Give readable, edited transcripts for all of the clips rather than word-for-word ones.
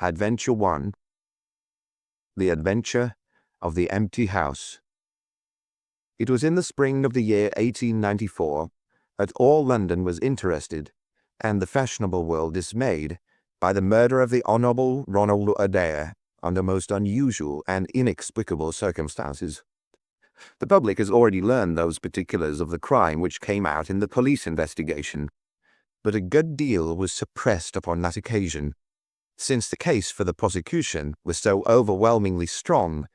Adventure 1. The Adventure of the Empty House. It was in the spring of the year 1894 that all London was interested, and the fashionable world dismayed, by the murder of the Honourable Ronald Adair under most unusual and inexplicable circumstances. The public has already learned those particulars of the crime which came out in the police investigation, but a good deal was suppressed upon that occasion, since the case for the prosecution was so overwhelmingly strong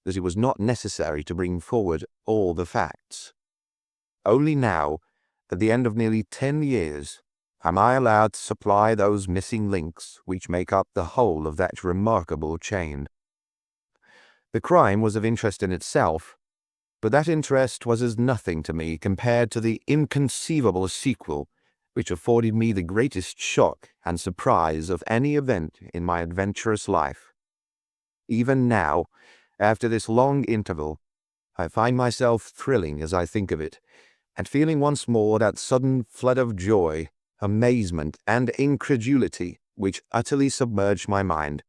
that it was not necessary to bring forward all the facts. Only now, at the end of nearly 10 years, am I allowed to supply those missing links which make up the whole of that remarkable chain. The crime was of interest in itself, but that interest was as nothing to me compared to the inconceivable sequel which afforded me the greatest shock and surprise of any event in my adventurous life. Even now, after this long interval, I find myself thrilling as I think of it, and feeling once more that sudden flood of joy, amazement, and incredulity which utterly submerged my mind.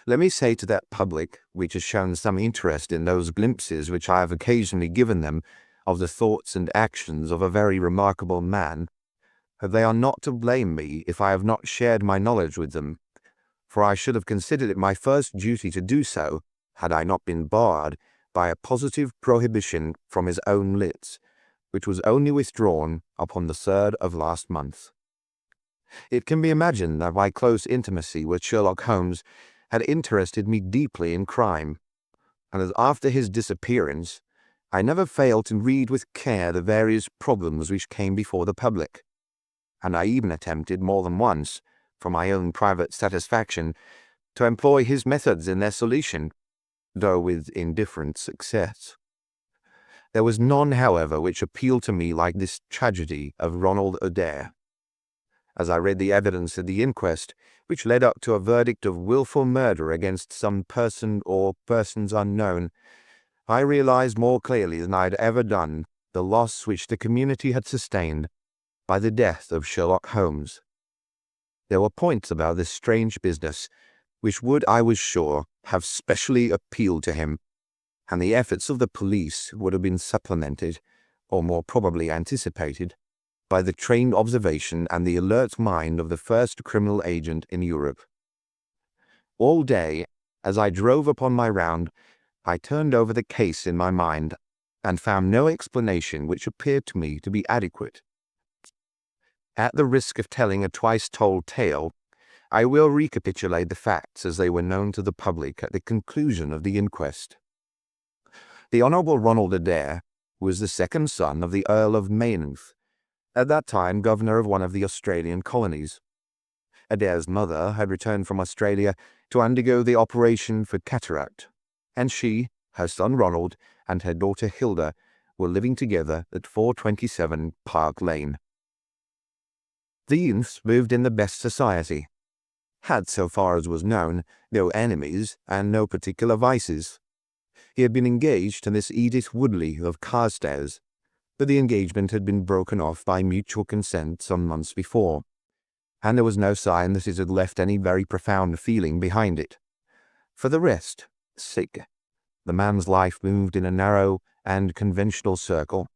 Let me say to that public which has shown some interest in those glimpses which I have occasionally given them of the thoughts and actions of a very remarkable man, that they are not to blame me if I have not shared my knowledge with them, for I should have considered it my first duty to do so, had I not been barred by a positive prohibition from his own lips, which was only withdrawn upon the 3rd of last month. It can be imagined that my close intimacy with Sherlock Holmes had interested me deeply in crime, and that after his disappearance, I never failed to read with care the various problems which came before the public, and I even attempted more than once, for my own private satisfaction, to employ his methods in their solution, though with indifferent success. There was none, however, which appealed to me like this tragedy of Ronald Adair. As I read the evidence at the inquest, which led up to a verdict of wilful murder against some person or persons unknown, I realized more clearly than I had ever done the loss which the community had sustained by the death of Sherlock Holmes. There were points about this strange business which would, I was sure, have specially appealed to him, and the efforts of the police would have been supplemented, or more probably anticipated, by the trained observation and the alert mind of the first criminal agent in Europe. All day, as I drove upon my round, I turned over the case in my mind, and found no explanation which appeared to me to be adequate. At the risk of telling a twice-told tale, I will recapitulate the facts as they were known to the public at the conclusion of the inquest. The Honourable Ronald Adair was the second son of the Earl of Maynooth, at that time governor of one of the Australian colonies. Adair's mother had returned from Australia to undergo the operation for cataract, and she, her son Ronald, and her daughter Hilda were living together at 427 Park Lane. The youths moved in the best society, had, so far as was known, no enemies and no particular vices. He had been engaged to Miss Edith Woodley of Carstairs, but the engagement had been broken off by mutual consent some months before, and there was no sign that it had left any very profound feeling behind it. For the rest, the man's life moved in a narrow and conventional circle,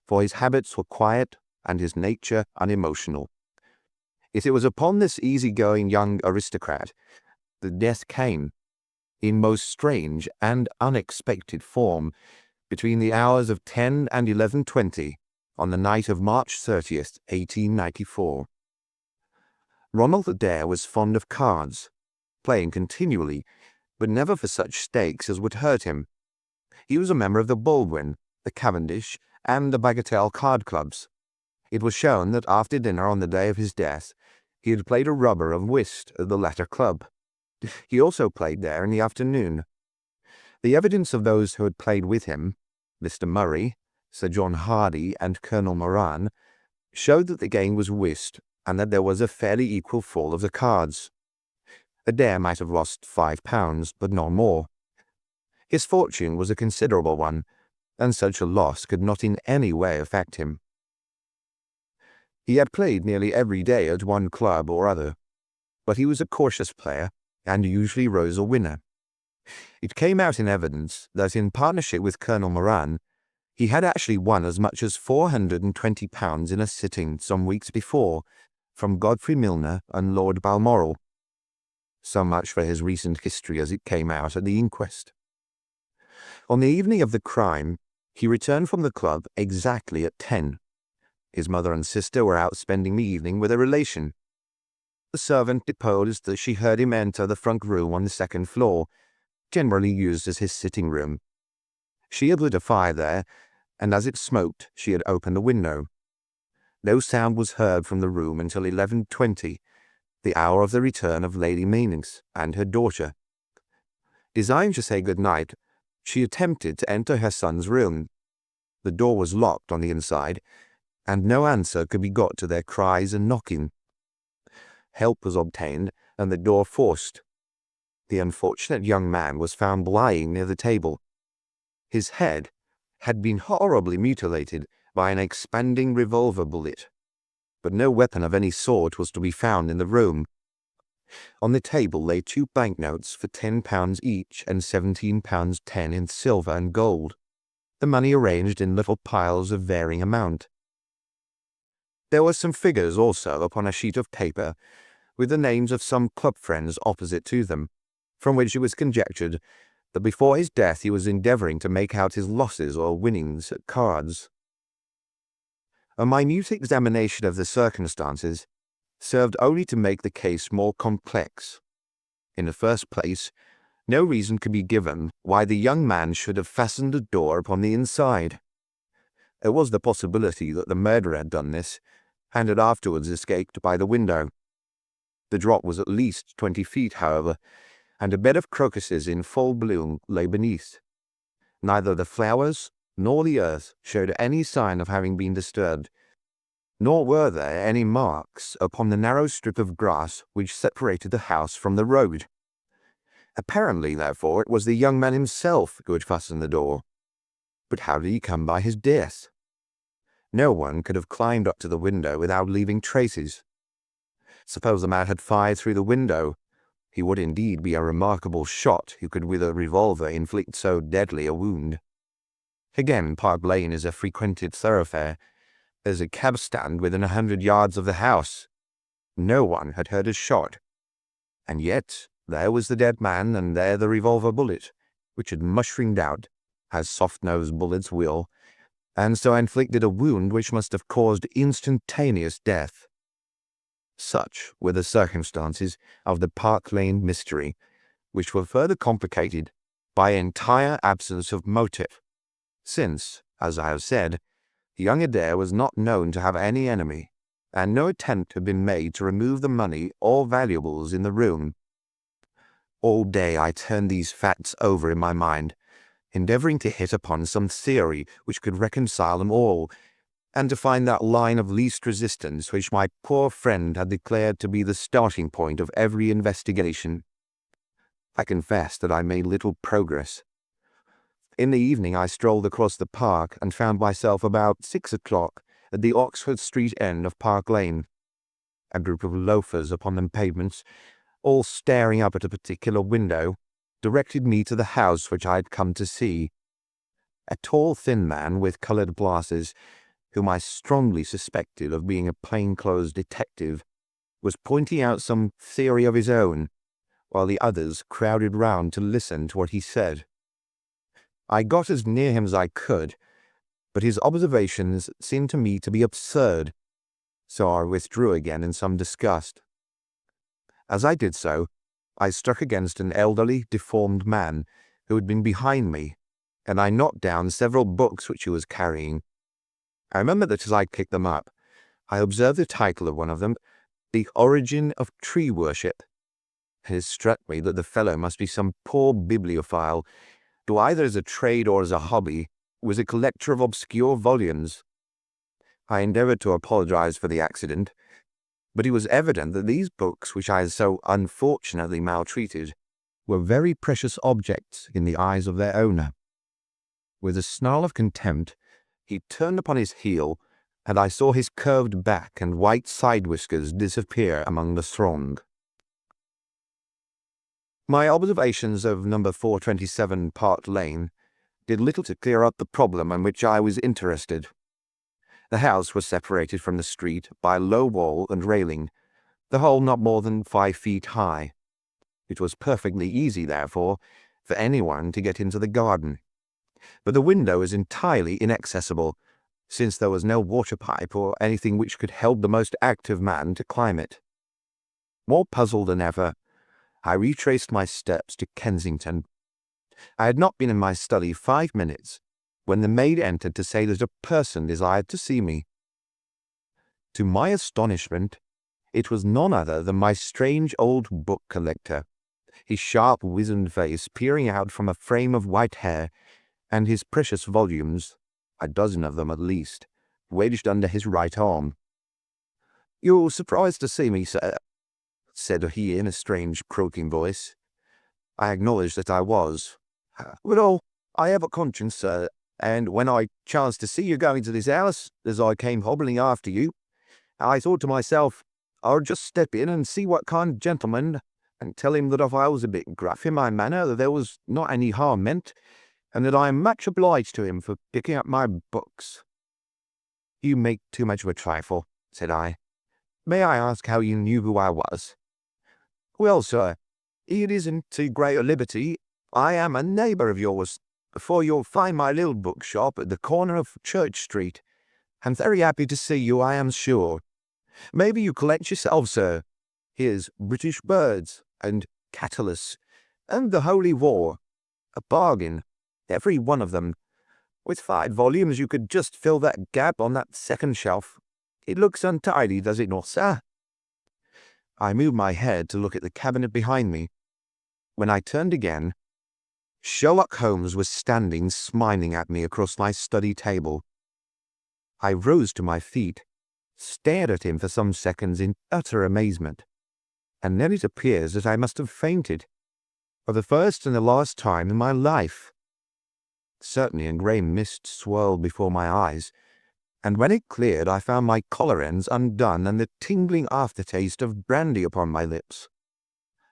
for his habits were quiet and his nature unemotional. Yet it was upon this easy-going young aristocrat that death came, in most strange and unexpected form, between the hours of 10 and 11:20 on the night of March 30th, 1894. Ronald Adair was fond of cards, playing continually, but never for such stakes as would hurt him. He was a member of the Baldwin, the Cavendish, and the Bagatelle card clubs. It was shown that after dinner on the day of his death, he had played a rubber of whist at the latter club. He also played there in the afternoon. The evidence of those who had played with him, Mr. Murray, Sir John Hardy, and Colonel Moran, showed that the game was whist, and that there was a fairly equal fall of the cards. Adair might have lost £5, but no more. His fortune was a considerable one, and such a loss could not in any way affect him. He had played nearly every day at one club or other, but he was a cautious player, and usually rose a winner. It came out in evidence that in partnership with Colonel Moran, he had actually won as much as £420 in a sitting some weeks before from Godfrey Milner and Lord Balmoral. So much for his recent history as it came out at the inquest. On the evening of the crime, he returned from the club exactly at 10. His mother and sister were out spending the evening with a relation. The servant deposed that she heard him enter the front room on the second floor, generally used as his sitting room. She had lit a fire there, and as it smoked, she had opened the window. No sound was heard from the room until 11:20, the hour of the return of Lady Meanings and her daughter. Desiring to say good night, she attempted to enter her son's room. The door was locked on the inside, and no answer could be got to their cries and knocking. Help was obtained, and the door forced. The unfortunate young man was found lying near the table. His head had been horribly mutilated by an expanding revolver bullet, but no weapon of any sort was to be found in the room. On the table lay 2 banknotes for £10 each and £17.10 in silver and gold, the money arranged in little piles of varying amount. There were some figures also upon a sheet of paper, with the names of some club friends opposite to them, from which it was conjectured that before his death he was endeavouring to make out his losses or winnings at cards. A minute examination of the circumstances served only to make the case more complex. In the first place, no reason could be given why the young man should have fastened the door upon the inside. There was the possibility that the murderer had done this, and had afterwards escaped by the window. The drop was at least 20 feet, however, and a bed of crocuses in full bloom lay beneath. Neither the flowers nor the earth showed any sign of having been disturbed, nor were there any marks upon the narrow strip of grass which separated the house from the road. Apparently, therefore, it was the young man himself who had fastened the door. But how did he come by his death? No one could have climbed up to the window without leaving traces. Suppose the man had fired through the window, he would indeed be a remarkable shot who could with a revolver inflict so deadly a wound. Again, Park Lane is a frequented thoroughfare. There's a cab stand within 100 yards of the house. No one had heard a shot. And yet, there was the dead man, and there the revolver bullet, which had mushroomed out, as soft-nosed bullets will, and so inflicted a wound which must have caused instantaneous death. Such were the circumstances of the Park Lane mystery, which were further complicated by entire absence of motive, since, as I have said, young Adair was not known to have any enemy, and no attempt had been made to remove the money or valuables in the room. All day I turned these facts over in my mind, endeavouring to hit upon some theory which could reconcile them all, and to find that line of least resistance which my poor friend had declared to be the starting point of every investigation. I confess that I made little progress. In the evening I strolled across the park and found myself about 6 o'clock at the Oxford Street end of Park Lane. A group of loafers upon the pavements, all staring up at a particular window, directed me to the house which I had come to see. A tall, thin man with coloured glasses, whom I strongly suspected of being a plainclothes detective, was pointing out some theory of his own, while the others crowded round to listen to what he said. I got as near him as I could, but his observations seemed to me to be absurd, so I withdrew again in some disgust. As I did so, I struck against an elderly, deformed man who had been behind me, and I knocked down several books which he was carrying. I remember that as I picked them up, I observed the title of one of them, The Origin of Tree Worship. It struck me that the fellow must be some poor bibliophile, who either as a trade or as a hobby was a collector of obscure volumes. I endeavoured to apologize for the accident, but it was evident that these books which I had so unfortunately maltreated were very precious objects in the eyes of their owner. With a snarl of contempt, he turned upon his heel, and I saw his curved back and white side whiskers disappear among the throng. My observations of number 427 Park Lane did little to clear up the problem in which I was interested. The house was separated from the street by a low wall and railing, the whole not more than 5 feet high. It was perfectly easy, therefore, for anyone to get into the garden. But the window was entirely inaccessible, since there was no water pipe or anything which could help the most active man to climb it. More puzzled than ever, I retraced my steps to Kensington. I had not been in my study 5 minutes when the maid entered to say that a person desired to see me. To my astonishment, it was none other than my strange old book collector, his sharp, wizened face peering out from a frame of white hair, and his precious volumes, a dozen of them at least, wedged under his right arm. "You're surprised to see me, sir," said he in a strange, croaking voice. I acknowledged that I was. "Well, I have a conscience, sir, and when I chanced to see you go into this house, as I came hobbling after you, I thought to myself, I'll just step in and see what kind of gentleman, and tell him that if I was a bit gruff in my manner, that there was not any harm meant, and that I am much obliged to him for picking up my books." "You make too much of a trifle," said I. "May I ask how you knew who I was?" "Well, sir, it isn't too great a liberty. I am a neighbour of yours, for you'll find my little bookshop at the corner of Church Street, and very happy to see you, I am sure. Maybe you collect yourself, sir. Here's British Birds, and Catullus, and the Holy War. A bargain, every one of them. With 5 volumes you could just fill that gap on that second shelf. It looks untidy, does it not, sir?" I moved my head to look at the cabinet behind me. When I turned again, Sherlock Holmes was standing smiling at me across my study table. I rose to my feet, stared at him for some seconds in utter amazement, and then it appears that I must have fainted, for the first and the last time in my life. Certainly a grey mist swirled before my eyes, and when it cleared I found my collar ends undone and the tingling aftertaste of brandy upon my lips.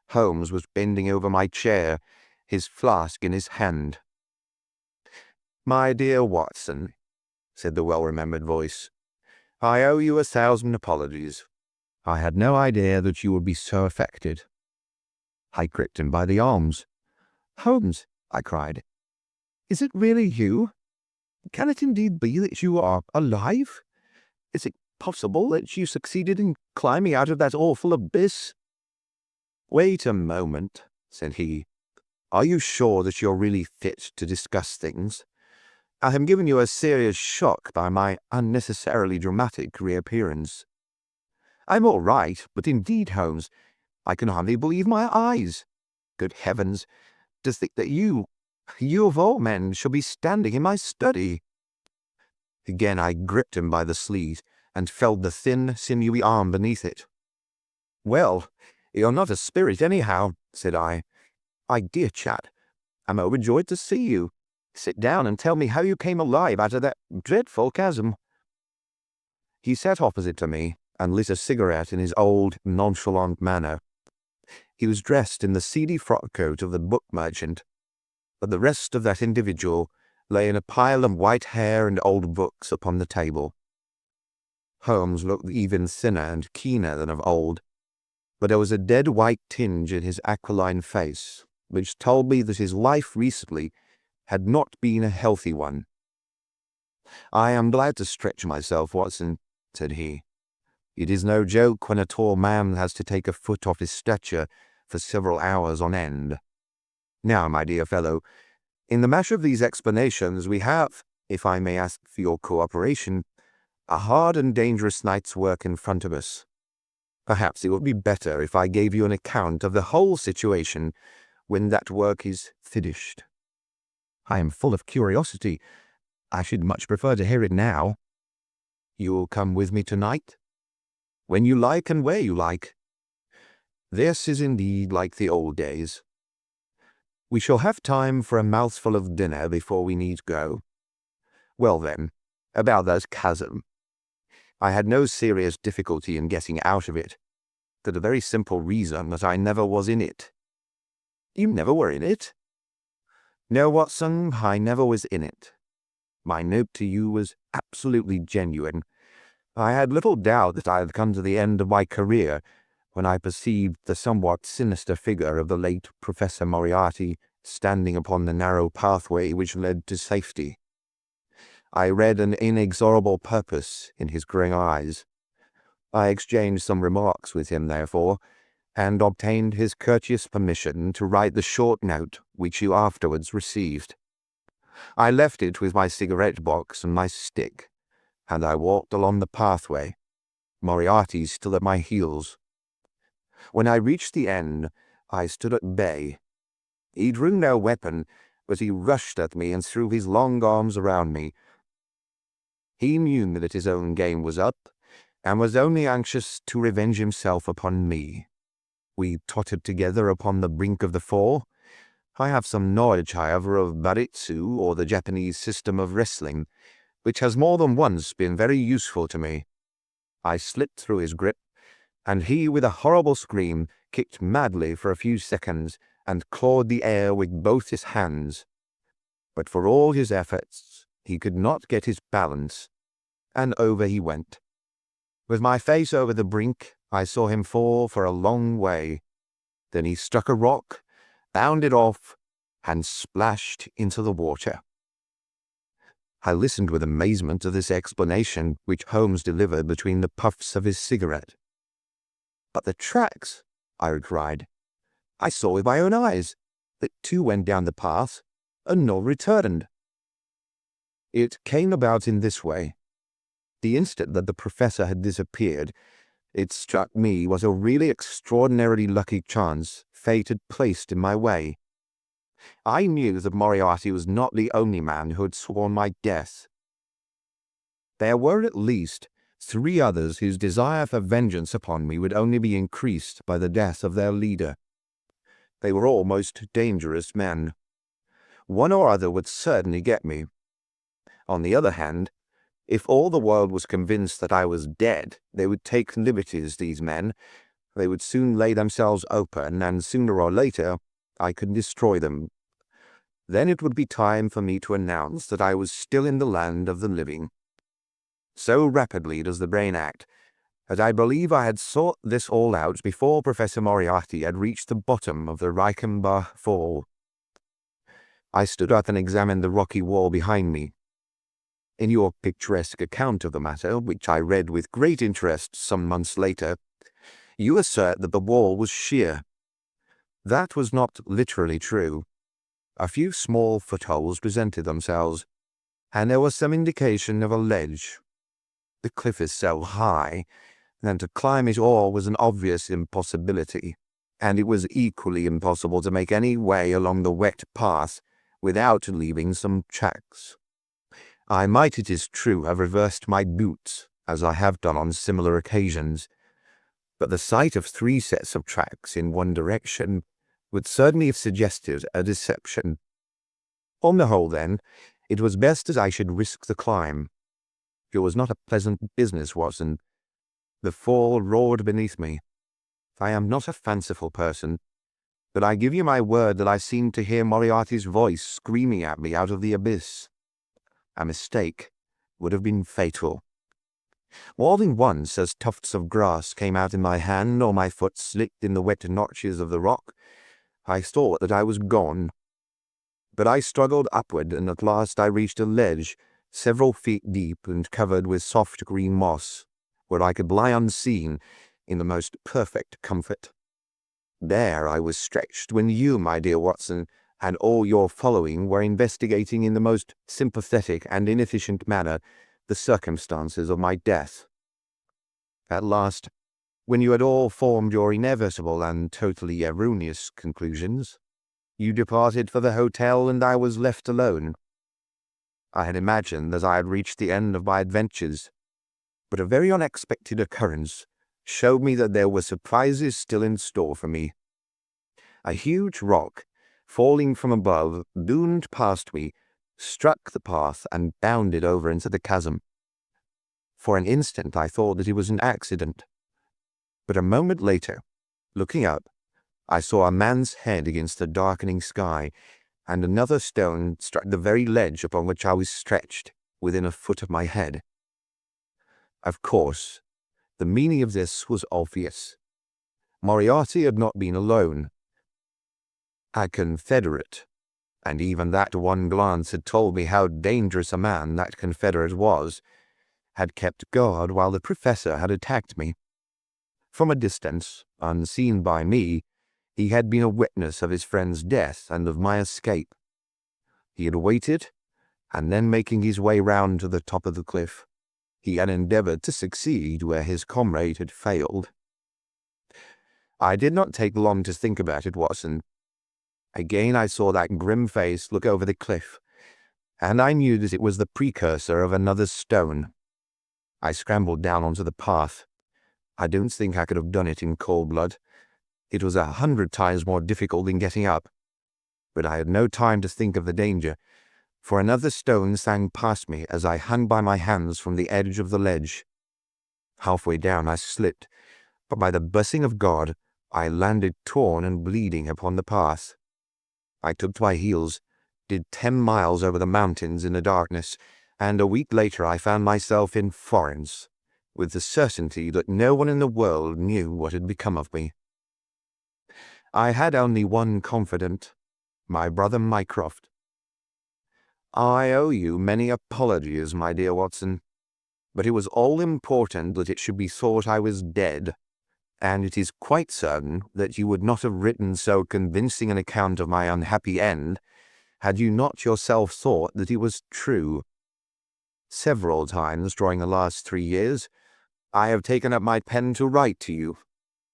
Holmes was bending over my chair, his flask in his hand. "My dear Watson," said the well-remembered voice, "I owe you 1,000 apologies. I had no idea that you would be so affected." I gripped him by the arms. "Holmes," I cried, "is it really you? Can it indeed be that you are alive? Is it possible that you succeeded in climbing out of that awful abyss?" "Wait a moment," said he. "Are you sure that you're really fit to discuss things? I have given you a serious shock by my unnecessarily dramatic reappearance." "I'm all right, but indeed, Holmes, I can hardly believe my eyes. Good heavens, to think that you of all men, shall be standing in my study." Again I gripped him by the sleeve, and felt the thin, sinewy arm beneath it. "Well, you're not a spirit anyhow," said I. "My dear chap, I'm overjoyed to see you. Sit down and tell me how you came alive out of that dreadful chasm." He sat opposite to me, and lit a cigarette in his old, nonchalant manner. He was dressed in the seedy frock-coat of the book merchant, but the rest of that individual lay in a pile of white hair and old books upon the table. Holmes looked even thinner and keener than of old, but there was a dead white tinge in his aquiline face, which told me that his life recently had not been a healthy one. "I am glad to stretch myself, Watson," said he. "It is no joke when a tall man has to take a foot off his stature for several hours on end. Now, my dear fellow, in the matter of these explanations we have, if I may ask for your cooperation, a hard and dangerous night's work in front of us. Perhaps it would be better if I gave you an account of the whole situation when that work is finished." "I am full of curiosity. I should much prefer to hear it now." "You'll come with me tonight?" "When you like and where you like." This is indeed like the old days. We shall have time for a mouthful of dinner before we need go. Well then, about that chasm. I had no serious difficulty in getting out of it, for the very simple reason that I never was in it. You never were in it? No, Watson, I never was in it. My note to you was absolutely genuine. I had little doubt that I had come to the end of my career when I perceived the somewhat sinister figure of the late Professor Moriarty standing upon the narrow pathway which led to safety. I read an inexorable purpose in his grey eyes. I exchanged some remarks with him, therefore, and obtained his courteous permission to write the short note which you afterwards received. I left it with my cigarette box and my stick, and I walked along the pathway, Moriarty still at my heels. When I reached the end, I stood at bay. He drew no weapon, but he rushed at me and threw his long arms around me. He knew that his own game was up, and was only anxious to revenge himself upon me. We tottered together upon the brink of the fall. I have some knowledge, however, of baritsu, or the Japanese system of wrestling, which has more than once been very useful to me. I slipped through his grip, and he, with a horrible scream, kicked madly for a few seconds and clawed the air with both his hands. But for all his efforts, he could not get his balance, and over he went. With my face over the brink, I saw him fall for a long way. Then he struck a rock, bounded off, and splashed into the water. I listened with amazement to this explanation which Holmes delivered between the puffs of his cigarette. "But the tracks," I cried. "I saw with my own eyes that two went down the path, and none returned." It came about in this way. The instant that the professor had disappeared, it struck me was a really extraordinarily lucky chance fate had placed in my way. I knew that Moriarty was not the only man who had sworn my death. There were at least 3 others whose desire for vengeance upon me would only be increased by the death of their leader. They were all most dangerous men. One or other would certainly get me. On the other hand, if all the world was convinced that I was dead, they would take liberties, these men. They would soon lay themselves open, and sooner or later I could destroy them. Then it would be time for me to announce that I was still in the land of the living. So rapidly does the brain act, that I believe I had sought this all out before Professor Moriarty had reached the bottom of the Reichenbach fall. I stood up and examined the rocky wall behind me. In your picturesque account of the matter, which I read with great interest some months later, you assert that the wall was sheer. That was not literally true. A few small footholds presented themselves, and there was some indication of a ledge. The cliff is so high that to climb it all was an obvious impossibility, and it was equally impossible to make any way along the wet path without leaving some tracks. I might, it is true, have reversed my boots, as I have done on similar occasions, but the sight of 3 sets of tracks in one direction would certainly have suggested a deception. On the whole, then, it was best that I should risk the climb. It was not a pleasant business, Watson. The fall roared beneath me. I am not a fanciful person, but I give you my word that I seemed to hear Moriarty's voice screaming at me out of the abyss. A mistake would have been fatal. More than once, as tufts of grass came out in my hand or my foot slipped in the wet notches of the rock, I thought that I was gone. But I struggled upward, and at last I reached a ledge several feet deep and covered with soft green moss, where I could lie unseen in the most perfect comfort. There I was stretched when you, my dear Watson, and all your following were investigating in the most sympathetic and inefficient manner the circumstances of my death. At last, when you had all formed your inevitable and totally erroneous conclusions, you departed for the hotel, and I was left alone. I had imagined that I had reached the end of my adventures, but a very unexpected occurrence showed me that there were surprises still in store for me. A huge rock, falling from above, boomed past me, struck the path, and bounded over into the chasm. For an instant I thought that it was an accident, but a moment later, looking up, I saw a man's head against the darkening sky, and another stone struck the very ledge upon which I was stretched, within a foot of my head. Of course, the meaning of this was obvious. Moriarty had not been alone. A confederate, and even that one glance had told me how dangerous a man that confederate was, had kept guard while the professor had attacked me. From a distance, unseen by me, he had been a witness of his friend's death and of my escape. He had waited, and then making his way round to the top of the cliff, he had endeavored to succeed where his comrade had failed. I did not take long to think about it, Watson. Again I saw that grim face look over the cliff, and I knew that it was the precursor of another stone. I scrambled down onto the path. I don't think I could have done it in cold blood. It was 100 times more difficult than getting up. But I had no time to think of the danger, for another stone sang past me as I hung by my hands from the edge of the ledge. Halfway down I slipped, but by the blessing of God, I landed torn and bleeding upon the path. I took to my heels, did 10 miles over the mountains in the darkness, and a week later I found myself in Florence, with the certainty that no one in the world knew what had become of me. I had only one confidant, my brother Mycroft. I owe you many apologies, my dear Watson, but it was all important that it should be thought I was dead, and it is quite certain that you would not have written so convincing an account of my unhappy end had you not yourself thought that it was true. Several times during the last 3 years, I have taken up my pen to write to you,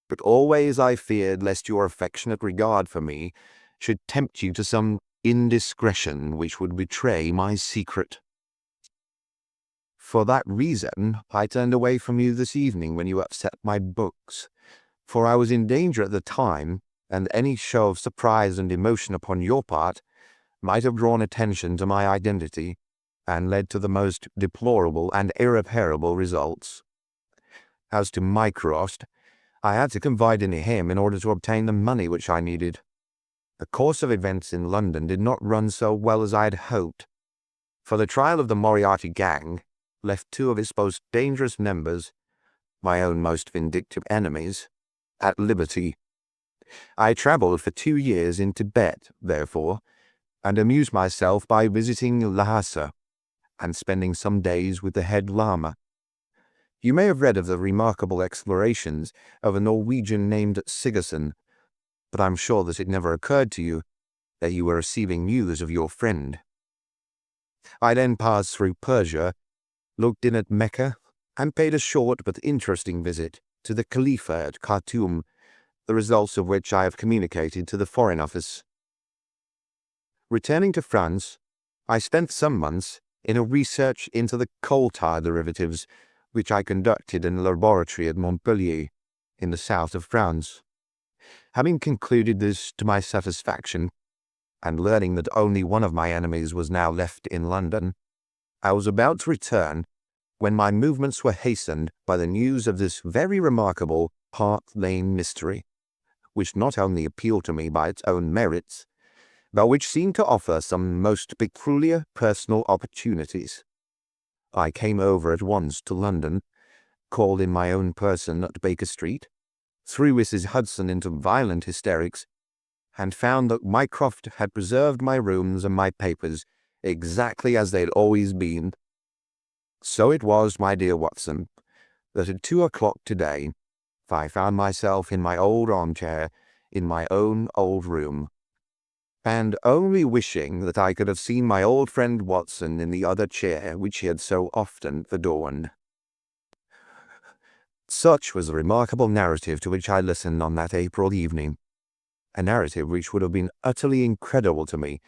but always I feared lest your affectionate regard for me should tempt you to some indiscretion which would betray my secret. For that reason, I turned away from you this evening when you upset my books, for I was in danger at the time, and any show of surprise and emotion upon your part might have drawn attention to my identity, and led to the most deplorable and irreparable results. As to Mycroft, I had to confide in him in order to obtain the money which I needed. The course of events in London did not run so well as I had hoped, for the trial of the Moriarty gang left 2 of its most dangerous members, my own most vindictive enemies, at liberty. I travelled for 2 years in Tibet, therefore, and amused myself by visiting Lhasa and spending some days with the head Lama. You may have read of the remarkable explorations of a Norwegian named Sigerson, but I'm sure that it never occurred to you that you were receiving news of your friend. I then passed through Persia, looked in at Mecca, and paid a short but interesting visit to the Khalifa at Khartoum, the results of which I have communicated to the Foreign Office. Returning to France, I spent some months in a research into the coal tar derivatives, which I conducted in a laboratory at Montpellier, in the south of France. Having concluded this to my satisfaction, and learning that only one of my enemies was now left in London, I was about to return when my movements were hastened by the news of this very remarkable Park Lane mystery, which not only appealed to me by its own merits, but which seemed to offer some most peculiar personal opportunities. I came over at once to London, called in my own person at Baker Street, threw Mrs. Hudson into violent hysterics, and found that Mycroft had preserved my rooms and my papers exactly as they had always been. So it was, my dear Watson, that at 2 o'clock today I found myself in my old armchair in my own old room, and only wishing that I could have seen my old friend Watson in the other chair which he had so often adorned. Such was the remarkable narrative to which I listened on that April evening, a narrative which would have been utterly incredible to me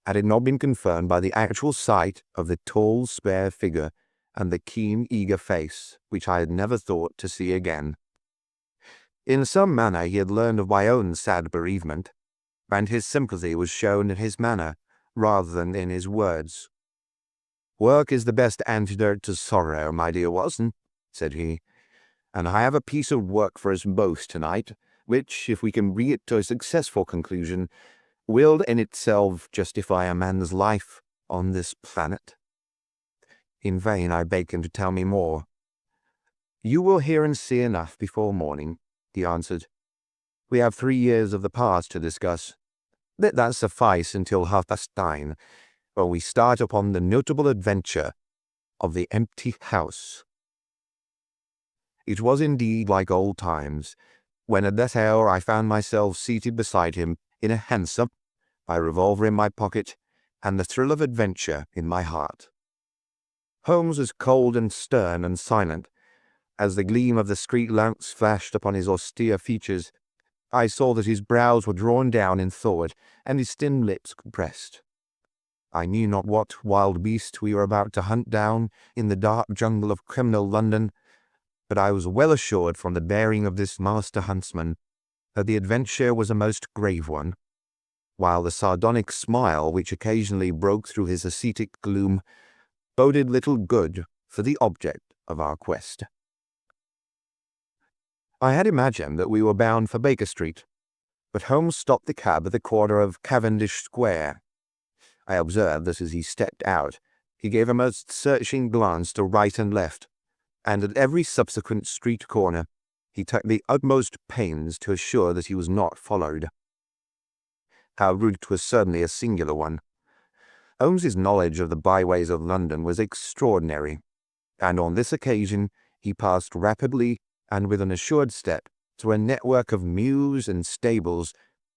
had it not been confirmed by the actual sight of the tall, spare figure and the keen, eager face which I had never thought to see again. In some manner he had learned of my own sad bereavement, and his sympathy was shown in his manner rather than in his words. "Work is the best antidote to sorrow, my dear Watson," said he, "and I have a piece of work for us both tonight which, if we can bring it to a successful conclusion, will in itself justify a man's life on this planet. In vain I begged him to tell me more. You will hear and see enough before morning, he answered. We have 3 years of the past to discuss. Let that suffice until 9:30, when we start upon the notable adventure of the empty house. It was indeed like old times, when at that hour I found myself seated beside him in a hansom, my revolver in my pocket, and the thrill of adventure in my heart. Holmes was cold and stern and silent. As the gleam of the street lamps flashed upon his austere features, I saw that his brows were drawn down in thought, and his thin lips compressed. I knew not what wild beast we were about to hunt down in the dark jungle of criminal London, but I was well assured from the bearing of this master huntsman that the adventure was a most grave one, while the sardonic smile which occasionally broke through his ascetic gloom boded little good for the object of our quest. I had imagined that we were bound for Baker Street, but Holmes stopped the cab at the corner of Cavendish Square. I observed that as he stepped out, he gave a most searching glance to right and left, and at every subsequent street corner he took the utmost pains to assure that he was not followed. Our route was certainly a singular one. Holmes's knowledge of the byways of London was extraordinary, and on this occasion he passed rapidly and with an assured step through a network of mews and stables,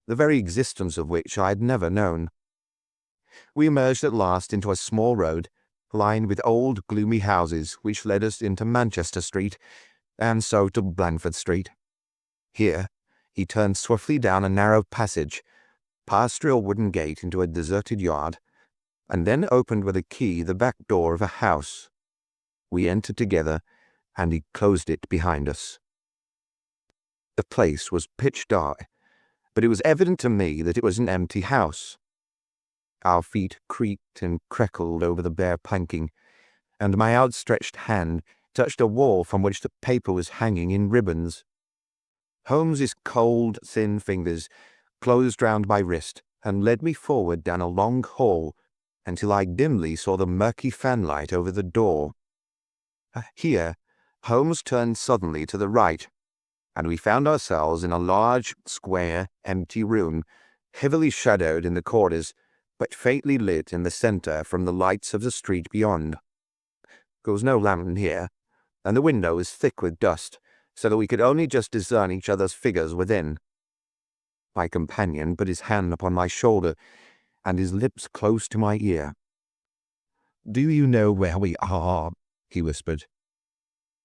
the very existence of which I had never known. We emerged at last into a small road, lined with old gloomy houses, which led us into Manchester Street, and so to Blandford Street. Here he turned swiftly down a narrow passage, passed through a wooden gate into a deserted yard, and then opened with a key the back door of a house. We entered together, and he closed it behind us. The place was pitch dark, but it was evident to me that it was an empty house. Our feet creaked and crackled over the bare planking, and my outstretched hand touched a wall from which the paper was hanging in ribbons. Holmes's cold, thin fingers closed round my wrist and led me forward down a long hall until I dimly saw the murky fanlight over the door. Here, Holmes turned suddenly to the right, and we found ourselves in a large, square, empty room, heavily shadowed in the corners, but faintly lit in the centre from the lights of the street beyond. There was no lantern here, and the window was thick with dust, so that we could only just discern each other's figures within. My companion put his hand upon my shoulder, and his lips close to my ear. "Do you know where we are?" he whispered.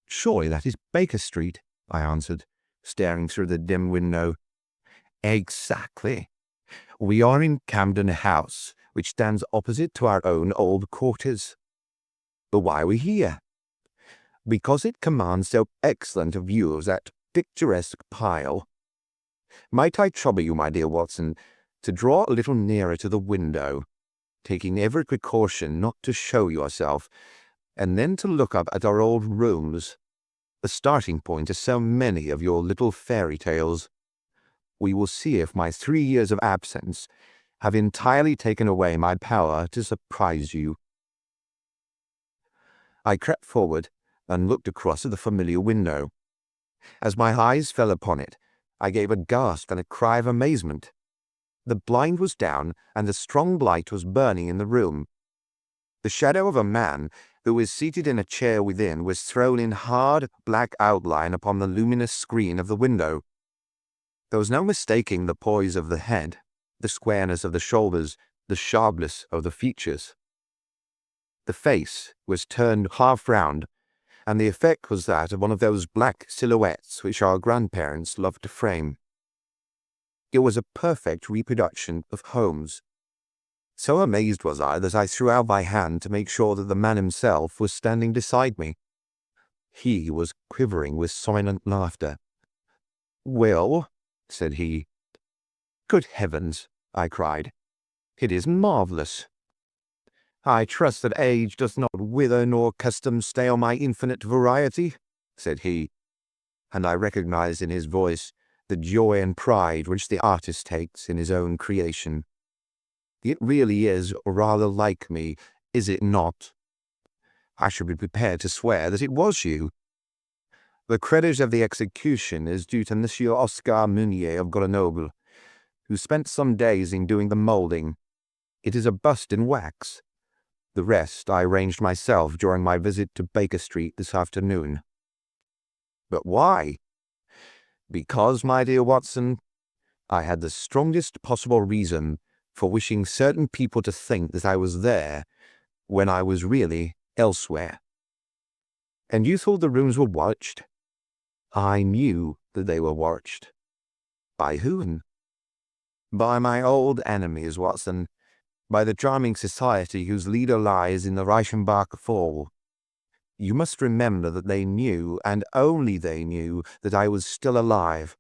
"Surely that is Baker Street," I answered, staring through the dim window. "Exactly. We are in Camden House, which stands opposite to our own old quarters. But why are we here?" "Because it commands so excellent a view of that picturesque pile. Might I trouble you, my dear Watson, to draw a little nearer to the window, taking every precaution not to show yourself, and then to look up at our old rooms, the starting point of so many of your little fairy tales. We will see if my 3 years of absence have entirely taken away my power to surprise you." I crept forward and looked across at the familiar window. As my eyes fell upon it, I gave a gasp and a cry of amazement. The blind was down, and a strong light was burning in the room. The shadow of a man who was seated in a chair within was thrown in hard, black outline upon the luminous screen of the window. There was no mistaking the poise of the head, the squareness of the shoulders, the sharpness of the features. The face was turned half round, and the effect was that of one of those black silhouettes which our grandparents loved to frame. It was a perfect reproduction of Holmes. So amazed was I that I threw out my hand to make sure that the man himself was standing beside me. He was quivering with silent laughter. "Well," said he. "Good heavens," I cried. "It is marvellous. I trust that age does not wither nor custom stale my infinite variety," said he, and I recognized in his voice the joy and pride which the artist takes in his own creation. It really is rather like me, is it not? I should be prepared to swear that it was you. The credit of the execution is due to Monsieur Oscar Meunier of Grenoble, who spent some days in doing the moulding. It is a bust in wax. The rest I arranged myself during my visit to Baker Street this afternoon. But why? Because, my dear Watson, I had the strongest possible reason for wishing certain people to think that I was there when I was really elsewhere. And you thought the rooms were watched? I knew that they were watched. By whom? By my old enemies, Watson. By the charming society whose leader lies in the Reichenbach Fall. You must remember that they knew, and only they knew, that I was still alive.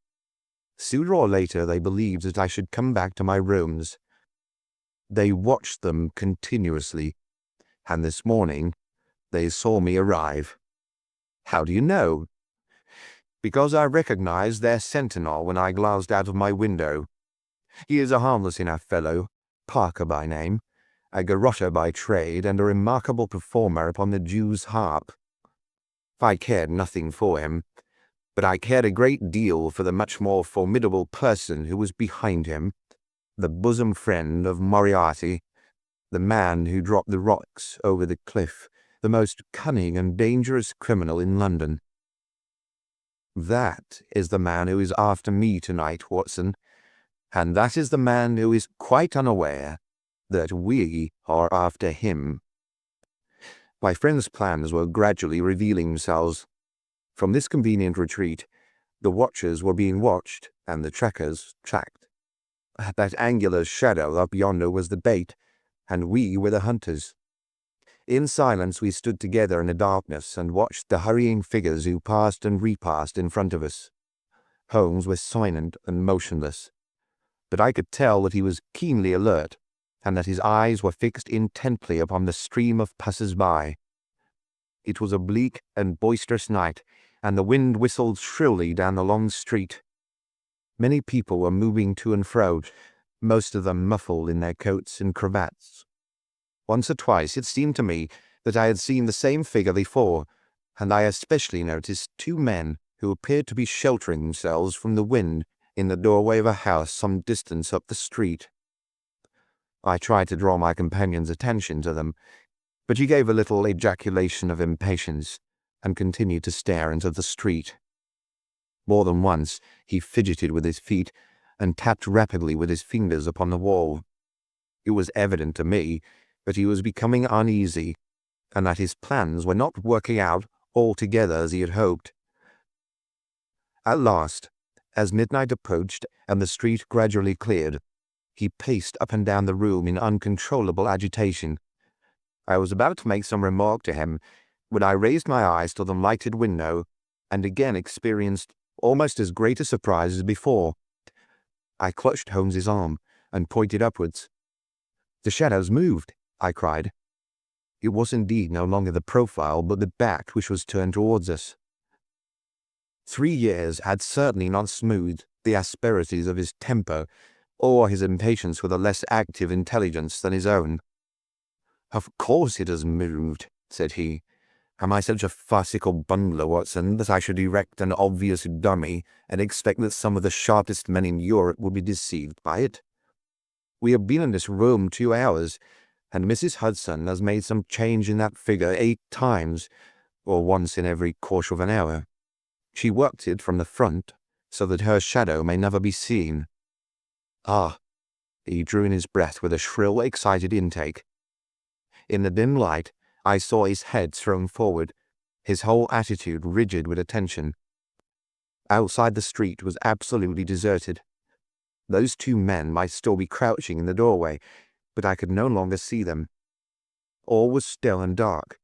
Sooner or later they believed that I should come back to my rooms. They watched them continuously, and this morning they saw me arrive. How do you know? Because I recognized their sentinel when I glanced out of my window. He is a harmless enough fellow, Parker by name, a garrotter by trade, and a remarkable performer upon the Jew's harp. I cared nothing for him, but I cared a great deal for the much more formidable person who was behind him, the bosom friend of Moriarty, the man who dropped the rocks over the cliff, the most cunning and dangerous criminal in London. That is the man who is after me tonight, Watson, and that is the man who is quite unaware that we are after him. My friend's plans were gradually revealing themselves. From this convenient retreat, the watchers were being watched and the trackers tracked. That angular shadow up yonder was the bait, and we were the hunters. In silence we stood together in the darkness and watched the hurrying figures who passed and repassed in front of us. Holmes was silent and motionless, but I could tell that he was keenly alert, and that his eyes were fixed intently upon the stream of passers-by. It was a bleak and boisterous night, and the wind whistled shrilly down the long street. Many people were moving to and fro, most of them muffled in their coats and cravats. Once or twice it seemed to me that I had seen the same figure before, and I especially noticed two men who appeared to be sheltering themselves from the wind in the doorway of a house some distance up the street. I tried to draw my companion's attention to them, but he gave a little ejaculation of impatience and continued to stare into the street. More than once he fidgeted with his feet and tapped rapidly with his fingers upon the wall. It was evident to me that he was becoming uneasy, and that his plans were not working out altogether as he had hoped. At last, as midnight approached and the street gradually cleared, he paced up and down the room in uncontrollable agitation. I was about to make some remark to him when I raised my eyes to the lighted window and again experienced almost as great a surprise as before. I clutched Holmes's arm and pointed upwards. "The shadows moved," I cried. It was indeed no longer the profile but the back which was turned towards us. 3 years had certainly not smoothed the asperities of his temper or his impatience with a less active intelligence than his own. "Of course it has moved," said he. "Am I such a farcical bungler, Watson, that I should erect an obvious dummy and expect that some of the sharpest men in Europe would be deceived by it? We have been in this room 2 hours, and Mrs. Hudson has made some change in that figure 8 times, or once in every quarter of an hour. She worked it from the front, so that her shadow may never be seen. Ah!" He drew in his breath with a shrill, excited intake. In the dim light, I saw his head thrown forward, his whole attitude rigid with attention. Outside the street was absolutely deserted. Those 2 men might still be crouching in the doorway, but I could no longer see them. All was still and dark,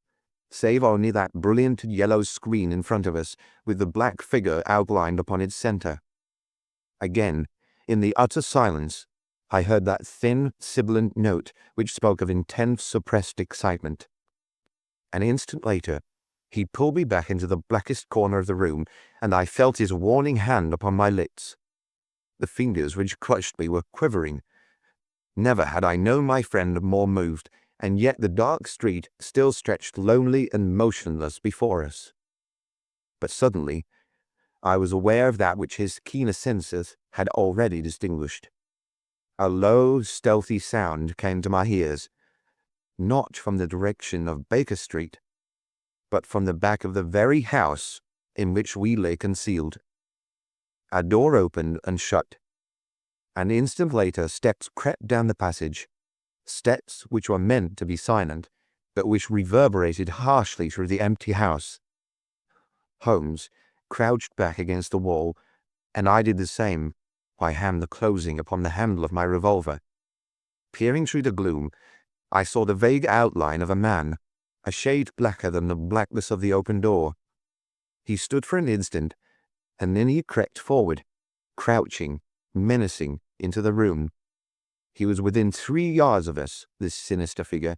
save only that brilliant yellow screen in front of us, with the black figure outlined upon its center. Again, in the utter silence, I heard that thin, sibilant note which spoke of intense, suppressed excitement. An instant later, he pulled me back into the blackest corner of the room, and I felt his warning hand upon my lips. The fingers which clutched me were quivering. Never had I known my friend more moved, and yet the dark street still stretched lonely and motionless before us. But suddenly I was aware of that which his keener senses had already distinguished. A low, stealthy sound came to my ears, not from the direction of Baker Street, but from the back of the very house in which we lay concealed. A door opened and shut. An instant later steps crept down the passage, steps which were meant to be silent, but which reverberated harshly through the empty house. Holmes crouched back against the wall, and I did the same, my hand closing upon the handle of my revolver. Peering through the gloom, I saw the vague outline of a man, a shade blacker than the blackness of the open door. He stood for an instant, and then he crept forward, crouching, menacing, into the room. He was within 3 yards of us, this sinister figure,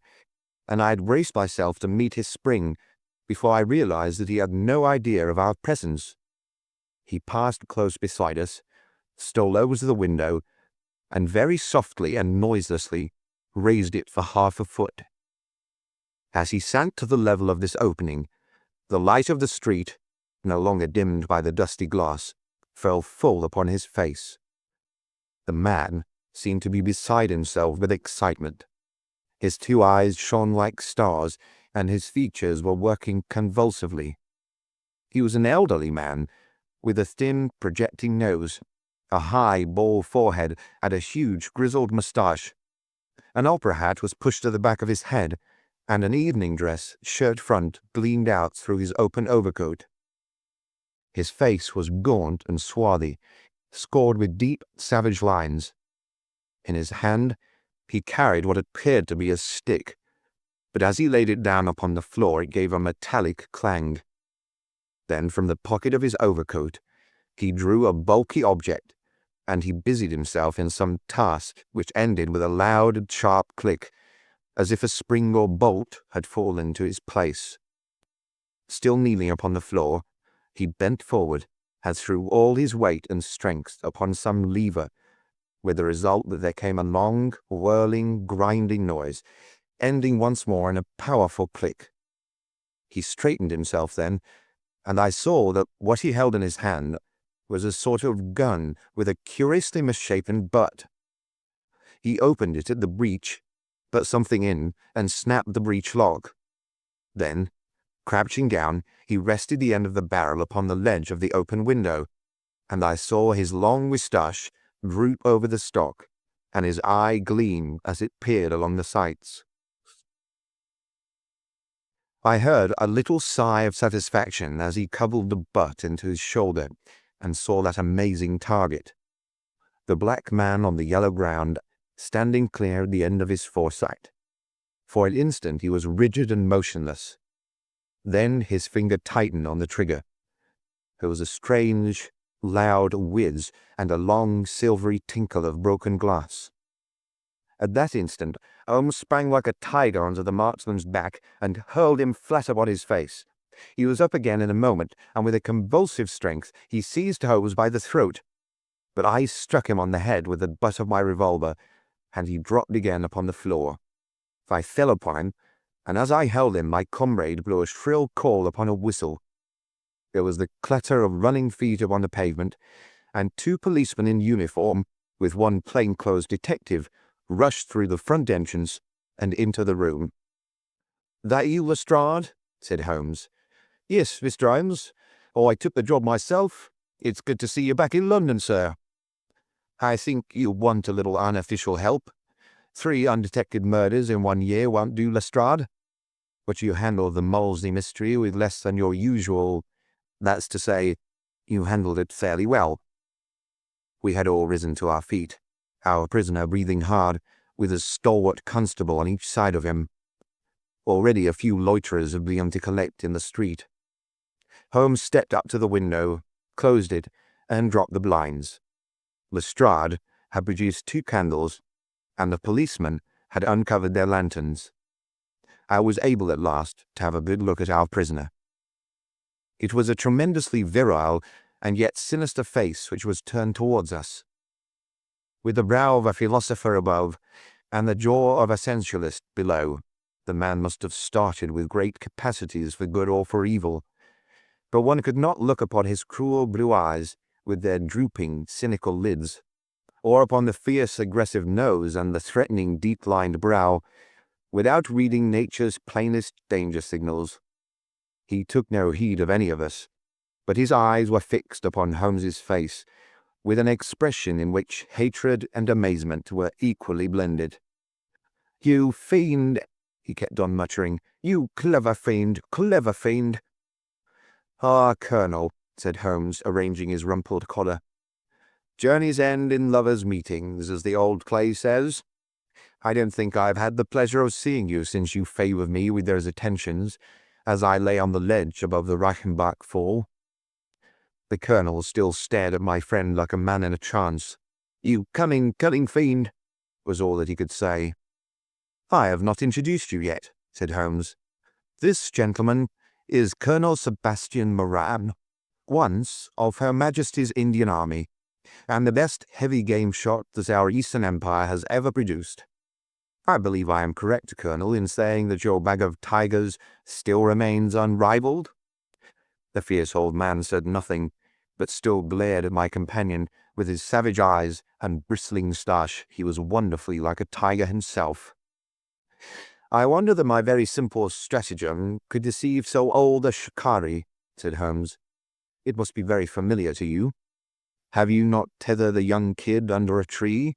and I had braced myself to meet his spring before I realized that he had no idea of our presence. He passed close beside us, stole over to the window, and very softly and noiselessly raised it for half a foot. As he sank to the level of this opening, the light of the street, no longer dimmed by the dusty glass, fell full upon his face. The man seemed to be beside himself with excitement. His 2 eyes shone like stars, and his features were working convulsively. He was an elderly man, with a thin, projecting nose, a high, bald forehead, and a huge, grizzled moustache. An opera hat was pushed to the back of his head, and an evening dress, shirt front, gleamed out through his open overcoat. His face was gaunt and swarthy, scored with deep, savage lines. In his hand he carried what appeared to be a stick, but as he laid it down upon the floor it gave a metallic clang. Then from the pocket of his overcoat he drew a bulky object, and he busied himself in some task which ended with a loud, sharp click, as if a spring or bolt had fallen to its place. Still kneeling upon the floor, he bent forward and threw all his weight and strength upon some lever, with the result that there came a long, whirling, grinding noise, ending once more in a powerful click. He straightened himself then, and I saw that what he held in his hand was a sort of gun with a curiously misshapen butt. He opened it at the breech, put something in, and snapped the breech lock. Then, crouching down, he rested the end of the barrel upon the ledge of the open window, and I saw his long moustache droop over the stock, and his eye gleam as it peered along the sights. I heard a little sigh of satisfaction as he covered the butt into his shoulder and saw that amazing target, the black man on the yellow ground, standing clear at the end of his foresight. For an instant he was rigid and motionless. Then his finger tightened on the trigger. There was a strange, loud whiz and a long, silvery tinkle of broken glass. At that instant, Holmes sprang like a tiger onto the marksman's back and hurled him flat upon his face. He was up again in a moment, and with a convulsive strength he seized Holmes by the throat. But I struck him on the head with the butt of my revolver, and he dropped again upon the floor. I fell upon him, and as I held him my comrade blew a shrill call upon a whistle. There was the clatter of running feet upon the pavement, and 2 policemen in uniform, with one plainclothes detective, rushed through the front entrance and into the room. "That you, Lestrade?" said Holmes. "Yes, Mr. Holmes. Oh, I took the job myself. It's good to see you back in London, sir. I think you want a little unofficial help. 3 undetected murders in 1 year won't do, Lestrade. But you handled the Molesey mystery with less than your usual. That's to say, you handled it fairly well." We had all risen to our feet, our prisoner breathing hard, with a stalwart constable on each side of him. Already a few loiterers had begun to collect in the street. Holmes stepped up to the window, closed it, and dropped the blinds. Lestrade had produced 2 candles, and the policemen had uncovered their lanterns. I was able at last to have a good look at our prisoner. It was a tremendously virile and yet sinister face which was turned towards us. with the brow of a philosopher above, and the jaw of a sensualist below. The man must have started with great capacities for good or for evil, but one could not look upon his cruel blue eyes with their drooping, cynical lids, or upon the fierce, aggressive nose and the threatening, deep-lined brow, without reading nature's plainest danger signals. He took no heed of any of us, but his eyes were fixed upon Holmes's face, with an expression in which hatred and amazement were equally blended. "You fiend," he kept on muttering. "You clever fiend, clever fiend." "Ah, Colonel," said Holmes, arranging his rumpled collar. "Journeys end in lovers' meetings, as the old play says. I don't think I've had the pleasure of seeing you since you favoured me with those attentions, as I lay on the ledge above the Reichenbach fall." The Colonel still stared at my friend like a man in a trance. "You cunning fiend," was all that he could say. "I have not introduced you yet," said Holmes. "This gentleman is Colonel Sebastian Moran, once of Her Majesty's Indian Army, and the best heavy game shot that our Eastern Empire has ever produced. I believe I am correct, Colonel, in saying that your bag of tigers still remains unrivaled?" The fierce old man said nothing, but still glared at my companion with his savage eyes and bristling moustache. He was wonderfully like a tiger himself. "I wonder that my very simple stratagem could deceive so old a shikari," said Holmes. "It must be very familiar to you. Have you not tethered a young kid under a tree,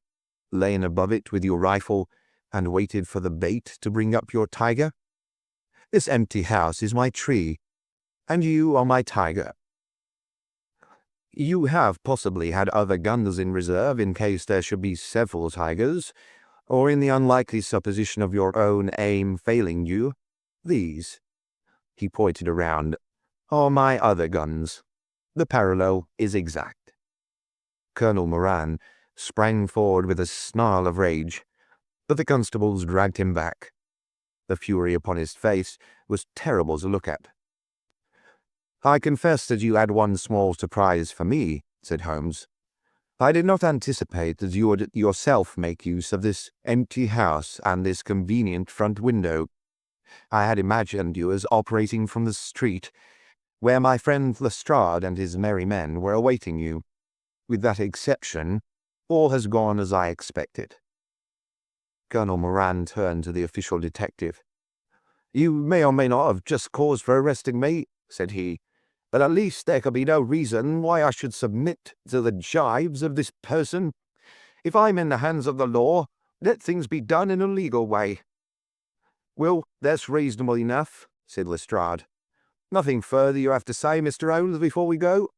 lain above it with your rifle, and waited for the bait to bring up your tiger? This empty house is my tree, and you are my tiger. You have possibly had other guns in reserve in case there should be several tigers, or in the unlikely supposition of your own aim failing you. These," he pointed around, "are my other guns. The parallel is exact." Colonel Moran sprang forward with a snarl of rage, but the constables dragged him back. The fury upon his face was terrible to look at. "I confess that you had one small surprise for me," said Holmes. "I did not anticipate that you would yourself make use of this empty house and this convenient front window. I had imagined you as operating from the street, where my friend Lestrade and his merry men were awaiting you. With that exception, all has gone as I expected." Colonel Moran turned to the official detective. "You may or may not have just cause for arresting me," said he, "but at least there can be no reason why I should submit to the gibes of this person. If I'm in the hands of the law, let things be done in a legal way." "Well, that's reasonable enough," said Lestrade. "Nothing further you have to say, Mr. Holmes, before we go?"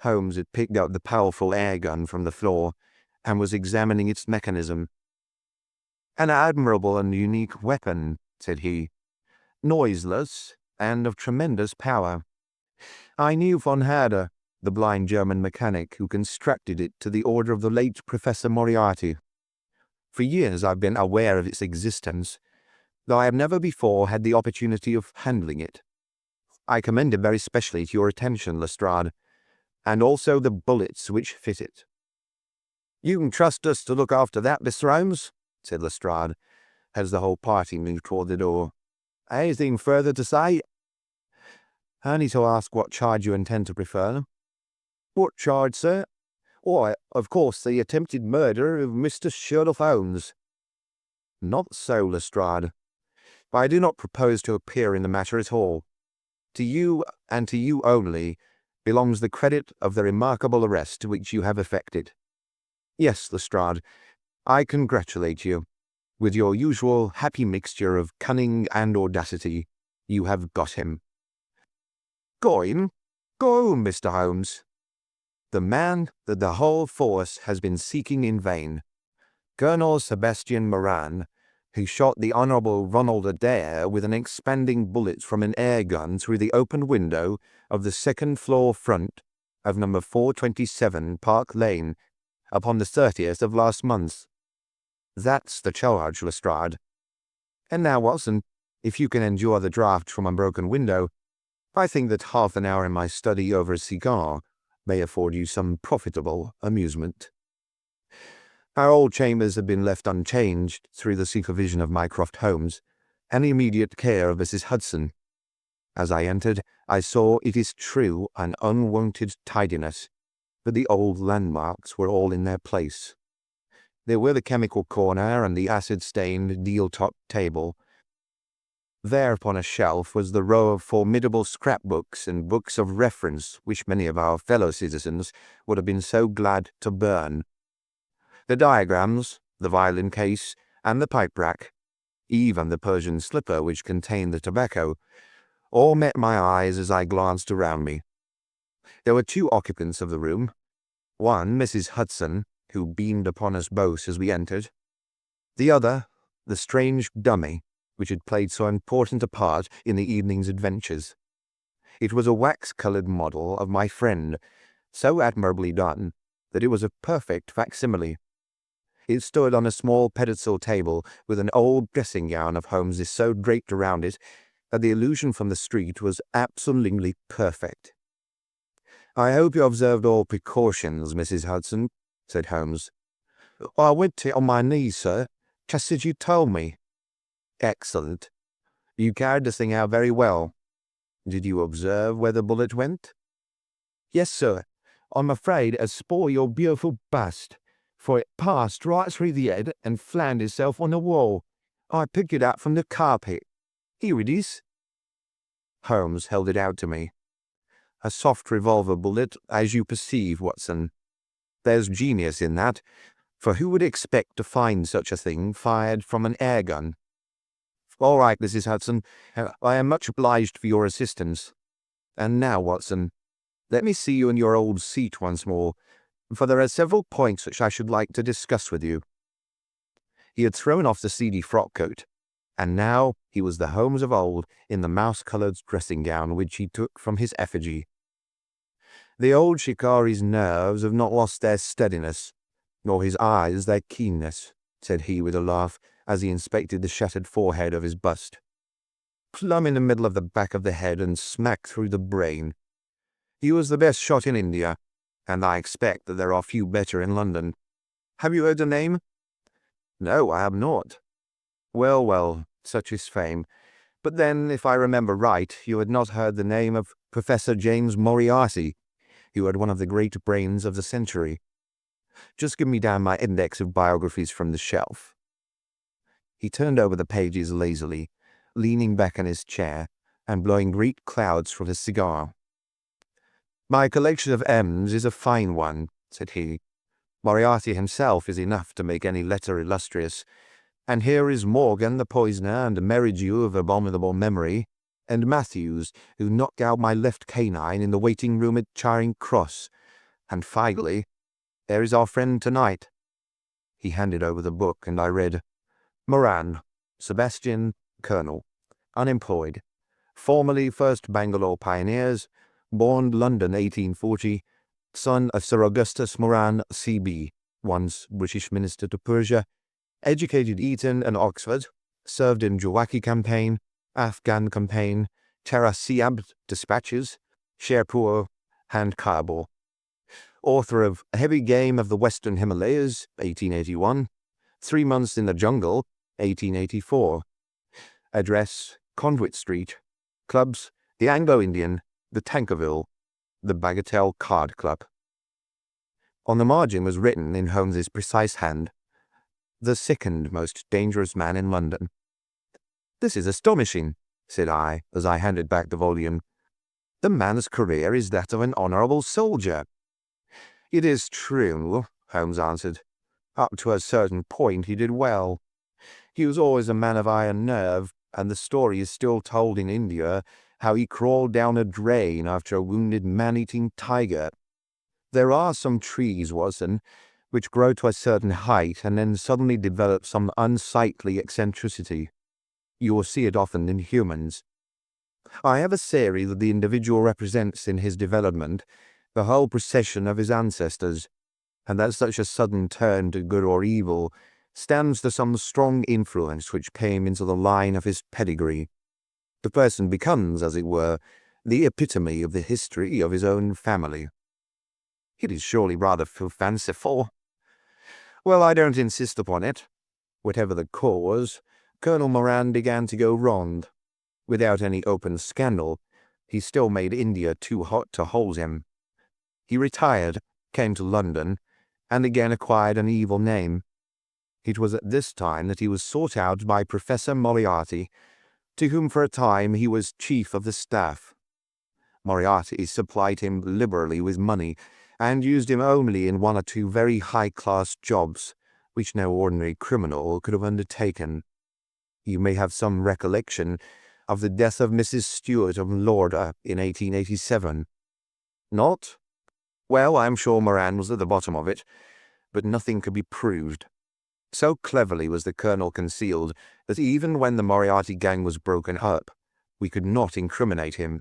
Holmes had picked up the powerful air gun from the floor and was examining its mechanism. "An admirable and unique weapon," said he. "Noiseless and of tremendous power. I knew von Herder, the blind German mechanic who constructed it to the order of the late Professor Moriarty. For years I've been aware of its existence, though I have never before had the opportunity of handling it. I commend it very specially to your attention, Lestrade, and also the bullets which fit it." "You can trust us to look after that, Mr. Holmes," said Lestrade, as the whole party moved toward the door. "Anything further to say?" "Only to ask what charge you intend to prefer." "What charge, sir?" "Why, of course, the attempted murder of Mr. Sherlock Holmes." "Not so, Lestrade. But I do not propose to appear in the matter at all. To you, and to you only, belongs the credit of the remarkable arrest which you have effected. Yes, Lestrade, I congratulate you. With your usual happy mixture of cunning and audacity, you have got him." "Going? Go home, Mr. Holmes." "The man that the whole force has been seeking in vain. Colonel Sebastian Moran, who shot the Honourable Ronald Adair with an expanding bullet from an air gun through the open window of the second-floor front of number 427 Park Lane upon the 30th of last month. That's the charge, Lestrade. And now, Watson, if you can endure the draught from a broken window, I think that half an hour in my study over a cigar may afford you some profitable amusement." Our old chambers had been left unchanged through the supervision of Mycroft Holmes and the immediate care of Mrs. Hudson. As I entered, I saw, it is true, an unwonted tidiness, but the old landmarks were all in their place. There were the chemical corner and the acid-stained deal-top table. There upon a shelf was the row of formidable scrapbooks and books of reference which many of our fellow citizens would have been so glad to burn. The diagrams, the violin case, and the pipe rack, even the Persian slipper which contained the tobacco, all met my eyes as I glanced around me. There were two occupants of the room, one Mrs. Hudson, who beamed upon us both as we entered, the other, the strange dummy, which had played so important a part in the evening's adventures. It was a wax-coloured model of my friend, so admirably done that it was a perfect facsimile. It stood on a small pedestal table with an old dressing-gown of Holmes's so draped around it that the illusion from the street was absolutely perfect. "I hope you observed all precautions, Mrs. Hudson," said Holmes. "I went it on my knees, sir, just as you told me." "Excellent. You carried the thing out very well. Did you observe where the bullet went?" "Yes, sir. I'm afraid it has spoiled your beautiful bust, for it passed right through the head and flattened itself on the wall. I picked it up from the carpet. Here it is." Holmes held it out to me. "A soft revolver bullet, as you perceive, Watson. There's genius in that, for who would expect to find such a thing fired from an air gun? All right, Mrs. Hudson, I am much obliged for your assistance. And now, Watson, let me see you in your old seat once more, for there are several points which I should like to discuss with you." He had thrown off the seedy frock-coat, and now he was the Holmes of old in the mouse-coloured dressing-gown which he took from his effigy. "The old shikari's nerves have not lost their steadiness, nor his eyes their keenness," said he with a laugh, as he inspected the shattered forehead of his bust. "Plumb in the middle of the back of the head and smack through the brain. He was the best shot in India, and I expect that there are few better in London. Have you heard the name?" "No, I have not." Well, well, such is fame. But then, if I remember right, you had not heard the name of Professor James Moriarty, who had one of the great brains of the century. Just give me down my index of biographies from the shelf." He turned over the pages lazily, leaning back in his chair and blowing great clouds from his cigar. "My collection of M's is a fine one," said he. "Moriarty himself is enough to make any letter illustrious. And here is Morgan the poisoner and Merridew of abominable memory, and Matthews, who knocked out my left canine in the waiting-room at Charing Cross. And finally, there is our friend tonight." He handed over the book, and I read, "Moran, Sebastian, Colonel, unemployed, formerly 1st Bangalore Pioneers, born London 1840, son of Sir Augustus Moran, C.B., once British Minister to Persia, educated Eton and Oxford, served in Jawaki campaign, Afghan campaign, Tara-Siab dispatches, Sherpur, and Kabul. Author of Heavy Game of the Western Himalayas, 1881, 3 Months in the Jungle, 1884. Address, Conduit Street. Clubs, the Anglo-Indian, the Tankerville, the Bagatelle Card Club." On the margin was written in Holmes's precise hand, "The second most dangerous man in London." "This is astonishing," said I, as I handed back the volume. "The man's career is that of an honourable soldier." "It is true," Holmes answered. "Up to a certain point he did well. He was always a man of iron nerve, and the story is still told in India how he crawled down a drain after a wounded man-eating tiger. There are some trees, Watson, which grow to a certain height and then suddenly develop some unsightly eccentricity. You will see it often in humans. I have a theory that the individual represents in his development the whole procession of his ancestors, and that such a sudden turn to good or evil stems to some strong influence which came into the line of his pedigree. The person becomes, as it were, the epitome of the history of his own family." "It is surely rather fanciful." Well, I don't insist upon it. Whatever the cause, Colonel Moran began to go wrong. Without any open scandal, he still made India too hot to hold him. He retired, came to London, and again acquired an evil name. It was at this time that he was sought out by Professor Moriarty, to whom for a time he was chief of the staff. Moriarty supplied him liberally with money, and used him only in one or two very high-class jobs, which no ordinary criminal could have undertaken. You may have some recollection of the death of Mrs. Stewart of Lauder in 1887. Not? Well, I'm sure Moran was at the bottom of it, but nothing could be proved. So cleverly was the colonel concealed that even when the Moriarty gang was broken up, we could not incriminate him.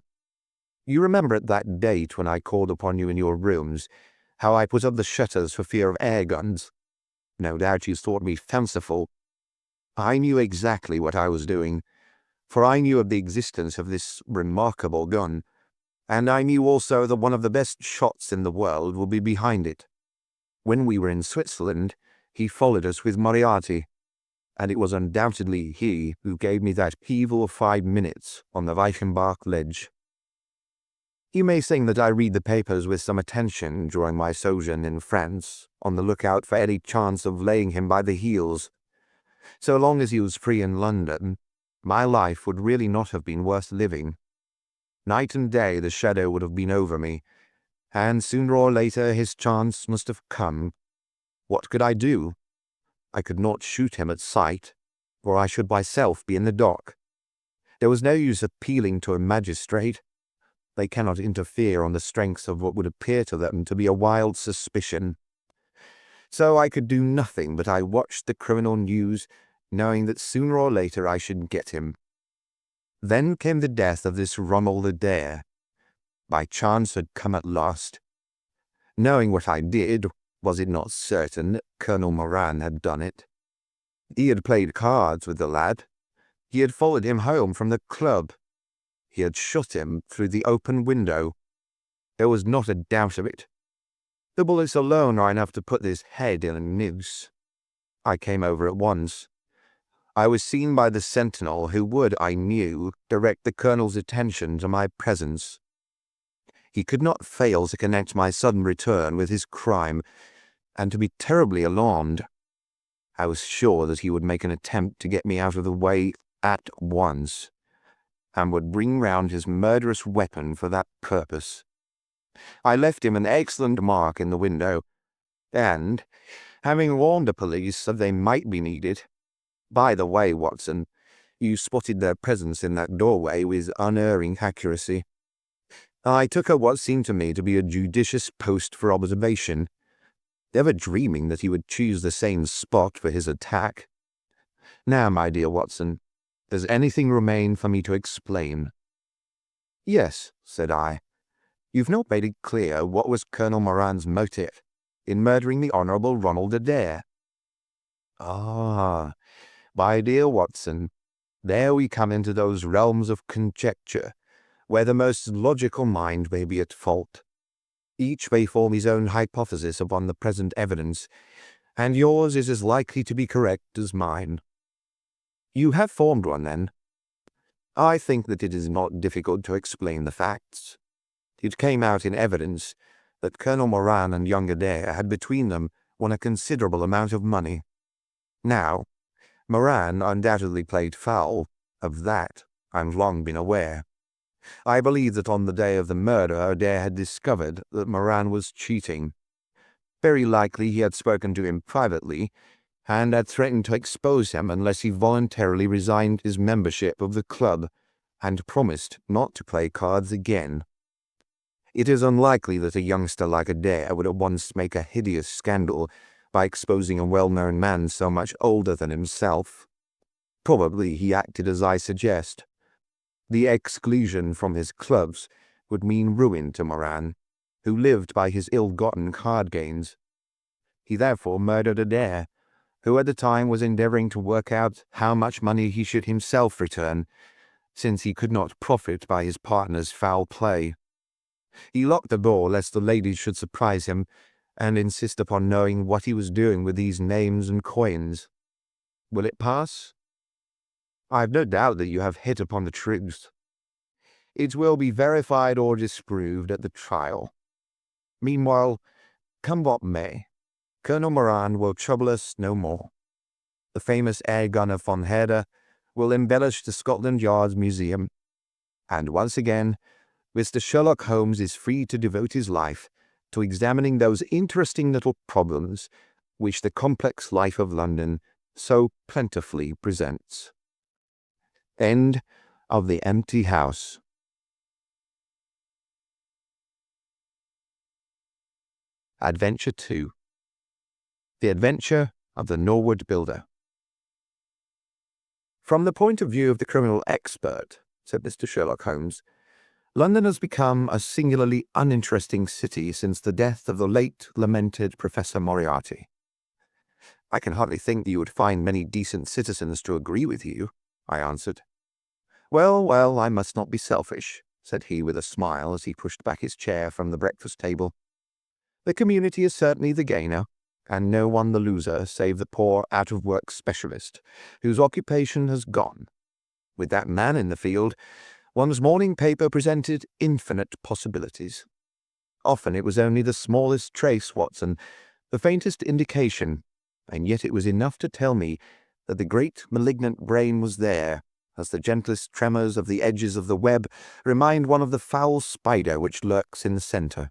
You remember at that date when I called upon you in your rooms, how I put up the shutters for fear of air guns? No doubt you thought me fanciful. I knew exactly what I was doing, for I knew of the existence of this remarkable gun, and I knew also that one of the best shots in the world would be behind it. When we were in Switzerland, he followed us with Moriarty, and it was undoubtedly he who gave me that evil 5 minutes on the Weichenbach ledge. You may think that I read the papers with some attention during my sojourn in France, on the lookout for any chance of laying him by the heels. So long as he was free in London, my life would really not have been worth living. Night and day the shadow would have been over me, and sooner or later his chance must have come. What could I do? I could not shoot him at sight, or I should myself be in the dock. There was no use appealing to a magistrate. They cannot interfere on the strength of what would appear to them to be a wild suspicion. So I could do nothing but I watched the criminal news, knowing that sooner or later I should get him. Then came the death of this Ronald Adair. My chance had come at last. Knowing what I did, was it not certain that Colonel Moran had done it? He had played cards with the lad. He had followed him home from the club. He had shot him through the open window. There was not a doubt of it. The bullets alone are enough to put this head in a noose. I came over at once. I was seen by the sentinel who would, I knew, direct the colonel's attention to my presence. He could not fail to connect my sudden return with his crime, and to be terribly alarmed. I was sure that he would make an attempt to get me out of the way at once, and would bring round his murderous weapon for that purpose. I left him an excellent mark in the window, and, having warned the police that they might be needed— by the way, Watson, you spotted their presence in that doorway with unerring accuracy. I took what seemed to me to be a judicious post for observation, never dreaming that he would choose the same spot for his attack. Now, my dear Watson, does anything remain for me to explain? Yes, said I. You've not made it clear what was Colonel Moran's motive in murdering the Honourable Ronald Adair. Ah, my dear Watson, there we come into those realms of conjecture, where the most logical mind may be at fault. Each may form his own hypothesis upon the present evidence, and yours is as likely to be correct as mine. You have formed one, then? I think that it is not difficult to explain the facts. It came out in evidence that Colonel Moran and young Adair had between them won a considerable amount of money. Now, Moran undoubtedly played foul. Of that I've long been aware. I believe that on the day of the murder Adair had discovered that Moran was cheating. Very likely he had spoken to him privately, and had threatened to expose him unless he voluntarily resigned his membership of the club, and promised not to play cards again. It is unlikely that a youngster like Adair would at once make a hideous scandal by exposing a well-known man so much older than himself. Probably he acted as I suggest. The exclusion from his clubs would mean ruin to Moran, who lived by his ill-gotten card gains. He therefore murdered Adair, who at the time was endeavouring to work out how much money he should himself return, since he could not profit by his partner's foul play. He locked the door lest the ladies should surprise him, and insist upon knowing what he was doing with these names and coins. Will it pass? I have no doubt that you have hit upon the truth. It will be verified or disproved at the trial. Meanwhile, come what may, Colonel Moran will trouble us no more. The famous air gunner von Herder will embellish the Scotland Yard's museum, and once again, Mr. Sherlock Holmes is free to devote his life to examining those interesting little problems which the complex life of London so plentifully presents. End of The Empty House. Adventure 2. The Adventure of the Norwood Builder. From the point of view of the criminal expert, said Mr. Sherlock Holmes, London has become a singularly uninteresting city since the death of the late lamented Professor Moriarty. I can hardly think that you would find many decent citizens to agree with you, I answered. Well, well, I must not be selfish, said he with a smile as he pushed back his chair from the breakfast table. The community is certainly the gainer, and no one the loser save the poor out-of-work specialist, whose occupation has gone. With that man in the field, one's morning paper presented infinite possibilities. Often it was only the smallest trace, Watson, the faintest indication, and yet it was enough to tell me that the great malignant brain was there, as the gentlest tremors of the edges of the web remind one of the foul spider which lurks in the centre.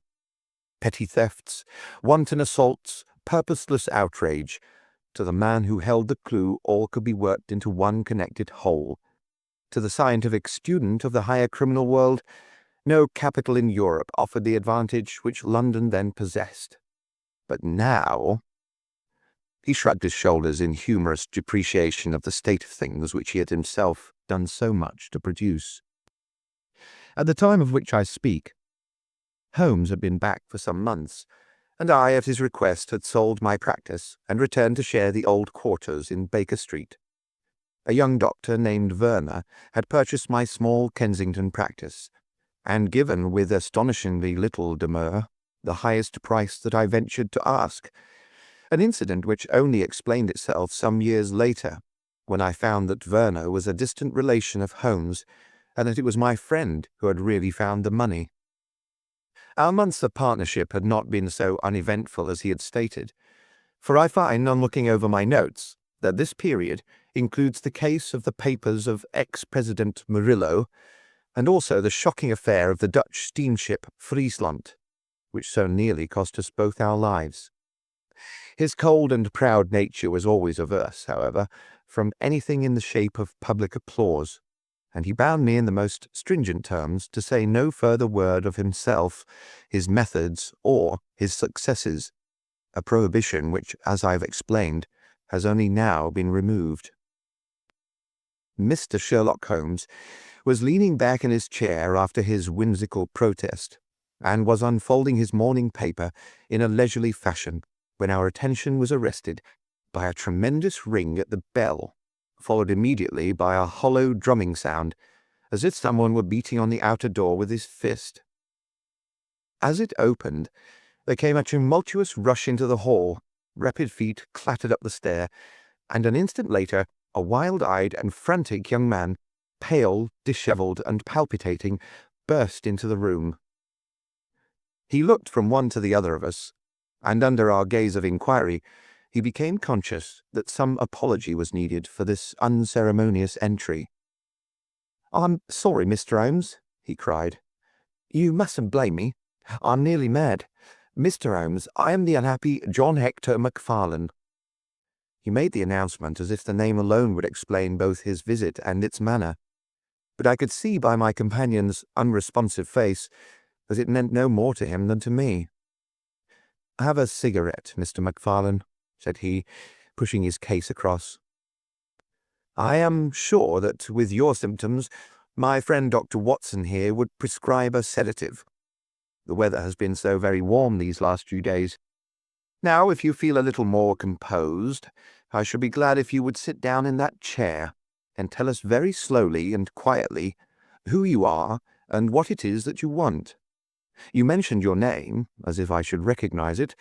Petty thefts, wanton assaults, purposeless outrage. To the man who held the clue, all could be worked into one connected whole. To the scientific student of the higher criminal world, no capital in Europe offered the advantage which London then possessed. But now... He shrugged his shoulders in humorous depreciation of the state of things which he had himself done so much to produce. At the time of which I speak, Holmes had been back for some months, and I, at his request, had sold my practice and returned to share the old quarters in Baker Street. A young doctor named Werner had purchased my small Kensington practice, and given with astonishingly little demur the highest price that I ventured to ask, an incident which only explained itself some years later, when I found that Werner was a distant relation of Holmes, and that it was my friend who had really found the money. Our months of partnership had not been so uneventful as he had stated, for I find, on looking over my notes, that this period includes the case of the papers of ex-President Murillo, and also the shocking affair of the Dutch steamship Friesland, which so nearly cost us both our lives. His cold and proud nature was always averse, however, from anything in the shape of public applause, and he bound me in the most stringent terms to say no further word of himself, his methods, or his successes, a prohibition which, as I have explained, has only now been removed. Mr. Sherlock Holmes was leaning back in his chair after his whimsical protest, and was unfolding his morning paper in a leisurely fashion, when our attention was arrested by a tremendous ring at the bell, followed immediately by a hollow drumming sound, as if someone were beating on the outer door with his fist. As it opened, there came a tumultuous rush into the hall, rapid feet clattered up the stair, and an instant later a wild-eyed and frantic young man, pale, dishevelled, and palpitating, burst into the room. He looked from one to the other of us, and under our gaze of inquiry, he became conscious that some apology was needed for this unceremonious entry. "I'm sorry, Mr. Holmes," he cried. "You mustn't blame me. I'm nearly mad. Mr. Holmes, I am the unhappy John Hector MacFarlane." He made the announcement as if the name alone would explain both his visit and its manner, but I could see by my companion's unresponsive face that it meant no more to him than to me. "Have a cigarette, Mr. MacFarlane," said he, pushing his case across. "I am sure that, with your symptoms, my friend Dr. Watson here would prescribe a sedative. The weather has been so very warm these last few days. Now, if you feel a little more composed, I should be glad if you would sit down in that chair and tell us very slowly and quietly who you are and what it is that you want. You mentioned your name, as if I should recognize it,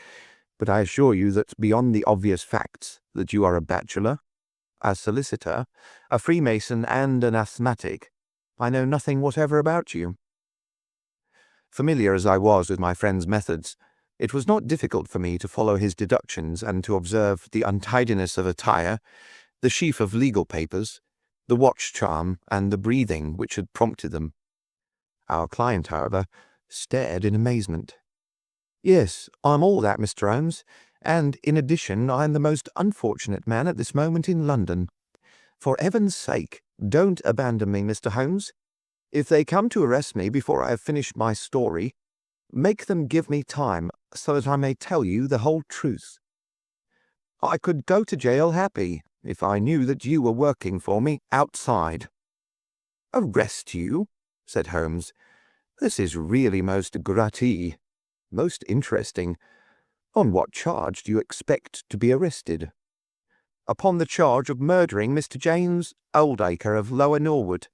but I assure you that beyond the obvious facts that you are a bachelor, a solicitor, a Freemason, and an asthmatic, I know nothing whatever about you." Familiar as I was with my friend's methods, it was not difficult for me to follow his deductions and to observe the untidiness of attire, the sheaf of legal papers, the watch charm, and the breathing which had prompted them. Our client, however, stared in amazement. "Yes, I'm all that, Mr. Holmes, and in addition I am the most unfortunate man at this moment in London. For heaven's sake, don't abandon me, Mr. Holmes. If they come to arrest me before I have finished my story, make them give me time so that I may tell you the whole truth. I could go to jail happy if I knew that you were working for me outside." "Arrest you?" said Holmes. "This is really most gratis, most interesting. On what charge do you expect to be arrested?" "Upon the charge of murdering Mr. James Oldacre of Lower Norwood."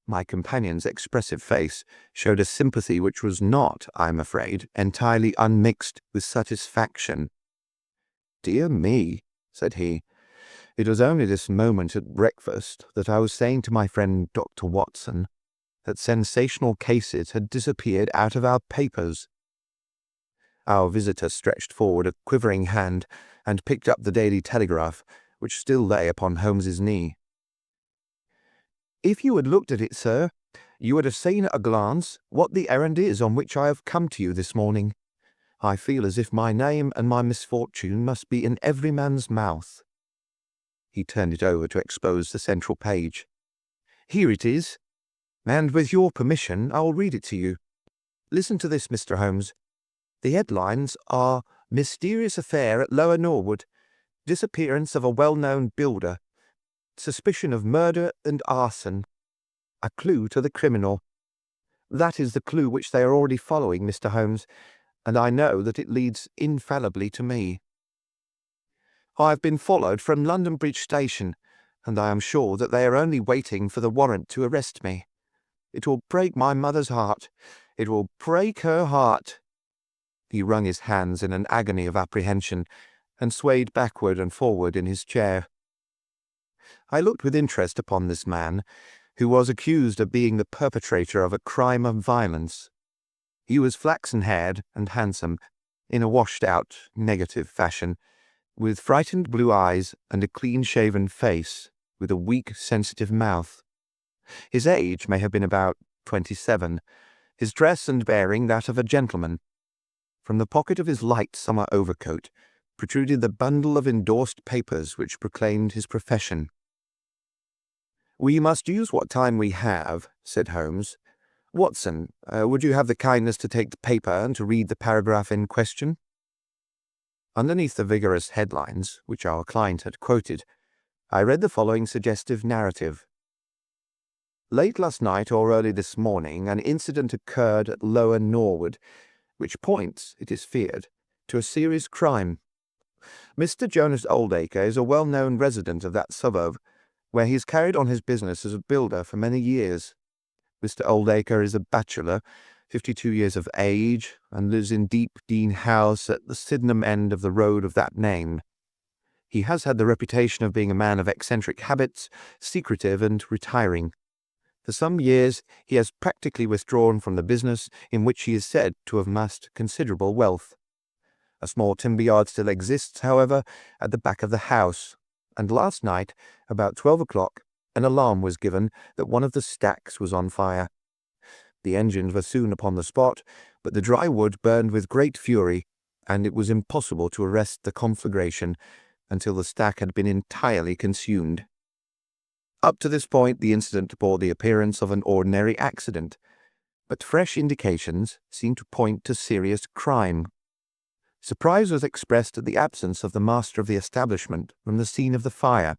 My companion's expressive face showed a sympathy which was not, I am afraid, entirely unmixed with satisfaction. "Dear me," said he, "it was only this moment at breakfast that I was saying to my friend Dr. Watson that sensational cases had disappeared out of our papers." Our visitor stretched forward a quivering hand and picked up the Daily Telegraph, which still lay upon Holmes's knee. "If you had looked at it, sir, you would have seen at a glance what the errand is on which I have come to you this morning. I feel as if my name and my misfortune must be in every man's mouth." He turned it over to expose the central page. "Here it is, and with your permission I will read it to you. Listen to this, Mr. Holmes. The headlines are 'Mysterious Affair at Lower Norwood. Disappearance of a well-known builder. Suspicion of murder and arson. A clue to the criminal.' That is the clue which they are already following, Mr. Holmes, and I know that it leads infallibly to me. I have been followed from London Bridge Station, and I am sure that they are only waiting for the warrant to arrest me. It will break my mother's heart. It will break her heart." He wrung his hands in an agony of apprehension, and swayed backward and forward in his chair. I looked with interest upon this man, who was accused of being the perpetrator of a crime of violence. He was flaxen-haired and handsome, in a washed-out, negative fashion, with frightened blue eyes and a clean-shaven face, with a weak, sensitive mouth. His age may have been about 27, his dress and bearing that of a gentleman. From the pocket of his light summer overcoat protruded the bundle of endorsed papers which proclaimed his profession. "We must use what time we have," said Holmes. "Watson, would you have the kindness to take the paper and to read the paragraph in question?" Underneath the vigorous headlines, which our client had quoted, I read the following suggestive narrative. "Late last night or early this morning, an incident occurred at Lower Norwood, which points, it is feared, to a serious crime. Mr. Jonas Oldacre is a well-known resident of that suburb, where he has carried on his business as a builder for many years. Mr. Oldacre is a bachelor, 52 years of age, and lives in Deep Dean House at the Sydenham end of the road of that name. He has had the reputation of being a man of eccentric habits, secretive and retiring. For some years he has practically withdrawn from the business in which he is said to have amassed considerable wealth. A small timber yard still exists, however, at the back of the house, and last night, about 12 o'clock, an alarm was given that one of the stacks was on fire. The engines were soon upon the spot, but the dry wood burned with great fury, and it was impossible to arrest the conflagration until the stack had been entirely consumed. Up to this point the incident bore the appearance of an ordinary accident, but fresh indications seemed to point to serious crime. Surprise was expressed at the absence of the master of the establishment from the scene of the fire,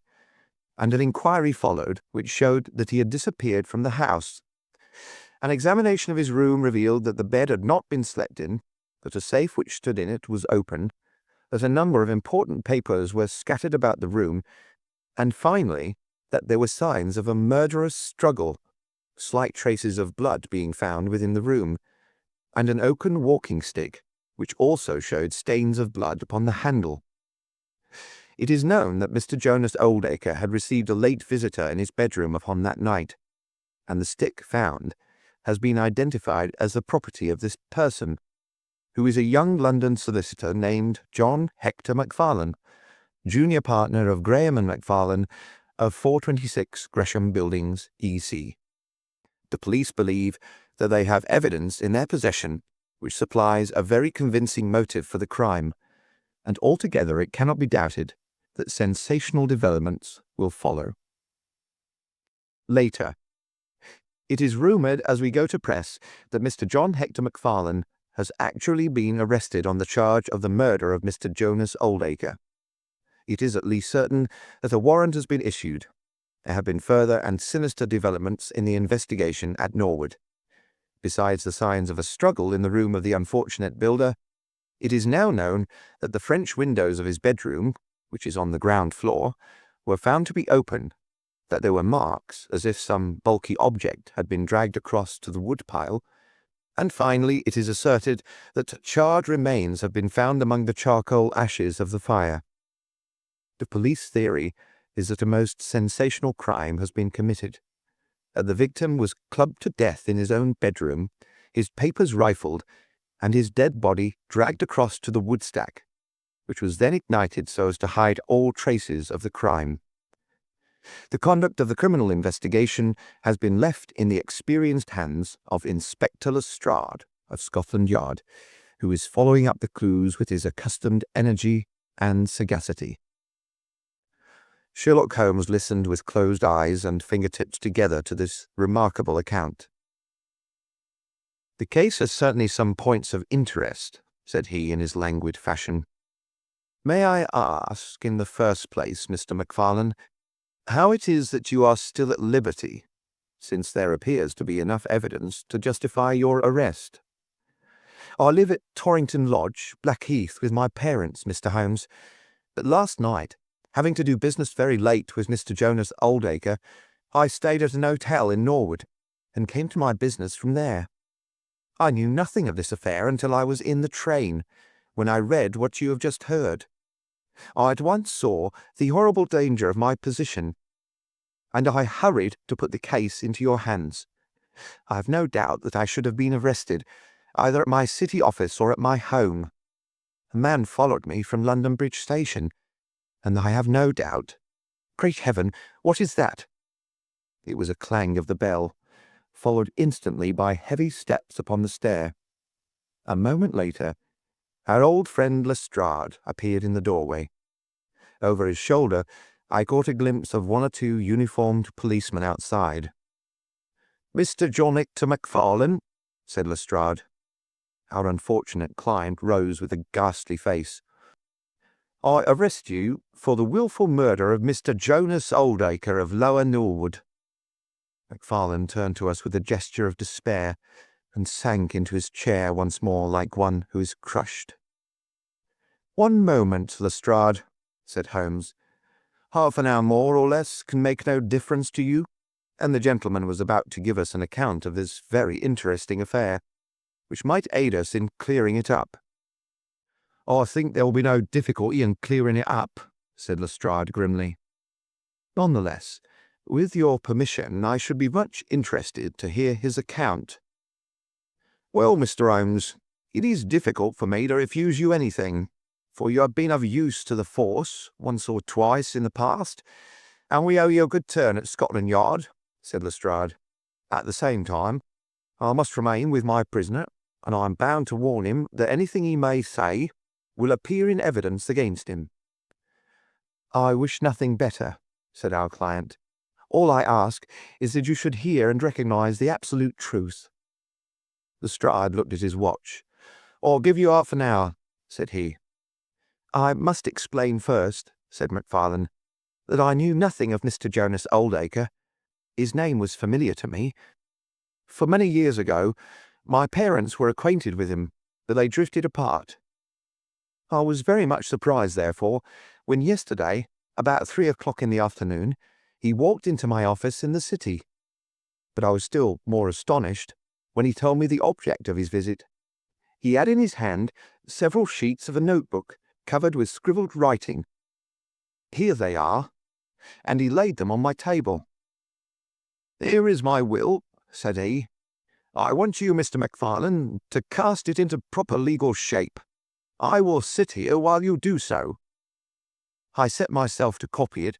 and an inquiry followed which showed that he had disappeared from the house. An examination of his room revealed that the bed had not been slept in, that a safe which stood in it was open, that a number of important papers were scattered about the room, and finally that there were signs of a murderous struggle, slight traces of blood being found within the room. and an oaken walking stick, which also showed stains of blood upon the handle. It is known that Mr. Jonas Oldacre had received a late visitor in his bedroom upon that night, and the stick found has been identified as the property of this person, who is a young London solicitor named John Hector Macfarlane, junior partner of Graham and Macfarlane of 426 Gresham Buildings, E.C. The police believe that they have evidence in their possession which supplies a very convincing motive for the crime, and altogether it cannot be doubted that sensational developments will follow. Later. It is rumoured as we go to press that Mr. John Hector Macfarlane has actually been arrested on the charge of the murder of Mr. Jonas Oldacre. It is at least certain that a warrant has been issued. There have been further and sinister developments in the investigation at Norwood. Besides the signs of a struggle in the room of the unfortunate builder, it is now known that the French windows of his bedroom, which is on the ground floor, were found to be open, that there were marks as if some bulky object had been dragged across to the woodpile, and finally it is asserted that charred remains have been found among the charcoal ashes of the fire. The police theory is that a most sensational crime has been committed, that the victim was clubbed to death in his own bedroom, his papers rifled, and his dead body dragged across to the woodstack, which was then ignited so as to hide all traces of the crime. The conduct of the criminal investigation has been left in the experienced hands of Inspector Lestrade of Scotland Yard, who is following up the clues with his accustomed energy and sagacity. Sherlock Holmes listened with closed eyes and fingertips together to this remarkable account. "The case has certainly some points of interest," said he in his languid fashion. "May I ask, in the first place, Mr. Macfarlane, how it is that you are still at liberty, since there appears to be enough evidence to justify your arrest?" "I live at Torrington Lodge, Blackheath, with my parents, Mr. Holmes, but last night, having to do business very late with Mr. Jonas Oldacre, I stayed at an hotel in Norwood, and came to my business from there. I knew nothing of this affair until I was in the train, when I read what you have just heard. I at once saw the horrible danger of my position, and I hurried to put the case into your hands. I have no doubt that I should have been arrested, either at my city office or at my home. A man followed me from London Bridge Station, and I have no doubt— Great Heaven, what is that?" It was a clang of the bell, followed instantly by heavy steps upon the stair. A moment later, our old friend Lestrade appeared in the doorway. Over his shoulder, I caught a glimpse of one or two uniformed policemen outside. "Mr. John Hector Macfarlane," said Lestrade. Our unfortunate client rose with a ghastly face. "I arrest you for the wilful murder of Mr. Jonas Oldacre of Lower Norwood." Macfarlane turned to us with a gesture of despair, and sank into his chair once more like one who is crushed. "One moment, Lestrade," said Holmes. "Half an hour more or less can make no difference to you," and the gentleman was about to give us an account of this very interesting affair, which might aid us in clearing it up. "I think there will be no difficulty in clearing it up," said Lestrade grimly. "None the less, with your permission, I should be much interested to hear his account." "Well, Mr. Holmes, it is difficult for me to refuse you anything, for you have been of use to the force once or twice in the past, and we owe you a good turn at Scotland Yard," said Lestrade. "At the same time, I must remain with my prisoner, and I am bound to warn him that anything he may say will appear in evidence against him." "I wish nothing better," said our client. "All I ask is that you should hear and recognize the absolute truth." Lestrade looked at his watch. "I'll give you half an hour," said he. "I must explain first," said Macfarlane, "that I knew nothing of Mr. Jonas Oldacre. His name was familiar to me. For many years ago, my parents were acquainted with him, but they drifted apart. I was very much surprised, therefore, when yesterday, about 3 o'clock in the afternoon, he walked into my office in the city. But I was still more astonished when he told me the object of his visit, He had in his hand several sheets of a notebook covered with scribbled writing. "Here they are," and he laid them on my table. "Here is my will," said he. "I want you, Mr. Macfarlane, to cast it into proper legal shape. I will sit here while you do so." I set myself to copy it,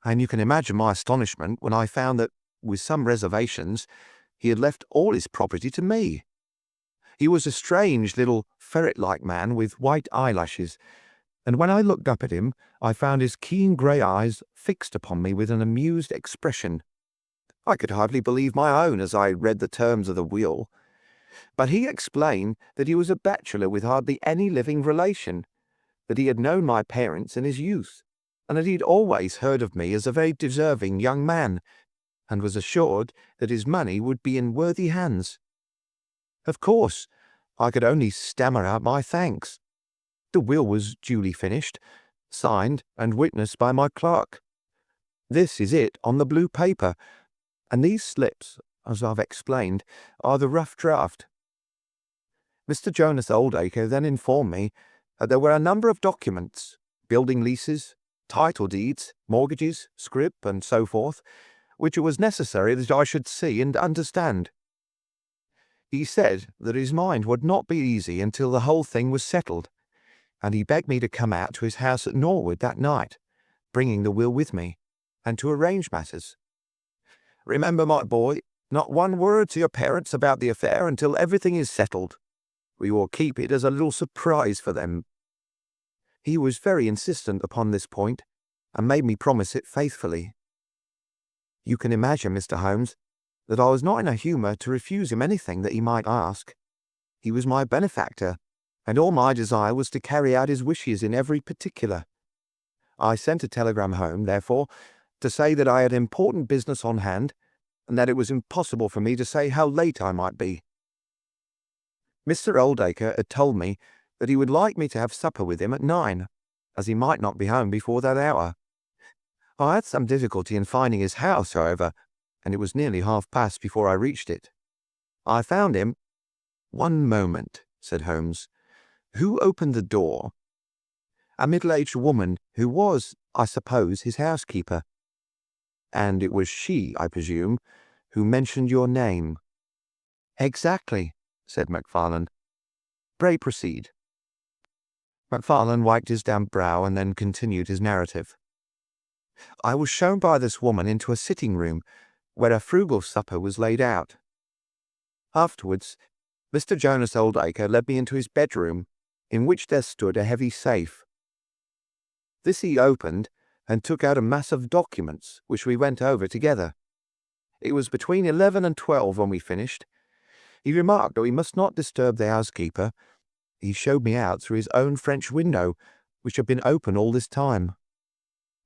and you can imagine my astonishment when I found that, with some reservations, he had left all his property to me. He was a strange little ferret-like man with white eyelashes, and when I looked up at him, I found his keen grey eyes fixed upon me with an amused expression. I could hardly believe my own as I read the terms of the will, but he explained that he was a bachelor with hardly any living relation, that he had known my parents in his youth, and that he had always heard of me as a very deserving young man, and was assured that his money would be in worthy hands. Of course, I could only stammer out my thanks. The will was duly finished, signed and witnessed by my clerk. This is it on the blue paper, and these slips, as I've explained, are the rough draft. Mr. Jonas Oldacre then informed me that there were a number of documents, building leases, title deeds, mortgages, scrip, and so forth, which it was necessary that I should see and understand. He said that his mind would not be easy until the whole thing was settled, and he begged me to come out to his house at Norwood that night, bringing the will with me, and to arrange matters. "Remember, my boy, not one word to your parents about the affair until everything is settled. We will keep it as a little surprise for them." He was very insistent upon this point, and made me promise it faithfully. You can imagine, Mr. Holmes, that I was not in a humour to refuse him anything that he might ask. He was my benefactor, and all my desire was to carry out his wishes in every particular. I sent a telegram home, therefore, to say that I had important business on hand, and that it was impossible for me to say how late I might be. Mr. Oldacre had told me that he would like me to have supper with him at 9, as he might not be home before that hour. I had some difficulty in finding his house, however, and it was nearly 1:30 before I reached it. I found him— "One moment," said Holmes. "Who opened the door?" "A middle-aged woman who was, I suppose, his housekeeper." "And it was she, I presume, who mentioned your name?" "Exactly," said Macfarlane. "Pray proceed." Macfarlane wiped his damp brow and then continued his narrative. "I was shown by this woman into a sitting-room where a frugal supper was laid out. Afterwards, Mr. Jonas Oldacre led me into his bedroom, in which there stood a heavy safe. This he opened and took out a mass of documents, which we went over together. It was between 11 and 12 when we finished. He remarked that we must not disturb the housekeeper. He showed me out through his own French window, which had been open all this time."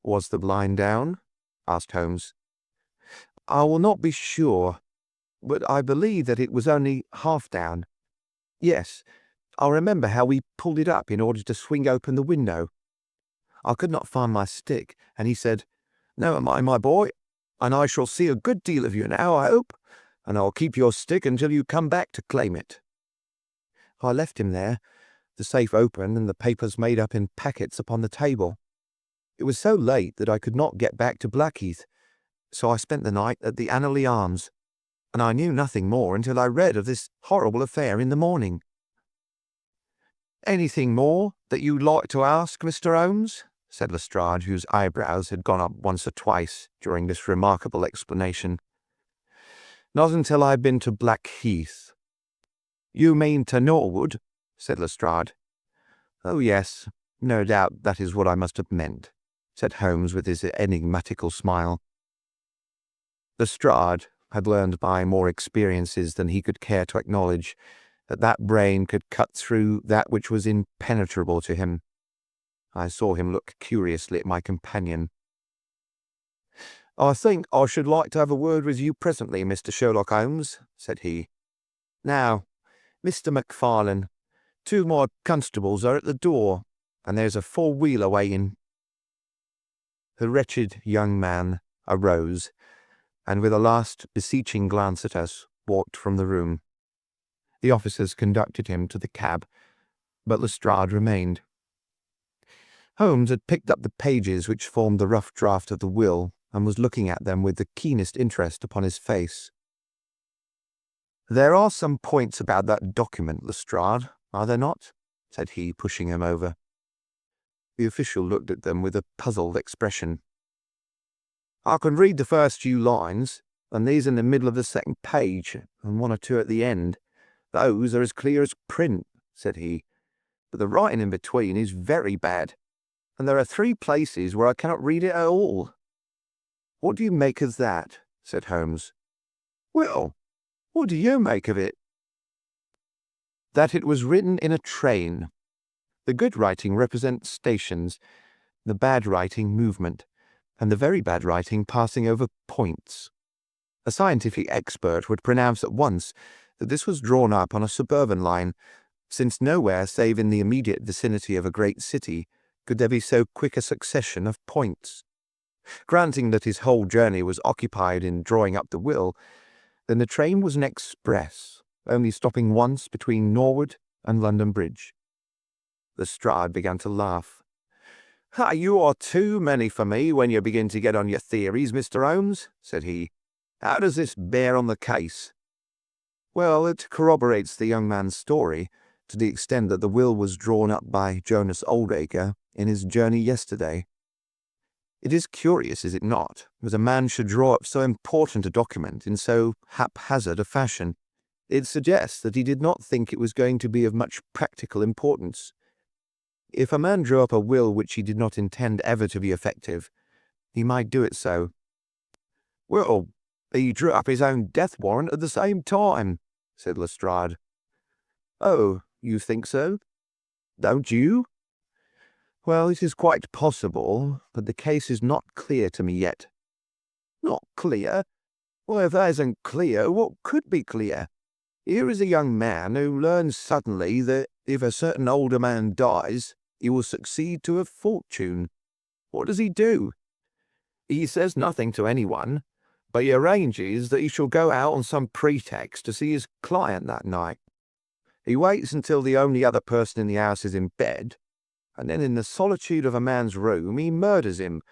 "Was the blind down?" asked Holmes. "I will not be sure, but I believe that it was only half down. Yes, I remember how we pulled it up in order to swing open the window. I could not find my stick, and he said, 'Never mind, my boy, and I shall see a good deal of you now, I hope, and I'll keep your stick until you come back to claim it.' I left him there, the safe open and the papers made up in packets upon the table. It was so late that I could not get back to Blackheath, so I spent the night at the Annerley Arms, and I knew nothing more until I read of this horrible affair in the morning." "Anything more that you'd like to ask, Mr. Holmes?" said Lestrade, whose eyebrows had gone up once or twice during this remarkable explanation. "Not until I had been to Blackheath." "You mean to Norwood?" said Lestrade. "Oh, yes, no doubt that is what I must have meant," said Holmes with his enigmatical smile. Lestrade had learned by more experiences than he could care to acknowledge that brain could cut through that which was impenetrable to him. I saw him look curiously at my companion. "I think I should like to have a word with you presently, Mr. Sherlock Holmes," said he. "Now, Mr. Macfarlane, 2 of my constables are at the door, and there's a 4-wheeler waiting." The wretched young man arose, and with a last beseeching glance at us, walked from the room. The officers conducted him to the cab, but Lestrade remained. Holmes had picked up the pages which formed the rough draft of the will and was looking at them with the keenest interest upon his face. "There are some points about that document, Lestrade, are there not?" said he, pushing him over. The official looked at them with a puzzled expression. "I can read the first few lines, and these in the middle of the second page, and one or two at the end. Those are as clear as print," said he, "but the writing in between is very bad, and there are 3 places where I cannot read it at all." "What do you make of that?" said Holmes. "Well, what do you make of it?" "That it was written in a train. The good writing represents stations, the bad writing movement, and the very bad writing passing over points. A scientific expert would pronounce at once that this was drawn up on a suburban line, since nowhere save in the immediate vicinity of a great city could there be so quick a succession of points. Granting that his whole journey was occupied in drawing up the will, then the train was an express, only stopping once between Norwood and London Bridge." Lestrade began to laugh. "You are too many for me when you begin to get on your theories, Mr. Holmes," said he. "How does this bear on the case?" "Well, it corroborates the young man's story, to the extent that the will was drawn up by Jonas Oldacre in his journey yesterday. It is curious, is it not, that a man should draw up so important a document in so haphazard a fashion. It suggests that he did not think it was going to be of much practical importance. If a man drew up a will which he did not intend ever to be effective, he might do it so." "Well, he drew up his own death warrant at the same time," said Lestrade. "Oh, you think so? Don't you?" "Well, it is quite possible, but the case is not clear to me yet." "Not clear? Well, if that isn't clear, what could be clear? Here is a young man who learns suddenly that if a certain older man dies, he will succeed to a fortune. What does he do? He says nothing to anyone, but he arranges that he shall go out on some pretext to see his client that night. He waits until the only other person in the house is in bed, and then in the solitude of a man's room he murders him,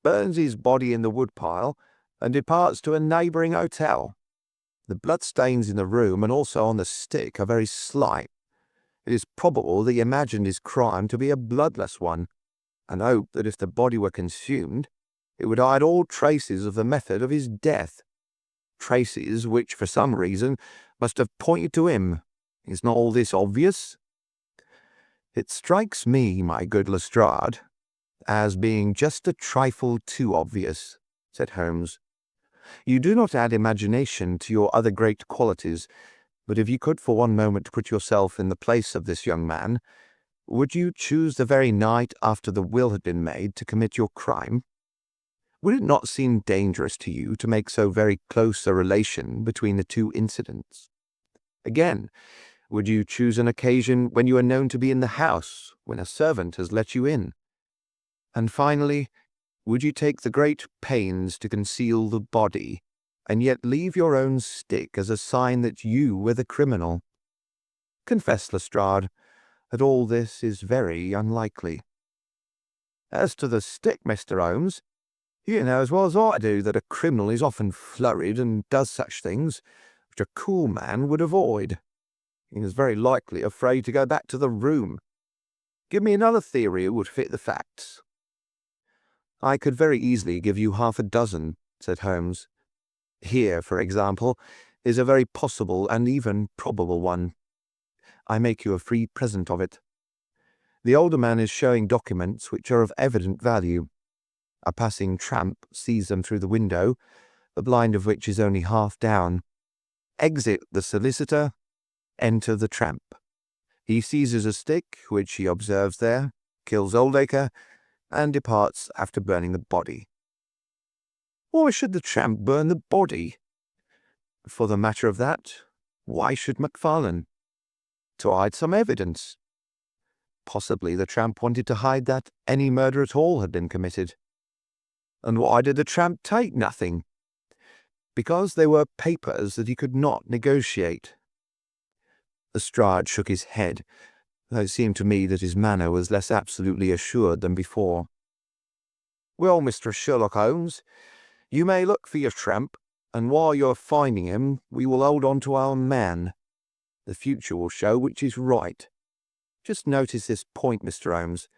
burns his body in the woodpile, and departs to a neighbouring hotel. The bloodstains in the room and also on the stick are very slight. It is probable that he imagined his crime to be a bloodless one, and hoped that if the body were consumed, it would hide all traces of the method of his death. Traces which, for some reason, must have pointed to him. Is not all this obvious?" "It strikes me, my good Lestrade, as being just a trifle too obvious," said Holmes. "You do not add imagination to your other great qualities, but if you could for one moment put yourself in the place of this young man, would you choose the very night after the will had been made to commit your crime? Would it not seem dangerous to you to make so very close a relation between the 2 incidents? Again, would you choose an occasion when you are known to be in the house, when a servant has let you in? And finally, would you take the great pains to conceal the body, and yet leave your own stick as a sign that you were the criminal? Confess, Lestrade, that all this is very unlikely." "As to the stick, Mr. Holmes, you know as well as I do that a criminal is often flurried and does such things which a cool man would avoid. He is very likely afraid to go back to the room. Give me another theory that would fit the facts." "I could very easily give you half a dozen," said Holmes. "Here, for example, is a very possible and even probable one. I make you a free present of it. The older man is showing documents which are of evident value. A passing tramp sees them through the window, the blind of which is only half down. Exit the solicitor, enter the tramp. He seizes a stick, which he observes there, kills Oldacre, and departs after burning the body." "Why should the tramp burn the body?" "For the matter of that, why should Macfarlane?" "To hide some evidence." "Possibly the tramp wanted to hide that any murder at all had been committed." "And why did the tramp take nothing?" "Because they were papers that he could not negotiate." Lestrade shook his head, though it seemed to me that his manner was less absolutely assured than before. "Well, Mr. Sherlock Holmes, you may look for your tramp, and while you're finding him, we will hold on to our man. The future will show which is right. Just notice this point, Mr. Holmes,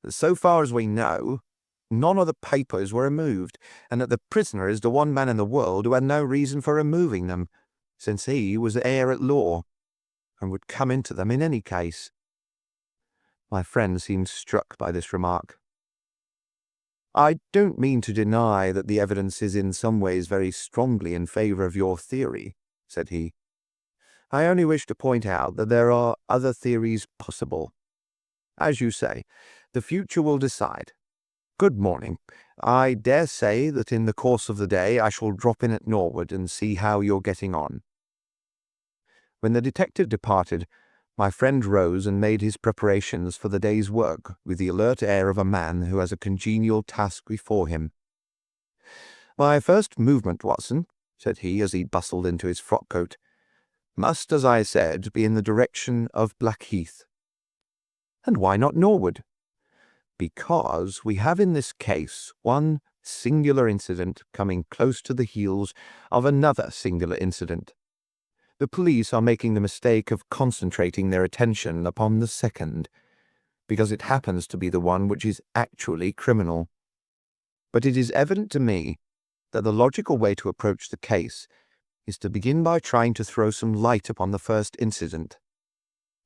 that so far as we know, none of the papers were removed, and that the prisoner is the one man in the world who had no reason for removing them, since he was heir at law, and would come into them in any case." My friend seemed struck by this remark. "I don't mean to deny that the evidence is in some ways very strongly in favour of your theory," said he. "I only wish to point out that there are other theories possible. As you say, the future will decide. Good morning. I dare say that in the course of the day I shall drop in at Norwood and see how you're getting on." When the detective departed, my friend rose and made his preparations for the day's work with the alert air of a man who has a congenial task before him. "My first movement, Watson," said he as he bustled into his frock-coat, "must, as I said, be in the direction of Blackheath." "And why not Norwood?" "Because we have in this case one singular incident coming close to the heels of another singular incident. The police are making the mistake of concentrating their attention upon the second, because it happens to be the one which is actually criminal. But it is evident to me that the logical way to approach the case is to begin by trying to throw some light upon the first incident,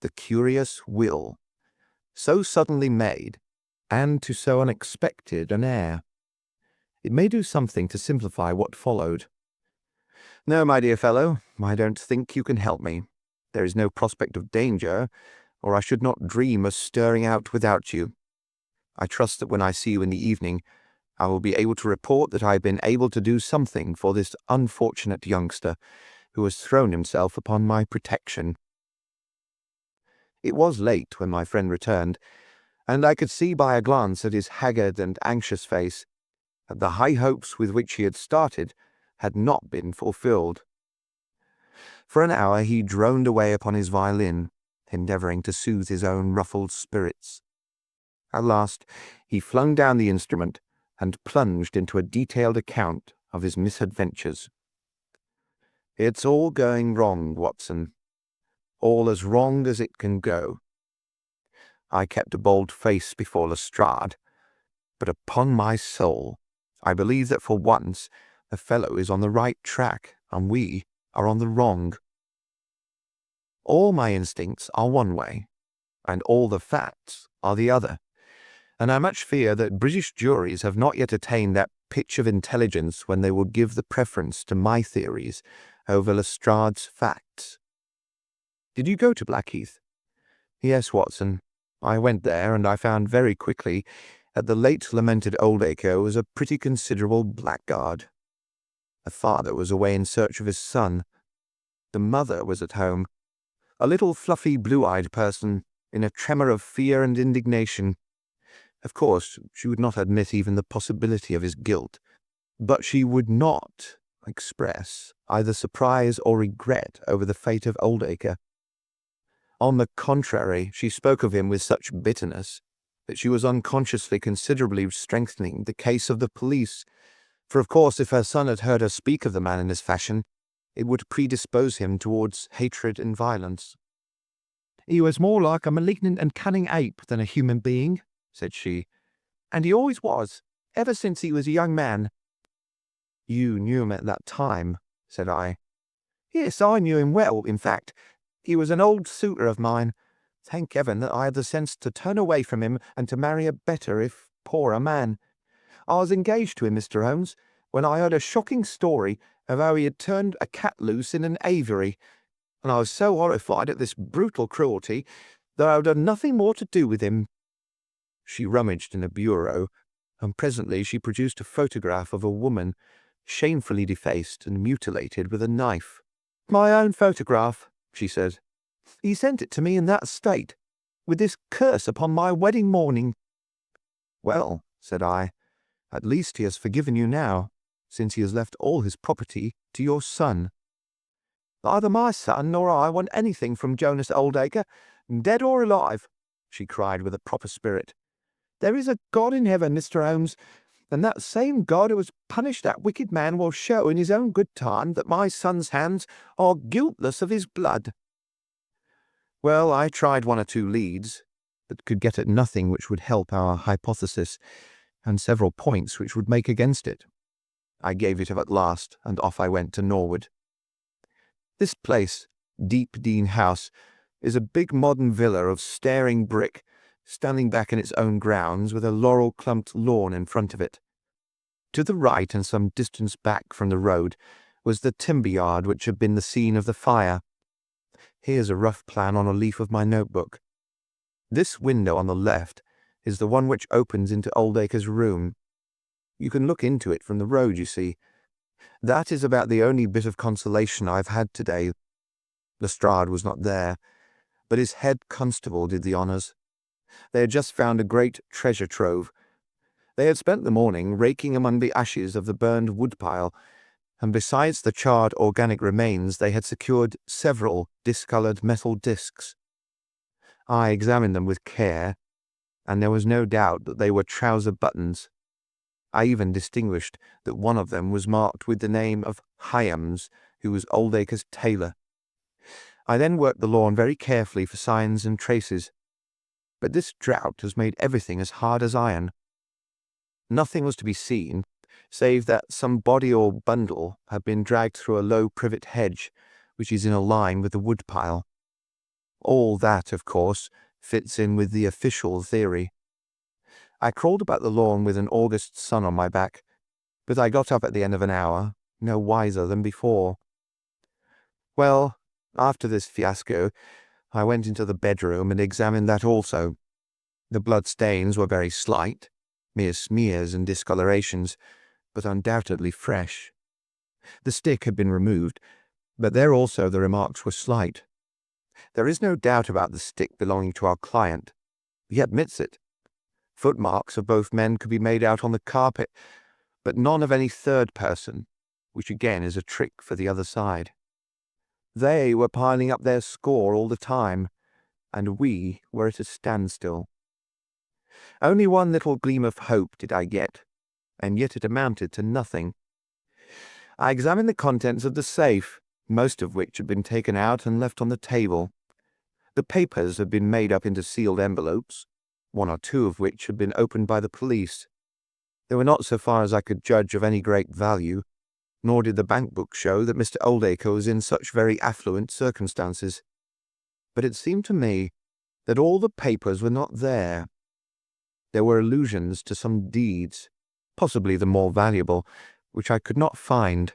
the curious will, so suddenly made, and to so unexpected an heir. It may do something to simplify what followed. No, my dear fellow, I don't think you can help me. There is no prospect of danger, or I should not dream of stirring out without you. I trust that when I see you in the evening, I will be able to report that I have been able to do something for this unfortunate youngster who has thrown himself upon my protection." It was late when my friend returned, and I could see by a glance at his haggard and anxious face that the high hopes with which he had started had not been fulfilled. For an hour he droned away upon his violin, endeavouring to soothe his own ruffled spirits. At last he flung down the instrument and plunged into a detailed account of his misadventures. "It's all going wrong, Watson. All as wrong as it can go. I kept a bold face before Lestrade, but upon my soul, I believe that for once the fellow is on the right track, and we are on the wrong. All my instincts are one way, and all the facts are the other, and I much fear that British juries have not yet attained that pitch of intelligence when they will give the preference to my theories over Lestrade's facts. Did you go to Blackheath?" "Yes, Watson. I went there, and I found very quickly that the late lamented Oldacre was a pretty considerable blackguard. The father was away in search of his son. The mother was at home, a little fluffy blue-eyed person, in a tremor of fear and indignation. Of course, she would not admit even the possibility of his guilt, but she would not express either surprise or regret over the fate of Oldacre. On the contrary, she spoke of him with such bitterness that she was unconsciously considerably strengthening the case of the police, for of course if her son had heard her speak of the man in this fashion, it would predispose him towards hatred and violence. "He was more like a malignant and cunning ape than a human being," said she, "and he always was, ever since he was a young man." "You knew him at that time," said I. "Yes, I knew him well, in fact. He was an old suitor of mine. Thank heaven that I had the sense to turn away from him and to marry a better, if poorer man. I was engaged to him, Mr. Holmes, when I heard a shocking story of how he had turned a cat loose in an aviary, and I was so horrified at this brutal cruelty that I would have nothing more to do with him." She rummaged in a bureau, and presently she produced a photograph of a woman, shamefully defaced and mutilated with a knife. "My own photograph," she said. "He sent it to me in that state, with this curse upon my wedding morning." "Well," said I, "at least he has forgiven you now, since he has left all his property to your son." Neither my son nor I want anything from Jonas Oldacre, dead or alive," she cried with a proper spirit. "There is a God in heaven, Mr. Holmes, and that same God who has punished that wicked man will show in his own good time that my son's hands are guiltless of his blood." Well, I tried one or two leads, but could get at nothing which would help our hypothesis, and several points which would make against it. I gave it up at last, and off I went to Norwood. This place, Deepdene House, is a big modern villa of staring brick, standing back in its own grounds with a laurel-clumped lawn in front of it. To the right and some distance back from the road was the timber yard which had been the scene of the fire. Here's a rough plan on a leaf of my notebook. This window on the left is the one which opens into Oldacre's room. You can look into it from the road, you see. That is about the only bit of consolation I've had today. Lestrade was not there, but his head constable did the honours. They had just found a great treasure trove. They had spent the morning raking among the ashes of the burned woodpile, and besides the charred organic remains they had secured several discoloured metal discs. I examined them with care, and there was no doubt that they were trouser buttons. I even distinguished that one of them was marked with the name of Hyams, who was Oldacre's tailor. I then worked the lawn very carefully for signs and traces, but this drought has made everything as hard as iron. Nothing was to be seen, save that some body or bundle had been dragged through a low privet hedge, which is in a line with the woodpile. All that, of course, fits in with the official theory. I crawled about the lawn with an August sun on my back, but I got up at the end of an hour, no wiser than before. Well, after this fiasco, I went into the bedroom and examined that also. The blood stains were very slight, mere smears and discolorations, but undoubtedly fresh. The stick had been removed, but there also the remarks were slight. There is no doubt about the stick belonging to our client. He admits it. Footmarks of both men could be made out on the carpet, but none of any third person, which again is a trick for the other side. They were piling up their score all the time, and we were at a standstill. Only one little gleam of hope did I get, and yet it amounted to nothing. I examined the contents of the safe, most of which had been taken out and left on the table. The papers had been made up into sealed envelopes, one or two of which had been opened by the police. They were not, so far as I could judge, of any great value, nor did the bank book show that Mr. Oldacre was in such very affluent circumstances. But it seemed to me that all the papers were not there. There were allusions to some deeds, possibly the more valuable, which I could not find.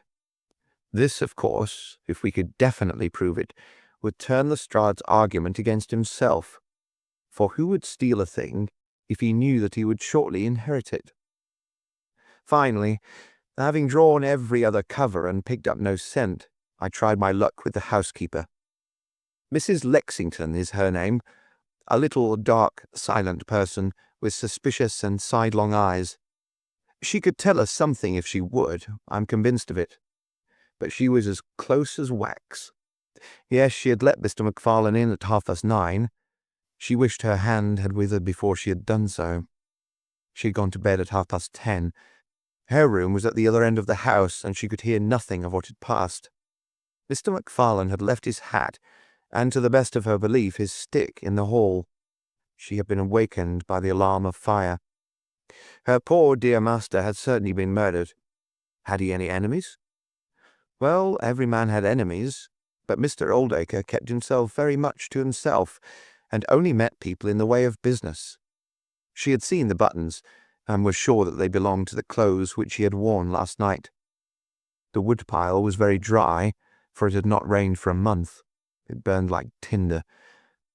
This, of course, if we could definitely prove it, would turn Lestrade's argument against himself. For who would steal a thing if he knew that he would shortly inherit it? Finally, having drawn every other cover and picked up no scent, I tried my luck with the housekeeper. Mrs. Lexington is her name, a little dark, silent person with suspicious and sidelong eyes. She could tell us something if she would, I'm convinced of it. But she was as close as wax. Yes, she had let Mr. MacFarlane in at 9:30. She wished her hand had withered before she had done so. She had gone to bed at 10:30. Her room was at the other end of the house, and she could hear nothing of what had passed. Mr. MacFarlane had left his hat, and to the best of her belief his stick, in the hall. She had been awakened by the alarm of fire. Her poor dear master had certainly been murdered. Had he any enemies? Well, every man had enemies, but Mr. Oldacre kept himself very much to himself, and only met people in the way of business. She had seen the buttons, and was sure that they belonged to the clothes which he had worn last night. The woodpile was very dry, for it had not rained for a month. It burned like tinder,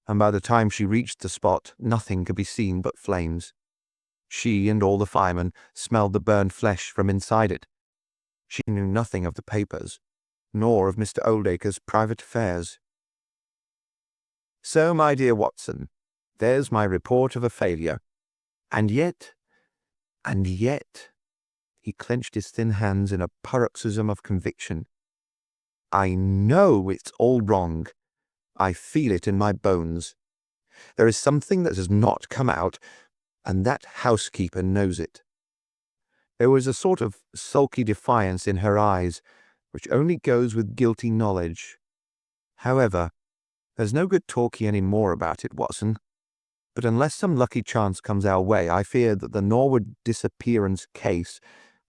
and by the time she reached the spot, nothing could be seen but flames. She and all the firemen smelled the burned flesh from inside it. She knew nothing of the papers, nor of Mr. Oldacre's private affairs. So, my dear Watson, there's my report of a failure. And yet, he clenched his thin hands in a paroxysm of conviction, I know it's all wrong. I feel it in my bones. There is something that has not come out, and that housekeeper knows it." There was a sort of sulky defiance in her eyes, which only goes with guilty knowledge. "However, there's no good talking any more about it, Watson. But unless some lucky chance comes our way, I fear that the Norwood disappearance case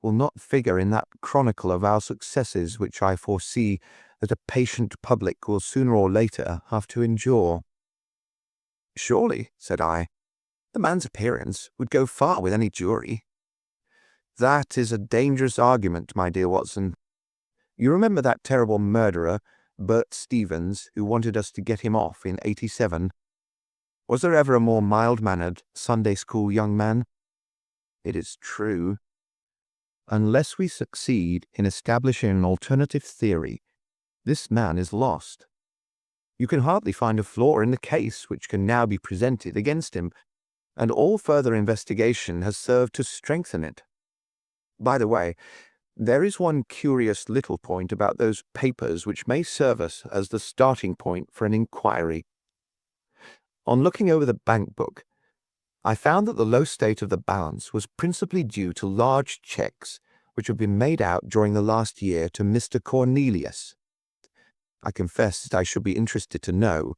will not figure in that chronicle of our successes which I foresee that a patient public will sooner or later have to endure." "Surely," said I, "the man's appearance would go far with any jury." "That is a dangerous argument, my dear Watson. You remember that terrible murderer, Bert Stevens, who wanted us to get him off in '87? Was there ever a more mild-mannered Sunday school young man? It is true. Unless we succeed in establishing an alternative theory, this man is lost. You can hardly find a flaw in the case which can now be presented against him, and all further investigation has served to strengthen it. By the way, there is one curious little point about those papers which may serve us as the starting point for an inquiry. On looking over the bank book, I found that the low state of the balance was principally due to large cheques which had been made out during the last year to Mr. Cornelius. I confess that I should be interested to know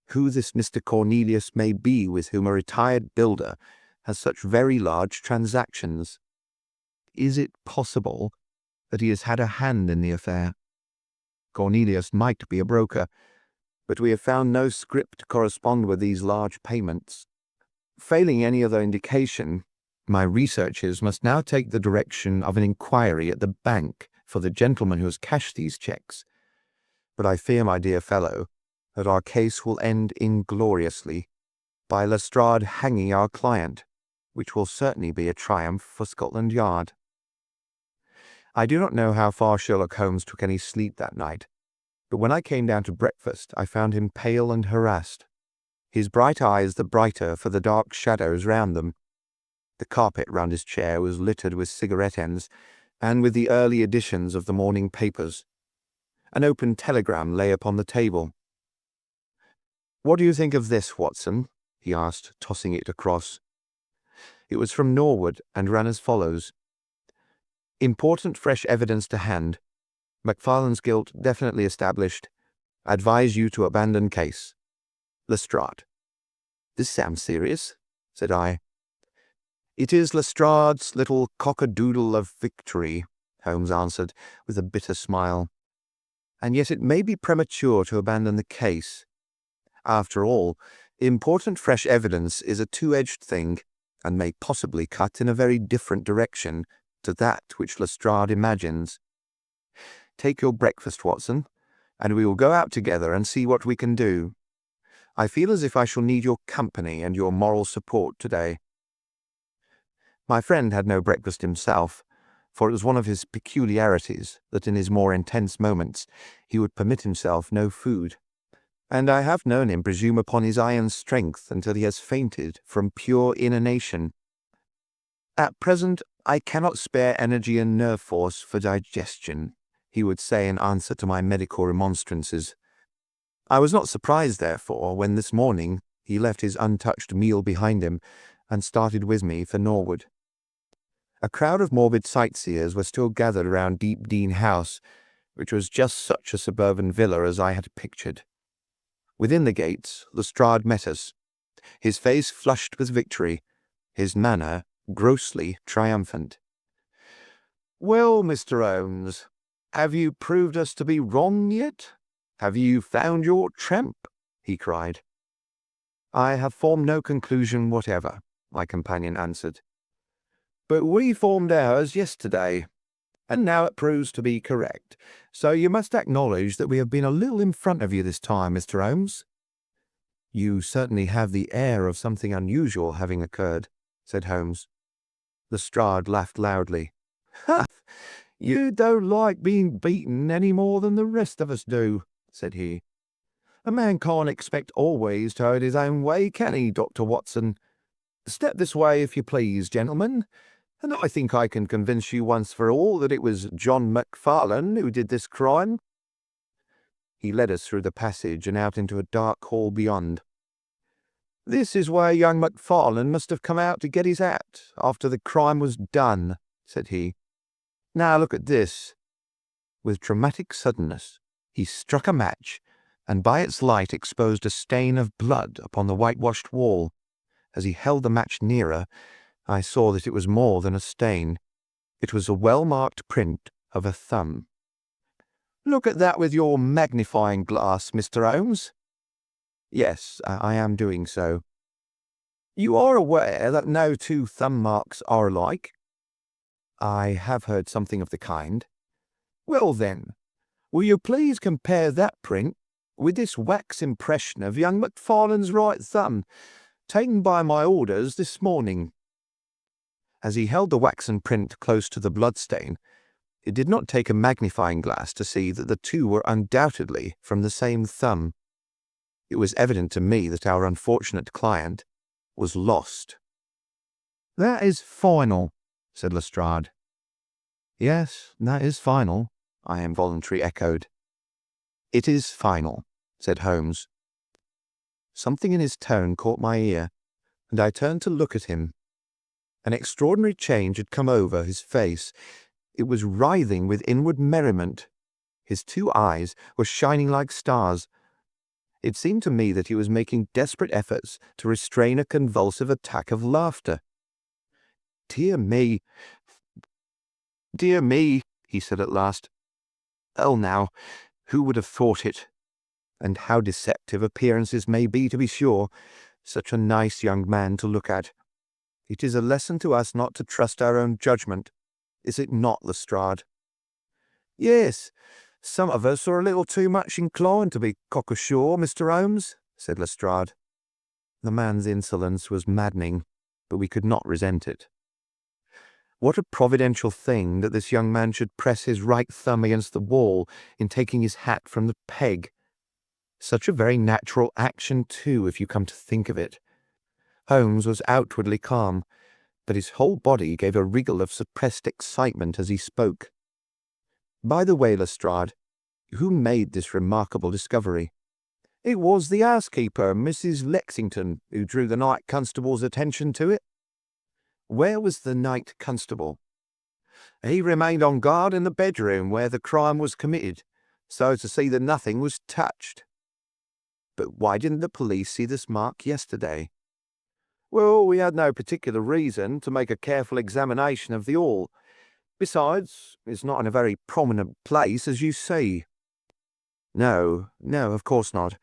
who this Mr. Cornelius may be with whom a retired builder has such very large transactions. Is it possible that he has had a hand in the affair? Cornelius might be a broker, but we have found no scrip to correspond with these large payments. Failing any other indication, my researches must now take the direction of an inquiry at the bank for the gentleman who has cashed these cheques. But I fear, my dear fellow, that our case will end ingloriously by Lestrade hanging our client, which will certainly be a triumph for Scotland Yard. I do not know how far Sherlock Holmes took any sleep that night, but when I came down to breakfast I found him pale and harassed, his bright eyes the brighter for the dark shadows round them. The carpet round his chair was littered with cigarette ends and with the early editions of the morning papers. An open telegram lay upon the table. "What do you think of this, Watson?" he asked, tossing it across. It was from Norwood and ran as follows: "Important fresh evidence to hand. Macfarlane's guilt definitely established. Advise you to abandon case. Lestrade." "This sounds serious," said I. "It is Lestrade's little cock-a-doodle of victory," Holmes answered, with a bitter smile. "And yet it may be premature to abandon the case. After all, important fresh evidence is a two-edged thing, and may possibly cut in a very different direction to that which Lestrade imagines. Take your breakfast, Watson, and we will go out together and see what we can do. I feel as if I shall need your company and your moral support today." My friend had no breakfast himself, for it was one of his peculiarities that in his more intense moments he would permit himself no food, and I have known him presume upon his iron strength until he has fainted from pure inanition. "At present I cannot spare energy and nerve force for digestion," he would say in answer to my medical remonstrances. I was not surprised, therefore, when this morning he left his untouched meal behind him and started with me for Norwood. A crowd of morbid sightseers were still gathered around Deepdene House, which was just such a suburban villa as I had pictured. Within the gates, Lestrade met us, his face flushed with victory, his manner grossly triumphant. "Well, Mr. Holmes, have you proved us to be wrong yet? Have you found your tramp?" he cried. "I have formed no conclusion whatever," my companion answered. "But we formed ours yesterday, and now it proves to be correct. So you must acknowledge that we have been a little in front of you this time, Mr. Holmes." "You certainly have the air of something unusual having occurred," said Holmes. Lestrade laughed loudly. "Ha! You don't like being beaten any more than the rest of us do," said he. "A man can't expect always to have his own way, can he, Dr. Watson? Step this way, if you please, gentlemen, and I think I can convince you once for all that it was John Macfarlane who did this crime." He led us through the passage and out into a dark hall beyond. "This is where young MacFarlane must have come out to get his hat after the crime was done," said he. "Now look at this." With dramatic suddenness, he struck a match, and by its light exposed a stain of blood upon the whitewashed wall. As he held the match nearer, I saw that it was more than a stain. It was a well-marked print of a thumb. "Look at that with your magnifying glass, Mr. Holmes." "Yes, I am doing so." "You are aware that no two thumb marks are alike?" "I have heard something of the kind." "Well then, will you please compare that print with this wax impression of young MacFarlane's right thumb, taken by my orders this morning?" As he held the waxen print close to the bloodstain, it did not take a magnifying glass to see that the two were undoubtedly from the same thumb. It was evident to me that our unfortunate client was lost. "That is final," said Lestrade. "Yes, that is final," I involuntarily echoed. "It is final," said Holmes. Something in his tone caught my ear, and I turned to look at him. An extraordinary change had come over his face. It was writhing with inward merriment. His two eyes were shining like stars. It seemed to me that he was making desperate efforts to restrain a convulsive attack of laughter. Dear me, he said at last. "Oh, now, who would have thought it? And how deceptive appearances may be, to be sure. Such a nice young man to look at. It is a lesson to us not to trust our own judgment, is it not, Lestrade?" "Yes, some of us are a little too much inclined to be cockasure, Mr. Holmes," said Lestrade. The man's insolence was maddening, but we could not resent it. What a providential thing that this young man should press his right thumb against the wall in taking his hat from the peg. Such a very natural action, too, if you come to think of it. Holmes was outwardly calm, but his whole body gave a wriggle of suppressed excitement as he spoke. "By the way, Lestrade, who made this remarkable discovery?" "It was the housekeeper, Mrs. Lexington, who drew the night constable's attention to it." "Where was the night constable?" "He remained on guard in the bedroom where the crime was committed, so to see that nothing was touched." "But why didn't the police see this mark yesterday?" "Well, we had no particular reason to make a careful examination of the hall. Besides, it's not in a very prominent place, as you see." No, of course not.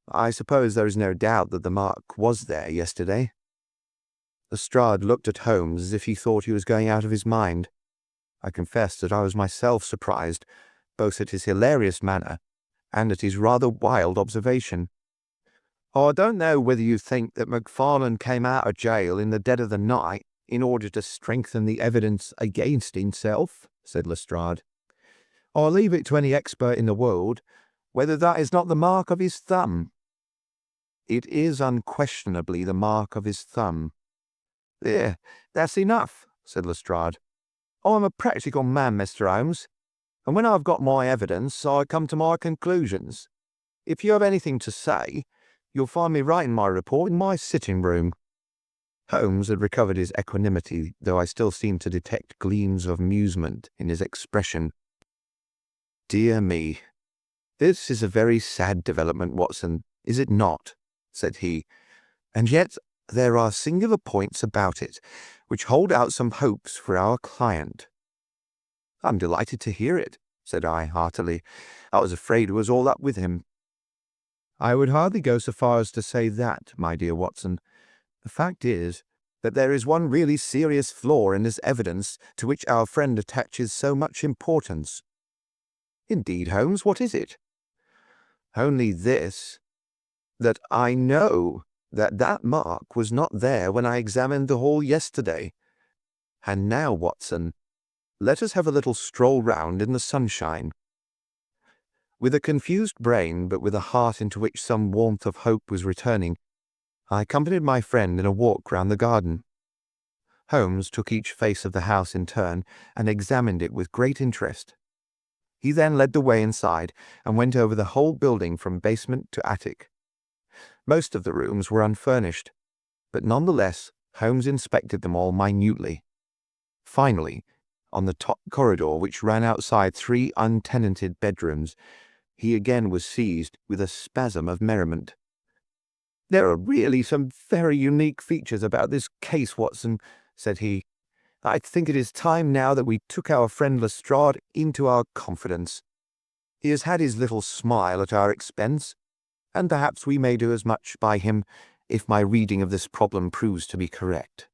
I suppose there is no doubt that the mark was there yesterday." Lestrade looked at Holmes as if he thought he was going out of his mind. I confess that I was myself surprised, both at his hilarious manner and at his rather wild observation. "I don't know whether you think that MacFarlane came out of jail in the dead of the night in order to strengthen the evidence against himself," said Lestrade. "I leave it to any expert in the world whether that is not the mark of his thumb." "It is unquestionably the mark of his thumb." "There, that's enough," said Lestrade. "I'm a practical man, Mr. Holmes, and when I've got my evidence, I come to my conclusions. If you have anything to say, you'll find me writing my report in my sitting-room." Holmes had recovered his equanimity, though I still seemed to detect gleams of amusement in his expression. "Dear me, this is a very sad development, Watson, is it not?" said he. "And yet there are singular points about it which hold out some hopes for our client." "I'm delighted to hear it," said I heartily. "I was afraid it was all up with him." "I would hardly go so far as to say that, my dear Watson. The fact is that there is one really serious flaw in this evidence to which our friend attaches so much importance." "Indeed, Holmes, what is it?" "Only this, that I know that that mark was not there when I examined the hall yesterday. And now, Watson, let us have a little stroll round in the sunshine." With a confused brain, but with a heart into which some warmth of hope was returning, I accompanied my friend in a walk round the garden. Holmes took each face of the house in turn and examined it with great interest. He then led the way inside and went over the whole building from basement to attic. Most of the rooms were unfurnished, but nonetheless, Holmes inspected them all minutely. Finally, on the top corridor which ran outside 3 untenanted bedrooms, he again was seized with a spasm of merriment. "There are really some very unique features about this case, Watson," said he. "I think it is time now that we took our friend Lestrade into our confidence. He has had his little smile at our expense, and perhaps we may do as much by him if my reading of this problem proves to be correct.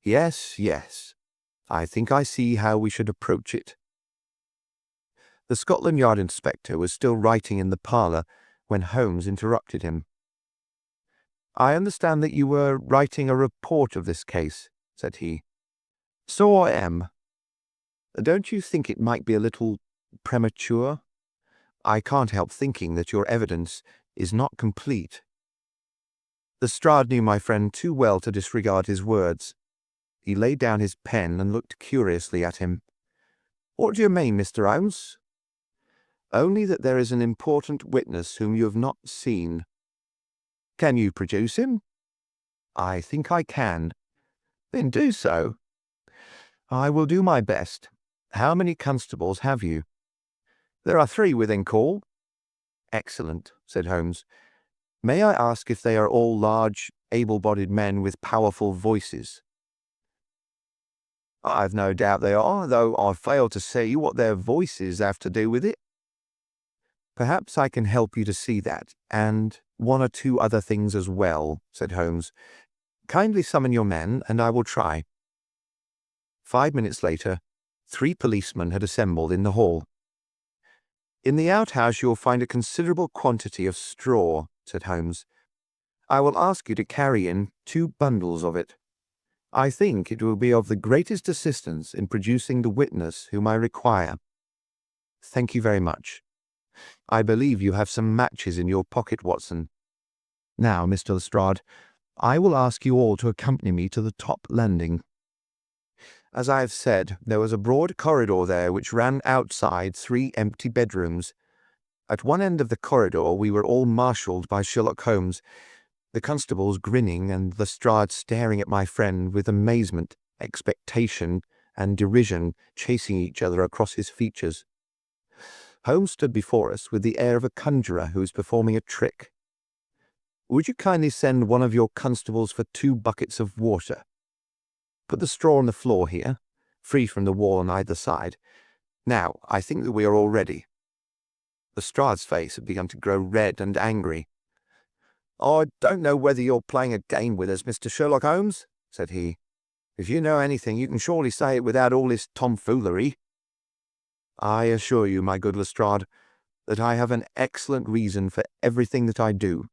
Yes, yes, I think I see how we should approach it." The Scotland Yard inspector was still writing in the parlour when Holmes interrupted him. "I understand that you were writing a report of this case," said he. "So I am. Don't you think it might be a little premature? I can't help thinking that your evidence is not complete." Lestrade knew my friend too well to disregard his words. He laid down his pen and looked curiously at him. "What do you mean, Mr. Holmes?" "Only that there is an important witness whom you have not seen." "Can you produce him?" "I think I can." "Then do so." "I will do my best. How many constables have you?" "There are 3 within call." "Excellent," said Holmes. "May I ask if they are all large, able-bodied men with powerful voices?" "I've no doubt they are, though I fail to see what their voices have to do with it." "Perhaps I can help you to see that, and 1 or 2 other things as well," said Holmes. "Kindly summon your men, and I will try." 5 minutes later, 3 policemen had assembled in the hall. "In the outhouse you will find a considerable quantity of straw," said Holmes. "I will ask you to carry in 2 bundles of it. I think it will be of the greatest assistance in producing the witness whom I require." "Thank you very much. I believe you have some matches in your pocket, Watson. Now, Mr. Lestrade, I will ask you all to accompany me to the top landing." As I have said, there was a broad corridor there which ran outside 3 empty bedrooms. At one end of the corridor we were all marshalled by Sherlock Holmes, the constables grinning and Lestrade staring at my friend with amazement, expectation, and derision chasing each other across his features. Holmes stood before us with the air of a conjurer who is performing a trick. "Would you kindly send one of your constables for 2 buckets of water? Put the straw on the floor here, free from the wall on either side. Now, I think that we are all ready." Lestrade's face had begun to grow red and angry. "I don't know whether you're playing a game with us, Mr. Sherlock Holmes," said he. "If you know anything, you can surely say it without all this tomfoolery." "I assure you, my good Lestrade, that I have an excellent reason for everything that I do.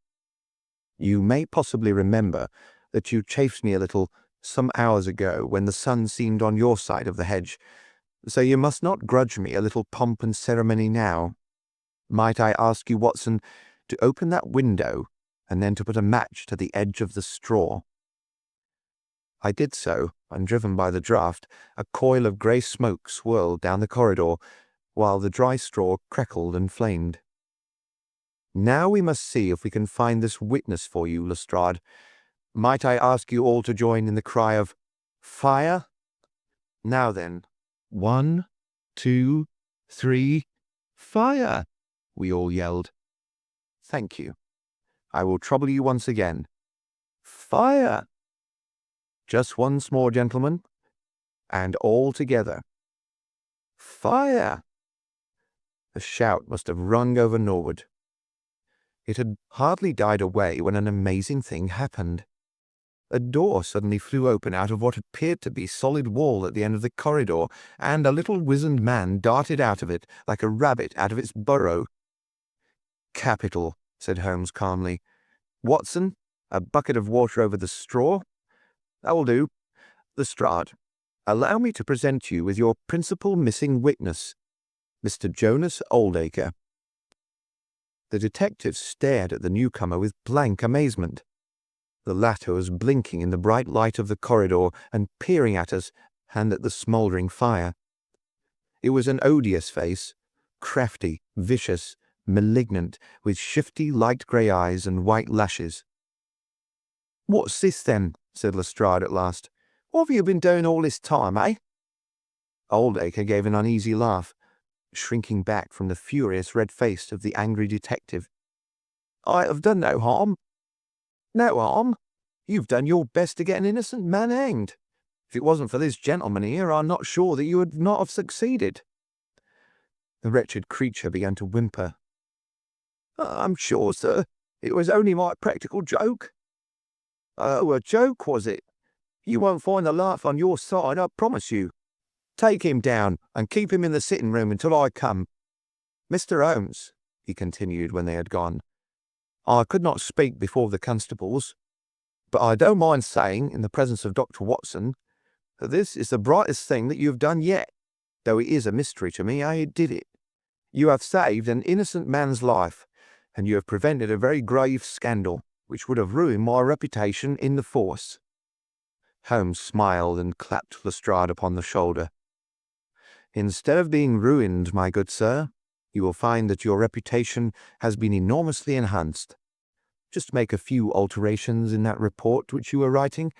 You may possibly remember that you chaffed me a little some hours ago when the sun seemed on your side of the hedge, so you must not grudge me a little pomp and ceremony now. Might I ask you, Watson, to open that window and then to put a match to the edge of the straw?" I did so, and driven by the draught, a coil of grey smoke swirled down the corridor, while the dry straw crackled and flamed. "Now we must see if we can find this witness for you, Lestrade. Might I ask you all to join in the cry of 'Fire'? Now then, 1, 2, 3, fire!" we all yelled. "Thank you. I will trouble you once again. Fire! Just once more, gentlemen, and all together. Fire!" The shout must have rung over Norwood. It had hardly died away when an amazing thing happened. A door suddenly flew open out of what appeared to be solid wall at the end of the corridor, and a little wizened man darted out of it like a rabbit out of its burrow. "Capital," said Holmes calmly. "Watson, a bucket of water over the straw? That will do. Lestrade, allow me to present you with your principal missing witness, Mr. Jonas Oldacre." The detective stared at the newcomer with blank amazement. The latter was blinking in the bright light of the corridor and peering at us and at the smouldering fire. It was an odious face, crafty, vicious, malignant, with shifty light grey eyes and white lashes. "What's this, then?" said Lestrade at last. "What have you been doing all this time, eh?" Oldacre gave an uneasy laugh, shrinking back from the furious red face of the angry detective. "I have done no harm." "No harm? You've done your best to get an innocent man hanged. If it wasn't for this gentleman here, I'm not sure that you would not have succeeded." The wretched creature began to whimper. "I'm sure, sir, it was only my practical joke." "Oh, a joke, was it? You won't find the laugh on your side, I promise you. Take him down, and keep him in the sitting-room until I come. Mr. Holmes," he continued when they had gone, "I could not speak before the constables, but I don't mind saying, in the presence of Dr. Watson, that this is the brightest thing that you have done yet, though it is a mystery to me how you did it. You have saved an innocent man's life, and you have prevented a very grave scandal, which would have ruined my reputation in the force." Holmes smiled and clapped Lestrade upon the shoulder. "Instead of being ruined, my good sir, you will find that your reputation has been enormously enhanced. Just make a few alterations in that report which you are writing,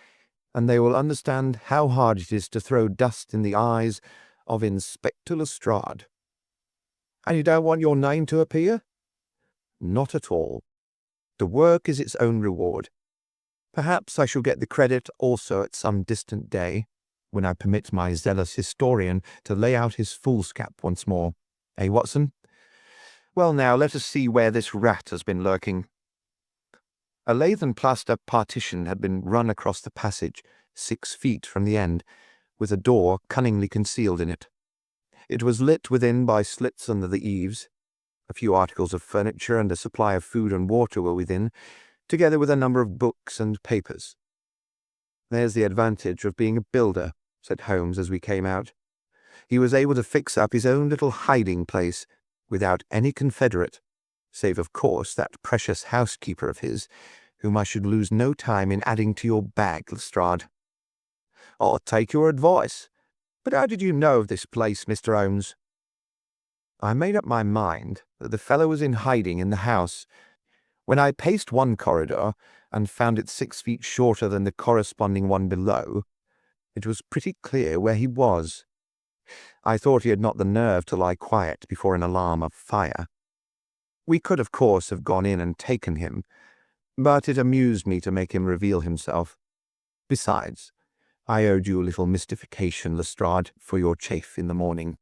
and they will understand how hard it is to throw dust in the eyes of Inspector Lestrade." "And you don't want your name to appear?" "Not at all. The work is its own reward. Perhaps I shall get the credit also at some distant day, when I permit my zealous historian to lay out his foolscap once more. Eh, Watson? Well, now, let us see where this rat has been lurking." A lath and plaster partition had been run across the passage, 6 feet from the end, with a door cunningly concealed in it. It was lit within by slits under the eaves. A few articles of furniture and a supply of food and water were within, together with a number of books and papers. "There's the advantage of being a builder," said Holmes as we came out. "He was able to fix up his own little hiding place without any confederate, save, of course, that precious housekeeper of his, whom I should lose no time in adding to your bag, Lestrade." "I'll take your advice. But how did you know of this place, Mr. Holmes?" "I made up my mind that the fellow was in hiding in the house. When I paced one corridor and found it 6 feet shorter than the corresponding one below, it was pretty clear where he was. I thought he had not the nerve to lie quiet before an alarm of fire. We could, of course, have gone in and taken him, but it amused me to make him reveal himself. Besides, I owed you a little mystification, Lestrade, for your chaff in the morning."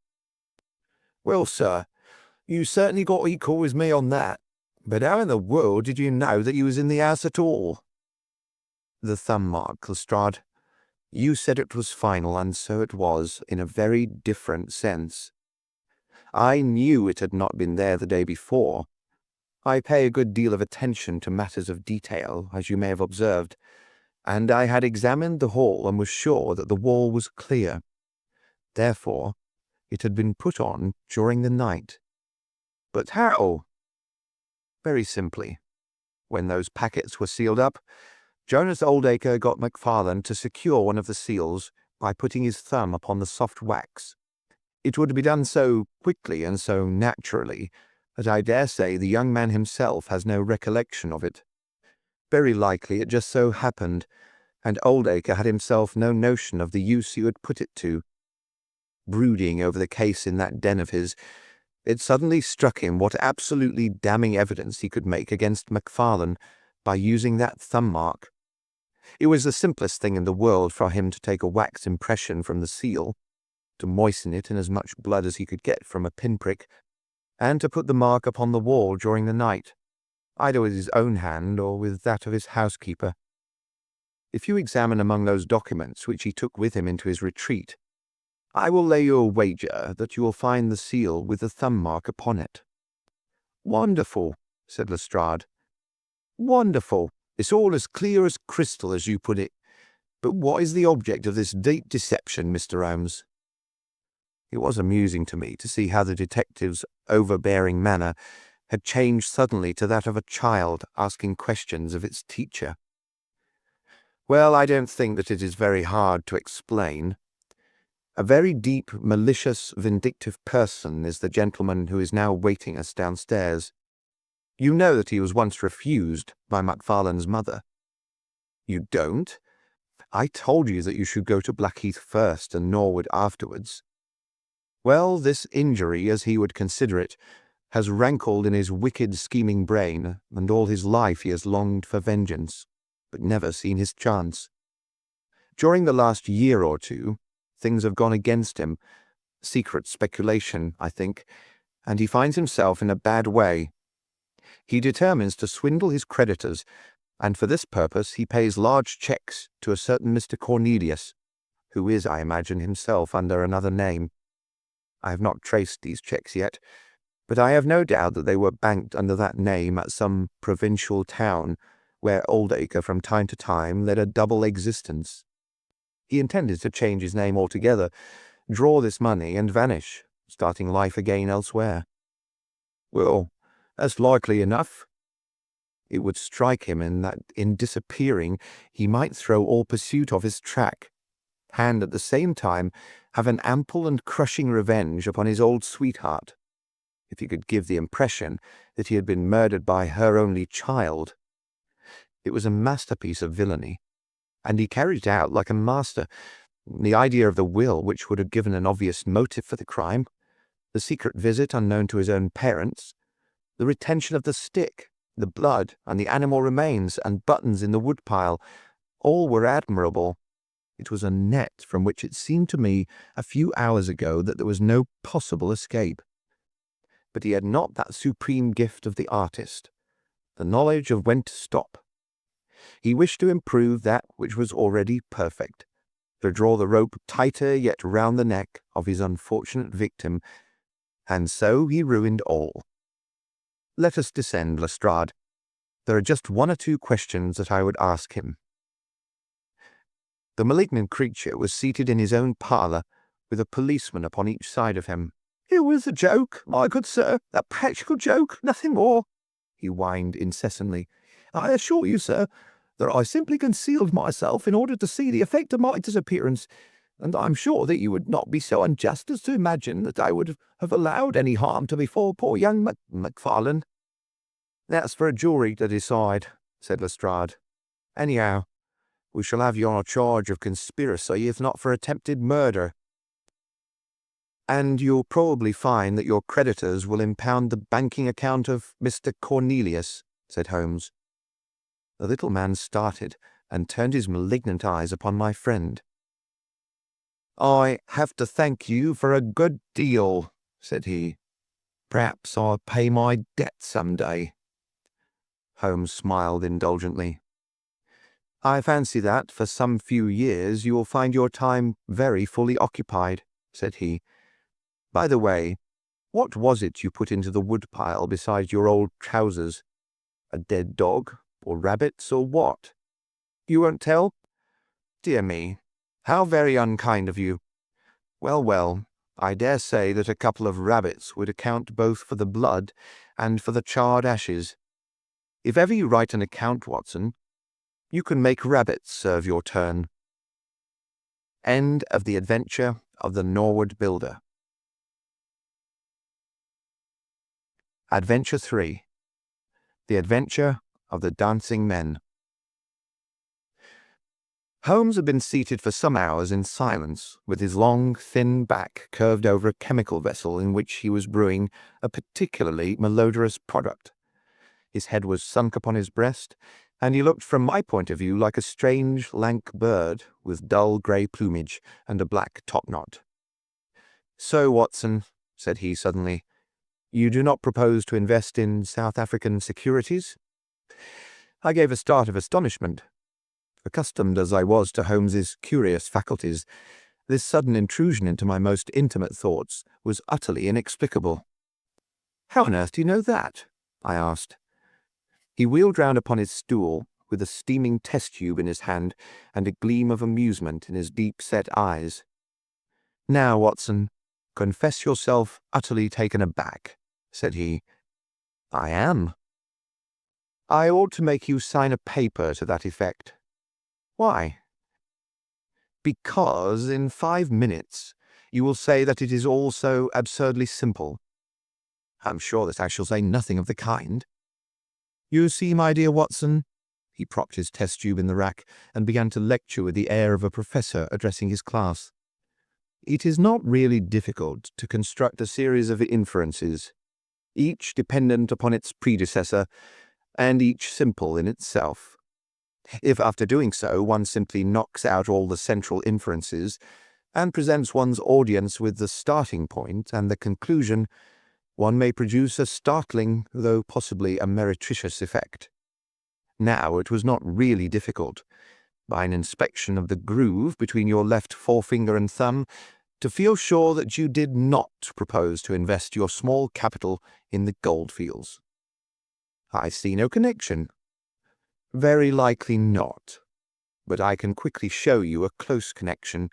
"Well, sir, you certainly got equal with me on that. But how in the world did you know that he was in the house at all?" "The thumb mark, Lestrade. You said it was final, and so it was, in a very different sense. I knew it had not been there the day before. I pay a good deal of attention to matters of detail, as you may have observed, and I had examined the hall and was sure that the wall was clear. Therefore, it had been put on during the night." "But how?" "Very simply. When those packets were sealed up, Jonas Oldacre got MacFarlane to secure one of the seals by putting his thumb upon the soft wax. It would be done so quickly and so naturally that I dare say the young man himself has no recollection of it. Very likely it just so happened, and Oldacre had himself no notion of the use he would put it to. Brooding over the case in that den of his, it suddenly struck him what absolutely damning evidence he could make against MacFarlane by using that thumb mark. It was the simplest thing in the world for him to take a wax impression from the seal, to moisten it in as much blood as he could get from a pinprick, and to put the mark upon the wall during the night, either with his own hand or with that of his housekeeper. If you examine among those documents which he took with him into his retreat, I will lay you a wager that you will find the seal with the thumb mark upon it." "Wonderful," said Lestrade. "Wonderful. It's all as clear as crystal, as you put it. But what is the object of this deep deception, Mr. Holmes?" It was amusing to me to see how the detective's overbearing manner had changed suddenly to that of a child asking questions of its teacher. "Well, I don't think that it is very hard to explain. A very deep, malicious, vindictive person is the gentleman who is now waiting us downstairs. You know that he was once refused by Macfarlane's mother. You don't? I told you that you should go to Blackheath first and Norwood afterwards. Well, this injury, as he would consider it, has rankled in his wicked, scheming brain, and all his life he has longed for vengeance, but never seen his chance. During the last year or two, things have gone against him. Secret speculation, I think, and he finds himself in a bad way. He determines to swindle his creditors, and for this purpose he pays large cheques to a certain Mr. Cornelius, who is, I imagine, himself under another name. I have not traced these cheques yet, but I have no doubt that they were banked under that name at some provincial town where Oldacre from time to time led a double existence. He intended to change his name altogether, draw this money, and vanish, starting life again elsewhere. Well, that's likely enough. It would strike him that in disappearing he might throw all pursuit off his track, and at the same time have an ample and crushing revenge upon his old sweetheart, if he could give the impression that he had been murdered by her only child. It was a masterpiece of villainy, and he carried it out like a master. The idea of the will, which would have given an obvious motive for the crime, the secret visit unknown to his own parents, the retention of the stick, the blood, and the animal remains and buttons in the woodpile, all were admirable. It was a net from which it seemed to me a few hours ago that there was no possible escape. But he had not that supreme gift of the artist, the knowledge of when to stop. He wished to improve that which was already perfect, to draw the rope tighter yet round the neck of his unfortunate victim, and so he ruined all. Let us descend, Lestrade. There are just one or two questions that I would ask him. The malignant creature was seated in his own parlour, with a policeman upon each side of him. "It was a joke, my good sir, a practical joke, nothing more," he whined incessantly. "I assure you, sir, that I simply concealed myself in order to see the effect of my disappearance, and I am sure that you would not be so unjust as to imagine that I would have allowed any harm to befall poor young Macfarlane." "That's for a jury to decide," said Lestrade. "Anyhow, we shall have you on a charge of conspiracy, if not for attempted murder. And you'll probably find that your creditors will impound the banking account of Mr. Cornelius," said Holmes. The little man started and turned his malignant eyes upon my friend. "I have to thank you for a good deal," said he. "Perhaps I'll pay my debt some day." Holmes smiled indulgently. "I fancy that, for some few years, you will find your time very fully occupied," said he. "By the way, what was it you put into the woodpile beside your old trousers? A dead dog, or rabbits, or what? You won't tell? Dear me, how very unkind of you. Well, well, I dare say that a couple of rabbits would account both for the blood and for the charred ashes. If ever you write an account, Watson, you can make rabbits serve your turn." End of the adventure of the Norwood Builder. Adventure 3. The Adventure of the Dancing Men. Holmes had been seated for some hours in silence, with his long, thin back curved over a chemical vessel in which he was brewing a particularly malodorous product. His head was sunk upon his breast, and he looked from my point of view like a strange, lank bird with dull grey plumage and a black topknot. "So, Watson," said he suddenly, "you do not propose to invest in South African securities?" I gave a start of astonishment. Accustomed as I was to Holmes's curious faculties, this sudden intrusion into my most intimate thoughts was utterly inexplicable. "How on earth do you know that?" I asked. He wheeled round upon his stool, with a steaming test-tube in his hand and a gleam of amusement in his deep-set eyes. "Now, Watson, confess yourself utterly taken aback," said he. "I am." "I ought to make you sign a paper to that effect." "Why?" "Because in 5 minutes you will say that it is all so absurdly simple. I'm sure that I shall say nothing of the kind. You see, my dear Watson, he propped his test tube in the rack and began to lecture with the air of a professor addressing his class. It is not really difficult to construct a series of inferences, each dependent upon its predecessor, and each simple in itself. If after doing so one simply knocks out all the central inferences and presents one's audience with the starting point and the conclusion, one may produce a startling, though possibly a meretricious effect. Now it was not really difficult, by an inspection of the groove between your left forefinger and thumb, to feel sure that you did not propose to invest your small capital in the goldfields. I see no connection. Very likely not, but I can quickly show you a close connection.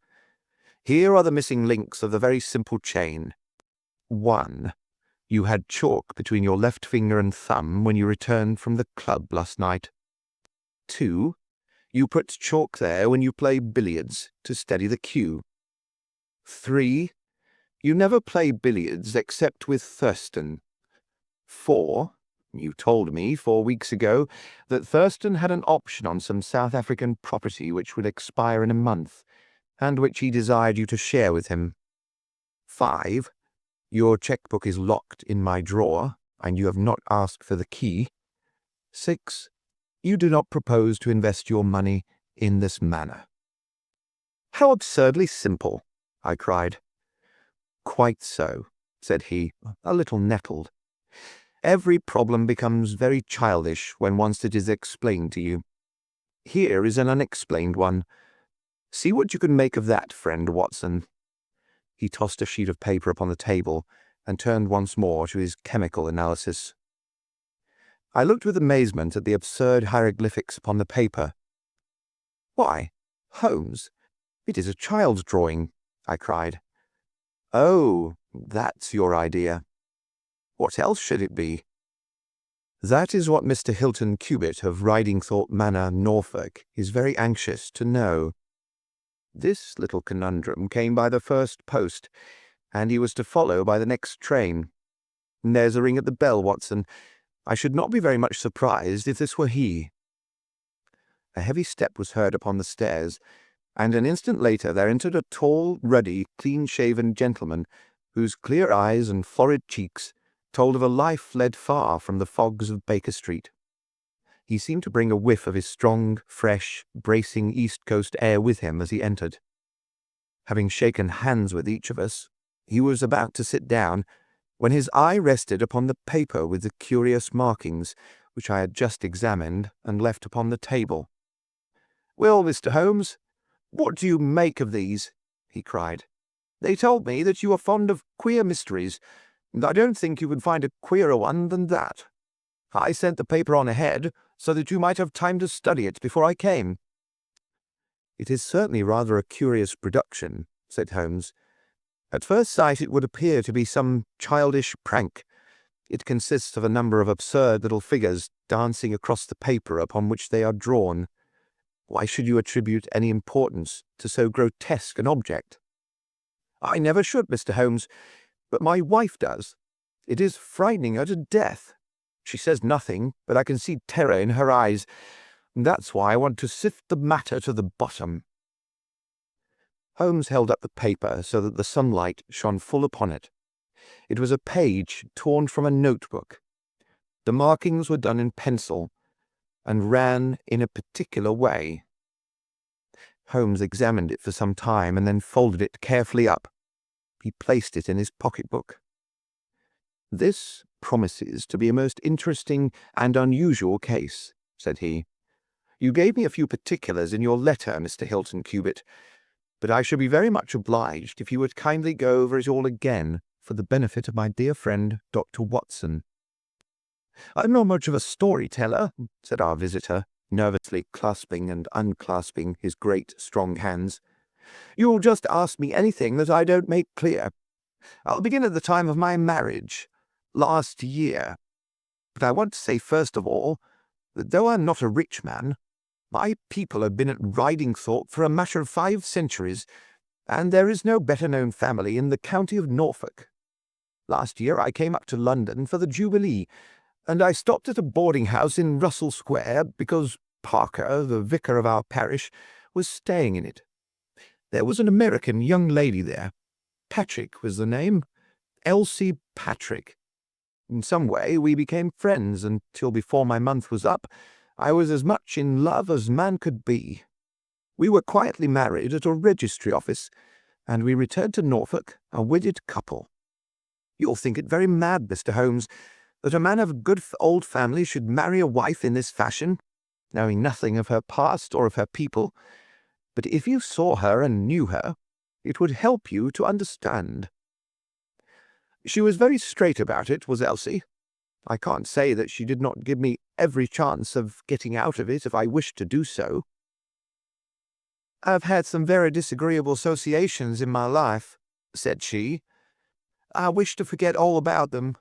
Here are the missing links of the very simple chain. 1. You had chalk between your left finger and thumb when you returned from the club last night. 2. You put chalk there when you play billiards to steady the cue. 3. You never play billiards except with Thurston. 4. You told me 4 weeks ago that Thurston had an option on some South African property which would expire in a month, and which he desired you to share with him. 5. Your checkbook is locked in my drawer, and you have not asked for the key. 6. You do not propose to invest your money in this manner. How absurdly simple, I cried. Quite so, said he, a little nettled. Every problem becomes very childish when once it is explained to you. Here is an unexplained one. See what you can make of that, friend Watson. He tossed a sheet of paper upon the table and turned once more to his chemical analysis. I looked with amazement at the absurd hieroglyphics upon the paper. Why, Holmes, it is a child's drawing, I cried. Oh, that's your idea. What else should it be? That is what Mr. Hilton Cubitt of Ridingthorpe Manor, Norfolk, is very anxious to know. This little conundrum came by the first post, and he was to follow by the next train. There's a ring at the bell, Watson. I should not be very much surprised if this were he. A heavy step was heard upon the stairs, and an instant later there entered a tall, ruddy, clean-shaven gentleman, whose clear eyes and florid cheeks told of a life led far from the fogs of Baker Street. He seemed to bring a whiff of his strong, fresh, bracing East Coast air with him as he entered. Having shaken hands with each of us, he was about to sit down, when his eye rested upon the paper with the curious markings, which I had just examined and left upon the table. "Well, Mr. Holmes, what do you make of these?" he cried. "They told me that you are fond of queer mysteries, and I don't think you would find a queerer one than that. I sent the paper on ahead, so that you might have time to study it before I came." "It is certainly rather a curious production," said Holmes. "At first sight it would appear to be some childish prank. It consists of a number of absurd little figures dancing across the paper upon which they are drawn. Why should you attribute any importance to so grotesque an object?" "I never should, Mr. Holmes, but my wife does. It is frightening her to death. She says nothing, but I can see terror in her eyes. That's why I want to sift the matter to the bottom." Holmes held up the paper so that the sunlight shone full upon it. It was a page torn from a notebook. The markings were done in pencil, and ran in a particular way. Holmes examined it for some time and then folded it carefully up. He placed it in his pocketbook. "This promises to be a most interesting and unusual case," said he. "You gave me a few particulars in your letter, Mr. Hilton Cubitt, but I should be very much obliged if you would kindly go over it all again for the benefit of my dear friend, Dr. Watson." "I'm not much of a storyteller," said our visitor, nervously clasping and unclasping his great, strong hands. "You'll just ask me anything that I don't make clear. I'll begin at the time of my marriage, last year. But I want to say first of all that though I'm not a rich man, my people have been at Ridingthorpe for a matter of 5 centuries, and there is no better-known family in the county of Norfolk. Last year I came up to London for the Jubilee, and I stopped at a boarding-house in Russell Square because Parker, the vicar of our parish, was staying in it. There was an American young lady there. Patrick was the name. Elsie Patrick. In some way we became friends until before my month was up I was as much in love as man could be. We were quietly married at a registry office, and we returned to Norfolk, a wedded couple. You'll think it very mad, Mr. Holmes, that a man of a good old family should marry a wife in this fashion, knowing nothing of her past or of her people. But if you saw her and knew her, it would help you to understand. She was very straight about it, was Elsie. I can't say that she did not give me every chance of getting out of it if I wished to do so. "I've had some very disagreeable associations in my life," said she. "I wish to forget all about them.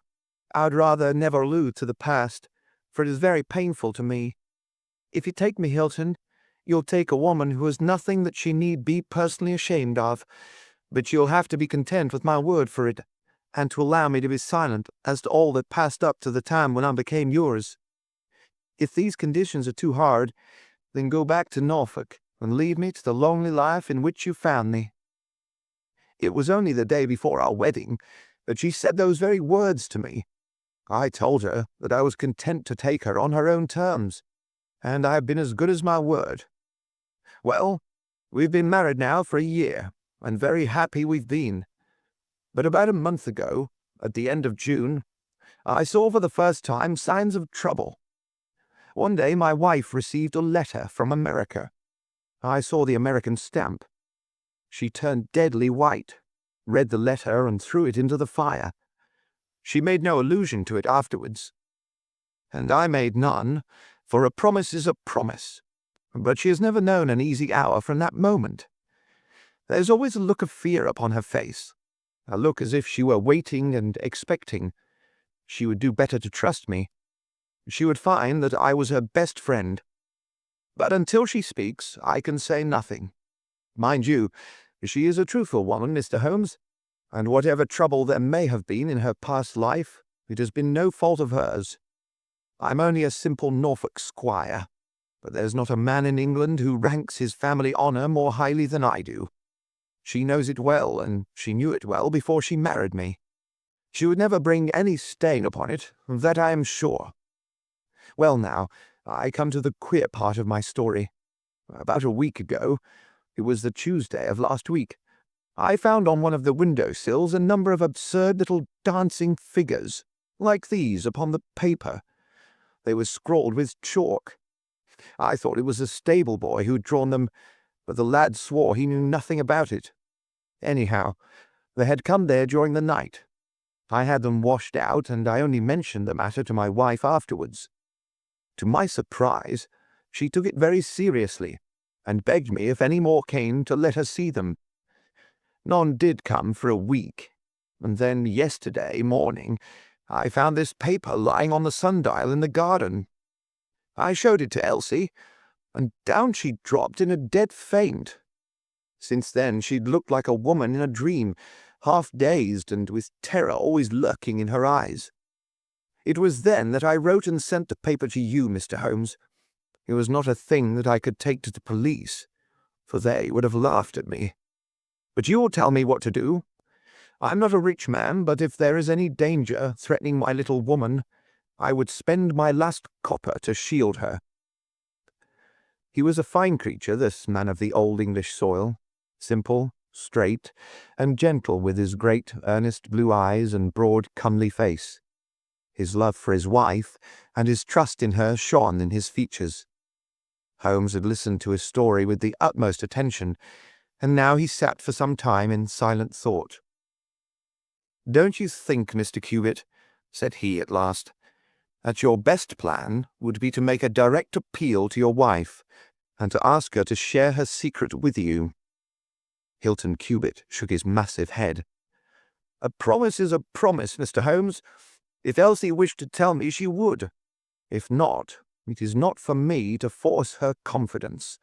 I'd rather never allude to the past, for it is very painful to me. If you take me, Hilton, you'll take a woman who has nothing that she need be personally ashamed of, but you'll have to be content with my word for it, and to allow me to be silent as to all that passed up to the time when I became yours. If these conditions are too hard, then go back to Norfolk, and leave me to the lonely life in which you found me." It was only the day before our wedding that she said those very words to me. I told her that I was content to take her on her own terms, and I have been as good as my word. Well, we've been married now for a year, and very happy we've been. But about a month ago, at the end of June, I saw for the first time signs of trouble. One day my wife received a letter from America. I saw the American stamp. She turned deadly white, read the letter, and threw it into the fire. She made no allusion to it afterwards. And I made none, for a promise is a promise. But she has never known an easy hour from that moment. There's always a look of fear upon her face, a look as if she were waiting and expecting. She would do better to trust me. She would find that I was her best friend. But until she speaks, I can say nothing. Mind you, she is a truthful woman, Mr. Holmes, and whatever trouble there may have been in her past life, it has been no fault of hers. I'm only a simple Norfolk squire, but there's not a man in England who ranks his family honour more highly than I do. She knows it well, and she knew it well before she married me. She would never bring any stain upon it, of that I am sure. Well now, I come to the queer part of my story. About a week ago, it was the Tuesday of last week, I found on one of the window-sills a number of absurd little dancing figures, like these, upon the paper. They were scrawled with chalk. I thought it was a stable boy who'd drawn them, but the lad swore he knew nothing about it. Anyhow, they had come there during the night. I had them washed out, and I only mentioned the matter to my wife afterwards. To my surprise, she took it very seriously, and begged me, if any more came, to let her see them. None did come for a week, and then yesterday morning I found this paper lying on the sundial in the garden. I showed it to Elsie, and down she dropped in a dead faint. Since then she'd looked like a woman in a dream, half dazed and with terror always lurking in her eyes. It was then that I wrote and sent the paper to you, Mr. Holmes. It was not a thing that I could take to the police, for they would have laughed at me. But you will tell me what to do. I'm not a rich man, but if there is any danger threatening my little woman, I would spend my last copper to shield her." He was a fine creature, this man of the old English soil, simple, straight, and gentle, with his great, earnest blue eyes and broad, comely face. His love for his wife and his trust in her shone in his features. Holmes had listened to his story with the utmost attention, and now he sat for some time in silent thought. "Don't you think, Mr. Cubitt," said he at last, "that your best plan would be to make a direct appeal to your wife, and to ask her to share her secret with you?" Hilton Cubitt shook his massive head. "A promise is a promise, Mr. Holmes. If Elsie wished to tell me, she would. If not, it is not for me to force her confidence.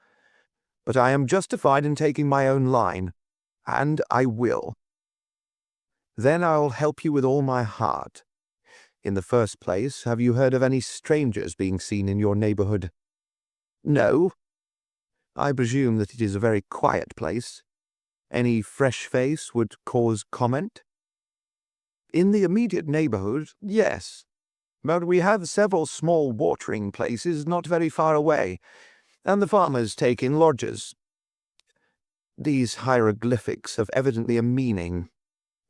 But I am justified in taking my own line, and I will. Then I'll help you with all my heart. In the first place, have you heard of any strangers being seen in your neighborhood? No. I presume that it is a very quiet place. Any fresh face would cause comment? In the immediate neighborhood, yes. But we have several small watering places not very far away, and the farmers take in lodgers. These hieroglyphics have evidently a meaning.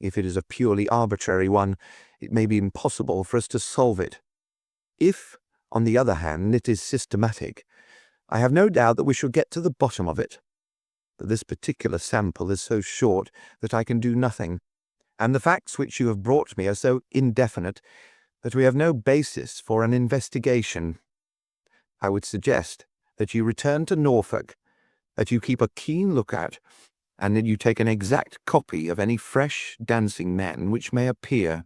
If it is a purely arbitrary one, it may be impossible for us to solve it. If, on the other hand, it is systematic, I have no doubt that we shall get to the bottom of it. But this particular sample is so short that I can do nothing, and the facts which you have brought me are so indefinite that we have no basis for an investigation. I would suggest that you return to Norfolk, that you keep a keen lookout, and that you take an exact copy of any fresh dancing men which may appear.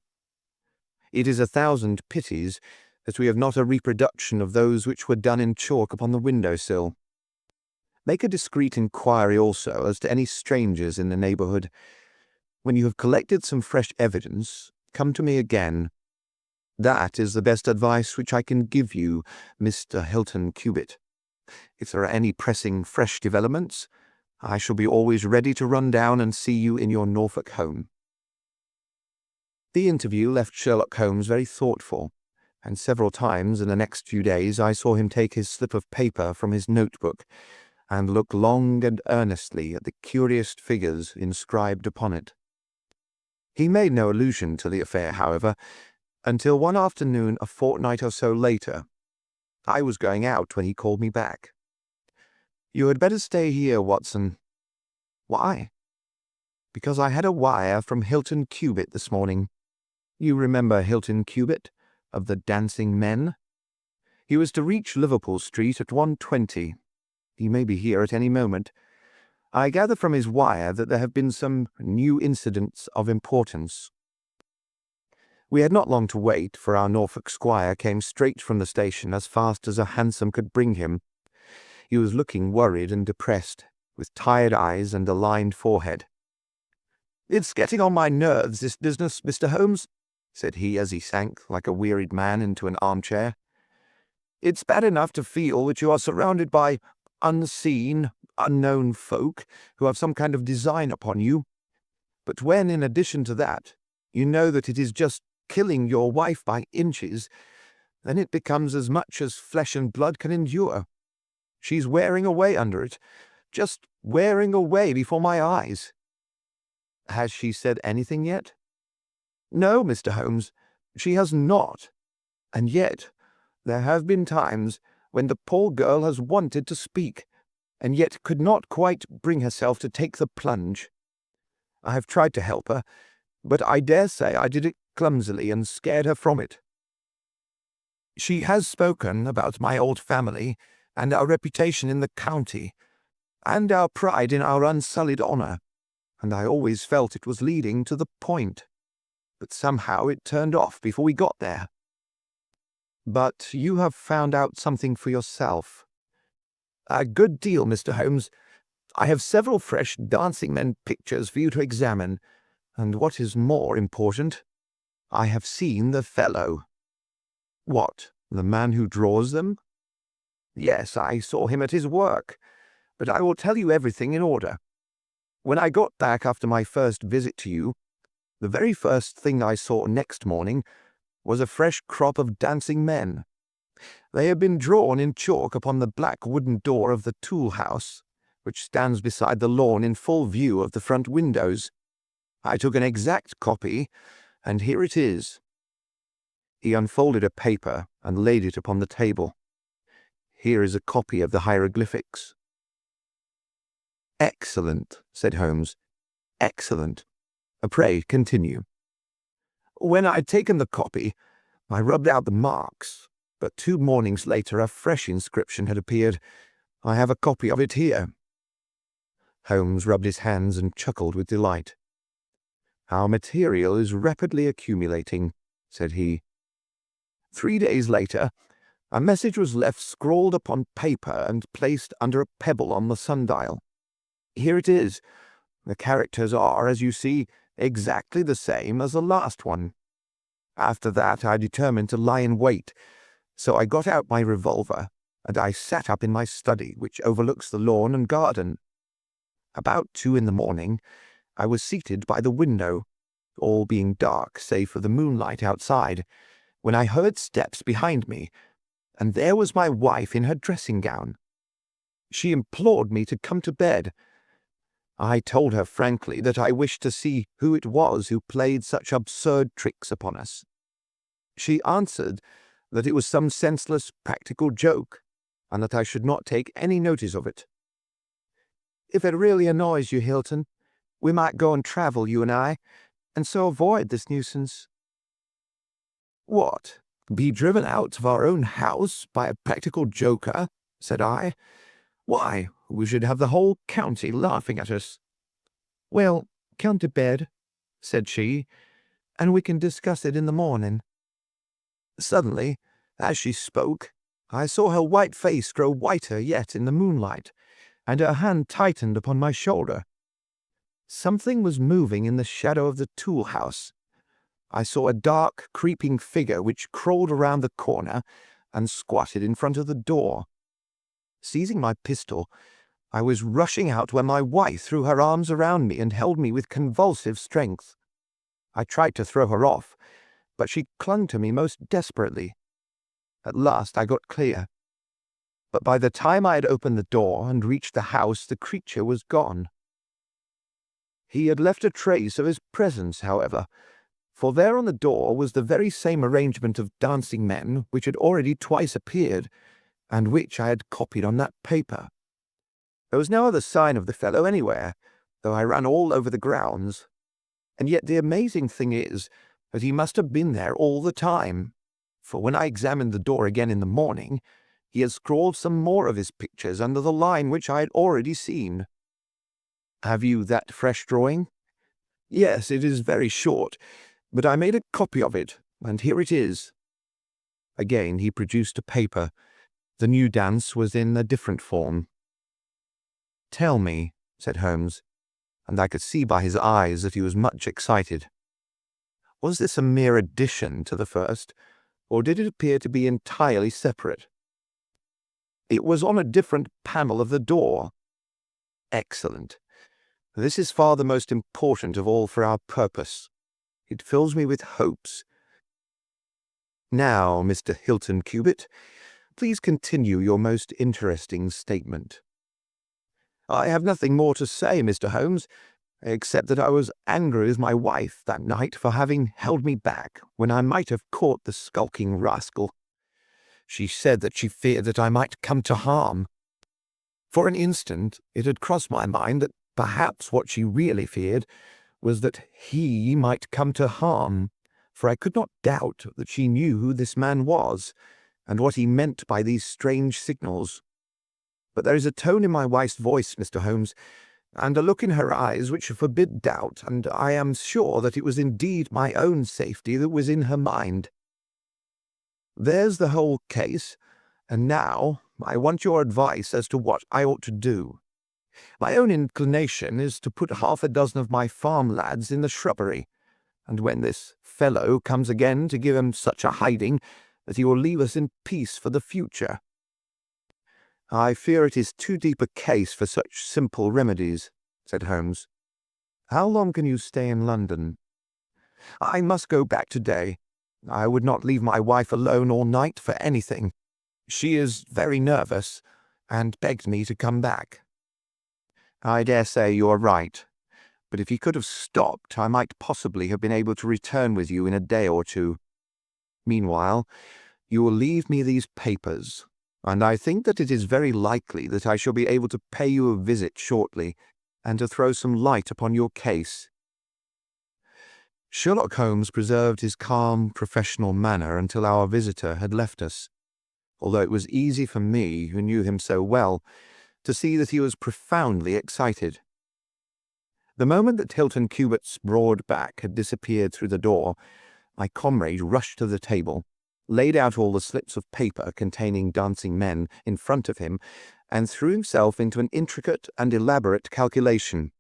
It is 1,000 pities that we have not a reproduction of those which were done in chalk upon the window-sill. Make a discreet inquiry also as to any strangers in the neighborhood. When you have collected some fresh evidence, come to me again. That is the best advice which I can give you, Mr. Hilton Cubitt. If there are any pressing fresh developments, I shall be always ready to run down and see you in your Norfolk home. The interview left Sherlock Holmes very thoughtful, and several times in the next few days I saw him take his slip of paper from his notebook and look long and earnestly at the curious figures inscribed upon it. He made no allusion to the affair, however, until one afternoon a fortnight or so later. I was going out when he called me back. "You had better stay here, Watson." "Why?" "Because I had a wire from Hilton Cubitt this morning. You remember Hilton Cubitt, of the Dancing Men? He was to reach Liverpool Street at 1:20. He may be here at any moment. I gather from his wire that there have been some new incidents of importance." We had not long to wait, for our Norfolk squire came straight from the station as fast as a hansom could bring him. He was looking worried and depressed, with tired eyes and a lined forehead. "It's getting on my nerves, this business, Mr. Holmes," said he as he sank, like a wearied man, into an armchair. "It's bad enough to feel that you are surrounded by unseen, unknown folk who have some kind of design upon you. But when, in addition to that, you know that it is just killing your wife by inches, then it becomes as much as flesh and blood can endure. She's wearing away under it, just wearing away before my eyes." "Has she said anything yet?" "No, Mr. Holmes, she has not. And yet there have been times when the poor girl has wanted to speak, and yet could not quite bring herself to take the plunge. I have tried to help her, but I dare say I did it clumsily and scared her from it. She has spoken about my old family and our reputation in the county, and our pride in our unsullied honor, and I always felt it was leading to the point. But somehow it turned off before we got there." "But you have found out something for yourself." "A good deal, Mr. Holmes. I have several fresh dancing men pictures for you to examine, and what is more important, I have seen the fellow." "What, the man who draws them?" "Yes, I saw him at his work, but I will tell you everything in order. When I got back after my first visit to you, the very first thing I saw next morning was a fresh crop of dancing men. They had been drawn in chalk upon the black wooden door of the tool house, which stands beside the lawn in full view of the front windows. I took an exact copy, and here it is." He unfolded a paper and laid it upon the table. "Here is a copy of the hieroglyphics." "Excellent," said Holmes. "Excellent. Pray continue." "When I had taken the copy, I rubbed out the marks, but 2 mornings later a fresh inscription had appeared. I have a copy of it here." Holmes rubbed his hands and chuckled with delight. "Our material is rapidly accumulating," said he. 3 days later, a message was left scrawled upon paper and placed under a pebble on the sundial. Here it is, The characters are, as you see, exactly the same as the last one. After that, I determined to lie in wait, so I got out my revolver, and I sat up in my study, which overlooks the lawn and garden. About 2 in the morning, I was seated by the window, all being dark save for the moonlight outside, when I heard steps behind me, and there was my wife in her dressing gown. She implored me to come to bed. I told her frankly that I wished to see who it was who played such absurd tricks upon us. She answered that it was some senseless practical joke, and that I should not take any notice of it. If it really annoys you, Hilton, we might go and travel, you and I, and so avoid this nuisance. What? Be driven out of our own house by a practical joker? Said I. Why, we should have the whole county laughing at us. Well, come to bed, said she, and we can discuss it in the morning. Suddenly, as she spoke, I saw her white face grow whiter yet in the moonlight, and her hand tightened upon my shoulder. Something was moving in the shadow of the tool-house. I saw a dark, creeping figure which crawled around the corner and squatted in front of the door. Seizing my pistol, I was rushing out when my wife threw her arms around me and held me with convulsive strength. I tried to throw her off, but she clung to me most desperately. At last I got clear. But by the time I had opened the door and reached the house, the creature was gone. He had left a trace of his presence, however, for there on the door was the very same arrangement of dancing men which had already twice appeared, and which I had copied on that paper. There was no other sign of the fellow anywhere, though I ran all over the grounds. And yet the amazing thing is that he must have been there all the time, for when I examined the door again in the morning, he had scrawled some more of his pictures under the line which I had already seen. Have you that fresh drawing? Yes, it is very short, but I made a copy of it, and here it is. Again he produced a paper. The new dance was in a different form. Tell me, said Holmes, and I could see by his eyes that he was much excited. Was this a mere addition to the first, or did it appear to be entirely separate? It was on a different panel of the door. Excellent. This is far the most important of all for our purpose. It fills me with hopes. Now, Mr. Hilton Cubitt, please continue your most interesting statement. I have nothing more to say, Mr. Holmes, except that I was angry with my wife that night for having held me back when I might have caught the skulking rascal. She said that she feared that I might come to harm. For an instant it had crossed my mind that perhaps what she really feared was that he might come to harm, for I could not doubt that she knew who this man was, and what he meant by these strange signals. But there is a tone in my wife's voice, Mr. Holmes, and a look in her eyes which forbid doubt, and I am sure that it was indeed my own safety that was in her mind. There's the whole case, and now I want your advice as to what I ought to do. My own inclination is to put 6 of my farm lads in the shrubbery, and when this fellow comes again to give him such a hiding that he will leave us in peace for the future. I fear it is too deep a case for such simple remedies, said Holmes. How long can you stay in London? I must go back today. I would not leave my wife alone all night for anything. She is very nervous, and begged me to come back. I dare say you are right, but if he could have stopped, I might possibly have been able to return with you in a day or two. Meanwhile, you will leave me these papers, and I think that it is very likely that I shall be able to pay you a visit shortly, and to throw some light upon your case. Sherlock Holmes preserved his calm, professional manner until our visitor had left us, although it was easy for me, who knew him so well, to see that he was profoundly excited. The moment that Hilton Cubitt's broad back had disappeared through the door, my comrade rushed to the table, laid out all the slips of paper containing dancing men in front of him, and threw himself into an intricate and elaborate calculation.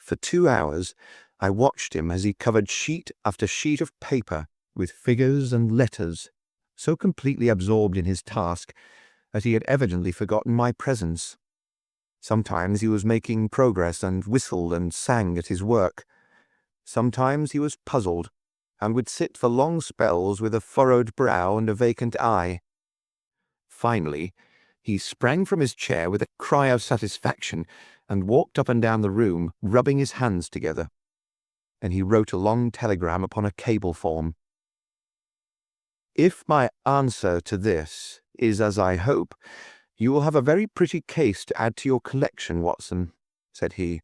For 2 hours, I watched him as he covered sheet after sheet of paper with figures and letters, so completely absorbed in his task that he had evidently forgotten my presence. Sometimes he was making progress and whistled and sang at his work. Sometimes he was puzzled and would sit for long spells with a furrowed brow and a vacant eye. Finally, he sprang from his chair with a cry of satisfaction and walked up and down the room, rubbing his hands together. And he wrote a long telegram upon a cable form. "If my answer to this is as I hope, you will have a very pretty case to add to your collection, Watson," said he.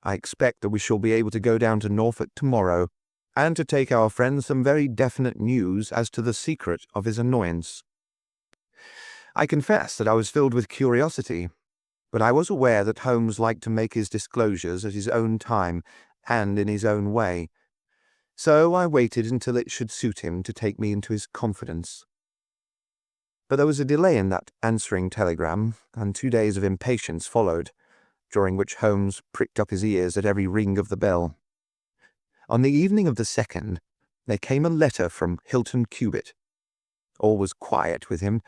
"I expect that we shall be able to go down to Norfolk tomorrow, and to take our friend some very definite news as to the secret of his annoyance." I confess that I was filled with curiosity, but I was aware that Holmes liked to make his disclosures at his own time and in his own way, so I waited until it should suit him to take me into his confidence. But there was a delay in that answering telegram, and 2 days of impatience followed, during which Holmes pricked up his ears at every ring of the bell. On the evening of the 2nd, there came a letter from Hilton Cubitt. All was quiet with him,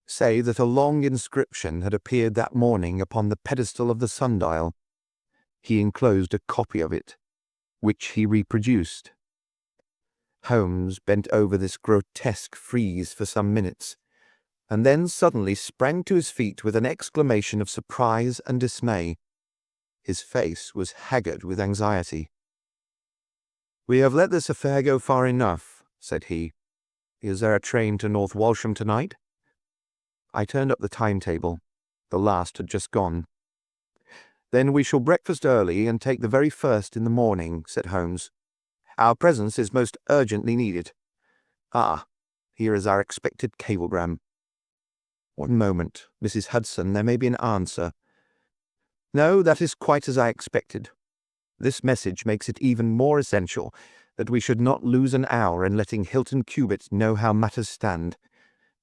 save that a long inscription had appeared that morning upon the pedestal of the sundial. He enclosed a copy of it, which he reproduced. Holmes bent over this grotesque frieze for some minutes, and then suddenly sprang to his feet with an exclamation of surprise and dismay. His face was haggard with anxiety. "We have let this affair go far enough," said he. "Is there a train to North Walsham tonight?" I turned up the timetable. The last had just gone. "Then we shall breakfast early and take the very first in the morning," said Holmes. "Our presence is most urgently needed. Ah, here is our expected cablegram. One moment, Mrs. Hudson, there may be an answer. No, that is quite as I expected. This message makes it even more essential that we should not lose an hour in letting Hilton Cubitt know how matters stand,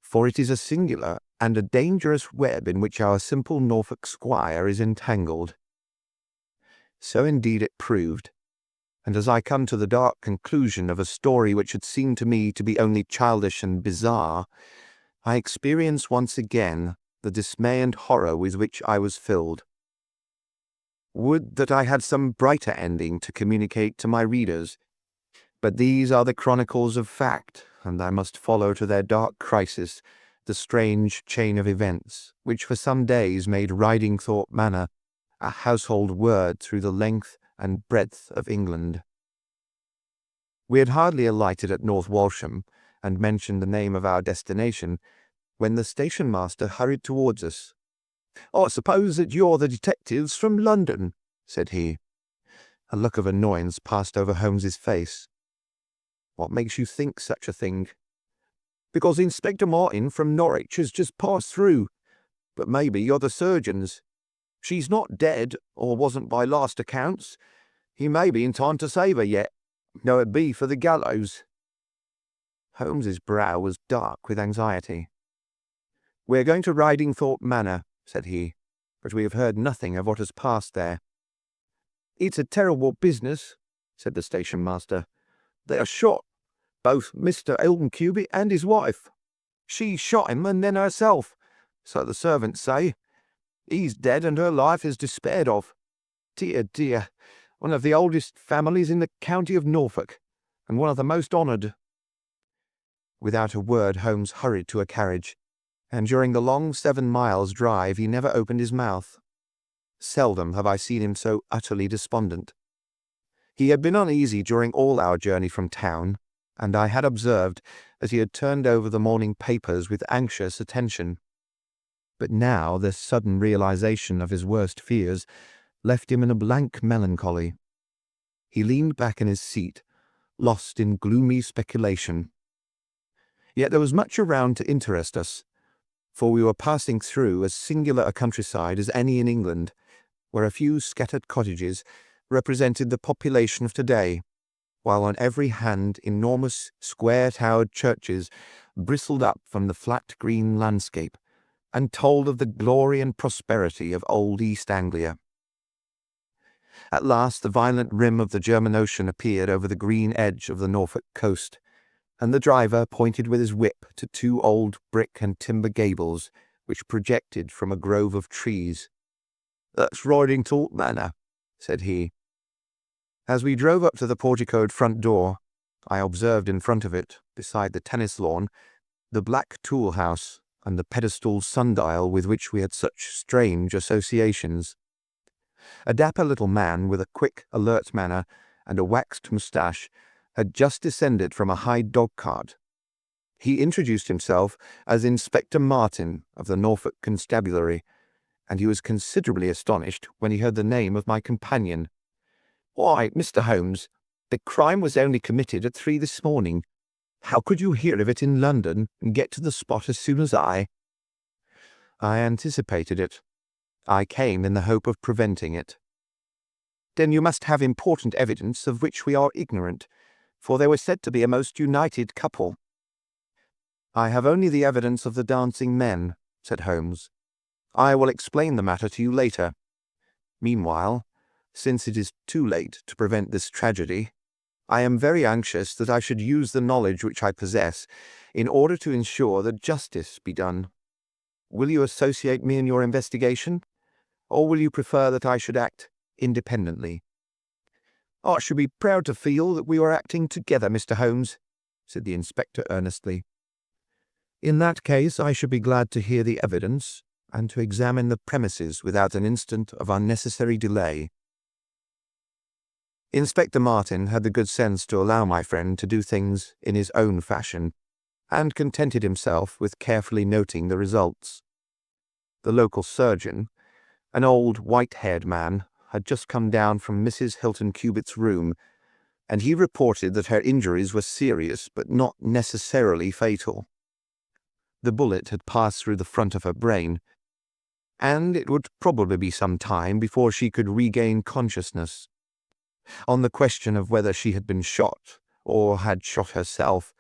for it is a singular and a dangerous web in which our simple Norfolk squire is entangled." So indeed it proved, and as I come to the dark conclusion of a story which had seemed to me to be only childish and bizarre, I experience once again the dismay and horror with which I was filled. Would that I had some brighter ending to communicate to my readers, but these are the chronicles of fact, and I must follow to their dark crisis the strange chain of events which for some days made Ridingthorpe Manor a household word through the length and breadth of England. We had hardly alighted at North Walsham and mentioned the name of our destination when the station-master hurried towards us. "I suppose that you're the detectives from London," said he. A look of annoyance passed over Holmes's face. "What makes you think such a thing?" "Because Inspector Martin from Norwich has just passed through. But maybe you're the surgeons. She's not dead, or wasn't by last accounts. He may be in time to save her yet, though it be for the gallows." Holmes's brow was dark with anxiety. "We are going to Ridingthorpe Manor," said he, "but we have heard nothing of what has passed there." "It's a terrible business," said the station-master. "They are shot, both Mr. Hilton Cubitt and his wife. She shot him and then herself, so the servants say. He's dead and her life is despaired of. Dear, dear, one of the oldest families in the county of Norfolk, and one of the most honoured." Without a word Holmes hurried to a carriage, and during the long 7 miles drive he never opened his mouth. Seldom have I seen him so utterly despondent. He had been uneasy during all our journey from town, and I had observed that he had turned over the morning papers with anxious attention. But now the sudden realization of his worst fears left him in a blank melancholy. He leaned back in his seat, lost in gloomy speculation. Yet there was much around to interest us, for we were passing through as singular a countryside as any in England, where a few scattered cottages represented the population of today, while on every hand enormous square-towered churches bristled up from the flat green landscape, and told of the glory and prosperity of old East Anglia. At last the violent rim of the German Ocean appeared over the green edge of the Norfolk coast, and the driver pointed with his whip to two old brick and timber gables which projected from a grove of trees. "That's Ridingthorpe Manor," said he. As we drove up to the porticoed front door, I observed in front of it, beside the tennis lawn, the black tool house and the pedestal sundial with which we had such strange associations. A dapper little man with a quick, alert manner and a waxed moustache had just descended from a high dog-cart. He introduced himself as Inspector Martin of the Norfolk Constabulary, and he was considerably astonished when he heard the name of my companion. "Why, Mr. Holmes, the crime was only committed at 3 this morning. How could you hear of it in London and get to the spot as soon as I?" "I anticipated it. I came in the hope of preventing it." "Then you must have important evidence of which we are ignorant, for they were said to be a most united couple." "I have only the evidence of the dancing men," said Holmes. "I will explain the matter to you later. Meanwhile, since it is too late to prevent this tragedy, I am very anxious that I should use the knowledge which I possess in order to ensure that justice be done. Will you associate me in your investigation, or will you prefer that I should act independently?" "I should be proud to feel that we were acting together, Mr. Holmes," said the inspector earnestly. "In that case, I should be glad to hear the evidence and to examine the premises without an instant of unnecessary delay." Inspector Martin had the good sense to allow my friend to do things in his own fashion, and contented himself with carefully noting the results. The local surgeon, an old white-haired man, had just come down from Mrs. Hilton Cubitt's room, and he reported that her injuries were serious but not necessarily fatal. The bullet had passed through the front of her brain, and it would probably be some time before she could regain consciousness. On the question of whether she had been shot, or had shot herself,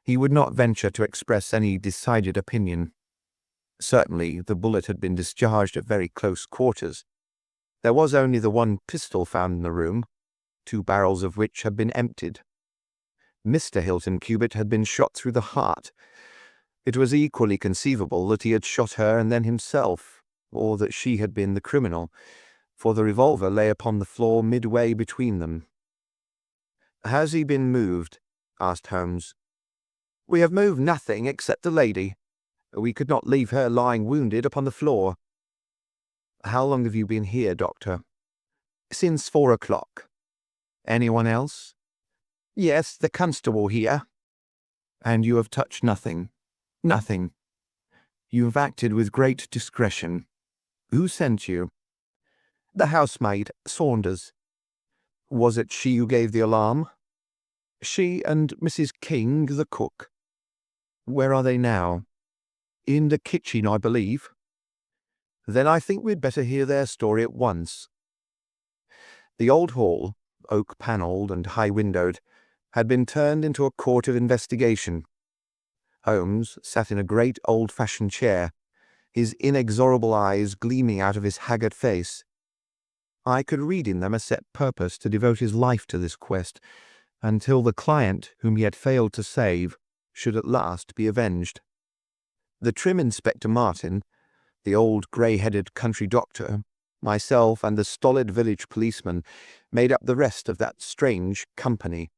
he would not venture to express any decided opinion. Certainly the bullet had been discharged at very close quarters. There was only the one pistol found in the room, 2 barrels of which had been emptied. Mr. Hilton Cubitt had been shot through the heart. It was equally conceivable that he had shot her and then himself, or that she had been the criminal, for the revolver lay upon the floor midway between them. "Has he been moved?" asked Holmes. "We have moved nothing except the lady. We could not leave her lying wounded upon the floor." "How long have you been here, Doctor?" "Since 4 o'clock. "Anyone else?" "Yes, the constable here." "And you have touched nothing?" "Nothing." "You have acted with great discretion. Who sent you?" "The housemaid, Saunders." "Was it she who gave the alarm?" "She and Mrs. King, the cook." "Where are they now?" "In the kitchen, I believe." "Then I think we'd better hear their story at once." The old hall, oak-panelled and high-windowed, had been turned into a court of investigation. Holmes sat in a great old-fashioned chair, his inexorable eyes gleaming out of his haggard face. I could read in them a set purpose to devote his life to this quest, until the client whom he had failed to save should at last be avenged. The trim Inspector Martin, the old grey-headed country doctor, myself, and the stolid village policeman made up the rest of that strange company.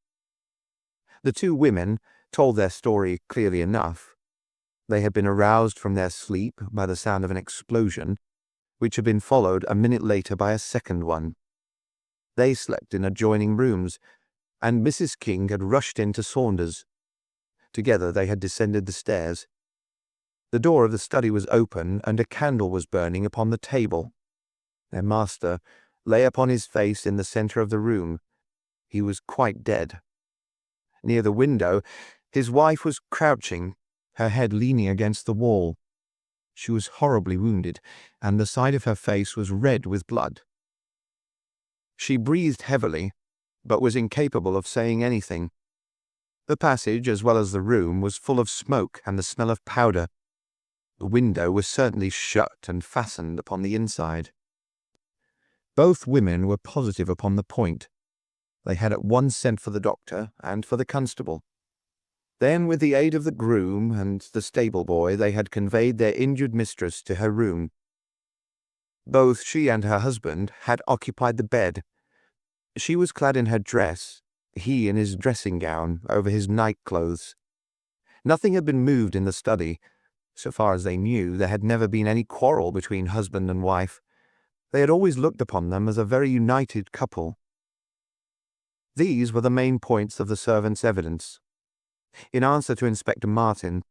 The 2 women told their story clearly enough. They had been aroused from their sleep by the sound of an explosion, which had been followed a minute later by a second one. They slept in adjoining rooms, and Mrs. King had rushed in to Saunders. Together they had descended the stairs. The door of the study was open, and a candle was burning upon the table. Their master lay upon his face in the centre of the room. He was quite dead. Near the window, his wife was crouching, her head leaning against the wall. She was horribly wounded, and the side of her face was red with blood. She breathed heavily, but was incapable of saying anything. The passage, as well as the room, was full of smoke and the smell of powder. The window was certainly shut and fastened upon the inside. Both women were positive upon the point. They had at once sent for the doctor and for the constable. Then, with the aid of the groom and the stable boy, they had conveyed their injured mistress to her room. Both she and her husband had occupied the bed. She was clad in her dress, he in his dressing gown over his night clothes. Nothing had been moved in the study. So far as they knew, there had never been any quarrel between husband and wife. They had always looked upon them as a very united couple. These were the main points of the servants' evidence. In answer to Inspector Martin,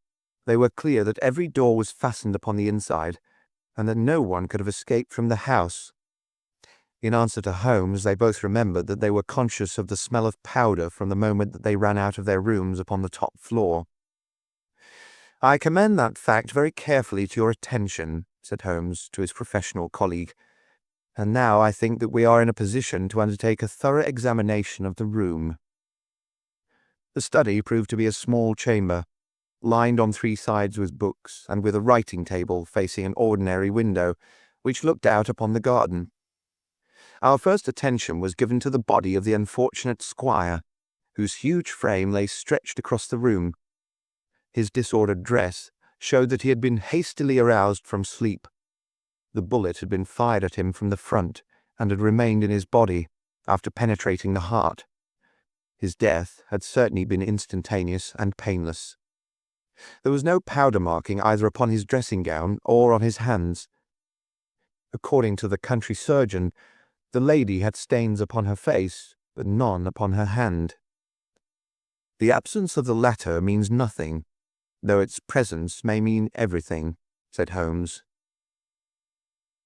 they were clear that every door was fastened upon the inside, and that no one could have escaped from the house. In answer to Holmes, they both remembered that they were conscious of the smell of powder from the moment that they ran out of their rooms upon the top floor. "I commend that fact very carefully to your attention," said Holmes to his professional colleague, "and now I think that we are in a position to undertake a thorough examination of the room." The study proved to be a small chamber, lined on three sides with books, and with a writing table facing an ordinary window, which looked out upon the garden. Our first attention was given to the body of the unfortunate squire, whose huge frame lay stretched across the room. His disordered dress showed that he had been hastily aroused from sleep. The bullet had been fired at him from the front, and had remained in his body after penetrating the heart. His death had certainly been instantaneous and painless. There was no powder marking either upon his dressing gown or on his hands. According to the country surgeon, the lady had stains upon her face, but none upon her hand. The absence of the latter means nothing, though its presence may mean everything, said Holmes.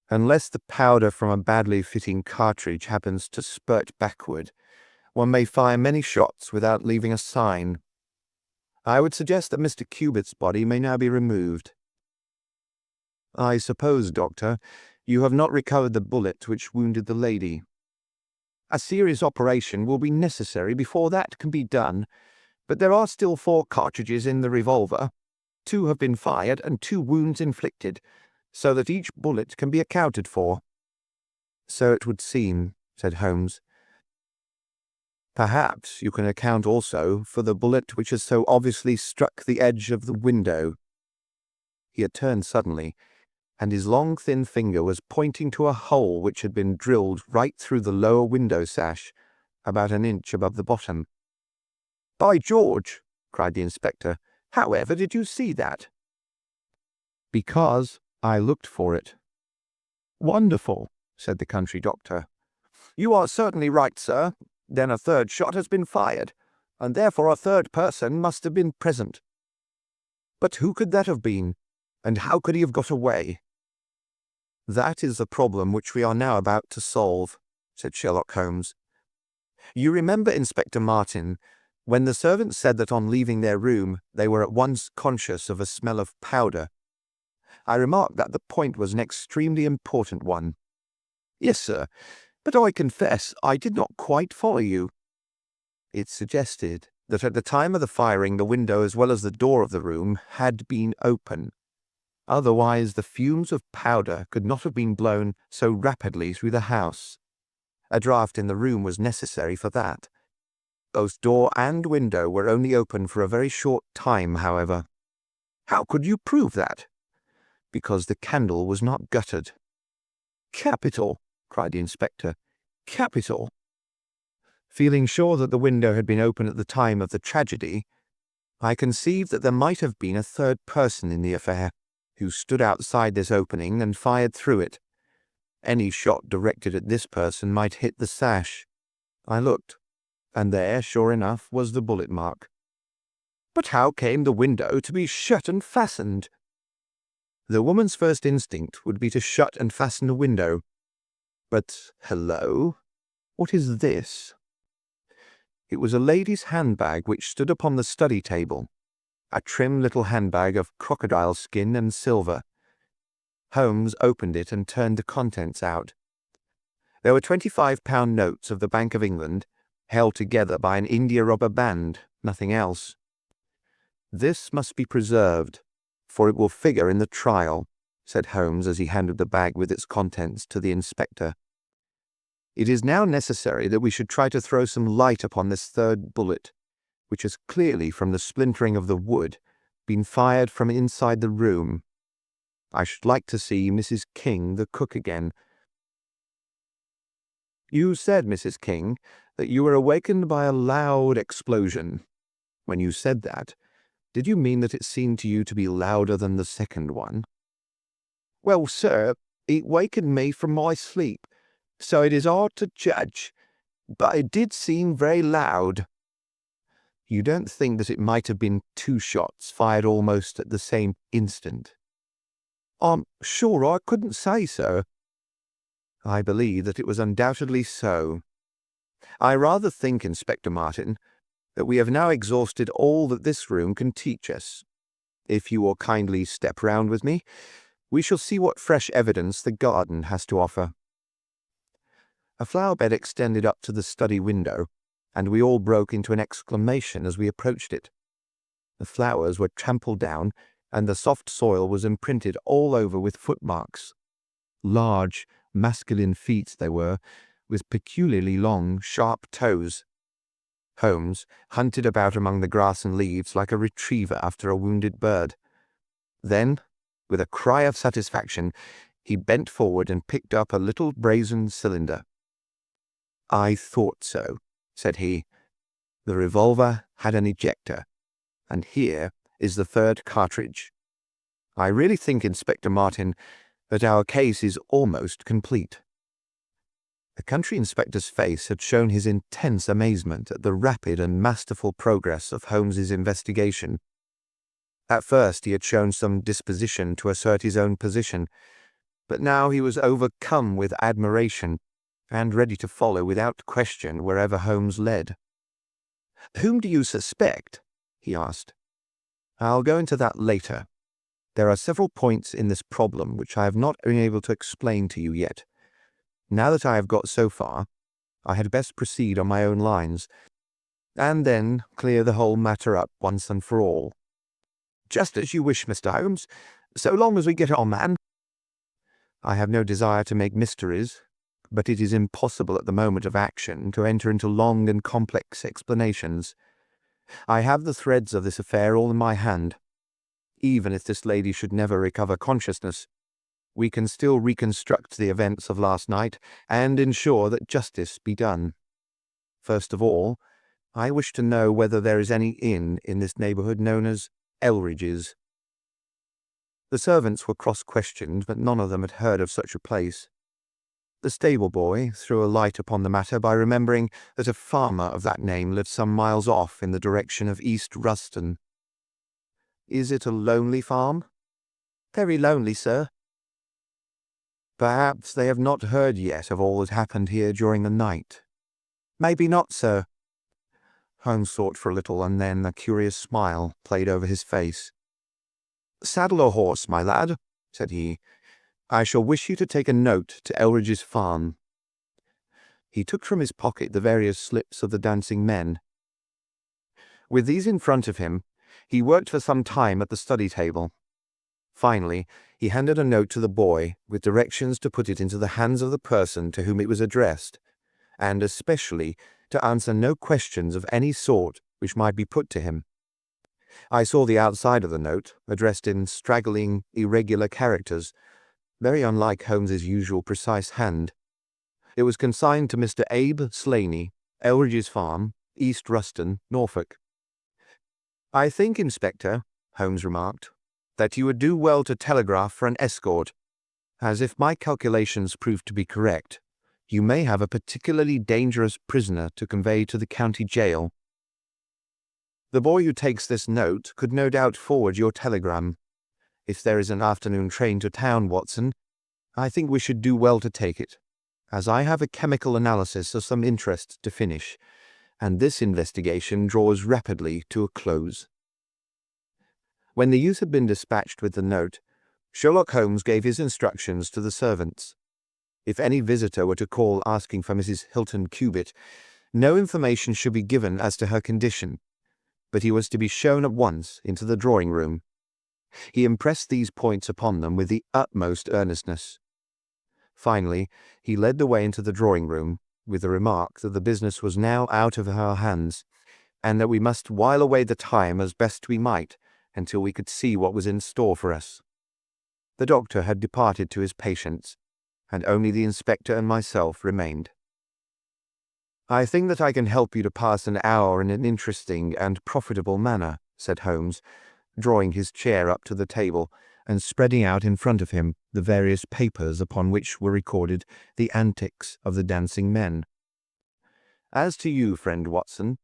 Unless the powder from a badly fitting cartridge happens to spurt backward, one may fire many shots without leaving a sign. I would suggest that Mr. Cubitt's body may now be removed. I suppose, Doctor, you have not recovered the bullet which wounded the lady. A serious operation will be necessary before that can be done, but there are still 4 cartridges in the revolver. 2 have been fired and 2 wounds inflicted, so that each bullet can be accounted for. So it would seem, said Holmes. Perhaps you can account also for the bullet which has so obviously struck the edge of the window. He had turned suddenly, and his long thin finger was pointing to a hole which had been drilled right through the lower window sash, about an inch above the bottom. "By George!" cried the inspector. "However did you see that?" "Because I looked for it." "Wonderful," said the country doctor. "You are certainly right, sir. Then a 3rd shot has been fired, and therefore a 3rd person must have been present. But who could that have been, and how could he have got away?" "That is the problem which we are now about to solve," said Sherlock Holmes. "You remember, Inspector Martin, when the servants said that on leaving their room they were at once conscious of a smell of powder. I remarked that the point was an extremely important one." "Yes, sir, but I confess I did not quite follow you." "It suggested that at the time of the firing the window as well as the door of the room had been open. Otherwise the fumes of powder could not have been blown so rapidly through the house. A draught in the room was necessary for that. Both door and window were only open for a very short time, however." "How could you prove that?" "Because the candle was not guttered." "Capital!" cried the inspector. "Capital!" Feeling sure that the window had been open at the time of the tragedy, I conceived that there might have been a 3rd person in the affair, who stood outside this opening and fired through it. Any shot directed at this person might hit the sash. I looked, and there, sure enough, was the bullet mark. "But how came the window to be shut and fastened?" "The woman's first instinct would be to shut and fasten the window. But, hello, what is this?" It was a lady's handbag which stood upon the study table, a trim little handbag of crocodile skin and silver. Holmes opened it and turned the contents out. There were £25 notes of the Bank of England, held together by an india-rubber band, nothing else. "This must be preserved, for it will figure in the trial," said Holmes as he handed the bag with its contents to the inspector. It is now necessary that we should try to throw some light upon this third bullet, which has clearly, from the splintering of the wood, been fired from inside the room. I should like to see Mrs. King, the cook, again. You said, Mrs. King, that you were awakened by a loud explosion. When you said that, did you mean that it seemed to you to be louder than the second one? Well, sir, it wakened me from my sleep, so it is hard to judge, but it did seem very loud. You don't think that it might have been 2 shots fired almost at the same instant? I'm sure I couldn't say, sir. I believe that it was undoubtedly so. I rather think, Inspector Martin, that we have now exhausted all that this room can teach us. If you will kindly step round with me, we shall see what fresh evidence the garden has to offer. A flower bed extended up to the study window, and we all broke into an exclamation as we approached it. The flowers were trampled down, and the soft soil was imprinted all over with footmarks. Large, masculine feet they were, with peculiarly long, sharp toes. Holmes hunted about among the grass and leaves like a retriever after a wounded bird. Then, with a cry of satisfaction, he bent forward and picked up a little brazen cylinder. "I thought so," said he. "The revolver had an ejector, and here is the third cartridge. I really think, Inspector Martin, that our case is almost complete." The country inspector's face had shown his intense amazement at the rapid and masterful progress of Holmes's investigation. At first he had shown some disposition to assert his own position, but now he was overcome with admiration and ready to follow without question wherever Holmes led. "Whom do you suspect?" he asked. "I'll go into that later. There are several points in this problem which I have not been able to explain to you yet. Now that I have got so far, I had best proceed on my own lines, and then clear the whole matter up once and for all." "Just as you wish, Mr. Holmes, so long as we get on, man." "I have no desire to make mysteries, but it is impossible at the moment of action to enter into long and complex explanations. I have the threads of this affair all in my hand. Even if this lady should never recover consciousness, we can still reconstruct the events of last night and ensure that justice be done. First of all, I wish to know whether there is any inn in this neighborhood known as Elridge's." The servants were cross-questioned, but none of them had heard of such a place. The stable-boy threw a light upon the matter by remembering that a farmer of that name lived some miles off in the direction of East Ruston. "Is it a lonely farm?" "Very lonely, sir." "Perhaps they have not heard yet of all that happened here during the night." "Maybe not, sir." Holmes thought for a little, and then a curious smile played over his face. "Saddle a horse, my lad," said he. "I shall wish you to take a note to Elridge's farm." He took from his pocket the various slips of the dancing men. With these in front of him, he worked for some time at the study table. Finally, he handed a note to the boy with directions to put it into the hands of the person to whom it was addressed, and especially to answer no questions of any sort which might be put to him. I saw the outside of the note, addressed in straggling, irregular characters, very unlike Holmes's usual precise hand. It was consigned to Mr. Abe Slaney, Elridge's Farm, East Ruston, Norfolk. "I think, Inspector," Holmes remarked, "that you would do well to telegraph for an escort, as if my calculations prove to be correct, you may have a particularly dangerous prisoner to convey to the county jail. The boy who takes this note could no doubt forward your telegram. If there is an afternoon train to town, Watson, I think we should do well to take it, as I have a chemical analysis of some interest to finish, and this investigation draws rapidly to a close." When the youth had been dispatched with the note, Sherlock Holmes gave his instructions to the servants. If any visitor were to call asking for Mrs. Hilton Cubitt, no information should be given as to her condition, but he was to be shown at once into the drawing-room. He impressed these points upon them with the utmost earnestness. Finally, he led the way into the drawing-room, with the remark that the business was now out of our hands, and that we must while away the time as best we might until we could see what was in store for us. The doctor had departed to his patients, and only the inspector and myself remained. "I think that I can help you to pass an hour in an interesting and profitable manner," said Holmes, drawing his chair up to the table and spreading out in front of him the various papers upon which were recorded the antics of the dancing men. "As to you, friend Watson,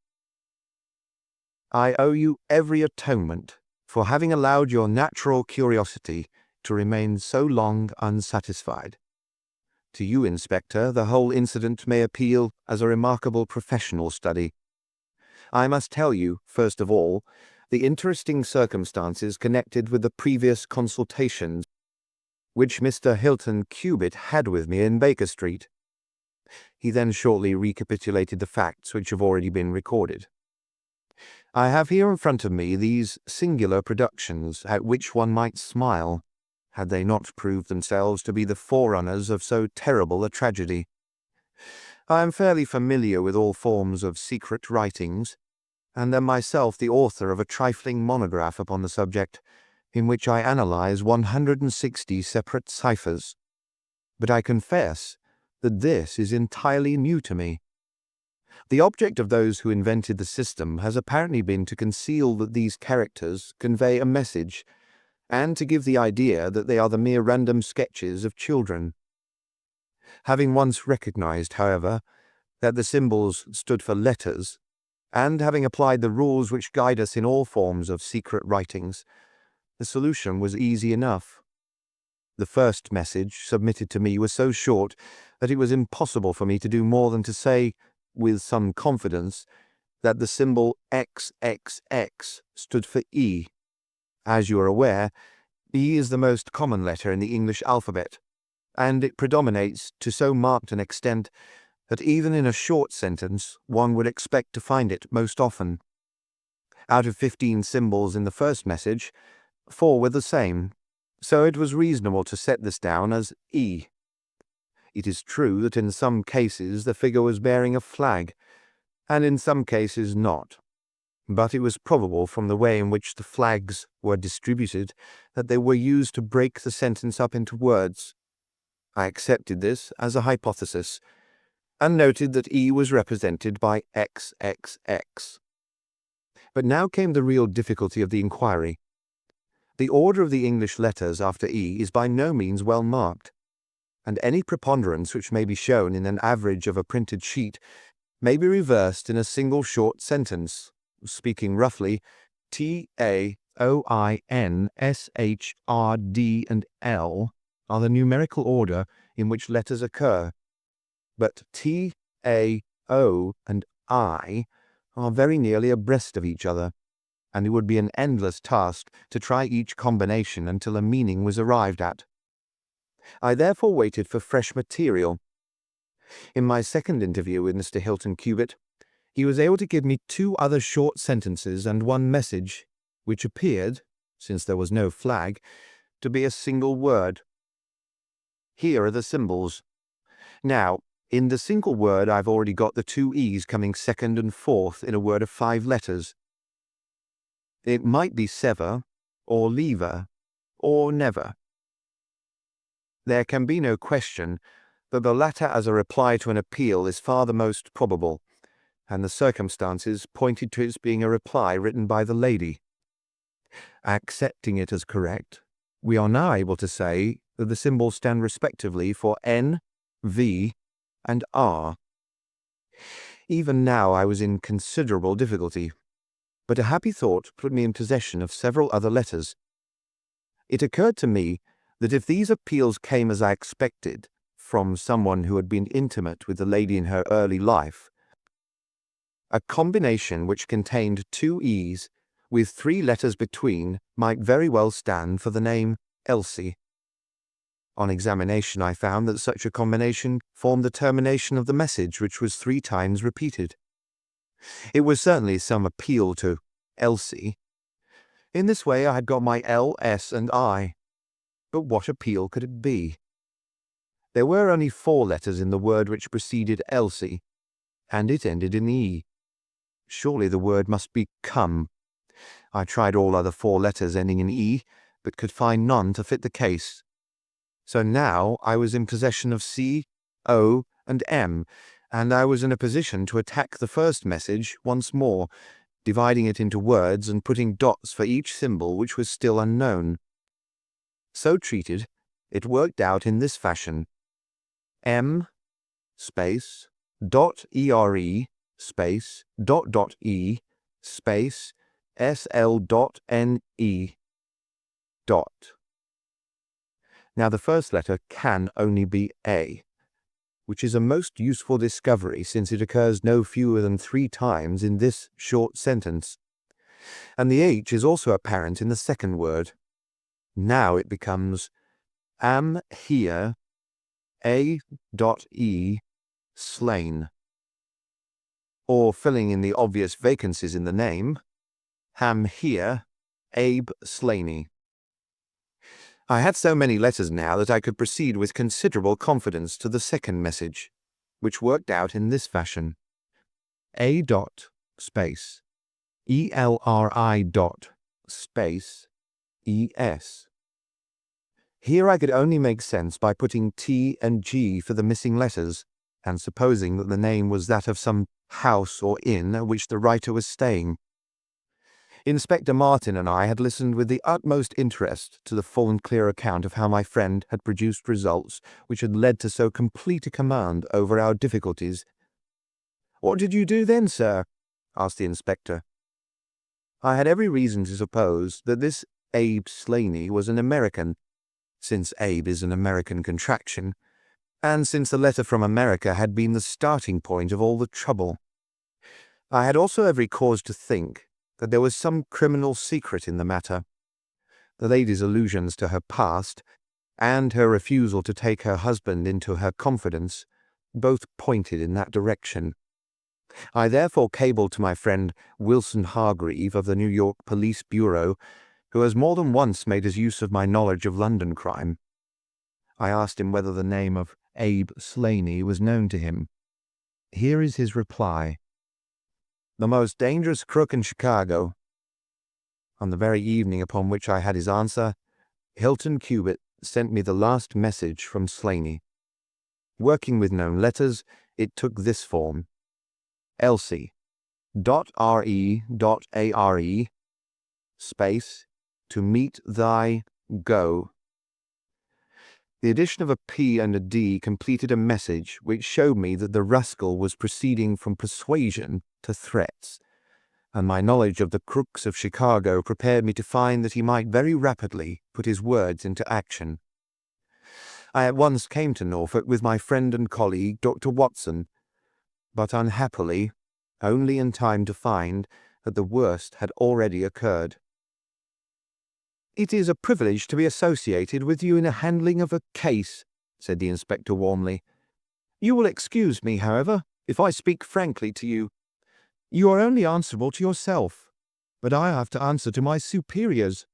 I owe you every atonement for having allowed your natural curiosity to remain so long unsatisfied. To you, Inspector, the whole incident may appeal as a remarkable professional study. I must tell you, first of all, the interesting circumstances connected with the previous consultations which Mr. Hilton Cubitt had with me in Baker Street." He then shortly recapitulated the facts which have already been recorded. "I have here in front of me these singular productions at which one might smile, had they not proved themselves to be the forerunners of so terrible a tragedy. I am fairly familiar with all forms of secret writings, and am myself the author of a trifling monograph upon the subject, in which I analyze 160 separate ciphers. But I confess that this is entirely new to me. The object of those who invented the system has apparently been to conceal that these characters convey a message, and to give the idea that they are the mere random sketches of children. Having once recognized, however, that the symbols stood for letters, and having applied the rules which guide us in all forms of secret writings, the solution was easy enough. The first message submitted to me was so short that it was impossible for me to do more than to say, with some confidence, that the symbol XXX stood for E. As you are aware, E is the most common letter in the English alphabet, and it predominates to so marked an extent that even in a short sentence one would expect to find it most often. Out of 15 symbols in the first message, 4 were the same, so it was reasonable to set this down as E. It is true that in some cases the figure was bearing a flag, and in some cases not, but it was probable from the way in which the flags were distributed that they were used to break the sentence up into words. I accepted this as a hypothesis, and noted that E was represented by XXX. But now came the real difficulty of the inquiry. The order of the English letters after E is by no means well marked, and any preponderance which may be shown in an average of a printed sheet may be reversed in a single short sentence. Speaking roughly, T, A, O, I, N, S, H, R, D, and L are the numerical order in which letters occur, but T, A, O, and I are very nearly abreast of each other, and it would be an endless task to try each combination until a meaning was arrived at. I therefore waited for fresh material. In my second interview with Mr. Hilton Cubitt, he was able to give me 2 other short sentences and 1 message, which appeared, since there was no flag, to be a single word. Here are the symbols. Now, in the single word I've already got the 2 E's coming second and fourth in a word of 5 letters. It might be sever, or lever, or never. There can be no question that the latter as a reply to an appeal is far the most probable, and the circumstances pointed to its being a reply written by the lady. Accepting it as correct, we are now able to say that the symbols stand respectively for N, V, and R. Even now I was in considerable difficulty, but a happy thought put me in possession of several other letters. It occurred to me that if these appeals came as I expected, from someone who had been intimate with the lady in her early life, a combination which contained 2 E's with 3 letters between might very well stand for the name Elsie. On examination I found that such a combination formed the termination of the message, which was 3 times repeated. It was certainly some appeal to Elsie. In this way I had got my L, S, and I. But what appeal could it be? There were only 4 letters in the word which preceded Elsie, and it ended in E. Surely the word must be come. I tried all other 4 letters ending in E, but could find none to fit the case. So now I was in possession of C, O, and M, and I was in a position to attack the first message once more, dividing it into words and putting dots for each symbol which was still unknown. So treated, it worked out in this fashion: M space dot ere space dot e space sl dot ne dot. Now the first letter can only be A, which is a most useful discovery since it occurs no fewer than 3 times in this short sentence. And the H is also apparent in the second word. Now it becomes am here A.E slain. Or filling in the obvious vacancies in the name, am here Abe Slaney. I had so many letters now that I could proceed with considerable confidence to the second message, which worked out in this fashion: A dot space ELRI dot space ES. Here I could only make sense by putting T and G for the missing letters, and supposing that the name was that of some house or inn at which the writer was staying. Inspector Martin and I had listened with the utmost interest to the full and clear account of how my friend had produced results which had led to so complete a command over our difficulties. "What did you do then, sir?" asked the inspector. I had every reason to suppose that this Abe Slaney was an American, since Abe is an American contraction, and since the letter from America had been the starting point of all the trouble. I had also every cause to think that there was some criminal secret in the matter. The lady's allusions to her past, and her refusal to take her husband into her confidence, both pointed in that direction. I therefore cabled to my friend Wilson Hargreave of the New York Police Bureau, who has more than once made his use of my knowledge of London crime. I asked him whether the name of Abe Slaney was known to him. Here is his reply: "The most dangerous crook in Chicago." On the very evening upon which I had his answer, Hilton Cubitt sent me the last message from Slaney. Working with known letters, it took this form: Elsie .re.are space to meet thy go. The addition of a P and a D completed a message which showed me that the rascal was proceeding from persuasion to threats, and my knowledge of the crooks of Chicago prepared me to find that he might very rapidly put his words into action. I at once came to Norfolk with my friend and colleague, Dr. Watson, but unhappily only in time to find that the worst had already occurred. "It is a privilege to be associated with you in the handling of a case," said the inspector warmly. "You will excuse me, however, if I speak frankly to you. You are only answerable to yourself, but I have to answer to my superiors.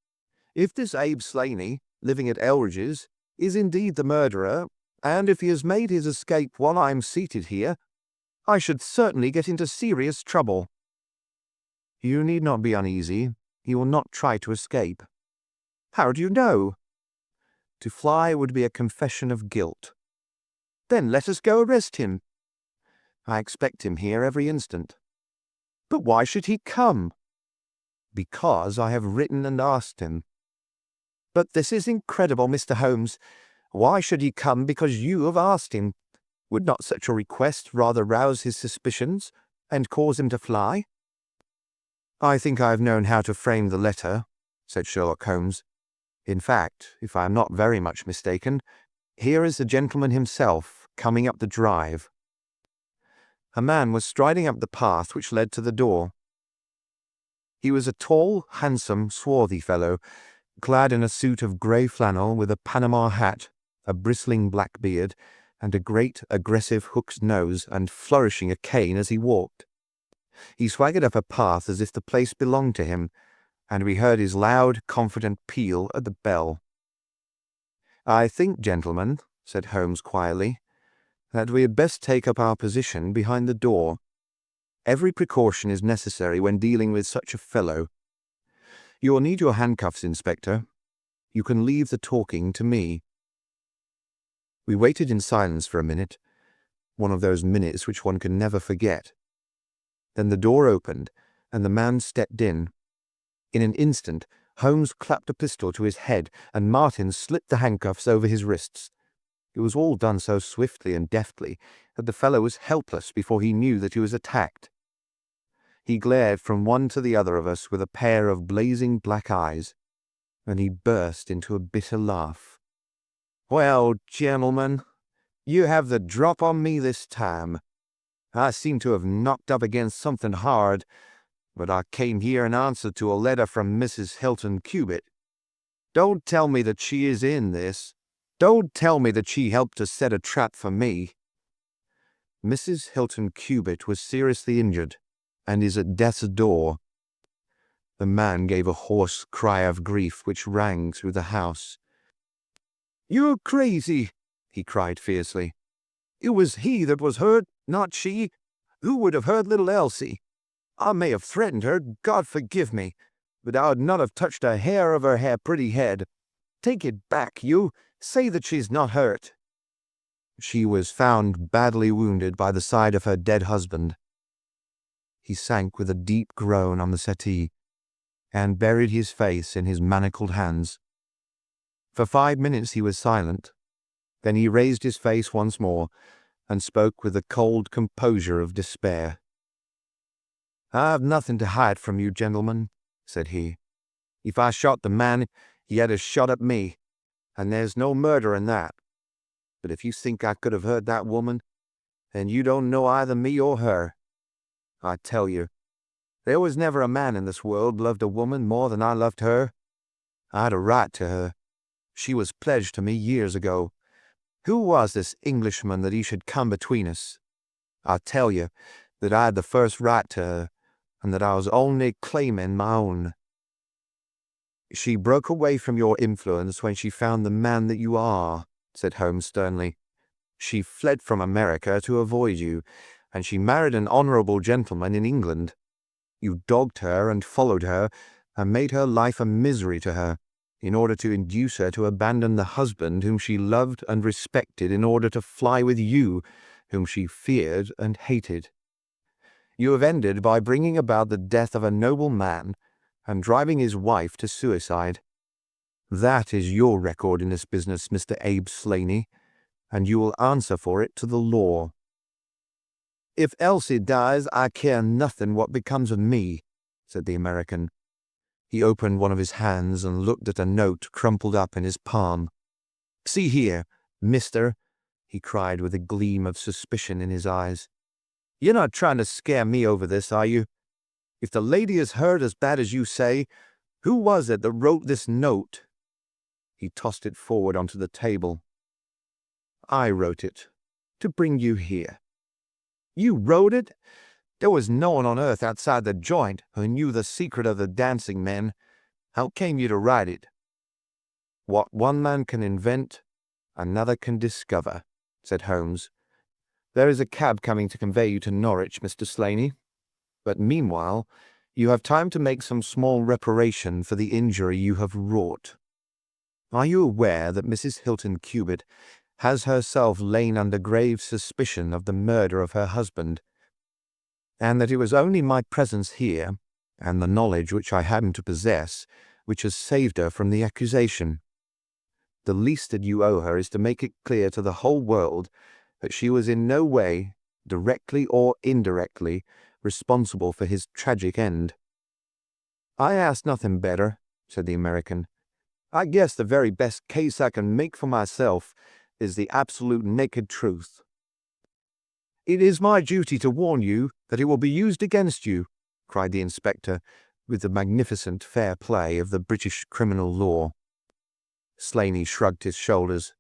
If this Abe Slaney, living at Elridge's, is indeed the murderer, and if he has made his escape while I am seated here, I should certainly get into serious trouble." "You need not be uneasy. He will not try to escape." "How do you know?" "To fly would be a confession of guilt." "Then let us go arrest him." "I expect him here every instant." "But why should he come?" "Because I have written and asked him." "But this is incredible, Mr. Holmes. Why should he come because you have asked him? Would not such a request rather rouse his suspicions and cause him to fly?" "I think I have known how to frame the letter," said Sherlock Holmes. "In fact, if I am not very much mistaken, here is the gentleman himself coming up the drive." A man was striding up the path which led to the door. He was a tall, handsome, swarthy fellow, clad in a suit of grey flannel with a Panama hat, a bristling black beard, and a great, aggressive hooked nose, and flourishing a cane as he walked. He swaggered up a path as if the place belonged to him, and we heard his loud, confident peal at the bell. "I think, gentlemen," said Holmes quietly, "that we had best take up our position behind the door. Every precaution is necessary when dealing with such a fellow. You will need your handcuffs, Inspector. You can leave the talking to me." We waited in silence for a minute, one of those minutes which one can never forget. Then the door opened, and the man stepped in. In an instant, Holmes clapped a pistol to his head, and Martin slipped the handcuffs over his wrists. It was all done so swiftly and deftly that the fellow was helpless before he knew that he was attacked. He glared from one to the other of us with a pair of blazing black eyes, and he burst into a bitter laugh. "Well, gentlemen, you have the drop on me this time. I seem to have knocked up against something hard, but I came here in answer to a letter from Mrs. Hilton Cubitt. Don't tell me that she is in this. Don't tell me that she helped to set a trap for me." "Mrs. Hilton Cubitt was seriously injured, and is at death's door." The man gave a hoarse cry of grief which rang through the house. "You're crazy," he cried fiercely. "It was he that was hurt, not she. Who would have hurt little Elsie? I may have threatened her, God forgive me, but I would not have touched a hair of her pretty head. Take it back, you. Say that she's not hurt." "She was found badly wounded by the side of her dead husband." He sank with a deep groan on the settee, and buried his face in his manacled hands. For 5 minutes he was silent. Then he raised his face once more, and spoke with the cold composure of despair. "I have nothing to hide from you, gentlemen," said he. "If I shot the man, he had a shot at me, and there's no murder in that. But if you think I could have hurt that woman, then you don't know either me or her. I tell you, there was never a man in this world loved a woman more than I loved her. I had a right to her. She was pledged to me years ago. Who was this Englishman that he should come between us? I tell you that I had the first right to her, and that I was only claiming my own." "She broke away from your influence when she found the man that you are," said Holmes sternly. "She fled from America to avoid you, and she married an honorable gentleman in England. You dogged her and followed her, and made her life a misery to her, in order to induce her to abandon the husband whom she loved and respected in order to fly with you, whom she feared and hated. You have ended by bringing about the death of a noble man and driving his wife to suicide. That is your record in this business, Mr. Abe Slaney, and you will answer for it to the law." "If Elsie dies, I care nothing what becomes of me," said the American. He opened one of his hands and looked at a note crumpled up in his palm. "See here, mister," he cried with a gleam of suspicion in his eyes. "You're not trying to scare me over this, are you? If the lady is hurt as bad as you say, who was it that wrote this note?" He tossed it forward onto the table. "I wrote it, to bring you here." "You wrote it? There was no one on earth outside the joint who knew the secret of the dancing men. How came you to write it?" "What one man can invent, another can discover," said Holmes. "There is a cab coming to convey you to Norwich, Mr. Slaney. But meanwhile, you have time to make some small reparation for the injury you have wrought. Are you aware that Mrs. Hilton Cubitt has herself lain under grave suspicion of the murder of her husband, and that it was only my presence here, and the knowledge which I happen to possess, which has saved her from the accusation? The least that you owe her is to make it clear to the whole world that she was in no way, directly or indirectly, responsible for his tragic end." "I ask nothing better," said the American. "I guess the very best case I can make for myself is the absolute naked truth." "It is my duty to warn you that it will be used against you," cried the inspector, with the magnificent fair play of the British criminal law. Slaney shrugged his shoulders.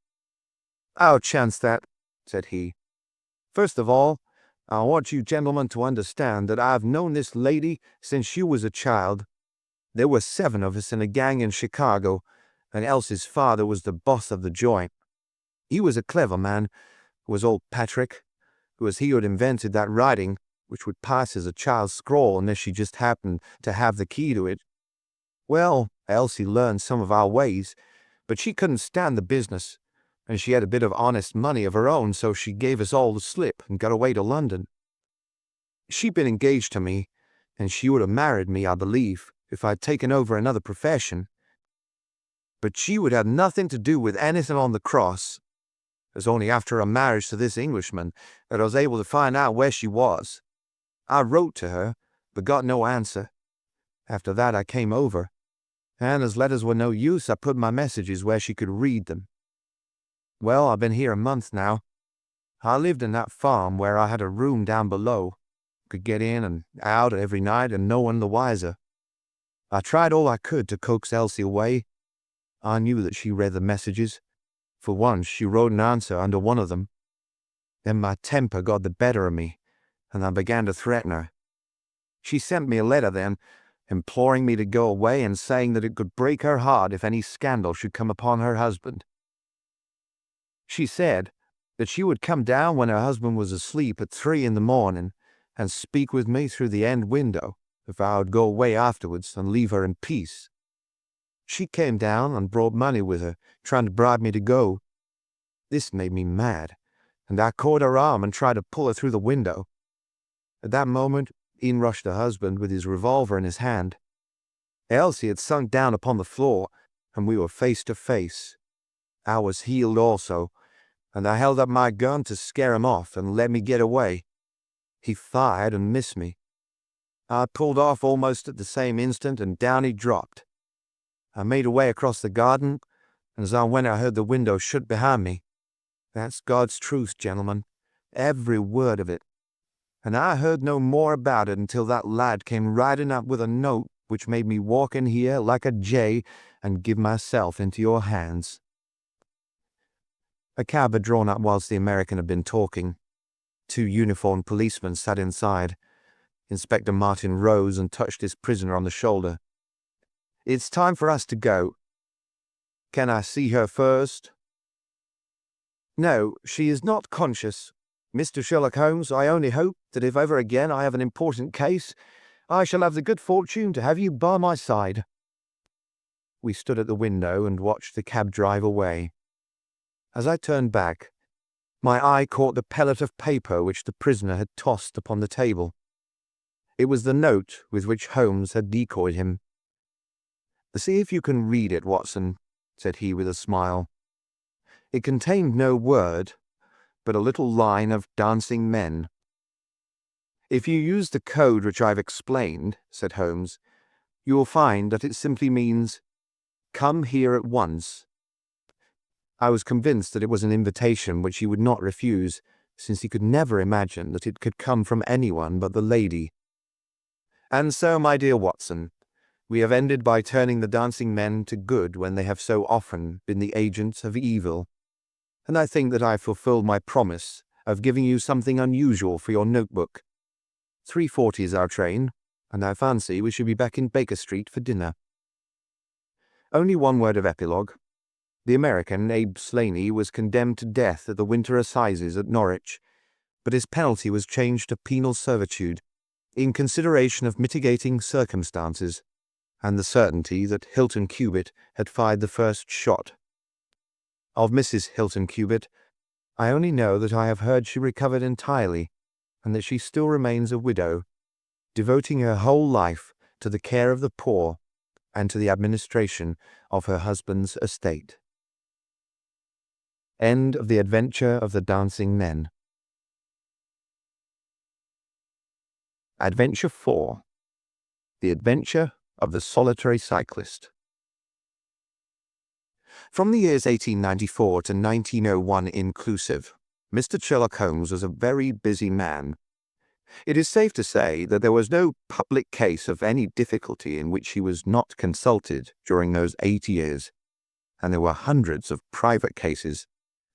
"I'll chance that," said he. "First of all, I want you gentlemen to understand that I've known this lady since she was a child. There were 7 of us in a gang in Chicago, and Elsie's father was the boss of the joint. He was a clever man, was old Patrick. It was he who had invented that writing, which would pass as a child's scrawl unless she just happened to have the key to it. Well, Elsie learned some of our ways, but she couldn't stand the business, and she had a bit of honest money of her own, so she gave us all the slip and got away to London. She'd been engaged to me, and she would have married me, I believe, if I'd taken over another profession. But she would have nothing to do with anything on the cross. It was only after her marriage to this Englishman that I was able to find out where she was. I wrote to her, but got no answer. After that I came over, and as letters were no use, I put my messages where she could read them. Well, I've been here a month now. I lived in that farm where I had a room down below. Could get in and out every night and no one the wiser. I tried all I could to coax Elsie away. I knew that she read the messages. For once, she wrote an answer under one of them. Then my temper got the better of me, and I began to threaten her. She sent me a letter then, imploring me to go away and saying that it could break her heart if any scandal should come upon her husband. She said that she would come down when her husband was asleep at 3 in the morning and speak with me through the end window if I would go away afterwards and leave her in peace. She came down and brought money with her, trying to bribe me to go. This made me mad, and I caught her arm and tried to pull her through the window. At that moment, in rushed her husband with his revolver in his hand. Elsie had sunk down upon the floor, and we were face to face. I was healed also, and I held up my gun to scare him off and let me get away. He fired and missed me. I pulled off almost at the same instant, and down he dropped. I made away across the garden, and as I went I heard the window shut behind me. That's God's truth, gentlemen, every word of it. And I heard no more about it until that lad came riding up with a note which made me walk in here like a jay and give myself into your hands. A cab had drawn up whilst the American had been talking. 2 uniformed policemen sat inside. Inspector Martin rose and touched his prisoner on the shoulder. "It's time for us to go. Can I see her first?" "No, she is not conscious. Mr. Sherlock Holmes, I only hope that if ever again I have an important case, I shall have the good fortune to have you by my side." We stood at the window and watched the cab drive away. As I turned back, my eye caught the pellet of paper which the prisoner had tossed upon the table. It was the note with which Holmes had decoyed him. "See if you can read it, Watson," said he with a smile. It contained no word, but a little line of dancing men. "If you use the code which I've explained," said Holmes, "you will find that it simply means, 'Come here at once.'" I was convinced that it was an invitation which he would not refuse, since he could never imagine that it could come from anyone but the lady. "And so, my dear Watson, we have ended by turning the dancing men to good when they have so often been the agents of evil. And I think that I have fulfilled my promise of giving you something unusual for your notebook. 3:40 is our train, and I fancy we shall be back in Baker Street for dinner." Only one word of epilogue. The American, Abe Slaney, was condemned to death at the winter assizes at Norwich, but his penalty was changed to penal servitude in consideration of mitigating circumstances and the certainty that Hilton Cubitt had fired the first shot. Of Mrs. Hilton Cubitt, I only know that I have heard she recovered entirely, and that she still remains a widow, devoting her whole life to the care of the poor and to the administration of her husband's estate. End of The Adventure of the Dancing Men. Adventure 4. The Adventure of the Solitary Cyclist. From the years 1894 to 1901 inclusive, Mr. Sherlock Holmes was a very busy man. It is safe to say that there was no public case of any difficulty in which he was not consulted during those 8 years, and there were hundreds of private cases,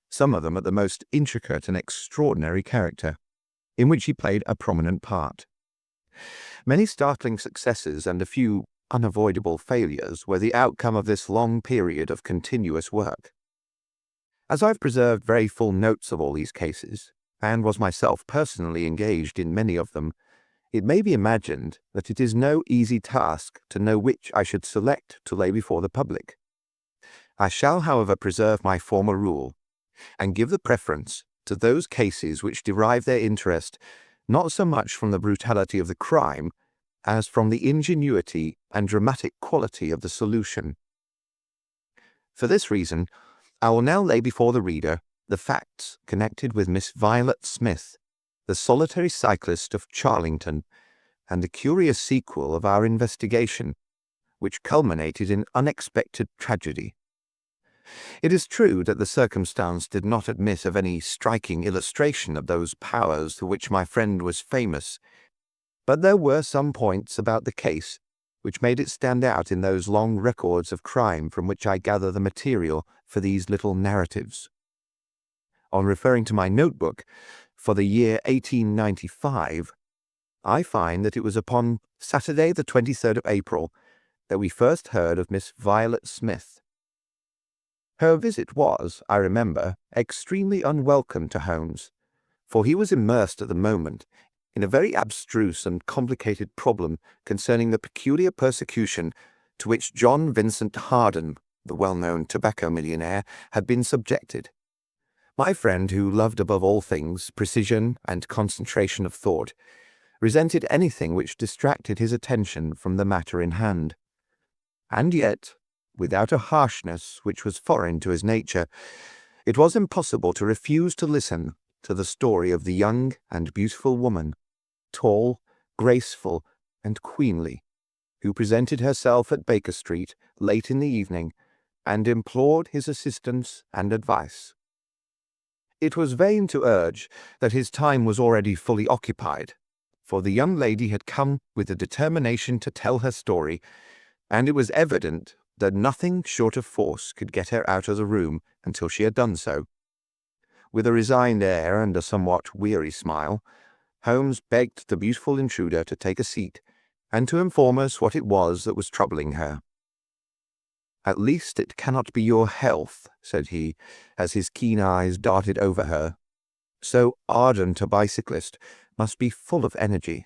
some of them at the most intricate and extraordinary character, in which he played a prominent part. Many startling successes and a few unavoidable failures were the outcome of this long period of continuous work. As I've preserved very full notes of all these cases, and was myself personally engaged in many of them, it may be imagined that it is no easy task to know which I should select to lay before the public. I shall, however, preserve my former rule, and give the preference to those cases which derive their interest not so much from the brutality of the crime as from the ingenuity and dramatic quality of the solution. For this reason, I will now lay before the reader the facts connected with Miss Violet Smith, the solitary cyclist of Charlington, and the curious sequel of our investigation, which culminated in unexpected tragedy. It is true that the circumstance did not admit of any striking illustration of those powers for which my friend was famous, but there were some points about the case which made it stand out in those long records of crime from which I gather the material for these little narratives. On referring to my notebook for the year 1895, I find that it was upon Saturday the 23rd of April that we first heard of Miss Violet Smith. Her visit was, I remember, extremely unwelcome to Holmes, for he was immersed at the moment in a very abstruse and complicated problem concerning the peculiar persecution to which John Vincent Harden, the well-known tobacco millionaire, had been subjected. My friend, who loved above all things precision and concentration of thought, resented anything which distracted his attention from the matter in hand. And yet, without a harshness which was foreign to his nature, it was impossible to refuse to listen to the story of the young and beautiful woman, tall, graceful, and queenly, who presented herself at Baker Street late in the evening and implored his assistance and advice. It was vain to urge that his time was already fully occupied, for the young lady had come with the determination to tell her story, and it was evident that nothing short of force could get her out of the room until she had done so. With a resigned air and a somewhat weary smile, Holmes begged the beautiful intruder to take a seat and to inform us what it was that was troubling her. "At least it cannot be your health," said he, as his keen eyes darted over her. "So ardent a bicyclist must be full of energy."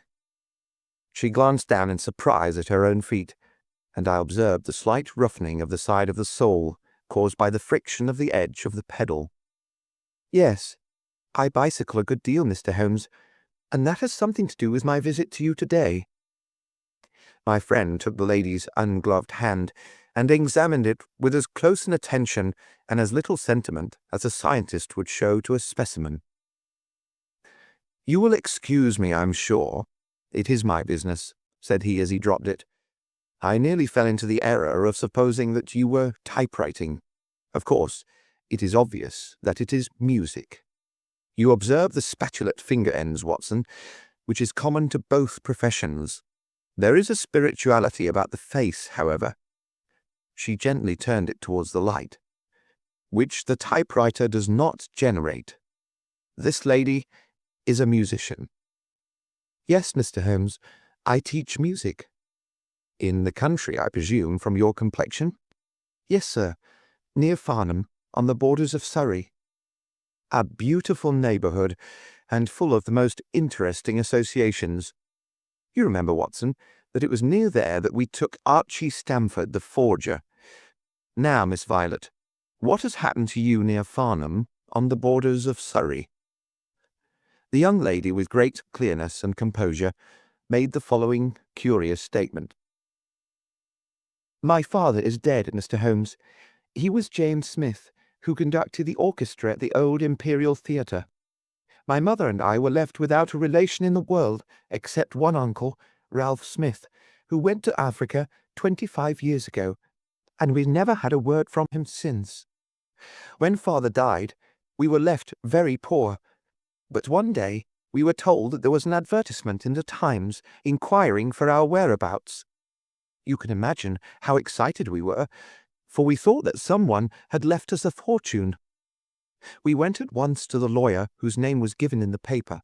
She glanced down in surprise at her own feet, and I observed the slight roughening of the side of the sole caused by the friction of the edge of the pedal. "Yes, I bicycle a good deal, Mr. Holmes, and that has something to do with my visit to you today." My friend took the lady's ungloved hand and examined it with as close an attention and as little sentiment as a scientist would show to a specimen. "You will excuse me, I'm sure. It is my business," said he as he dropped it. "I nearly fell into the error of supposing that you were typewriting. Of course, it is obvious that it is music. You observe the spatulate finger ends, Watson, which is common to both professions. There is a spirituality about the face, however," she gently turned it towards the light, "which the typewriter does not generate. This lady is a musician." "Yes, Mr. Holmes, I teach music." "In the country, I presume, from your complexion?" "Yes, sir, near Farnham, on the borders of Surrey." "A beautiful neighbourhood, and full of the most interesting associations. You remember, Watson, that it was near there that we took Archie Stamford, the forger. Now, Miss Violet, what has happened to you near Farnham, on the borders of Surrey?" The young lady, with great clearness and composure, made the following curious statement. "My father is dead, Mr. Holmes. He was James Smith, who conducted the orchestra at the old Imperial Theatre. My mother and I were left without a relation in the world, except one uncle, Ralph Smith, who went to Africa 25 years ago, and we've never had a word from him since. When father died, we were left very poor, but one day we were told that there was an advertisement in the Times inquiring for our whereabouts. You can imagine how excited we were, for we thought that someone had left us a fortune. We went at once to the lawyer whose name was given in the paper.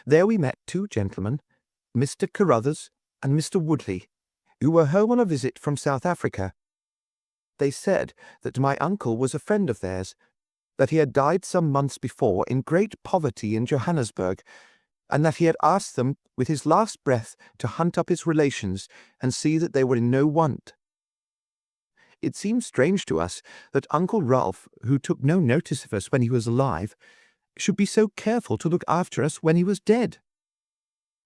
There we met two gentlemen, Mr. Carruthers and Mr. Woodley, who were home on a visit from South Africa. They said that my uncle was a friend of theirs, that he had died some months before in great poverty in Johannesburg, and that he had asked them with his last breath to hunt up his relations and see that they were in no want. It seemed strange to us that Uncle Ralph, who took no notice of us when he was alive, should be so careful to look after us when he was dead.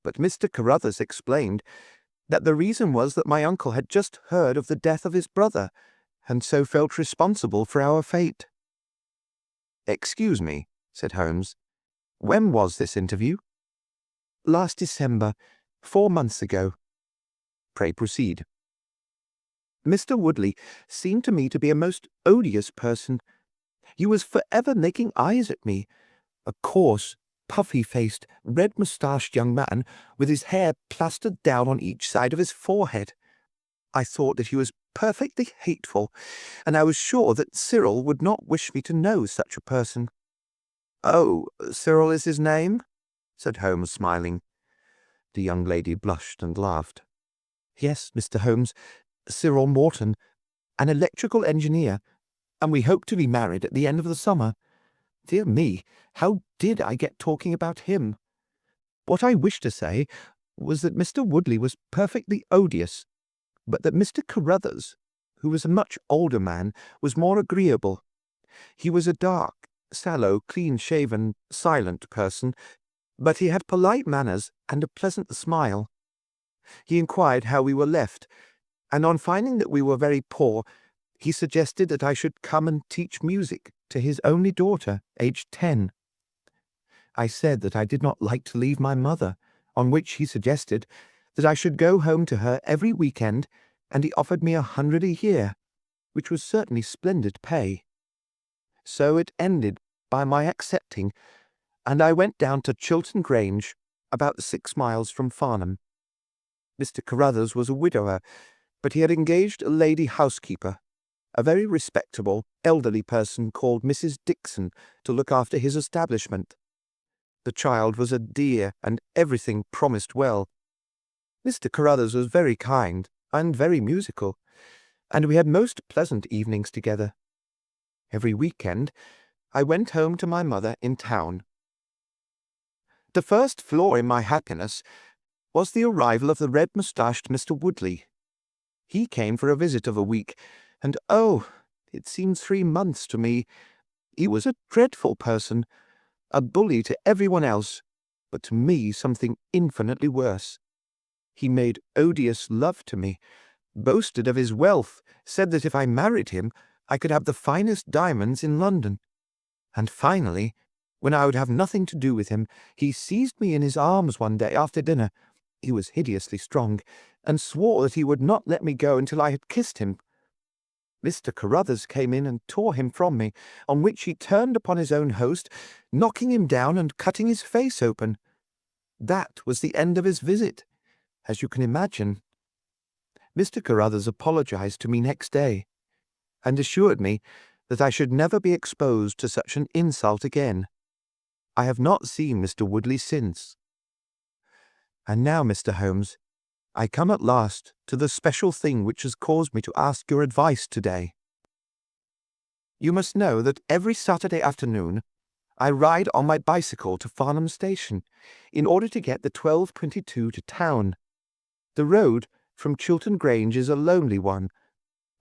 But Mr. Carruthers explained that the reason was that my uncle had just heard of the death of his brother, and so felt responsible for our fate. "Excuse me," said Holmes. "When was this interview?" "Last December, 4 months ago." "Pray proceed." "Mr. Woodley seemed to me to be a most odious person. He was forever making eyes at me, a coarse, puffy-faced, red-moustached young man with his hair plastered down on each side of his forehead. I thought that he was perfectly hateful, and I was sure that Cyril would not wish me to know such a person." "Oh, Cyril is his name?" said Holmes, smiling. The young lady blushed and laughed. "Yes, Mr. Holmes, Cyril Morton, an electrical engineer, and we hope to be married at the end of the summer. Dear me, how did I get talking about him? What I wished to say was that Mr. Woodley was perfectly odious, but that Mr. Carruthers, who was a much older man, was more agreeable. He was a dark, sallow, clean-shaven, silent person, but he had polite manners and a pleasant smile. He inquired how we were left, and on finding that we were very poor, he suggested that I should come and teach music to his only daughter, aged 10. I said that I did not like to leave my mother, on which he suggested that I should go home to her every weekend, and he offered me 100 a year, which was certainly splendid pay. So it ended by my accepting, and I went down to Chiltern Grange, about 6 miles from Farnham. Mr. Carruthers was a widower, but he had engaged a lady housekeeper, a very respectable, elderly person called Mrs. Dixon, to look after his establishment. The child was a dear, and everything promised well. Mr. Carruthers was very kind and very musical, and we had most pleasant evenings together. Every weekend I went home to my mother in town. The first flaw in my happiness was the arrival of the red-moustached Mr. Woodley. He came for a visit of a week, and oh, it seemed 3 months to me. He was a dreadful person, a bully to everyone else, but to me something infinitely worse. He made odious love to me, boasted of his wealth, said that if I married him I could have the finest diamonds in London, and finally, when I would have nothing to do with him, he seized me in his arms one day after dinner — he was hideously strong — and swore that he would not let me go until I had kissed him. Mr. Carruthers came in and tore him from me, on which he turned upon his own host, knocking him down and cutting his face open. That was the end of his visit, as you can imagine. Mr. Carruthers apologized to me next day, and assured me that I should never be exposed to such an insult again. I have not seen Mr. Woodley since. And now, Mr. Holmes, I come at last to the special thing which has caused me to ask your advice today. You must know that every Saturday afternoon I ride on my bicycle to Farnham Station in order to get the 12:22 to town. The road from Chiltern Grange is a lonely one,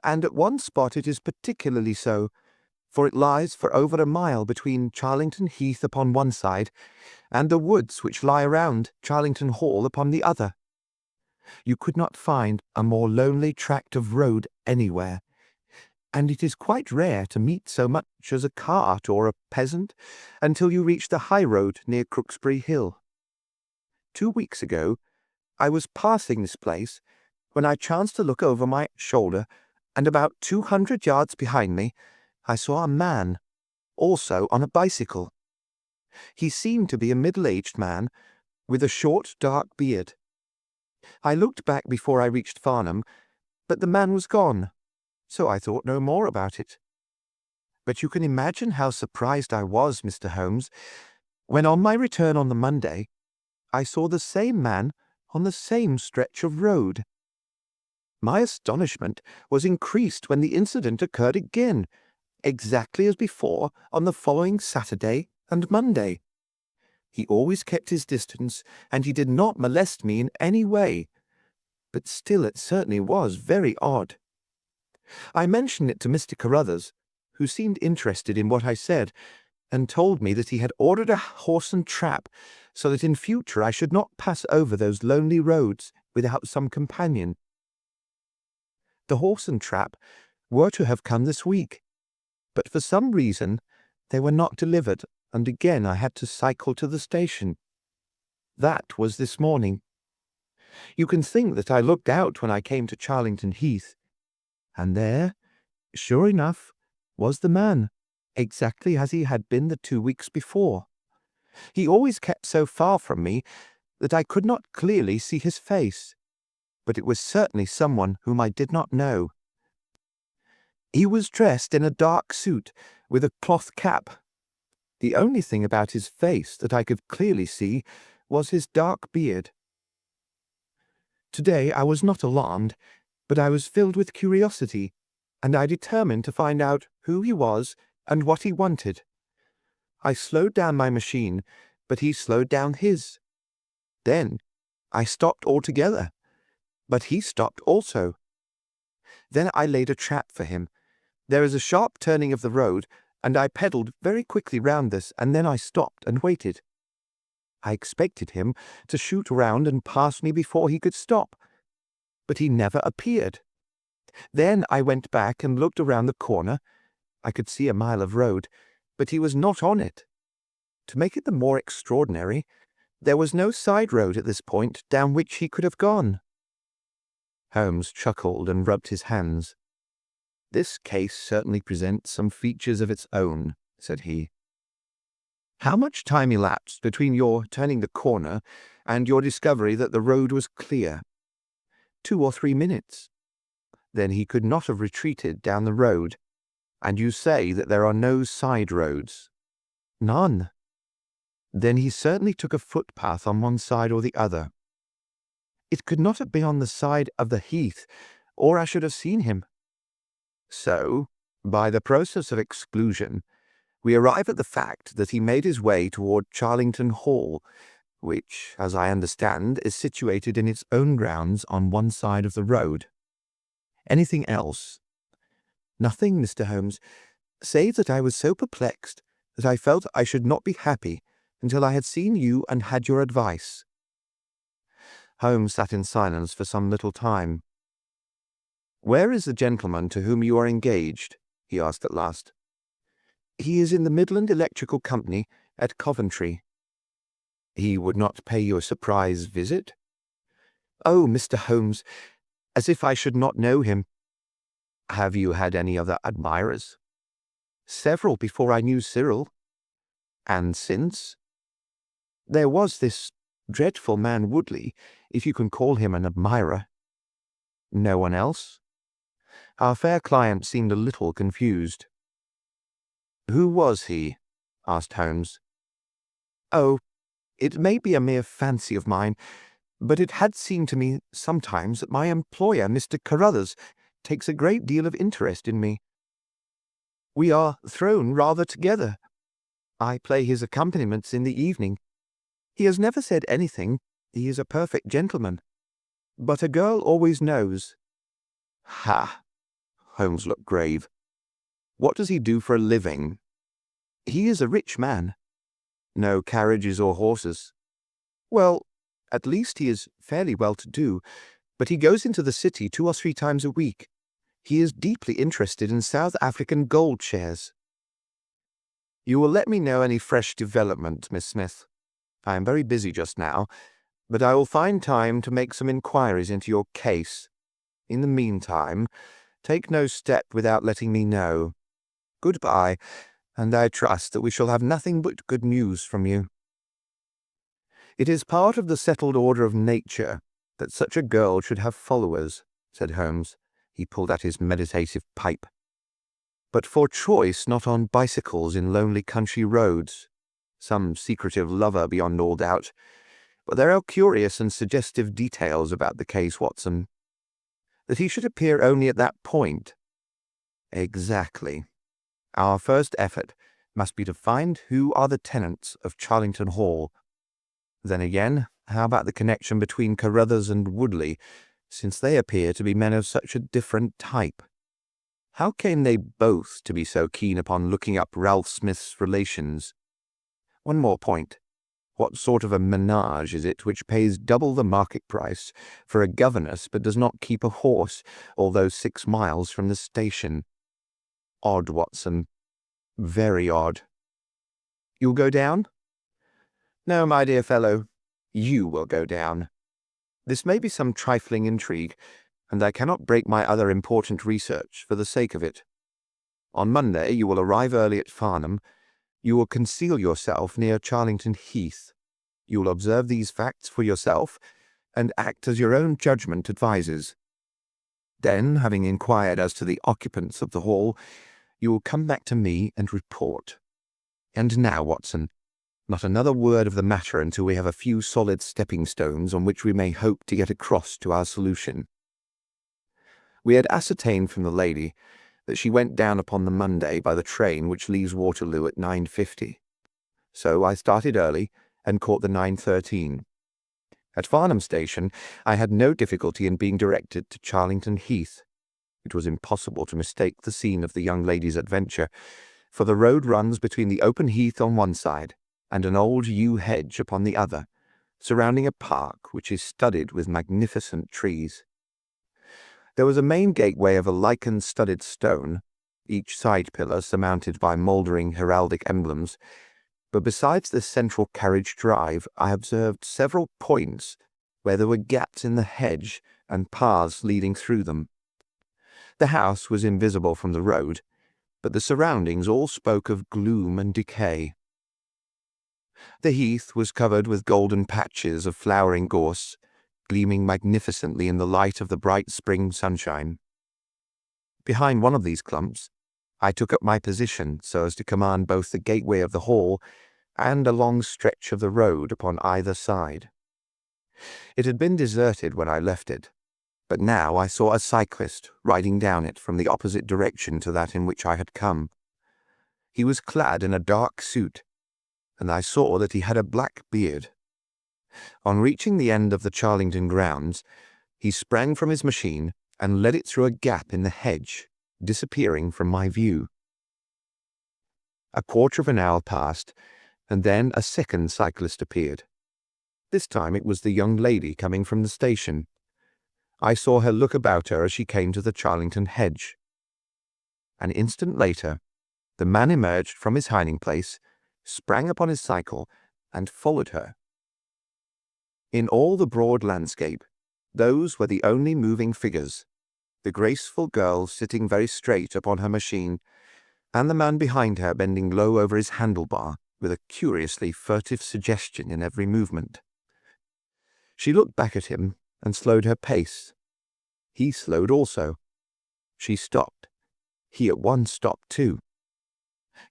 and at one spot it is particularly so, for it lies for over a mile between Charlington Heath upon one side and the woods which lie around Charlington Hall upon the other. You could not find a more lonely tract of road anywhere, and it is quite rare to meet so much as a cart or a peasant until you reach the high road near Crooksbury Hill. 2 weeks ago I was passing this place when I chanced to look over my shoulder, and about 200 yards behind me I saw a man, also on a bicycle. He seemed to be a middle-aged man, with a short dark beard. I looked back before I reached Farnham, but the man was gone, so I thought no more about it. But you can imagine how surprised I was, Mr. Holmes, when on my return on the Monday I saw the same man on the same stretch of road. My astonishment was increased when the incident occurred again, exactly as before on the following Saturday and Monday. He always kept his distance, and he did not molest me in any way. But still it certainly was very odd. I mentioned it to Mr. Carruthers, who seemed interested in what I said, and told me that he had ordered a horse and trap so that in future I should not pass over those lonely roads without some companion. The horse and trap were to have come this week, but for some reason they were not delivered, and again I had to cycle to the station. That was this morning. You can think that I looked out when I came to Charlington Heath, and there, sure enough, was the man, exactly as he had been the 2 weeks before. He always kept so far from me that I could not clearly see his face, but it was certainly someone whom I did not know. He was dressed in a dark suit with a cloth cap. The only thing about his face that I could clearly see was his dark beard. Today I was not alarmed, but I was filled with curiosity, and I determined to find out who he was and what he wanted. I slowed down my machine, but he slowed down his. Then I stopped altogether, but he stopped also. Then I laid a trap for him. There is a sharp turning of the road, and I pedalled very quickly round this, and then I stopped and waited. I expected him to shoot round and pass me before he could stop, but he never appeared. Then I went back and looked around the corner. I could see a mile of road, but he was not on it. To make it the more extraordinary, there was no side road at this point down which he could have gone. Holmes chuckled and rubbed his hands. "This case certainly presents some features of its own," said he. "How much time elapsed between your turning the corner and your discovery that the road was clear?" 2 or 3 minutes. Then he could not have retreated down the road, and you say that there are no side roads? None. Then he certainly took a footpath on one side or the other. It could not have been on the side of the heath, or I should have seen him. So, by the process of exclusion, we arrive at the fact that he made his way toward Charlington Hall, which, as I understand, is situated in its own grounds on one side of the road. Anything else? Nothing, Mr. Holmes, save that I was so perplexed that I felt I should not be happy until I had seen you and had your advice. Holmes sat in silence for some little time. "Where is the gentleman to whom you are engaged?" he asked at last. "He is in the Midland Electrical Company at Coventry." "He would not pay you a surprise visit?" "Oh, Mr. Holmes, as if I should not know him." "Have you had any other admirers?" "Several before I knew Cyril." "And since?" "There was this dreadful man Woodley, if you can call him an admirer." "No one else?" Our fair client seemed a little confused. "Who was he?" asked Holmes. "Oh, it may be a mere fancy of mine, but it had seemed to me sometimes that my employer, Mr. Carruthers, takes a great deal of interest in me. We are thrown rather together. I play his accompaniments in the evening. He has never said anything. He is a perfect gentleman. But a girl always knows." "Ha!" Holmes looked grave. "What does he do for a living?" "He is a rich man." "No carriages or horses?" "Well, at least he is fairly well-to-do, but he goes into the city 2 or 3 times a week. He is deeply interested in South African gold shares." "You will let me know any fresh development, Miss Smith. I am very busy just now, but I will find time to make some inquiries into your case. In the meantime, take no step without letting me know. Goodbye, and I trust that we shall have nothing but good news from you." "It is part of the settled order of nature that such a girl should have followers," said Holmes. He pulled out his meditative pipe. "But for choice not on bicycles in lonely country roads. Some secretive lover beyond all doubt. But there are curious and suggestive details about the case, Watson. That he should appear only at that point." "Exactly. Our first effort must be to find who are the tenants of Charlington Hall. Then again, how about the connection between Carruthers and Woodley, since they appear to be men of such a different type? How came they both to be so keen upon looking up Ralph Smith's relations? One more point. What sort of a menage is it which pays double the market price for a governess but does not keep a horse, although 6 miles from the station? Odd, Watson. Very odd. You'll go down? No, my dear fellow, you will go down. This may be some trifling intrigue, and I cannot break my other important research for the sake of it. On Monday you will arrive early at Farnham. You will conceal yourself near Charlington Heath. You will observe these facts for yourself, and act as your own judgment advises. Then, having inquired as to the occupants of the hall, you will come back to me and report. And now, Watson, not another word of the matter until we have a few solid stepping stones on which we may hope to get across to our solution. We had ascertained from the lady that she went down upon the Monday by the train which leaves Waterloo at 9:50. So I started early and caught the 9:13. At Farnham Station, I had no difficulty in being directed to Charlington Heath. It was impossible to mistake the scene of the young lady's adventure, for the road runs between the open heath on one side and an old yew hedge upon the other, surrounding a park which is studded with magnificent trees. There was a main gateway of a lichen-studded stone, each side pillar surmounted by mouldering heraldic emblems, but besides this central carriage drive I observed several points where there were gaps in the hedge and paths leading through them. The house was invisible from the road, but the surroundings all spoke of gloom and decay. The heath was covered with golden patches of flowering gorse, gleaming magnificently in the light of the bright spring sunshine. Behind one of these clumps, I took up my position so as to command both the gateway of the hall and a long stretch of the road upon either side. It had been deserted when I left it, but now I saw a cyclist riding down it from the opposite direction to that in which I had come. He was clad in a dark suit, and I saw that he had a black beard. On reaching the end of the Charlington grounds, he sprang from his machine and led it through a gap in the hedge, disappearing from my view. A quarter of an hour passed, and then a second cyclist appeared. This time it was the young lady coming from the station. I saw her look about her as she came to the Charlington hedge. An instant later, the man emerged from his hiding place, sprang upon his cycle, and followed her. In all the broad landscape, those were the only moving figures, the graceful girl sitting very straight upon her machine, and the man behind her bending low over his handlebar with a curiously furtive suggestion in every movement. She looked back at him and slowed her pace. He slowed also. She stopped. He at once stopped too,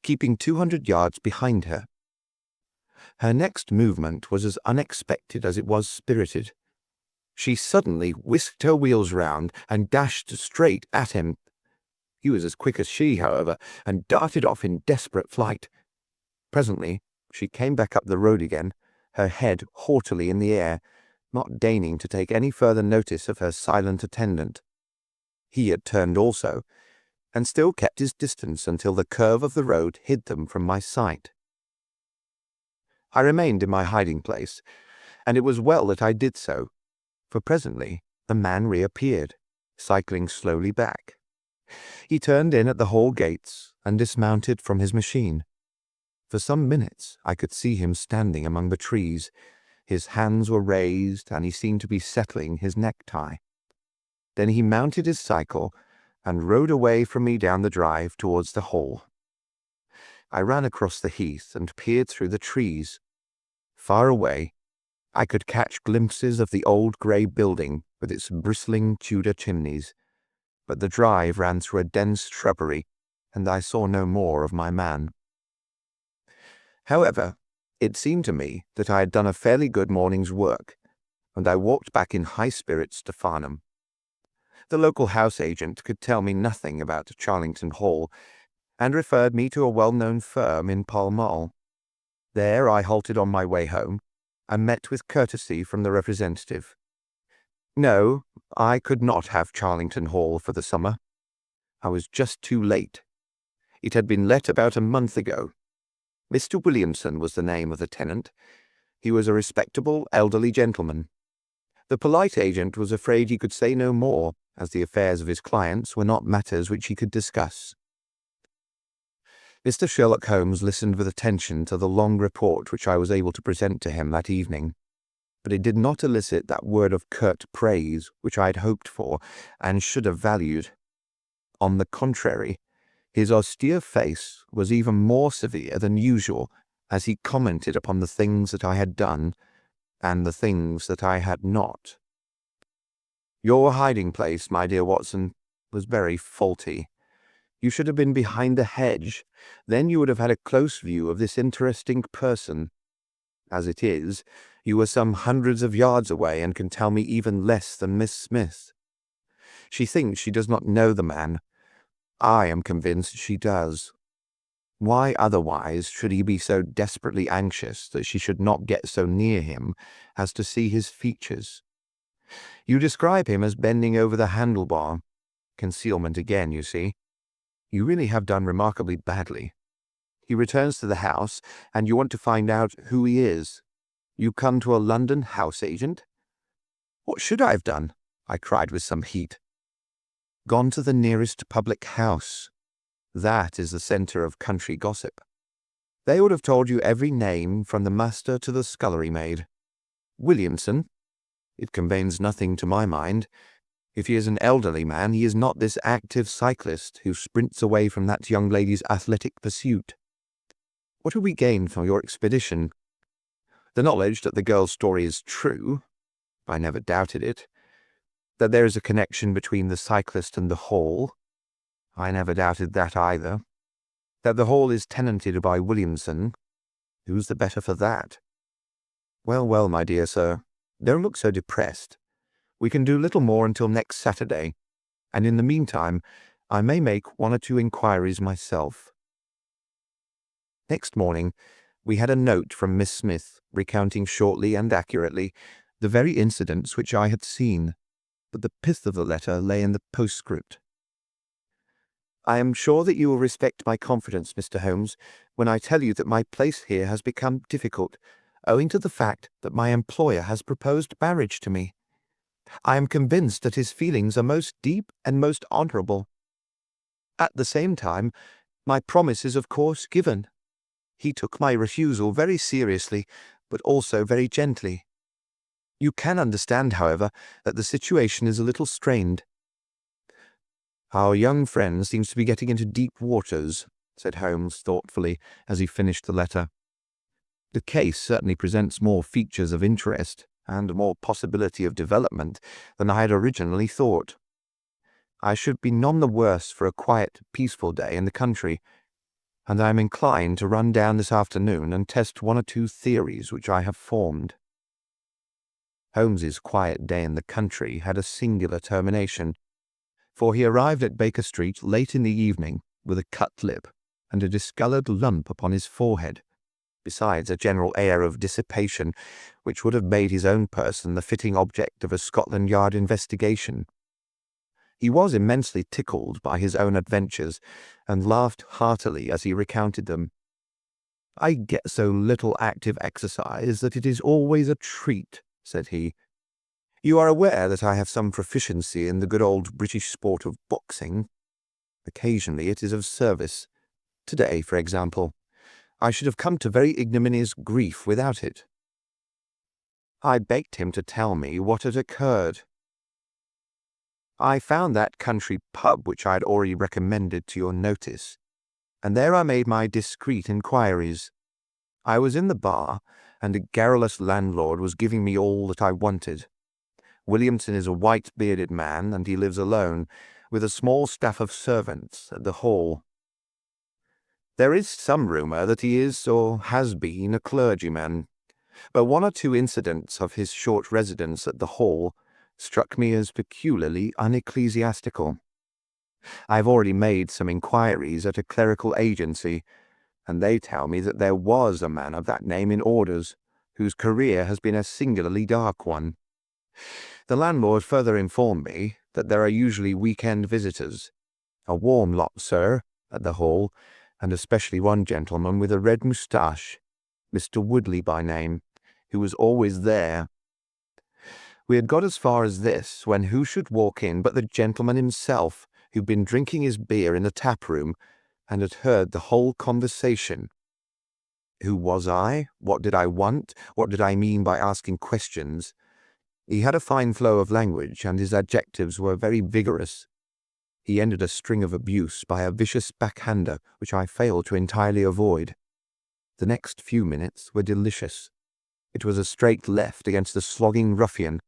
keeping 200 yards behind her. Her next movement was as unexpected as it was spirited. She suddenly whisked her wheels round and dashed straight at him. He was as quick as she, however, and darted off in desperate flight. Presently she came back up the road again, her head haughtily in the air, not deigning to take any further notice of her silent attendant. He had turned also, and still kept his distance until the curve of the road hid them from my sight. I remained in my hiding place, and it was well that I did so, for presently the man reappeared, cycling slowly back. He turned in at the hall gates and dismounted from his machine. For some minutes I could see him standing among the trees. His hands were raised, and he seemed to be settling his necktie. Then he mounted his cycle and rode away from me down the drive towards the hall. I ran across the heath and peered through the trees. Far away, I could catch glimpses of the old grey building with its bristling Tudor chimneys, but the drive ran through a dense shrubbery, and I saw no more of my man. However, it seemed to me that I had done a fairly good morning's work, and I walked back in high spirits to Farnham. The local house agent could tell me nothing about Charlington Hall, and referred me to a well-known firm in Pall Mall. There I halted on my way home, and met with courtesy from the representative. No, I could not have Charlington Hall for the summer. I was just too late. It had been let about a month ago. Mr. Williamson was the name of the tenant. He was a respectable, elderly gentleman. The polite agent was afraid he could say no more, as the affairs of his clients were not matters which he could discuss. Mr. Sherlock Holmes listened with attention to the long report which I was able to present to him that evening, but it did not elicit that word of curt praise which I had hoped for and should have valued. On the contrary, his austere face was even more severe than usual as he commented upon the things that I had done and the things that I had not. Your hiding place, my dear Watson, was very faulty. You should have been behind the hedge. Then you would have had a close view of this interesting person. As it is, you were some hundreds of yards away and can tell me even less than Miss Smith. She thinks she does not know the man. I am convinced she does. Why otherwise should he be so desperately anxious that she should not get so near him as to see his features? You describe him as bending over the handlebar. Concealment again, you see. You really have done remarkably badly. He returns to the house, and you want to find out who he is. You come to a London house agent? What should I have done? I cried with some heat. Gone to the nearest public house. That is the centre of country gossip. They would have told you every name from the master to the scullery maid. Williamson? It conveys nothing to my mind. If he is an elderly man, he is not this active cyclist who sprints away from that young lady's athletic pursuit. What have we gained from your expedition? The knowledge that the girl's story is true. I never doubted it. That there is a connection between the cyclist and the Hall. I never doubted that either. That the Hall is tenanted by Williamson. Who's the better for that? Well, well, my dear sir, don't look so depressed. We can do little more until next Saturday, and in the meantime I may make one or two inquiries myself. Next morning we had a note from Miss Smith recounting shortly and accurately the very incidents which I had seen, but the pith of the letter lay in the postscript. I am sure that you will respect my confidence, Mr. Holmes, when I tell you that my place here has become difficult, owing to the fact that my employer has proposed marriage to me. I am convinced that his feelings are most deep and most honourable. At the same time, my promise is of course given. He took my refusal very seriously, but also very gently. You can understand, however, that the situation is a little strained. Our young friend seems to be getting into deep waters, said Holmes thoughtfully as he finished the letter. The case certainly presents more features of interest and more possibility of development than I had originally thought. I should be none the worse for a quiet, peaceful day in the country, and I am inclined to run down this afternoon and test one or two theories which I have formed. Holmes's quiet day in the country had a singular termination, for he arrived at Baker Street late in the evening with a cut lip and a discoloured lump upon his forehead, besides a general air of dissipation which would have made his own person the fitting object of a Scotland Yard investigation. He was immensely tickled by his own adventures, and laughed heartily as he recounted them. I get so little active exercise that it is always a treat, said he. You are aware that I have some proficiency in the good old British sport of boxing. Occasionally it is of service. Today, for example, I should have come to very ignominious grief without it. I begged him to tell me what had occurred. I found that country pub which I had already recommended to your notice, and there I made my discreet inquiries. I was in the bar, and a garrulous landlord was giving me all that I wanted. Williamson is a white-bearded man, and he lives alone, with a small staff of servants at the Hall. There is some rumour that he is, or has been, a clergyman, but one or two incidents of his short residence at the Hall struck me as peculiarly unecclesiastical. I've already made some inquiries at a clerical agency, and they tell me that there was a man of that name in orders, whose career has been a singularly dark one. The landlord further informed me that there are usually weekend visitors, a warm lot, sir, at the Hall, and especially one gentleman with a red moustache, Mr. Woodley by name, who was always there. We had got as far as this, when who should walk in but the gentleman himself, who'd been drinking his beer in the tap-room, and had heard the whole conversation. Who was I? What did I want? What did I mean by asking questions? He had a fine flow of language, and his adjectives were very vigorous. He ended a string of abuse by a vicious backhander, which I failed to entirely avoid. The next few minutes were delicious. It was a straight left against the slogging ruffian.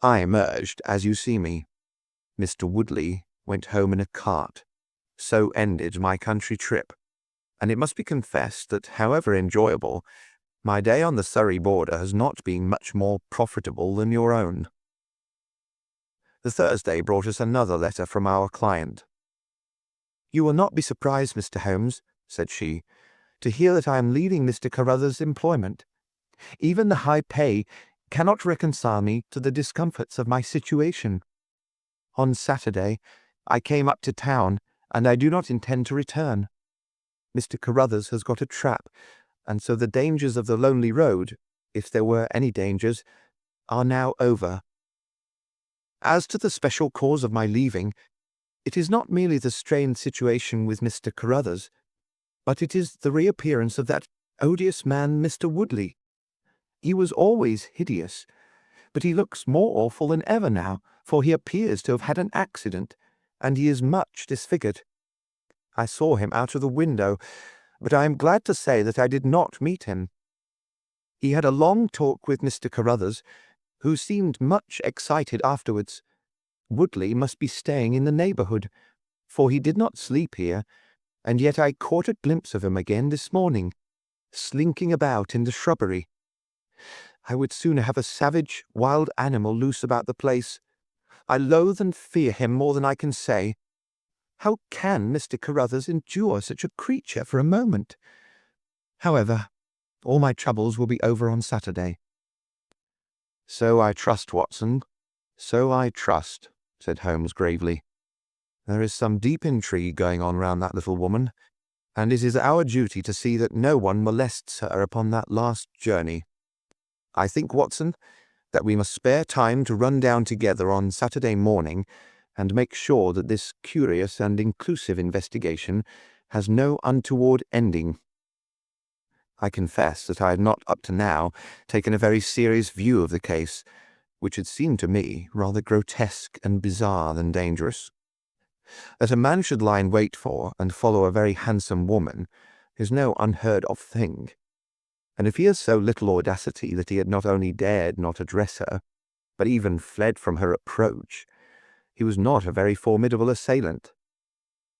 I emerged, as you see me. Mr. Woodley went home in a cart. So ended my country trip, and it must be confessed that, however enjoyable, my day on the Surrey border has not been much more profitable than your own. The Thursday brought us another letter from our client. "You will not be surprised, Mr. Holmes," said she, "to hear that I am leaving Mr. Carruthers' employment. Even the high pay cannot reconcile me to the discomforts of my situation. On Saturday I came up to town, and I do not intend to return. Mr. Carruthers has got a trap, and so the dangers of the lonely road, if there were any dangers, are now over. As to the special cause of my leaving, it is not merely the strained situation with Mr. Carruthers, but it is the reappearance of that odious man, Mr. Woodley. He was always hideous, but he looks more awful than ever now, for he appears to have had an accident, and he is much disfigured. I saw him out of the window, but I am glad to say that I did not meet him. He had a long talk with Mr. Carruthers, who seemed much excited afterwards. Woodley must be staying in the neighbourhood, for he did not sleep here, and yet I caught a glimpse of him again this morning, slinking about in the shrubbery. I would sooner have a savage, wild animal loose about the place. I loathe and fear him more than I can say. How can Mr. Carruthers endure such a creature for a moment? However, all my troubles will be over on Saturday." "So I trust, Watson, so I trust," said Holmes gravely. "There is some deep intrigue going on round that little woman, and it is our duty to see that no one molests her upon that last journey. I think, Watson, that we must spare time to run down together on Saturday morning and make sure that this curious and inclusive investigation has no untoward ending." I confess that I had not up to now taken a very serious view of the case, which had seemed to me rather grotesque and bizarre than dangerous. That a man should lie in wait for and follow a very handsome woman is no unheard of thing, and if he has so little audacity that he had not only dared not address her, but even fled from her approach, he was not a very formidable assailant.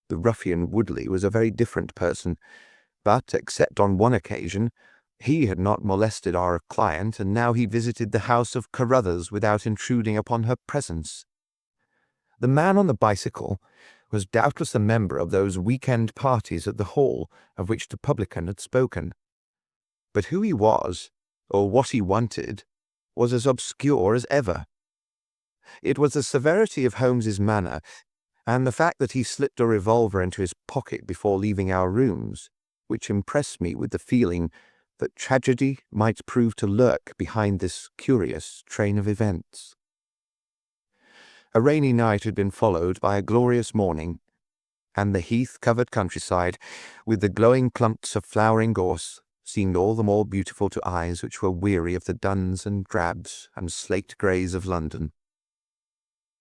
The ruffian Woodley was a very different person, but, except on one occasion, he had not molested our client, and now he visited the house of Carruthers without intruding upon her presence. The man on the bicycle was doubtless a member of those week-end parties at the Hall of which the publican had spoken. But who he was, or what he wanted, was as obscure as ever. It was the severity of Holmes's manner, and the fact that he slipped a revolver into his pocket before leaving our rooms, which impressed me with the feeling that tragedy might prove to lurk behind this curious train of events. A rainy night had been followed by a glorious morning, and the heath-covered countryside, with the glowing clumps of flowering gorse, seemed all the more beautiful to eyes which were weary of the duns and drabs and slate-greys of London.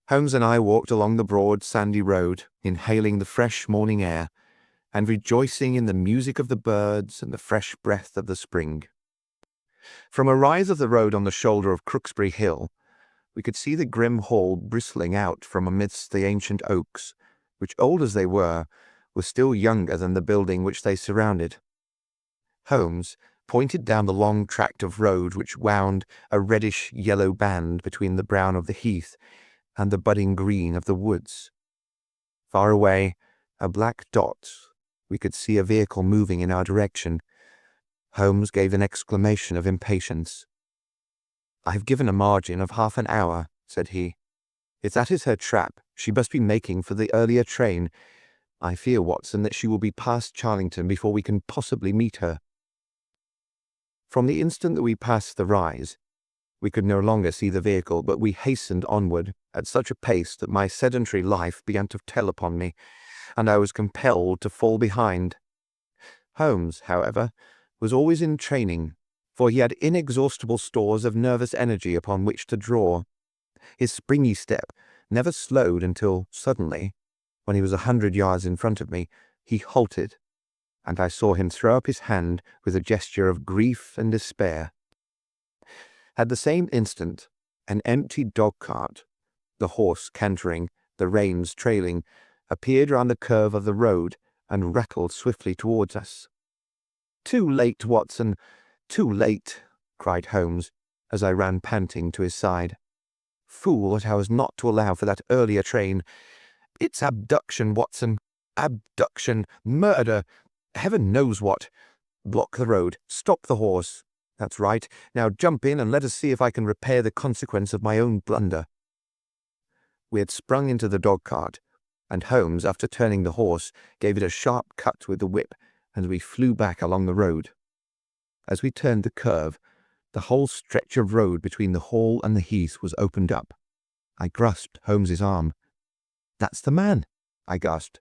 Holmes and I walked along the broad sandy road, inhaling the fresh morning air, and rejoicing in the music of the birds and the fresh breath of the spring. From a rise of the road on the shoulder of Crooksbury Hill, we could see the grim hall bristling out from amidst the ancient oaks, which, old as they were still younger than the building which they surrounded. Holmes pointed down the long tract of road which wound a reddish-yellow band between the brown of the heath and the budding green of the woods. Far away, a black dot. We could see a vehicle moving in our direction. Holmes gave an exclamation of impatience. "I've given a margin of half an hour," said he. "If that is her trap, she must be making for the earlier train. I fear, Watson, that she will be past Charlington before we can possibly meet her." From the instant that we passed the rise, we could no longer see the vehicle, but we hastened onward at such a pace that my sedentary life began to tell upon me, and I was compelled to fall behind. Holmes, however, was always in training, for he had inexhaustible stores of nervous energy upon which to draw. His springy step never slowed until, suddenly, when he was 100 yards in front of me, he halted, and I saw him throw up his hand with a gesture of grief and despair. At the same instant, an empty dog-cart, the horse cantering, the reins trailing, appeared round the curve of the road and rattled swiftly towards us. "Too late, Watson, too late," cried Holmes, as I ran panting to his side. "Fool that I was not to allow for that earlier train. It's abduction, Watson, abduction, murder, heaven knows what. Block the road, stop the horse. That's right. Now jump in and let us see if I can repair the consequence of my own blunder." We had sprung into the dog-cart, and Holmes, after turning the horse, gave it a sharp cut with the whip, and we flew back along the road. As we turned the curve, the whole stretch of road between the Hall and the Heath was opened up. I grasped Holmes's arm. "That's the man," I gasped.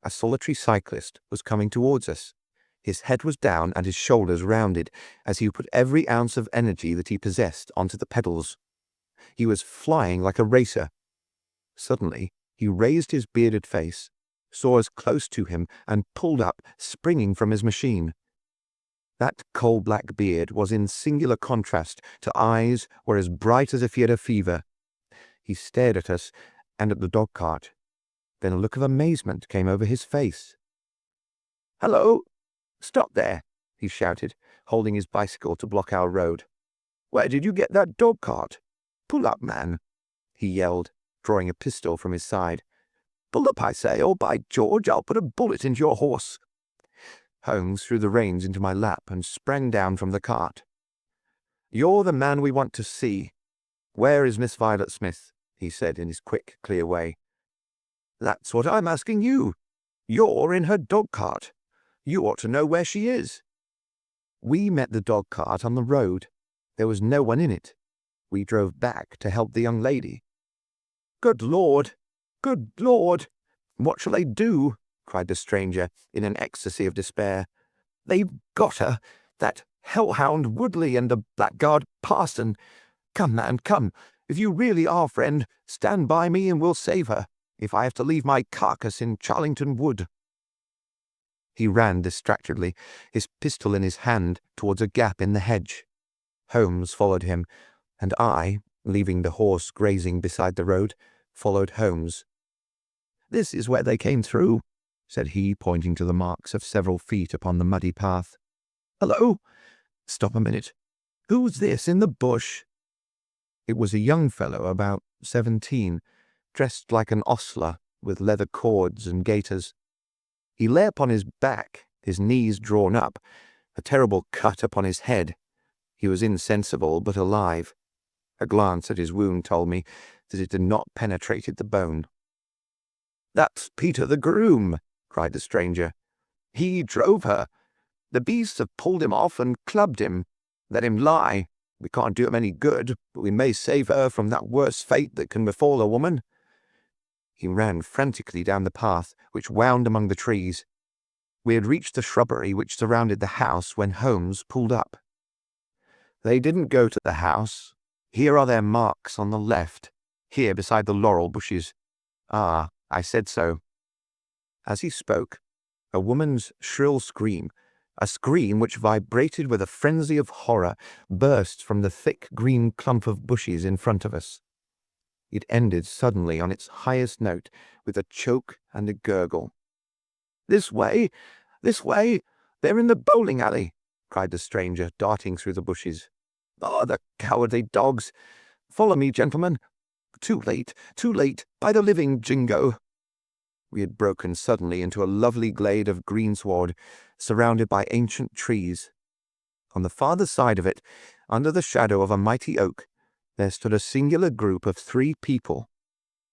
A solitary cyclist was coming towards us. His head was down and his shoulders rounded, as he put every ounce of energy that he possessed onto the pedals. He was flying like a racer. Suddenly, he raised his bearded face, saw us close to him, and pulled up, springing from his machine. That coal-black beard was in singular contrast to eyes were as bright as if he had a fever. He stared at us and at the dog-cart. Then a look of amazement came over his face. "Hello! Stop there!" he shouted, holding his bicycle to block our road. "Where did you get that dog-cart? Pull up, man!" he yelled, drawing a pistol from his side. "Pull up, I say, or by George, I'll put a bullet into your horse." Holmes threw the reins into my lap and sprang down from the cart. "You're the man we want to see. Where is Miss Violet Smith?" he said in his quick, clear way. "That's what I'm asking you. You're in her dog-cart. You ought to know where she is." "We met the dog-cart on the road. There was no one in it. We drove back to help the young lady." "Good Lord! Good Lord! What shall I do?" cried the stranger in an ecstasy of despair. "They've got her, that hellhound Woodley and the blackguard parson. Come, man, come. If you really are friend, stand by me and we'll save her, if I have to leave my carcass in Charlington Wood." He ran distractedly, his pistol in his hand, towards a gap in the hedge. Holmes followed him, and I, leaving the horse grazing beside the road, followed Holmes. "This is where they came through," said he, pointing to the marks of several feet upon the muddy path. "Hello! Stop a minute. Who's this in the bush?" It was a young fellow about 17, dressed like an ostler, with leather cords and gaiters. He lay upon his back, his knees drawn up, a terrible cut upon his head. He was insensible, but alive. A glance at his wound told me that it had not penetrated the bone. "That's Peter the groom," cried the stranger. "He drove her. The beasts have pulled him off and clubbed him. Let him lie. We can't do him any good, but we may save her from that worse fate that can befall a woman." He ran frantically down the path, which wound among the trees. We had reached the shrubbery which surrounded the house when Holmes pulled up. "They didn't go to the house. Here are their marks on the left, here beside the laurel bushes. Ah, I said so." As he spoke, a woman's shrill scream, a scream which vibrated with a frenzy of horror, burst from the thick green clump of bushes in front of us. It ended suddenly on its highest note with a choke and a gurgle. "This way! This way! They're in the bowling alley!" cried the stranger, darting through the bushes. "Oh, the cowardly dogs! Follow me, gentlemen! Too late, by the living jingo!" We had broken suddenly into a lovely glade of greensward, surrounded by ancient trees. On the farther side of it, under the shadow of a mighty oak, there stood a singular group of 3 people.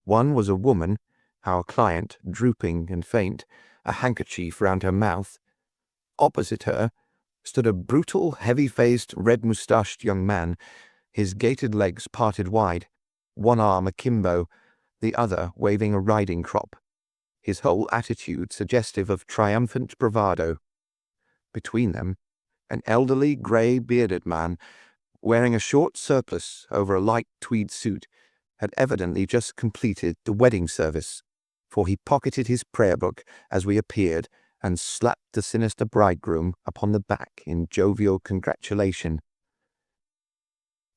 One was a woman, our client, drooping and faint, a handkerchief round her mouth. Opposite her stood a brutal, heavy-faced, red-moustached young man, his gaitered legs parted wide, one arm akimbo, the other waving a riding crop, his whole attitude suggestive of triumphant bravado. Between them, an elderly, grey-bearded man, wearing a short surplice over a light tweed suit, had evidently just completed the wedding service, for he pocketed his prayer book as we appeared and slapped the sinister bridegroom upon the back in jovial congratulation.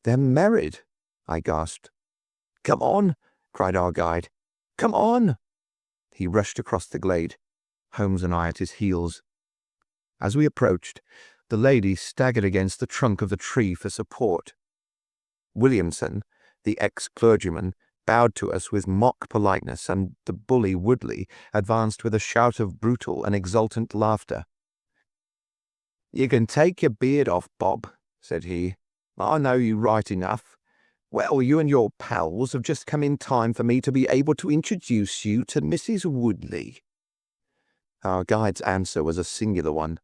"They're married," I gasped. "Come on," cried our guide. "Come on!" He rushed across the glade, Holmes and I at his heels. As we approached, the lady staggered against the trunk of the tree for support. Williamson, the ex-clergyman, bowed to us with mock politeness, and the bully Woodley advanced with a shout of brutal and exultant laughter. "You can take your beard off, Bob," said he. "I know you right enough. Well, you and your pals have just come in time for me to be able to introduce you to Mrs. Woodley." Our guide's answer was a singular one.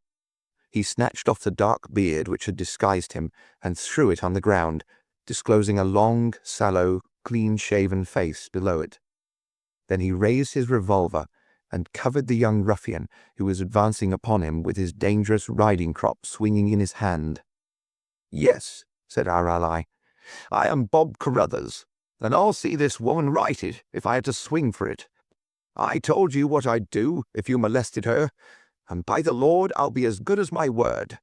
He snatched off the dark beard which had disguised him and threw it on the ground, disclosing a long, sallow, clean-shaven face below it. Then he raised his revolver and covered the young ruffian who was advancing upon him with his dangerous riding crop swinging in his hand. "Yes," said our ally, "I am Bob Carruthers, and I'll see this woman righted if I had to swing for it. I told you what I'd do if you molested her, and by the Lord I'll be as good as my word.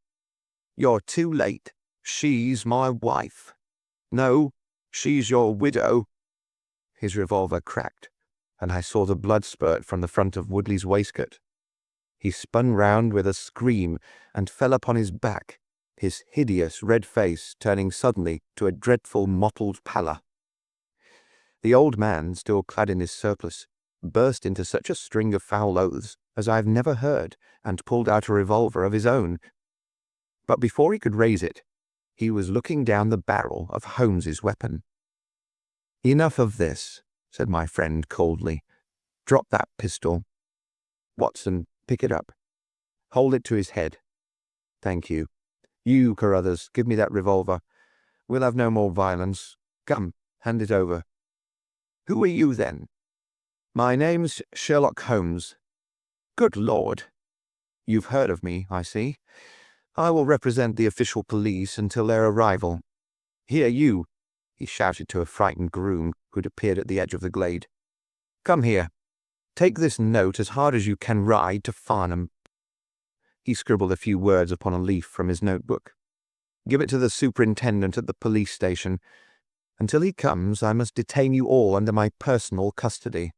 You're too late. She's my wife. No, she's your widow." His revolver cracked, and I saw the blood spurt from the front of Woodley's waistcoat. He spun round with a scream and fell upon his back, his hideous red face turning suddenly to a dreadful mottled pallor. The old man, still clad in his surplice, burst into such a string of foul oaths as I have never heard, and pulled out a revolver of his own. But before he could raise it, he was looking down the barrel of Holmes's weapon. "Enough of this," said my friend coldly. "Drop that pistol. Watson, pick it up. Hold it to his head. Thank you. You, Carruthers, give me that revolver. We'll have no more violence. Come, hand it over." "Who are you, then?" "My name's Sherlock Holmes." "Good Lord." "You've heard of me, I see. I will represent the official police until their arrival. Here, you," he shouted to a frightened groom who'd appeared at the edge of the glade. "Come here. Take this note as hard as you can ride to Farnham." He scribbled a few words upon a leaf from his notebook. "Give it to the superintendent at the police station. Until he comes, I must detain you all under my personal custody."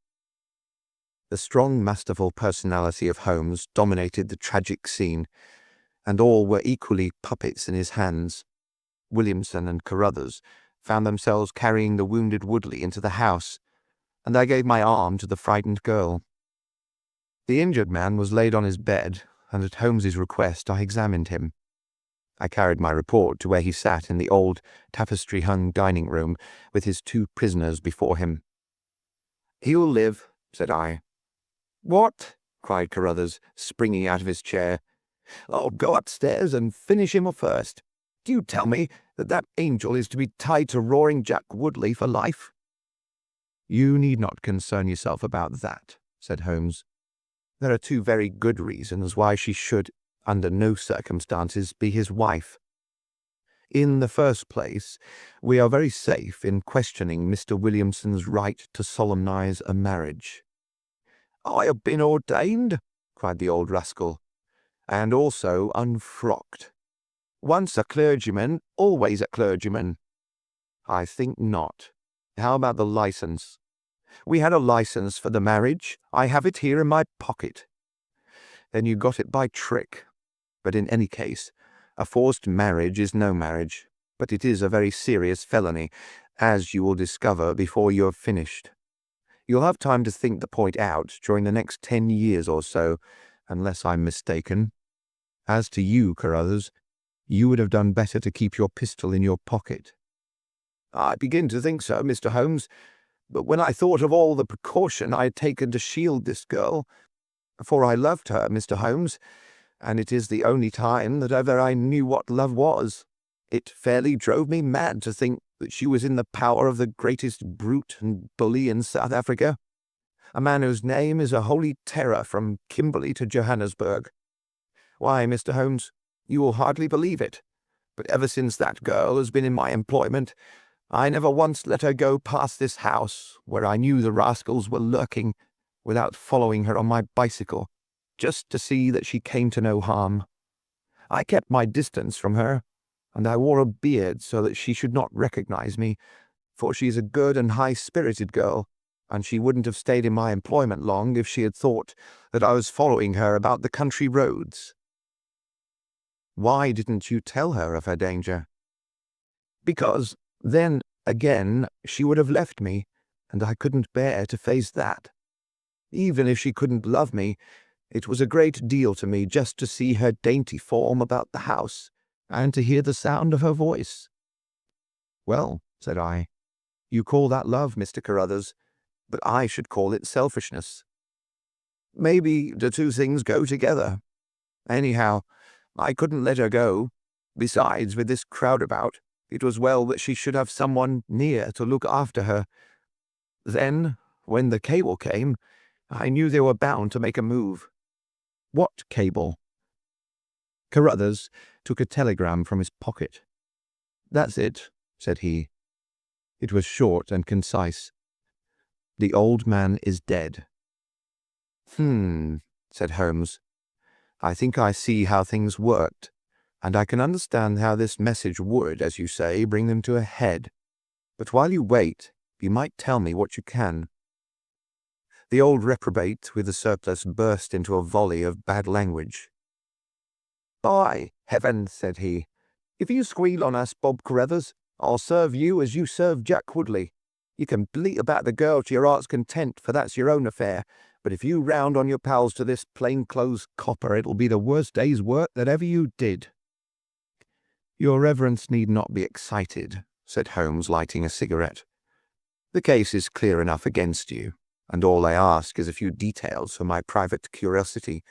The strong, masterful personality of Holmes dominated the tragic scene, and all were equally puppets in his hands. Williamson and Carruthers found themselves carrying the wounded Woodley into the house, and I gave my arm to the frightened girl. The injured man was laid on his bed, and at Holmes's request I examined him. I carried my report to where he sat in the old tapestry-hung dining room with his 2 prisoners before him. "He'll live," said I. "What?" cried Carruthers, springing out of his chair. "I'll go upstairs and finish him off first. Do you tell me that that angel is to be tied to Roaring Jack Woodley for life?" "You need not concern yourself about that," said Holmes. "There are 2 very good reasons why she should, under no circumstances, be his wife. In the first place, we are very safe in questioning Mr. Williamson's right to solemnize a marriage." "I have been ordained," cried the old rascal. "And also unfrocked. Once a clergyman, always a clergyman." "I think not. How about the license?" "We had a license for the marriage. I have it here in my pocket." "Then you got it by trick. But in any case, a forced marriage is no marriage, but it is a very serious felony, as you will discover before you have finished. You'll have time to think the point out during the next 10 years or so, unless I'm mistaken. As to you, Carruthers, you would have done better to keep your pistol in your pocket." "I begin to think so, Mr. Holmes, but when I thought of all the precaution I had taken to shield this girl, for I loved her, Mr. Holmes, and it is the only time that ever I knew what love was, it fairly drove me mad to think that she was in the power of the greatest brute and bully in South Africa, a man whose name is a holy terror from Kimberley to Johannesburg. Why, Mr. Holmes, you will hardly believe it, but ever since that girl has been in my employment, I never once let her go past this house, where I knew the rascals were lurking, without following her on my bicycle, just to see that she came to no harm. I kept my distance from her, and I wore a beard so that she should not recognize me, for she is a good and high-spirited girl, and she wouldn't have stayed in my employment long if she had thought that I was following her about the country roads." "Why didn't you tell her of her danger?" "Because then, again, she would have left me, and I couldn't bear to face that. Even if she couldn't love me, it was a great deal to me just to see her dainty form about the house, and to hear the sound of her voice." "Well," said I, "you call that love, Mr. Carruthers, but I should call it selfishness." "Maybe the two things go together. Anyhow, I couldn't let her go. Besides, with this crowd about, it was well that she should have someone near to look after her. Then, when the cable came, I knew they were bound to make a move." "What cable?" Carruthers took a telegram from his pocket. "That's it," said he. It was short and concise. "The old man is dead." Said Holmes. "I think I see how things worked, and I can understand how this message would, as you say, bring them to a head. But while you wait, you might tell me what you can." The old reprobate with the surplice burst into a volley of bad language. "By heaven," said he, "if you squeal on us, Bob Carruthers, I'll serve you as you served Jack Woodley. You can bleat about the girl to your heart's content, for that's your own affair, but if you round on your pals to this plain-clothes copper, it'll be the worst day's work that ever you did." "Your reverence need not be excited," said Holmes, lighting a cigarette. "The case is clear enough against you, and all I ask is a few details for my private curiosity.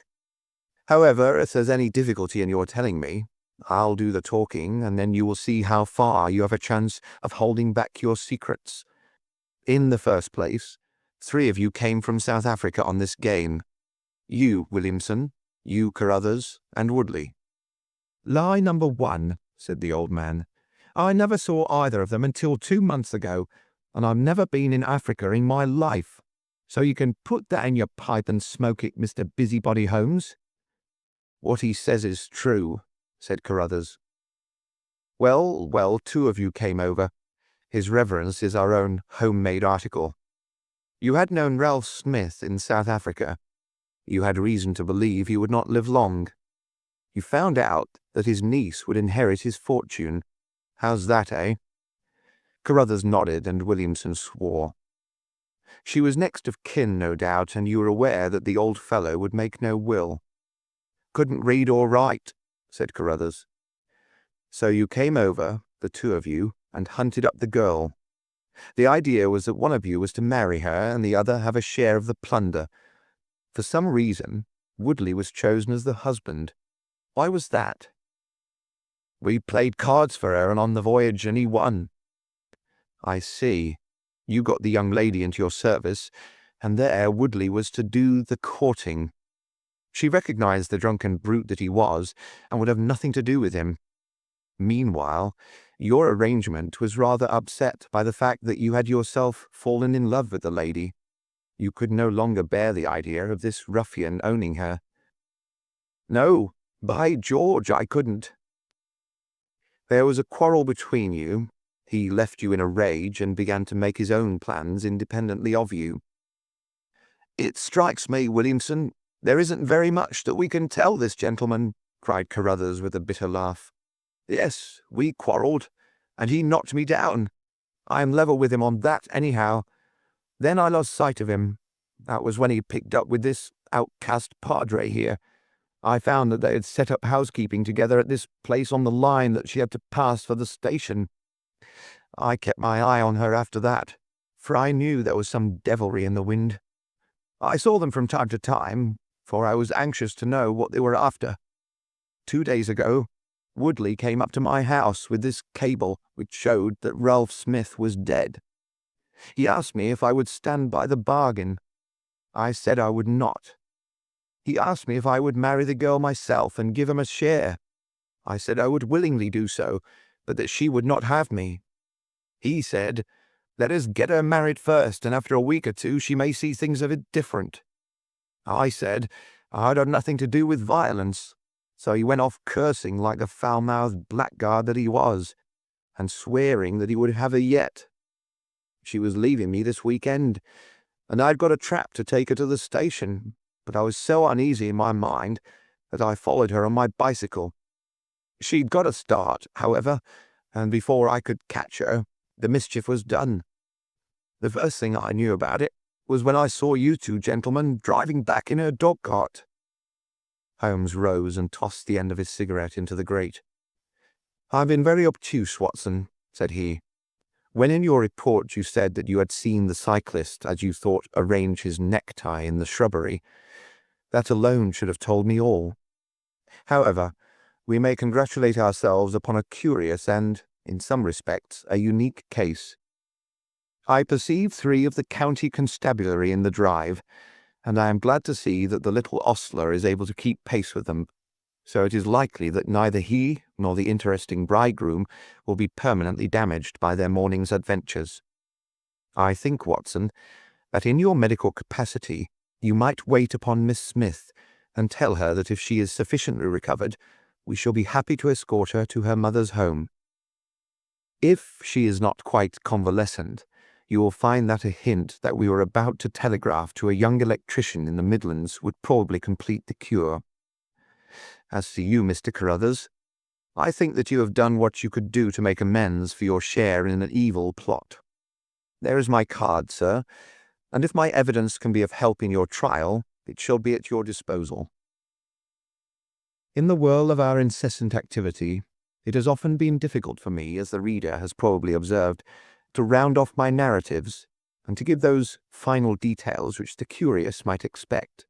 However, if there's any difficulty in your telling me, I'll do the talking, and then you will see how far you have a chance of holding back your secrets. In the first place, 3 of you came from South Africa on this game. You, Williamson, you, Carruthers, and Woodley." "Lie number 1, said the old man. "I never saw either of them until 2 months ago, and I've never been in Africa in my life. So you can put that in your pipe and smoke it, Mr. Busybody Holmes." "What he says is true," said Carruthers. Well, 2 of you came over. His reverence is our own homemade article. You had known Ralph Smith in South Africa. You had reason to believe he would not live long. You found out that his niece would inherit his fortune. How's that, eh?" Carruthers nodded, and Williamson swore. "She was next of kin, no doubt, and you were aware that the old fellow would make no will." "Couldn't read or write," said Carruthers. "So you came over, the 2 of you, and hunted up the girl. The idea was that one of you was to marry her and the other have a share of the plunder. For some reason, Woodley was chosen as the husband. Why was that?" "We played cards for her and on the voyage, and he won." "I see. You got the young lady into your service, and there Woodley was to do the courting. She recognized the drunken brute that he was, and would have nothing to do with him. Meanwhile, your arrangement was rather upset by the fact that you had yourself fallen in love with the lady. You could no longer bear the idea of this ruffian owning her." "No, by George, I couldn't." "There was a quarrel between you. He left you in a rage and began to make his own plans independently of you." "It strikes me, Williamson, there isn't very much that we can tell this gentleman," cried Carruthers with a bitter laugh. "Yes, we quarrelled, and he knocked me down. I am level with him on that anyhow. Then I lost sight of him. That was when he picked up with this outcast padre here. I found that they had set up housekeeping together at this place on the line that she had to pass for the station. I kept my eye on her after that, for I knew there was some devilry in the wind. I saw them from time to time, for I was anxious to know what they were after. 2 days ago, Woodley came up to my house with this cable which showed that Ralph Smith was dead. He asked me if I would stand by the bargain. I said I would not. He asked me if I would marry the girl myself and give him a share. I said I would willingly do so, but that she would not have me. He said, "Let us get her married first, and after a week or two she may see things a bit different." I said I'd had nothing to do with violence, so he went off cursing like the foul-mouthed blackguard that he was, and swearing that he would have her yet. She was leaving me this weekend, and I'd got a trap to take her to the station, but I was so uneasy in my mind that I followed her on my bicycle. She'd got a start, however, and before I could catch her, the mischief was done. The first thing I knew about it was when I saw you two gentlemen driving back in her dog-cart. Holmes rose and tossed the end of his cigarette into the grate. "I've been very obtuse, Watson," said he. "When in your report you said that you had seen the cyclist, as you thought, arrange his necktie in the shrubbery, that alone should have told me all. However, we may congratulate ourselves upon a curious and, in some respects, a unique case. I perceive 3 of the county constabulary in the drive, and I am glad to see that the little ostler is able to keep pace with them, so it is likely that neither he nor the interesting bridegroom will be permanently damaged by their morning's adventures. I think, Watson, that in your medical capacity you might wait upon Miss Smith and tell her that if she is sufficiently recovered, we shall be happy to escort her to her mother's home. If she is not quite convalescent, you will find that a hint that we were about to telegraph to a young electrician in the Midlands would probably complete the cure. As to you, Mr. Carruthers, I think that you have done what you could do to make amends for your share in an evil plot. There is my card, sir, and if my evidence can be of help in your trial, it shall be at your disposal." In the whirl of our incessant activity, it has often been difficult for me, as the reader has probably observed, to round off my narratives and to give those final details which the curious might expect.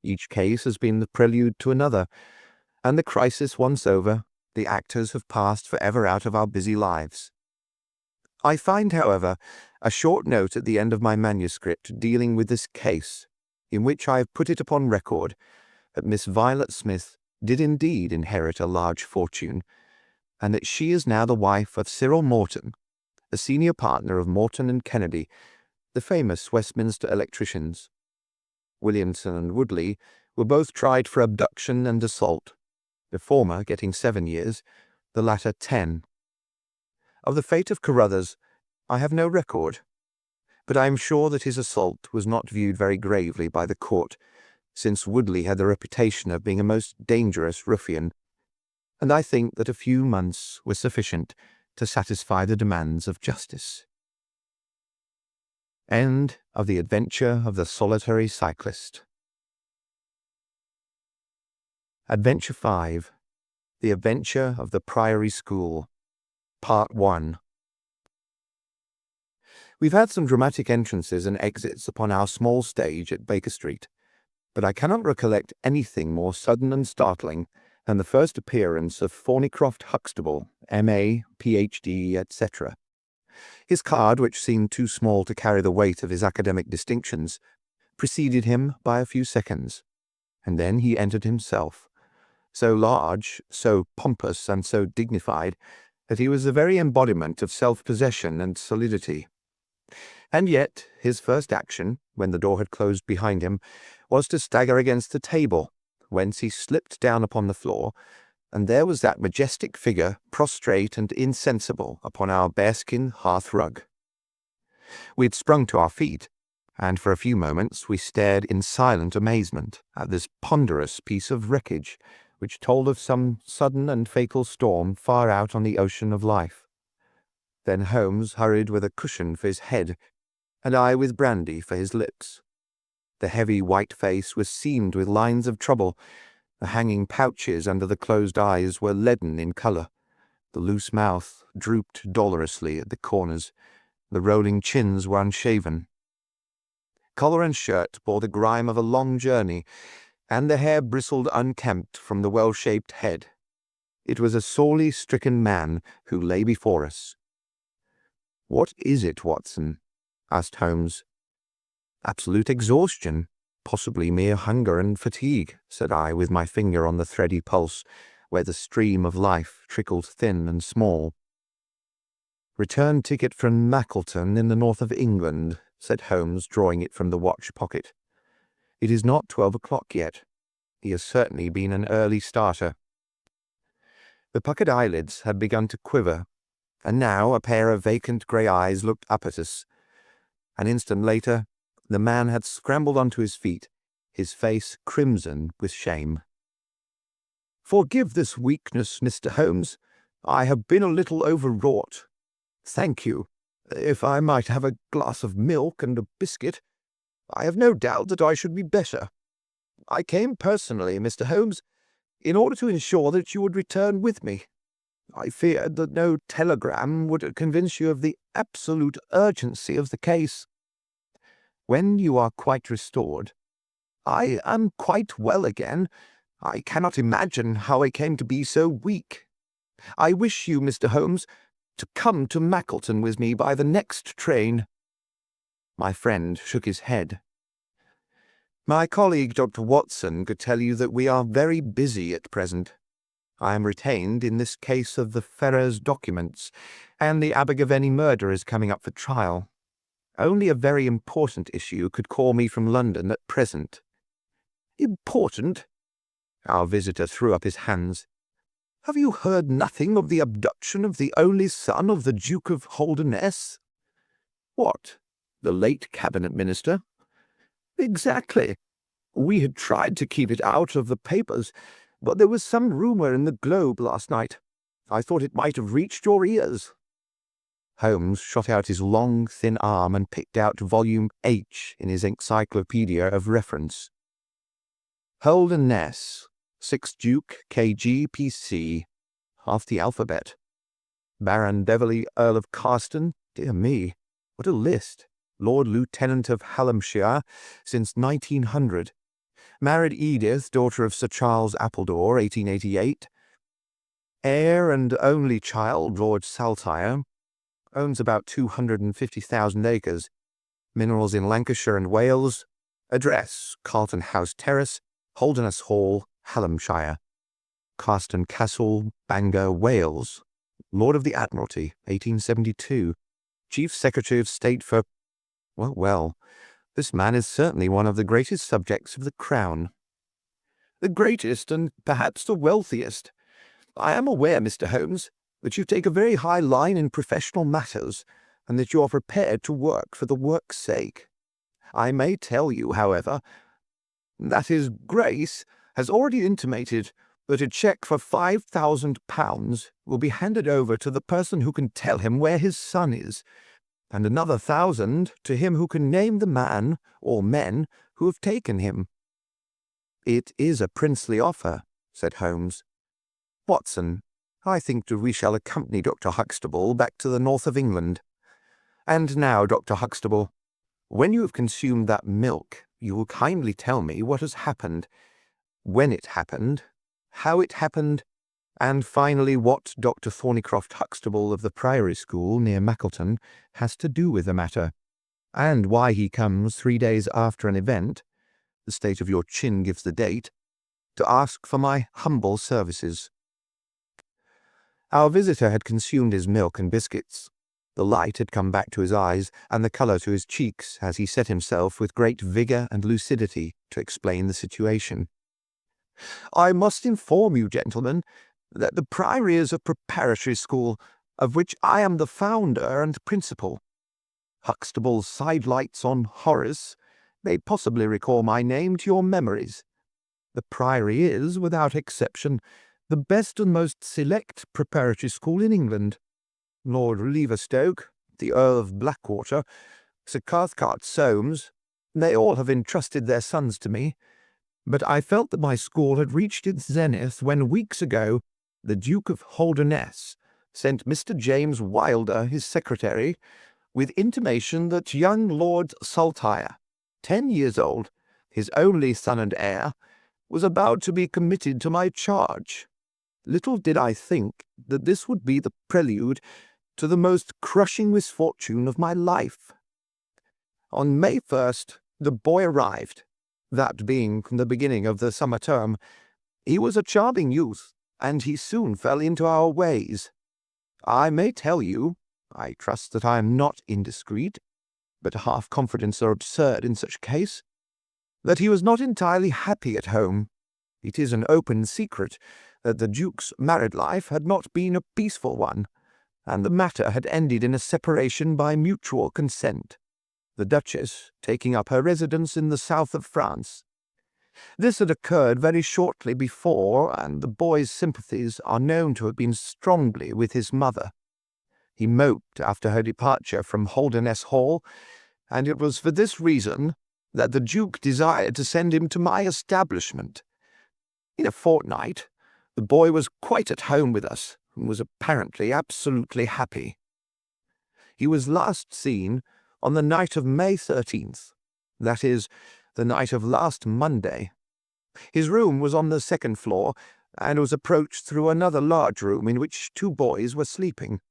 Each case has been the prelude to another, and the crisis once over, the actors have passed forever out of our busy lives. I find, however, a short note at the end of my manuscript dealing with this case, in which I have put it upon record that Miss Violet Smith did indeed inherit a large fortune, and that she is now the wife of Cyril Morton, the senior partner of Morton and Kennedy, the famous Westminster electricians. Williamson and Woodley were both tried for abduction and assault, the former getting 7 years, the latter 10. Of the fate of Carruthers I have no record, but I am sure that his assault was not viewed very gravely by the court, since Woodley had the reputation of being a most dangerous ruffian, and I think that a few months were sufficient to satisfy the demands of justice. End of The Adventure of the Solitary Cyclist. Adventure 5. The Adventure of the Priory School. Part 1. We've had some dramatic entrances and exits upon our small stage at Baker Street, but I cannot recollect anything more sudden and startling than the first appearance of Thornycroft Huxtable, M.A., Ph.D., etc. His card, which seemed too small to carry the weight of his academic distinctions, preceded him by a few seconds, and then he entered himself, so large, so pompous, and so dignified, that he was the very embodiment of self-possession and solidity. And yet his first action, when the door had closed behind him, was to stagger against the table, whence he slipped down upon the floor, and there was that majestic figure prostrate and insensible upon our bearskin hearth-rug. We had sprung to our feet, and for a few moments we stared in silent amazement at this ponderous piece of wreckage, which told of some sudden and fatal storm far out on the ocean of life. Then Holmes hurried with a cushion for his head, and I with brandy for his lips. The heavy white face was seamed with lines of trouble. The hanging pouches under the closed eyes were leaden in colour. The loose mouth drooped dolorously at the corners. The rolling chins were unshaven. Collar and shirt bore the grime of a long journey, and the hair bristled unkempt from the well-shaped head. It was a sorely stricken man who lay before us. "What is it, Watson?" asked Holmes. "Absolute exhaustion, possibly mere hunger and fatigue," said I, with my finger on the thready pulse, where the stream of life trickled thin and small. "Return ticket from Mackleton in the north of England," said Holmes, drawing it from the watch pocket. "It is not 12 o'clock yet. He has certainly been an early starter." The puckered eyelids had begun to quiver, and now a pair of vacant grey eyes looked up at us. An instant later, the man had scrambled onto his feet, his face crimson with shame. "Forgive this weakness, Mr. Holmes. I have been a little overwrought. Thank you. If I might have a glass of milk and a biscuit, I have no doubt that I should be better. I came personally, Mr. Holmes, in order to ensure that you would return with me. I feared that no telegram would convince you of the absolute urgency of the case." "When you are quite restored—" "I am quite well again. I cannot imagine how I came to be so weak. I wish you, Mr. Holmes, to come to Mackleton with me by the next train." My friend shook his head. "My colleague, Dr. Watson, could tell you that we are very busy at present. I am retained in this case of the Ferrers documents, and the Abergavenny murder is coming up for trial. Only a very important issue could call me from London at present." "Important?" Our visitor threw up his hands. "Have you heard nothing of the abduction of the only son of the Duke of Holdernesse?" "What, the late cabinet minister?" "Exactly. We had tried to keep it out of the papers, but there was some rumour in the Globe last night. I thought it might have reached your ears." Holmes shot out his long, thin arm and picked out volume H in his encyclopedia of reference. "Holdernesse, 6th Duke, K.G., P.C., half the alphabet. Baron Beverley, Earl of Carston, dear me, what a list. Lord Lieutenant of Hallamshire since 1900. Married Edith, daughter of Sir Charles Appledore, 1888. Heir and only child, Lord Saltire. Owns about 250,000 acres. Minerals in Lancashire and Wales. Address, Carlton House Terrace, Holdernesse Hall, Hallamshire. Carston Castle, Bangor, Wales. Lord of the Admiralty, 1872. Chief Secretary of State for... Well, this man is certainly one of the greatest subjects of the Crown." "The greatest, and perhaps the wealthiest. I am aware, Mr. Holmes, that you take a very high line in professional matters, and that you are prepared to work for the work's sake. I may tell you, however, that His Grace has already intimated that a cheque for £5,000 will be handed over to the person who can tell him where his son is, and another 1,000 to him who can name the man or men who have taken him." "It is a princely offer," said Holmes. "Watson, I think that we shall accompany Dr. Huxtable back to the north of England. And now, Dr. Huxtable, when you have consumed that milk, you will kindly tell me what has happened, when it happened, how it happened, and finally what Dr. Thornycroft Huxtable of the Priory School near Mackleton has to do with the matter, and why he comes 3 days after an event, the state of your chin gives the date, to ask for my humble services." Our visitor had consumed his milk and biscuits. The light had come back to his eyes, and the colour to his cheeks, as he set himself with great vigour and lucidity to explain the situation. "I must inform you, gentlemen, that the Priory is a preparatory school, of which I am the founder and principal. Huxtable's sidelights on Horace may possibly recall my name to your memories. The Priory is, without exception, the best and most select preparatory school in England. Lord Leverstoke, the Earl of Blackwater, Sir Cathcart Soames, they all have entrusted their sons to me, but I felt that my school had reached its zenith when weeks ago the Duke of Holderness sent Mr. James Wilder, his secretary, with intimation that young Lord Saltire, 10 years old, his only son and heir, was about to be committed to my charge. Little did I think that this would be the prelude to the most crushing misfortune of my life. On May 1st, the boy arrived, that being the beginning of the summer term. He was a charming youth, and he soon fell into our ways. I may tell you, I trust that I am not indiscreet, but half-confidence are absurd in such case, that he was not entirely happy at home. It is an open secret that the Duke's married life had not been a peaceful one, and the matter had ended in a separation by mutual consent, the Duchess taking up her residence in the south of France. This had occurred very shortly before, and the boy's sympathies are known to have been strongly with his mother. He moped after her departure from Holderness Hall, and it was for this reason that the Duke desired to send him to my establishment. In a fortnight, the boy was quite at home with us, and was apparently absolutely happy. He was last seen on the night of May 13th, that is, the night of last Monday. His room was on the second floor, and was approached through another large room in which 2 boys were sleeping.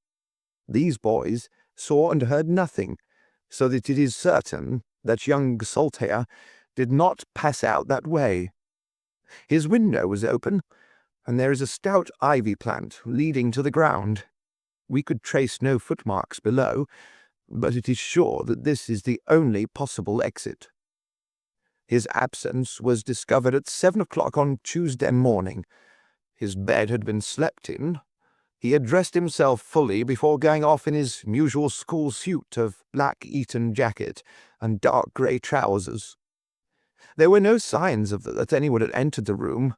These boys saw and heard nothing, so that it is certain that young Saltire did not pass out that way. His window was open, and there is a stout ivy plant leading to the ground. We could trace no footmarks below, but it is sure that this is the only possible exit. His absence was discovered at 7 o'clock on Tuesday morning. His bed had been slept in. He had dressed himself fully before going off in his usual school suit of black Eton jacket and dark grey trousers. There were no signs that anyone had entered the room,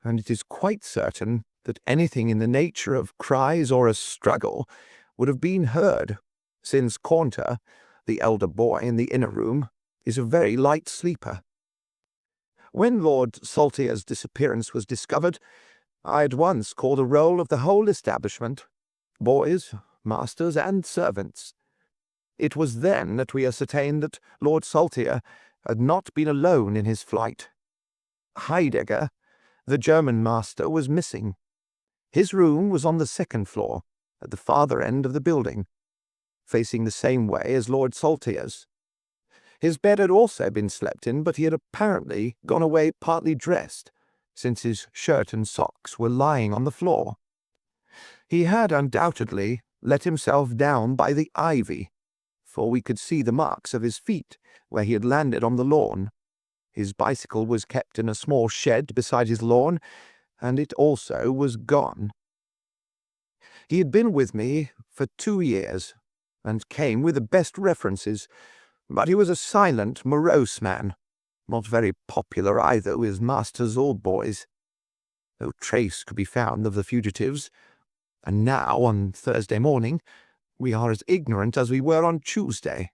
and it is quite certain that anything in the nature of cries or a struggle would have been heard, since Caunter, the elder boy in the inner room, is a very light sleeper. When Lord Saltire's disappearance was discovered, I at once called a roll of the whole establishment, boys, masters, and servants. It was then that we ascertained that Lord Saltire had not been alone in his flight. Heidegger, the German master, was missing. His room was on the second floor, at the farther end of the building, facing the same way as Lord Saltire's. His bed had also been slept in, but he had apparently gone away partly dressed, since his shirt and socks were lying on the floor. He had undoubtedly let himself down by the ivy, for we could see the marks of his feet where he had landed on the lawn. His bicycle was kept in a small shed beside his lawn, and it also was gone. He had been with me for 2 years, and came with the best references, but he was a silent, morose man, not very popular either with masters or boys. No trace could be found of the fugitives, and now, on Thursday morning, we are as ignorant as we were on Tuesday.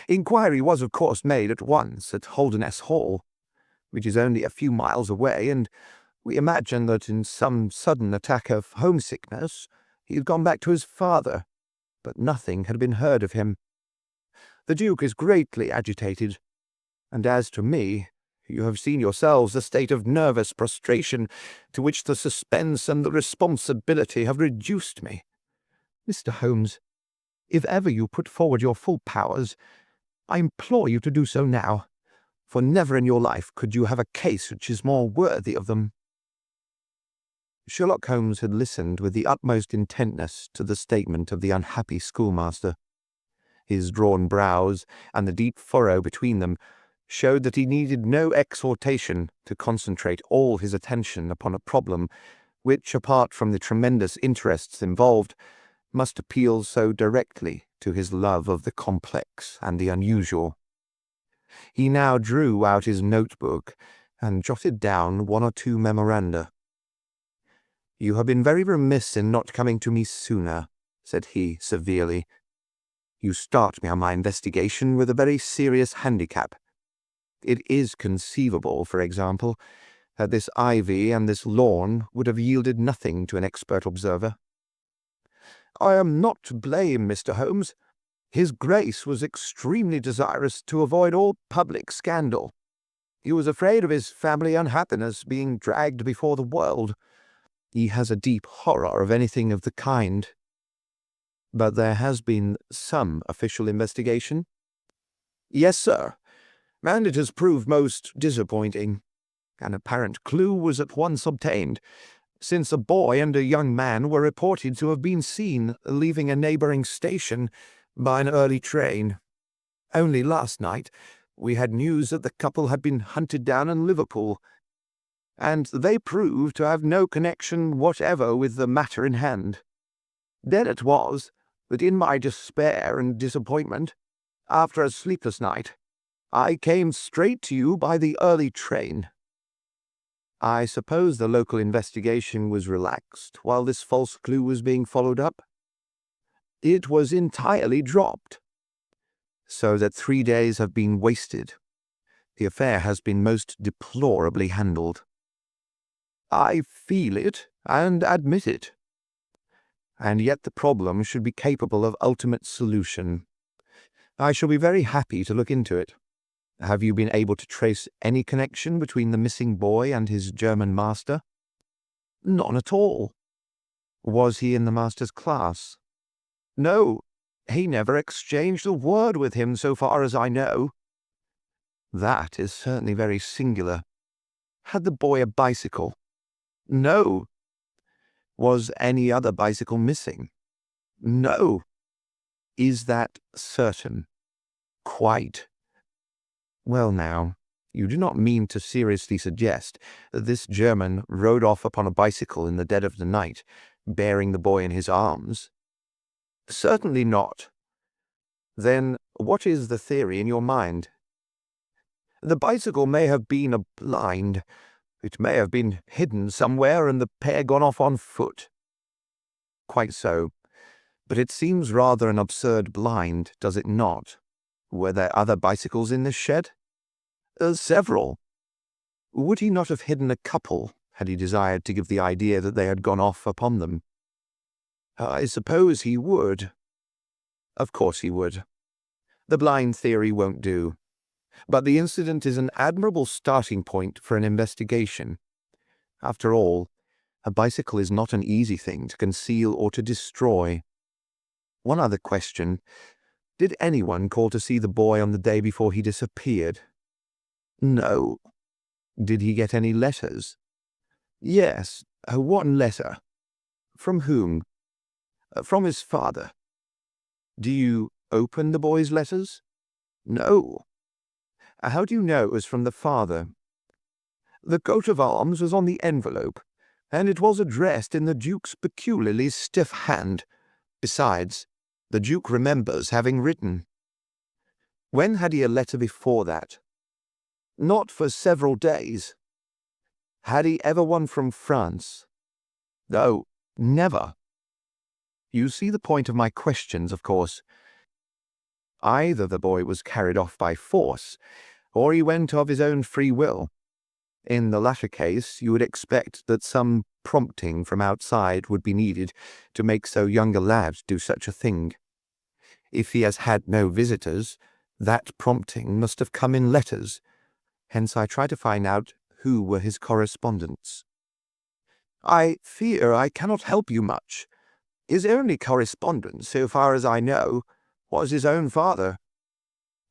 Inquiry was of course made at once at Holderness Hall, which is only a few miles away, and we imagine that in some sudden attack of homesickness he had gone back to his father, but nothing had been heard of him. The Duke is greatly agitated, and as to me, you have seen yourselves the state of nervous prostration to which the suspense and the responsibility have reduced me. Mr. Holmes, if ever you put forward your full powers, I implore you to do so now, for never in your life could you have a case which is more worthy of them." Sherlock Holmes had listened with the utmost intentness to the statement of the unhappy schoolmaster. His drawn brows and the deep furrow between them showed that he needed no exhortation to concentrate all his attention upon a problem which, apart from the tremendous interests involved, must appeal so directly to his love of the complex and the unusual. He now drew out his notebook and jotted down 1 or 2 memoranda. "You have been very remiss in not coming to me sooner," said he severely. You start me on my investigation with a very serious handicap. It is conceivable, for example, that this ivy and this lawn would have yielded nothing to an expert observer. I am not to blame, Mr. Holmes. His Grace was extremely desirous to avoid all public scandal. He was afraid of his family unhappiness being dragged before the world. He has a deep horror of anything of the kind. But there has been some official investigation? Yes, sir, and it has proved most disappointing. An apparent clue was at once obtained, since a boy and a young man were reported to have been seen leaving a neighbouring station by an early train. Only last night we had news that the couple had been hunted down in Liverpool, and they proved to have no connection whatever with the matter in hand. Then it was that in my despair and disappointment, after a sleepless night, I came straight to you by the early train. I suppose the local investigation was relaxed while this false clue was being followed up? It was entirely dropped. So that 3 days have been wasted. The affair has been most deplorably handled. I feel it and admit it. And yet the problem should be capable of ultimate solution. I shall be very happy to look into it. Have you been able to trace any connection between the missing boy and his German master? None at all. Was he in the master's class? No, he never exchanged a word with him so far as I know. That is certainly very singular. Had the boy a bicycle? No. Was any other bicycle missing? No. Is that certain? Quite. Well now, you do not mean to seriously suggest that this German rode off upon a bicycle in the dead of the night, bearing the boy in his arms? Certainly not. Then what is the theory in your mind? The bicycle may have been a blind. It may have been hidden somewhere and the pair gone off on foot. Quite so. But it seems rather an absurd blind, does it not? Were there other bicycles in this shed? Several. Would he not have hidden a couple, had he desired to give the idea that they had gone off upon them? I suppose he would. Of course he would. The blind theory won't do. But the incident is an admirable starting point for an investigation. After all, a bicycle is not an easy thing to conceal or to destroy. One other question. Did anyone call to see the boy on the day before he disappeared? No. Did he get any letters? Yes, one letter. From whom? From his father. Do you open the boy's letters? No. How do you know it was from the father? The coat of arms was on the envelope, and it was addressed in the Duke's peculiarly stiff hand. Besides, the Duke remembers having written. When had he a letter before that? Not for several days. Had he ever one from France? No, never. You see the point of my questions, of course. Either the boy was carried off by force, or he went of his own free will. In the latter case, you would expect that some prompting from outside would be needed to make so young a lad do such a thing. If he has had no visitors, that prompting must have come in letters. Hence I try to find out who were his correspondents. I fear I cannot help you much. His only correspondent, so far as I know, was his own father,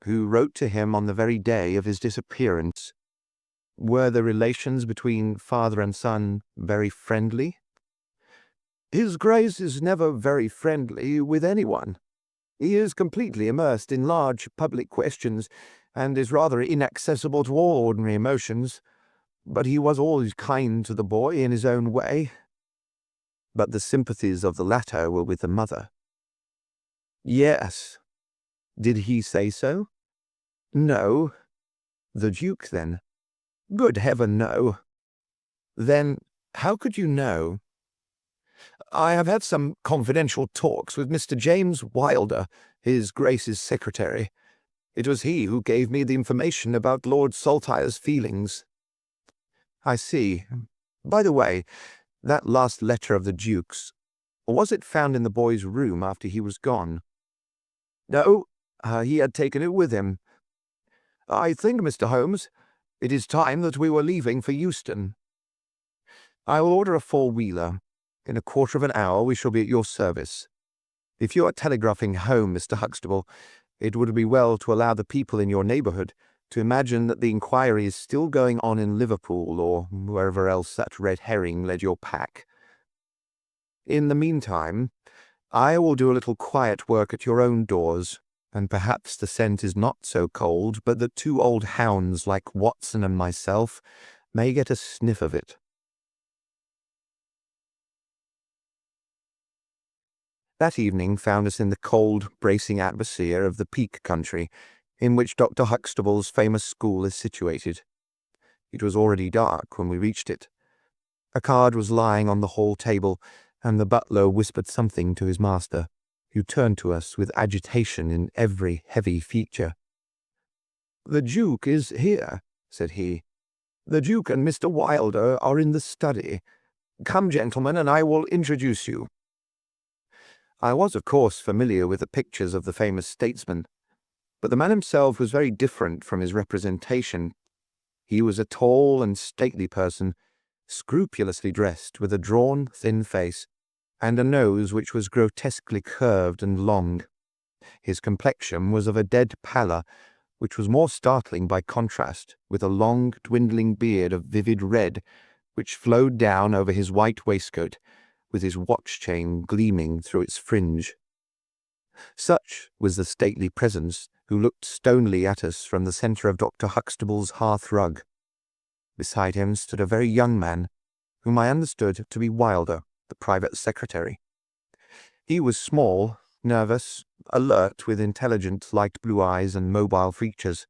who wrote to him on the very day of his disappearance. Were the relations between father and son very friendly? His Grace is never very friendly with anyone. He is completely immersed in large public questions, and is rather inaccessible to all ordinary emotions. But he was always kind to the boy in his own way. But the sympathies of the latter were with the mother. Yes. Did he say so? No. The Duke, then? Good heaven, no. Then how could you know? I have had some confidential talks with Mr. James Wilder, His Grace's secretary. It was he who gave me the information about Lord Saltire's feelings." "I see. By the way, that last letter of the Duke's, was it found in the boy's room after he was gone?" "No, he had taken it with him. I think, Mr. Holmes, it is time that we were leaving for Euston." "I will order a four-wheeler. In a quarter of an hour we shall be at your service. If you are telegraphing home, Mr. Huxtable, it would be well to allow the people in your neighbourhood to imagine that the inquiry is still going on in Liverpool or wherever else that red herring led your pack. In the meantime, I will do a little quiet work at your own doors, and perhaps the scent is not so cold but that two old hounds like Watson and myself may get a sniff of it." That evening found us in the cold, bracing atmosphere of the Peak Country, in which Dr. Huxtable's famous school is situated. It was already dark when we reached it. A card was lying on the hall table, and the butler whispered something to his master, who turned to us with agitation in every heavy feature. "The Duke is here," said he. "The Duke and Mr. Wilder are in the study. Come, gentlemen, and I will introduce you." I was, of course, familiar with the pictures of the famous statesman, but the man himself was very different from his representation. He was a tall and stately person, scrupulously dressed, with a drawn, thin face, and a nose which was grotesquely curved and long. His complexion was of a dead pallor, which was more startling by contrast with a long, dwindling beard of vivid red, which flowed down over his white waistcoat, with his watch-chain gleaming through its fringe. Such was the stately presence who looked stonily at us from the centre of Dr. Huxtable's hearth-rug. Beside him stood a very young man, whom I understood to be Wilder, the private secretary. He was small, nervous, alert, with intelligent light blue eyes and mobile features.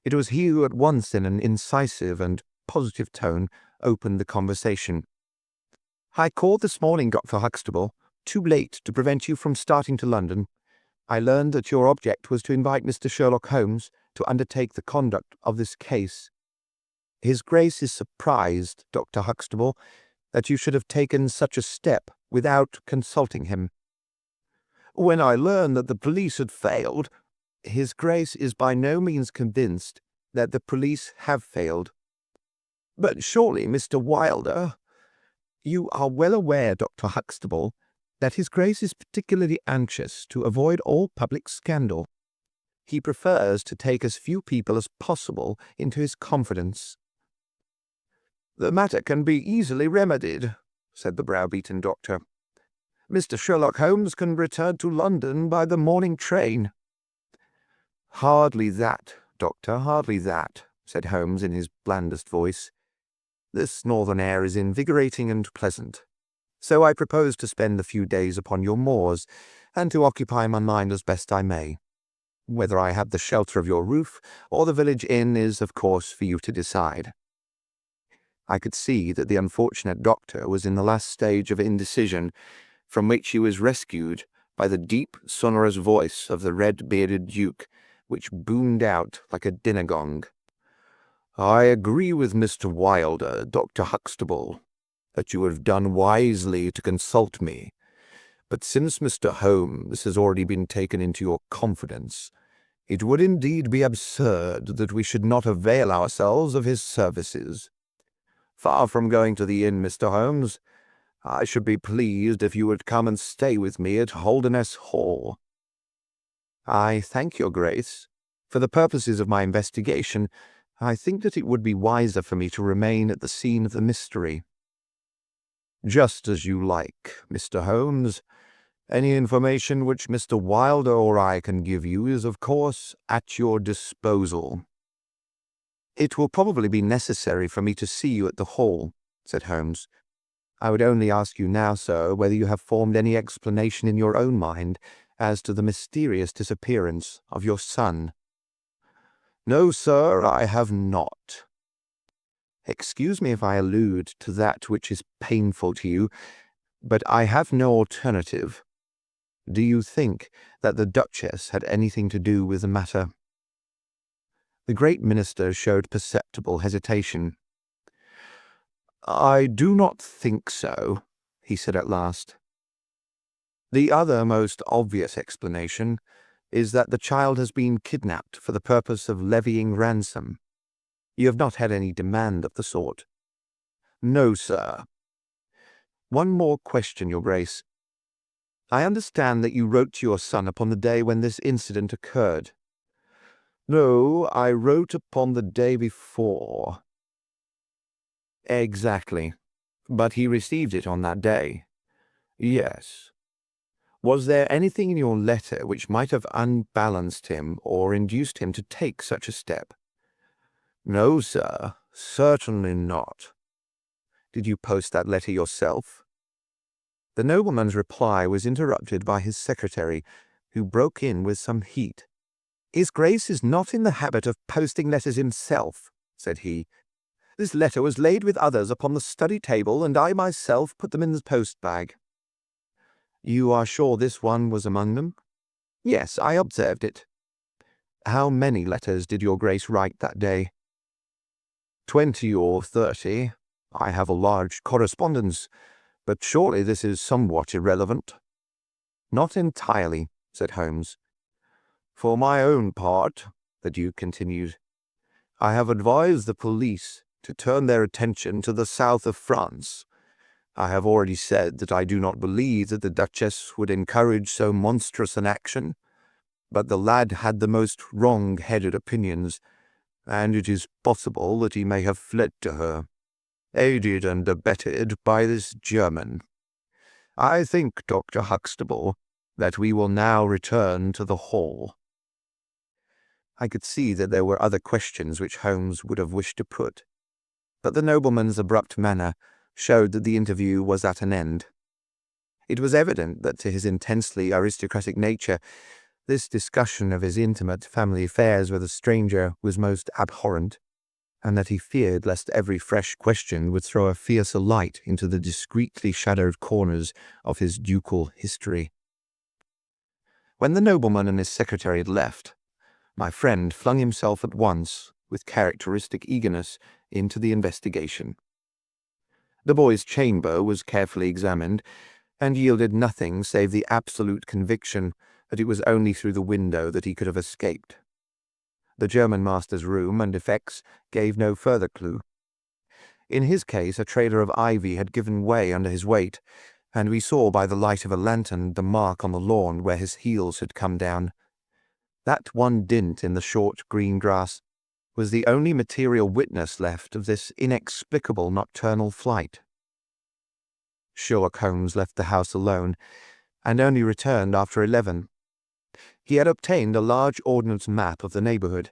It was he who at once, in an incisive and positive tone, opened the conversation. "I called this morning, Dr. Huxtable, too late to prevent you from starting to London. I learned that your object was to invite Mr. Sherlock Holmes to undertake the conduct of this case. His Grace is surprised, Dr. Huxtable, that you should have taken such a step without consulting him. When I learned that the police had failed, His Grace is by no means convinced that the police have failed. But surely, Mr. Wilder, you are well aware, Dr. Huxtable, that His Grace is particularly anxious to avoid all public scandal. He prefers to take as few people as possible into his confidence." "The matter can be easily remedied," said the browbeaten doctor. "Mr. Sherlock Holmes can return to London by the morning train." "Hardly that, Doctor, hardly that," said Holmes in his blandest voice. "This northern air is invigorating and pleasant, so I propose to spend a few days upon your moors, and to occupy my mind as best I may. Whether I have the shelter of your roof or the village inn is, of course, for you to decide." I could see that the unfortunate doctor was in the last stage of indecision, from which he was rescued by the deep, sonorous voice of the red-bearded Duke, which boomed out like a dinner gong. "I agree with Mr. Wilder, Dr. Huxtable, that you have done wisely to consult me. But since Mr. Holmes has already been taken into your confidence, it would indeed be absurd that we should not avail ourselves of his services. Far from going to the inn, Mr. Holmes, I should be pleased if you would come and stay with me at Holderness Hall." "I thank your Grace. For the purposes of my investigation, I think that it would be wiser for me to remain at the scene of the mystery." "Just as you like, Mr. Holmes. Any information which Mr. Wilder or I can give you is, of course, at your disposal." "It will probably be necessary for me to see you at the Hall," said Holmes. "I would only ask you now, sir, whether you have formed any explanation in your own mind as to the mysterious disappearance of your son." "No, sir, I have not." "Excuse me if I allude to that which is painful to you, but I have no alternative. Do you think that the Duchess had anything to do with the matter?" The great minister showed perceptible hesitation. "I do not think so," he said at last. "The other most obvious explanation is that the child has been kidnapped for the purpose of levying ransom. You have not had any demand of the sort." "No, sir." "One more question, Your Grace. I understand that you wrote to your son upon the day when this incident occurred." "No, I wrote upon the day before." "Exactly. But he received it on that day." "Yes." "Was there anything in your letter which might have unbalanced him or induced him to take such a step?" "No, sir, certainly not." "Did you post that letter yourself?" The nobleman's reply was interrupted by his secretary, who broke in with some heat. "His Grace is not in the habit of posting letters himself," said he. "This letter was laid with others upon the study table, and I myself put them in the post-bag." "You are sure this one was among them?" "Yes, I observed it." "How many letters did your Grace write that day?" 20 or 30. I have a large correspondence, but surely this is somewhat irrelevant." "Not entirely," said Holmes. "For my own part," the Duke continued, "I have advised the police to turn their attention to the south of France. I have already said that I do not believe that the Duchess would encourage so monstrous an action, but the lad had the most wrong-headed opinions, and it is possible that he may have fled to her, aided and abetted by this German. I think, Dr. Huxtable, that we will now return to the hall." I could see that there were other questions which Holmes would have wished to put, but the nobleman's abrupt manner showed that the interview was at an end. It was evident that to his intensely aristocratic nature, this discussion of his intimate family affairs with a stranger was most abhorrent, and that he feared lest every fresh question would throw a fiercer light into the discreetly shadowed corners of his ducal history. When the nobleman and his secretary had left, my friend flung himself at once, with characteristic eagerness, into the investigation. The boy's chamber was carefully examined, and yielded nothing save the absolute conviction that it was only through the window that he could have escaped. The German master's room and effects gave no further clue. In his case, a trailer of ivy had given way under his weight, and we saw by the light of a lantern the mark on the lawn where his heels had come down. That one dint in the short green grass was the only material witness left of this inexplicable nocturnal flight. Sherlock Holmes left the house alone, and only returned after 11. He had obtained a large ordnance map of the neighborhood,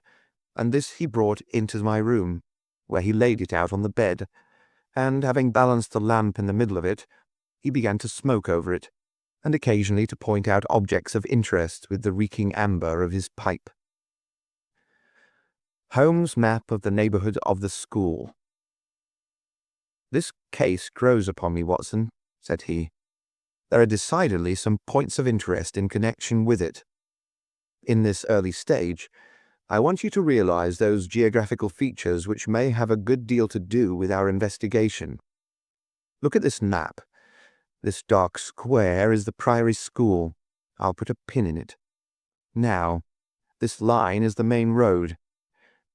and this he brought into my room, where he laid it out on the bed, and having balanced the lamp in the middle of it, he began to smoke over it, and occasionally to point out objects of interest with the reeking amber of his pipe. Holmes' map of the neighborhood of the school. "This case grows upon me, Watson," said he. "There are decidedly some points of interest in connection with it. In this early stage, I want you to realize those geographical features which may have a good deal to do with our investigation. Look at this map. This dark square is the Priory School. I'll put a pin in it. Now, this line is the main road.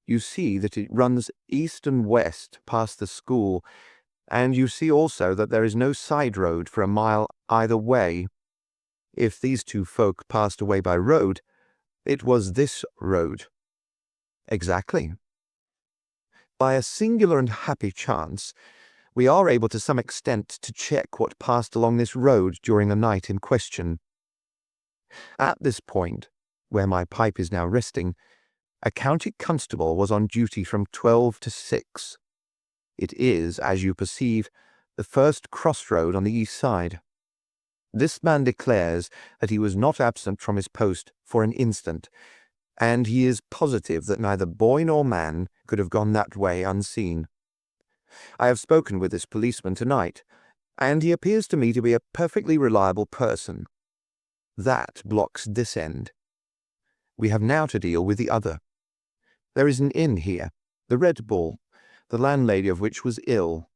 You see that it runs east and west past the school, and you see also that there is no side road for a mile either way. If these two folk passed away by road, it was this road." "Exactly." "By a singular and happy chance, we are able to some extent to check what passed along this road during the night in question. At this point, where my pipe is now resting, a county constable was on duty from 12 to 6. It is, as you perceive, the first crossroad on the east side. This man declares that he was not absent from his post for an instant, and he is positive that neither boy nor man could have gone that way unseen. I have spoken with this policeman tonight, and he appears to me to be a perfectly reliable person. That blocks this end. We have now to deal with the other. There is an inn here, the Red Bull, the landlady of which was ill.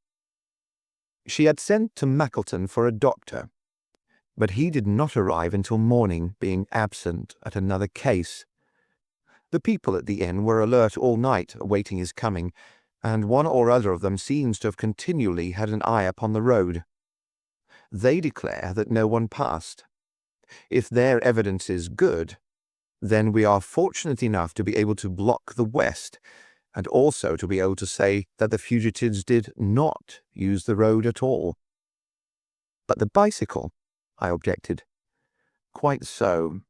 She had sent to Mackleton for a doctor, but he did not arrive until morning, being absent at another case. The people at the inn were alert all night, awaiting his coming, and one or other of them seems to have continually had an eye upon the road. They declare that no one passed. If their evidence is good, then we are fortunate enough to be able to block the west, and also to be able to say that the fugitives did not use the road at all. But the bicycle, I objected. Quite so.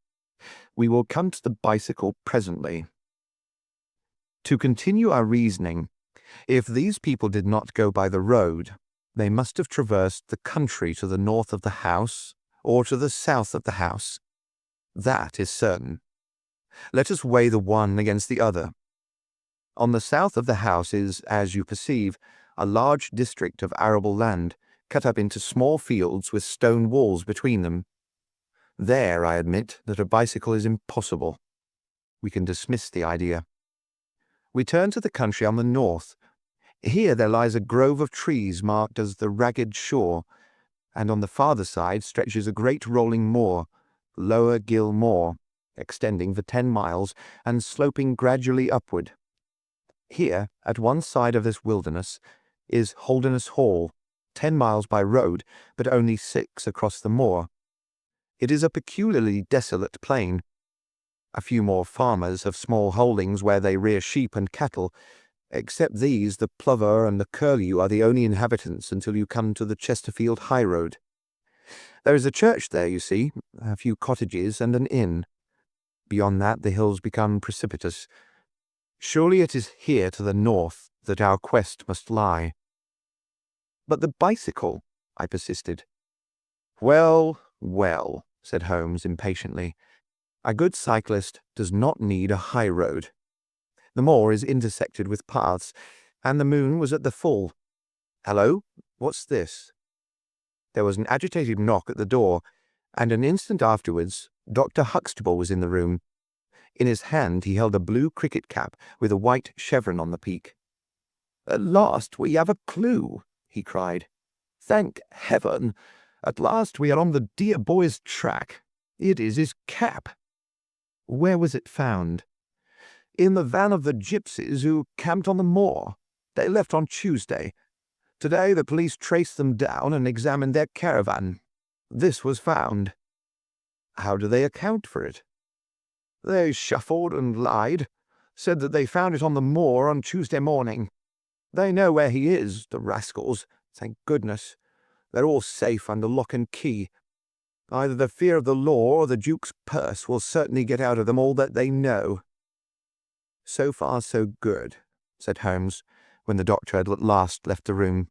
We will come to the bicycle presently. To continue our reasoning, if these people did not go by the road, they must have traversed the country to the north of the house, or to the south of the house. That is certain. Let us weigh the one against the other. On the south of the house is, as you perceive, a large district of arable land, cut up into small fields with stone walls between them. There, I admit that a bicycle is impossible. We can dismiss the idea. We turn to the country on the north. Here there lies a grove of trees marked as the Ragged Shore, and on the farther side stretches a great rolling moor, Lower Gill Moor, extending for 10 miles and sloping gradually upward. Here, at one side of this wilderness, is Holderness Hall, 10 miles by road, but only 6 across the moor. It is a peculiarly desolate plain. A few more farmers have small holdings where they rear sheep and cattle. Except these, the plover and the curlew are the only inhabitants until you come to the Chesterfield high road. There is a church there, you see, a few cottages and an inn. Beyond that, the hills become precipitous. Surely it is here to the north that our quest must lie. But the bicycle, I persisted. Well, well, said Holmes impatiently. A good cyclist does not need a high road. The moor is intersected with paths, and the moon was at the full. Hello? What's this? There was an agitated knock at the door, and an instant afterwards Dr. Huxtable was in the room. In his hand he held a blue cricket cap with a white chevron on the peak. "At last we have a clue," he cried. "Thank heaven! At last we are on the dear boy's track. It is his cap." "Where was it found?" "In the van of the gypsies who camped on the moor. They left on Tuesday. Today the police traced them down and examined their caravan. This was found." "How do they account for it?" "They shuffled and lied, said that they found it on the moor on Tuesday morning. They know where he is, the rascals, thank goodness. They're all safe under lock and key. Either the fear of the law or the Duke's purse will certainly get out of them all that they know." "So far so good," said Holmes, when the doctor had at last left the room.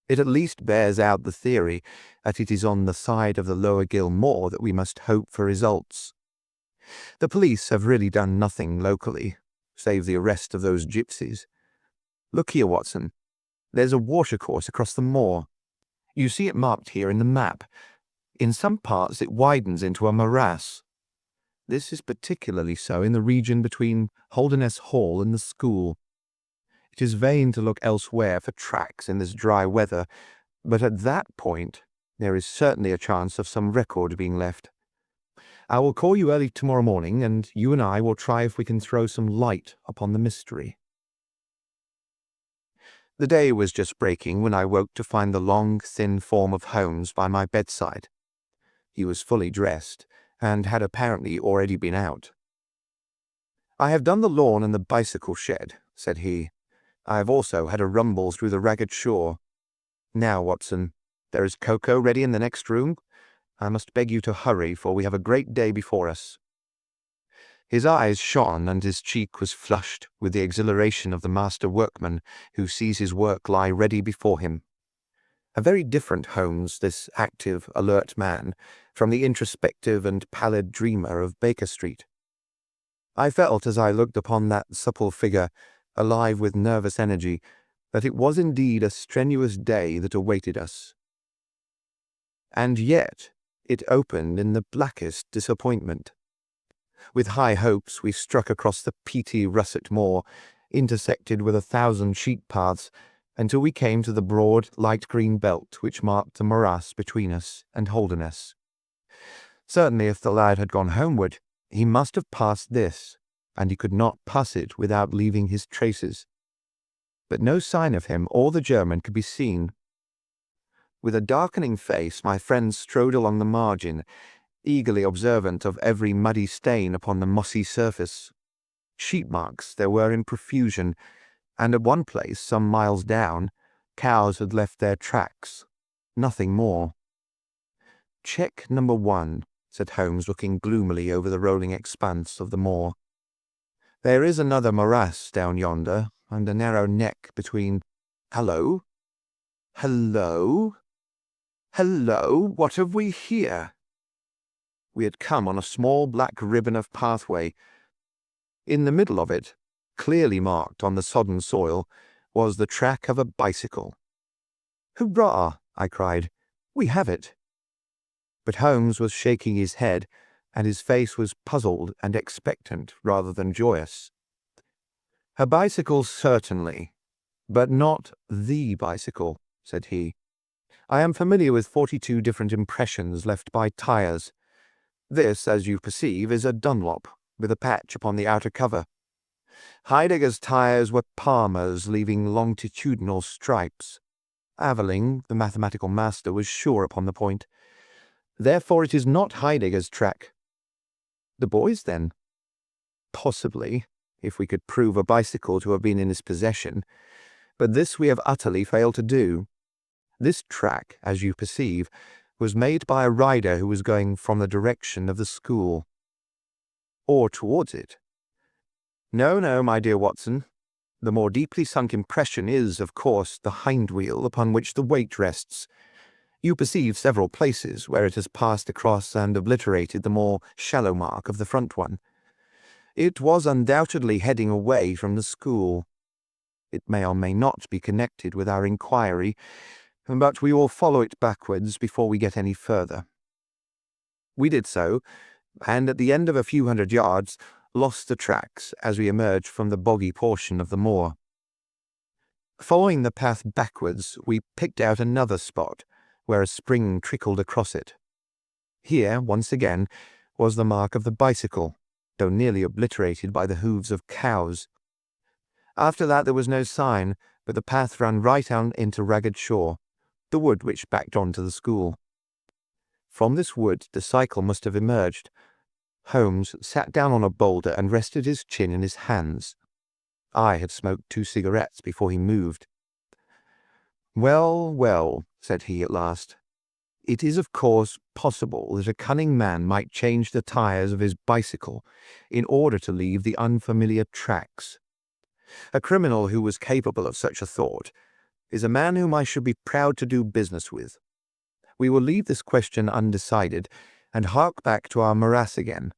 "It at least bears out the theory that it is on the side of the Lower Gill Moor that we must hope for results. The police have really done nothing locally, save the arrest of those gypsies. Look here, Watson. There's a watercourse across the moor. You see it marked here in the map. In some parts it widens into a morass. This is particularly so in the region between Holderness Hall and the school. It is vain to look elsewhere for tracks in this dry weather, but at that point there is certainly a chance of some record being left. I will call you early tomorrow morning, and you and I will try if we can throw some light upon the mystery." The day was just breaking when I woke to find the long, thin form of Holmes by my bedside. He was fully dressed, and had apparently already been out. "I have done the lawn and the bicycle shed," said he. "I have also had a rumble through the Ragged Shore. Now, Watson, there is cocoa ready in the next room. I must beg you to hurry, for we have a great day before us." His eyes shone, and his cheek was flushed with the exhilaration of the master workman who sees his work lie ready before him. A very different Holmes, this active, alert man, from the introspective and pallid dreamer of Baker Street. I felt, as I looked upon that supple figure, alive with nervous energy, that it was indeed a strenuous day that awaited us. And yet, It opened in the blackest disappointment. With high hopes, we struck across the peaty russet moor, intersected with 1,000 sheep paths, until we came to the broad, light green belt which marked the morass between us and Holderness. Certainly, if the lad had gone homeward, he must have passed this, and he could not pass it without leaving his traces. But no sign of him or the German could be seen. With a darkening face, my friend strode along the margin, eagerly observant of every muddy stain upon the mossy surface. Sheep marks there were in profusion, and at one place, some miles down, cows had left their tracks. Nothing more. "Check number 1, said Holmes, looking gloomily over the rolling expanse of the moor. "There is another morass down yonder, and a narrow neck between. Hello? Hello? Hello? What have we here?" We had come on a small black ribbon of pathway. In the middle of it, clearly marked on the sodden soil, was the track of a bicycle. "Hurrah!" I cried. "We have it." But Holmes was shaking his head, and his face was puzzled and expectant rather than joyous. "A bicycle, certainly, but not the bicycle," said he. "I am familiar with 42 different impressions left by tires. This, as you perceive, is a Dunlop, with a patch upon the outer cover. Heidegger's tires were Palmer's, leaving longitudinal stripes. Aveling, the mathematical master, was sure upon the point. Therefore it is not Heidegger's track." "The boy's, then?" "Possibly, if we could prove a bicycle to have been in his possession, but this we have utterly failed to do. This track, as you perceive, was made by a rider who was going from the direction of the school." "Or towards it." No, my dear Watson. The more deeply sunk impression is, of course, the hind wheel upon which the weight rests. You perceive several places where it has passed across and obliterated the more shallow mark of the front one. It was undoubtedly heading away from the school. It may or may not be connected with our inquiry, but we will follow it backwards before we get any further. We did so, and at the end of a few hundred yards, lost the tracks as we emerged from the boggy portion of the moor. Following the path backwards, we picked out another spot where a spring trickled across it. Here, once again, was the mark of the bicycle, though nearly obliterated by the hooves of cows. After that there was no sign, but the path ran right out into Ragged Shaw, the wood which backed on to the school. From this wood the cycle must have emerged. Holmes sat down on a boulder and rested his chin in his hands. I had smoked 2 cigarettes before he moved. "Well, well," said he at last. "It is of course possible that a cunning man might change the tires of his bicycle in order to leave the unfamiliar tracks. A criminal who was capable of such a thought is a man whom I should be proud to do business with. We will leave this question undecided and hark back to our morass again,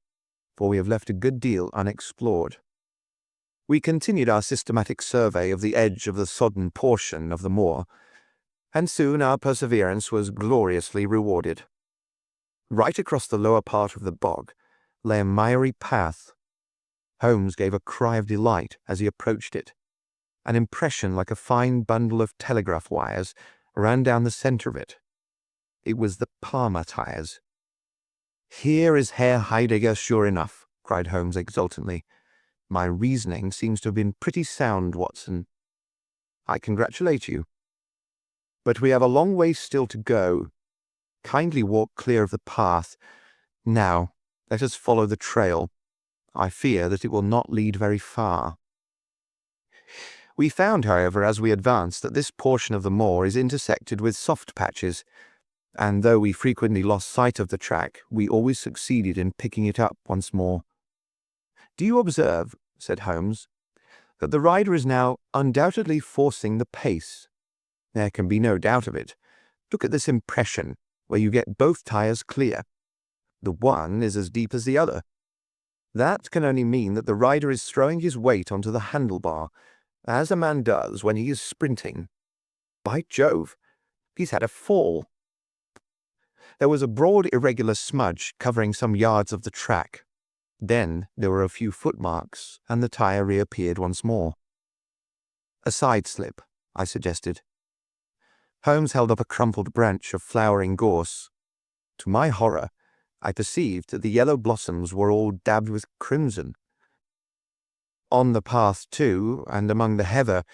for we have left a good deal unexplored." We continued our systematic survey of the edge of the sodden portion of the moor, and soon our perseverance was gloriously rewarded. Right across the lower part of the bog lay a miry path. Holmes gave a cry of delight as he approached it. An impression like a fine bundle of telegraph wires ran down the centre of it. It was the Palmer tires. "Here is Herr Heidegger, sure enough," cried Holmes exultantly. "My reasoning seems to have been pretty sound, Watson. I congratulate you. But we have a long way still to go. Kindly walk clear of the path. Now, let us follow the trail. I fear that it will not lead very far." We found, however, as we advanced, that this portion of the moor is intersected with soft patches, and though we frequently lost sight of the track, we always succeeded in picking it up once more. "Do you observe," said Holmes, "that the rider is now undoubtedly forcing the pace? There can be no doubt of it. Look at this impression, where you get both tires clear. The one is as deep as the other. That can only mean that the rider is throwing his weight onto the handlebar, as a man does when he is sprinting. By Jove, he's had a fall. There was a broad irregular smudge covering some yards of the track. Then there were a few footmarks, and the tyre reappeared once more. "A side slip," I suggested. Holmes held up a crumpled branch of flowering gorse. To my horror, I perceived that the yellow blossoms were all dabbed with crimson. On the path, too, and among the heather,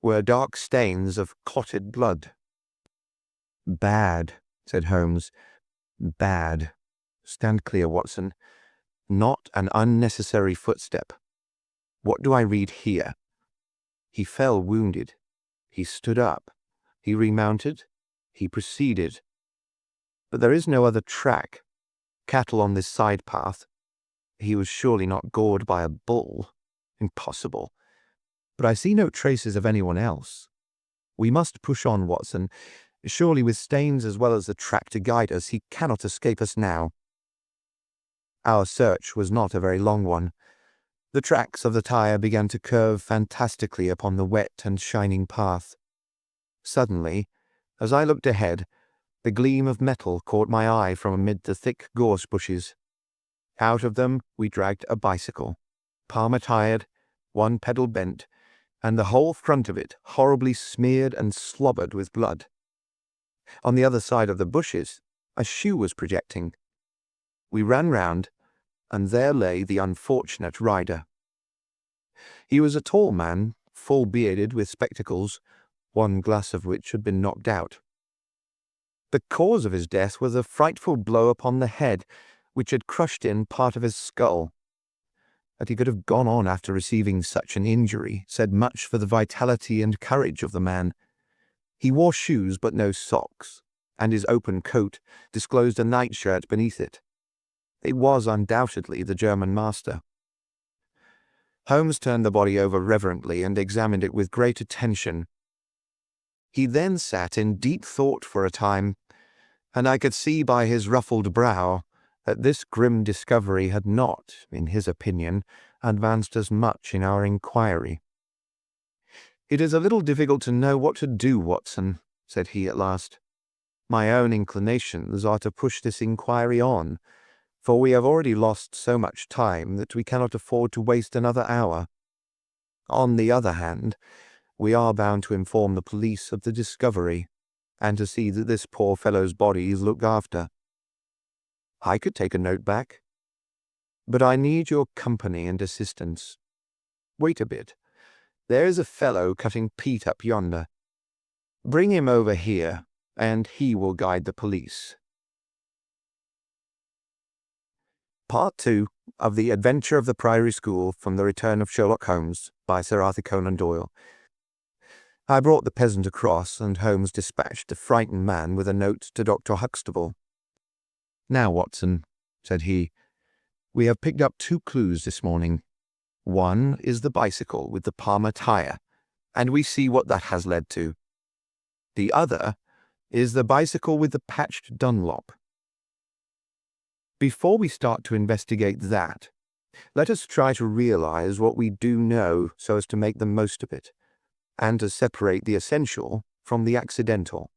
were dark stains of clotted blood. "Bad," said Holmes. "Bad. Stand clear, Watson. Not an unnecessary footstep. What do I read here? He fell wounded. He stood up. He remounted. He proceeded. But there is no other track. Cattle on this side path. He was surely not gored by a bull. Impossible. But I see no traces of anyone else. We must push on, Watson. Surely with stains as well as the track to guide us, he cannot escape us now." Our search was not a very long one. The tracks of the tyre began to curve fantastically upon the wet and shining path. Suddenly, as I looked ahead, the gleam of metal caught my eye from amid the thick gorse bushes. Out of them we dragged a bicycle, palmer-tired, one pedal bent, and the whole front of it horribly smeared and slobbered with blood. On the other side of the bushes, a shoe was projecting. We ran round, and there lay the unfortunate rider. He was a tall man, full-bearded, with spectacles, one glass of which had been knocked out. The cause of his death was a frightful blow upon the head, which had crushed in part of his skull. That he could have gone on after receiving such an injury said much for the vitality and courage of the man. He wore shoes but no socks, and his open coat disclosed a nightshirt beneath it. It was undoubtedly the German master. Holmes turned the body over reverently and examined it with great attention. He then sat in deep thought for a time, and I could see by his ruffled brow that this grim discovery had not, in his opinion, advanced us much in our inquiry. "It is a little difficult to know what to do, Watson," said he at last. "My own inclinations are to push this inquiry on, for we have already lost so much time that we cannot afford to waste another hour. On the other hand, we are bound to inform the police of the discovery, and to see that this poor fellow's body is looked after. I could take a note back, but I need your company and assistance. Wait a bit. There is a fellow cutting peat up yonder. Bring him over here, and he will guide the police." Part 2 of The Adventure of the Priory School from The Return of Sherlock Holmes by Sir Arthur Conan Doyle. I brought the peasant across, and Holmes dispatched the frightened man with a note to Dr. Huxtable. "Now, Watson," said he, "we have picked up 2 clues this morning. One is the bicycle with the Palmer tyre, and we see what that has led to. The other is the bicycle with the patched Dunlop. Before we start to investigate that, let us try to realize what we do know so as to make the most of it, and to separate the essential from the accidental.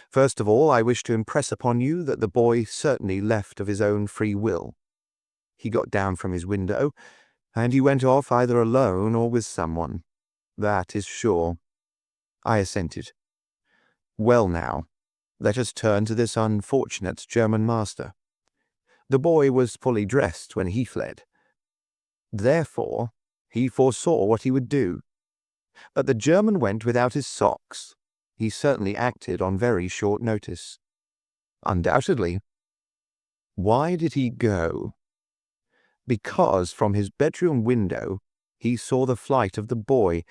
First of all, I wish to impress upon you that the boy certainly left of his own free will. He got down from his window, and he went off either alone or with someone. That is sure." I assented. "Well now, let us turn to this unfortunate German master. The boy was fully dressed when he fled. Therefore, he foresaw what he would do. But the German went without his socks. He certainly acted on very short notice." "Undoubtedly." "Why did he go?" "Because from his bedroom window he saw the flight of the boy,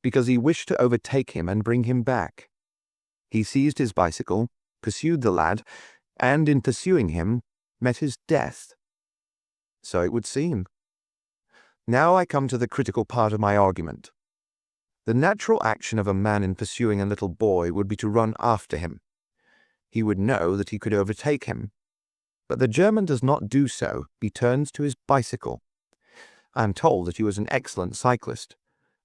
because he wished to overtake him and bring him back. He seized his bicycle, pursued the lad, and in pursuing him met his death." "So it would seem." "Now I come to the critical part of my argument. The natural action of a man in pursuing a little boy would be to run after him. He would know that he could overtake him. But the German does not do so. He turns to his bicycle. I am told that he was an excellent cyclist.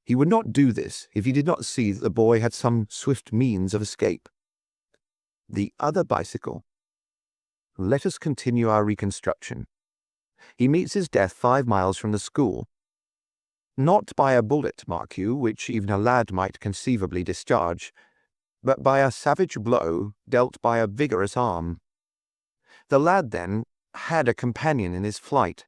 He would not do this if he did not see that the boy had some swift means of escape. The other bicycle Let us continue our reconstruction. He meets his death 5 miles from the school. Not by a bullet, mark you, which even a lad might conceivably discharge, but by a savage blow dealt by a vigorous arm. The lad, then, had a companion in his flight,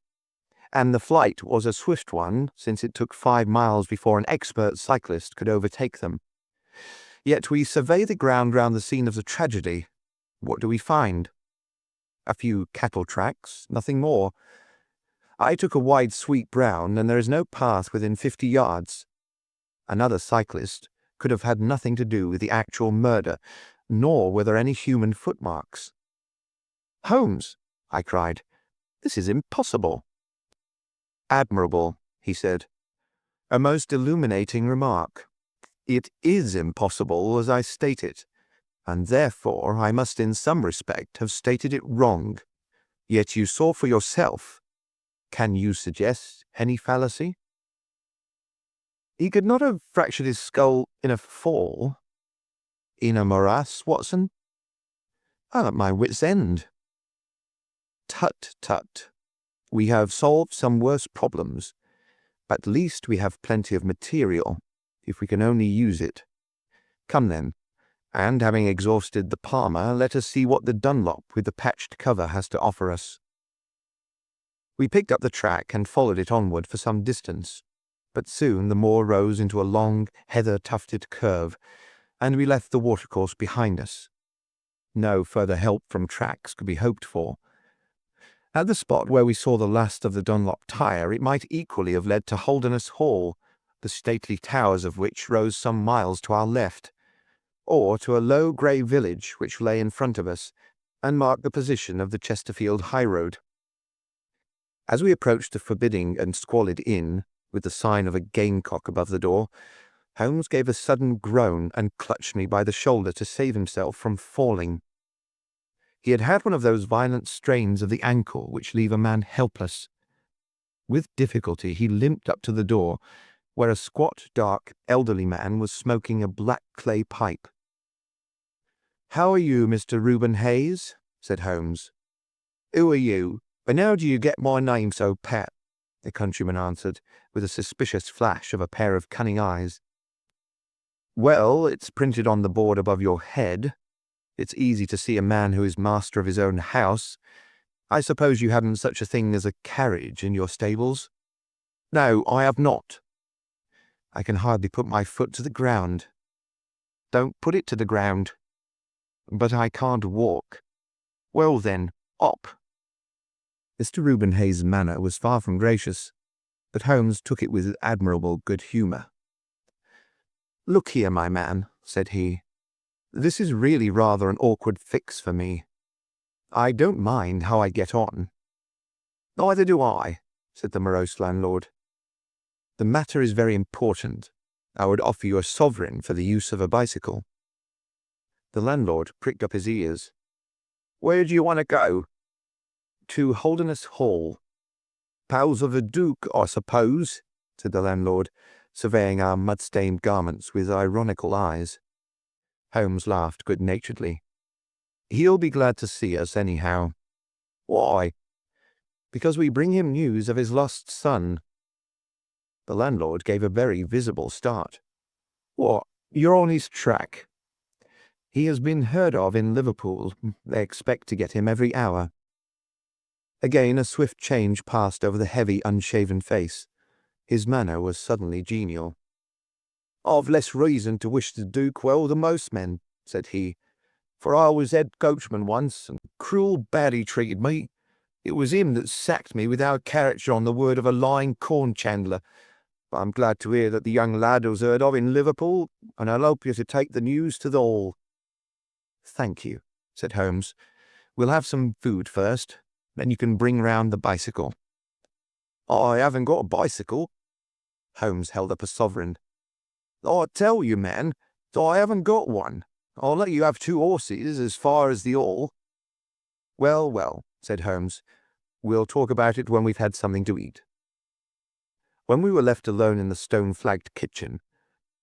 and the flight was a swift one, since it took 5 miles before an expert cyclist could overtake them. Yet we survey the ground round the scene of the tragedy. What do we find? A few cattle tracks, nothing more. I took a wide sweep round, and there is no path within 50 yards. Another cyclist could have had nothing to do with the actual murder, nor were there any human footmarks. "Holmes," I cried, "this is impossible." "Admirable," he said. "A most illuminating remark. It is impossible as I state it, and therefore I must in some respect have stated it wrong. Yet you saw for yourself. Can you suggest any fallacy?" "He could not have fractured his skull in a fall." "In a morass, Watson?" "I'm at my wit's end." "Tut, tut. We have solved some worse problems. At least we have plenty of material, if we can only use it. Come then, and having exhausted the Palmer, let us see what the Dunlop with the patched cover has to offer us." We picked up the track and followed it onward for some distance, but soon the moor rose into a long, heather-tufted curve, and we left the watercourse behind us. No further help from tracks could be hoped for. At the spot where we saw the last of the Dunlop tire, it might equally have led to Holderness Hall, the stately towers of which rose some miles to our left, or to a low grey village which lay in front of us, and marked the position of the Chesterfield highroad. As we approached the forbidding and squalid inn, with the sign of a gamecock above the door, Holmes gave a sudden groan and clutched me by the shoulder to save himself from falling. He had had one of those violent strains of the ankle which leave a man helpless. With difficulty he limped up to the door, where a squat, dark, elderly man was smoking a black clay pipe. "How are you, Mr. Reuben Hayes?" said Holmes. "Who are you? And how do you get my name so pat?" the countryman answered, with a suspicious flash of a pair of cunning eyes. "Well, it's printed on the board above your head. It's easy to see a man who is master of his own house. I suppose you haven't such a thing as a carriage in your stables?" "No, I have not." "I can hardly put my foot to the ground." "Don't put it to the ground." "But I can't walk." "Well then, up." Mr. Reuben Hayes' manner was far from gracious, but Holmes took it with admirable good humour. "Look here, my man," said he. "This is really rather an awkward fix for me. I don't mind how I get on." "Neither do I," said the morose landlord. "The matter is very important. I would offer you a sovereign for the use of a bicycle." The landlord pricked up his ears. "Where do you want to go?" "To Holderness Hall." "Pals of the Duke, I suppose," said the landlord, surveying our mud-stained garments with ironical eyes. Holmes laughed good-naturedly. "He'll be glad to see us, anyhow." "Why?" "Because we bring him news of his lost son." The landlord gave a very visible start. "What, you're on his track?" "He has been heard of in Liverpool. They expect to get him every hour." Again a swift change passed over the heavy, unshaven face. His manner was suddenly genial. "I've less reason to wish the Duke well than most men," said he, "for I was head coachman once, and cruel bad he treated me. It was him that sacked me without character on the word of a lying corn chandler. But I'm glad to hear that the young lad was heard of in Liverpool, and I'll help you to take the news to the Hall." "Thank you," said Holmes. "We'll have some food first. Then you can bring round the bicycle." "I haven't got a bicycle." Holmes held up a sovereign. "I tell you, man, that I haven't got one. I'll let you have 2 horses as far as the Hall." "Well, well," said Holmes. "We'll talk about it when we've had something to eat." When we were left alone in the stone-flagged kitchen,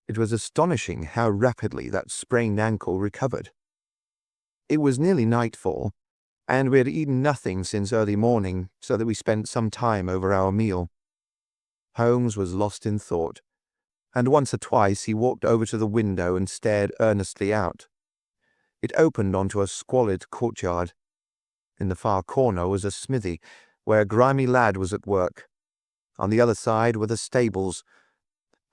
it was astonishing how rapidly that sprained ankle recovered. It was nearly nightfall, and we had eaten nothing since early morning, so that we spent some time over our meal. Holmes was lost in thought, and once or twice he walked over to the window and stared earnestly out. It opened onto a squalid courtyard. In the far corner was a smithy, where a grimy lad was at work. On the other side were the stables.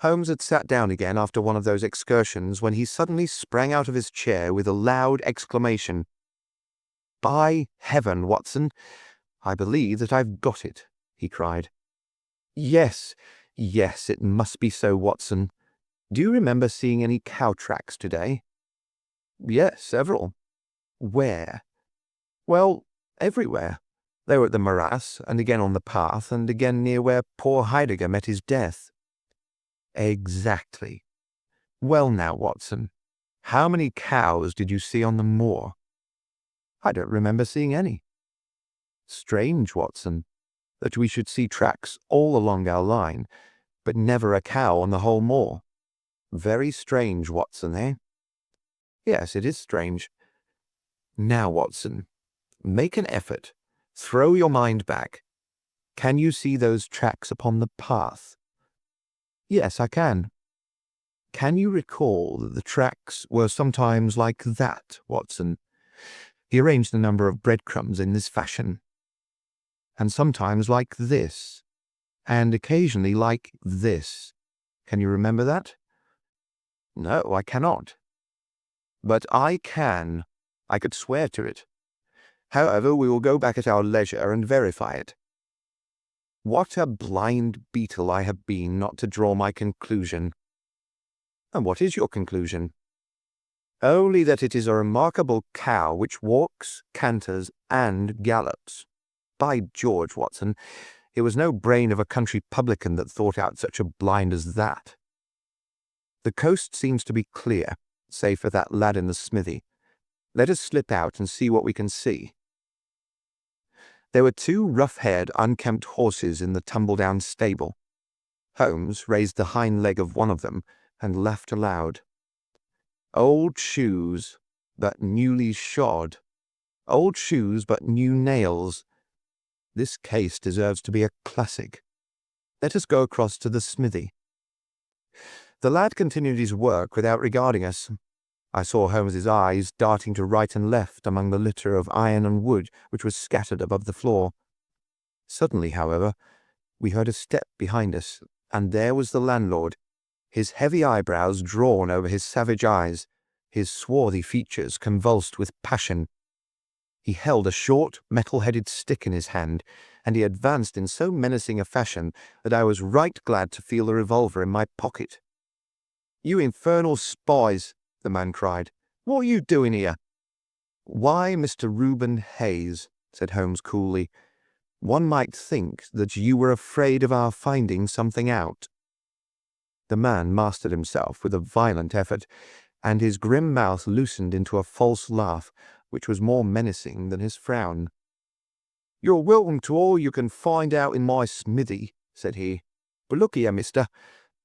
Holmes had sat down again after one of those excursions when he suddenly sprang out of his chair with a loud exclamation. "By heaven, Watson, I believe that I've got it," he cried. "Yes, yes, it must be so, Watson. Do you remember seeing any cow tracks today?" "Yes, several." "Where?" "Well, everywhere. They were at the morass, and again on the path, and again near where poor Heidegger met his death." "Exactly. Well now, Watson, how many cows did you see on the moor?" "I don't remember seeing any." "Strange, Watson, that we should see tracks all along our line, but never a cow on the whole moor. Very strange, Watson, eh?" "Yes, it is strange." "Now, Watson, make an effort. Throw your mind back. Can you see those tracks upon the path?" "Yes, I can." "Can you recall that the tracks were sometimes like that, Watson?" He arranged a number of breadcrumbs in this fashion. "And sometimes like this, and occasionally like this. Can you remember that?" "No, I cannot." "But I can. I could swear to it. However, we will go back at our leisure and verify it. What a blind beetle I have been not to draw my conclusion." "And what is your conclusion?" "Only that it is a remarkable cow which walks, canters, and gallops. By George, Watson, it was no brain of a country publican that thought out such a blind as that." "The coast seems to be clear, save for that lad in the smithy. Let us slip out and see what we can see." There were two rough-haired, unkempt horses in the tumble-down stable. Holmes raised the hind leg of one of them and laughed aloud. "Old shoes, but newly shod. Old shoes, but new nails. This case deserves to be a classic. Let us go across to the smithy." The lad continued his work without regarding us. I saw Holmes's eyes darting to right and left among the litter of iron and wood which was scattered above the floor. Suddenly, however, we heard a step behind us, and there was the landlord, his heavy eyebrows drawn over his savage eyes, his swarthy features convulsed with passion. He held a short, metal-headed stick in his hand, and he advanced in so menacing a fashion that I was right glad to feel the revolver in my pocket. "You infernal spies!" the man cried. "What are you doing here?" "Why, Mr. Reuben Hayes," said Holmes coolly, "one might think that you were afraid of our finding something out." The man mastered himself with a violent effort, and his grim mouth loosened into a false laugh, which was more menacing than his frown. "You're welcome to all you can find out in my smithy," said he. "But look here, mister,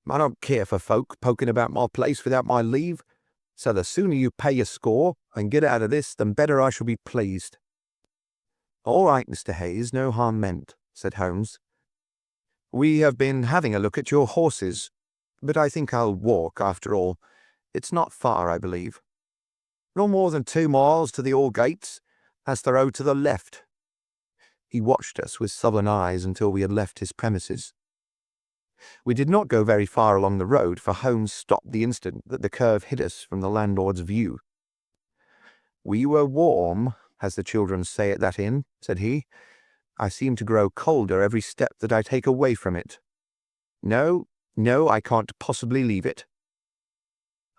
I don't care for folk poking about my place without my leave, so the sooner you pay your score and get out of this, the better I shall be pleased." "All right, Mr. Hayes, no harm meant," said Holmes. "We have been having a look at your horses, but I think I'll walk after all. It's not far, I believe." "No more than 2 miles to the Hall gates. That's the road to the left." He watched us with sullen eyes until we had left his premises. We did not go very far along the road, for Holmes stopped the instant that the curve hid us from the landlord's view. "We were warm, as the children say at that inn," said he. "I seem to grow colder every step that I take away from it. No, no, I can't possibly leave it."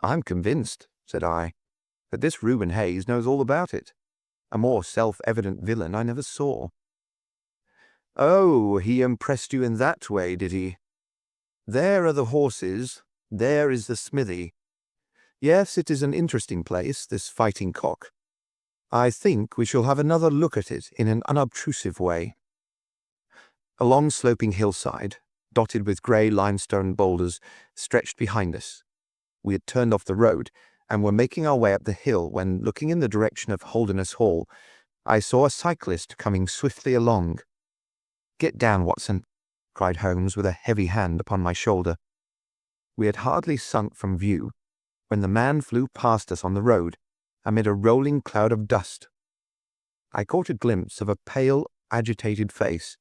"I'm convinced," said I, "that this Reuben Hayes knows all about it. A more self-evident villain I never saw." "Oh, he impressed you in that way, did he? There are the horses, there is the smithy. Yes, it is an interesting place, this Fighting Cock. I think we shall have another look at it in an unobtrusive way." A long sloping hillside, dotted with grey limestone boulders, stretched behind us. We had turned off the road, and were making our way up the hill when, looking in the direction of Holderness Hall, I saw a cyclist coming swiftly along. "Get down, Watson," cried Holmes with a heavy hand upon my shoulder. We had hardly sunk from view when the man flew past us on the road, amid a rolling cloud of dust. I caught a glimpse of a pale, agitated face,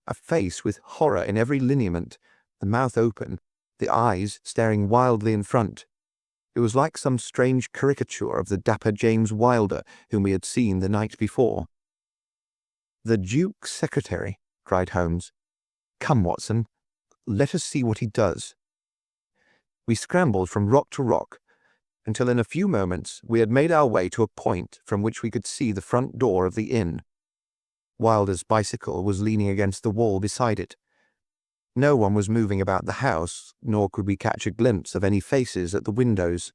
a face with horror in every lineament, the mouth open, the eyes staring wildly in front. It was like some strange caricature of the dapper James Wilder whom we had seen the night before. "The Duke's secretary," cried Holmes. "Come, Watson, let us see what he does." We scrambled from rock to rock, until in a few moments we had made our way to a point from which we could see the front door of the inn. Wilder's bicycle was leaning against the wall beside it. No one was moving about the house, nor could we catch a glimpse of any faces at the windows.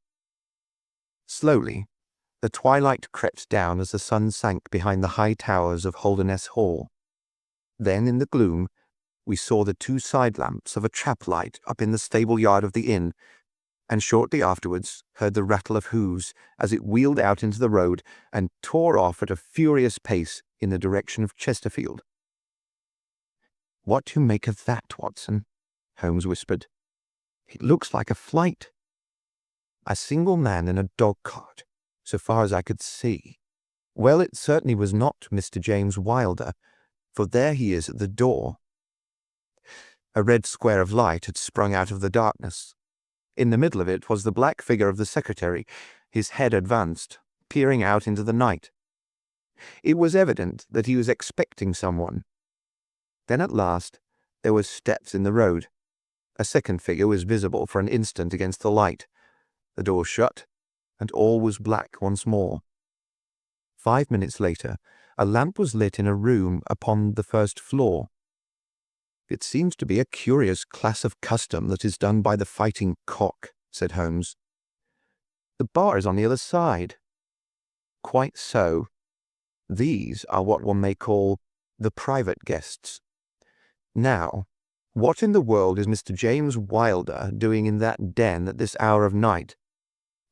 Slowly, the twilight crept down as the sun sank behind the high towers of Holderness Hall. Then, in the gloom, we saw the two side lamps of a trap light up in the stable yard of the inn, and shortly afterwards heard the rattle of hoofs as it wheeled out into the road and tore off at a furious pace in the direction of Chesterfield. "What do you make of that, Watson?" Holmes whispered. "It looks like a flight. A single man in a dog-cart, so far as I could see. Well, it certainly was not Mr. James Wilder, for there he is at the door." A red square of light had sprung out of the darkness. In the middle of it was the black figure of the secretary, his head advanced, peering out into the night. It was evident that he was expecting someone. Then at last there were steps in the road. A second figure was visible for an instant against the light. The door shut, and all was black once more. 5 minutes later, a lamp was lit in a room upon the first floor. "It seems to be a curious class of custom that is done by the Fighting Cock," said Holmes. "The bar is on the other side." "Quite so. These are what one may call the private guests. Now, what in the world is Mr. James Wilder doing in that den at this hour of night?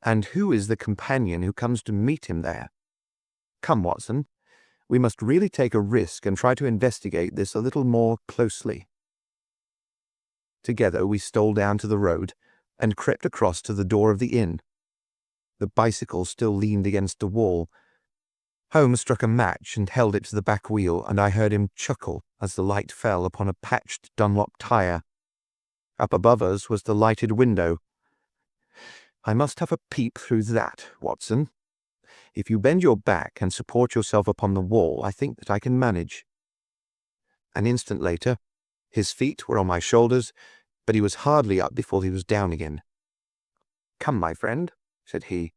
And who is the companion who comes to meet him there? Come, Watson, we must really take a risk and try to investigate this a little more closely." Together we stole down to the road and crept across to the door of the inn. The bicycle still leaned against the wall. Holmes struck a match and held it to the back wheel, and I heard him chuckle as the light fell upon a patched Dunlop tire. Up above us was the lighted window. "I must have a peep through that, Watson. If you bend your back and support yourself upon the wall, I think that I can manage." An instant later, his feet were on my shoulders, but he was hardly up before he was down again. "Come, my friend," said he.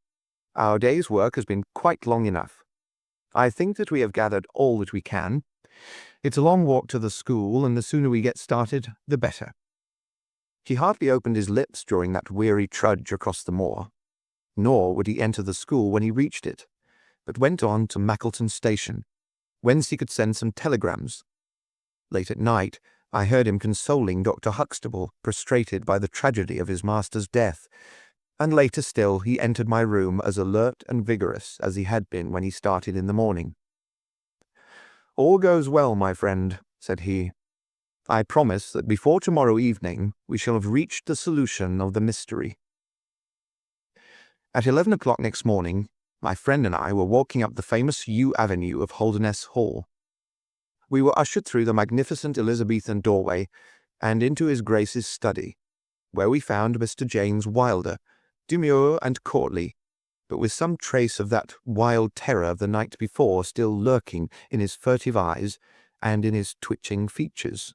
"Our day's work has been quite long enough. I think that we have gathered all that we can. It's a long walk to the school, and the sooner we get started, the better." He hardly opened his lips during that weary trudge across the moor, nor would he enter the school when he reached it, but went on to Mackleton Station, whence he could send some telegrams. Late at night, I heard him consoling Dr. Huxtable, prostrated by the tragedy of his master's death, and later still he entered my room as alert and vigorous as he had been when he started in the morning. "All goes well, my friend," said he. "I promise that before tomorrow evening we shall have reached the solution of the mystery." At 11 o'clock next morning, my friend and I were walking up the famous yew avenue of Holderness Hall. We were ushered through the magnificent Elizabethan doorway and into His Grace's study, where we found Mr. James Wilder, demure and courtly, but with some trace of that wild terror of the night before still lurking in his furtive eyes and in his twitching features.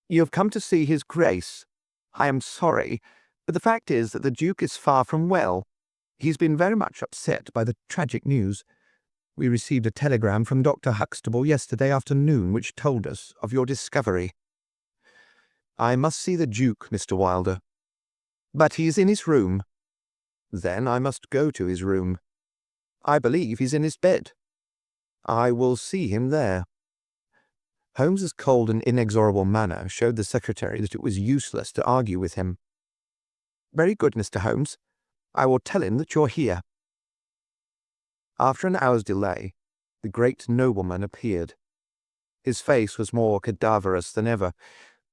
"You have come to see His Grace. I am sorry, but the fact is that the Duke is far from well. He's been very much upset by the tragic news. We received a telegram from Dr. Huxtable yesterday afternoon which told us of your discovery." "I must see the Duke, Mr. Wilder." "But he's in his room." "Then I must go to his room." "I believe he's in his bed." "I will see him there." Holmes's cold and inexorable manner showed the secretary that it was useless to argue with him. "Very good, Mr. Holmes. I will tell him that you're here." After an hour's delay, the great nobleman appeared. His face was more cadaverous than ever.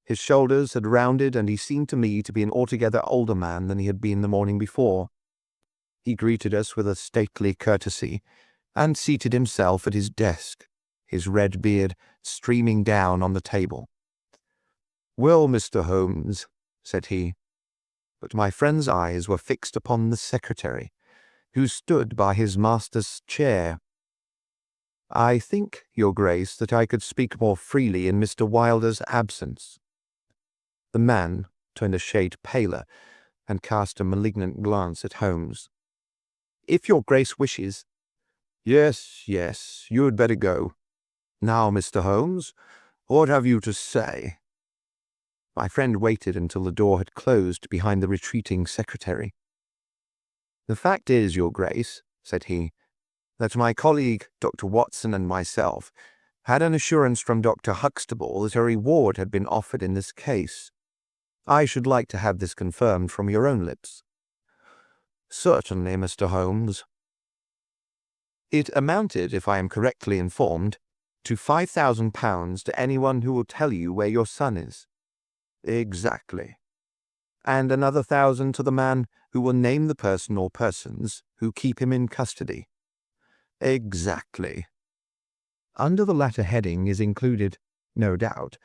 His shoulders had rounded, and he seemed to me to be an altogether older man than he had been the morning before. He greeted us with a stately courtesy, and seated himself at his desk, his red beard streaming down on the table. "Well, Mr. Holmes," said he, but my friend's eyes were fixed upon the secretary, who stood by his master's chair. "I think, Your Grace, that I could speak more freely in Mr. Wilder's absence." The man turned a shade paler and cast a malignant glance at Holmes. "If Your Grace wishes—" Yes, you had better go. Now, Mr. Holmes, what have you to say?" My friend waited until the door had closed behind the retreating secretary. "The fact is, Your Grace," said he, "that my colleague, Dr. Watson, and myself had an assurance from Dr. Huxtable that a reward had been offered in this case. I should like to have this confirmed from your own lips." "Certainly, Mr. Holmes." "It amounted, if I am correctly informed, to £5,000 to anyone who will tell you where your son is." "Exactly." "And another 1,000 to the man who will name the person or persons who keep him in custody." "Exactly." Under the latter heading is included, no doubt,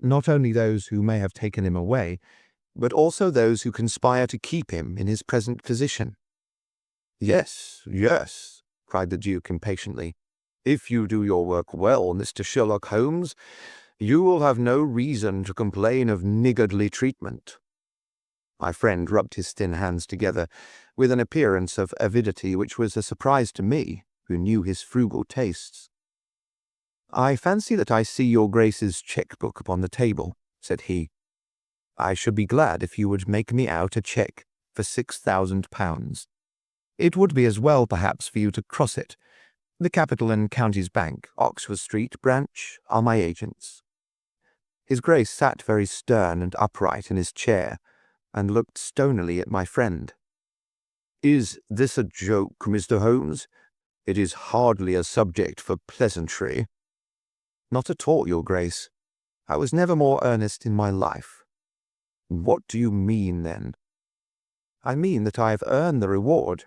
not only those who may have taken him away, but also those who conspire to keep him in his present position. Yes, cried the Duke impatiently. "If you do your work well, Mr. Sherlock Holmes, you will have no reason to complain of niggardly treatment." My friend rubbed his thin hands together with an appearance of avidity which was a surprise to me, who knew his frugal tastes. "I fancy that I see your Grace's cheque-book upon the table," said he. "I should be glad if you would make me out a cheque for £6,000. It would be as well, perhaps, for you to cross it. The Capital and Counties Bank, Oxford Street, branch, are my agents." His Grace sat very stern and upright in his chair, and looked stonily at my friend. "Is this a joke, Mr. Holmes? It is hardly a subject for pleasantry." "Not at all, Your Grace. I was never more earnest in my life." "What do you mean, then?" "I mean that I have earned the reward.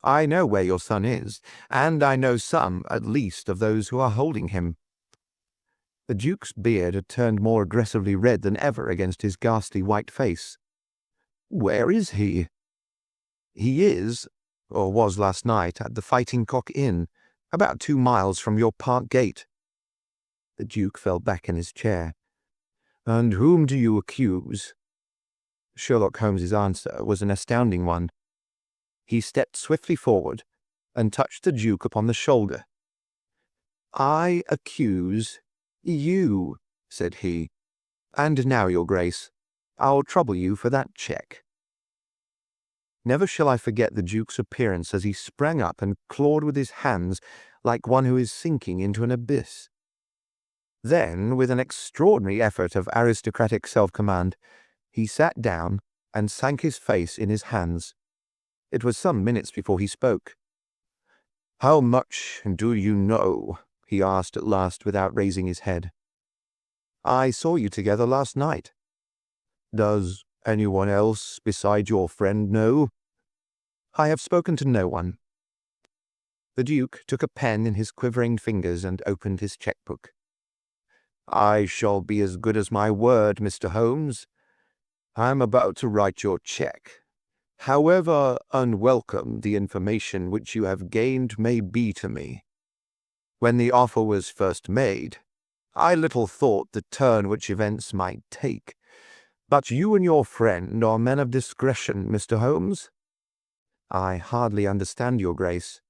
I know where your son is, and I know some, at least, of those who are holding him." The Duke's beard had turned more aggressively red than ever against his ghastly white face. "Where is he?" "He is, or was last night, at the Fighting Cock Inn, about 2 miles from your park gate." The Duke fell back in his chair. "And whom do you accuse?" Sherlock Holmes's answer was an astounding one. He stepped swiftly forward and touched the Duke upon the shoulder. "I accuse you," said he. "And now, Your Grace, I'll trouble you for that cheque." Never shall I forget the Duke's appearance as he sprang up and clawed with his hands like one who is sinking into an abyss. Then, with an extraordinary effort of aristocratic self-command, he sat down and sank his face in his hands. It was some minutes before he spoke. "How much do you know?" he asked at last without raising his head. "I saw you together last night." "Does anyone else beside your friend know?" "I have spoken to no one." The Duke took a pen in his quivering fingers and opened his cheque-book. "I shall be as good as my word, Mr. Holmes. I am about to write your cheque. However unwelcome the information which you have gained may be to me. When the offer was first made, I little thought the turn which events might take. But you and your friend are men of discretion, Mr. Holmes." "I hardly understand, Your Grace."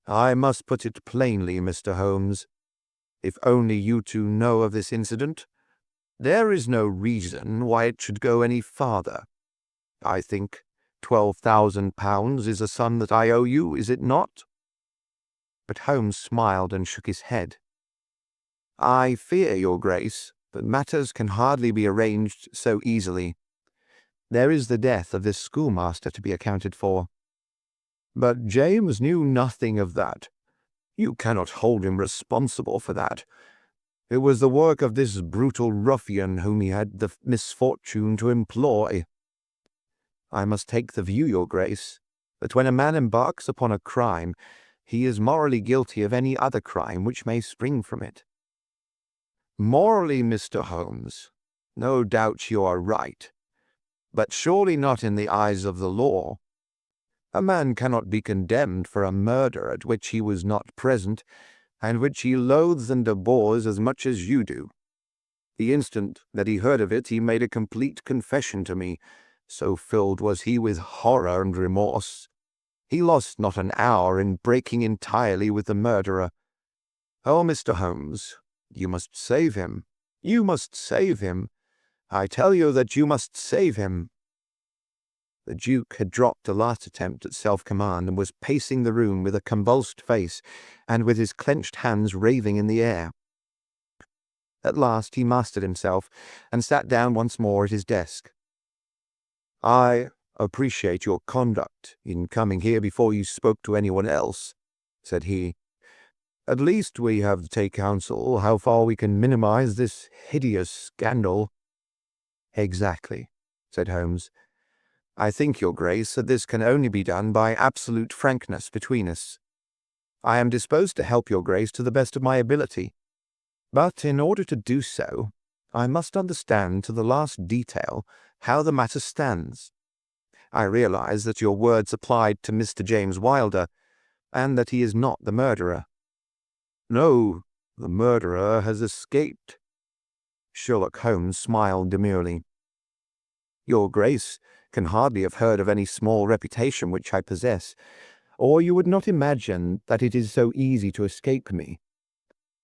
"I must put it plainly, Mr. Holmes. If only you two know of this incident, there is no reason why it should go any farther. I think £12,000 is a sum that I owe you, is it not?" But Holmes smiled and shook his head. "I fear, Your Grace, that matters can hardly be arranged so easily. There is the death of this schoolmaster to be accounted for." "But James knew nothing of that." You cannot hold him responsible for that. It was the work of this brutal ruffian whom he had the misfortune to employ. I must take the view, your grace, that when a man embarks upon a crime, he is morally guilty of any other crime which may spring from it. Morally, Mr. Holmes, no doubt you are right, but surely not in the eyes of the law. A man cannot be condemned for a murder at which he was not present, and which he loathes and abhors as much as you do. The instant that he heard of it, he made a complete confession to me, so filled was he with horror and remorse. He lost not an hour in breaking entirely with the murderer. Oh, Mr. Holmes, you must save him. You must save him. I tell you that you must save him." The Duke had dropped a last attempt at self-command and was pacing the room with a convulsed face and with his clenched hands raving in the air. At last he mastered himself and sat down once more at his desk. "I appreciate your conduct in coming here before you spoke to anyone else," said he. "At least we have to take counsel how far we can minimize this hideous scandal." "Exactly," said Holmes. "I think, your grace, that this can only be done by absolute frankness between us. I am disposed to help your grace to the best of my ability, but in order to do so, I must understand to the last detail how the matter stands. I realize that your words applied to Mr. James Wilder, and that he is not the murderer." "No, the murderer has escaped." Sherlock Holmes smiled demurely. "Your grace can hardly have heard of any small reputation which I possess, or you would not imagine that it is so easy to escape me.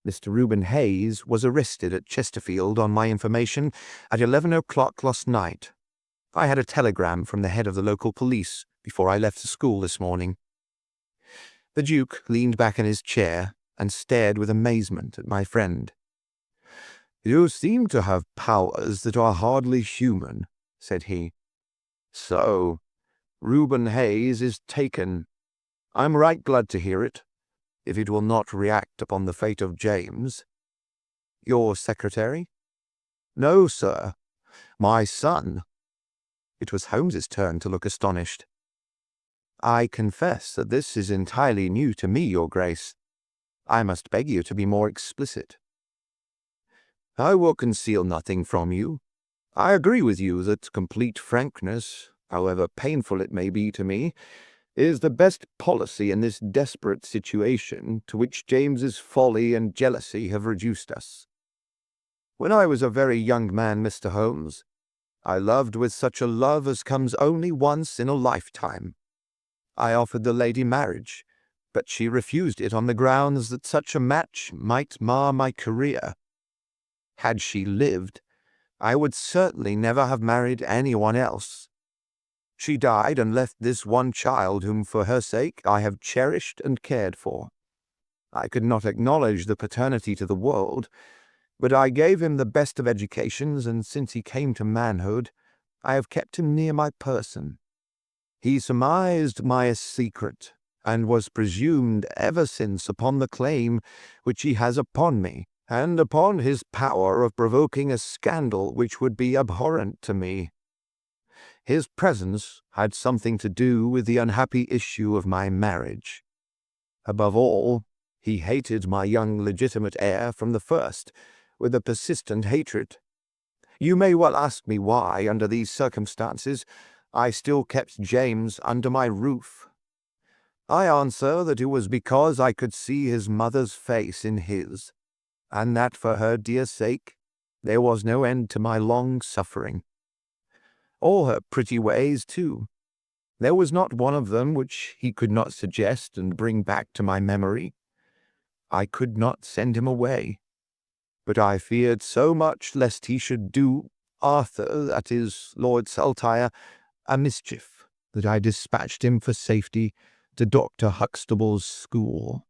Mr. Reuben Hayes was arrested at Chesterfield on my information at 11 o'clock last night. I had a telegram from the head of the local police before I left the school this morning." The Duke leaned back in his chair and stared with amazement at my friend. "You seem to have powers that are hardly human," said he. "So, Reuben Hayes is taken. I'm right glad to hear it, if it will not react upon the fate of James." "Your secretary?" "No, sir. My son." It was Holmes's turn to look astonished. "I confess that this is entirely new to me, your grace. I must beg you to be more explicit." "I will conceal nothing from you. I agree with you that complete frankness, however painful it may be to me, is the best policy in this desperate situation to which James's folly and jealousy have reduced us. When I was a very young man, Mr. Holmes, I loved with such a love as comes only once in a lifetime. I offered the lady marriage, but she refused it on the grounds that such a match might mar my career. Had she lived, I would certainly never have married anyone else. She died and left this one child whom for her sake I have cherished and cared for. I could not acknowledge the paternity to the world, but I gave him the best of educations, and since he came to manhood, I have kept him near my person. He surmised my secret, and was presumed ever since upon the claim which he has upon me, and upon his power of provoking a scandal which would be abhorrent to me. His presence had something to do with the unhappy issue of my marriage. Above all, he hated my young legitimate heir from the first, with a persistent hatred. You may well ask me why, under these circumstances, I still kept James under my roof. I answer that it was because I could see his mother's face in his, and that for her dear sake there was no end to my long suffering. All her pretty ways, too. There was not one of them which he could not suggest and bring back to my memory. I could not send him away, but I feared so much lest he should do Arthur, that is, Lord Saltire, a mischief, that I dispatched him for safety to Dr. Huxtable's school.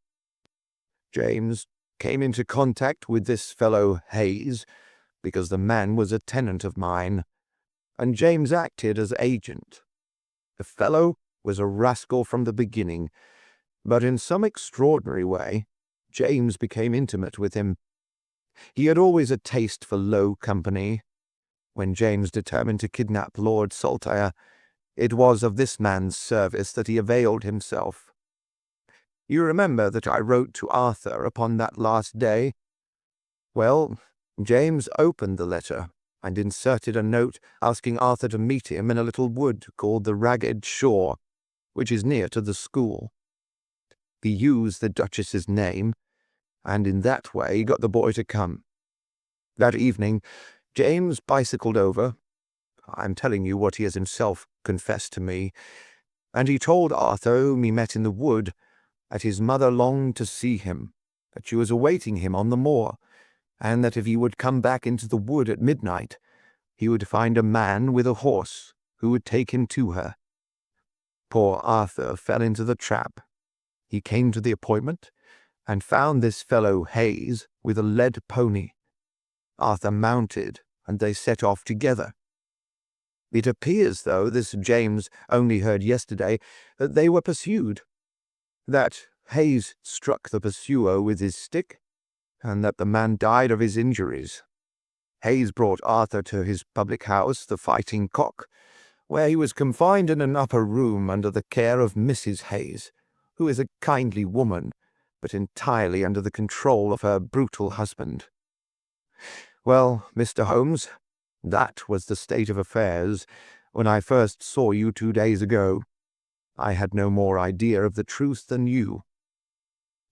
James came into contact with this fellow Hayes, because the man was a tenant of mine, and James acted as agent. The fellow was a rascal from the beginning, but in some extraordinary way James became intimate with him. He had always a taste for low company. When James determined to kidnap Lord Saltire, it was of this man's service that he availed himself. You remember that I wrote to Arthur upon that last day? Well, James opened the letter and inserted a note asking Arthur to meet him in a little wood called the Ragged Shaw, which is near to the school. He used the Duchess's name, and in that way got the boy to come. That evening, James bicycled over. I'm telling you what he has himself confessed to me, and he told Arthur, whom he met in the wood, that his mother longed to see him, that she was awaiting him on the moor, and that if he would come back into the wood at midnight, he would find a man with a horse who would take him to her. Poor Arthur fell into the trap. He came to the appointment, and found this fellow Hayes with a led pony. Arthur mounted, and they set off together. It appears, though, this James only heard yesterday, that they were pursued, that Hayes struck the pursuer with his stick, and that the man died of his injuries. Hayes brought Arthur to his public house, the Fighting Cock, where he was confined in an upper room under the care of Mrs. Hayes, who is a kindly woman, but entirely under the control of her brutal husband. Well, Mr. Holmes, that was the state of affairs when I first saw you 2 days ago. I had no more idea of the truth than you.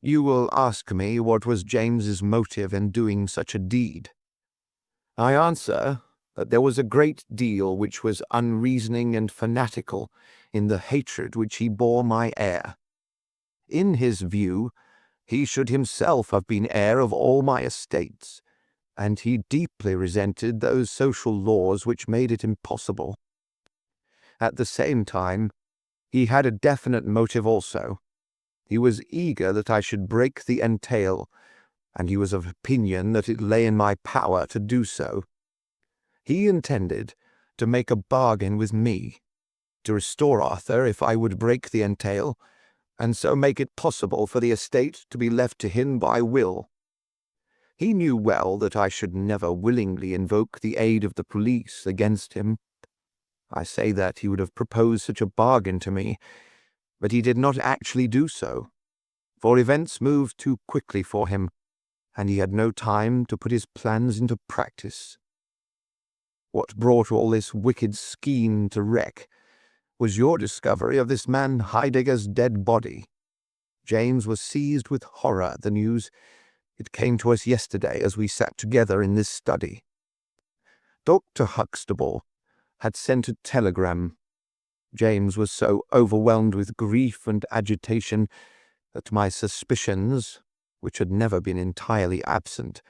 You will ask me what was James's motive in doing such a deed. I answer that there was a great deal which was unreasoning and fanatical in the hatred which he bore my heir. In his view, he should himself have been heir of all my estates, and he deeply resented those social laws which made it impossible. At the same time, he had a definite motive also. He was eager that I should break the entail, and he was of opinion that it lay in my power to do so. He intended to make a bargain with me, to restore Arthur if I would break the entail, and so make it possible for the estate to be left to him by will. He knew well that I should never willingly invoke the aid of the police against him. I say that he would have proposed such a bargain to me, but he did not actually do so, for events moved too quickly for him, and he had no time to put his plans into practice. What brought all this wicked scheme to wreck was your discovery of this man Heidegger's dead body. James was seized with horror at the news. It came to us yesterday as we sat together in this study. Dr. Huxtable had sent a telegram. James was so overwhelmed with grief and agitation that my suspicions, which had never been entirely absent,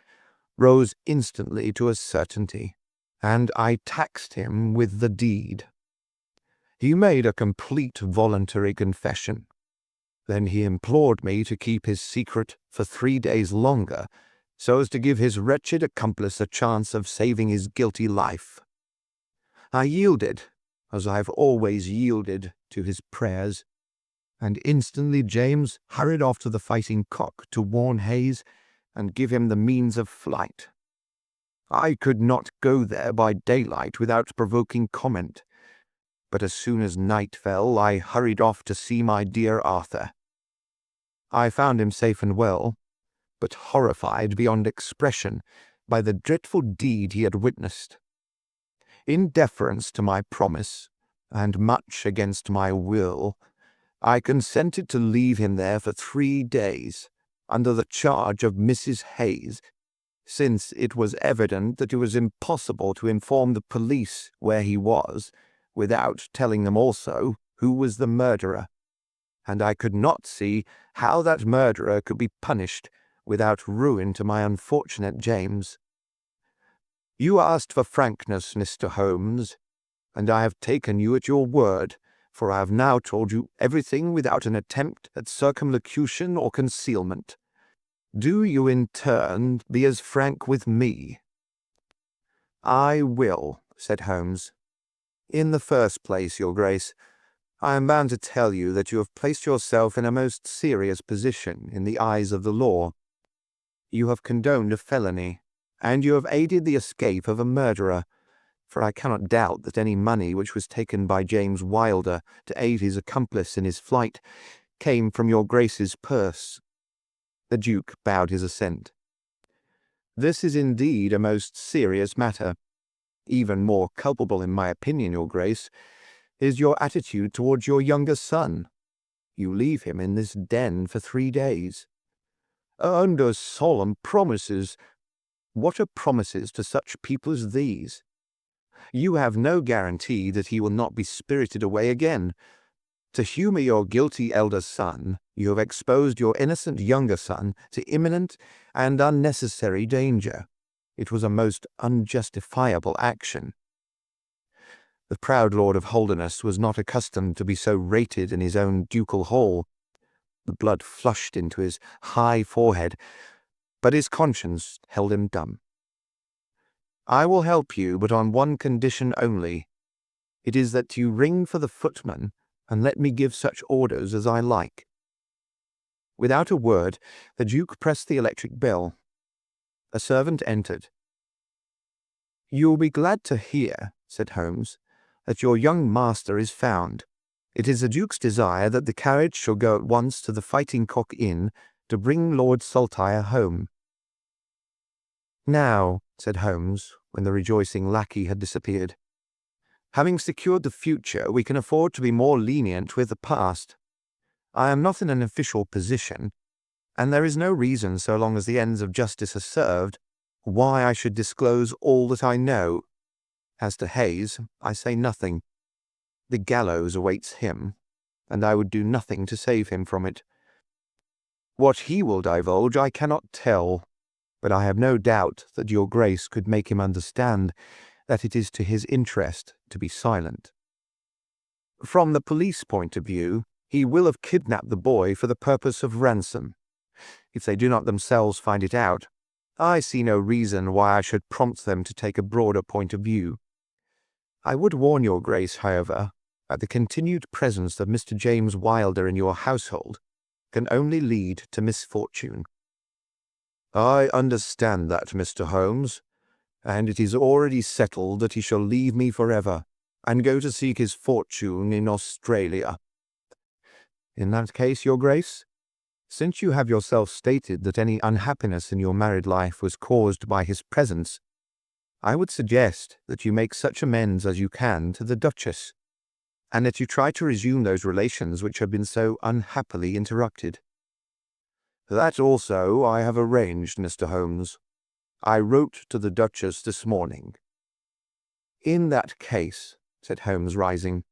rose instantly to a certainty, and I taxed him with the deed. He made a complete voluntary confession. Then he implored me to keep his secret for 3 days longer, so as to give his wretched accomplice a chance of saving his guilty life. I yielded, as I have always yielded, to his prayers, and instantly James hurried off to the Fighting Cock to warn Hayes and give him the means of flight. I could not go there by daylight without provoking comment, but as soon as night fell I hurried off to see my dear Arthur. I found him safe and well, but horrified beyond expression by the dreadful deed he had witnessed. In deference to my promise, and much against my will, I consented to leave him there for 3 days, under the charge of Mrs. Hayes, since it was evident that it was impossible to inform the police where he was, without telling them also who was the murderer, and I could not see how that murderer could be punished without ruin to my unfortunate James. You asked for frankness, Mr. Holmes, and I have taken you at your word, for I have now told you everything without an attempt at circumlocution or concealment. Do you in turn be as frank with me?" "I will," said Holmes. "In the first place, Your Grace, I am bound to tell you that you have placed yourself in a most serious position in the eyes of the law. You have condoned a felony, and you have aided the escape of a murderer, for I cannot doubt that any money which was taken by James Wilder to aid his accomplice in his flight came from your Grace's purse." The Duke bowed his assent. "This is indeed a most serious matter. Even more culpable, in my opinion, your Grace, is your attitude towards your younger son. You leave him in this den for 3 days." "Under solemn promises." "What are promises to such people as these? You have no guarantee that he will not be spirited away again. To humour your guilty elder son, you have exposed your innocent younger son to imminent and unnecessary danger. It was a most unjustifiable action." The proud Lord of Holderness was not accustomed to be so rated in his own ducal hall. The blood flushed into his high forehead, but his conscience held him dumb. "I will help you, but on one condition only. It is that you ring for the footman and let me give such orders as I like." Without a word, the Duke pressed the electric bell. A servant entered. "You will be glad to hear," said Holmes, "that your young master is found. It is the Duke's desire that the carriage shall go at once to the Fighting Cock Inn to bring Lord Saltire home." "Now," said Holmes, when the rejoicing lackey had disappeared, "having secured the future, we can afford to be more lenient with the past. I am not in an official position, and there is no reason, so long as the ends of justice are served, why I should disclose all that I know. As to Hayes, I say nothing. The gallows awaits him, and I would do nothing to save him from it. What he will divulge I cannot tell, but I have no doubt that your Grace could make him understand that it is to his interest to be silent. From the police point of view, he will have kidnapped the boy for the purpose of ransom. If they do not themselves find it out, I see no reason why I should prompt them to take a broader point of view. I would warn your Grace, however, that the continued presence of Mr. James Wilder in your household can only lead to misfortune." "I understand that, Mr. Holmes, and it is already settled that he shall leave me forever, and go to seek his fortune in Australia." "In that case, your Grace, since you have yourself stated that any unhappiness in your married life was caused by his presence, I would suggest that you make such amends as you can to the Duchess, and that you try to resume those relations which have been so unhappily interrupted." "That also I have arranged, Mr. Holmes. I wrote to the Duchess this morning." "In that case," said Holmes, rising,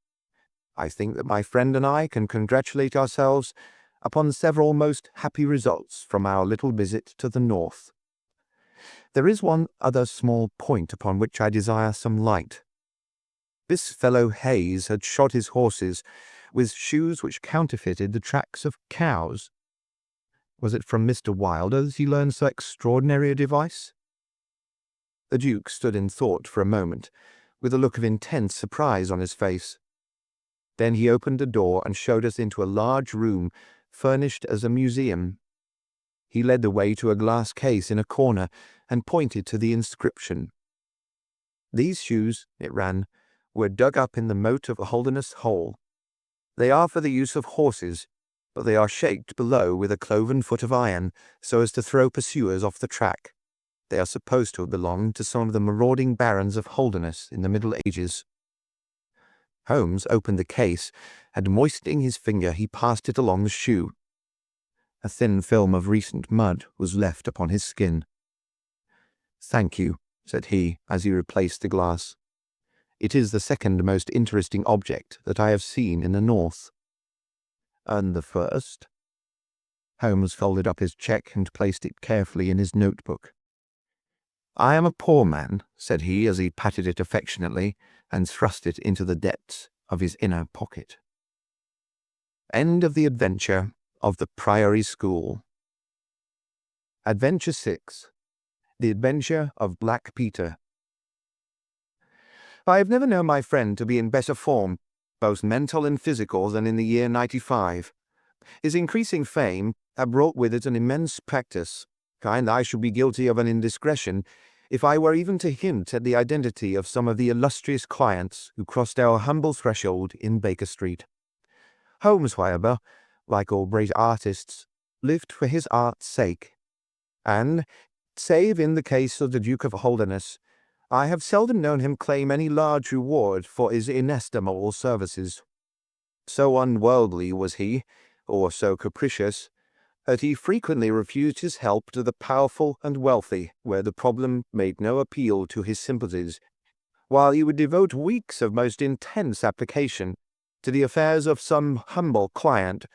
"I think that my friend and I can congratulate ourselves upon several most happy results from our little visit to the north. There is one other small point upon which I desire some light. This fellow Hayes had shod his horses with shoes which counterfeited the tracks of cows. Was it from Mr. Wilder that he learned so extraordinary a device?" The Duke stood in thought for a moment, with a look of intense surprise on his face. Then he opened a door and showed us into a large room furnished as a museum. He led the way to a glass case in a corner and pointed to the inscription. "These shoes," it ran, "were dug up in the moat of Holderness Hole. They are for the use of horses, but they are shaped below with a cloven foot of iron so as to throw pursuers off the track. They are supposed to have belonged to some of the marauding barons of Holderness in the Middle Ages." Holmes opened the case, and moistening his finger he passed it along the shoe. A thin film of recent mud was left upon his skin. "Thank you," said he, as he replaced the glass. "It is the second most interesting object that I have seen in the north." "And the first?" Holmes folded up his cheque and placed it carefully in his notebook. "I am a poor man," said he, as he patted it affectionately and thrust it into the depths of his inner pocket. End of the adventure of the Priory School. Adventure 6. The Adventure of Black Peter. I have never known my friend to be in better form, both mental and physical, than in the year 95. His increasing fame had brought with it an immense practice, and I should be guilty of an indiscretion if I were even to hint at the identity of some of the illustrious clients who crossed our humble threshold in Baker Street. Holmes, however, like all great artists, lived for his art's sake, and, save in the case of the Duke of Holderness, I have seldom known him claim any large reward for his inestimable services. So unworldly was he, or so capricious, that he frequently refused his help to the powerful and wealthy where the problem made no appeal to his sympathies, while he would devote weeks of most intense application to the affairs of some humble client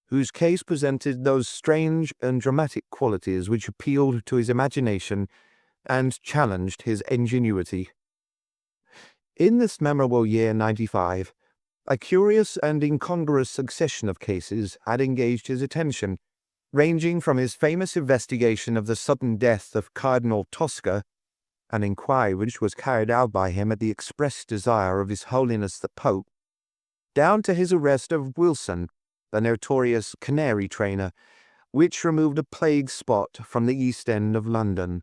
whose case presented those strange and dramatic qualities which appealed to his imagination and challenged his ingenuity. In this memorable year 95, a curious and incongruous succession of cases had engaged his attention, ranging from his famous investigation of the sudden death of Cardinal Tosca, an inquiry which was carried out by him at the express desire of His Holiness the Pope, down to his arrest of Wilson, the notorious canary trainer, which removed a plague spot from the East End of London.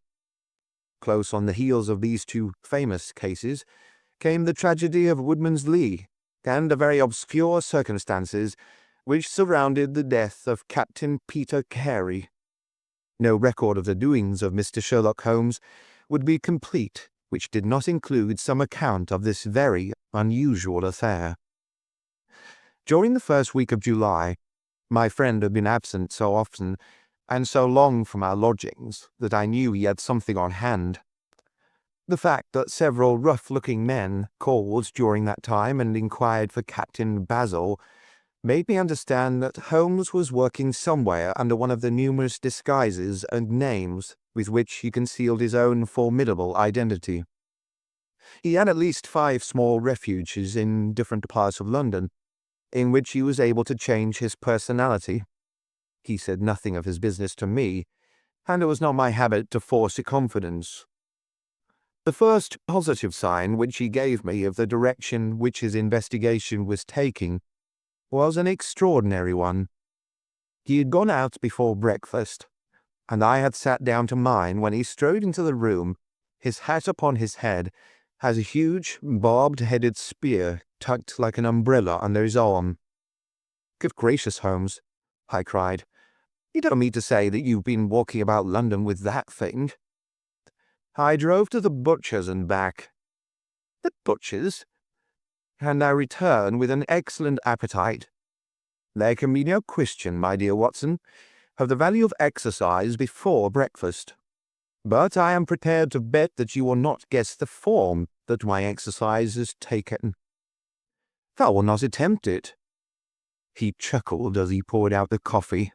Close on the heels of these two famous cases came the tragedy of Woodman's Lee, and the very obscure circumstances which surrounded the death of Captain Peter Carey. No record of the doings of Mr. Sherlock Holmes would be complete which did not include some account of this very unusual affair. During the first week of July, my friend had been absent so often and so long from our lodgings that I knew he had something on hand. The fact that several rough-looking men called during that time and inquired for Captain Basil made me understand that Holmes was working somewhere under one of the numerous disguises and names with which he concealed his own formidable identity. He had at least 5 small refuges in different parts of London, in which he was able to change his personality. He said nothing of his business to me, and it was not my habit to force a confidence. The first positive sign which he gave me of the direction which his investigation was taking was an extraordinary one. He had gone out before breakfast, and I had sat down to mine when he strode into the room, his hat upon his head, as a huge, barbed-headed spear tucked like an umbrella under his arm. "Good gracious, Holmes," I cried. "You don't mean to say that you've been walking about London with that thing?" "I drove to the butcher's and back." "The butcher's?" "And I return with an excellent appetite. There can be no question, my dear Watson, of the value of exercise before breakfast. But I am prepared to bet that you will not guess the form that my exercise has taken." "I will not attempt it." He chuckled as he poured out the coffee.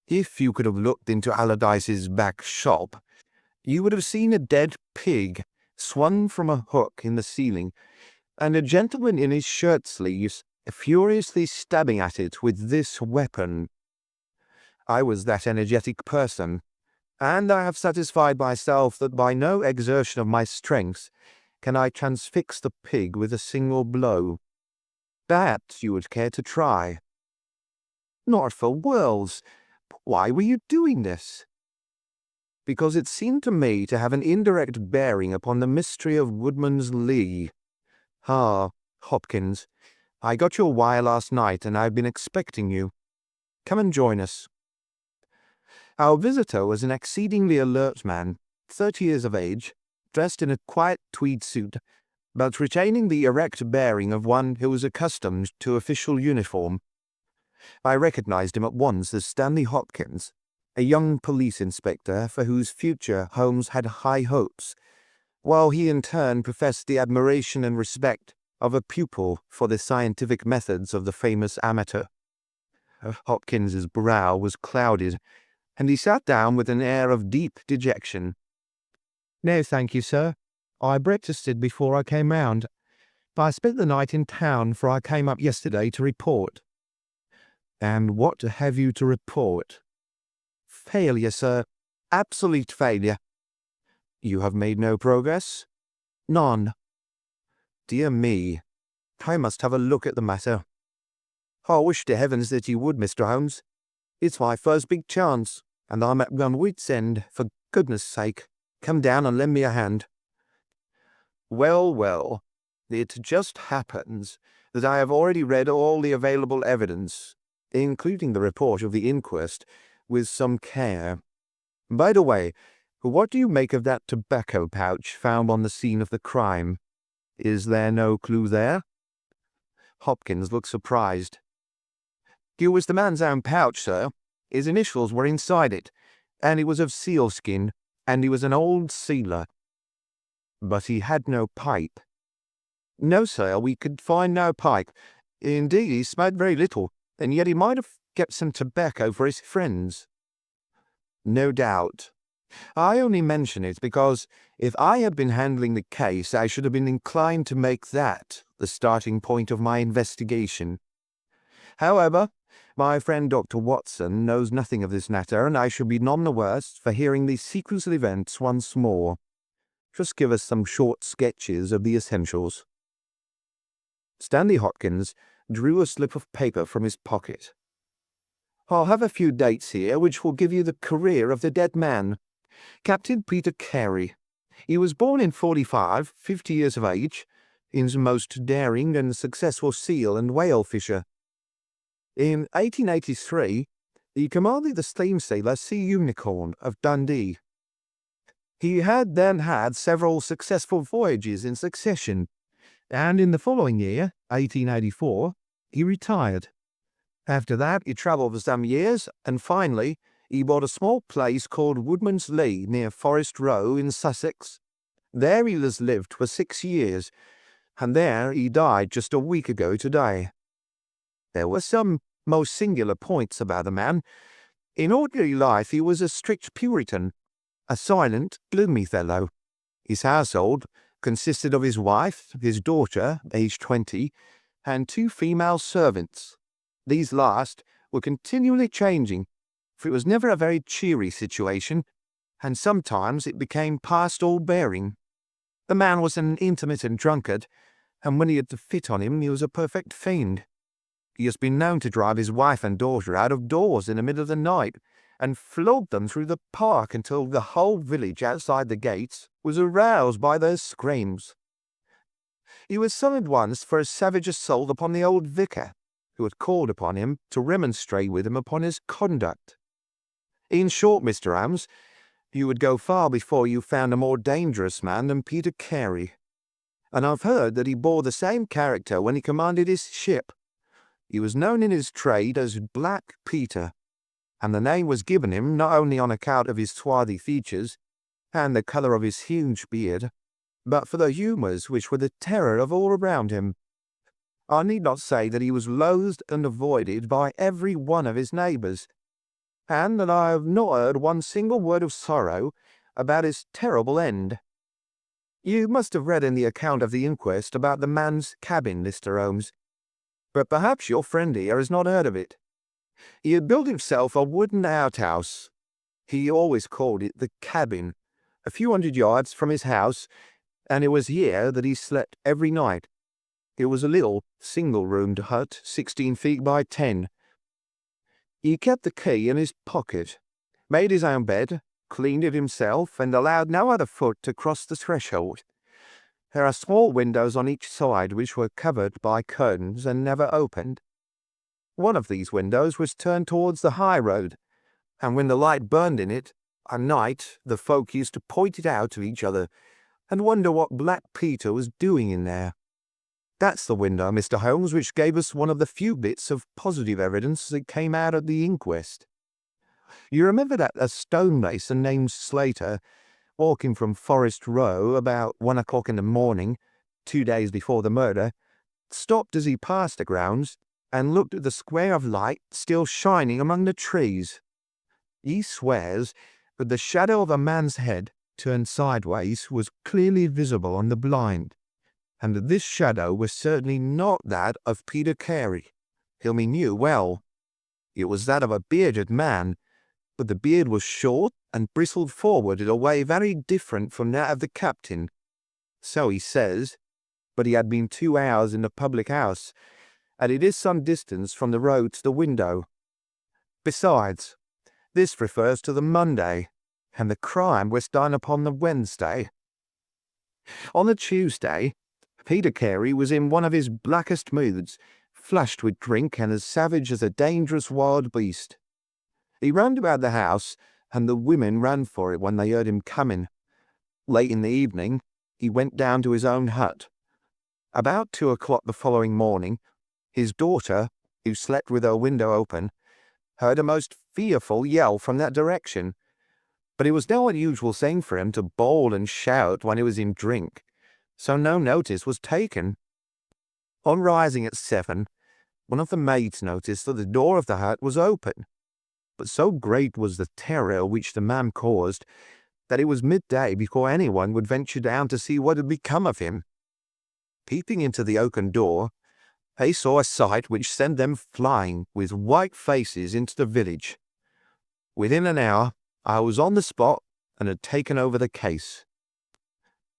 "If you could have looked into Allardyce's back shop, you would have seen a dead pig swung from a hook in the ceiling, and a gentleman in his shirt sleeves furiously stabbing at it with this weapon. I was that energetic person, and I have satisfied myself that by no exertion of my strength can I transfix the pig with a single blow. Perhaps you would care to try." "Not for worlds. Why were you doing this?" "Because it seemed to me to have an indirect bearing upon the mystery of Woodman's Lee. Ah, Hopkins, I got your wire last night, and I've been expecting you. Come and join us." Our visitor was an exceedingly alert man, 30 years of age, dressed in a quiet tweed suit, but retaining the erect bearing of one who was accustomed to official uniform. I recognized him at once as Stanley Hopkins, a young police inspector for whose future Holmes had high hopes, while he in turn professed the admiration and respect of a pupil for the scientific methods of the famous amateur. Hopkins's brow was clouded, and he sat down with an air of deep dejection. "No, thank you, sir. I breakfasted before I came round. I spent the night in town, for I came up yesterday to report." "And what have you to report?" "Failure, sir. Absolute failure." "You have made no progress?" "None." "Dear me, I must have a look at the matter." "I wish to heavens that you would, Mr. Holmes. It's my first big chance, and I'm at my wit's end. For goodness sake, come down and lend me a hand." "Well, well, it just happens that I have already read all the available evidence, including the report of the inquest, with some care. By the way, what do you make of that tobacco pouch found on the scene of the crime? Is there no clue there?" Hopkins looked surprised. "It was the man's own pouch, sir. His initials were inside it, and it was of sealskin, and he was an old sealer." "But he had no pipe?" "No, sir, we could find no pipe. Indeed, he smoked very little, and yet he might have kept some tobacco for his friends." "No doubt. I only mention it because if I had been handling the case, I should have been inclined to make that the starting point of my investigation. However, my friend Dr. Watson knows nothing of this matter, and I shall be none the worse for hearing the sequence of events once more. Just give us some short sketches of the essentials." Stanley Hopkins drew a slip of paper from his pocket. "I'll have a few dates here which will give you the career of the dead man. Captain Peter Carey. He was born in 45, 50 years of age, is a most daring and successful seal and whale fisher. In 1883, he commanded the steam sailor Sea Unicorn of Dundee. He had then had several successful voyages in succession, and in the following year, 1884, he retired. After that, he travelled for some years, and finally, he bought a small place called Woodman's Lee near Forest Row in Sussex. There he has lived for 6 years, and there he died just a week ago today. There were some most singular points about the man. In ordinary life he was a strict Puritan, a silent, gloomy fellow. His household consisted of his wife, his daughter, aged 20, and 2 female servants. These last were continually changing, for it was never a very cheery situation, and sometimes it became past all bearing. The man was an intermittent drunkard, and when he had the fit on him, he was a perfect fiend. He has been known to drive his wife and daughter out of doors in the middle of the night, and flog them through the park until the whole village outside the gates was aroused by their screams. He was summoned once for a savage assault upon the old vicar, who had called upon him to remonstrate with him upon his conduct. In short, Mr. Holmes, you would go far before you found a more dangerous man than Peter Carey, and I've heard that he bore the same character when he commanded his ship. He was known in his trade as Black Peter, and the name was given him not only on account of his swarthy features and the colour of his huge beard, but for the humours which were the terror of all around him. I need not say that he was loathed and avoided by every one of his neighbours, and that I have not heard one single word of sorrow about his terrible end. You must have read in the account of the inquest about the man's cabin, Mr. Holmes, but perhaps your friend here has not heard of it. He had built himself a wooden outhouse. He always called it the cabin, a few hundred yards from his house, and it was here that he slept every night. It was a little, single-roomed hut, 16 feet by 10. He kept the key in his pocket, made his own bed, cleaned it himself, and allowed no other foot to cross the threshold. There are small windows on each side which were covered by curtains and never opened. One of these windows was turned towards the high road, and when the light burned in it, at night the folk used to point it out to each other and wonder what Black Peter was doing in there. That's the window, Mr. Holmes, which gave us one of the few bits of positive evidence that came out at the inquest. You remember that a stonemason named Slater, walking from Forest Row about 1 o'clock in the morning, 2 days before the murder, stopped as he passed the grounds and looked at the square of light still shining among the trees. He swears that the shadow of a man's head turned sideways was clearly visible on the blind, and that this shadow was certainly not that of Peter Carey, whom he knew well. It was that of a bearded man, but the beard was short and bristled forward in a way very different from that of the captain. So he says, but he had been 2 hours in the public house, and it is some distance from the road to the window. Besides, This refers to the Monday, and the crime was done upon the Wednesday. On the Tuesday, Peter Carey was in one of his blackest moods, flushed with drink and as savage as a dangerous wild beast. He ran about the house, and the women ran for it when they heard him coming. Late in the evening, he went down to his own hut. About 2 o'clock the following morning, his daughter, who slept with her window open, heard a most fearful yell from that direction. But it was no unusual thing for him to bawl and shout when he was in drink, so no notice was taken. On rising at 7, one of the maids noticed that the door of the hut was open, but so great was the terror which the man caused that it was midday before anyone would venture down to see what had become of him. Peeping into the oaken door, they saw a sight which sent them flying with white faces into the village. Within an hour, I was on the spot and had taken over the case.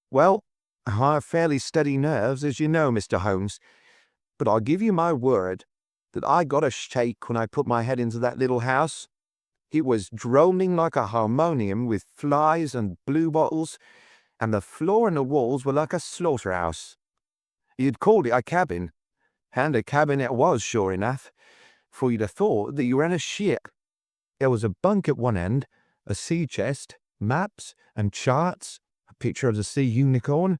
Well, I have fairly steady nerves, as you know, Mr. Holmes, but I'll give you my word that I got a shake when I put my head into that little house. It was droning like a harmonium with flies and bluebottles, and the floor and the walls were like a slaughterhouse. You'd called it a cabin, and a cabin it was, sure enough, for you'd have thought that you were in a ship. There was a bunk at one end, a sea chest, maps and charts, a picture of the sea unicorn,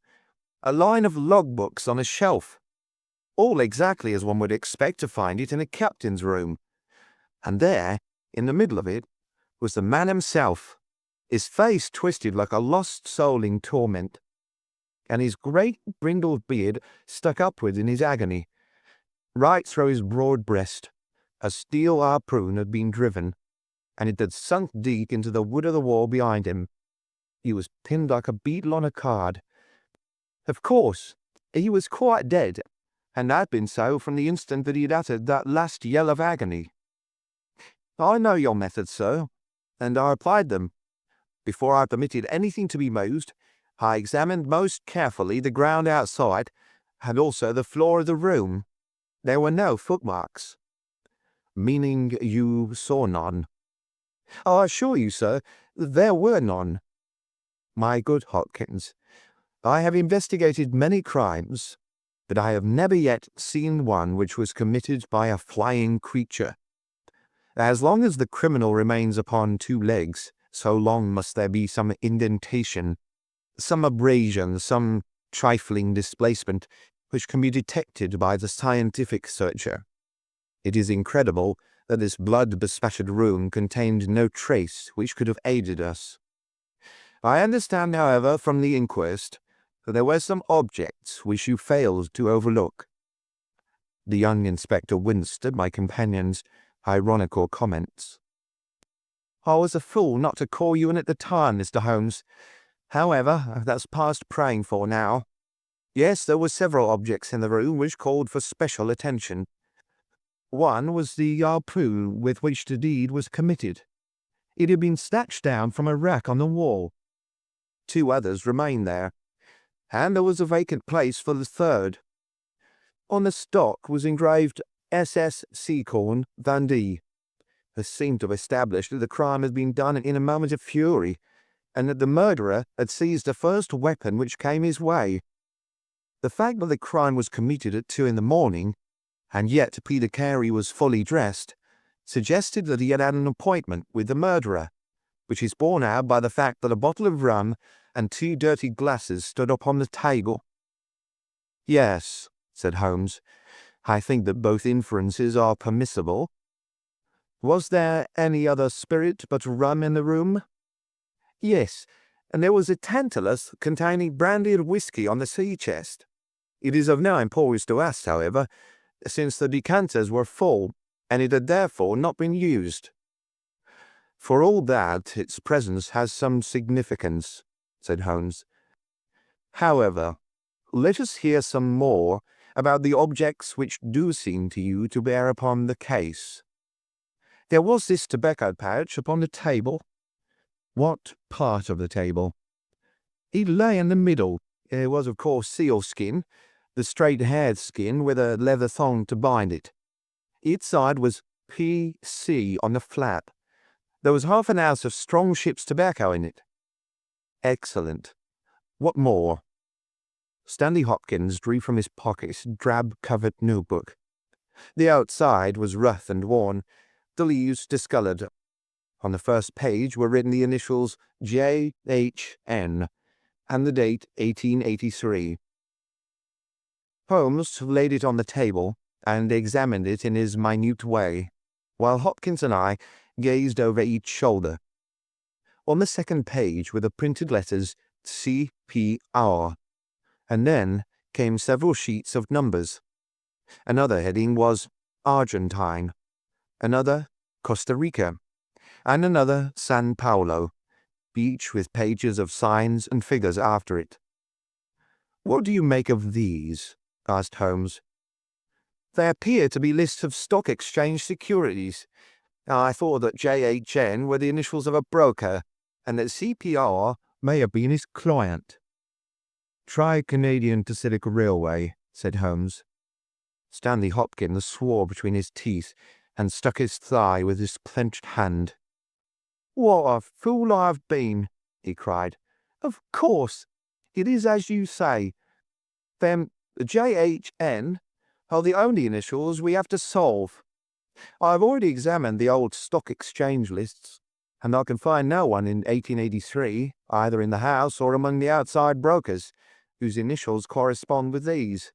a line of logbooks on a shelf, all exactly as one would expect to find it in a captain's room. And there, in the middle of it, was the man himself, his face twisted like a lost soul in torment, and his great brindled beard stuck upward in his agony. Right through his broad breast, a steel harpoon had been driven, and it had sunk deep into the wood of the wall behind him. He was pinned like a beetle on a card. Of course, he was quite dead, and had been so from the instant that he had uttered that last yell of agony. I know your methods, sir, and I applied them. Before I permitted anything to be moved, I examined most carefully the ground outside, and also the floor of the room. There were no footmarks. Meaning you saw none? I assure you, sir, there were none. My good Hopkins, I have investigated many crimes, but I have never yet seen one which was committed by a flying creature. As long as the criminal remains upon 2 legs, so long must there be some indentation, some abrasion, some trifling displacement, which can be detected by the scientific searcher. It is incredible that this blood-bespattered room contained no trace which could have aided us. I understand, however, from the inquest, that there were some objects which you failed to overlook. The young inspector winced at my companion's ironical comments. I was a fool not to call you in at the time, Mr. Holmes. However, that's past praying for now. Yes, there were several objects in the room which called for special attention. One was the harpoon with which the deed was committed. It had been snatched down from a rack on the wall. 2 others remained there, and there was a vacant place for the third. On the stock was engraved SS Seacorn, Vandee. This seemed to establish that the crime had been done in a moment of fury, and that the murderer had seized the first weapon which came his way. The fact that the crime was committed at 2 in the morning, and yet Peter Carey was fully dressed, suggested that he had had an appointment with the murderer, which is borne out by the fact that a bottle of rum and 2 dirty glasses stood upon the table. Yes, said Holmes, I think that both inferences are permissible. Was there any other spirit but rum in the room? Yes, and there was a tantalus containing brandied whiskey on the sea chest. It is of no importance to us, however, since the decanters were full, and it had therefore not been used. For all that, its presence has some significance, said Holmes. However, let us hear some more about the objects which do seem to you to bear upon the case. There was this tobacco pouch upon the table. What part of the table? It lay in the middle. It was, of course, sealskin, the straight-haired skin with a leather thong to bind it. Its side was P.C. on the flap, There was half an ounce of strong ship's tobacco in it. Excellent. What more? Stanley Hopkins drew from his pocket a drab-covered notebook. The outside was rough and worn, the leaves discoloured. On the first page were written the initials J.H.N. and the date 1883. Holmes laid it on the table and examined it in his minute way, while Hopkins and I gazed over each shoulder. On the second page were the printed letters C.P.R., and then came several sheets of numbers. Another heading was Argentine, another Costa Rica, and another San Paulo, each with pages of signs and figures after it. "What do you make of these?" asked Holmes. "They appear to be lists of stock exchange securities. I thought that J.H.N. were the initials of a broker, and that C.P.R. may have been his client." "Try Canadian Pacific Railway," said Holmes. Stanley Hopkins swore between his teeth and stuck his thigh with his clenched hand. "What a fool I've been!" he cried. "Of course, it is as you say. Then J.H.N. are the only initials we have to solve. I have already examined the old stock exchange lists, and I can find no one in 1883, either in the house or among the outside brokers, whose initials correspond with these.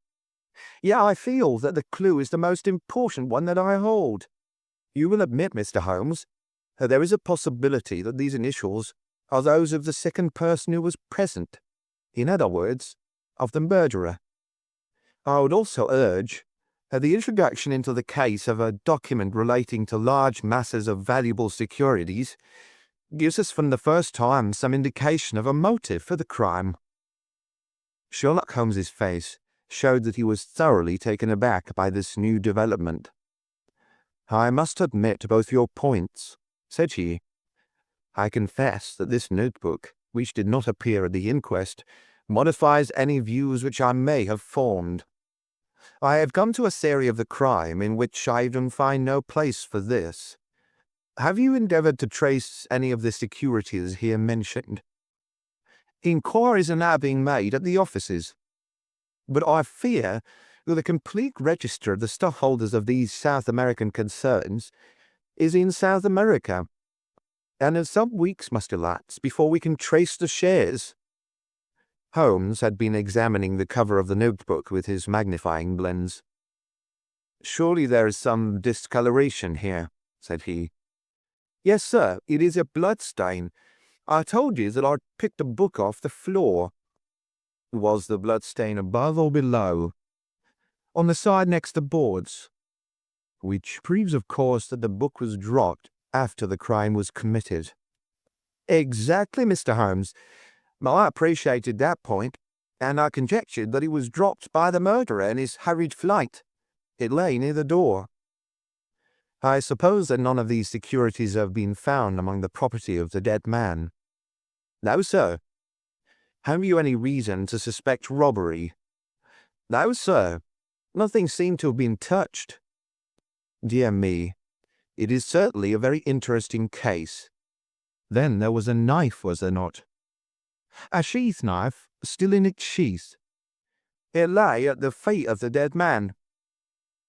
Yet I feel that the clue is the most important one that I hold. You will admit, Mr. Holmes, that there is a possibility that these initials are those of the second person who was present, in other words, of the murderer. I would also urge that the introduction into the case of a document relating to large masses of valuable securities gives us from the first time some indication of a motive for the crime." Sherlock Holmes's face showed that he was thoroughly taken aback by this new development. "I must admit both your points," said he. "I confess that this notebook, which did not appear at the inquest, modifies any views which I may have formed. I have come to a theory of the crime in which I even find no place for this. Have you endeavoured to trace any of the securities here mentioned?" "Inquiries are now being made at the offices. But I fear that the complete register of the stockholders of these South American concerns is in South America, and that some weeks must elapse before we can trace the shares." Holmes had been examining the cover of the notebook with his magnifying lens. "Surely there is some discoloration here," said he. "Yes, sir, it is a blood stain. I told you that I picked a book off the floor." "Was the blood stain above or below?" "On the side next the boards." "Which proves, of course, that the book was dropped after the crime was committed." "Exactly, Mr. Holmes. I appreciated that point, and I conjectured that it was dropped by the murderer in his hurried flight. It lay near the door." "I suppose that none of these securities have been found among the property of the dead man?" "No, sir." "Have you any reason to suspect robbery?" "No, sir. Nothing seemed to have been touched." "Dear me, it is certainly a very interesting case. Then there was a knife, was there not?" "A sheath knife, still in its sheath." "It lay at the feet of the dead man.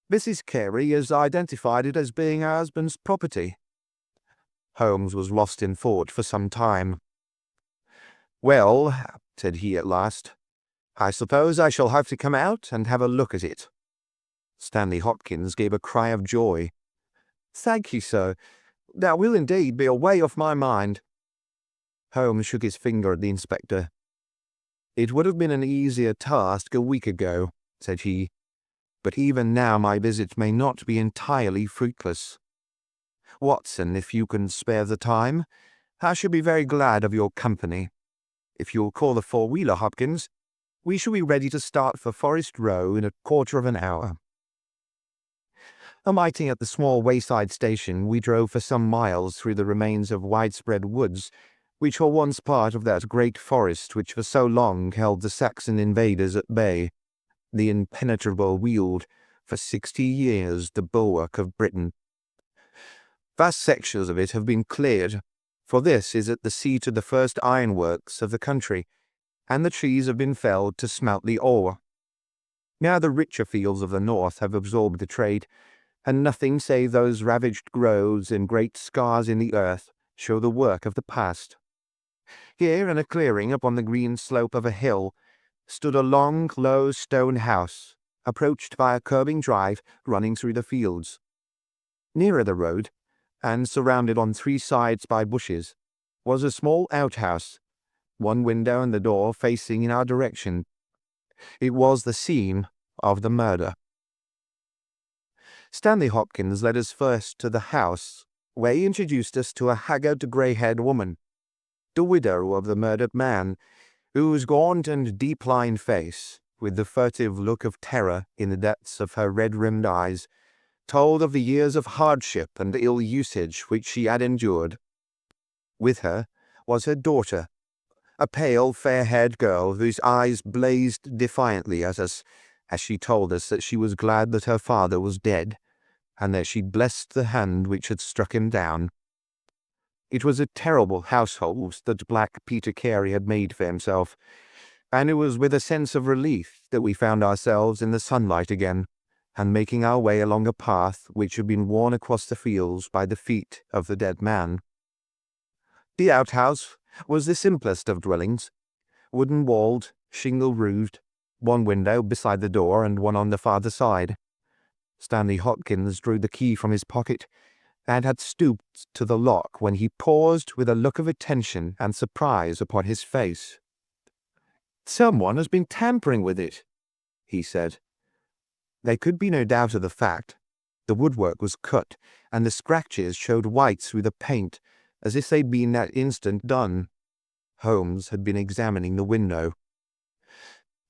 Mrs. Carey has identified it as being her husband's property." Holmes was lost in thought for some time. "Well," said he at last, "I suppose I shall have to come out and have a look at it." Stanley Hopkins gave a cry of joy. "Thank you, sir. That will indeed be a way off my mind." Holmes shook his finger at the inspector. "It would have been an easier task a week ago," said he, "but even now my visit may not be entirely fruitless. Watson, if you can spare the time, I should be very glad of your company. If you'll call the four-wheeler, Hopkins, we shall be ready to start for Forest Row in a quarter of an hour." Alighting at the small wayside station, we drove for some miles through the remains of widespread woods, which were once part of that great forest which for so long held the Saxon invaders at bay, the impenetrable Weald, for 60 years the bulwark of Britain. Vast sections of it have been cleared, for this is at the seat of the first ironworks of the country, and the trees have been felled to smelt the ore. Now the richer fields of the north have absorbed the trade, and nothing save those ravaged groves and great scars in the earth show the work of the past. Here, in a clearing upon the green slope of a hill, stood a long, low stone house, approached by a curving drive running through the fields. Nearer the road, and surrounded on 3 sides by bushes, was a small outhouse, one window and the door facing in our direction. It was the scene of the murder. Stanley Hopkins led us first to the house, where he introduced us to a haggard, grey-haired woman, the widow of the murdered man, whose gaunt and deep-lined face, with the furtive look of terror in the depths of her red-rimmed eyes, told of the years of hardship and ill usage which she had endured. With her was her daughter, a pale, fair-haired girl whose eyes blazed defiantly at us as she told us that she was glad that her father was dead, and that she blessed the hand which had struck him down. It was a terrible household that Black Peter Carey had made for himself, and it was with a sense of relief that we found ourselves in the sunlight again, and making our way along a path which had been worn across the fields by the feet of the dead man. The outhouse was the simplest of dwellings, wooden-walled, shingle-roofed, one window beside the door and one on the farther side. Stanley Hopkins drew the key from his pocket, and had stooped to the lock when he paused with a look of attention and surprise upon his face. "Someone has been tampering with it," he said. There could be no doubt of the fact. The woodwork was cut, and the scratches showed white through the paint, as if they'd been that instant done. Holmes had been examining the window.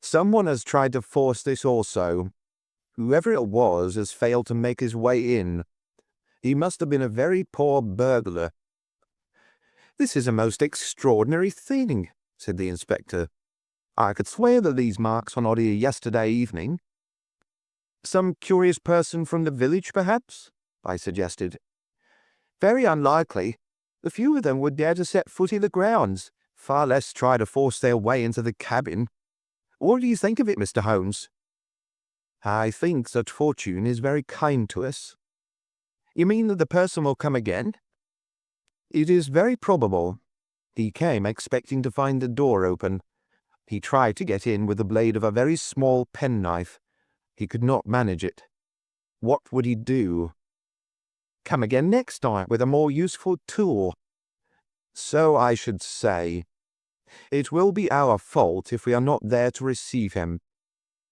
"Someone has tried to force this also. Whoever it was has failed to make his way in. He must have been a very poor burglar." "This is a most extraordinary thing," said the inspector. "I could swear that these marks were not here yesterday evening." "Some curious person from the village, perhaps?" I suggested. "Very unlikely. The few of them would dare to set foot in the grounds, far less try to force their way into the cabin. What do you think of it, Mr. Holmes?" "I think that fortune is very kind to us." "You mean that the person will come again?" "It is very probable. He came expecting to find the door open. He tried to get in with the blade of a very small penknife. He could not manage it. What would he do?" "Come again next time with a more useful tool." "So I should say. It will be our fault if we are not there to receive him.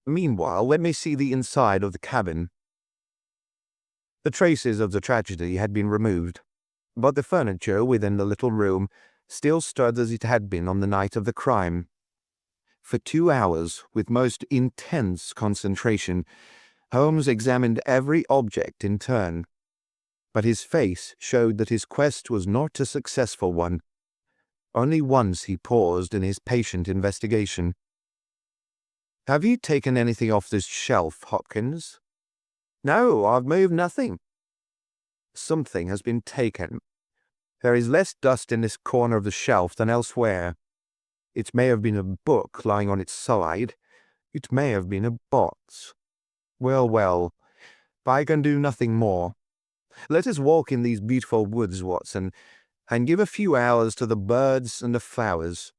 Meanwhile, let me see the inside of the cabin." The traces of the tragedy had been removed, but the furniture within the little room still stood as it had been on the night of the crime. For 2 hours, with most intense concentration, Holmes examined every object in turn, but his face showed that his quest was not a successful one. Only once he paused in his patient investigation. "Have you taken anything off this shelf, Hopkins?" "No, I've moved nothing." "Something has been taken. There is less dust in this corner of the shelf than elsewhere. It may have been a book lying on its side. It may have been a box. Well, well, I can do nothing more. Let us walk in these beautiful woods, Watson, and give a few hours to the birds and the flowers.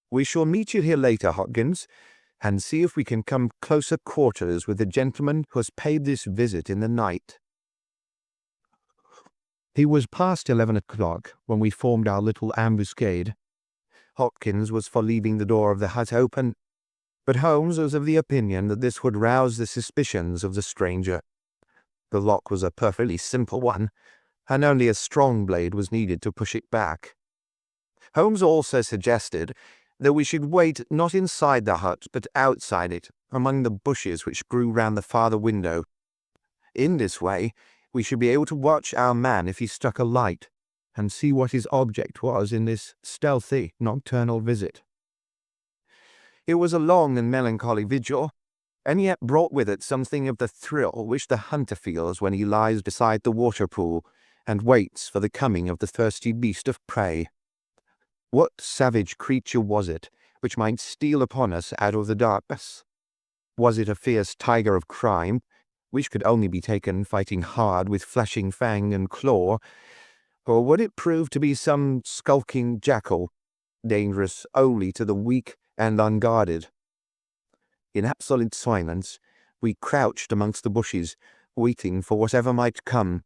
We shall meet you here later, Hopkins, and see if we can come closer quarters with the gentleman who has paid this visit in the night." It was past 11 o'clock when we formed our little ambuscade. Hopkins was for leaving the door of the hut open, but Holmes was of the opinion that this would rouse the suspicions of the stranger. The lock was a perfectly simple one, and only a strong blade was needed to push it back. Holmes also suggested that we should wait not inside the hut but outside it, among the bushes which grew round the farther window. In this way we should be able to watch our man if he struck a light, and see what his object was in this stealthy nocturnal visit. It was a long and melancholy vigil, and yet brought with it something of the thrill which the hunter feels when he lies beside the water pool and waits for the coming of the thirsty beast of prey. What savage creature was it which might steal upon us out of the darkness? Was it a fierce tiger of crime, which could only be taken fighting hard with flashing fang and claw, or would it prove to be some skulking jackal, dangerous only to the weak and unguarded? In absolute silence, we crouched amongst the bushes, waiting for whatever might come.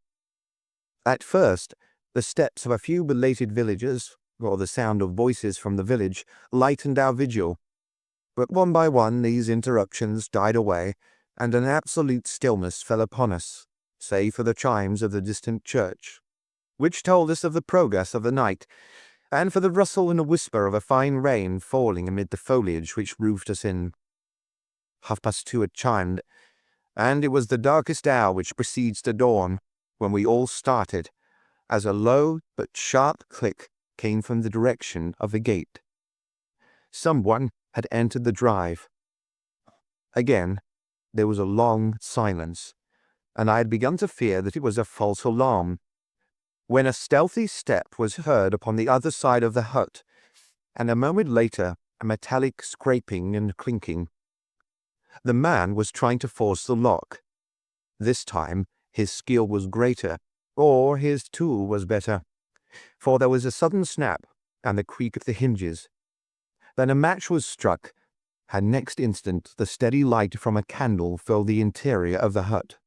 At first, the steps of a few belated villagers, or the sound of voices from the village, lightened our vigil. But one by one these interruptions died away, and an absolute stillness fell upon us, save for the chimes of the distant church, which told us of the progress of the night, and for the rustle and a whisper of a fine rain falling amid the foliage which roofed us in. 2:30 had chimed, and it was the darkest hour which precedes the dawn, when we all started, as a low but sharp click came from the direction of the gate. Someone had entered the drive. Again, there was a long silence, and I had begun to fear that it was a false alarm, when a stealthy step was heard upon the other side of the hut, and a moment later a metallic scraping and clinking. The man was trying to force the lock. This time his skill was greater, or his tool was better, for there was a sudden snap and the creak of the hinges. Then a match was struck, and next instant the steady light from a candle filled the interior of the hut.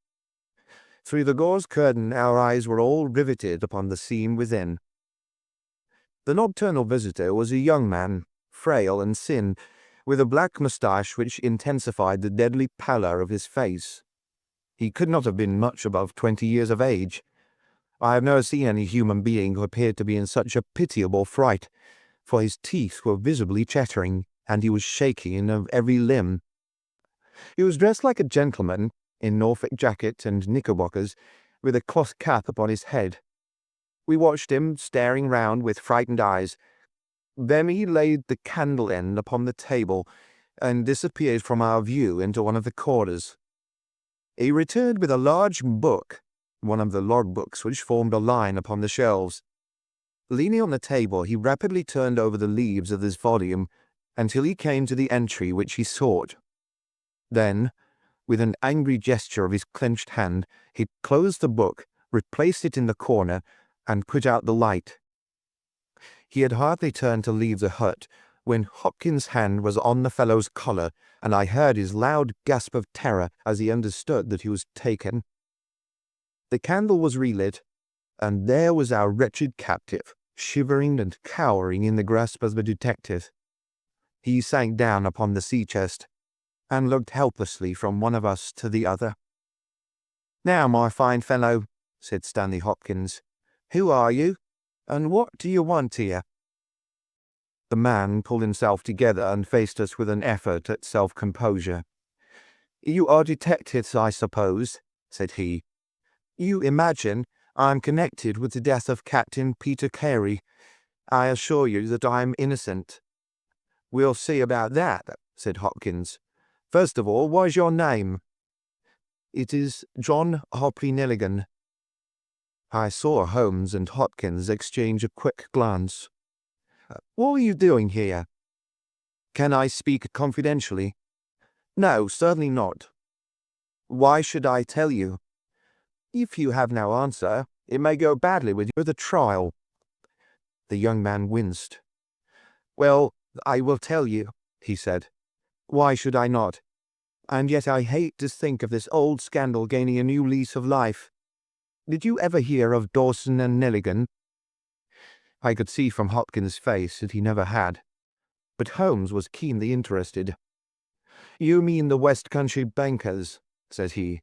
Through the gauze curtain our eyes were all riveted upon the scene within. The nocturnal visitor was a young man, frail and thin, with a black moustache which intensified the deadly pallor of his face. He could not have been much above 20 years of age. I have never seen any human being who appeared to be in such a pitiable fright, for his teeth were visibly chattering, and he was shaky in every limb. He was dressed like a gentleman, in Norfolk jacket and knickerbockers, with a cloth cap upon his head. We watched him, staring round with frightened eyes. Then he laid the candle end upon the table, and disappeared from our view into one of the corners. He returned with a large book, one of the logbooks which formed a line upon the shelves. Leaning on the table, he rapidly turned over the leaves of this volume until he came to the entry which he sought. Then, with an angry gesture of his clenched hand, he closed the book, replaced it in the corner, and put out the light. He had hardly turned to leave the hut when Hopkins' hand was on the fellow's collar, and I heard his loud gasp of terror as he understood that he was taken. The candle was relit, and there was our wretched captive, shivering and cowering in the grasp of the detective. He sank down upon the sea-chest, and looked helplessly from one of us to the other. "Now, my fine fellow," said Stanley Hopkins, "who are you, and what do you want here?" The man pulled himself together and faced us with an effort at self-composure. "You are detectives, I suppose," said he. "You imagine I am connected with the death of Captain Peter Carey. I assure you that I am innocent." "We'll see about that," said Hopkins. "First of all, what is your name?" "It is John Hopley Nelligan." I saw Holmes and Hopkins exchange a quick glance. "What are you doing here?" "Can I speak confidentially?" "No, certainly not." "Why should I tell you?" "If you have no answer, it may go badly with you at the trial." The young man winced. "Well, I will tell you," he said. "Why should I not? And yet I hate to think of this old scandal gaining a new lease of life. Did you ever hear of Dawson and Nelligan?" I could see from Hopkins' face that he never had, but Holmes was keenly interested. "You mean the West Country bankers," said he.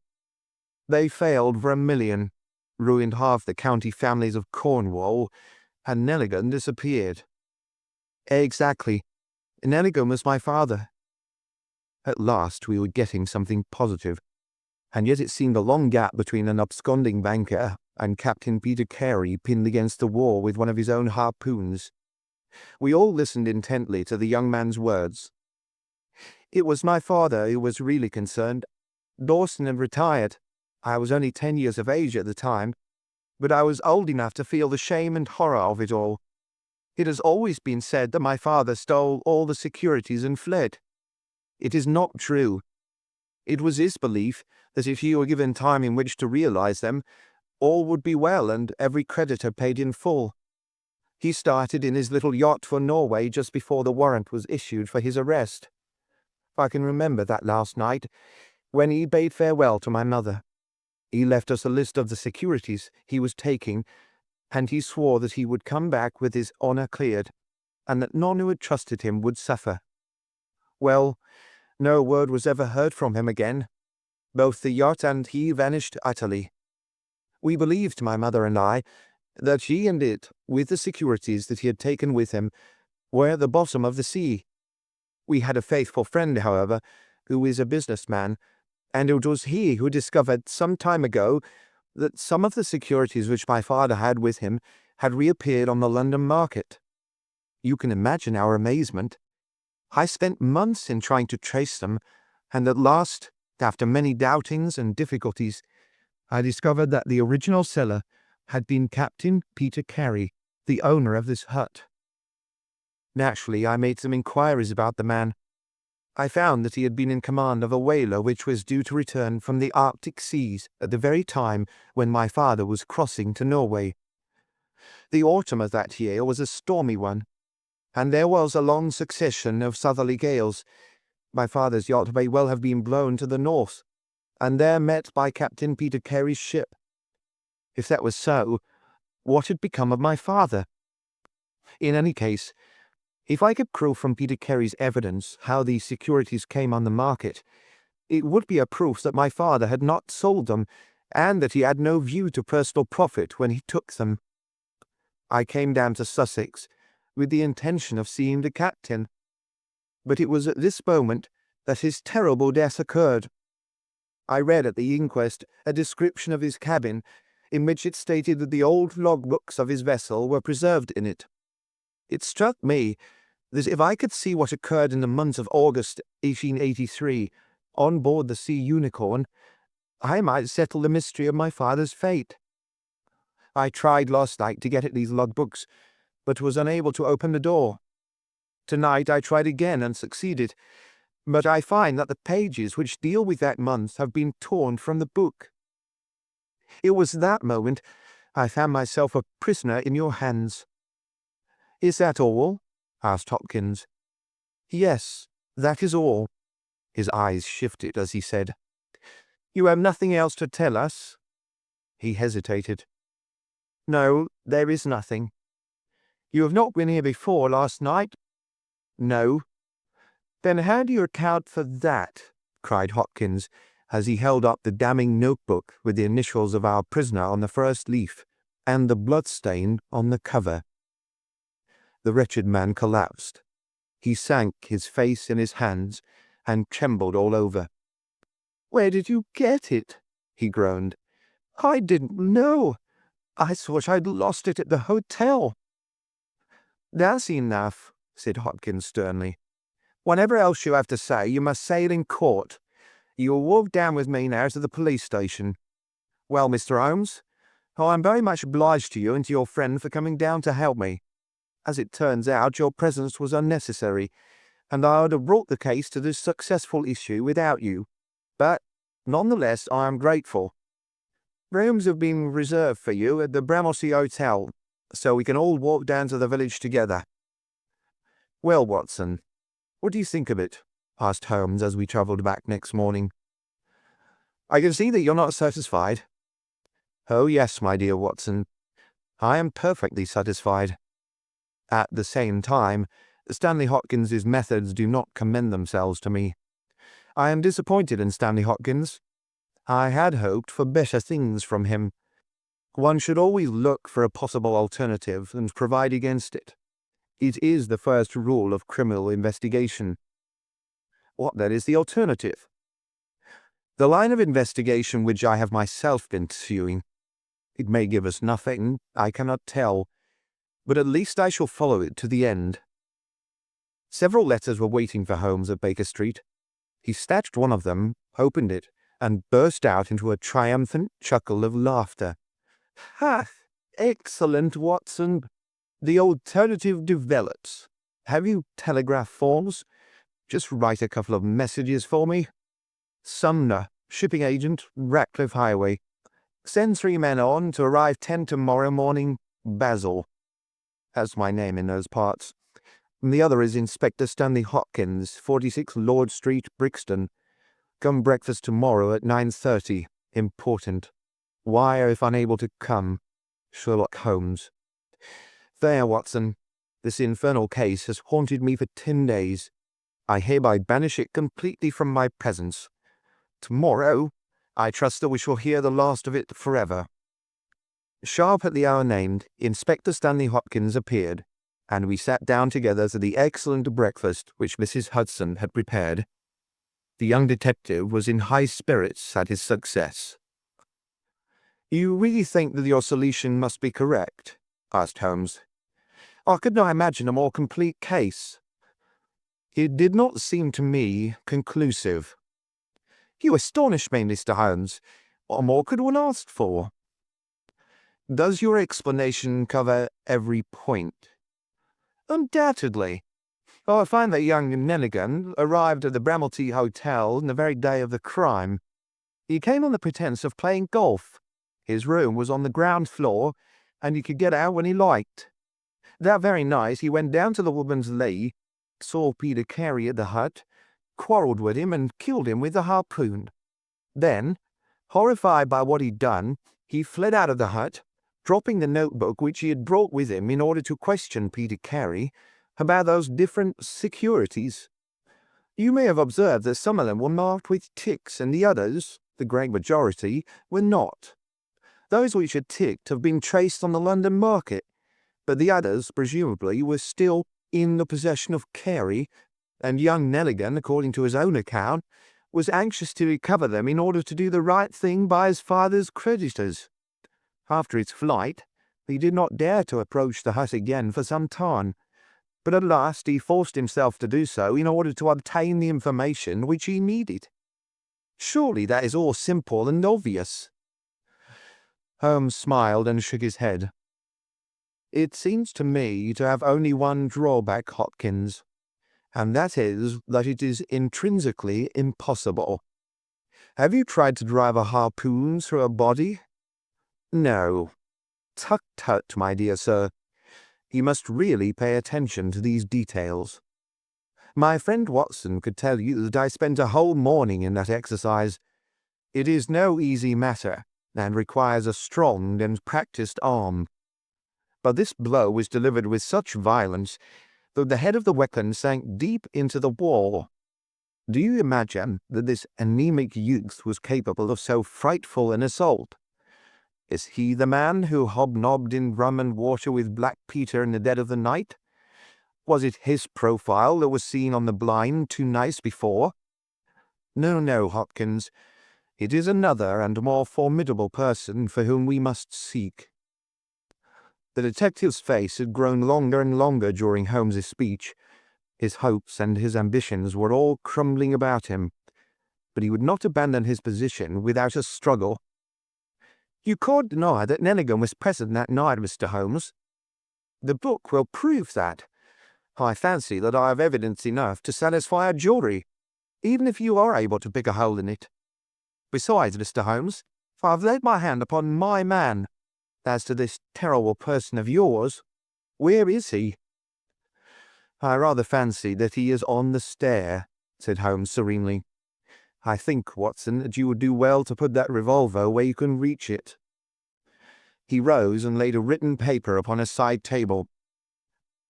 "They failed for $1 million, ruined half the county families of Cornwall, and Nelligan disappeared." "Exactly. Nelligan was my father." At last we were getting something positive, and yet it seemed a long gap between an absconding banker and Captain Peter Carey pinned against the wall with one of his own harpoons. We all listened intently to the young man's words. "It was my father who was really concerned. Dawson had retired. I was only 10 years of age at the time. but I was old enough to feel the shame and horror of it all. It has always been said that my father stole all the securities and fled. It is not true. It was his belief that if he were given time in which to realize them, all would be well and every creditor paid in full. He started in his little yacht for Norway just before the warrant was issued for his arrest. I can remember that last night, when he bade farewell to my mother. He left us a list of the securities he was taking, and he swore that he would come back with his honor cleared, and that none who had trusted him would suffer. Well, no word was ever heard from him again. Both the yacht and he vanished utterly. We believed, my mother and I, that he and it, with the securities that he had taken with him, were at the bottom of the sea. We had a faithful friend, however, who is a businessman, and it was he who discovered some time ago that some of the securities which my father had with him had reappeared on the London market. You can imagine our amazement. I spent months in trying to trace them, and at last, after many doubtings and difficulties, I discovered that the original seller had been Captain Peter Carey, the owner of this hut. Naturally, I made some inquiries about the man. I found that he had been in command of a whaler which was due to return from the Arctic seas at the very time when my father was crossing to Norway. The autumn of that year was a stormy one, and there was a long succession of southerly gales. My father's yacht may well have been blown to the north, and there met by Captain Peter Carey's ship. If that was so, what had become of my father? In any case, if I could prove from Peter Carey's evidence how these securities came on the market, it would be a proof that my father had not sold them, and that he had no view to personal profit when he took them. I came down to Sussex with the intention of seeing the captain, but it was at this moment that his terrible death occurred. I read at the inquest a description of his cabin, in which it stated that the old logbooks of his vessel were preserved in it. It struck me that if I could see what occurred in the month of August 1883 on board the Sea Unicorn, I might settle the mystery of my father's fate. I tried last night to get at these logbooks, but was unable to open the door. Tonight I tried again and succeeded, but I find that the pages which deal with that month have been torn from the book. It was that moment I found myself a prisoner in your hands. Is that all? Asked Hopkins. Yes, that is all. His eyes shifted as he said, You have nothing else to tell us? He hesitated. No, there is nothing. You have not been here before last night? No. Then how do you account for that? Cried Hopkins, as he held up the damning notebook with the initials of our prisoner on the first leaf, and the bloodstain on the cover. The wretched man collapsed. He sank his face in his hands, and trembled all over. Where did you get it? He groaned. I didn't know. I thought I'd lost it at the hotel. That's enough, said Hopkins sternly. Whatever else you have to say, you must say it in court. You will walk down with me now to the police station. Well, Mr. Holmes, I am very much obliged to you and to your friend for coming down to help me. As it turns out, your presence was unnecessary, and I would have brought the case to this successful issue without you. But, nonetheless, I am grateful. Rooms have been reserved for you at the Bramley Hotel, so we can all walk down to the village together. Well, Watson, what do you think of it? Asked Holmes as we travelled back next morning. I can see that you're not satisfied. Oh, yes, my dear Watson. I am perfectly satisfied. At the same time, Stanley Hopkins's methods do not commend themselves to me. I am disappointed in Stanley Hopkins. I had hoped for better things from him. One should always look for a possible alternative and provide against it. It is the first rule of criminal investigation. What, then, is the alternative? The line of investigation which I have myself been pursuing. It may give us nothing, I cannot tell, but at least I shall follow it to the end. Several letters were waiting for Holmes at Baker Street. He snatched one of them, opened it, and burst out into a triumphant chuckle of laughter. Ha! Excellent, Watson. The alternative develops. Have you telegraph forms? Just write a couple of messages for me. Sumner, shipping agent, Ratcliffe Highway. Send 3 men on to arrive 10 tomorrow morning, Basil. That's my name in those parts. And the other is Inspector Stanley Hopkins, 46 Lord Street, Brixton. Come breakfast tomorrow at 9:30. Important. Wire if unable to come. Sherlock Holmes. There, Watson. This infernal case has haunted me for 10 days. I hereby banish it completely from my presence. Tomorrow, I trust that we shall hear the last of it forever. Sharp at the hour named, Inspector Stanley Hopkins appeared, and we sat down together to the excellent breakfast which Mrs. Hudson had prepared. The young detective was in high spirits at his success. "You really think that your solution must be correct?" asked Holmes. "I could not imagine a more complete case." "It did not seem to me conclusive." "You astonish me, Mr. Holmes. What more could one ask for?" "Does your explanation cover every point?" "Undoubtedly. I find that young Nelligan arrived at the Bramley Hotel on the very day of the crime. He came on the pretence of playing golf. His room was on the ground floor, and he could get out when he liked. That very night he went down to the Woodman's Lee, saw Peter Carey at the hut, quarrelled with him and killed him with the harpoon. Then, horrified by what he'd done, he fled out of the hut, dropping the notebook which he had brought with him in order to question Peter Carey about those different securities. You may have observed that some of them were marked with ticks and the others, the great majority, were not. Those which had ticked have been traced on the London market, but the others, presumably, were still in the possession of Carey, and young Nelligan, according to his own account, was anxious to recover them in order to do the right thing by his father's creditors. After his flight, he did not dare to approach the hut again for some time, but at last he forced himself to do so in order to obtain the information which he needed. Surely that is all simple and obvious." Holmes smiled and shook his head. "It seems to me to have only one drawback, Hopkins, and that is that it is intrinsically impossible. Have you tried to drive a harpoon through a body?" "No." "Tut, tut, my dear sir. You must really pay attention to these details. My friend Watson could tell you that I spent a whole morning in that exercise. It is no easy matter, and requires a strong and practised arm. But this blow was delivered with such violence that the head of the weapon sank deep into the wall. Do you imagine that this anemic youth was capable of so frightful an assault? Is he the man who hobnobbed in rum and water with Black Peter in the dead of the night? Was it his profile that was seen on the blind 2 nights before? No, no, Hopkins. It is another and more formidable person for whom we must seek." The detective's face had grown longer and longer during Holmes's speech. His hopes and his ambitions were all crumbling about him, but he would not abandon his position without a struggle. "You can't deny that Nelligan was present that night, Mr. Holmes." "The book will prove that. I fancy that I have evidence enough to satisfy a jury, even if you are able to pick a hole in it. Besides, Mr. Holmes, I have laid my hand upon my man. As to this terrible person of yours, where is he?" "I rather fancy that he is on the stair," said Holmes serenely. "I think, Watson, that you would do well to put that revolver where you can reach it." He rose and laid a written paper upon a side table.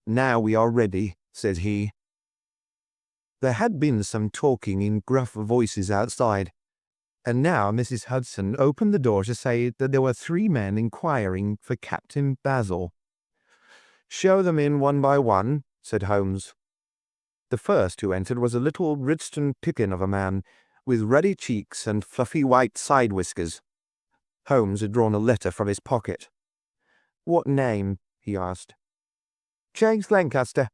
"Now we are ready," said he. There had been some talking in gruff voices outside, and now Mrs. Hudson opened the door to say that there were 3 men inquiring for Captain Basil. "Show them in one by one," said Holmes. The first who entered was a little Ridston Pippin of a man, with ruddy cheeks and fluffy white side whiskers. Holmes had drawn a letter from his pocket. "What name?" he asked. "James Lancaster."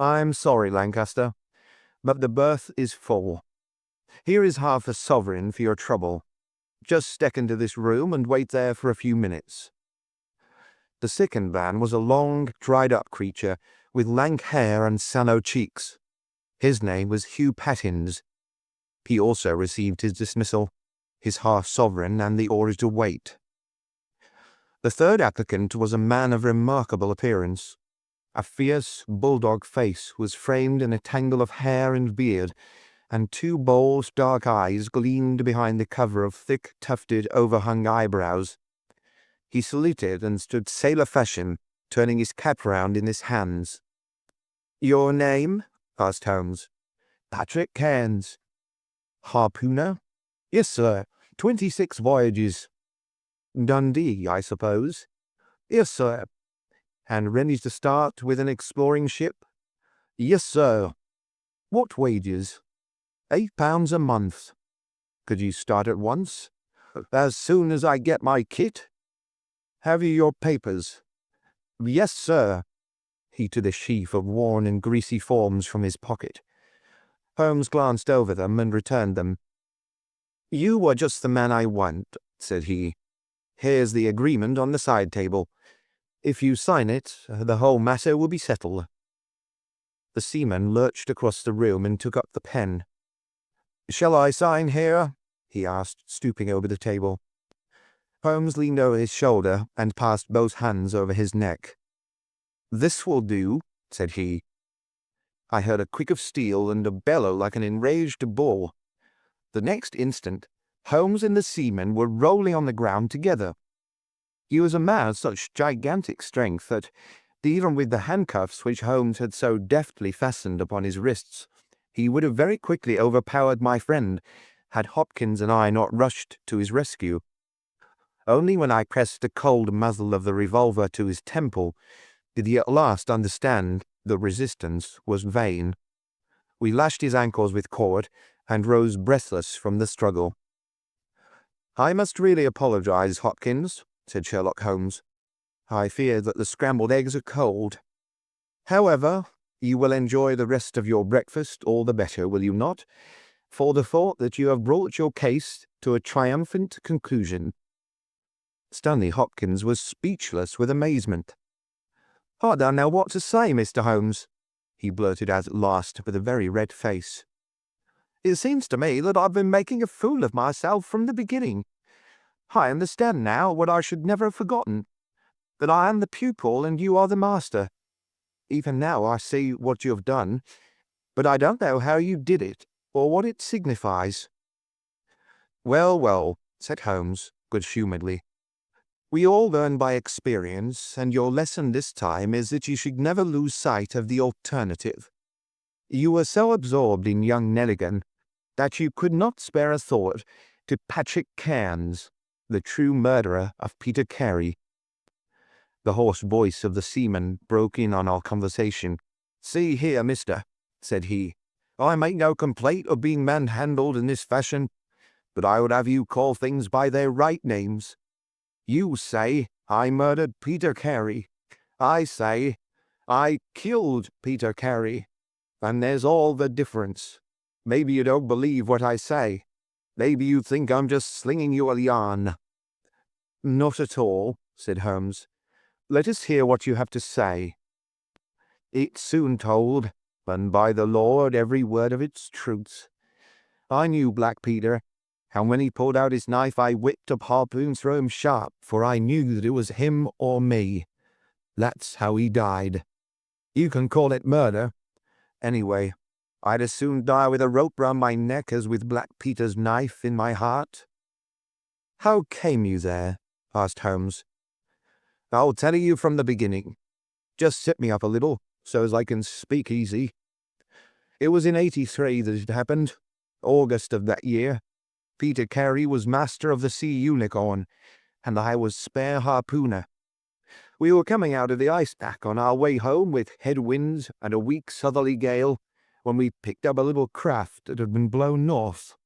"I'm sorry, Lancaster, but the berth is full. Here is half a sovereign for your trouble. Just step into this room and wait there for a few minutes." The second man was a long, dried-up creature with lank hair and sallow cheeks. His name was Hugh Pattins. He also received his dismissal, his half-sovereign, and the order to wait. The third applicant was a man of remarkable appearance. A fierce, bulldog face was framed in a tangle of hair and beard, and two bold, dark eyes gleamed behind the cover of thick, tufted, overhung eyebrows. He saluted and stood sailor fashion, turning his cap round in his hands. "Your name?" asked Holmes. "Patrick Cairns." "Harpooner?" "Yes, sir. 26 voyages." "Dundee, I suppose?" "Yes, sir." "And ready to start with an exploring ship?" "Yes, sir." "What wages?" £8 a month." "Could you start at once?" "As soon as I get my kit." "Have you your papers?" "Yes, sir." He took a sheaf of worn and greasy forms from his pocket. Holmes glanced over them and returned them. "You are just the man I want," said he. "Here's the agreement on the side table. If you sign it, the whole matter will be settled." The seaman lurched across the room and took up the pen. "Shall I sign here?" he asked, stooping over the table. Holmes leaned over his shoulder and passed both hands over his neck. "This will do," said he. I heard a click of steel and a bellow like an enraged bull. The next instant, Holmes and the seaman were rolling on the ground together. He was a man of such gigantic strength that, even with the handcuffs which Holmes had so deftly fastened upon his wrists, he would have very quickly overpowered my friend, had Hopkins and I not rushed to his rescue. Only when I pressed the cold muzzle of the revolver to his temple did he at last understand the resistance was vain. We lashed his ankles with cord and rose breathless from the struggle. "I must really apologize, Hopkins," said Sherlock Holmes. "I fear that the scrambled eggs are cold. However, you will enjoy the rest of your breakfast all the better, will you not, for the thought that you have brought your case to a triumphant conclusion?" Stanley Hopkins was speechless with amazement. "I don't know what to say, Mr. Holmes," he blurted out at last with a very red face. "It seems to me that I've been making a fool of myself from the beginning. I understand now what I should never have forgotten, that I am the pupil and you are the master. Even now I see what you have done, but I don't know how you did it, or what it signifies." "Well, well," said Holmes, good-humouredly. "We all learn by experience, and your lesson this time is that you should never lose sight of the alternative. You were so absorbed in young Nelligan that you could not spare a thought to Patrick Cairns, the true murderer of Peter Carey." The hoarse voice of the seaman broke in on our conversation. "See here, mister," said he, "I make no complaint of being manhandled in this fashion, but I would have you call things by their right names. You say I murdered Peter Carey. I say I killed Peter Carey. And there's all the difference. Maybe you don't believe what I say. Maybe you think I'm just slinging you a yarn." "Not at all," said Holmes. "Let us hear what you have to say." "It's soon told, and by the Lord every word of it's truth. I knew Black Peter, and when he pulled out his knife I whipped up harpoon through him sharp, for I knew that it was him or me. That's how he died. You can call it murder. Anyway, I'd as soon die with a rope round my neck as with Black Peter's knife in my heart." "How came you there?" asked Holmes. "I'll tell you from the beginning. Just sit me up a little, so as I can speak easy. It was in '83 that it happened, August of that year. Peter Carey was master of the Sea Unicorn, and I was spare harpooner. We were coming out of the ice pack on our way home with headwinds and a weak southerly gale, when we picked up a little craft that had been blown north.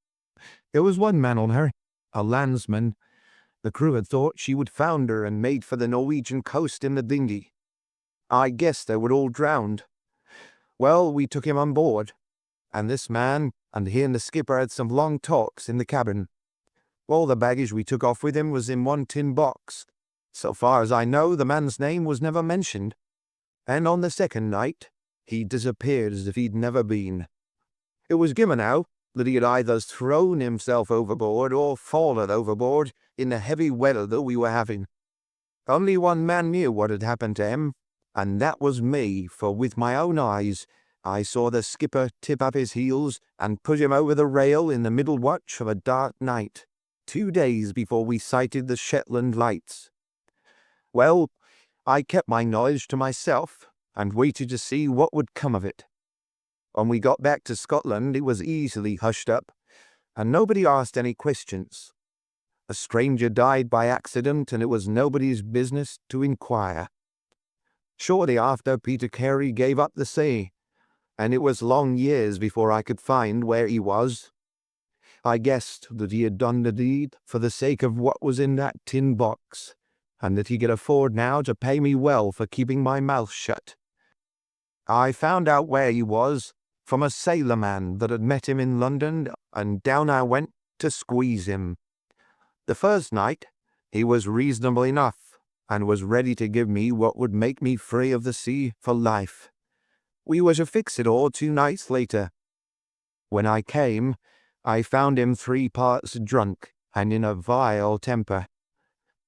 There was one man on her, a landsman. The crew had thought she would founder and made for the Norwegian coast in the dinghy. I guessed they were all drowned. Well, we took him on board, and this man and he and the skipper had some long talks in the cabin. All the baggage we took off with him was in one tin box. So far as I know, the man's name was never mentioned. And on the second night, he disappeared as if he'd never been. It was given out that he had either thrown himself overboard or fallen overboard in the heavy weather that we were having. Only one man knew what had happened to him, and that was me, for with my own eyes I saw the skipper tip up his heels and put him over the rail in the middle watch of a dark night, 2 days before we sighted the Shetland lights. Well, I kept my knowledge to myself and waited to see what would come of it. When we got back to Scotland, it was easily hushed up, and nobody asked any questions. A stranger died by accident, and it was nobody's business to inquire. Shortly after, Peter Carey gave up the sea, and it was long years before I could find where he was. I guessed that he had done the deed for the sake of what was in that tin box, and that he could afford now to pay me well for keeping my mouth shut. I found out where he was from a sailor-man that had met him in London, and down I went to squeeze him. The first night he was reasonable enough, and was ready to give me what would make me free of the sea for life. We were to fix it all 2 nights later. When I came, I found him 3 parts drunk and in a vile temper.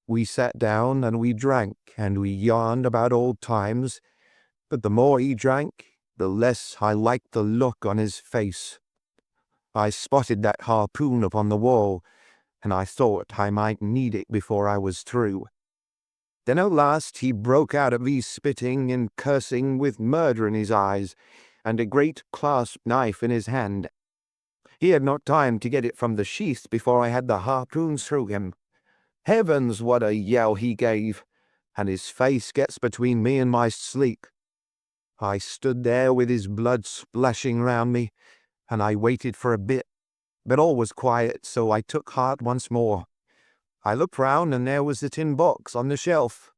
We sat down and we drank and we yarned about old times, but the more he drank, the less I liked the look on his face. I spotted that harpoon upon the wall, and I thought I might need it before I was through. Then at last he broke out at me, spitting and cursing, with murder in his eyes, and a great clasp knife in his hand. He had not time to get it from the sheath before I had the harpoon through him. Heavens, what a yell he gave, and his face gets between me and my sleep. I stood there with his blood splashing round me, and I waited for a bit, but all was quiet, so I took heart once more. I looked round, and there was the tin box on the shelf.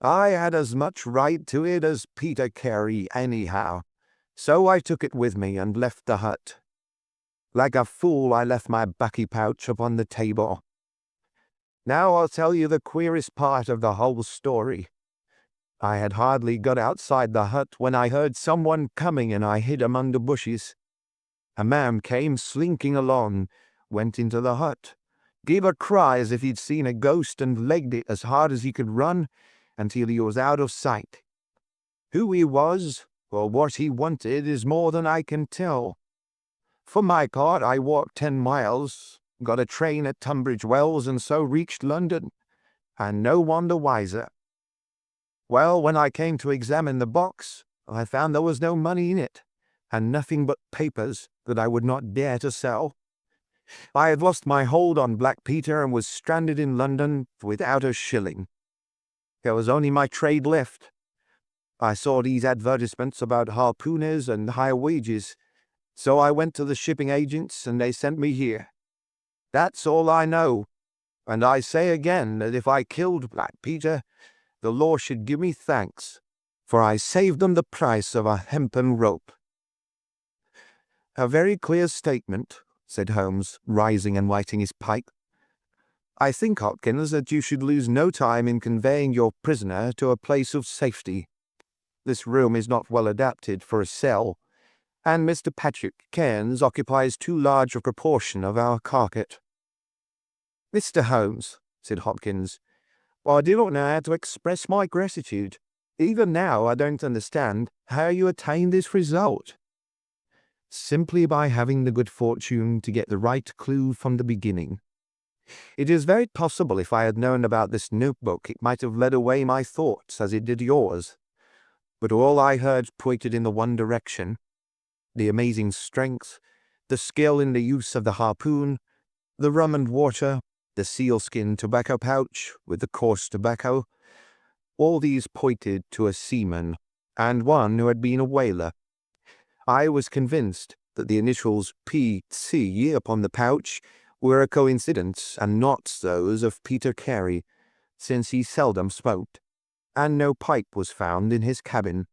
I had as much right to it as Peter Carey anyhow, so I took it with me and left the hut. Like a fool, I left my baccy pouch upon the table. Now I'll tell you the queerest part of the whole story. I had hardly got outside the hut when I heard someone coming, and I hid among the bushes. A man came slinking along, went into the hut, gave a cry as if he'd seen a ghost, and legged it as hard as he could run until he was out of sight. Who he was, or what he wanted, is more than I can tell. For my part, I walked 10 miles, got a train at Tunbridge Wells, and so reached London, and no one the wiser. Well, when I came to examine the box, I found there was no money in it, and nothing but papers that I would not dare to sell. I had lost my hold on Black Peter and was stranded in London without a shilling. There was only my trade left. I saw these advertisements about harpooners and higher wages, so I went to the shipping agents and they sent me here. That's all I know, and I say again that if I killed Black Peter, the law should give me thanks, for I saved them the price of a hempen rope." "A very clear statement," said Holmes, rising and lighting his pipe. "I think, Hopkins, that you should lose no time in conveying your prisoner to a place of safety. This room is not well adapted for a cell, and Mr. Patrick Cairns occupies too large a proportion of our carpet." "Mr. Holmes," said Hopkins, "I do not know how to express my gratitude. Even now I don't understand how you attained this result." "Simply by having the good fortune to get the right clue from the beginning. It is very possible if I had known about this notebook it might have led away my thoughts as it did yours. But all I heard pointed in the one direction: the amazing strength, the skill in the use of the harpoon, the rum and water, the sealskin tobacco pouch with the coarse tobacco. All these pointed to a seaman, and one who had been a whaler. I was convinced that the initials P.C. upon the pouch were a coincidence and not those of Peter Carey, since he seldom smoked, and no pipe was found in his cabin.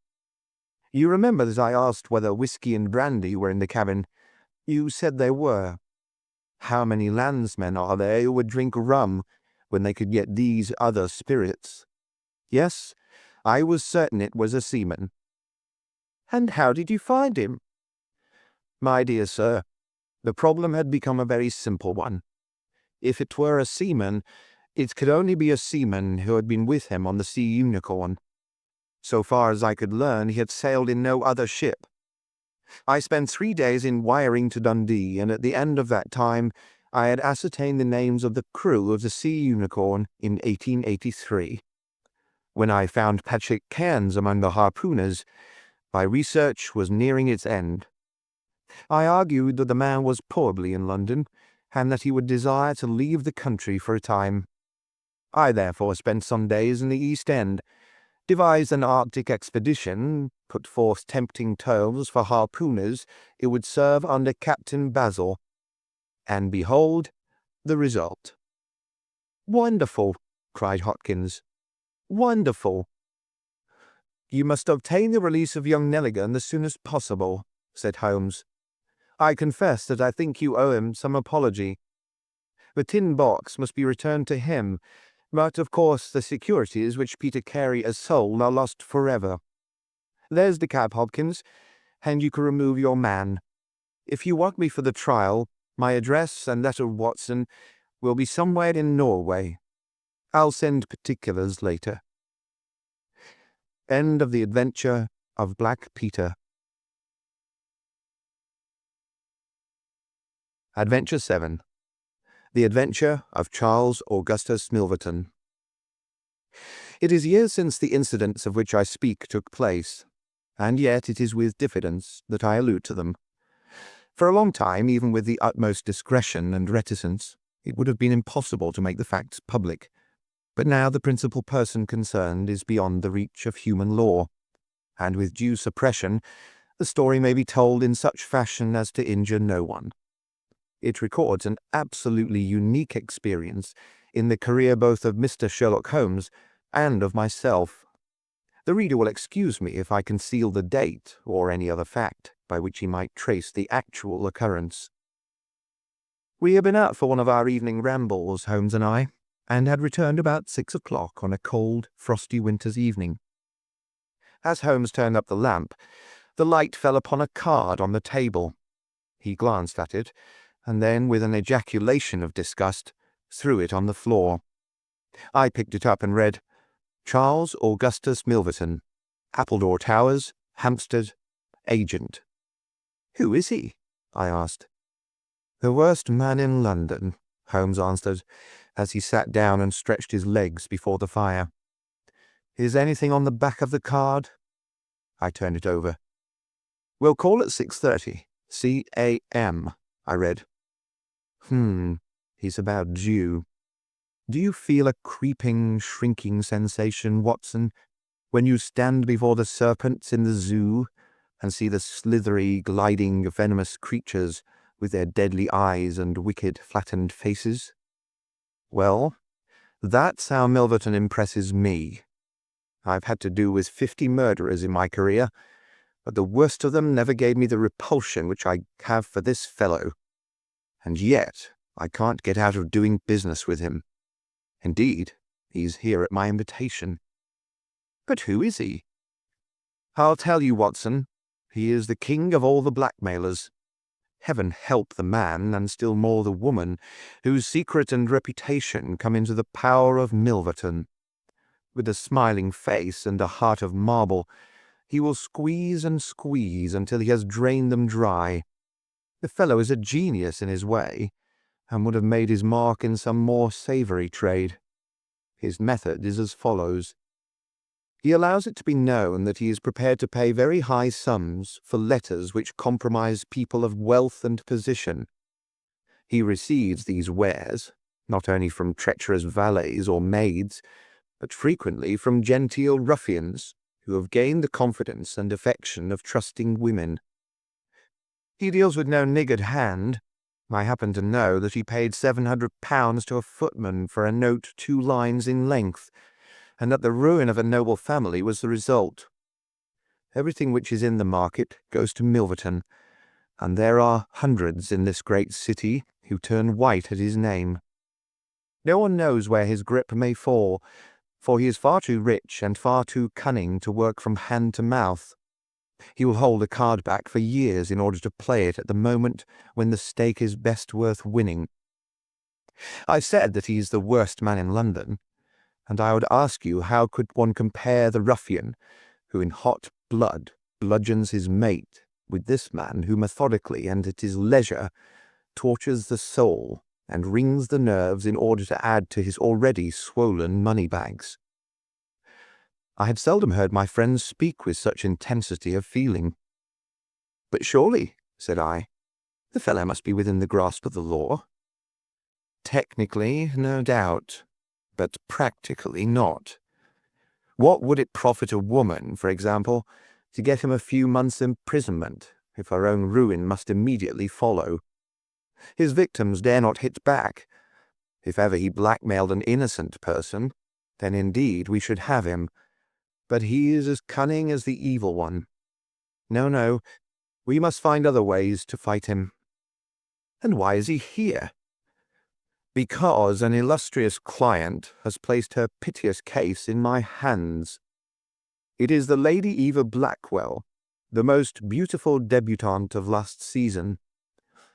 You remember that I asked whether whiskey and brandy were in the cabin. You said they were. How many landsmen are there who would drink rum when they could get these other spirits? Yes, I was certain it was a seaman. And how did you find him? My dear sir, the problem had become a very simple one. If it were a seaman, it could only be a seaman who had been with him on the Sea Unicorn. So far as I could learn, he had sailed in no other ship. I spent 3 days in wiring to Dundee, and at the end of that time I had ascertained the names of the crew of the Sea Unicorn in 1883. When I found Patrick Cairns among the harpooners, my research was nearing its end. I argued that the man was probably in London, and that he would desire to leave the country for a time. I therefore spent some days in the East End, devised an Arctic expedition, put forth tempting terms for harpooners who would serve under Captain Basil, and behold the result. Wonderful, cried Hopkins. Wonderful. You must obtain the release of young Nelligan as soon as possible, said Holmes. I confess that I think you owe him some apology. The tin box must be returned to him, but of course the securities which Peter Carey has sold are lost forever. There's the cab, Hopkins, and you can remove your man. If you want me for the trial, my address and that of Watson will be somewhere in Norway. I'll send particulars later. End of the Adventure of Black Peter. Adventure 7. The Adventure of Charles Augustus Milverton. It is years since the incidents of which I speak took place, and yet it is with diffidence that I allude to them. For a long time, even with the utmost discretion and reticence, it would have been impossible to make the facts public. But now the principal person concerned is beyond the reach of human law, and with due suppression, the story may be told in such fashion as to injure no one. It records an absolutely unique experience in the career both of Mr. Sherlock Holmes and of myself. The reader will excuse me if I conceal the date or any other fact by which he might trace the actual occurrence. We had been out for one of our evening rambles, Holmes and I, and had returned about 6 o'clock on a cold, frosty winter's evening. As Holmes turned up the lamp, the light fell upon a card on the table. He glanced at it, and then, with an ejaculation of disgust, threw it on the floor. I picked it up and read, Charles Augustus Milverton, Appledore Towers, Hampstead, Agent. Who is he? I asked. The worst man in London, Holmes answered, as he sat down and stretched his legs before the fire. Is anything on the back of the card? I turned it over. We'll call at 6:30. C.A.M., I read. He's about due. Do you feel a creeping, shrinking sensation, Watson, when you stand before the serpents in the zoo and see the slithery, gliding, venomous creatures with their deadly eyes and wicked, flattened faces? Well, that's how Milverton impresses me. I've had to do with 50 murderers in my career, but the worst of them never gave me the repulsion which I have for this fellow. And yet I can't get out of doing business with him. Indeed, he's here at my invitation. But who is he? I'll tell you, Watson. He is the king of all the blackmailers. Heaven help the man, and still more the woman, whose secret and reputation come into the power of Milverton. With a smiling face and a heart of marble, he will squeeze and squeeze until he has drained them dry. The fellow is a genius in his way, and would have made his mark in some more savoury trade. His method is as follows. He allows it to be known that he is prepared to pay very high sums for letters which compromise people of wealth and position. He receives these wares, not only from treacherous valets or maids, but frequently from genteel ruffians who have gained the confidence and affection of trusting women. He deals with no niggard hand. I happen to know that he paid £700 to a footman for a note 2 lines in length, and that the ruin of a noble family was the result. Everything which is in the market goes to Milverton, and there are hundreds in this great city who turn white at his name. No one knows where his grip may fall, for he is far too rich and far too cunning to work from hand to mouth. He will hold a card back for years in order to play it at the moment when the stake is best worth winning. I said that he is the worst man in London, and I would ask you how could one compare the ruffian who in hot blood bludgeons his mate with this man who methodically and at his leisure tortures the soul and wrings the nerves in order to add to his already swollen money-bags. I had seldom heard my friends speak with such intensity of feeling. "But surely," said I, "the fellow must be within the grasp of the law." "Technically, no doubt, but practically not. What would it profit a woman, for example, to get him a few months' imprisonment if her own ruin must immediately follow? His victims dare not hit back. If ever he blackmailed an innocent person, then indeed we should have him. But he is as cunning as the evil one. No, we must find other ways to fight him." "And why is he here?" "Because an illustrious client has placed her piteous case in my hands. It is the Lady Eva Blackwell, the most beautiful debutante of last season.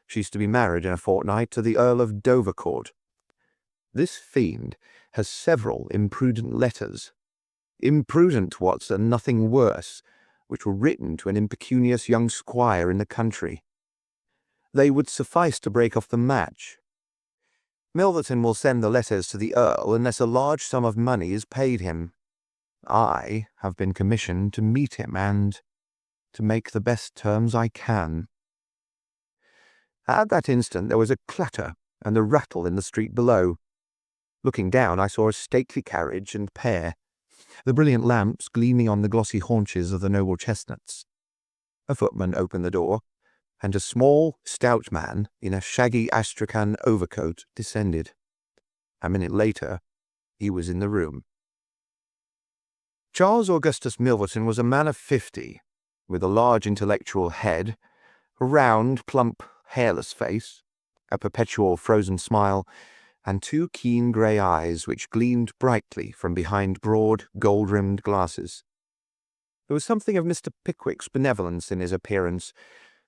She's to be married in a fortnight to the Earl of Dovercourt. This fiend has several imprudent letters. Imprudent, Watson, nothing worse, which were written to an impecunious young squire in the country. They would suffice to break off the match. Milverton will send the letters to the Earl unless a large sum of money is paid him. I have been commissioned to meet him and to make the best terms I can." At that instant there was a clatter and a rattle in the street below. Looking down, I saw a stately carriage and pair, the brilliant lamps gleaming on the glossy haunches of the noble chestnuts. A footman opened the door, and a small, stout man in a shaggy astrakhan overcoat descended. A minute later, he was in the room. Charles Augustus Milverton was a man of 50, with a large intellectual head, a round, plump, hairless face, a perpetual frozen smile, and two keen grey eyes which gleamed brightly from behind broad, gold-rimmed glasses. There was something of Mr. Pickwick's benevolence in his appearance,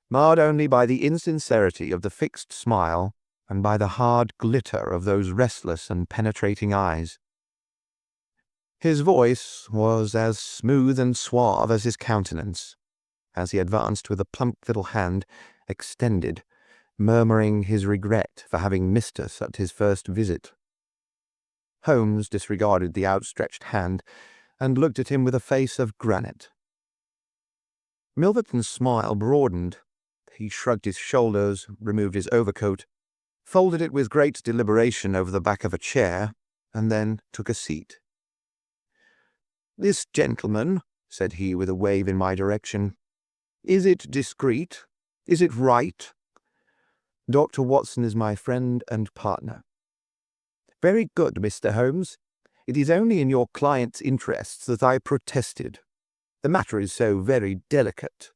marred only by the insincerity of the fixed smile and by the hard glitter of those restless and penetrating eyes. His voice was as smooth and suave as his countenance, as he advanced with a plump little hand extended, murmuring his regret for having missed us at his first visit. Holmes disregarded the outstretched hand and looked at him with a face of granite. Milverton's smile broadened. He shrugged his shoulders, removed his overcoat, folded it with great deliberation over the back of a chair, and then took a seat. "This gentleman," said he with a wave in my direction, "is it discreet? Is it right?" "Dr. Watson is my friend and partner." "Very good, Mr. Holmes. It is only in your client's interests that I protested. The matter is so very delicate."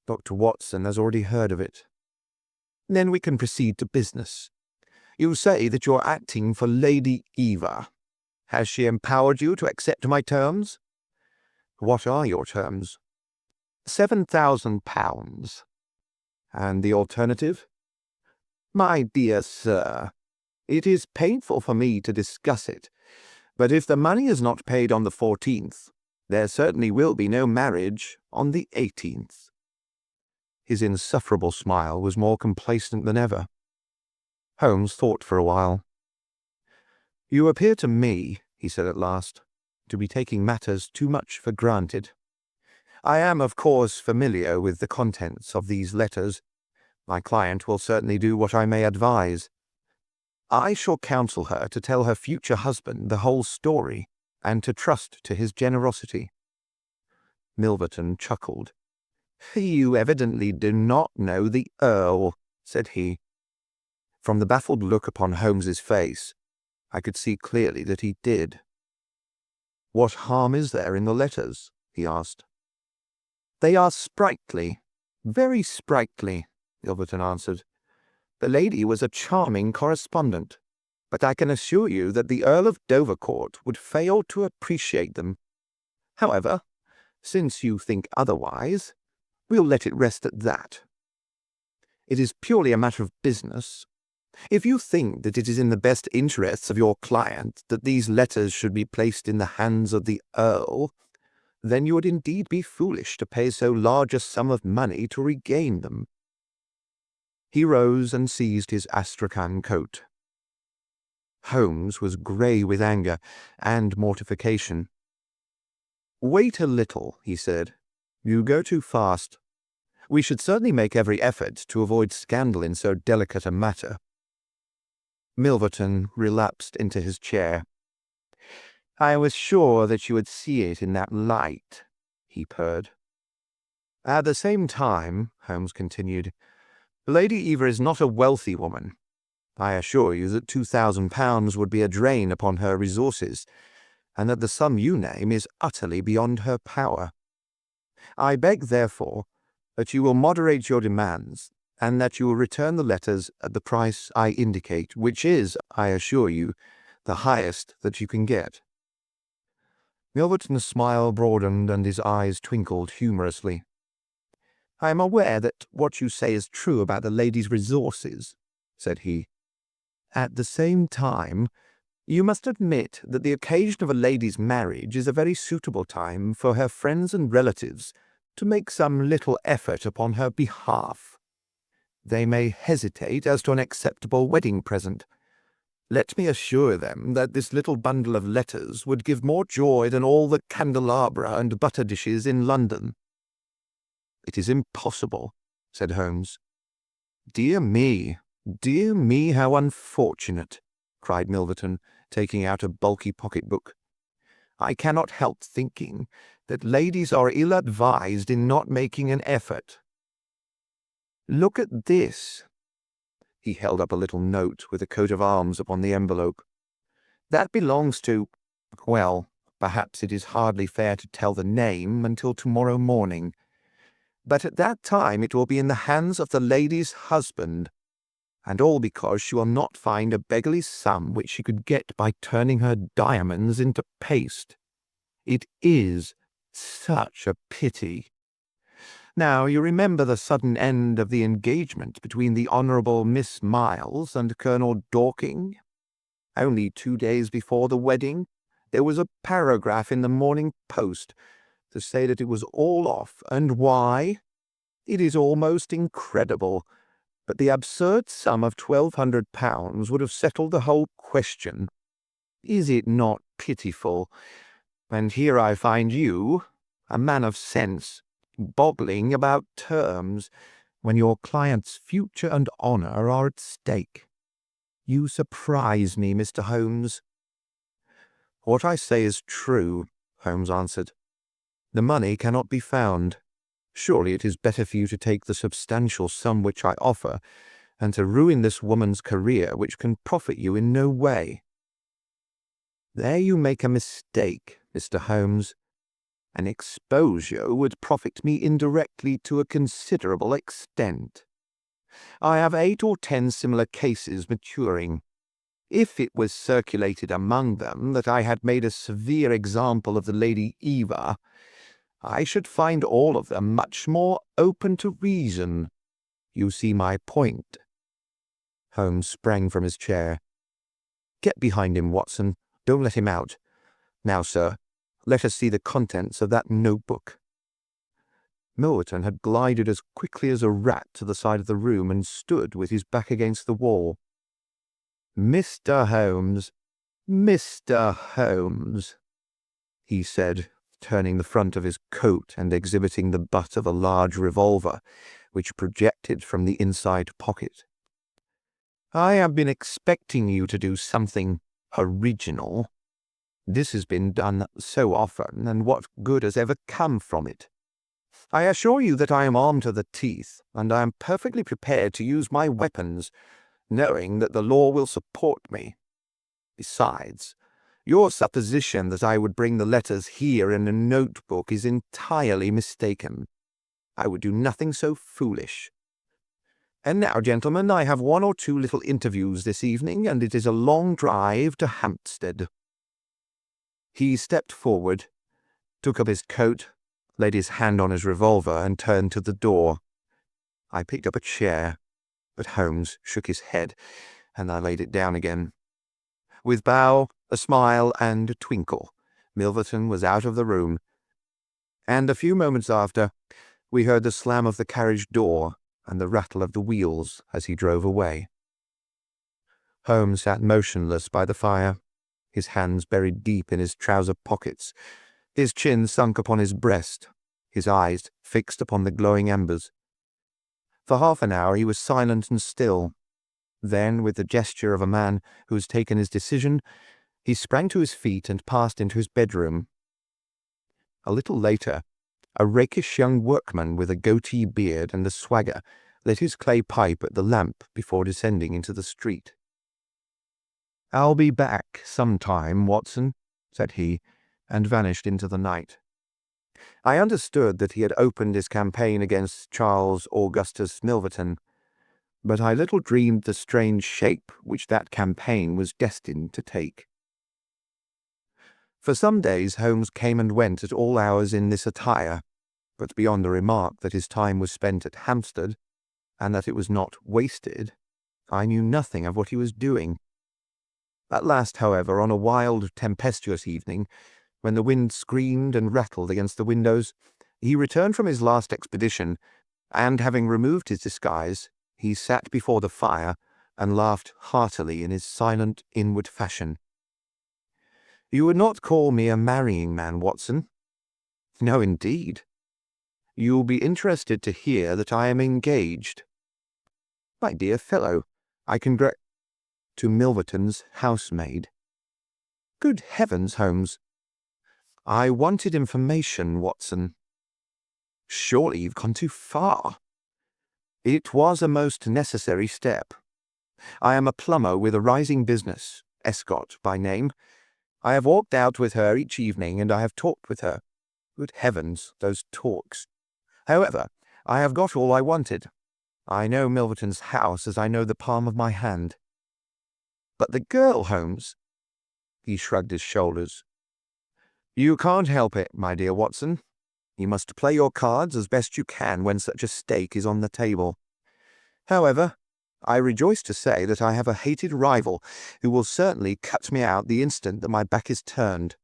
"Dr. Watson has already heard of it." "Then we can proceed to business. You say that you're acting for Lady Eva. Has she empowered you to accept my terms?" "What are your terms?" £7,000. "And the alternative?" "My dear sir, it is painful for me to discuss it, but if the money is not paid on the 14th, there certainly will be no marriage on the 18th. His insufferable smile was more complacent than ever. Holmes thought for a while. "You appear to me," he said at last, "to be taking matters too much for granted. I am, of course, familiar with the contents of these letters. My client will certainly do what I may advise. I shall counsel her to tell her future husband the whole story, and to trust to his generosity." Milverton chuckled. "You evidently do not know the Earl," said he. From the baffled look upon Holmes's face, I could see clearly that he did. "What harm is there in the letters?" he asked. "They are sprightly, very sprightly," Milverton answered. The lady was a charming correspondent, but I can assure you that the Earl of Dovercourt would fail to appreciate them. However, since you think otherwise, we'll let it rest at that. It is purely a matter of business. If you think that it is in the best interests of your client that these letters should be placed in the hands of the Earl, then you would indeed be foolish to pay so large a sum of money to regain them. He rose and seized his astrakhan coat. Holmes was grey with anger and mortification. "Wait a little," he said. "You go too fast. We should certainly make every effort to avoid scandal in so delicate a matter." Milverton relapsed into his chair. "I was sure that you would see it in that light," he purred. "At the same time," Holmes continued, "Lady Eva is not a wealthy woman. I assure you that £2,000 would be a drain upon her resources, and that the sum you name is utterly beyond her power. I beg, therefore, that you will moderate your demands, and that you will return the letters at the price I indicate, which is, I assure you, the highest that you can get." Milverton's smile broadened and his eyes twinkled humorously. "I am aware that what you say is true about the lady's resources," said he. "At the same time, you must admit that the occasion of a lady's marriage is a very suitable time for her friends and relatives to make some little effort upon her behalf. They may hesitate as to an acceptable wedding present. Let me assure them that this little bundle of letters would give more joy than all the candelabra and butter dishes in London." "It is impossible," said Holmes. Dear me, how unfortunate," cried Milverton, taking out a bulky pocket-book. "I cannot help thinking that ladies are ill-advised in not making an effort. Look at this." He held up a little note with a coat of arms upon the envelope. "That belongs to, well, perhaps it is hardly fair to tell the name until tomorrow morning. But at that time it will be in the hands of the lady's husband, and all because she will not find a beggarly sum which she could get by turning her diamonds into paste. It is such a pity. Now, you remember the sudden end of the engagement between the Honourable Miss Miles and Colonel Dorking? Only 2 days before the wedding, there was a paragraph in the Morning Post to say that it was all off, and why? It is almost incredible, but the absurd sum of £1,200 would have settled the whole question. Is it not pitiful? And here I find you, a man of sense, boggling about terms, when your client's future and honour are at stake. You surprise me, Mr. Holmes." "What I say is true," Holmes answered. "The money cannot be found. Surely it is better for you to take the substantial sum which I offer, and to ruin this woman's career which can profit you in no way." "There you make a mistake, Mr. Holmes. An exposure would profit me indirectly to a considerable extent. I have 8 or 10 similar cases maturing. If it was circulated among them that I had made a severe example of the Lady Eva, I should find all of them much more open to reason. You see my point." Holmes sprang from his chair. "Get behind him, Watson. Don't let him out. Now, sir, let us see the contents of that notebook." Milverton had glided as quickly as a rat to the side of the room and stood with his back against the wall. "Mr. Holmes, he said, turning the front of his coat and exhibiting the butt of a large revolver, which projected from the inside pocket. "I have been expecting you to do something original. This has been done so often, and what good has ever come from it? I assure you that I am armed to the teeth, and I am perfectly prepared to use my weapons, knowing that the law will support me. Besides, your supposition that I would bring the letters here in a notebook is entirely mistaken. I would do nothing so foolish. And now, gentlemen, I have one or two little interviews this evening, and it is a long drive to Hampstead." He stepped forward, took up his coat, laid his hand on his revolver, and turned to the door. I picked up a chair, but Holmes shook his head, and I laid it down again. With bow, a smile, and a twinkle, Milverton was out of the room, and a few moments after, we heard the slam of the carriage door and the rattle of the wheels as he drove away. Holmes sat motionless by the fire, his hands buried deep in his trouser pockets, his chin sunk upon his breast, his eyes fixed upon the glowing embers. For half an hour he was silent and still. Then, with the gesture of a man who has taken his decision, he sprang to his feet and passed into his bedroom. A little later, a rakish young workman with a goatee beard and a swagger lit his clay pipe at the lamp before descending into the street. "I'll be back sometime, Watson," said he, and vanished into the night. I understood that he had opened his campaign against Charles Augustus Milverton, but I little dreamed the strange shape which that campaign was destined to take. For some days Holmes came and went at all hours in this attire, but beyond the remark that his time was spent at Hampstead, and that it was not wasted, I knew nothing of what he was doing. At last, however, on a wild, tempestuous evening, when the wind screamed and rattled against the windows, he returned from his last expedition, and, having removed his disguise, he sat before the fire and laughed heartily in his silent, inward fashion. "You would not call me a marrying man, Watson?" "No, indeed." "You will be interested to hear that I am engaged." "My dear fellow, I congratulate to Milverton's housemaid." "Good heavens, Holmes!" "I wanted information, Watson." "Surely you've gone too far." "It was a most necessary step. I am a plumber with a rising business, Escott by name. I have walked out with her each evening, and I have talked with her. Good heavens, those talks! However, I have got all I wanted. I know Milverton's house as I know the palm of my hand." "But the girl, Holmes?" He shrugged his shoulders. "You can't help it, my dear Watson. You must play your cards as best you can when such a stake is on the table. However, I rejoice to say that I have a hated rival who will certainly cut me out the instant that my back is turned.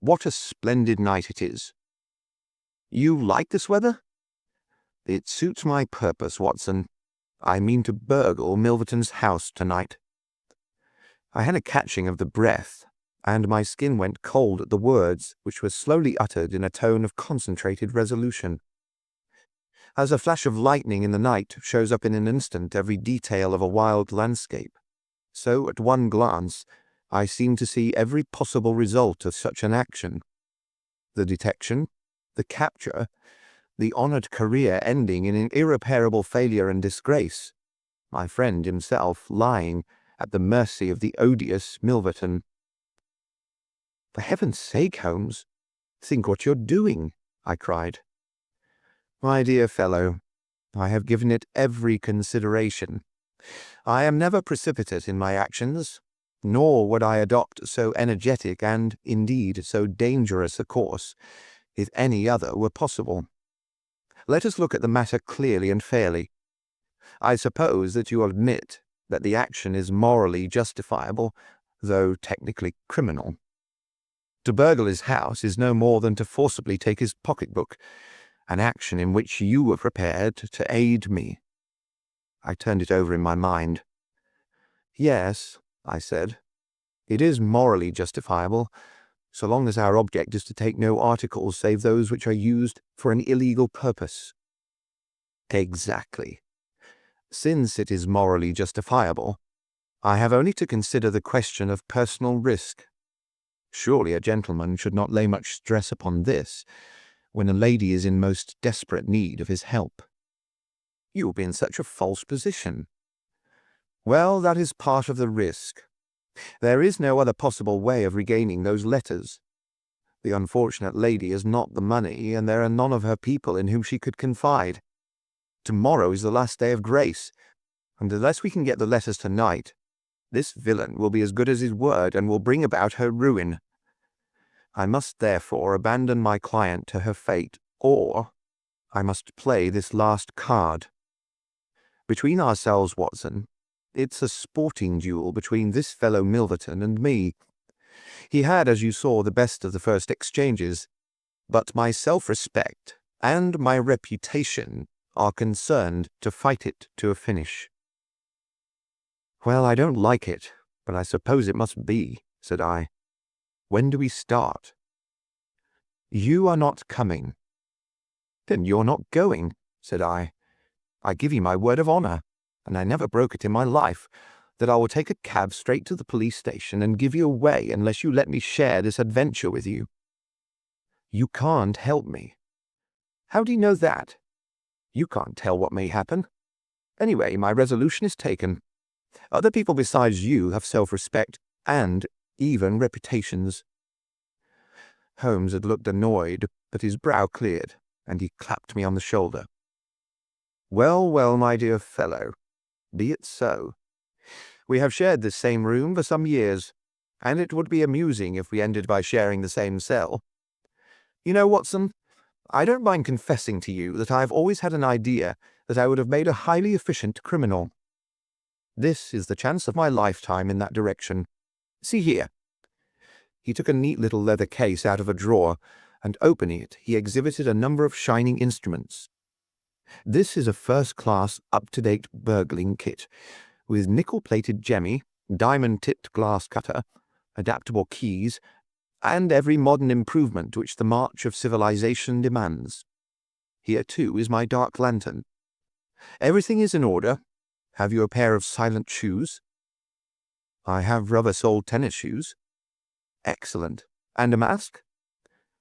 What a splendid night it is!" "You like this weather?" "It suits my purpose, Watson. I mean to burgle Milverton's house tonight." I had a catching of the breath, and my skin went cold at the words, which were slowly uttered in a tone of concentrated resolution. As a flash of lightning in the night shows up in an instant every detail of a wild landscape, so at one glance I seemed to see every possible result of such an action. The detection, the capture, the honoured career ending in an irreparable failure and disgrace, my friend himself lying at the mercy of the odious Milverton. "For heaven's sake, Holmes, think what you're doing," I cried. "My dear fellow, I have given it every consideration. I am never precipitate in my actions, nor would I adopt so energetic and, indeed, so dangerous a course, if any other were possible. Let us look at the matter clearly and fairly. I suppose that you will admit that the action is morally justifiable, though technically criminal. To burgle his house is no more than to forcibly take his pocketbook, an action in which you were prepared to aid me." I turned it over in my mind. "Yes," I said, "it is morally justifiable, so long as our object is to take no articles save those which are used for an illegal purpose." "Exactly. Since it is morally justifiable, I have only to consider the question of personal risk. Surely a gentleman should not lay much stress upon this, when a lady is in most desperate need of his help." "You will be in such a false position." "Well, that is part of the risk. There is no other possible way of regaining those letters. The unfortunate lady has not the money, and there are none of her people in whom she could confide. Tomorrow is the last day of grace, and unless we can get the letters tonight, this villain will be as good as his word and will bring about her ruin. I must therefore abandon my client to her fate, or I must play this last card. Between ourselves, Watson, it's a sporting duel between this fellow Milverton and me. He had, as you saw, the best of the first exchanges, but my self-respect and my reputation are concerned to fight it to a finish. Well, I don't like it, but I suppose it must be, said I. When do we start? You are not coming. Then you're not going, said I. I give you my word of honor, and I never broke it in my life, that I will take a cab straight to the police station and give you away unless you let me share this adventure with you. You can't help me. How do you know that? You can't tell what may happen. Anyway, my resolution is taken. Other people besides you have self-respect and even reputations. Holmes had looked annoyed, but his brow cleared, and he clapped me on the shoulder. Well, well, my dear fellow, be it so. We have shared this same room for some years, and it would be amusing if we ended by sharing the same cell. You know, Watson, I don't mind confessing to you that I have always had an idea that I would have made a highly efficient criminal. This is the chance of my lifetime in that direction. See here. He took a neat little leather case out of a drawer, and opening it, he exhibited a number of shining instruments. This is a first-class, up-to-date burgling kit, with nickel-plated jemmy, diamond-tipped glass cutter, adaptable keys, and every modern improvement which the march of civilization demands. Here, too, is my dark lantern. Everything is in order. Have you a pair of silent shoes? I have rubber-soled tennis shoes. Excellent. And a mask?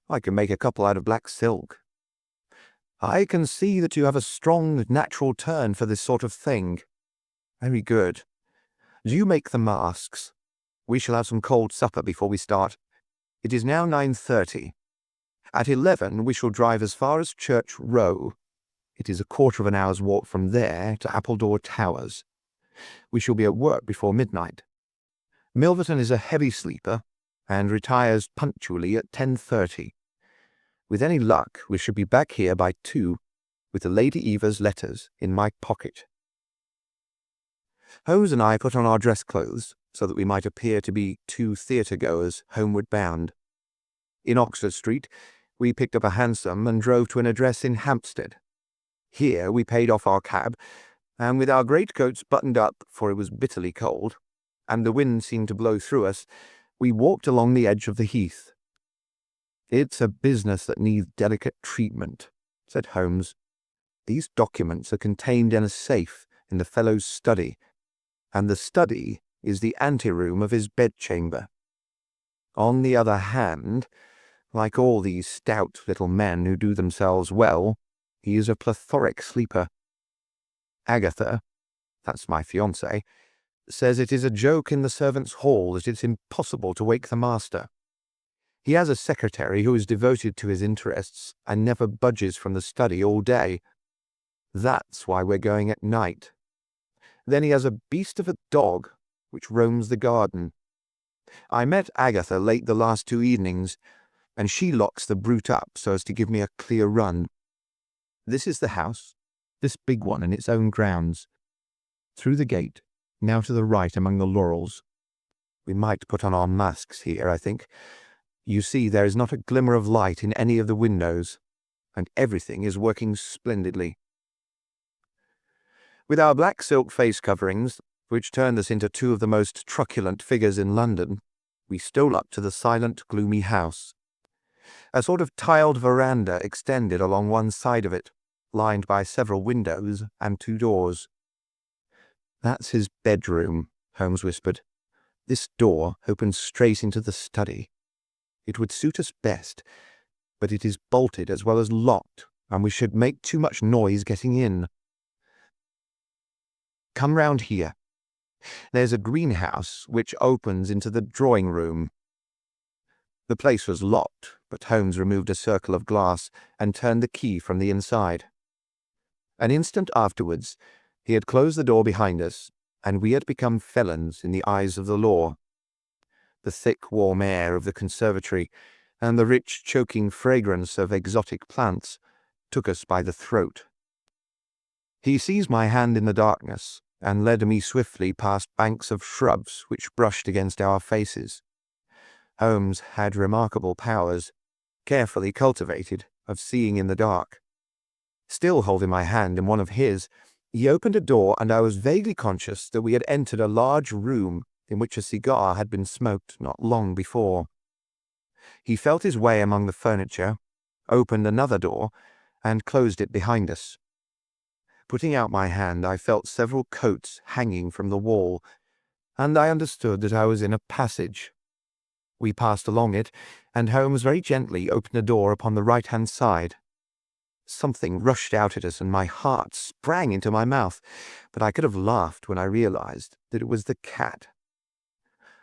I can make a couple out of black silk. I can see that you have a strong, natural turn for this sort of thing. Very good. Do you make the masks? We shall have some cold supper before we start. It is now 9:30. At 11 we shall drive as far as Church Row. It is a quarter of an hour's walk from there to Appledore Towers. We shall be at work before midnight. Milverton is a heavy sleeper, and retires punctually at 10:30. With any luck, we should be back here by 2, with the Lady Eva's letters in my pocket. Holmes and I put on our dress clothes, so that we might appear to be 2 theatre-goers homeward bound. In Oxford Street, we picked up a hansom and drove to an address in Hampstead. Here we paid off our cab, and with our greatcoats buttoned up, for it was bitterly cold, and the wind seemed to blow through us, we walked along the edge of the heath. It's a business that needs delicate treatment, said Holmes. These documents are contained in a safe in the fellow's study, and the study is the anteroom of his bedchamber. On the other hand, like all these stout little men who do themselves well, he is a plethoric sleeper. Agatha, that's my fiancée, says it is a joke in the servants' hall that it's impossible to wake the master. He has a secretary who is devoted to his interests and never budges from the study all day. That's why we're going at night. Then he has a beast of a dog which roams the garden. I met Agatha late the last 2 evenings, and she locks the brute up so as to give me a clear run. This is the house, this big one in its own grounds. Through the gate, now to the right among the laurels. We might put on our masks here, I think. You see, there is not a glimmer of light in any of the windows, and everything is working splendidly. With our black silk face coverings, which turned us into 2 of the most truculent figures in London, we stole up to the silent, gloomy house. A sort of tiled veranda extended along one side of it, lined by several windows and 2 doors. That's his bedroom, Holmes whispered. This door opens straight into the study. It would suit us best, but it is bolted as well as locked, and we should make too much noise getting in. Come round here. There's a greenhouse which opens into the drawing-room. The place was locked, but Holmes removed a circle of glass and turned the key from the inside. An instant afterwards, he had closed the door behind us, and we had become felons in the eyes of the law. The thick, warm air of the conservatory and the rich, choking fragrance of exotic plants took us by the throat. He seized my hand in the darkness and led me swiftly past banks of shrubs which brushed against our faces. Holmes had remarkable powers, carefully cultivated, of seeing in the dark. Still holding my hand in one of his, he opened a door, and I was vaguely conscious that we had entered a large room in which a cigar had been smoked not long before. He felt his way among the furniture, opened another door, and closed it behind us. Putting out my hand, I felt several coats hanging from the wall, and I understood that I was in a passage. We passed along it, and Holmes very gently opened a door upon the right-hand side. Something rushed out at us, and my heart sprang into my mouth, but I could have laughed when I realized that it was the cat.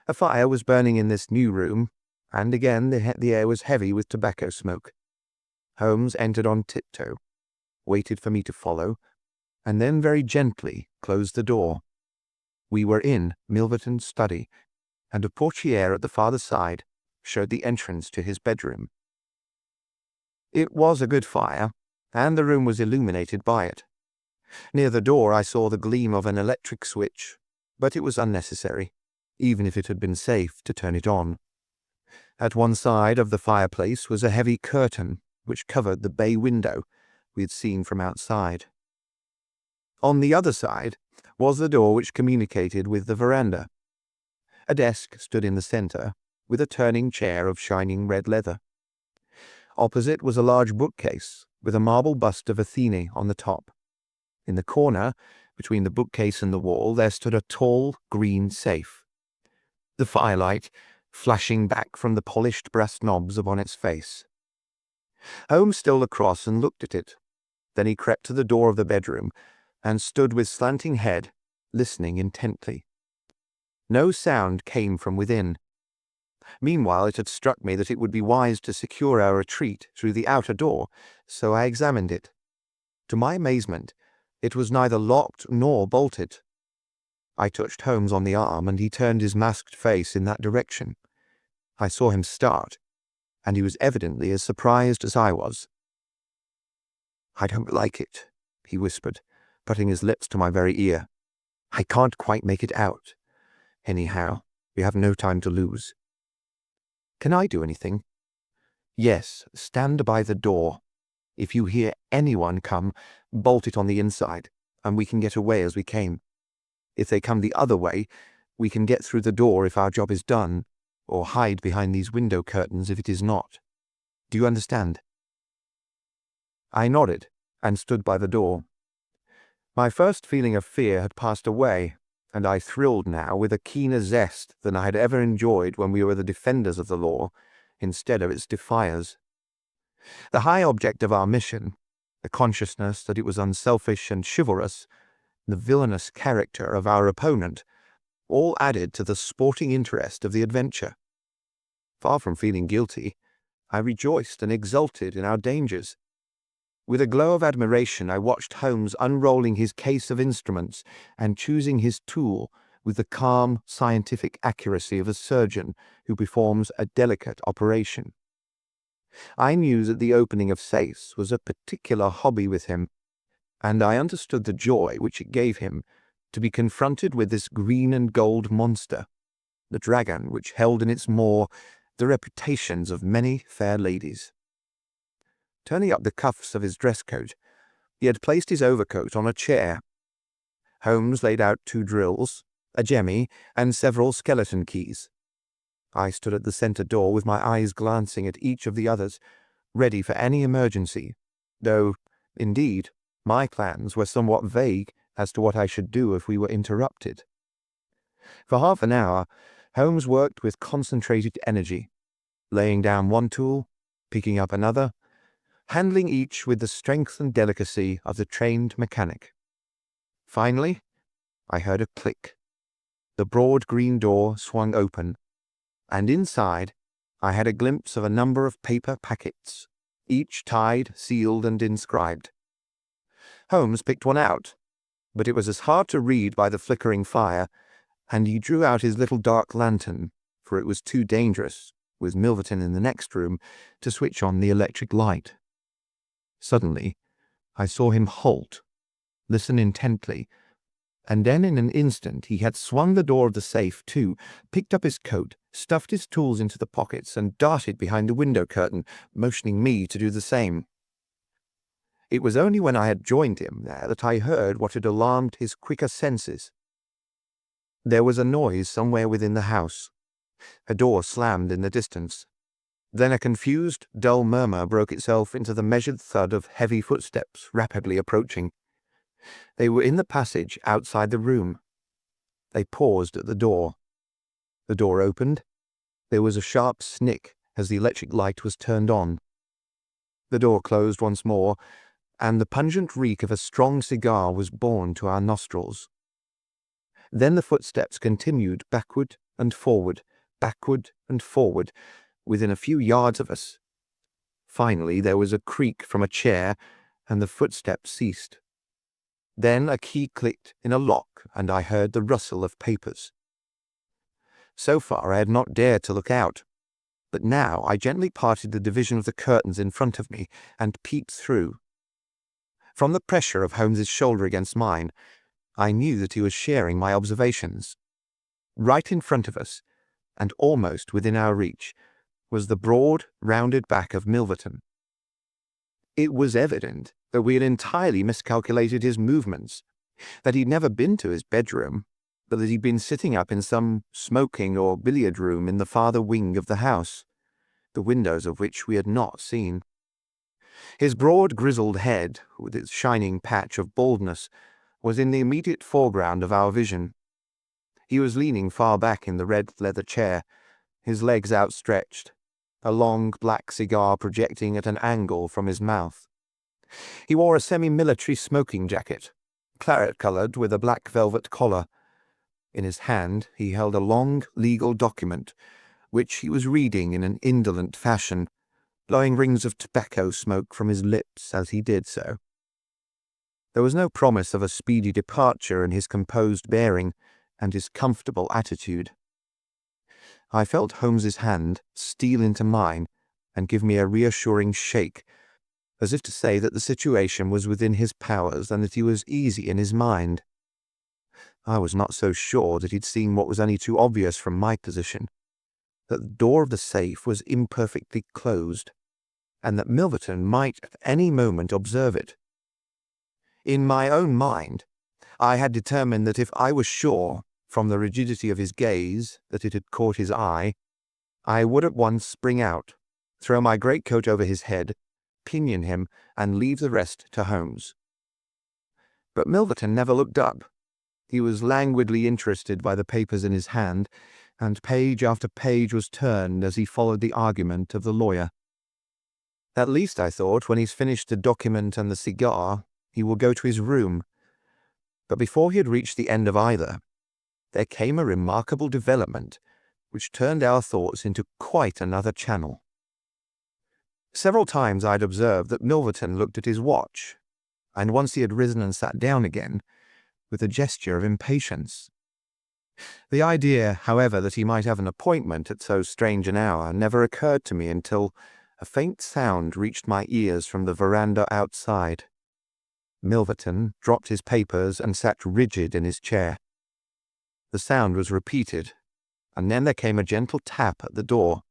A fire was burning in this new room, and again the air was heavy with tobacco smoke. Holmes entered on tiptoe, waited for me to follow, and then very gently closed the door. We were in Milverton's study, and a portiere at the farther side showed the entrance to his bedroom. It was a good fire, and the room was illuminated by it. Near the door I saw the gleam of an electric switch, but it was unnecessary, even if it had been safe to turn it on. At one side of the fireplace was a heavy curtain which covered the bay window we had seen from outside. On the other side was the door which communicated with the veranda. A desk stood in the center, with a turning chair of shining red leather. Opposite was a large bookcase, with a marble bust of Athene on the top. In the corner, between the bookcase and the wall, there stood a tall green safe. The firelight flashing back from the polished brass knobs upon its face. Holmes stole across and looked at it. Then he crept to the door of the bedroom and stood with slanting head, listening intently. No sound came from within. Meanwhile, it had struck me that it would be wise to secure our retreat through the outer door, so I examined it. To my amazement, it was neither locked nor bolted. I touched Holmes on the arm, and he turned his masked face in that direction. I saw him start, and he was evidently as surprised as I was. "I don't like it," he whispered, putting his lips to my very ear. "I can't quite make it out. Anyhow, we have no time to lose." "Can I do anything?" "Yes, stand by the door. If you hear anyone come, bolt it on the inside, and we can get away as we came. If they come the other way, we can get through the door if our job is done, or hide behind these window curtains if it is not. Do you understand?" I nodded and stood by the door. My first feeling of fear had passed away, and I thrilled now with a keener zest than I had ever enjoyed when we were the defenders of the law, instead of its defiers. The high object of our mission, the consciousness that it was unselfish and chivalrous, the villainous character of our opponent, all added to the sporting interest of the adventure. Far from feeling guilty, I rejoiced and exulted in our dangers. With a glow of admiration, I watched Holmes unrolling his case of instruments and choosing his tool with the calm, scientific accuracy of a surgeon who performs a delicate operation. I knew that the opening of safes was a particular hobby with him, and I understood the joy which it gave him to be confronted with this green and gold monster, the dragon which held in its maw the reputations of many fair ladies. Turning up the cuffs of his dress coat, he had placed his overcoat on a chair. Holmes laid out 2 drills, a jemmy, and several skeleton keys. I stood at the center door with my eyes glancing at each of the others, ready for any emergency, though, indeed, my plans were somewhat vague as to what I should do if we were interrupted. For half an hour, Holmes worked with concentrated energy, laying down one tool, picking up another, handling each with the strength and delicacy of the trained mechanic. Finally, I heard a click. The broad green door swung open, and inside I had a glimpse of a number of paper packets, each tied, sealed, and inscribed. Holmes picked one out, but it was as hard to read by the flickering fire, and he drew out his little dark lantern, for it was too dangerous, with Milverton in the next room, to switch on the electric light. Suddenly, I saw him halt, listen intently, and then in an instant he had swung the door of the safe to, picked up his coat, stuffed his tools into the pockets, and darted behind the window curtain, motioning me to do the same. It was only when I had joined him there that I heard what had alarmed his quicker senses. There was a noise somewhere within the house. A door slammed in the distance. Then a confused, dull murmur broke itself into the measured thud of heavy footsteps rapidly approaching. They were in the passage outside the room. They paused at the door. The door opened. There was a sharp snick as the electric light was turned on. The door closed once more, and the pungent reek of a strong cigar was borne to our nostrils. Then the footsteps continued backward and forward, within a few yards of us. Finally, there was a creak from a chair, and the footsteps ceased. Then a key clicked in a lock, and I heard the rustle of papers. So far I had not dared to look out, but now I gently parted the division of the curtains in front of me and peeped through. From the pressure of Holmes's shoulder against mine, I knew that he was sharing my observations. Right in front of us, and almost within our reach, was the broad, rounded back of Milverton. It was evident that we had entirely miscalculated his movements, that he'd never been to his bedroom, but that he'd been sitting up in some smoking or billiard room in the farther wing of the house, the windows of which we had not seen. His broad, grizzled head, with its shining patch of baldness, was in the immediate foreground of our vision. He was leaning far back in the red leather chair, his legs outstretched, a long black cigar projecting at an angle from his mouth. He wore a semi-military smoking jacket, claret-coloured with a black velvet collar. In his hand he held a long legal document, which he was reading in an indolent fashion, blowing rings of tobacco smoke from his lips as he did so. There was no promise of a speedy departure in his composed bearing and his comfortable attitude. I felt Holmes's hand steal into mine and give me a reassuring shake, as if to say that the situation was within his powers and that he was easy in his mind. I was not so sure that he'd seen what was only too obvious from my position, that the door of the safe was imperfectly closed, and that Milverton might at any moment observe it. In my own mind, I had determined that if I was sure, from the rigidity of his gaze, that it had caught his eye, I would at once spring out, throw my greatcoat over his head, pinion him, and leave the rest to Holmes. But Milverton never looked up. He was languidly interested by the papers in his hand, and page after page was turned as he followed the argument of the lawyer. At least, I thought, when he's finished the document and the cigar, he will go to his room. But before he had reached the end of either, there came a remarkable development which turned our thoughts into quite another channel. Several times I had observed that Milverton looked at his watch, and once he had risen and sat down again, with a gesture of impatience. The idea, however, that he might have an appointment at so strange an hour never occurred to me until a faint sound reached my ears from the veranda outside. Milverton dropped his papers and sat rigid in his chair. The sound was repeated, and then there came a gentle tap at the door.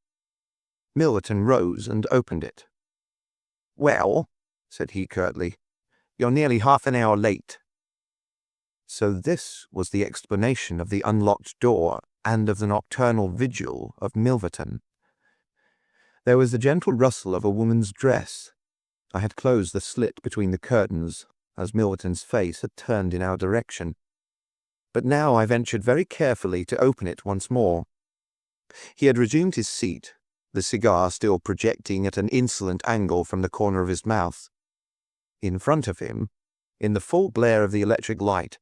Milverton rose and opened it. "Well," said he curtly, "you're nearly half an hour late." So this was the explanation of the unlocked door and of the nocturnal vigil of Milverton. There was the gentle rustle of a woman's dress. I had closed the slit between the curtains, as Milverton's face had turned in our direction. But now I ventured very carefully to open it once more. He had resumed his seat, the cigar still projecting at an insolent angle from the corner of his mouth. In front of him, in the full glare of the electric light,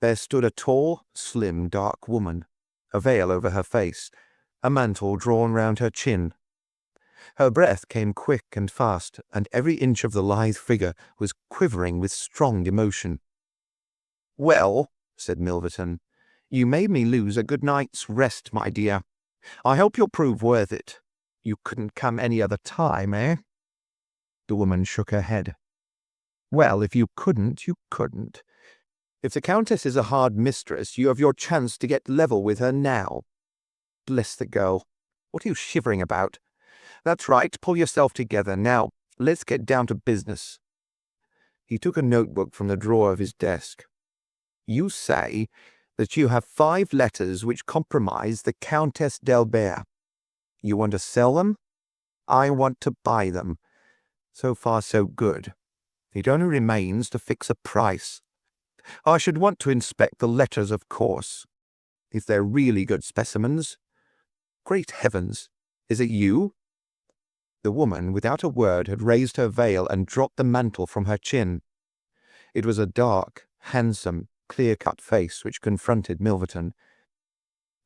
there stood a tall, slim, dark woman, a veil over her face, a mantle drawn round her chin. Her breath came quick and fast, and every inch of the lithe figure was quivering with strong emotion. "Well," said Milverton, "you made me lose a good night's rest, my dear. I hope you'll prove worth it. You couldn't come any other time, eh?" The woman shook her head. "Well, if you couldn't, you couldn't. If the Countess is a hard mistress, you have your chance to get level with her now. Bless the girl. What are you shivering about? That's right, pull yourself together. Now, let's get down to business." He took a notebook from the drawer of his desk. "You say that you have 5 letters which compromise the Countess Delbert. You want to sell them? I want to buy them. So far, so good. It only remains to fix a price. I should want to inspect the letters, of course. If they're really good specimens. Great heavens, is it you?" The woman, without a word, had raised her veil and dropped the mantle from her chin. It was a dark, handsome, clear-cut face which confronted Milverton.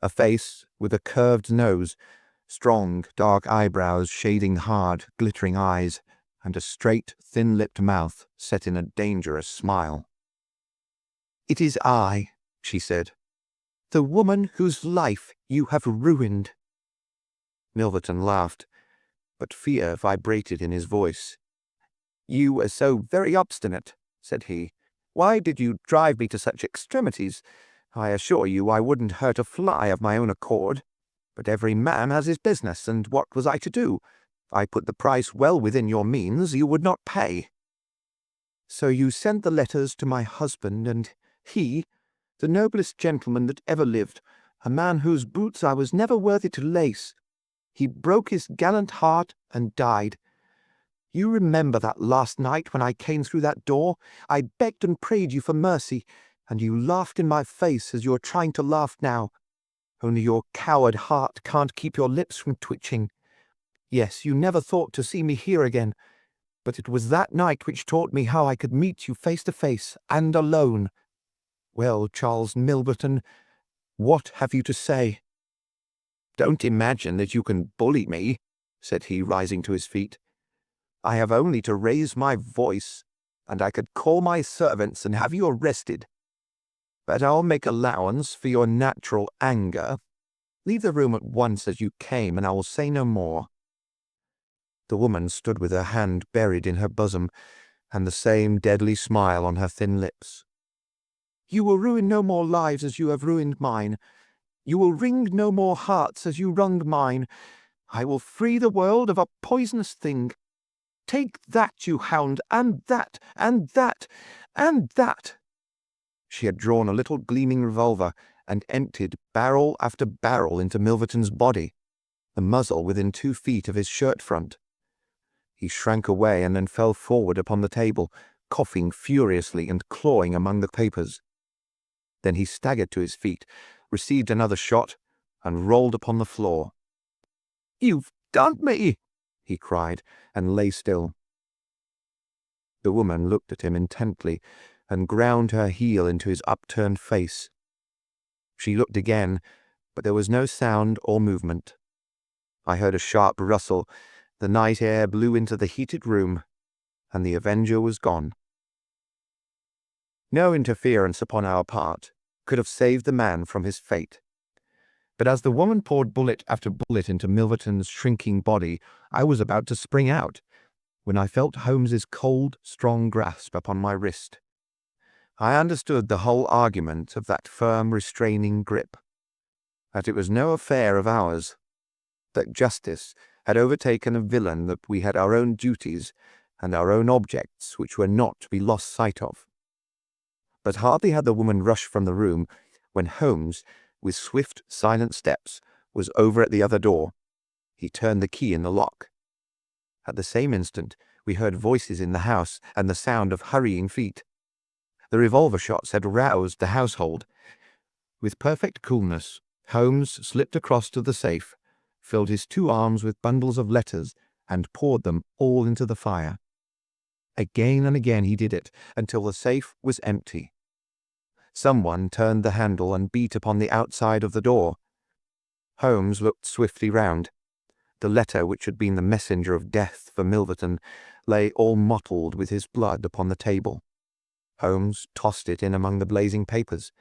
A face with a curved nose, strong, dark eyebrows shading hard, glittering eyes, and a straight, thin-lipped mouth set in a dangerous smile. "It is I," she said, "the woman whose life you have ruined." Milverton laughed, but fear vibrated in his voice. "You are so very obstinate," said he. "Why did you drive me to such extremities? I assure you I wouldn't hurt a fly of my own accord. But every man has his business, and what was I to do? I put the price well within your means. You would not pay." "So you sent the letters to my husband, and he, the noblest gentleman that ever lived, a man whose boots I was never worthy to lace, he broke his gallant heart and died. You remember that last night when I came through that door? I begged and prayed you for mercy, and you laughed in my face as you are trying to laugh now. Only your coward heart can't keep your lips from twitching. Yes, you never thought to see me here again, but it was that night which taught me how I could meet you face to face and alone. Well, Charles Milverton, what have you to say?" "Don't imagine that you can bully me," said he, rising to his feet. "I have only to raise my voice, and I could call my servants and have you arrested. But I'll make allowance for your natural anger. Leave the room at once as you came, and I will say no more." The woman stood with her hand buried in her bosom, and the same deadly smile on her thin lips. "You will ruin no more lives as you have ruined mine. You will wring no more hearts as you wrung mine. I will free the world of a poisonous thing. Take that, you hound, and that, and that, and that." She had drawn a little gleaming revolver and emptied barrel after barrel into Milverton's body, the muzzle within 2 feet of his shirt front. He shrank away and then fell forward upon the table, coughing furiously and clawing among the papers. Then he staggered to his feet, received another shot, and rolled upon the floor. "You've done me!" he cried, and lay still. The woman looked at him intently and ground her heel into his upturned face. She looked again, but there was no sound or movement. I heard a sharp rustle, the night air blew into the heated room, and the avenger was gone. No interference upon our part could have saved the man from his fate. But as the woman poured bullet after bullet into Milverton's shrinking body, I was about to spring out, when I felt Holmes's cold, strong grasp upon my wrist. I understood the whole argument of that firm, restraining grip, that it was no affair of ours, that justice had overtaken a villain, that we had our own duties and our own objects which were not to be lost sight of. But hardly had the woman rushed from the room when Holmes, with swift, silent steps, was over at the other door. He turned the key in the lock. At the same instant, we heard voices in the house and the sound of hurrying feet. The revolver shots had roused the household. With perfect coolness, Holmes slipped across to the safe, filled his 2 arms with bundles of letters, and poured them all into the fire. Again and again he did it, until the safe was empty. Someone turned the handle and beat upon the outside of the door. Holmes looked swiftly round. The letter which had been the messenger of death for Milverton lay all mottled with his blood upon the table. Holmes tossed it in among the blazing papers.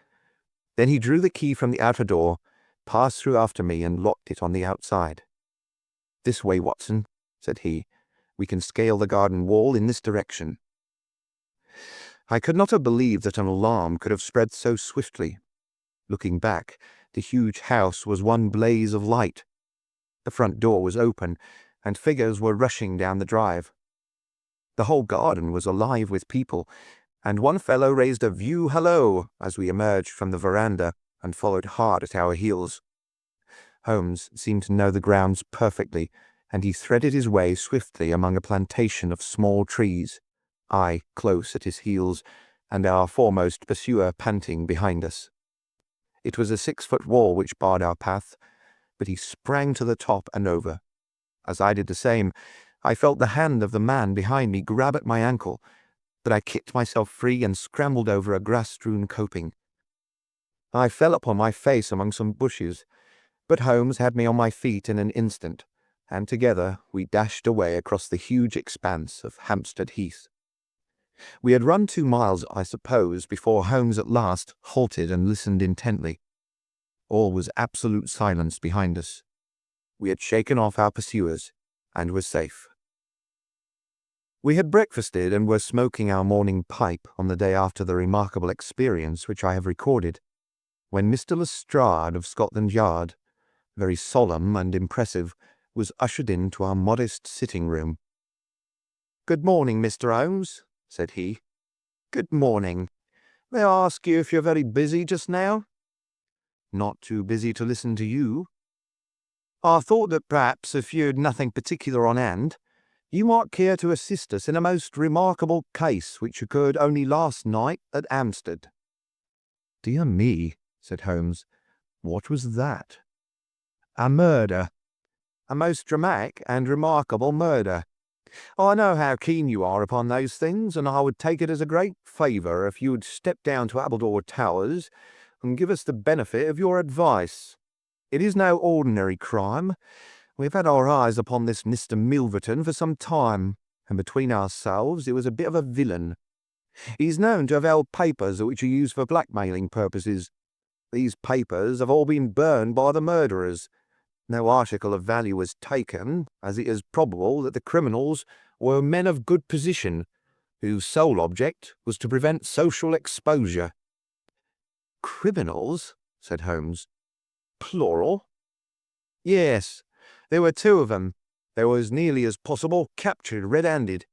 Then he drew the key from the outer door, passed through after me, and locked it on the outside. "This way, Watson," said he. "We can scale the garden wall in this direction." I could not have believed that an alarm could have spread so swiftly. Looking back, the huge house was one blaze of light. The front door was open, and figures were rushing down the drive. The whole garden was alive with people, and one fellow raised a view hallo as we emerged from the veranda and followed hard at our heels. Holmes seemed to know the grounds perfectly, and he threaded his way swiftly among a plantation of small trees, I close at his heels, and our foremost pursuer panting behind us. It was a 6-foot wall which barred our path, but he sprang to the top and over. As I did the same, I felt the hand of the man behind me grab at my ankle, but I kicked myself free and scrambled over a grass-strewn coping. I fell upon my face among some bushes, but Holmes had me on my feet in an instant, and together we dashed away across the huge expanse of Hampstead Heath. We had run 2 miles, I suppose, before Holmes at last halted and listened intently. All was absolute silence behind us. We had shaken off our pursuers, and were safe. We had breakfasted and were smoking our morning pipe on the day after the remarkable experience which I have recorded, when Mr. Lestrade of Scotland Yard, very solemn and impressive, was ushered into our modest sitting-room. "Good morning, Mr. Holmes," said he. "Good morning. May I ask you if you're very busy just now?" "Not too busy to listen to you." "I thought that perhaps, if you'd nothing particular on hand, you might care to assist us in a most remarkable case which occurred only last night at Hampstead." "Dear me," said Holmes. "What was that?" "A murder. A most dramatic and remarkable murder. I know how keen you are upon those things, and I would take it as a great favour if you would step down to Appledore Towers and give us the benefit of your advice. It is no ordinary crime. We have had our eyes upon this Mr. Milverton for some time, and between ourselves it was a bit of a villain. He's known to have held papers which are used for blackmailing purposes. These papers have all been burned by the murderers. No article of value was taken, as it is probable that the criminals were men of good position, whose sole object was to prevent social exposure." "Criminals?" said Holmes. "Plural?" "Yes. There were 2 of them. They were as nearly as possible captured red-handed.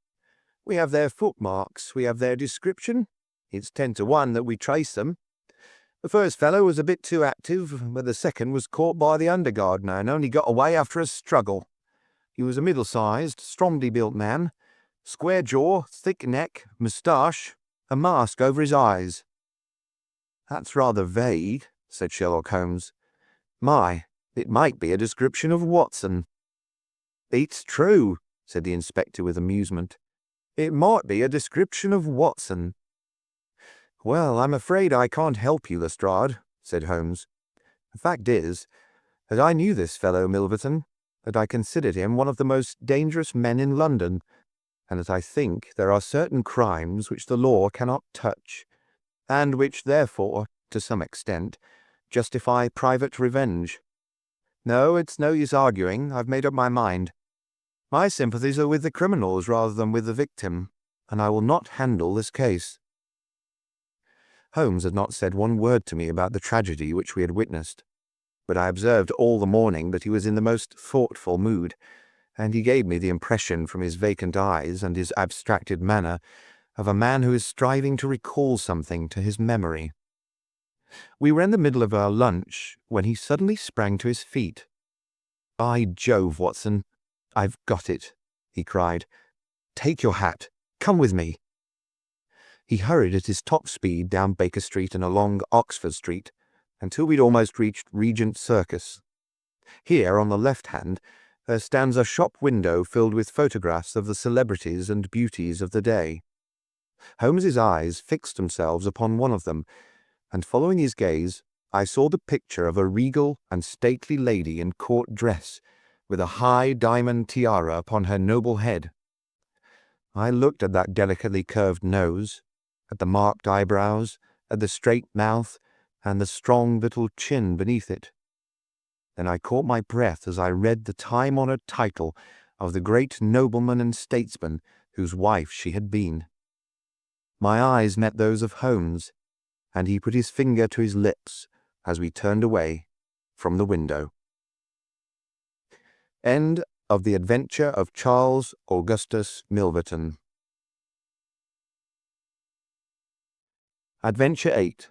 We have their footmarks, we have their description. It's 10 to 1 that we trace them. The first fellow was a bit too active, but the second was caught by the under gardener and only got away after a struggle. He was a middle-sized, strongly built man, square jaw, thick neck, moustache, a mask over his eyes." "That's rather vague," said Sherlock Holmes. "My, it might be a description of Watson." "It's true," said the inspector with amusement. "It might be a description of Watson." "Well, I'm afraid I can't help you, Lestrade," said Holmes. "The fact is, that I knew this fellow Milverton, that I considered him one of the most dangerous men in London, and that I think there are certain crimes which the law cannot touch, and which, therefore, to some extent, justify private revenge. No, it's no use arguing. I've made up my mind. My sympathies are with the criminals rather than with the victim, and I will not handle this case." Holmes had not said one word to me about the tragedy which we had witnessed, but I observed all the morning that he was in the most thoughtful mood, and he gave me the impression from his vacant eyes and his abstracted manner of a man who is striving to recall something to his memory. We were in the middle of our lunch when he suddenly sprang to his feet. "By Jove, Watson, I've got it," he cried. "Take your hat. Come with me." He hurried at his top speed down Baker Street and along Oxford Street until we'd almost reached Regent Circus. Here, on the left hand, there stands a shop window filled with photographs of the celebrities and beauties of the day. Holmes's eyes fixed themselves upon one of them, and following his gaze, I saw the picture of a regal and stately lady in court dress, with a high diamond tiara upon her noble head. I looked at that delicately curved nose, at the marked eyebrows, at the straight mouth, and the strong little chin beneath it. Then I caught my breath as I read the time-honored title of the great nobleman and statesman whose wife she had been. My eyes met those of Holmes, and he put his finger to his lips as we turned away from the window. End of The Adventure of Charles Augustus Milverton. Adventure 8.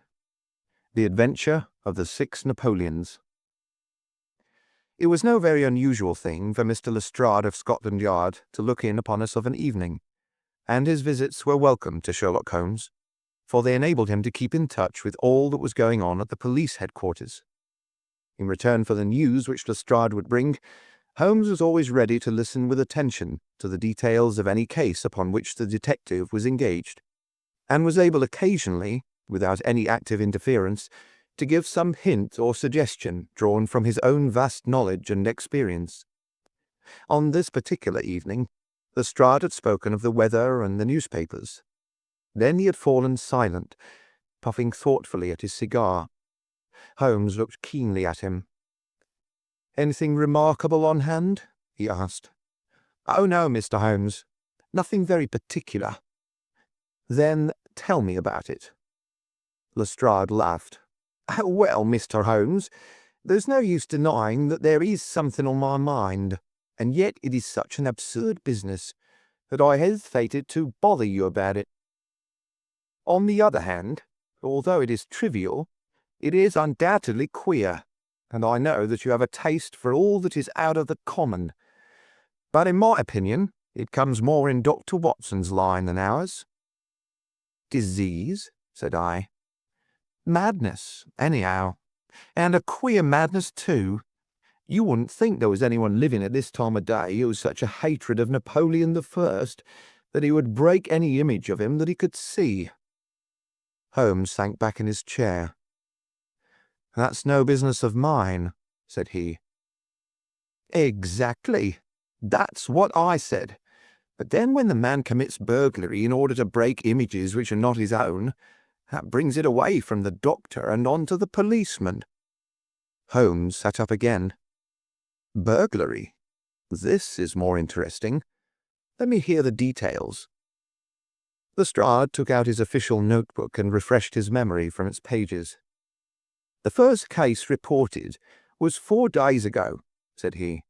The Adventure of the Six Napoleons. It was no very unusual thing for Mr. Lestrade of Scotland Yard to look in upon us of an evening, and his visits were welcome to Sherlock Holmes, for they enabled him to keep in touch with all that was going on at the police headquarters. In return for the news which Lestrade would bring, Holmes was always ready to listen with attention to the details of any case upon which the detective was engaged, and was able occasionally, without any active interference, to give some hint or suggestion drawn from his own vast knowledge and experience. On this particular evening, Lestrade had spoken of the weather and the newspapers. Then he had fallen silent, puffing thoughtfully at his cigar. Holmes looked keenly at him. "Anything remarkable on hand?" he asked. "Oh, no, Mr. Holmes. Nothing very particular." "Then tell me about it." Lestrade laughed. "Oh, well, Mr. Holmes, there's no use denying that there is something on my mind, and yet it is such an absurd business that I hesitated to bother you about it. On the other hand, although it is trivial, it is undoubtedly queer, and I know that you have a taste for all that is out of the common. But in my opinion, it comes more in Dr. Watson's line than ours." "Disease?" said I. "Madness, anyhow, and a queer madness too. You wouldn't think there was anyone living at this time of day who was such a hatred of Napoleon I that he would break any image of him that he could see." Holmes sank back in his chair. "That's no business of mine," said he. "Exactly. That's what I said. But then when the man commits burglary in order to break images which are not his own, that brings it away from the doctor and on to the policeman." Holmes sat up again. "Burglary? This is more interesting. Let me hear the details." Lestrade took out his official notebook and refreshed his memory from its pages. "The first case reported was 4 days ago," said he.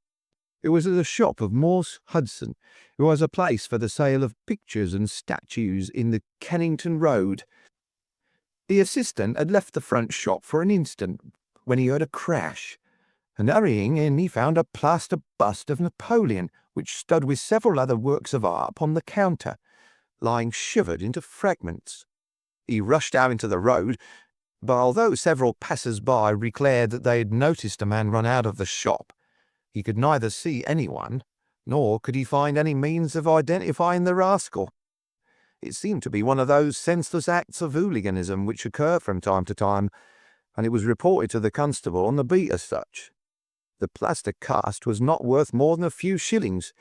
"It was at the shop of Morse Hudson, who has a place for the sale of pictures and statues in the Kennington Road. The assistant had left the front shop for an instant when he heard a crash, and hurrying in he found a plaster bust of Napoleon, which stood with several other works of art upon the counter, lying shivered into fragments. He rushed out into the road, but although several passers-by declared that they had noticed a man run out of the shop, he could neither see anyone, nor could he find any means of identifying the rascal. It seemed to be one of those senseless acts of hooliganism which occur from time to time, and it was reported to the constable on the beat as such. The plaster cast was not worth more than a few shillings,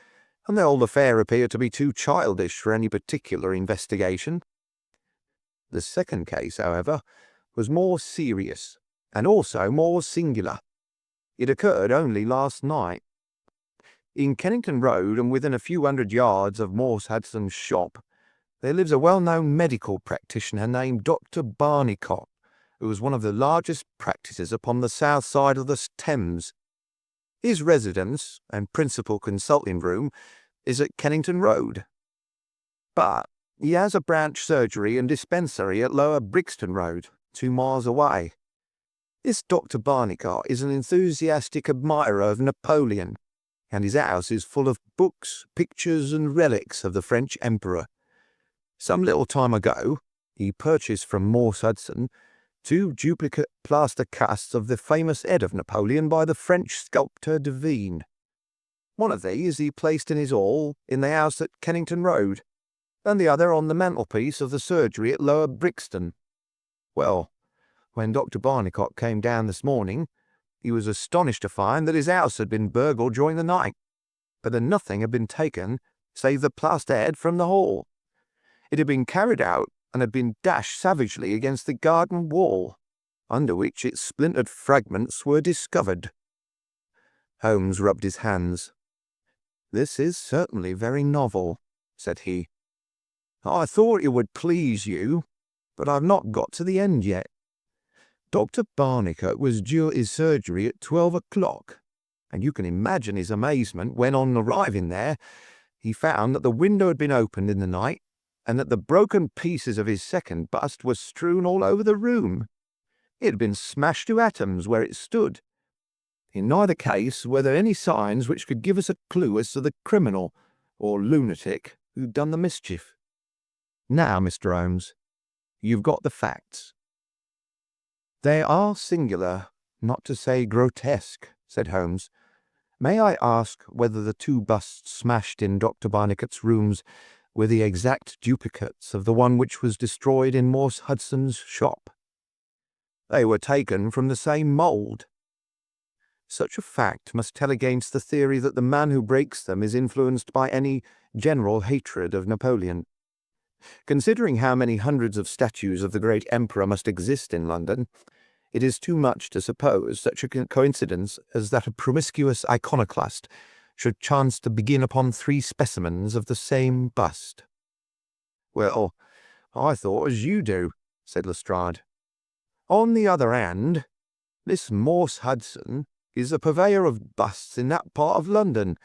and the whole affair appeared to be too childish for any particular investigation. The second case, however, was more serious, and also more singular. It occurred only last night. In Kennington Road, and within a few hundred yards of Morse Hudson's shop, there lives a well-known medical practitioner named Dr. Barnicot, who is one of the largest practices upon the south side of the Thames. His residence and principal consulting room is at Kennington Road, but he has a branch surgery and dispensary at Lower Brixton Road, 2 miles away. This Dr. Barnicot is an enthusiastic admirer of Napoleon, and his house is full of books, pictures, and relics of the French Emperor. Some little time ago, he purchased from Morse Hudson 2 duplicate plaster casts of the famous head of Napoleon by the French sculptor Devine. One of these he placed in his hall in the house at Kennington Road, and the other on the mantelpiece of the surgery at Lower Brixton. Well, when Dr. Barnicot came down this morning, He was astonished to find that his house had been burgled during the night, but that nothing had been taken save the plaster head from the hall. It had been carried out and had been dashed savagely against the garden wall, under which its splintered fragments were discovered. Holmes rubbed his hands. "This is certainly very novel," said he. "I thought it would please you, but I've not got to the end yet. Dr. Barnicot was due at his surgery at 12 o'clock, and you can imagine his amazement when, on arriving there, he found that the window had been opened in the night and that the broken pieces of his second bust were strewn all over the room. It had been smashed to atoms where it stood. In neither case were there any signs which could give us a clue as to the criminal or lunatic who'd done the mischief. Now, Mr. Holmes, you've got the facts." "They are singular, not to say grotesque," said Holmes. "May I ask whether the two busts smashed in Dr. Barnicot's rooms were the exact duplicates of the one which was destroyed in Morse Hudson's shop?" "They were taken from the same mould." "Such a fact must tell against the theory that the man who breaks them is influenced by any general hatred of Napoleon. Considering how many hundreds of statues of the great emperor must exist in London, it is too much to suppose such a coincidence as that a promiscuous iconoclast should chance to begin upon 3 specimens of the same bust." "Well, I thought as you do," said Lestrade. "On the other hand, this Morse Hudson is a purveyor of busts in that part of London,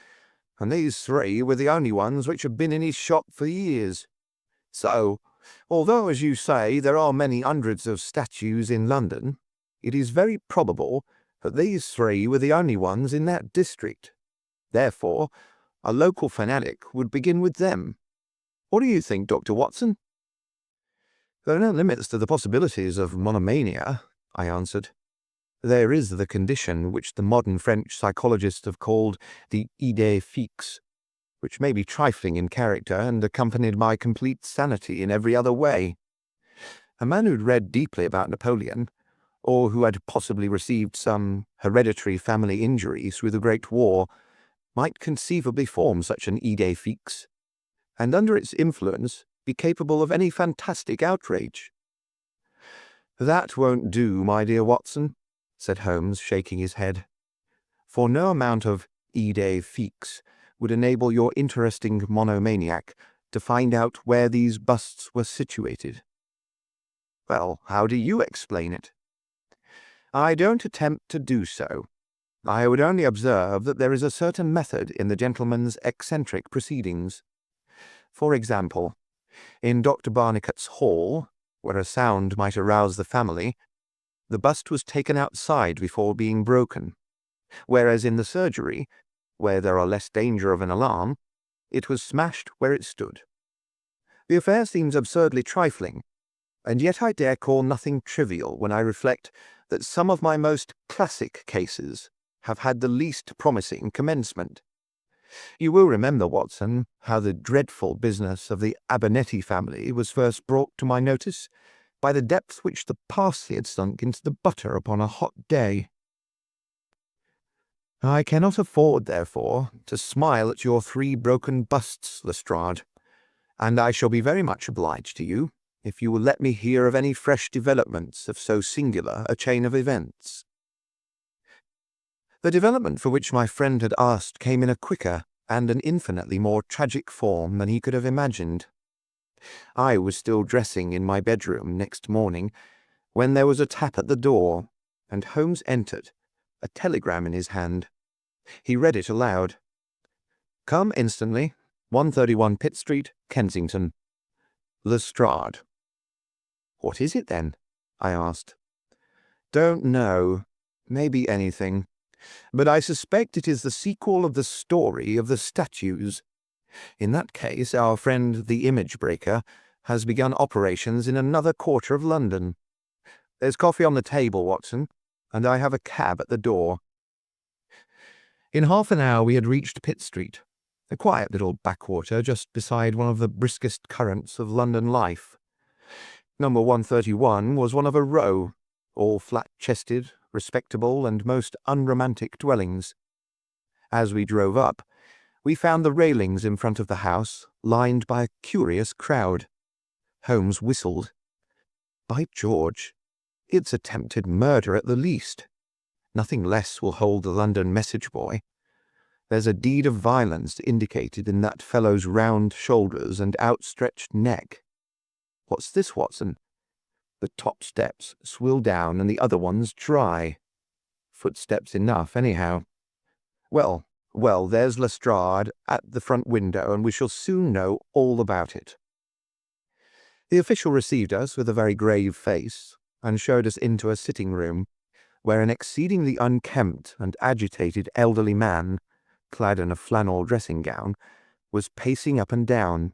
and these 3 were the only ones which have been in his shop for years. So, although, as you say, there are many hundreds of statues in London, it is very probable that these 3 were the only ones in that district. Therefore, a local fanatic would begin with them. What do you think, Dr. Watson?" "There are no limits to the possibilities of monomania," I answered. "There is the condition which the modern French psychologists have called the idée fixe, which may be trifling in character and accompanied by complete sanity in every other way. A man who'd read deeply about Napoleon, or who had possibly received some hereditary family injury through the Great War, might conceivably form such an idée fixe, and under its influence be capable of any fantastic outrage." "That won't do, my dear Watson," said Holmes, shaking his head. "For no amount of idée fixe would enable your interesting monomaniac to find out where these busts were situated." "Well, how do you explain it?" "I don't attempt to do so. I would only observe that there is a certain method in the gentleman's eccentric proceedings. For example, in Dr. Barnicot's hall, where a sound might arouse the family, the bust was taken outside before being broken, whereas in the surgery, where there are less danger of an alarm, it was smashed where it stood. The affair seems absurdly trifling, and yet I dare call nothing trivial when I reflect that some of my most classic cases have had the least promising commencement. You will remember, Watson, how the dreadful business of the Abernethy family was first brought to my notice by the depth which the parsley had sunk into the butter upon a hot day. I cannot afford, therefore, to smile at your 3 broken busts, Lestrade, and I shall be very much obliged to you if you will let me hear of any fresh developments of so singular a chain of events." The development for which my friend had asked came in a quicker and an infinitely more tragic form than he could have imagined. I was still dressing in my bedroom next morning when there was a tap at the door, and Holmes entered, a telegram in his hand. He read it aloud. "Come instantly, 131 Pitt Street, Kensington. Lestrade." "What is it, then?" I asked. "Don't know. Maybe anything. But I suspect it is the sequel of the story of the statues. In that case, our friend the image breaker has begun operations in another quarter of London. There's coffee on the table, Watson, and I have a cab at the door." In half an hour we had reached Pitt Street, a quiet little backwater just beside one of the briskest currents of London life. Number 131 was one of a row, all flat-chested, respectable and most unromantic dwellings. As we drove up, we found the railings in front of the house lined by a curious crowd. Holmes whistled. By George, it's attempted murder at the least. Nothing less will hold the London message boy. There's a deed of violence indicated in that fellow's round shoulders and outstretched neck. What's this, Watson? The top steps swill down and the other ones dry. Footsteps enough, anyhow. Well, there's Lestrade at the front window, and we shall soon know all about it. The official received us with a very grave face, and showed us into a sitting room, where an exceedingly unkempt and agitated elderly man, clad in a flannel dressing gown, was pacing up and down.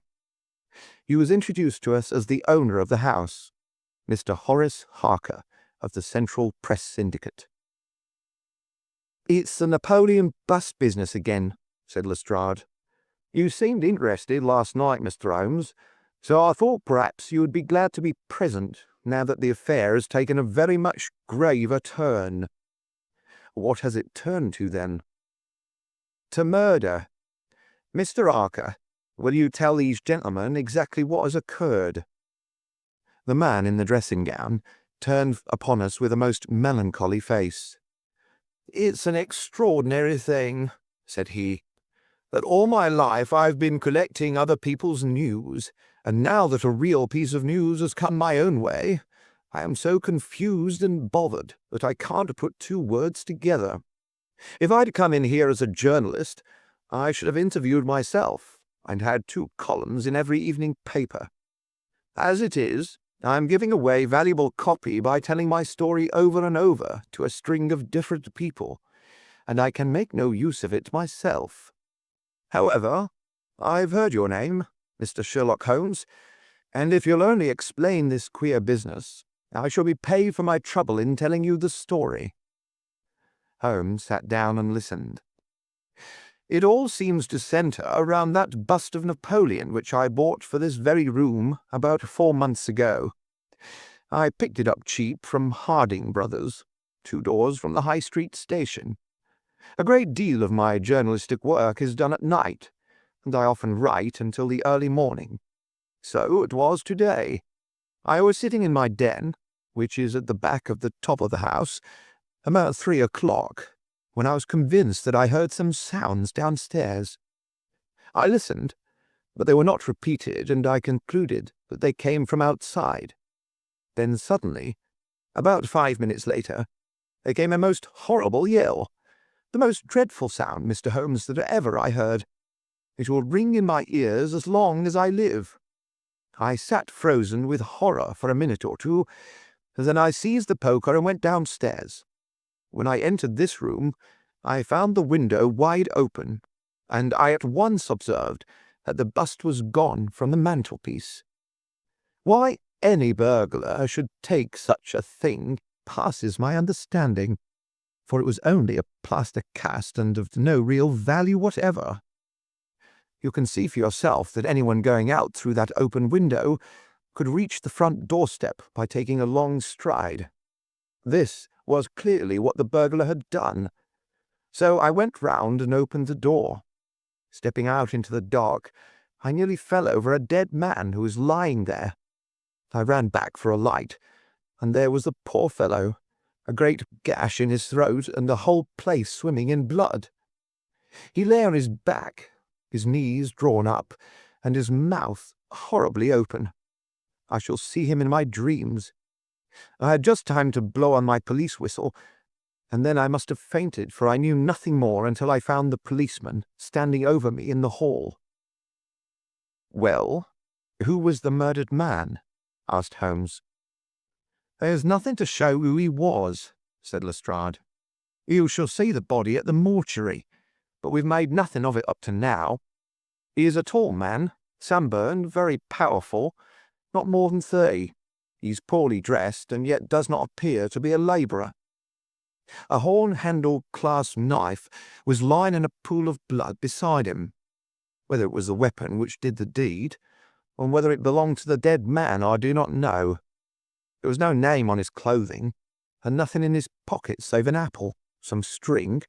He was introduced to us as the owner of the house, Mr. Horace Harker, of the Central Press Syndicate. "It's the Napoleon bust business again," said Lestrade. "You seemed interested last night, Mr. Holmes, so I thought perhaps you would be glad to be present now that the affair has taken a very much graver turn." "What has it turned to, then?" "To murder. Mr. Harker, will you tell these gentlemen exactly what has occurred?" The man in the dressing gown turned upon us with a most melancholy face. "It's an extraordinary thing," said he, "that all my life I've been collecting other people's news, and now that a real piece of news has come my own way, I am so confused and bothered that I can't put two words together. If I'd come in here as a journalist, I should have interviewed myself and had 2 columns in every evening paper. As it is, I'm giving away valuable copy by telling my story over and over to a string of different people, and I can make no use of it myself. However, I've heard your name, Mr. Sherlock Holmes, and if you'll only explain this queer business, I shall be paid for my trouble in telling you the story." Holmes sat down and listened. "It all seems to centre around that bust of Napoleon which I bought for this very room about 4 months ago. I picked it up cheap from Harding Brothers, 2 doors from the High Street station. A great deal of my journalistic work is done at night, and I often write until the early morning. So it was today. I was sitting in my den, which is at the back of the top of the house, about 3 o'clock, when I was convinced that I heard some sounds downstairs. I listened, but they were not repeated, and I concluded that they came from outside. Then suddenly, about 5 minutes later, there came a most horrible yell, the most dreadful sound, Mr. Holmes, that ever I heard. It will ring in my ears as long as I live. I sat frozen with horror for a minute or two, then I seized the poker and went downstairs. When I entered this room, I found the window wide open, and I at once observed that the bust was gone from the mantelpiece. Why any burglar should take such a thing passes my understanding, for it was only a plaster cast and of no real value whatever. You can see for yourself that anyone going out through that open window could reach the front doorstep by taking a long stride. This was clearly what the burglar had done. So I went round and opened the door. Stepping out into the dark, I nearly fell over a dead man who was lying there. I ran back for a light, and there was the poor fellow, a great gash in his throat and the whole place swimming in blood. He lay on his back, his knees drawn up, and his mouth horribly open. I shall see him in my dreams. I had just time to blow on my police whistle, and then I must have fainted, for I knew nothing more until I found the policeman standing over me in the hall." "Well, who was the murdered man?" asked Holmes. "There's nothing to show who he was," said Lestrade. "You shall see the body at the mortuary, but we've made nothing of it up to now. He is a tall man, sunburned, very powerful, not more than 30. He's poorly dressed, and yet does not appear to be a labourer. A horn-handled clasp knife was lying in a pool of blood beside him. Whether it was the weapon which did the deed, or whether it belonged to the dead man, I do not know. There was no name on his clothing, and nothing in his pocket save an apple, some string,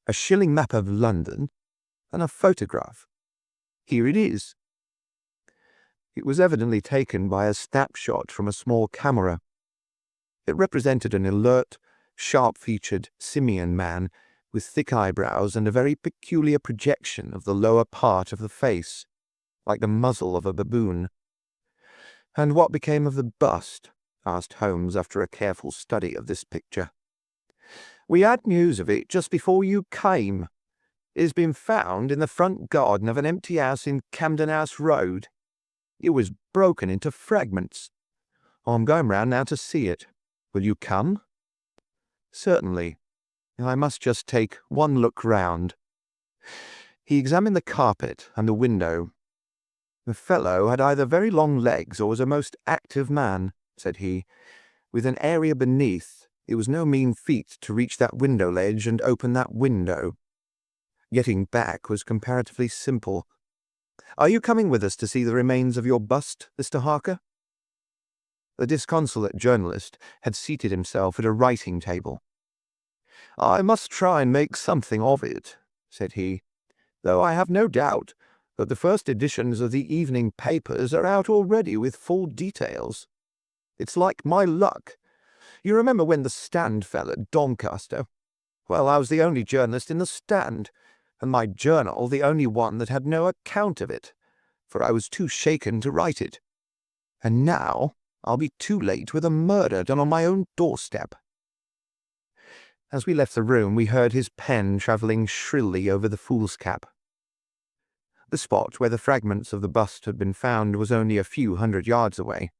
a shilling map of London, and a photograph. Here it is." It was evidently taken by a snapshot from a small camera. It represented an alert, sharp-featured simian man with thick eyebrows and a very peculiar projection of the lower part of the face, like the muzzle of a baboon. "And what became of the bust?" asked Holmes after a careful study of this picture. "We had news of it just before you came. It has been found in the front garden of an empty house in Camden House Road. It was broken into fragments. I'm going round now to see it. Will you come?" "Certainly. I must just take one look round." He examined the carpet and the window. "The fellow had either very long legs or was a most active man," said he. "With an area beneath, it was no mean feat to reach that window ledge and open that window. Getting back was comparatively simple. Are you coming with us to see the remains of your bust, Mr. Harker?" The disconsolate journalist had seated himself at a writing table. "I must try and make something of it," said he, "though I have no doubt that the first editions of the evening papers are out already with full details. It's like my luck. You remember when the Stand fell at Doncaster? Well, I was the only journalist in the Stand, and my journal the only one that had no account of it, for I was too shaken to write it. And now I'll be too late with a murder done on my own doorstep." As we left the room, we heard his pen travelling shrilly over the foolscap. The spot where the fragments of the bust had been found was only a few hundred yards away.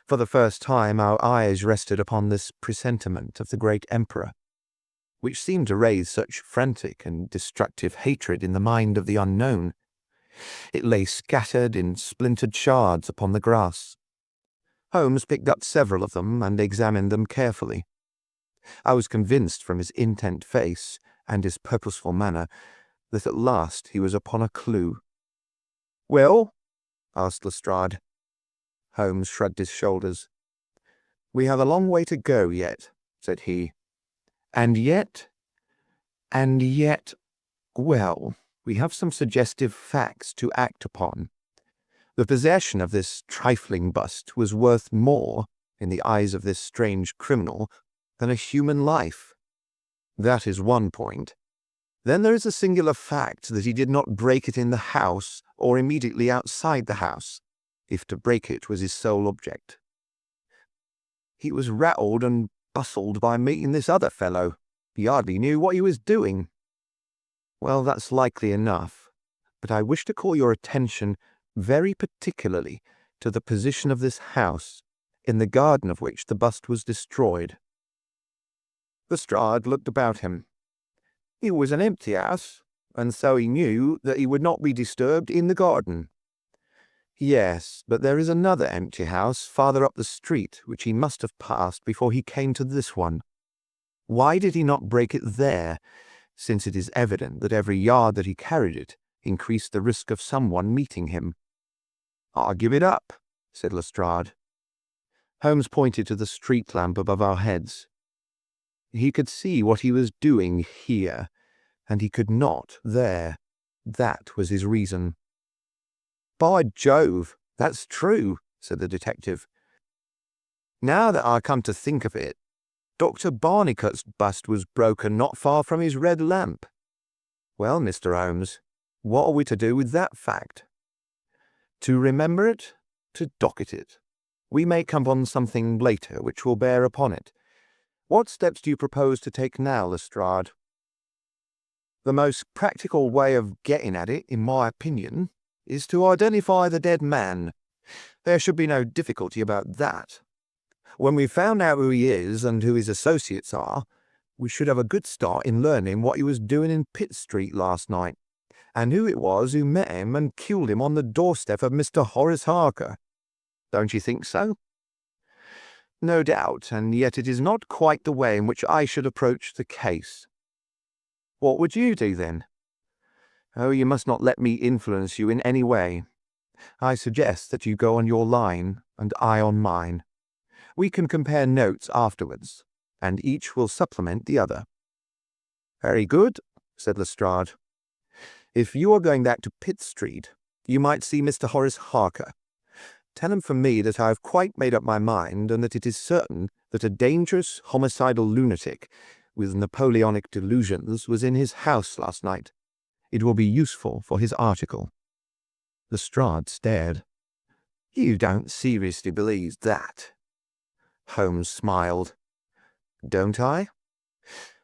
For the first time our eyes rested upon this presentiment of the great emperor, which seemed to raise such frantic and destructive hatred in the mind of the unknown. It lay scattered in splintered shards upon the grass. Holmes picked up several of them and examined them carefully. I was convinced from his intent face and his purposeful manner that at last he was upon a clue. "Well?" asked Lestrade. Holmes shrugged his shoulders. "We have a long way to go yet," said he. And yet, well, we have some suggestive facts to act upon. The possession of this trifling bust was worth more, in the eyes of this strange criminal, than a human life. That is one point. Then there is the singular fact that he did not break it in the house or immediately outside the house, if to break it was his sole object. He was rattled and bustled by meeting this other fellow. He hardly knew what he was doing. Well, that's likely enough, but I wish to call your attention very particularly to the position of this house, in the garden of which the bust was destroyed." Lestrade looked about him. It was an empty house, and so he knew that he would not be disturbed in the garden. "Yes, but there is another empty house farther up the street which he must have passed before he came to this one. Why did he not break it there, since it is evident that every yard that he carried it increased the risk of someone meeting him?" "I'll give it up," said Lestrade. Holmes pointed to the street lamp above our heads. He could see what he was doing here, and he could not there. That was his reason. "By Jove, that's true," said the detective. "Now that I come to think of it, Dr. Barnicot's bust was broken not far from his red lamp. Well, Mr. Holmes, what are we to do with that fact? To remember it, to docket it. We may come on something later which will bear upon it. What steps do you propose to take now, Lestrade?" "The most practical way of getting at it, in my opinion, is to identify the dead man. There should be no difficulty about that. When we've found out who he is and who his associates are, we should have a good start in learning what he was doing in Pitt Street last night, and who it was who met him and killed him on the doorstep of Mr. Horace Harker. Don't you think so?" "No doubt, and yet it is not quite the way in which I should approach the case." "What would you do, then?" "Oh, you must not let me influence you in any way. I suggest that you go on your line, and I on mine. We can compare notes afterwards. and each will supplement the other." "Very good," said Lestrade. "If you are going back to Pitt Street, you might see Mr. Horace Harker. Tell him from me that I have quite made up my mind, and that it is certain that a dangerous homicidal lunatic with Napoleonic delusions was in his house last night. It will be useful for his article." Lestrade stared. "You don't seriously believe that?" Holmes smiled. "Don't I?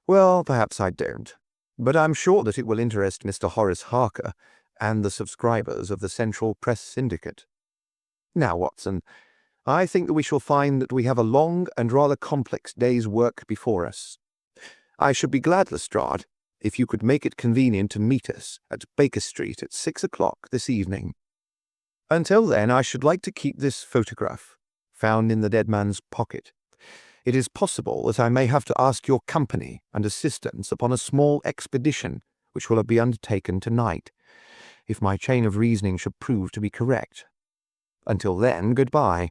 Well, perhaps I don't. But I'm sure that it will interest Mr. Horace Harker and the subscribers of the Central Press Syndicate. Now, Watson, I think that we shall find that we have a long and rather complex day's work before us. I should be glad, Lestrade, if you could make it convenient to meet us at Baker Street at 6 o'clock this evening. Until then, I should like to keep this photograph, found in the dead man's pocket. It is possible that I may have to ask your company and assistance upon a small expedition which will be undertaken tonight, if my chain of reasoning should prove to be correct. Until then, goodbye,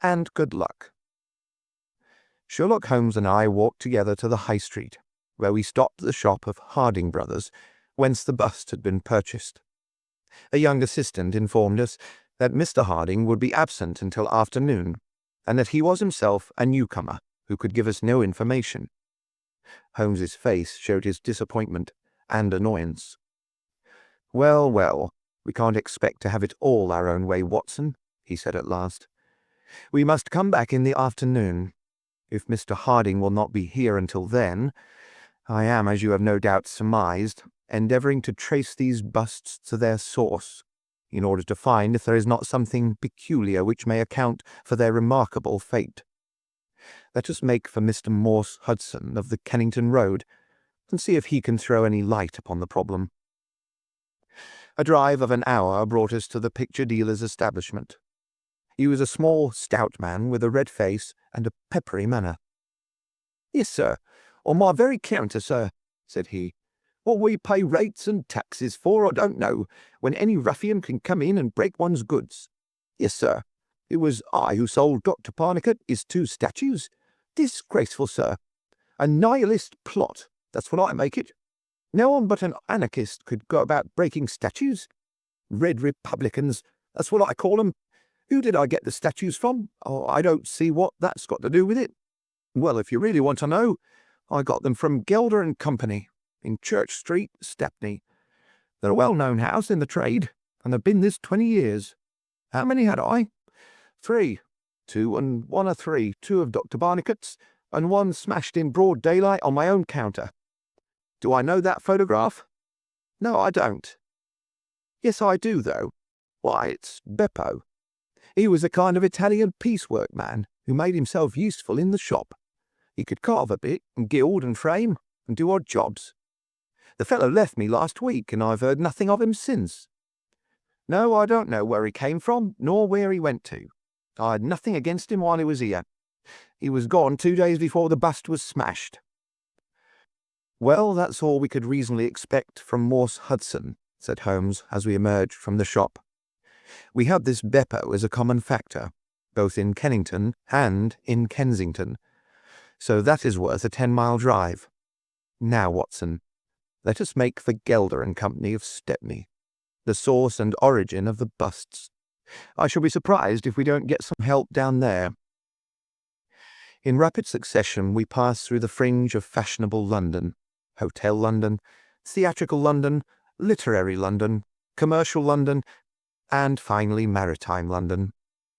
and good luck." Sherlock Holmes and I walked together to the High Street, where we stopped at the shop of Harding Brothers, whence the bust had been purchased. A young assistant informed us that Mr. Harding would be absent until afternoon, and that he was himself a newcomer who could give us no information. Holmes's face showed his disappointment and annoyance. "Well, well, we can't expect to have it all our own way, Watson," he said at last. "We must come back in the afternoon. If Mr. Harding will not be here until then, I am, as you have no doubt surmised, endeavouring to trace these busts to their source, in order to find if there is not something peculiar which may account for their remarkable fate. Let us make for Mr. Morse Hudson of the Kennington Road, and see if he can throw any light upon the problem." A drive of an hour brought us to the picture dealer's establishment. He was a small, stout man with a red face and a peppery manner. "Yes, sir, on my very counter, sir," said he. "What we pay rates and taxes for, I don't know, when any ruffian can come in and break one's goods. Yes, sir, it was I who sold Dr. Parnicott his 2 statues. Disgraceful, sir. A nihilist plot, that's what I make it. No one but an anarchist could go about breaking statues. Red Republicans, that's what I call 'em. Who did I get the statues from? Oh, I don't see what that's got to do with it. Well, if you really want to know, I got them from Gelder and Company, in Church Street, Stepney. They're a well-known house in the trade, and they've been this 20 years. How many had I? 3. 2 and 1 are 3. 2 of Dr. Barnicott's, and 1 smashed in broad daylight on my own counter. Do I know that photograph? No, I don't. Yes, I do, though. Why, it's Beppo. He was a kind of Italian piecework man who made himself useful in the shop. He could carve a bit, and gild and frame, and do odd jobs. The fellow left me last week, and I've heard nothing of him since. No, I don't know where he came from, nor where he went to. I had nothing against him while he was here. He was gone 2 days before the bust was smashed." "Well, that's all we could reasonably expect from Morse Hudson," said Holmes as we emerged from the shop. "We had this Beppo as a common factor, both in Kennington and in Kensington, so that is worth a 10-mile drive. Now, Watson, let us make for Gelder and Company of Stepney, the source and origin of the busts. I shall be surprised if we don't get some help down there." In rapid succession we passed through the fringe of fashionable London, Hotel London, theatrical London, literary London, commercial London, and finally maritime London,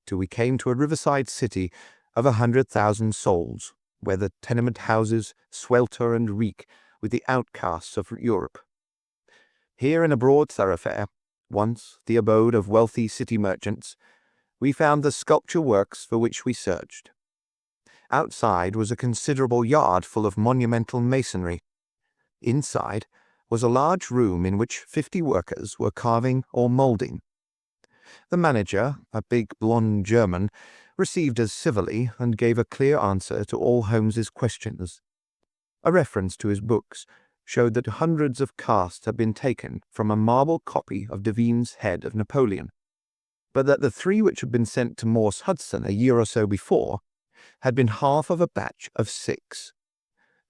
till we came to a riverside city of 100,000 souls, where the tenement houses swelter and reek with the outcasts of Europe. Here in a broad thoroughfare, once the abode of wealthy city merchants, we found the sculpture works for which we searched. Outside was a considerable yard full of monumental masonry. Inside was a large room in which 50 workers were carving or moulding. The manager, a big blonde German, received us civilly and gave a clear answer to all Holmes's questions. A reference to his books showed that hundreds of casts had been taken from a marble copy of Devine's head of Napoleon, but that the 3 which had been sent to Morse Hudson a year or so before had been half of a batch of 6,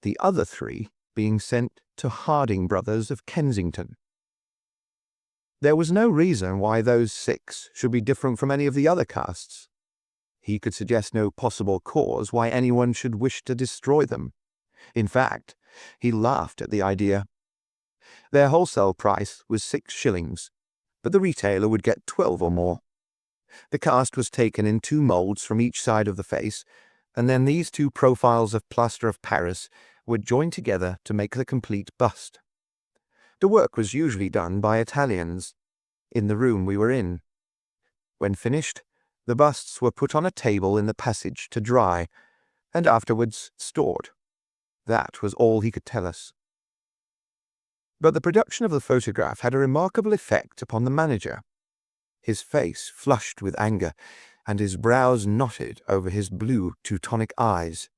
the other 3 being sent to Harding Brothers of Kensington. There was no reason why those 6 should be different from any of the other casts. He could suggest no possible cause why anyone should wish to destroy them. In fact, he laughed at the idea. Their wholesale price was 6 shillings, but the retailer would get 12 or more. The cast was taken in 2 moulds from each side of the face, and then these 2 profiles of plaster of Paris were joined together to make the complete bust. The work was usually done by Italians, in the room we were in. When finished, the busts were put on a table in the passage to dry, and afterwards stored. That was all he could tell us. But the production of the photograph had a remarkable effect upon the manager. His face flushed with anger, and his brows knotted over his blue Teutonic eyes.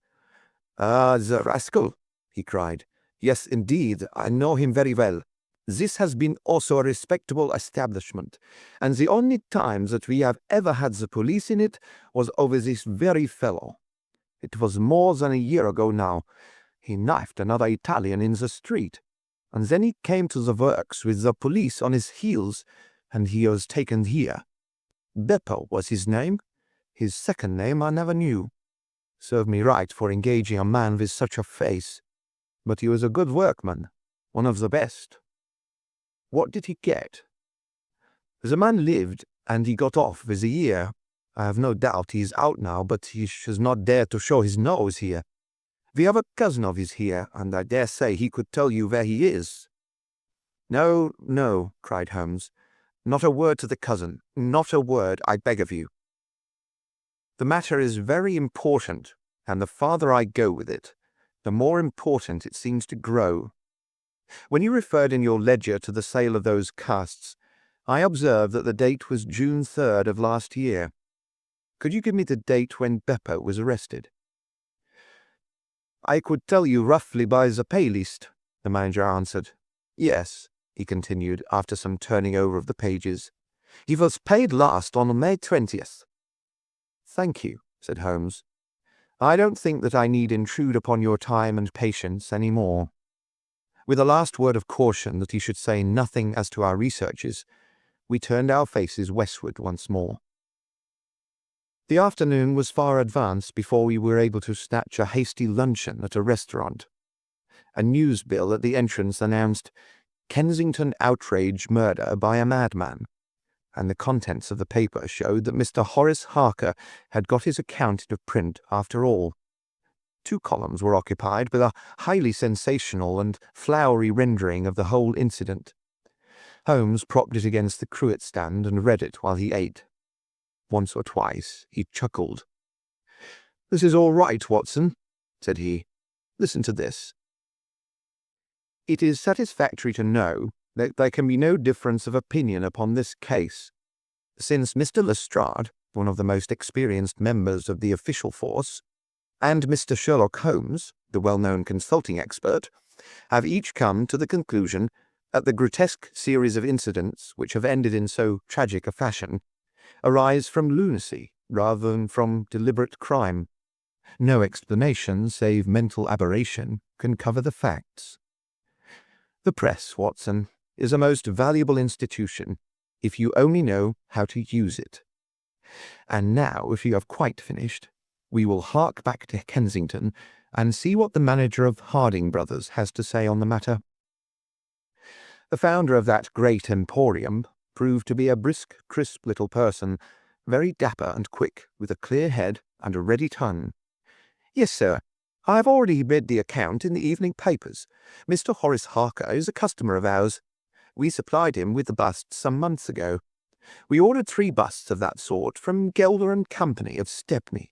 "Ah, the rascal!" he cried. "Yes, indeed, I know him very well. This has been also a respectable establishment, and the only time that we have ever had the police in it was over this very fellow. It was more than a year ago now. He knifed another Italian in the street, and then he came to the works with the police on his heels, and he was taken here. Beppo was his name. His second name I never knew. Served me right for engaging a man with such a face. But he was a good workman, one of the best." "What did he get?" "The man lived, and he got off with a year. I have no doubt he is out now, but he has not dared to show his nose here. We have a cousin of his here, and I dare say he could tell you where he is." "No, no," cried Holmes. "Not a word to the cousin. Not a word, I beg of you. The matter is very important, and the farther I go with it, the more important it seems to grow. When you referred in your ledger to the sale of those casts, I observed that the date was June 3rd of last year. Could you give me the date when Beppo was arrested?" "I could tell you roughly by the pay list," the manager answered. "Yes," he continued, after some turning over of the pages. "He was paid last on May 20th. "Thank you," said Holmes. "I don't think that I need intrude upon your time and patience any more." With a last word of caution that he should say nothing as to our researches, we turned our faces westward once more. The afternoon was far advanced before we were able to snatch a hasty luncheon at a restaurant. A news bill at the entrance announced "Kensington Outrage Murder by a Madman," and the contents of the paper showed that Mr. Horace Harker had got his account into print after all. 2 columns were occupied with a highly sensational and flowery rendering of the whole incident. Holmes propped it against the cruet stand and read it while he ate. Once or twice he chuckled. "This is all right, Watson," said he. "Listen to this. It is satisfactory to know that there can be no difference of opinion upon this case, since Mr. Lestrade, one of the most experienced members of the official force, and Mr. Sherlock Holmes, the well-known consulting expert, have each come to the conclusion that the grotesque series of incidents which have ended in so tragic a fashion arise from lunacy rather than from deliberate crime. No explanation save mental aberration can cover the facts. The press, Watson, is a most valuable institution if you only know how to use it. And now, if you have quite finished, we will hark back to Kensington and see what the manager of Harding Brothers has to say on the matter. The founder of that great emporium proved to be a brisk, crisp little person, very dapper and quick, with a clear head and a ready tongue. "Yes, sir. I have already read the account in the evening papers. Mr. Horace Harker is a customer of ours. We supplied him with the busts some months ago. We ordered 3 busts of that sort from Gelder and Company of Stepney.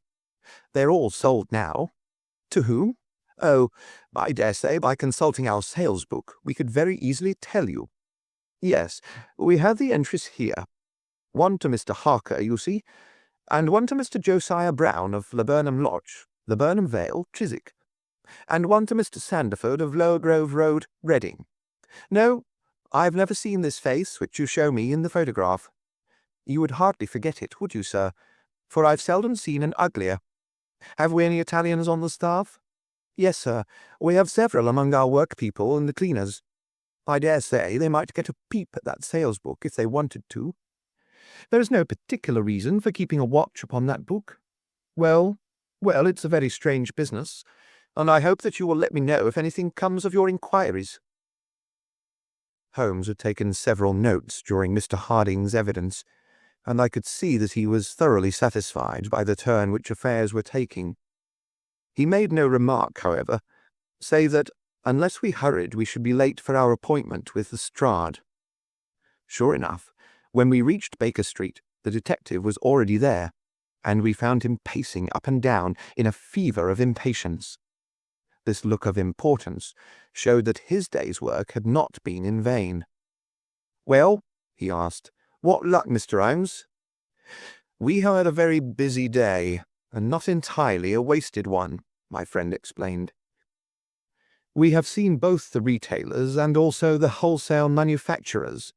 They're all sold now. To whom? Oh, I dare say by consulting our sales book we could very easily tell you. Yes, we have the entries here. 1 to Mr. Harker, you see, and 1 to Mr. Josiah Brown of Laburnum Lodge, Laburnum Vale, Chiswick, and 1 to Mr. Sanderford of Lower Grove Road, Reading. No, I've never seen this face which you show me in the photograph. You would hardly forget it, would you, sir? For I've seldom seen an uglier. Have we any Italians on the staff?" Yes, sir. We have several among our workpeople and the cleaners. I dare say they might get a peep at that sales book if they wanted to. There is no particular reason for keeping a watch upon that book. Well, it's a very strange business, and I hope that you will let me know if anything comes of your inquiries." Holmes had taken several notes during Mr. Harding's evidence, and I could see that he was thoroughly satisfied by the turn which affairs were taking. He made no remark, however, save that unless we hurried we should be late for our appointment with Lestrade. Sure enough, when we reached Baker Street, the detective was already there, and we found him pacing up and down in a fever of impatience. This look of importance showed that his day's work had not been in vain. "Well," he asked, "what luck, Mr. Holmes?" "We had a very busy day, and not entirely a wasted one," my friend explained. "We have seen both the retailers and also the wholesale manufacturers.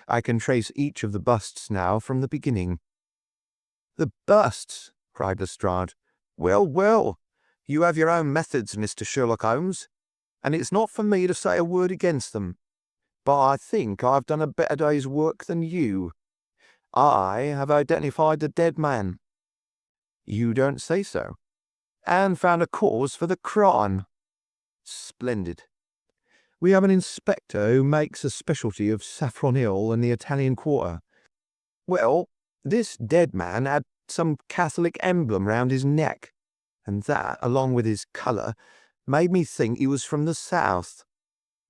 I can trace each of the busts now from the beginning." "The busts!" cried Lestrade. Well, you have your own methods, Mr. Sherlock Holmes, and it's not for me to say a word against them. But I think I've done a better day's work than you. I have identified the dead man." "You don't say so." "And found a cause for the crime." "Splendid." "We have an inspector who makes a specialty of Saffron Hill and the Italian Quarter. Well, this dead man had some Catholic emblem round his neck, and that, along with his colour, made me think he was from the south.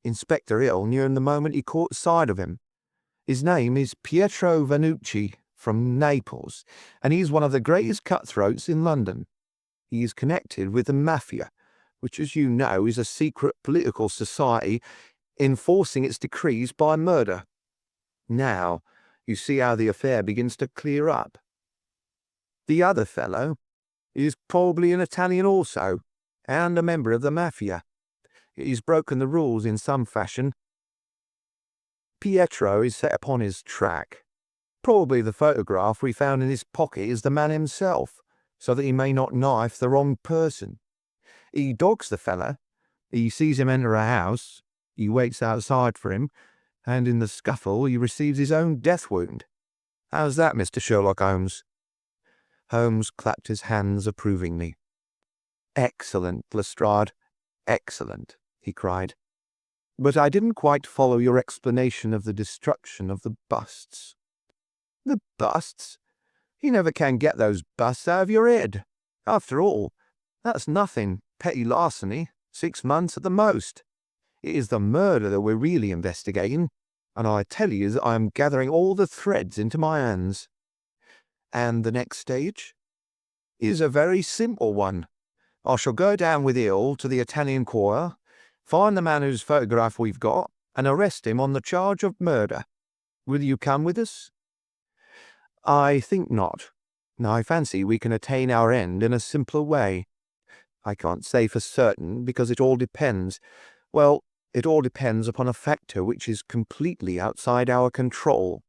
Inspector Hill knew him the moment he caught sight of him. His name is Pietro Vanucci, from Naples, and he's one of the greatest cutthroats in London. He is connected with the Mafia, which, as you know, is a secret political society enforcing its decrees by murder. Now, you see how the affair begins to clear up. The other fellow is probably an Italian also, and a member of the Mafia. He's broken the rules in some fashion. Pietro is set upon his track. Probably the photograph we found in his pocket is the man himself, so that he may not knife the wrong person. He dogs the fella. He sees him enter a house. He waits outside for him, and in the scuffle he receives his own death wound. How's that, Mr. Sherlock Holmes?" Holmes clapped his hands approvingly. "Excellent, Lestrade, excellent," he cried. "But I didn't quite follow your explanation of the destruction of the busts." "The busts? You never can get those busts out of your head. After all, that's nothing. Petty larceny, 6 months at the most. It is the murder that we're really investigating, and I tell you that I am gathering all the threads into my hands." "And the next stage?" "Is a very simple one. I shall go down with Hill to the Italian Quarter, find the man whose photograph we've got, and arrest him on the charge of murder. Will you come with us?" "I think not. I fancy we can attain our end in a simpler way. I can't say for certain, because it all depends upon a factor which is completely outside our control.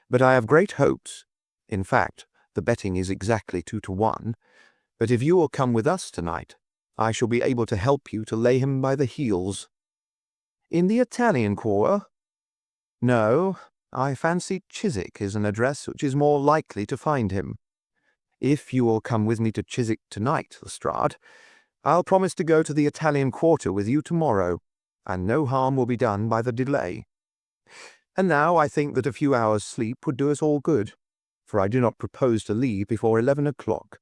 But I have great hopes. In fact, the betting is exactly 2-1. But if you will come with us tonight, I shall be able to help you to lay him by the heels." "In the Italian Quarter?" "No, I fancy Chiswick is an address which is more likely to find him. If you will come with me to Chiswick tonight, Lestrade, I'll promise to go to the Italian Quarter with you tomorrow, and no harm will be done by the delay. And now I think that a few hours' sleep would do us all good, for I do not propose to leave before 11 o'clock,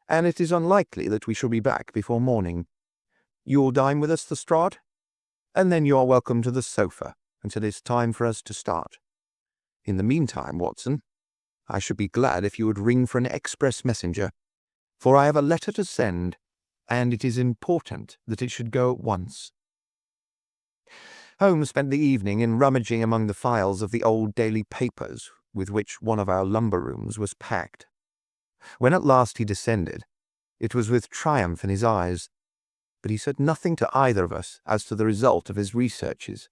and it is unlikely that we shall be back before morning. You'll dine with us, Lestrade, and then you are welcome to the sofa until it's time for us to start. In the meantime, Watson, I should be glad if you would ring for an express messenger, for I have a letter to send, and it is important that it should go at once." Holmes spent the evening in rummaging among the files of the old daily papers with which one of our lumber rooms was packed. When at last he descended, it was with triumph in his eyes, but he said nothing to either of us as to the result of his researches.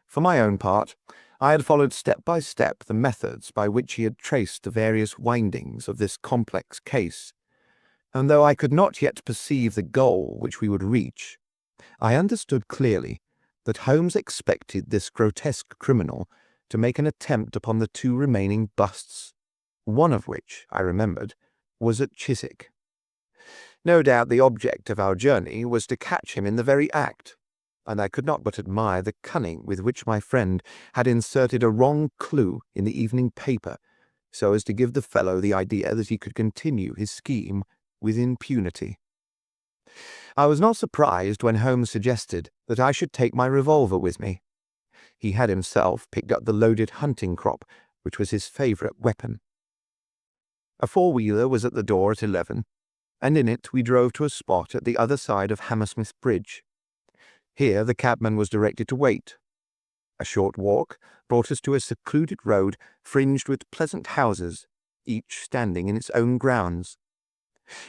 For my own part, I had followed step by step the methods by which he had traced the various windings of this complex case, and though I could not yet perceive the goal which we would reach, I understood clearly that Holmes expected this grotesque criminal to make an attempt upon the two remaining busts, one of which, I remembered, was at Chiswick. No doubt the object of our journey was to catch him in the very act, and I could not but admire the cunning with which my friend had inserted a wrong clue in the evening paper, so as to give the fellow the idea that he could continue his scheme with impunity. I was not surprised when Holmes suggested that I should take my revolver with me. He had himself picked up the loaded hunting crop, which was his favourite weapon. A four-wheeler was at the door at 11, and in it we drove to a spot at the other side of Hammersmith Bridge. Here the cabman was directed to wait. A short walk brought us to a secluded road fringed with pleasant houses, each standing in its own grounds.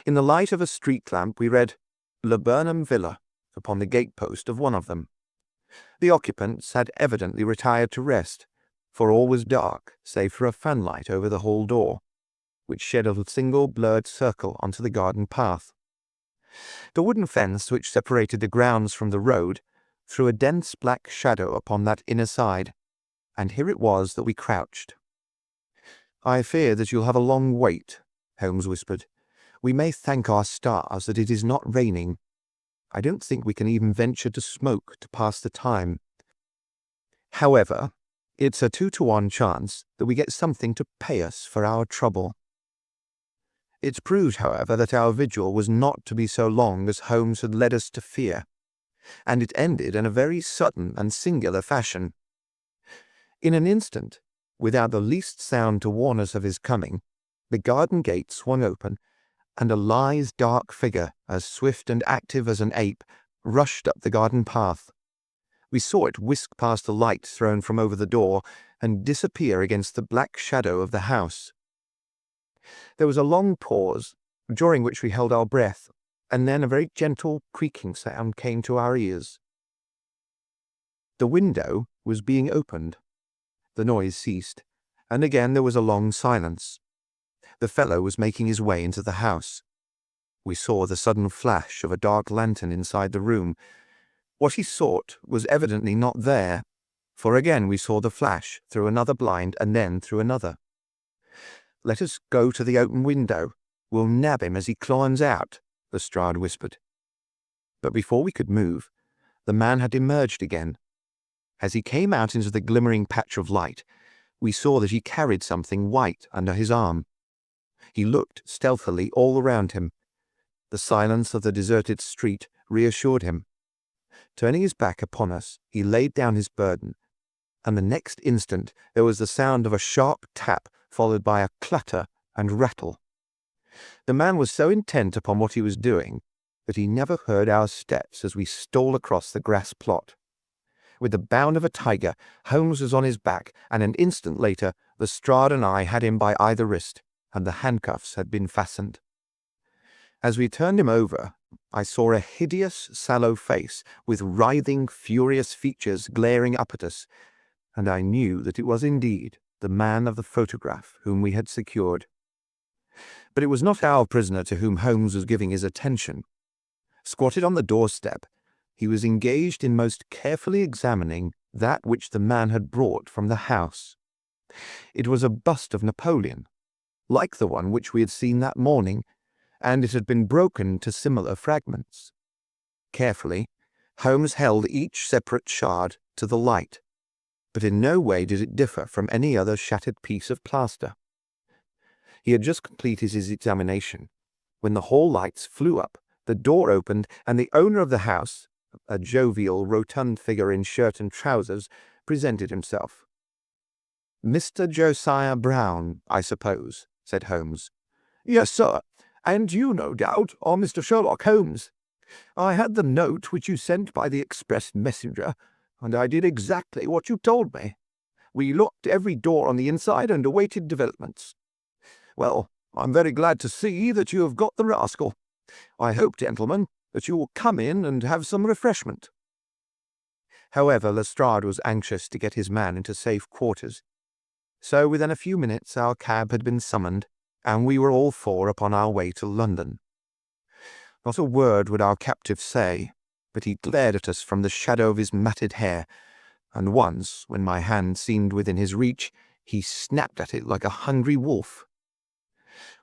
In the light of a street lamp we read Laburnum Villa upon the gatepost of one of them. The occupants had evidently retired to rest, for all was dark save for a fanlight over the hall door, which shed a single blurred circle onto the garden path. The wooden fence which separated the grounds from the road threw a dense black shadow upon that inner side, and here it was that we crouched. "I fear that you'll have a long wait," Holmes whispered. "We may thank our stars that it is not raining. I don't think we can even venture to smoke to pass the time. However, it's a 2-to-1 chance that we get something to pay us for our trouble." It proved, however, that our vigil was not to be so long as Holmes had led us to fear, and it ended in a very sudden and singular fashion. In an instant, without the least sound to warn us of his coming, the garden gate swung open, and a lithe, dark figure, as swift and active as an ape, rushed up the garden path. We saw it whisk past the light thrown from over the door and disappear against the black shadow of the house. There was a long pause, during which we held our breath, and then a very gentle creaking sound came to our ears. The window was being opened. The noise ceased, and again there was a long silence. The fellow was making his way into the house. We saw the sudden flash of a dark lantern inside the room. What he sought was evidently not there, for again we saw the flash through another blind and then through another. "Let us go to the open window. We'll nab him as he climbs out," Lestrade whispered. But before we could move, the man had emerged again. As he came out into the glimmering patch of light, we saw that he carried something white under his arm. He looked stealthily all around him. The silence of the deserted street reassured him. Turning his back upon us, he laid down his burden, and the next instant there was the sound of a sharp tap followed by a clatter and rattle. The man was so intent upon what he was doing that he never heard our steps as we stole across the grass plot. With the bound of a tiger, Holmes was on his back, and an instant later Lestrade and I had him by either wrist, and the handcuffs had been fastened. As we turned him over, I saw a hideous, sallow face with writhing, furious features glaring up at us, and I knew that it was indeed the man of the photograph whom we had secured. But it was not our prisoner to whom Holmes was giving his attention. Squatted on the doorstep, he was engaged in most carefully examining that which the man had brought from the house. It was a bust of Napoleon, like the one which we had seen that morning, and it had been broken to similar fragments. Carefully, Holmes held each separate shard to the light, but in no way did it differ from any other shattered piece of plaster. He had just completed his examination when the hall lights flew up, the door opened, and the owner of the house, a jovial, rotund figure in shirt and trousers, presented himself. "Mr. Josiah Brown, I suppose," said Holmes. "Yes, sir, and you, no doubt, are Mr. Sherlock Holmes. I had the note which you sent by the express messenger, and I did exactly what you told me. We locked every door on the inside and awaited developments. Well, I'm very glad to see that you have got the rascal. I hope, gentlemen, that you will come in and have some refreshment." However, Lestrade was anxious to get his man into safe quarters, so within a few minutes our cab had been summoned, and we were all four upon our way to London. Not a word would our captive say, but he glared at us from the shadow of his matted hair, and once, when my hand seemed within his reach, he snapped at it like a hungry wolf.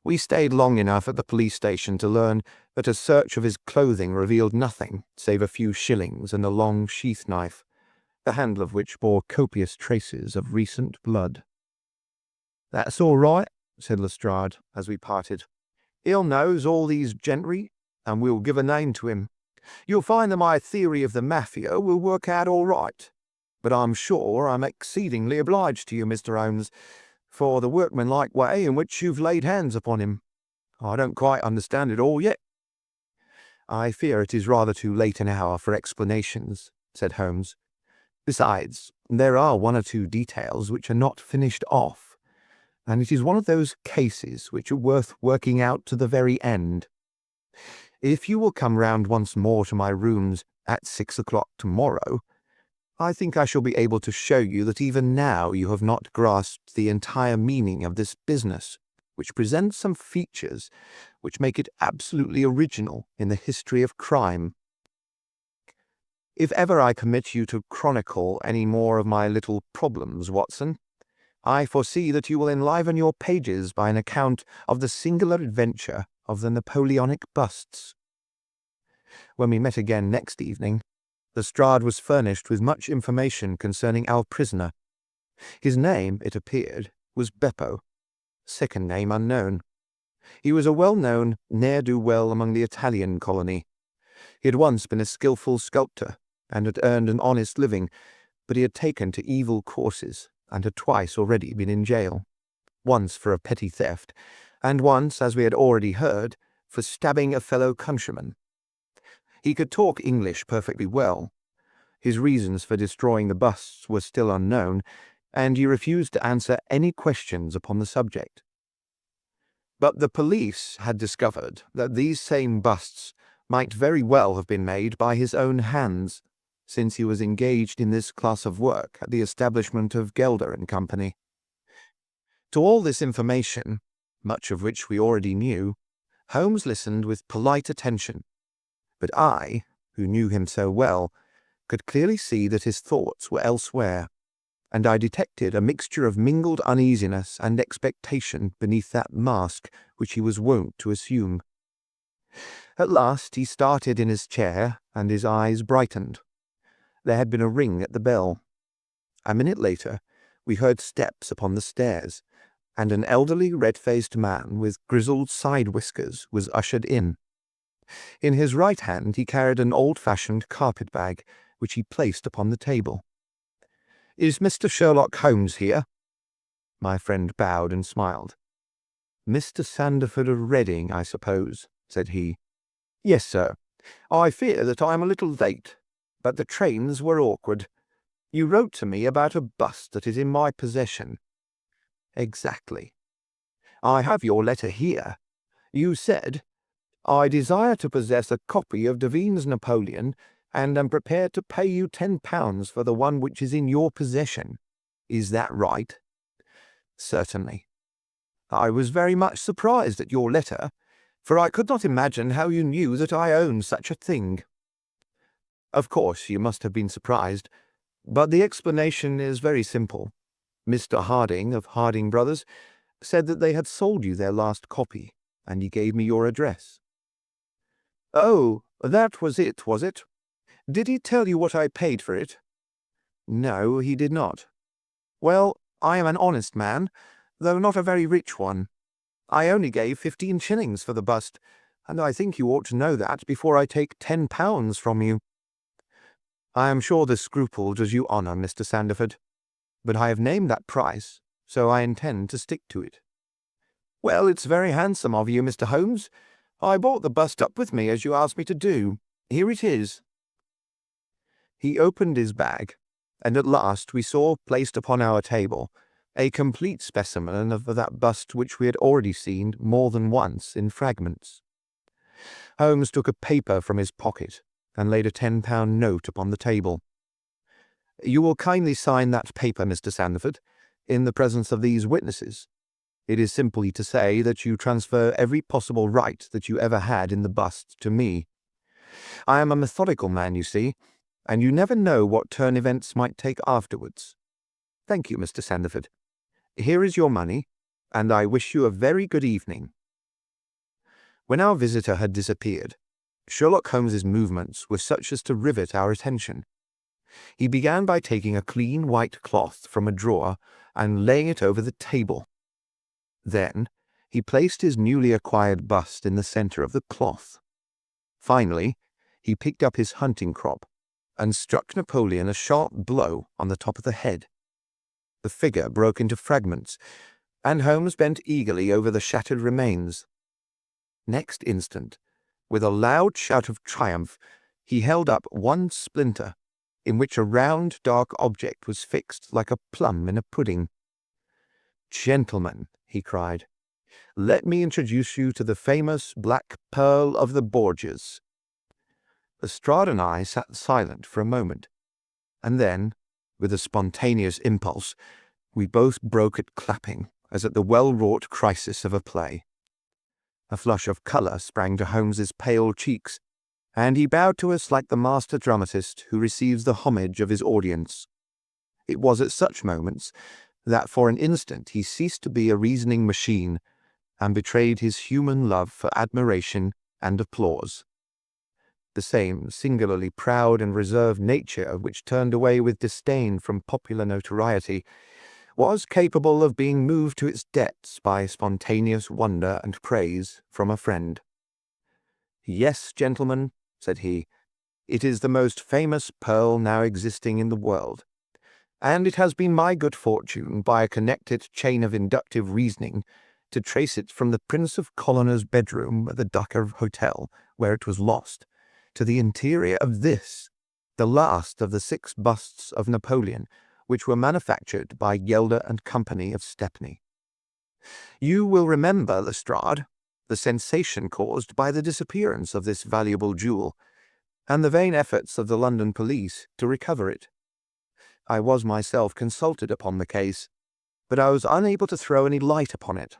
We stayed long enough at the police station to learn that a search of his clothing revealed nothing save a few shillings and a long sheath knife, the handle of which bore copious traces of recent blood. "That's all right," said Lestrade, as we parted. "He'll knows all these gentry, and we'll give a name to him. You'll find that my theory of the mafia will work out all right. But I'm sure I'm exceedingly obliged to you, Mr. Holmes, for the workmanlike way in which you've laid hands upon him. I don't quite understand it all yet." "I fear it is rather too late an hour for explanations," said Holmes. "Besides, there are one or two details which are not finished off, and it is one of those cases which are worth working out to the very end. If you will come round once more to my rooms at 6 o'clock tomorrow, I think I shall be able to show you that even now you have not grasped the entire meaning of this business, which presents some features which make it absolutely original in the history of crime. If ever I permit you to chronicle any more of my little problems, Watson, I foresee that you will enliven your pages by an account of the singular adventure of the Napoleonic busts." When we met again next evening, Lestrade was furnished with much information concerning our prisoner. His name, it appeared, was Beppo, second name unknown. He was a well-known ne'er-do-well among the Italian colony. He had once been a skilful sculptor, and had earned an honest living, but he had taken to evil courses, and had twice already been in jail, once for a petty theft, and once, as we had already heard, for stabbing a fellow countryman. He could talk English perfectly well. His reasons for destroying the busts were still unknown, and he refused to answer any questions upon the subject. But the police had discovered that these same busts might very well have been made by his own hands, since he was engaged in this class of work at the establishment of Gelder and Company. To all this information, much of which we already knew, Holmes listened with polite attention. But I, who knew him so well, could clearly see that his thoughts were elsewhere, and I detected a mixture of mingled uneasiness and expectation beneath that mask which he was wont to assume. At last he started in his chair, and his eyes brightened. There had been a ring at the bell. A minute later, we heard steps upon the stairs, and an elderly red-faced man with grizzled side whiskers was ushered in. In his right hand he carried an old-fashioned carpet-bag, which he placed upon the table. "Is Mr. Sherlock Holmes here?" My friend bowed and smiled. "Mr. Sandford of Reading, I suppose," said he. "Yes, sir. I fear that I am a little late, but the trains were awkward. You wrote to me about a bust that is in my possession." "Exactly. I have your letter here. You said, 'I desire to possess a copy of Devine's Napoleon, and am prepared to pay you £10 for the one which is in your possession.' Is that right?" "Certainly." "I was very much surprised at your letter, for I could not imagine how you knew that I owned such a thing." "Of course you must have been surprised, but the explanation is very simple. Mr. Harding, of Harding Brothers, said that they had sold you their last copy, and he gave me your address." "Oh, that was it? Did he tell you what I paid for it?" "No, he did not." "Well, I am an honest man, though not a very rich one. I only gave 15 shillings for the bust, and I think you ought to know that before I take £10 from you." "I am sure the scruple does you honour, Mr. Sandford, but I have named that price, so I intend to stick to it." "Well, it's very handsome of you, Mr. Holmes. I brought the bust up with me, as you asked me to do. Here it is." He opened his bag, and at last we saw placed upon our table a complete specimen of that bust which we had already seen more than once in fragments. Holmes took a paper from his pocket and laid a £10 note upon the table. "You will kindly sign that paper, Mr. Sandford, in the presence of these witnesses." It is simply to say that you transfer every possible right that you ever had in the bust to me. I am a methodical man, you see, and you never know what turn events might take afterwards. Thank you, Mr. Sandford. Here is your money, and I wish you a very good evening." When our visitor had disappeared, Sherlock Holmes's movements were such as to rivet our attention. He began by taking a clean white cloth from a drawer and laying it over the table. Then he placed his newly acquired bust in the center of the cloth. Finally, he picked up his hunting crop and struck Napoleon a sharp blow on the top of the head. The figure broke into fragments, and Holmes bent eagerly over the shattered remains. Next instant, with a loud shout of triumph, he held up one splinter, in which a round, dark object was fixed like a plum in a pudding. "Gentlemen," he cried, "let me introduce you to the famous Black Pearl of the Borgias." Lestrade and I sat silent for a moment, and then, with a spontaneous impulse, we both broke at clapping, as at the well-wrought crisis of a play. A flush of colour sprang to Holmes's pale cheeks, and he bowed to us like the master dramatist who receives the homage of his audience. It was at such moments that for an instant he ceased to be a reasoning machine and betrayed his human love for admiration and applause. The same singularly proud and reserved nature which turned away with disdain from popular notoriety was capable of being moved to its depths by spontaneous wonder and praise from a friend. "Yes, gentlemen," said he, "it is the most famous pearl now existing in the world, and it has been my good fortune, by a connected chain of inductive reasoning, to trace it from the Prince of Colonner's bedroom at the Dakar Hotel, where it was lost, to the interior of this, the last of the 6 busts of Napoleon, which were manufactured by Gelder and Company of Stepney. You will remember, Lestrade, the sensation caused by the disappearance of this valuable jewel, and the vain efforts of the London police to recover it. I was myself consulted upon the case, but I was unable to throw any light upon it.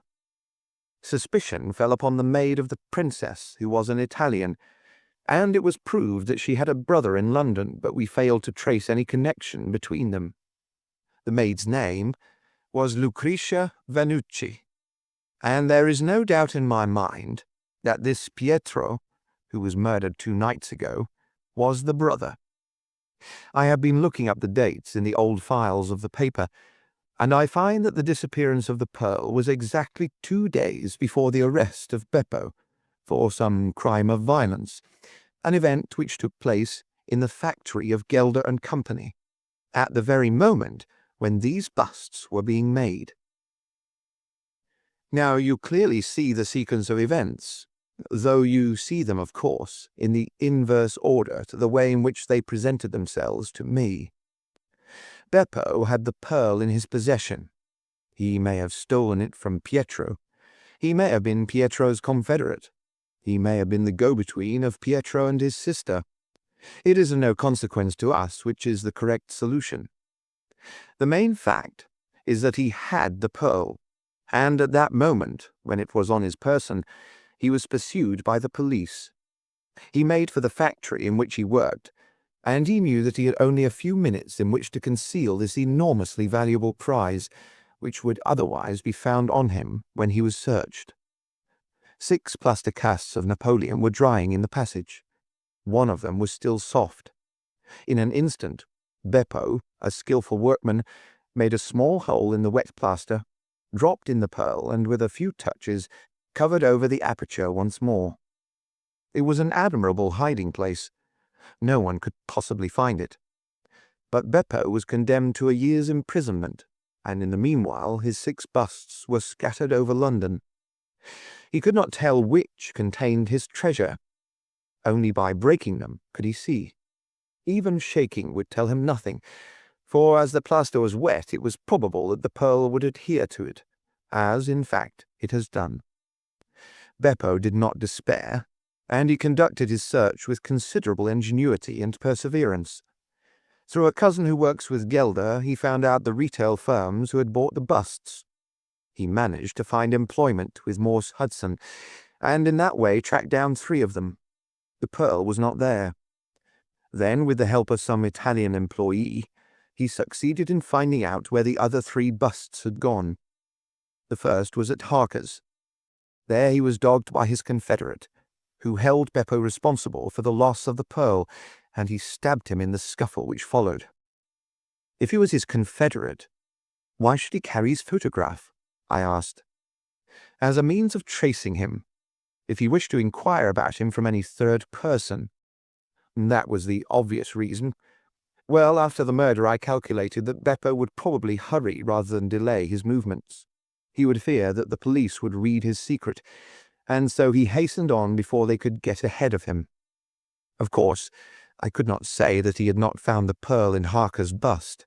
Suspicion fell upon the maid of the princess, who was an Italian, and it was proved that she had a brother in London, but we failed to trace any connection between them. The maid's name was Lucretia Vannucci, and there is no doubt in my mind that this Pietro, who was murdered 2 nights ago, was the brother. I have been looking up the dates in the old files of the paper, and I find that the disappearance of the pearl was exactly 2 days before the arrest of Beppo for some crime of violence, an event which took place in the factory of Gelder and Company, at the very moment when these busts were being made. Now you clearly see the sequence of events, though you see them, of course, in the inverse order to the way in which they presented themselves to me. Beppo had the pearl in his possession. He may have stolen it from Pietro. He may have been Pietro's confederate. He may have been the go-between of Pietro and his sister. It is of no consequence to us which is the correct solution. The main fact is that he had the pearl, and at that moment, when it was on his person, he was pursued by the police. He made for the factory in which he worked, and he knew that he had only a few minutes in which to conceal this enormously valuable prize, which would otherwise be found on him when he was searched. 6 plaster casts of Napoleon were drying in the passage. One of them was still soft. In an instant, Beppo, a skilful workman, made a small hole in the wet plaster, dropped in the pearl, and with a few touches covered over the aperture once more. It was an admirable hiding place. No one could possibly find it. But Beppo was condemned to a year's imprisonment, and in the meanwhile his 6 busts were scattered over London. He could not tell which contained his treasure. Only by breaking them could he see. Even shaking would tell him nothing, for as the plaster was wet, it was probable that the pearl would adhere to it, as, in fact, it has done. Beppo did not despair, and he conducted his search with considerable ingenuity and perseverance. Through a cousin who works with Gelder, he found out the retail firms who had bought the busts. He managed to find employment with Morse Hudson, and in that way tracked down 3 of them. The pearl was not there. Then, with the help of some Italian employee, he succeeded in finding out where the other 3 busts had gone. The first was at Harker's. There he was dogged by his confederate, who held Beppo responsible for the loss of the pearl, and he stabbed him in the scuffle which followed. If he was his confederate, why should he carry his photograph? I asked. As a means of tracing him, if he wished to inquire about him from any third person. That was the obvious reason. Well, after the murder I calculated that Beppo would probably hurry rather than delay his movements. He would fear that the police would read his secret, and so he hastened on before they could get ahead of him. Of course, I could not say that he had not found the pearl in Harker's bust.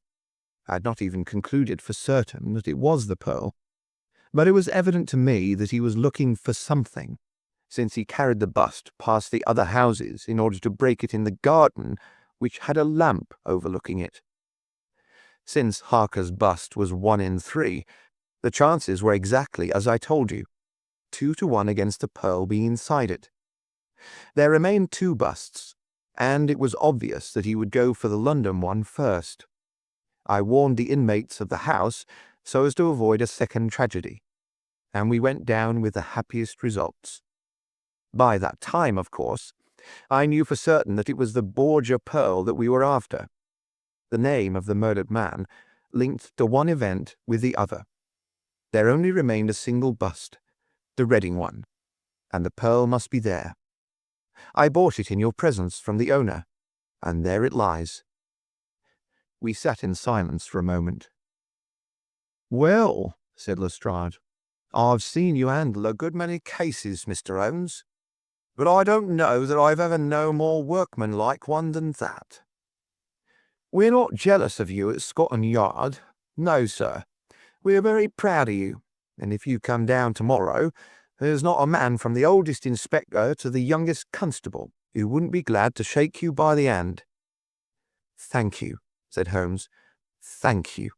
I had not even concluded for certain that it was the pearl. But it was evident to me that he was looking for something, since he carried the bust past the other houses in order to break it in the garden, which had a lamp overlooking it. Since Harker's bust was 1 in 3, the chances were exactly as I told you, 2 to 1 against the pearl being inside it. There remained 2 busts, and it was obvious that he would go for the London one first. I warned the inmates of the house so as to avoid a second tragedy, and we went down with the happiest results. By that time, of course, I knew for certain that it was the Borgia pearl that we were after. The name of the murdered man linked to one event with the other. There only remained a single bust, the Reading one, and the pearl must be there. I bought it in your presence from the owner, and there it lies. We sat in silence for a moment. "Well," said Lestrade, "I've seen you handle a good many cases, Mr. Holmes, but I don't know that I've ever known more workmanlike one than that. We're not jealous of you at Scotland Yard. No, sir. We're very proud of you, and if you come down tomorrow, there's not a man from the oldest inspector to the youngest constable who wouldn't be glad to shake you by the hand." "Thank you," said Holmes. "Thank you."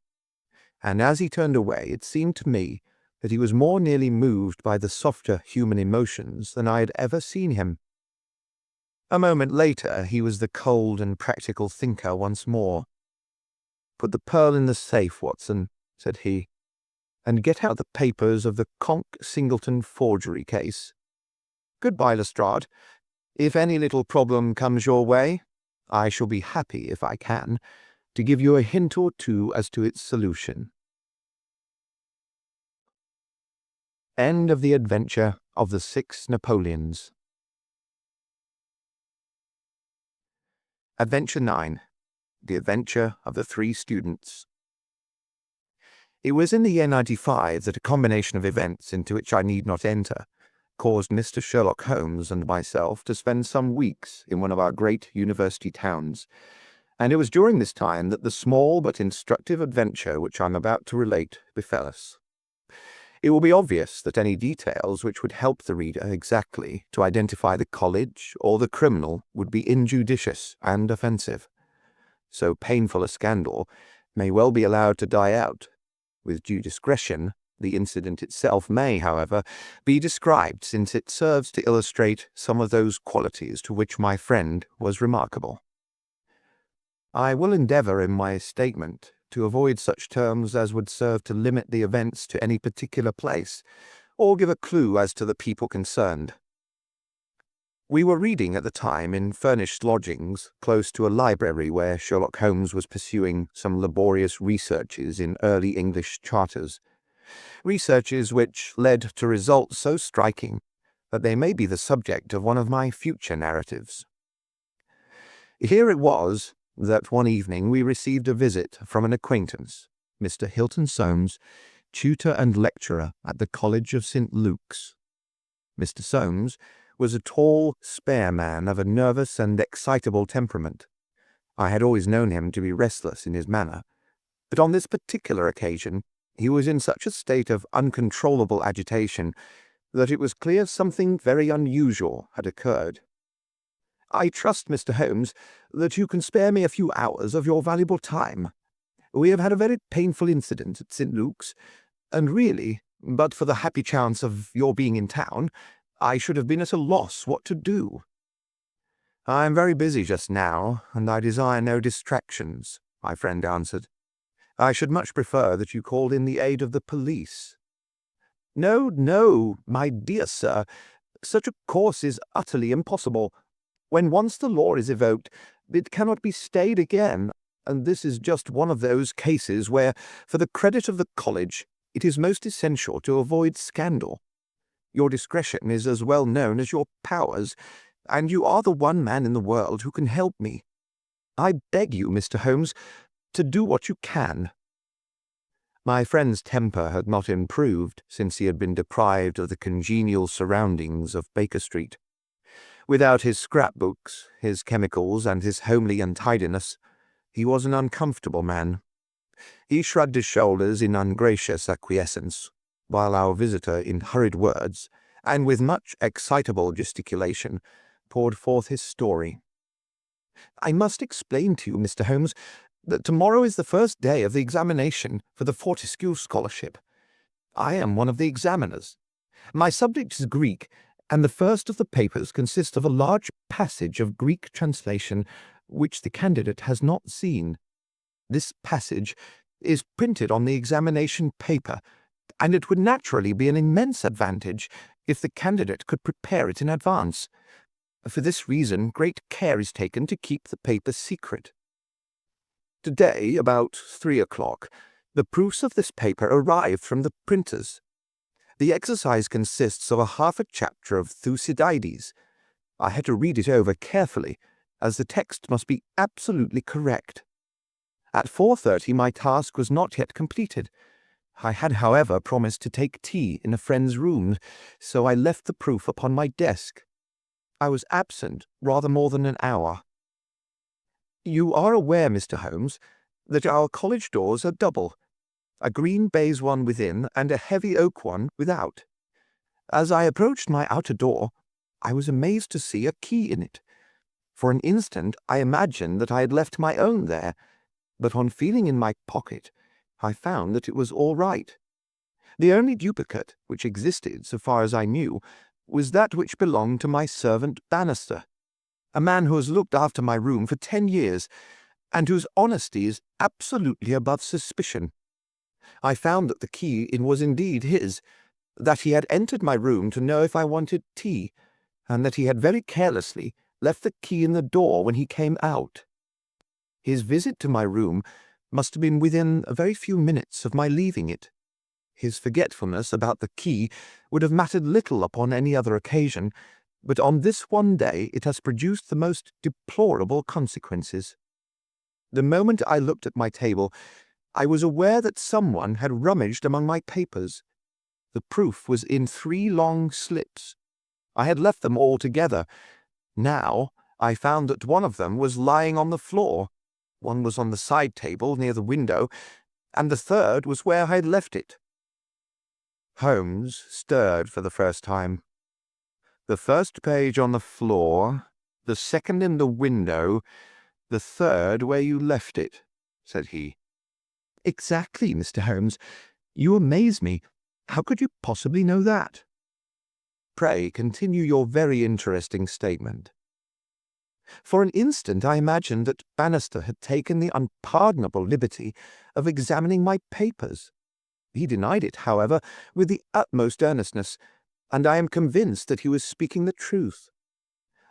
And as he turned away, it seemed to me that he was more nearly moved by the softer human emotions than I had ever seen him. A moment later, he was the cold and practical thinker once more. "Put the pearl in the safe, Watson," said he, "and get out the papers of the Conk-Singleton forgery case. Goodbye, Lestrade. If any little problem comes your way, I shall be happy, if I can, to give you a hint or 2 as to its solution." End of the Adventure of the 6 Napoleons. Adventure 9. The Adventure of the 3 Students. It was in the year 95 that a combination of events into which I need not enter caused Mr. Sherlock Holmes and myself to spend some weeks in one of our great university towns, and it was during this time that the small but instructive adventure which I am about to relate befell us. It will be obvious that any details which would help the reader exactly to identify the college or the criminal would be injudicious and offensive. So painful a scandal may well be allowed to die out. With due discretion, the incident itself may, however, be described, since it serves to illustrate some of those qualities to which my friend was remarkable. I will endeavour in my statement to avoid such terms as would serve to limit the events to any particular place, or give a clue as to the people concerned. We were reading at the time in furnished lodgings close to a library where Sherlock Holmes was pursuing some laborious researches in early English charters, researches which led to results so striking that they may be the subject of one of my future narratives. Here it was that one evening we received a visit from an acquaintance, Mr. Hilton Soames, tutor and lecturer at the College of St. Luke's. Mr. Soames was a tall, spare man of a nervous and excitable temperament. I had always known him to be restless in his manner, but on this particular occasion he was in such a state of uncontrollable agitation that it was clear something very unusual had occurred. "I trust, Mr. Holmes, that you can spare me a few hours of your valuable time. We have had a very painful incident at St. Luke's, and really But for the happy chance of your being in town, I should have been at a loss what to do." "I am very busy just now, and I desire no distractions," my friend answered. "I should much prefer that you called in the aid of the police." "No, no, my dear sir. Such a course is utterly impossible. When once the law is evoked, it cannot be stayed again, and this is just one of those cases where, for the credit of the college, it is most essential to avoid scandal. Your discretion is as well known as your powers, and you are the one man in the world who can help me. I beg you, Mr. Holmes, to do what you can." My friend's temper had not improved since he had been deprived of the congenial surroundings of Baker Street. Without his scrapbooks, his chemicals, and his homely untidiness, he was an uncomfortable man. He shrugged his shoulders in ungracious acquiescence, while our visitor, in hurried words, and with much excitable gesticulation, poured forth his story. "I must explain to you, Mr. Holmes, that tomorrow is the first day of the examination for the Fortescue Scholarship. I am one of the examiners. My subject is Greek, and the first of the papers consists of a large passage of Greek translation which the candidate has not seen. This passage is printed on the examination paper, and it would naturally be an immense advantage if the candidate could prepare it in advance. For this reason, great care is taken to keep the paper secret. Today, about 3 o'clock, the proofs of this paper arrived from the printers. The exercise consists of half a chapter of Thucydides. I had to read it over carefully, as the text must be absolutely correct. At 4:30 my task was not yet completed. I had, however, promised to take tea in a friend's room, so I left the proof upon my desk. I was absent rather more than an hour. You are aware, Mr. Holmes, that our college doors are double, a green baize one within and a heavy oak one without. As I approached my outer door, I was amazed to see a key in it. For an instant I imagined that I had left my own there, but on feeling in my pocket, I found that it was all right. The only duplicate which existed, so far as I knew, was that which belonged to my servant Bannister, a man who has looked after my room for 10 years, and whose honesty is absolutely above suspicion. I found that the key was indeed his, that he had entered my room to know if I wanted tea, and that he had very carelessly left the key in the door when he came out. His visit to my room must have been within a very few minutes of my leaving it. His forgetfulness about the key would have mattered little upon any other occasion, but on this one day it has produced the most deplorable consequences. The moment I looked at my table, I was aware that someone had rummaged among my papers. The proof was in 3 long slips. I had left them all together. Now I found that one of them was lying on the floor, one was on the side table near the window, and the third was where I had left it. Holmes stirred for the first time. "The first page on the floor, the second in the window, the third where you left it," said he. "Exactly, Mr. Holmes. You amaze me. How could you possibly know that?" "Pray continue your very interesting statement." "For an instant I imagined that Bannister had taken the unpardonable liberty of examining my papers. He denied it, however, with the utmost earnestness, and I am convinced that he was speaking the truth.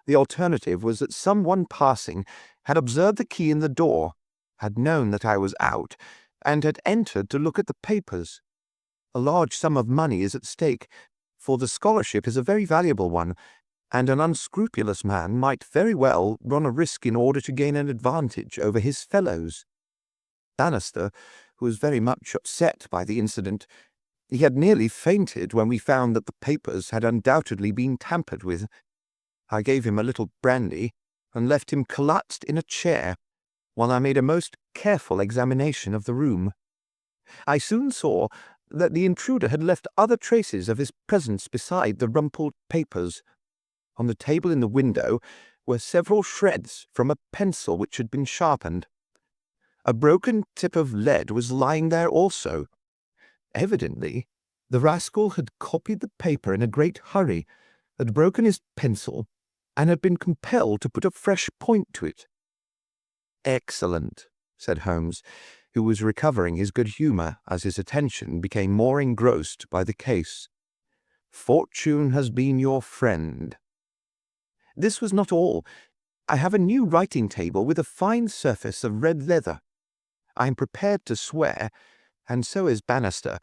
The alternative was that some one passing had observed the key in the door, had known that I was out, and had entered to look at the papers. A large sum of money is at stake, for the scholarship is a very valuable one, and an unscrupulous man might very well run a risk in order to gain an advantage over his fellows. Bannister, who was very much upset by the incident, he had nearly fainted when we found that the papers had undoubtedly been tampered with. I gave him a little brandy, and left him collapsed in a chair, while I made a most careful examination of the room. I soon saw that the intruder had left other traces of his presence beside the rumpled papers. On the table in the window were several shreds from a pencil which had been sharpened. A broken tip of lead was lying there also. Evidently, The rascal had copied the paper in a great hurry, had broken his pencil, and had been compelled to put a fresh point to it. "Excellent," said Holmes, who was recovering his good humour as his attention became more engrossed by the case. "Fortune has been your friend." This was not all. I have a new writing table with a fine surface of red leather. I am prepared to swear, and so is Bannister,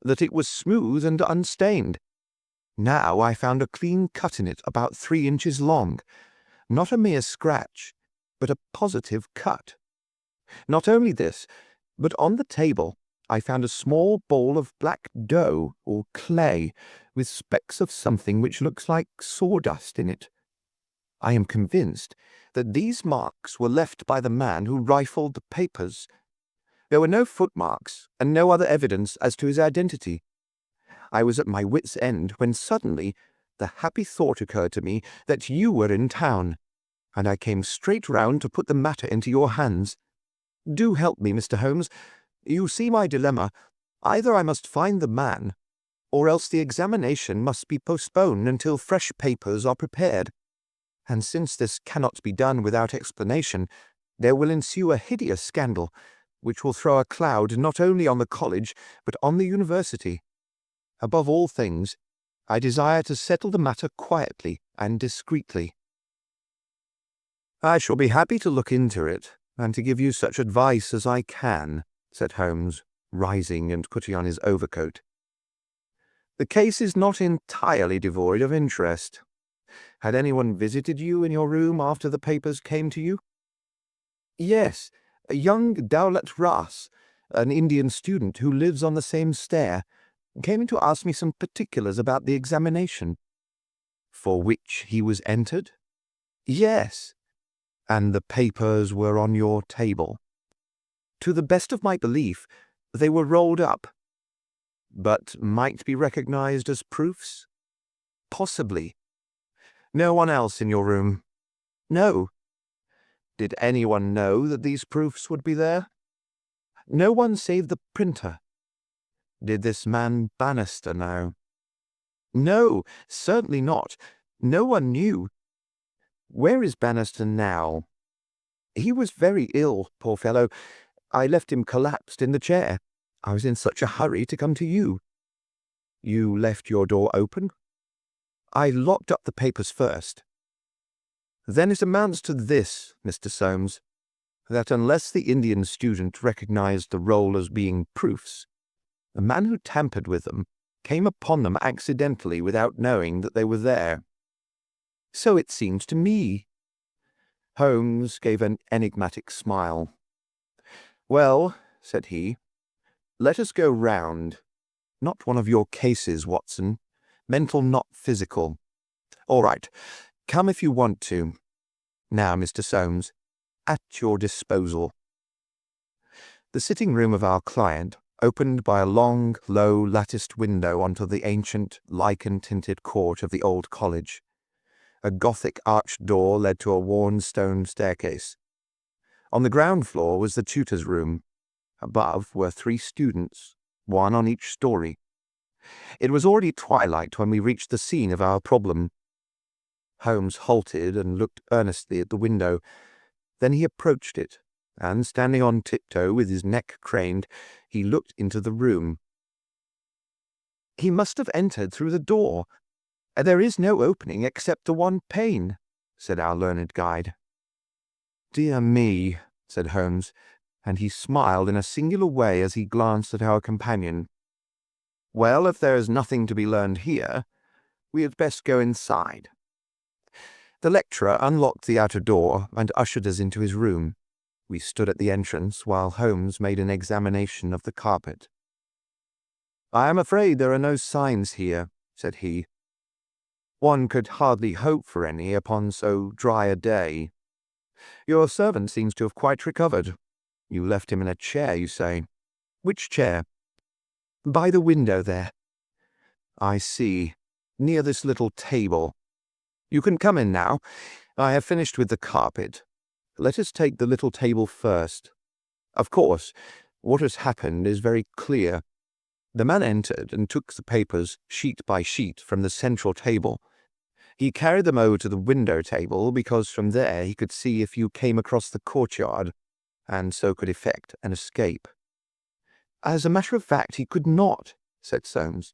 that it was smooth and unstained. Now I found a clean cut in it about 3 inches long, not a mere scratch, but a positive cut. Not only this, but on the table I found a small ball of black dough or clay with specks of something which looks like sawdust in it. I am convinced that these marks were left by the man who rifled the papers. There were no footmarks and no other evidence as to his identity. I was at my wit's end when suddenly the happy thought occurred to me that you were in town, and I came straight round to put the matter into your hands. Do help me, Mr. Holmes. You see my dilemma. Either I must find the man, or else the examination must be postponed until fresh papers are prepared. And since this cannot be done without explanation, there will ensue a hideous scandal, which will throw a cloud not only on the college, but on the university. Above all things, I desire to settle the matter quietly and discreetly." "I shall be happy to look into it, and to give you such advice as I can," said Holmes, rising and putting on his overcoat. "The case is not entirely devoid of interest. Had anyone visited you in your room after the papers came to you?" "Yes, a young Dowlett Ras, an Indian student who lives on the same stair, came in to ask me some particulars about the examination." "For which he was entered?" "Yes." "And the papers were on your table?" "To the best of my belief, they were rolled up." "But might be recognized as proofs?" "Possibly." "No one else in your room?" "No." "Did anyone know that these proofs would be there?" "No one save the printer." "Did this man Bannister know?" "No, certainly not. No one knew." "Where is Bannister now?" "He was very ill, poor fellow. I left him collapsed in the chair. I was in such a hurry to come to you." "You left your door open?" "I locked up the papers first." "Then it amounts to this, Mr. Soames, that unless the Indian student recognized the roll as being proofs, the man who tampered with them came upon them accidentally without knowing that they were there." "So it seems to me." Holmes gave an enigmatic smile. "Well," said he, "let us go round. Not one of your cases, Watson. Mental, not physical. All right. Come if you want to. Now, Mr. Soames, at your disposal." The sitting room of our client opened by a long, low, latticed window onto the ancient, lichen-tinted court of the old college. A Gothic arched door led to a worn stone staircase. On the ground floor was the tutor's room. Above were 3 students, one on each story. It was already twilight when we reached the scene of our problem. Holmes halted and looked earnestly at the window. Then he approached it, and standing on tiptoe with his neck craned, he looked into the room. "He must have entered through the door. There is no opening except the one pane," said our learned guide. "Dear me," said Holmes, and he smiled in a singular way as he glanced at our companion. "Well, if there is nothing to be learned here, we had best go inside." The lecturer unlocked the outer door and ushered us into his room. We stood at the entrance while Holmes made an examination of the carpet. "I am afraid there are no signs here," said he. "One could hardly hope for any upon so dry a day. Your servant seems to have quite recovered. You left him in a chair, you say. Which chair?" "By the window there." "I see. Near this little table. You can come in now. I have finished with the carpet. Let us take the little table first. Of course, what has happened is very clear. The man entered and took the papers sheet by sheet from the central table. He carried them over to the window table because from there he could see if you came across the courtyard, and so could effect an escape. As a matter of fact, he could not, said Soames,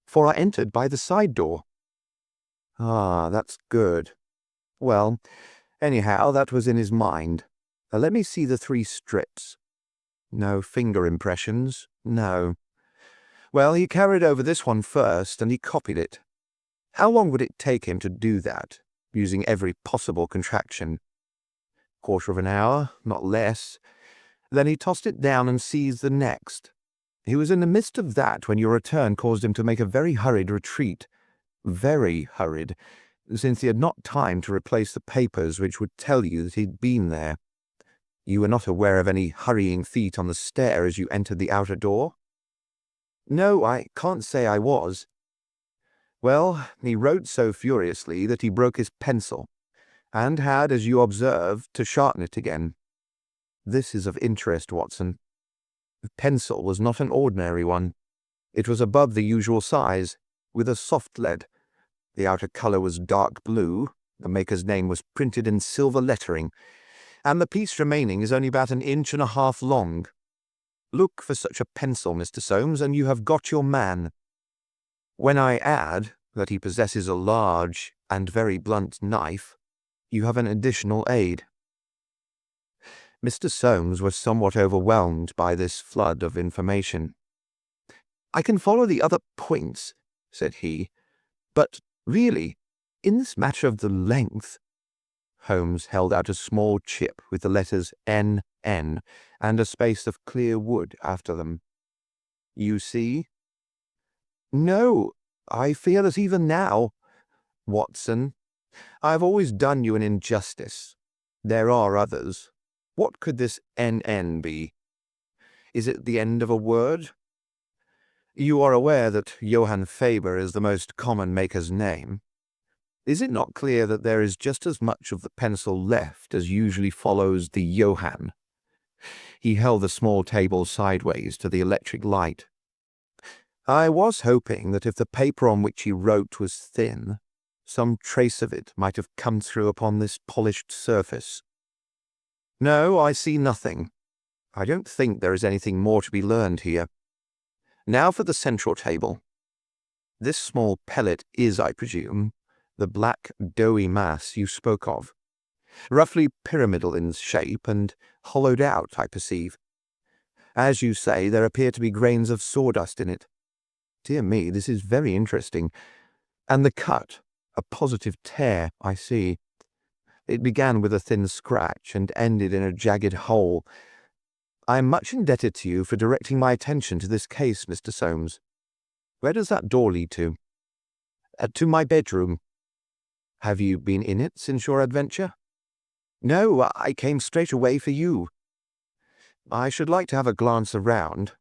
for I entered by the side door. Ah, that's good. Well, anyhow, that was in his mind. Let me see the 3 strips. No finger impressions, no. Well, he carried over this one first, and he copied it. How long would it take him to do that, using every possible contraction? Quarter of an hour, not less. Then he tossed it down and seized the next. He was in the midst of that when your return caused him to make a very hurried retreat. Very hurried, since he had not time to replace the papers which would tell you that he'd been there. You were not aware of any hurrying feet on the stair as you entered the outer door? No, I can't say I was. Well, he wrote so furiously that he broke his pencil, and had, as you observed, to sharpen it again. This is of interest, Watson. The pencil was not an ordinary one. It was above the usual size, with a soft lead. The outer colour was dark blue, the maker's name was printed in silver lettering, and the piece remaining is only about 1.5 inches long. Look for such a pencil, Mr. Soames, and you have got your man. When I add that he possesses a large and very blunt knife, you have an additional aid. Mr. Soames was somewhat overwhelmed by this flood of information. I can follow the other points, said he, but really, in this matter of the length— Holmes held out a small chip with the letters N.N. and a space of clear wood after them. You see? No, I fear that even now— Watson, I have always done you an injustice. There are others. What could this N.N. be? Is it the end of a word? You are aware that Johann Faber is the most common maker's name. Is it not clear that there is just as much of the pencil left as usually follows the Johann? He held the small table sideways to the electric light. I was hoping that if the paper on which he wrote was thin, some trace of it might have come through upon this polished surface. No, I see nothing. I don't think there is anything more to be learned here. Now for the central table. This small pellet is, I presume, the black, doughy mass you spoke of. Roughly pyramidal in shape and hollowed out, I perceive. As you say, there appear to be grains of sawdust in it. Dear me, this is very interesting. And the cut, a positive tear, I see. It began with a thin scratch and ended in a jagged hole. I am much indebted to you for directing my attention to this case, Mr. Soames. Where does that door lead to? To my bedroom. Have you been in it since your adventure? No, I came straight away for you. I should like to have a glance around.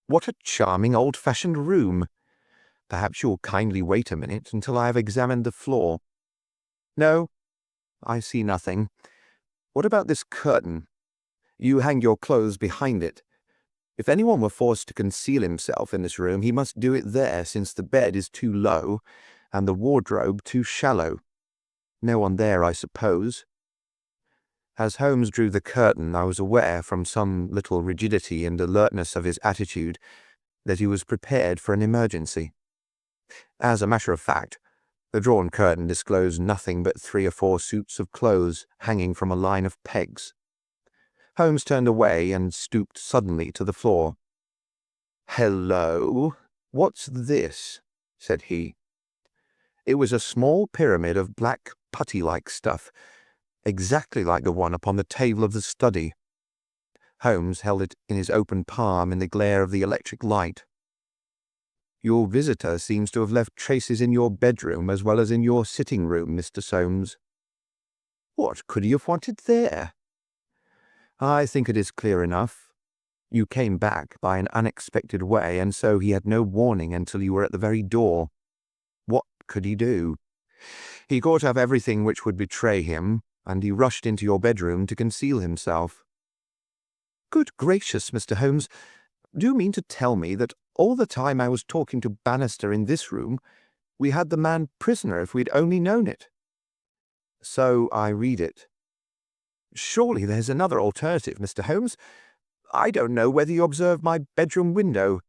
What a charming old-fashioned room. Perhaps you'll kindly wait a minute until I have examined the floor. No, I see nothing. What about this curtain? You hang your clothes behind it. If anyone were forced to conceal himself in this room, he must do it there, since the bed is too low and the wardrobe too shallow. No one there, I suppose. As Holmes drew the curtain, I was aware, from some little rigidity and alertness of his attitude, that he was prepared for an emergency. As a matter of fact, the drawn curtain disclosed nothing but 3 or 4 suits of clothes hanging from a line of pegs. Holmes turned away and stooped suddenly to the floor. "Hello, what's this?" said he. It was a small pyramid of black putty-like stuff, exactly like the one upon the table of the study. Holmes held it in his open palm in the glare of the electric light. Your visitor seems to have left traces in your bedroom as well as in your sitting room, Mr. Soames. What could he have wanted there? I think it is clear enough. You came back by an unexpected way, and so he had no warning until you were at the very door. What could he do? He caught up everything which would betray him, and he rushed into your bedroom to conceal himself. Good gracious, Mr. Holmes, do you mean to tell me that All the time I was talking to Bannister in this room, we had the man prisoner if we'd only known it." "So I read it." "Surely there's another alternative, Mr. Holmes. I don't know whether you observed my bedroom window.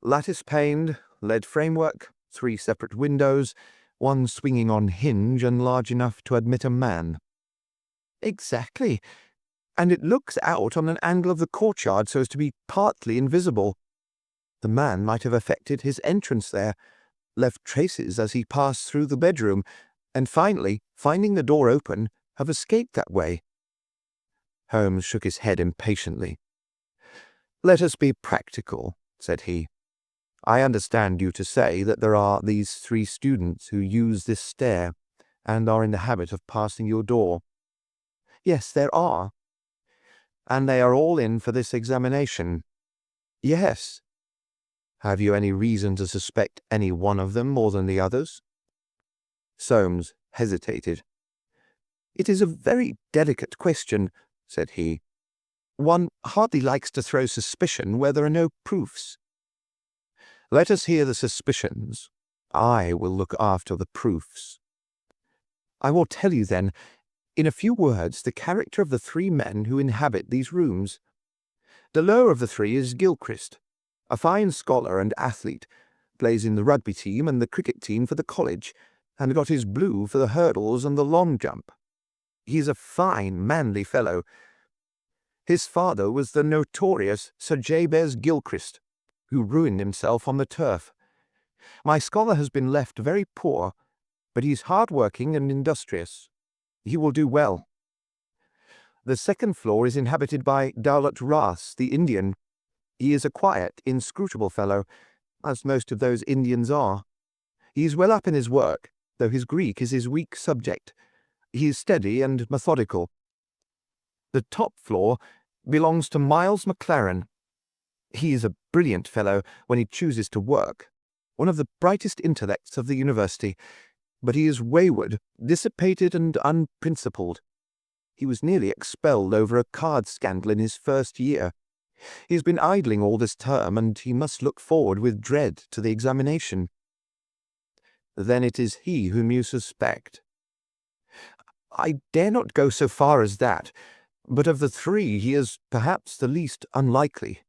Lattice-paned, lead framework, 3 separate windows, one swinging on hinge and large enough to admit a man." "Exactly. And it looks out on an angle of the courtyard so as to be partly invisible. The man might have effected his entrance there, left traces as he passed through the bedroom, and finally, finding the door open, have escaped that way." Holmes shook his head impatiently. "Let us be practical," said he. "I understand you to say that there are these 3 students who use this stair and are in the habit of passing your door." "Yes, there are." "And they are all in for this examination?" "Yes." "Have you any reason to suspect any one of them more than the others?" Soames hesitated. "It is a very delicate question," said he. "One hardly likes to throw suspicion where there are no proofs." "Let us hear the suspicions. I will look after the proofs." "I will tell you then, in a few words, the character of the 3 men who inhabit these rooms. The lower of the 3 is Gilchrist, a fine scholar and athlete, plays in the rugby team and the cricket team for the college, and got his blue for the hurdles and the long jump. He is a fine, manly fellow. His father was the notorious Sir Jabez Gilchrist, who ruined himself on the turf. My scholar has been left very poor, but he is hard-working and industrious. He will do well. The 2nd floor is inhabited by Dowlat Ras, the Indian. He is a quiet, inscrutable fellow, as most of those Indians are. He is well up in his work, though his Greek is his weak subject. He is steady and methodical. The top floor belongs to Miles Maclaren. He is a brilliant fellow when he chooses to work, one of the brightest intellects of the university, but he is wayward, dissipated, and unprincipled. He was nearly expelled over a card scandal in his first year. He has been idling all this term, and he must look forward with dread to the examination." "Then it is he whom you suspect?" "I dare not go so far as that, but of the 3 he is perhaps the least unlikely."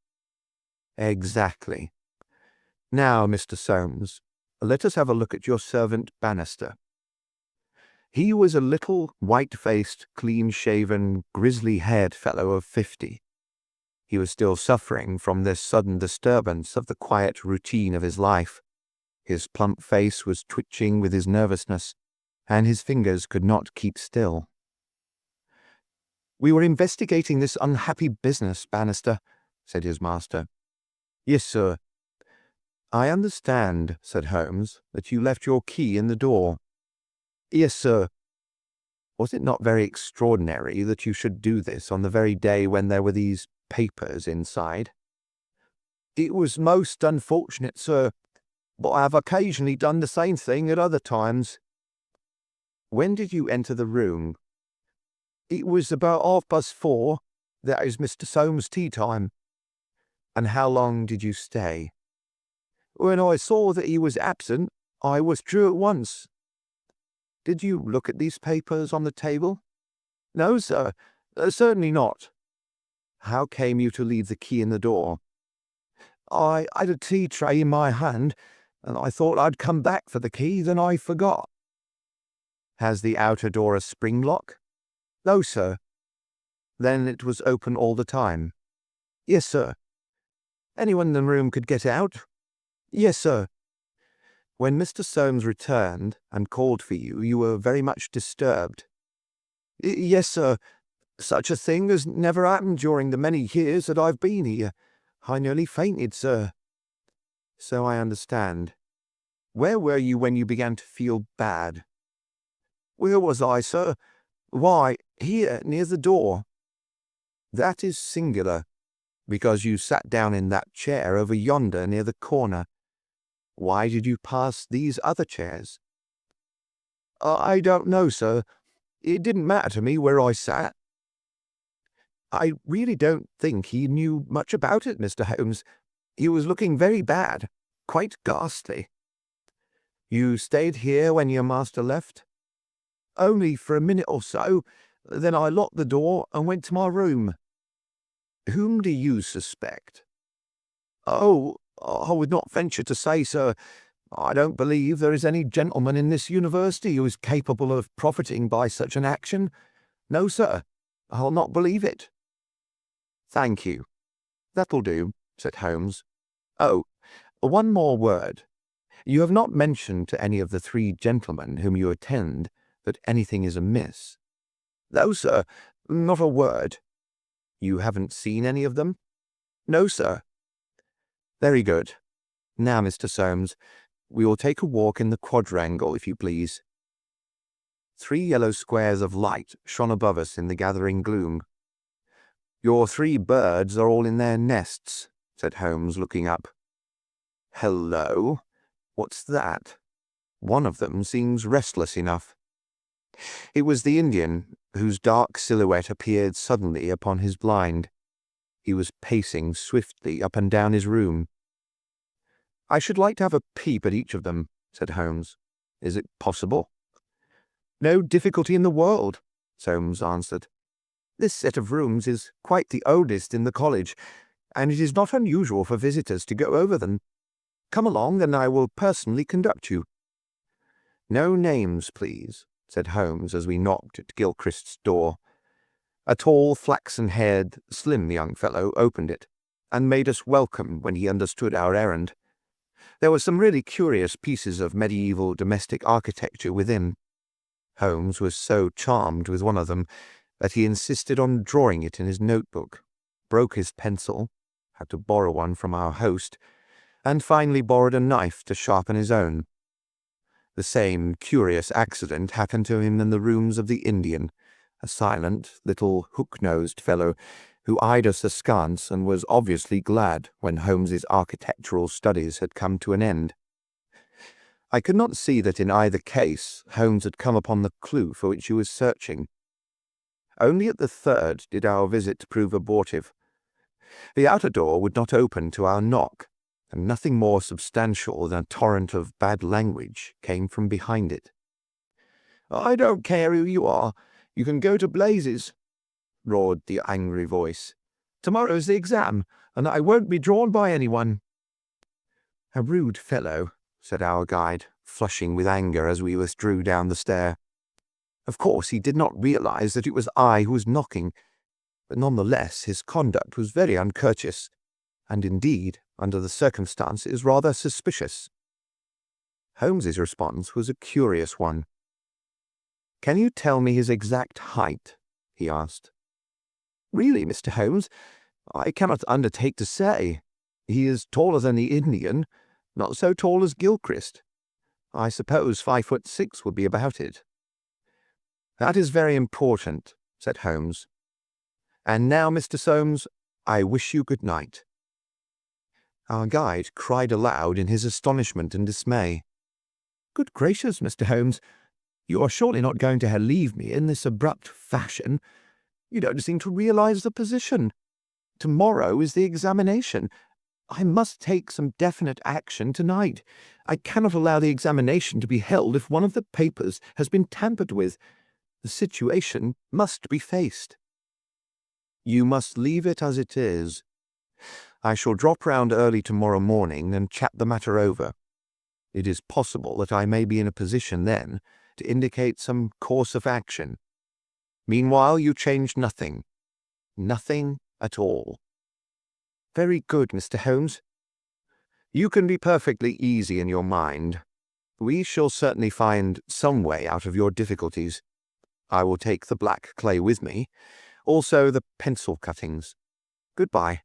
"Exactly. Now, Mr. Soames, let us have a look at your servant Bannister." He was a little, white-faced, clean-shaven, grizzly-haired fellow of 50. He was still suffering from this sudden disturbance of the quiet routine of his life. His plump face was twitching with his nervousness, and his fingers could not keep still. "We were investigating this unhappy business, Bannister," said his master. "Yes, sir." "I understand," said Holmes, "that you left your key in the door." "Yes, sir." "Was it not very extraordinary that you should do this on the very day when there were these papers inside?" "It was most unfortunate, sir, but I have occasionally done the same thing at other times." "When did you enter the room?" "It was about 4:30. That is Mr. Soames' tea time." "And how long did you stay?" "When I saw that he was absent, I withdrew at once." "Did you look at these papers on the table?" "No, sir, certainly not." "How came you to leave the key in the door?" "I had a tea tray in my hand, and I thought I'd come back for the key, then I forgot." "Has the outer door a spring lock?" "No, sir." "Then it was open all the time?" "Yes, sir." "Anyone in the room could get out?" "Yes, sir." "When Mr. Soames returned and called for you, you were very much disturbed?" "Yes, sir. Such a thing has never happened during the many years that I've been here. I nearly fainted, sir." "So I understand. Where were you when you began to feel bad?" "Where was I, sir? Why, here, near the door." "That is singular, because you sat down in that chair over yonder near the corner. Why did you pass these other chairs?" "I don't know, sir. It didn't matter to me where I sat." "I really don't think he knew much about it, Mr. Holmes. He was looking very bad, quite ghastly. You stayed here when your master left? Only for a minute or so. Then I locked the door and went to my room. Whom do you suspect? Oh, I would not venture to say, sir. I don't believe there is any gentleman in this university who is capable of profiting by such an action. No, sir, I'll not believe it. Thank you. That'll do, said Holmes. Oh, one more word. You have not mentioned to any of the 3 gentlemen whom you attend that anything is amiss. No, sir, not a word. You haven't seen any of them? No, sir. Very good. Now, Mr. Soames, we will take a walk in the quadrangle, if you please. 3 yellow squares of light shone above us in the gathering gloom. Your 3 birds are all in their nests, said Holmes, looking up. Hello, what's that? One of them seems restless enough. It was the Indian, whose dark silhouette appeared suddenly upon his blind. He was pacing swiftly up and down his room. I should like to have a peep at each of them, said Holmes. Is it possible? No difficulty in the world, Soames answered. This set of rooms is quite the oldest in the college, and it is not unusual for visitors to go over them. Come along, and I will personally conduct you. No names, please, said Holmes as we knocked at Gilchrist's door. A tall, flaxen-haired, slim young fellow opened it, and made us welcome when he understood our errand. There were some really curious pieces of medieval domestic architecture within. Holmes was so charmed with one of them that he insisted on drawing it in his notebook, broke his pencil, had to borrow one from our host, and finally borrowed a knife to sharpen his own. The same curious accident happened to him in the rooms of the Indian, a silent, little, hook-nosed fellow who eyed us askance and was obviously glad when Holmes's architectural studies had come to an end. I could not see that in either case Holmes had come upon the clue for which he was searching. Only at the third did our visit prove abortive. The outer door would not open to our knock, and nothing more substantial than a torrent of bad language came from behind it. I don't care who you are. You can go to blazes, roared the angry voice. Tomorrow's the exam, and I won't be drawn by anyone. A rude fellow, said our guide, flushing with anger as we withdrew down the stair. Of course, he did not realize that it was I who was knocking, but none the less his conduct was very uncourteous, and indeed, under the circumstances, rather suspicious. Holmes's response was a curious one. Can you tell me his exact height? He asked. Really, Mr. Holmes, I cannot undertake to say. He is taller than the Indian, not so tall as Gilchrist. I suppose 5'6" would be about it. That is very important, said Holmes. And now, Mr. Soames, I wish you good night. Our guide cried aloud in his astonishment and dismay. Good gracious, Mr. Holmes, you are surely not going to leave me in this abrupt fashion. You don't seem to realize the position. Tomorrow is the examination. I must take some definite action tonight. I cannot allow the examination to be held if one of the papers has been tampered with. The situation must be faced. You must leave it as it is. I shall drop round early tomorrow morning and chat the matter over. It is possible that I may be in a position then to indicate some course of action. Meanwhile, you change nothing. Nothing at all. Very good, Mr. Holmes. You can be perfectly easy in your mind. We shall certainly find some way out of your difficulties. I will take the black clay with me, also the pencil cuttings. Goodbye.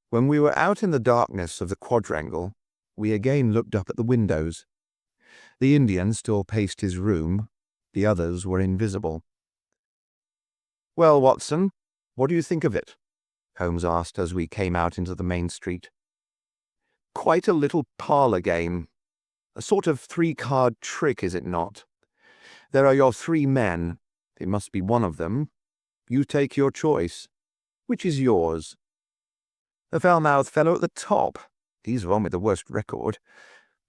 When we were out in the darkness of the quadrangle, we again looked up at the windows. The Indian still paced his room. The others were invisible. Well, Watson, what do you think of it? Holmes asked as we came out into the main street. Quite a little parlour game. A sort of 3-card trick, is it not? There are your 3 men. It must be one of them. You take your choice. Which is yours? The foul-mouthed fellow at the top. He's the one with the worst record.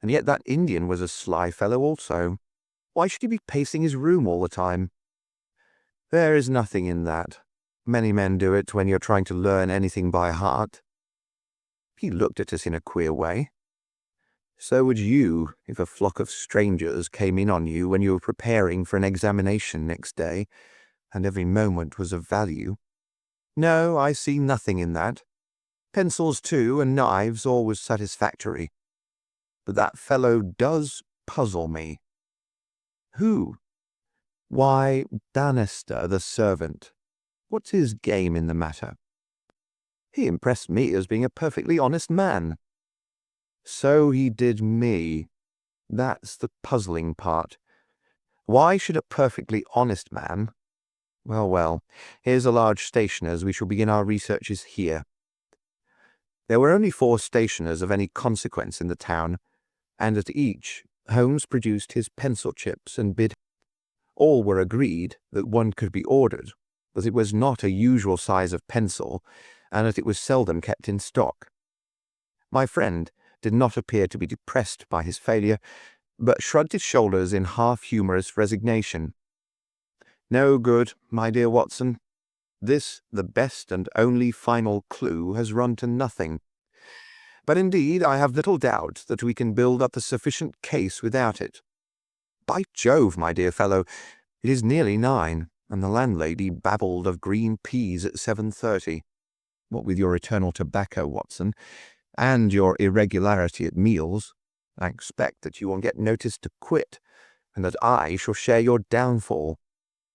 And yet that Indian was a sly fellow also. Why should he be pacing his room all the time? There is nothing in that. Many men do it when you're trying to learn anything by heart. He looked at us in a queer way. So would you if a flock of strangers came in on you when you were preparing for an examination next day, and every moment was of value. No, I see nothing in that. Pencils, too, and knives always satisfactory. But that fellow does puzzle me. Who? Why, Bannister, the servant. What's his game in the matter? He impressed me as being a perfectly honest man. So he did me. That's the puzzling part. Why should a perfectly honest man... Well, here's a large stationer's. We shall begin our researches here. There were only 4 stationers of any consequence in the town, and at each Holmes produced his pencil chips and bid. All were agreed that one could be ordered, that it was not a usual size of pencil, and that it was seldom kept in stock. My friend did not appear to be depressed by his failure, but shrugged his shoulders in half-humorous resignation. No good, my dear Watson. This, the best and only final clue, has run to nothing. But indeed, I have little doubt that we can build up a sufficient case without it. By Jove, my dear fellow, it is nearly 9, and the landlady babbled of green peas at 7:30. What with your eternal tobacco, Watson, and your irregularity at meals, I expect that you will get notice to quit, and that I shall share your downfall.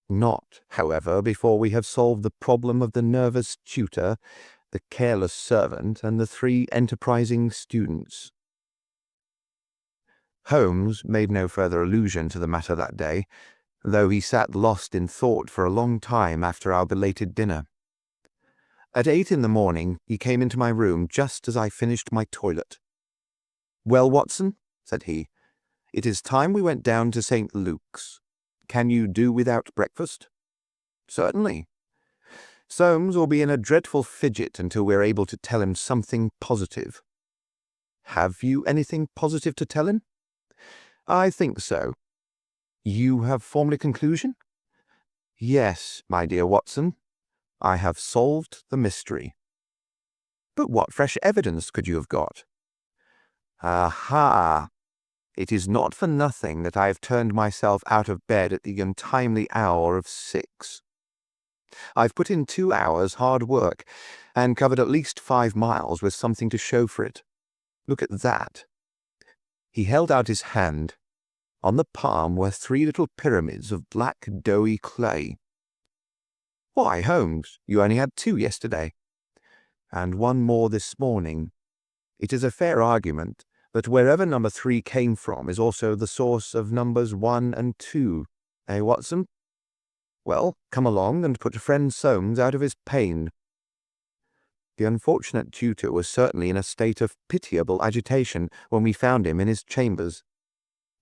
Not, however, before we have solved the problem of the nervous tutor, the careless servant, and the 3 enterprising students. Holmes made no further allusion to the matter that day, though he sat lost in thought for a long time after our belated dinner. At 8 in the morning he came into my room just as I finished my toilet. "Well, Watson," said he, "it is time we went down to St. Luke's. Can you do without breakfast?" "Certainly." "Soames will be in a dreadful fidget until we're able to tell him something positive." "Have you anything positive to tell him?" "I think so." "You have formed a conclusion?" "Yes, my dear Watson. I have solved the mystery." "But what fresh evidence could you have got?" "Aha! It is not for nothing that I have turned myself out of bed at the untimely hour of 6. I've put in 2 hours hard work, and covered at least 5 miles with something to show for it. Look at that." He held out his hand. On the palm were 3 little pyramids of black doughy clay. "Why, Holmes, you only had 2 yesterday." "And 1 more this morning. It is a fair argument that wherever number 3 came from is also the source of numbers 1 and 2. Eh, Watson? Well, come along and put friend Soames out of his pain." The unfortunate tutor was certainly in a state of pitiable agitation when we found him in his chambers.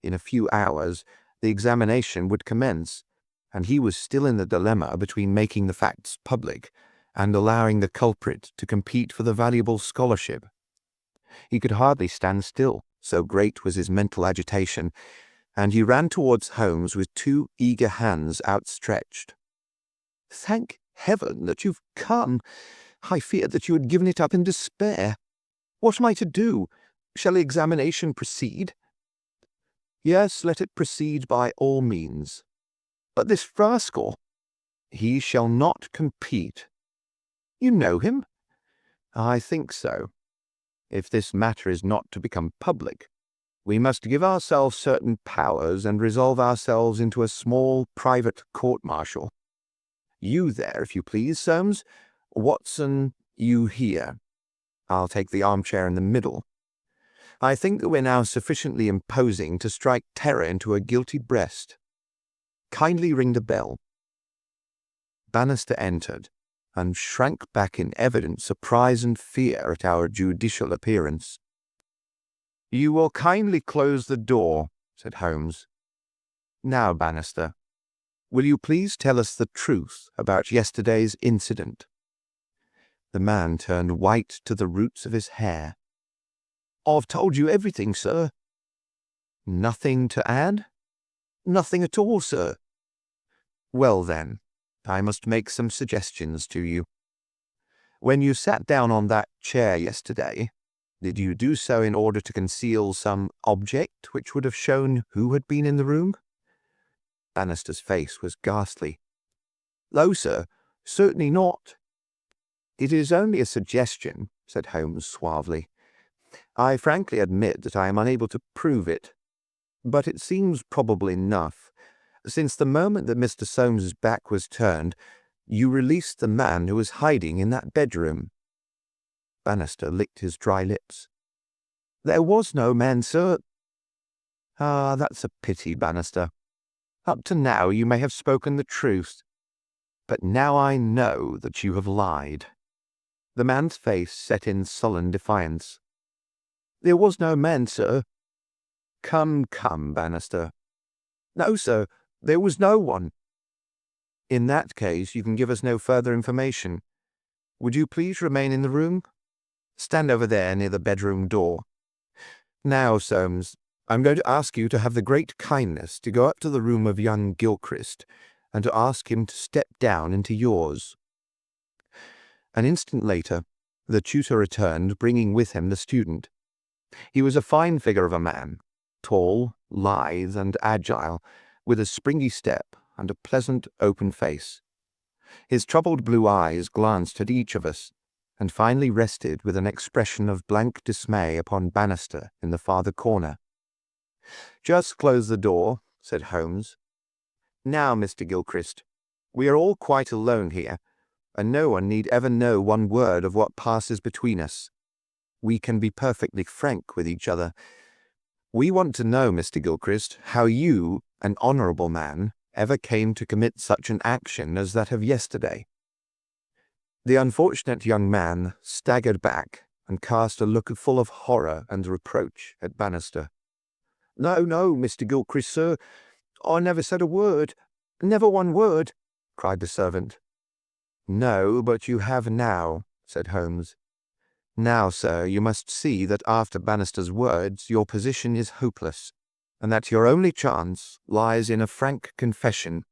In a few hours the examination would commence, and he was still in the dilemma between making the facts public and allowing the culprit to compete for the valuable scholarship. He could hardly stand still, so great was his mental agitation, and he ran towards Holmes with 2 eager hands outstretched. "Thank heaven that you've come. I feared that you had given it up in despair. What am I to do? Shall the examination proceed?" "Yes, let it proceed by all means." "But this rascal—" "He shall not compete." "You know him?" "I think so. If this matter is not to become public, we must give ourselves certain powers and resolve ourselves into a small private court-martial. You there, if you please, Soames. Watson, you here. I'll take the armchair in the middle. I think that we're now sufficiently imposing to strike terror into a guilty breast. Kindly ring the bell." Bannister entered, and shrank back in evident surprise and fear at our judicial appearance. "You will kindly close the door," said Holmes. "Now, Bannister, will you please tell us the truth about yesterday's incident?" The man turned white to the roots of his hair. "I've told you everything, sir." "Nothing to add?" "Nothing at all, sir." "Well then, I must make some suggestions to you. When you sat down on that chair yesterday, did you do so in order to conceal some object which would have shown who had been in the room?" Bannister's face was ghastly. "No, sir, certainly not." "It is only a suggestion," said Holmes suavely. "I frankly admit that I am unable to prove it, but it seems probable enough. Since the moment that Mr. Soames's back was turned, you released the man who was hiding in that bedroom." Bannister licked his dry lips. "There was no man, sir." "Ah, that's a pity, Bannister. Up to now you may have spoken the truth, but now I know that you have lied." The man's face set in sullen defiance. "There was no man, sir." Come, Bannister." "No, sir, there was no one." "In that case, you can give us no further information. Would you please remain in the room? Stand over there near the bedroom door. Now, Soames, I'm going to ask you to have the great kindness to go up to the room of young Gilchrist and to ask him to step down into yours." An instant later, the tutor returned, bringing with him the student. He was a fine figure of a man, tall, lithe, and agile, with a springy step and a pleasant, open face. His troubled blue eyes glanced at each of us, and finally rested with an expression of blank dismay upon Bannister in the farther corner. "Just close the door," said Holmes. "Now, Mr. Gilchrist, we are all quite alone here, and no one need ever know one word of what passes between us. We can be perfectly frank with each other. We want to know, Mr. Gilchrist, how you, an honourable man, ever came to commit such an action as that of yesterday." The unfortunate young man staggered back and cast a look full of horror and reproach at Bannister. "No, Mr. Gilchrist, sir. I never said a word. Never one word," cried the servant. "No, but you have now," said Holmes. "Now, sir, you must see that after Bannister's words your position is hopeless, and that your only chance lies in a frank confession."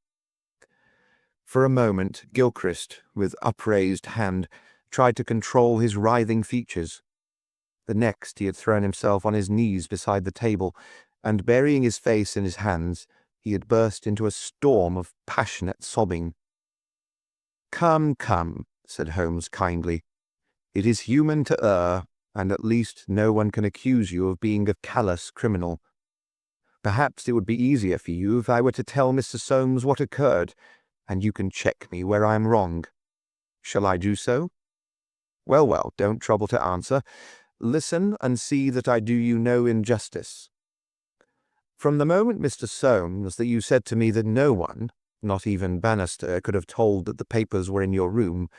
For a moment Gilchrist, with upraised hand, tried to control his writhing features. The next he had thrown himself on his knees beside the table, and burying his face in his hands, he had burst into a storm of passionate sobbing. Come, said Holmes kindly. "It is human to err, and at least no one can accuse you of being a callous criminal. Perhaps it would be easier for you if I were to tell Mr. Soames what occurred, and you can check me where I am wrong. Shall I do so? Well, don't trouble to answer. Listen and see that I do you no injustice. From the moment, Mr. Soames, that you said to me that no one, not even Bannister, could have told that the papers were in your room,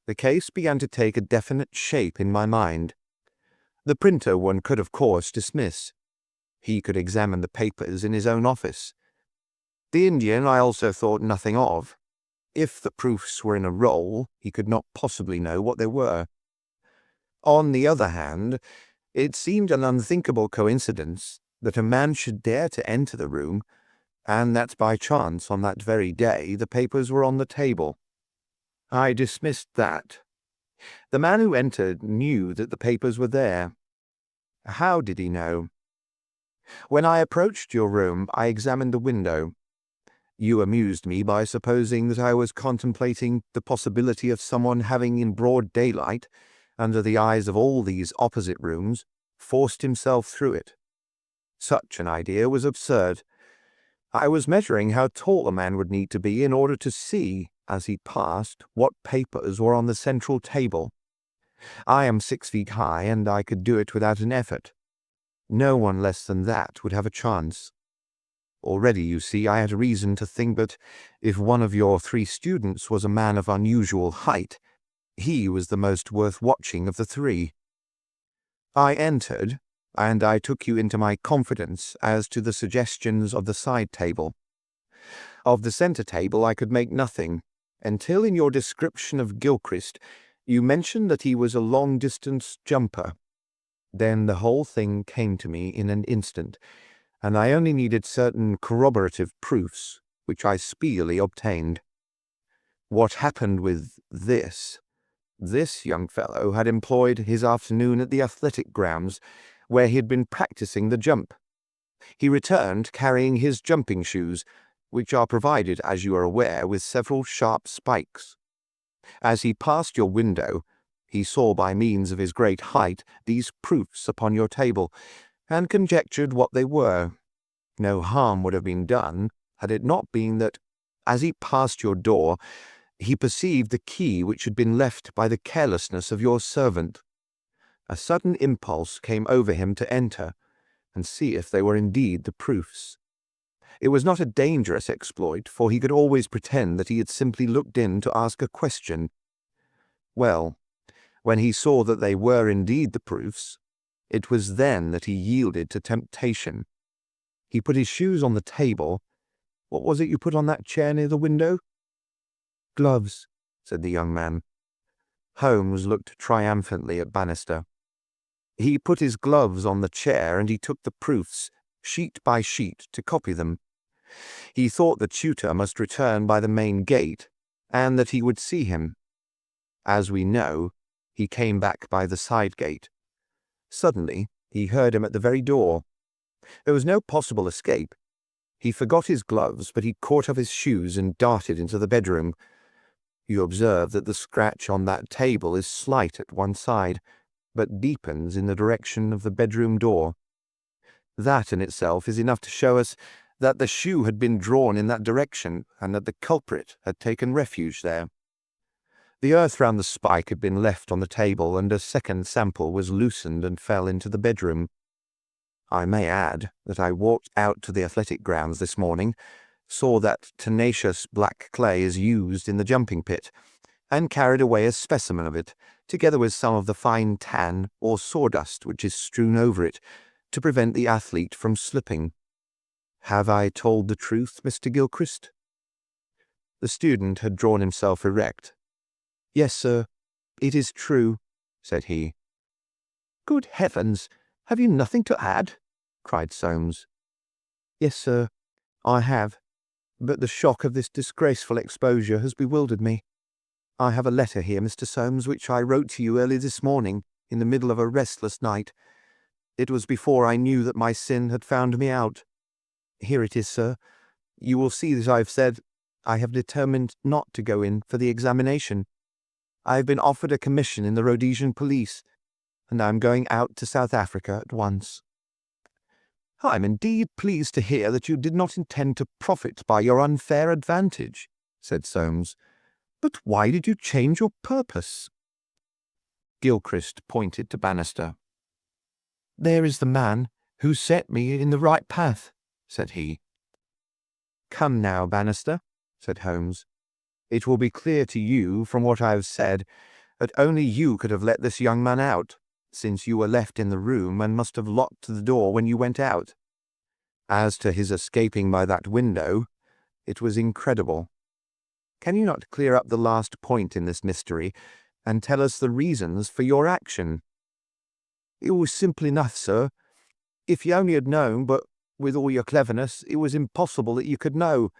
the case began to take a definite shape in my mind. The printer one could, of course, dismiss. He could examine the papers in his own office. The Indian I also thought nothing of. If the proofs were in a roll, he could not possibly know what they were. On the other hand, it seemed an unthinkable coincidence that a man should dare to enter the room, and that by chance on that very day the papers were on the table. I dismissed that. The man who entered knew that the papers were there. How did he know? When I approached your room, I examined the window. You amused me by supposing that I was contemplating the possibility of someone having in broad daylight, under the eyes of all these opposite rooms, forced himself through it. Such an idea was absurd. I was measuring how tall a man would need to be in order to see, as he passed, what papers were on the central table. I am 6 feet high, and I could do it without an effort. No one less than that would have a chance. Already, you see, I had reason to think that if one of your 3 students was a man of unusual height, he was the most worth watching of the 3. I entered, and I took you into my confidence as to the suggestions of the side table. Of the centre table I could make nothing, until in your description of Gilchrist You mentioned that he was a long-distance jumper. Then the whole thing came to me in an instant, and I only needed certain corroborative proofs, which I speedily obtained. What happened with this young fellow had employed his afternoon at the athletic grounds, where he had been practicing the jump. He returned carrying his jumping shoes, which are provided, as you are aware, with several sharp spikes. As he passed your window, he saw by means of his great height these proofs upon your table, and conjectured what they were. No harm would have been done had it not been that, as he passed your door, he perceived the key which had been left by the carelessness of your servant. A sudden impulse came over him to enter, and see if they were indeed the proofs. It was not a dangerous exploit, for he could always pretend that he had simply looked in to ask a question. Well, when he saw that they were indeed the proofs, it was then that he yielded to temptation. He put his shoes on the table. What was it you put on that chair near the window? Gloves, said the young man. Holmes looked triumphantly at Bannister. He put his gloves on the chair, and he took the proofs, sheet by sheet, to copy them. He thought the tutor must return by the main gate, and that he would see him. As we know, he came back by the side gate. Suddenly, he heard him at the very door. There was no possible escape. He forgot his gloves, but he caught up his shoes and darted into the bedroom. You observe that the scratch on that table is slight at one side, but deepens in the direction of the bedroom door. That in itself is enough to show us that the shoe had been drawn in that direction, and that the culprit had taken refuge there. The earth round the spike had been left on the table, and a second sample was loosened and fell into the bedroom. I may add that I walked out to the athletic grounds this morning, saw that tenacious black clay is used in the jumping pit, and carried away a specimen of it, together with some of the fine tan or sawdust which is strewn over it, to prevent the athlete from slipping. Have I told the truth, Mr. Gilchrist? The student had drawn himself erect. Yes, sir, it is true, said he. Good heavens, have you nothing to add? Cried Soames. Yes, sir, I have, but the shock of this disgraceful exposure has bewildered me. I have a letter here, Mr. Soames, which I wrote to you early this morning, in the middle of a restless night. It was before I knew that my sin had found me out. Here it is, sir. You will see that I have said I have determined not to go in for the examination. I have been offered a commission in the Rhodesian police, and I am going out to South Africa at once. I am indeed pleased to hear that you did not intend to profit by your unfair advantage, said Soames. But why did you change your purpose? Gilchrist pointed to Bannister. There is the man who set me in the right path, said he. Come now, Bannister, said Holmes. It will be clear to you from what I have said that only you could have let this young man out, since you were left in the room and must have locked the door when you went out. As to his escaping by that window, it was incredible. Can you not clear up the last point in this mystery, and tell us the reasons for your action? It was simple enough, sir. If you only had known, but with all your cleverness, it was impossible that you could know.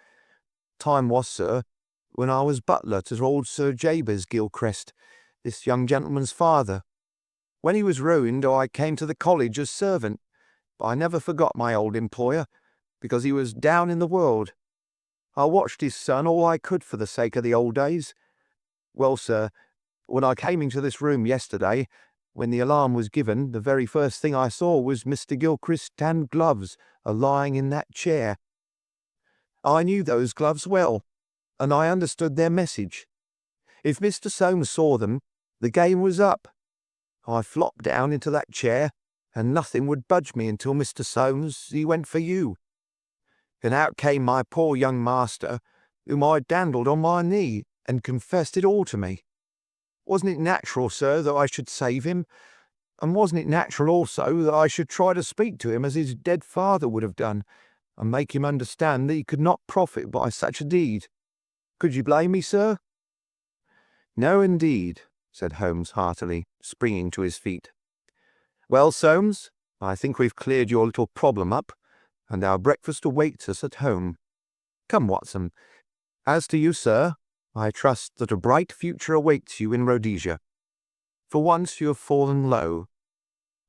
Time was, sir, when I was butler to old Sir Jabez Gilchrist, this young gentleman's father. When he was ruined, I came to the college as servant, but I never forgot my old employer, because he was down in the world. I watched his son all I could for the sake of the old days. Well, sir, when I came into this room yesterday, when the alarm was given, the very first thing I saw was Mr. Gilchrist's tan gloves lying in that chair. I knew those gloves well, and I understood their message. If Mr. Soames saw them, the game was up. I flopped down into that chair, and nothing would budge me until Mr. Soames, he went for you. And out came my poor young master, whom I dandled on my knee, and confessed it all to me. Wasn't it natural, sir, that I should save him? And wasn't it natural also that I should try to speak to him as his dead father would have done, and make him understand that he could not profit by such a deed? Could you blame me, sir? No, indeed, said Holmes heartily, springing to his feet. "Well, Soames, I think we've cleared your little problem up, and our breakfast awaits us at home. Come, Watson. As to you, sir, I trust that a bright future awaits you in Rhodesia. For once you have fallen low.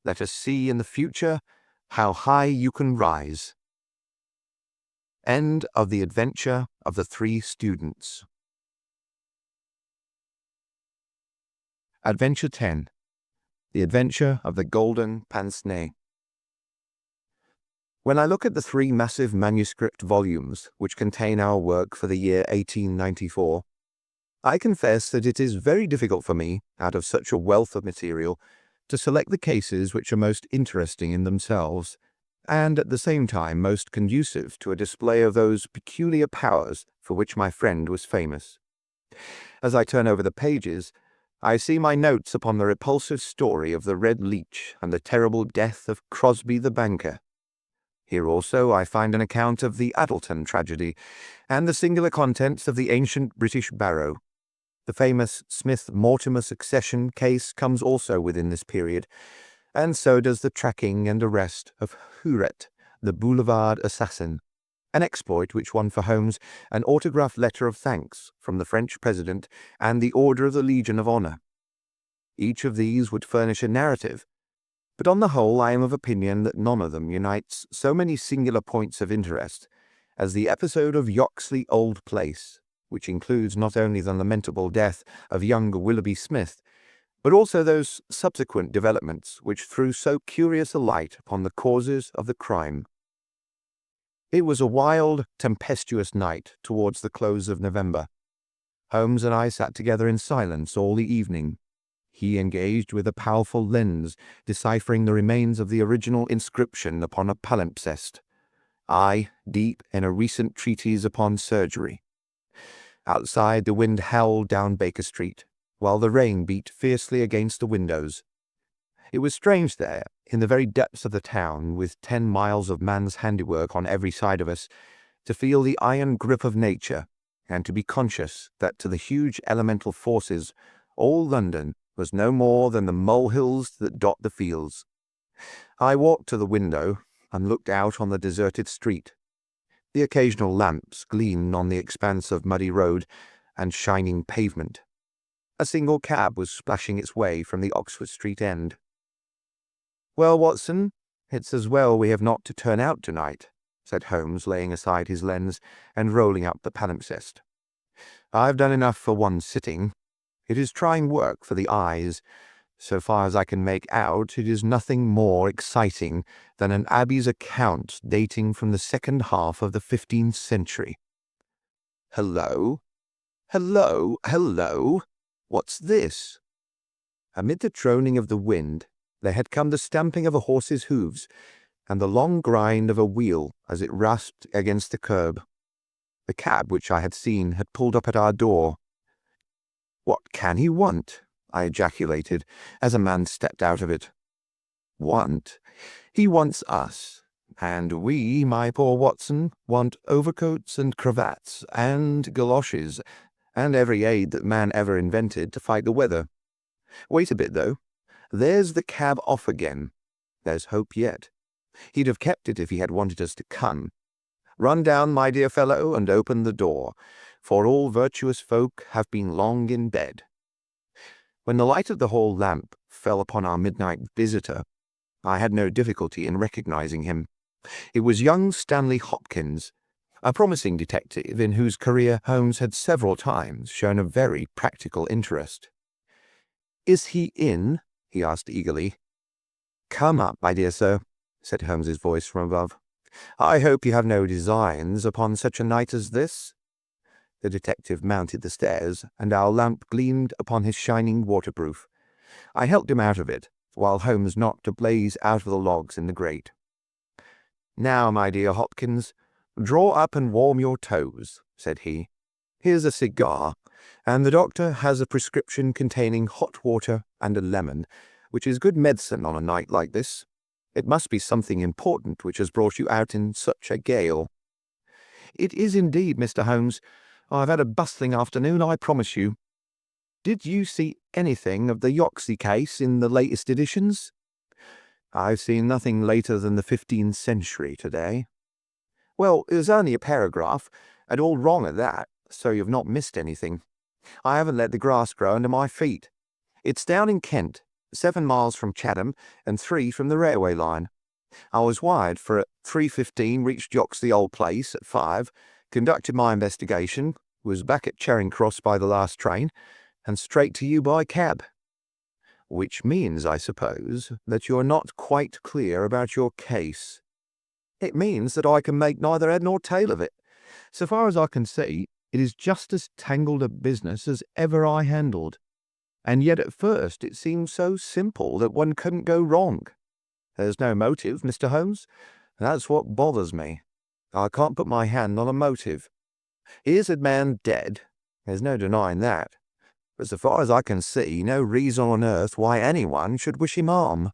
Let us see in the future how high you can rise." End of The Adventure of the Three Students. Adventure 10. The Adventure of the Golden Pince-Nez. When I look at the 3 massive manuscript volumes which contain our work for the year 1894, I confess that it is very difficult for me, out of such a wealth of material, to select the cases which are most interesting in themselves, and at the same time most conducive to a display of those peculiar powers for which my friend was famous. As I turn over the pages, I see my notes upon the repulsive story of the Red Leech and the terrible death of Crosby the banker. Here also I find an account of the Addleton tragedy, and the singular contents of the ancient British barrow. The famous Smith-Mortimer succession case comes also within this period, and so does the tracking and arrest of Huret, the boulevard assassin, an exploit which won for Holmes an autographed letter of thanks from the French president and the Order of the Legion of Honor. Each of these would furnish a narrative, but on the whole I am of opinion that none of them unites so many singular points of interest as the episode of Yoxley Old Place, which includes not only the lamentable death of young Willoughby Smith, but also those subsequent developments which threw so curious a light upon the causes of the crime. It was a wild, tempestuous night towards the close of November. Holmes and I sat together in silence all the evening. He engaged with a powerful lens, deciphering the remains of the original inscription upon a palimpsest. I, deep in a recent treatise upon surgery. Outside, the wind howled down Baker Street, while the rain beat fiercely against the windows. It was strange there, in the very depths of the town, with 10 miles of man's handiwork on every side of us, to feel the iron grip of nature, and to be conscious that to the huge elemental forces all London was no more than the molehills that dot the fields. I walked to the window and looked out on the deserted street. The occasional lamps gleamed on the expanse of muddy road and shining pavement. A single cab was splashing its way from the Oxford Street end. "Well, Watson, it's as well we have not to turn out tonight," said Holmes, laying aside his lens and rolling up the palimpsest. "I've done enough for one sitting. It is trying work for the eyes. So far as I can make out, it is nothing more exciting than an abbey's account dating from the second half of the 15th century. Hello? Hello? Hello? What's this?" Amid the droning of the wind, there had come the stamping of a horse's hoofs, and the long grind of a wheel as it rasped against the curb. The cab which I had seen had pulled up at our door. "What can he want?" I ejaculated, as a man stepped out of it. "Want? He wants us. And we, my poor Watson, want overcoats and cravats and galoshes and every aid that man ever invented to fight the weather. Wait a bit, though. There's the cab off again. There's hope yet. He'd have kept it if he had wanted us to come. Run down, my dear fellow, and open the door, for all virtuous folk have been long in bed." When the light of the hall lamp fell upon our midnight visitor, I had no difficulty in recognizing him. It was young Stanley Hopkins, a promising detective in whose career Holmes had several times shown a very practical interest. "Is he in?" he asked eagerly. "Come up, my dear sir," said Holmes's voice from above. "I hope you have no designs upon such a night as this." The detective mounted the stairs, and our lamp gleamed upon his shining waterproof. I helped him out of it, while Holmes knocked a blaze out of the logs in the grate. "Now, my dear Hopkins, draw up and warm your toes," said he. "Here's a cigar, and the doctor has a prescription containing hot water and a lemon, which is good medicine on a night like this. It must be something important which has brought you out in such a gale." "It is indeed, Mr. Holmes. I've had a bustling afternoon, I promise you." Did you see anything of the Yoxley case in the latest editions?" "I've seen nothing later than the 15th century today." "Well, it was only a paragraph, and all wrong at that, so you've not missed anything. I haven't let the grass grow under my feet. It's down in Kent, 7 miles from Chatham and 3 from the railway line. I was wired for at 3:15, reached Yoxley Old Place at 5, conducted my investigation, was back at Charing Cross by the last train, and straight to you by cab." "Which means, I suppose, that you're not quite clear about your case." "It means that I can make neither head nor tail of it. So far as I can see, it is just as tangled a business as ever I handled. And yet at first it seemed so simple that one couldn't go wrong. There's no motive, Mr. Holmes. That's what bothers me. I can't put my hand on a motive. Here's a man dead. There's no denying that. But so far as I can see, no reason on earth why anyone should wish him harm."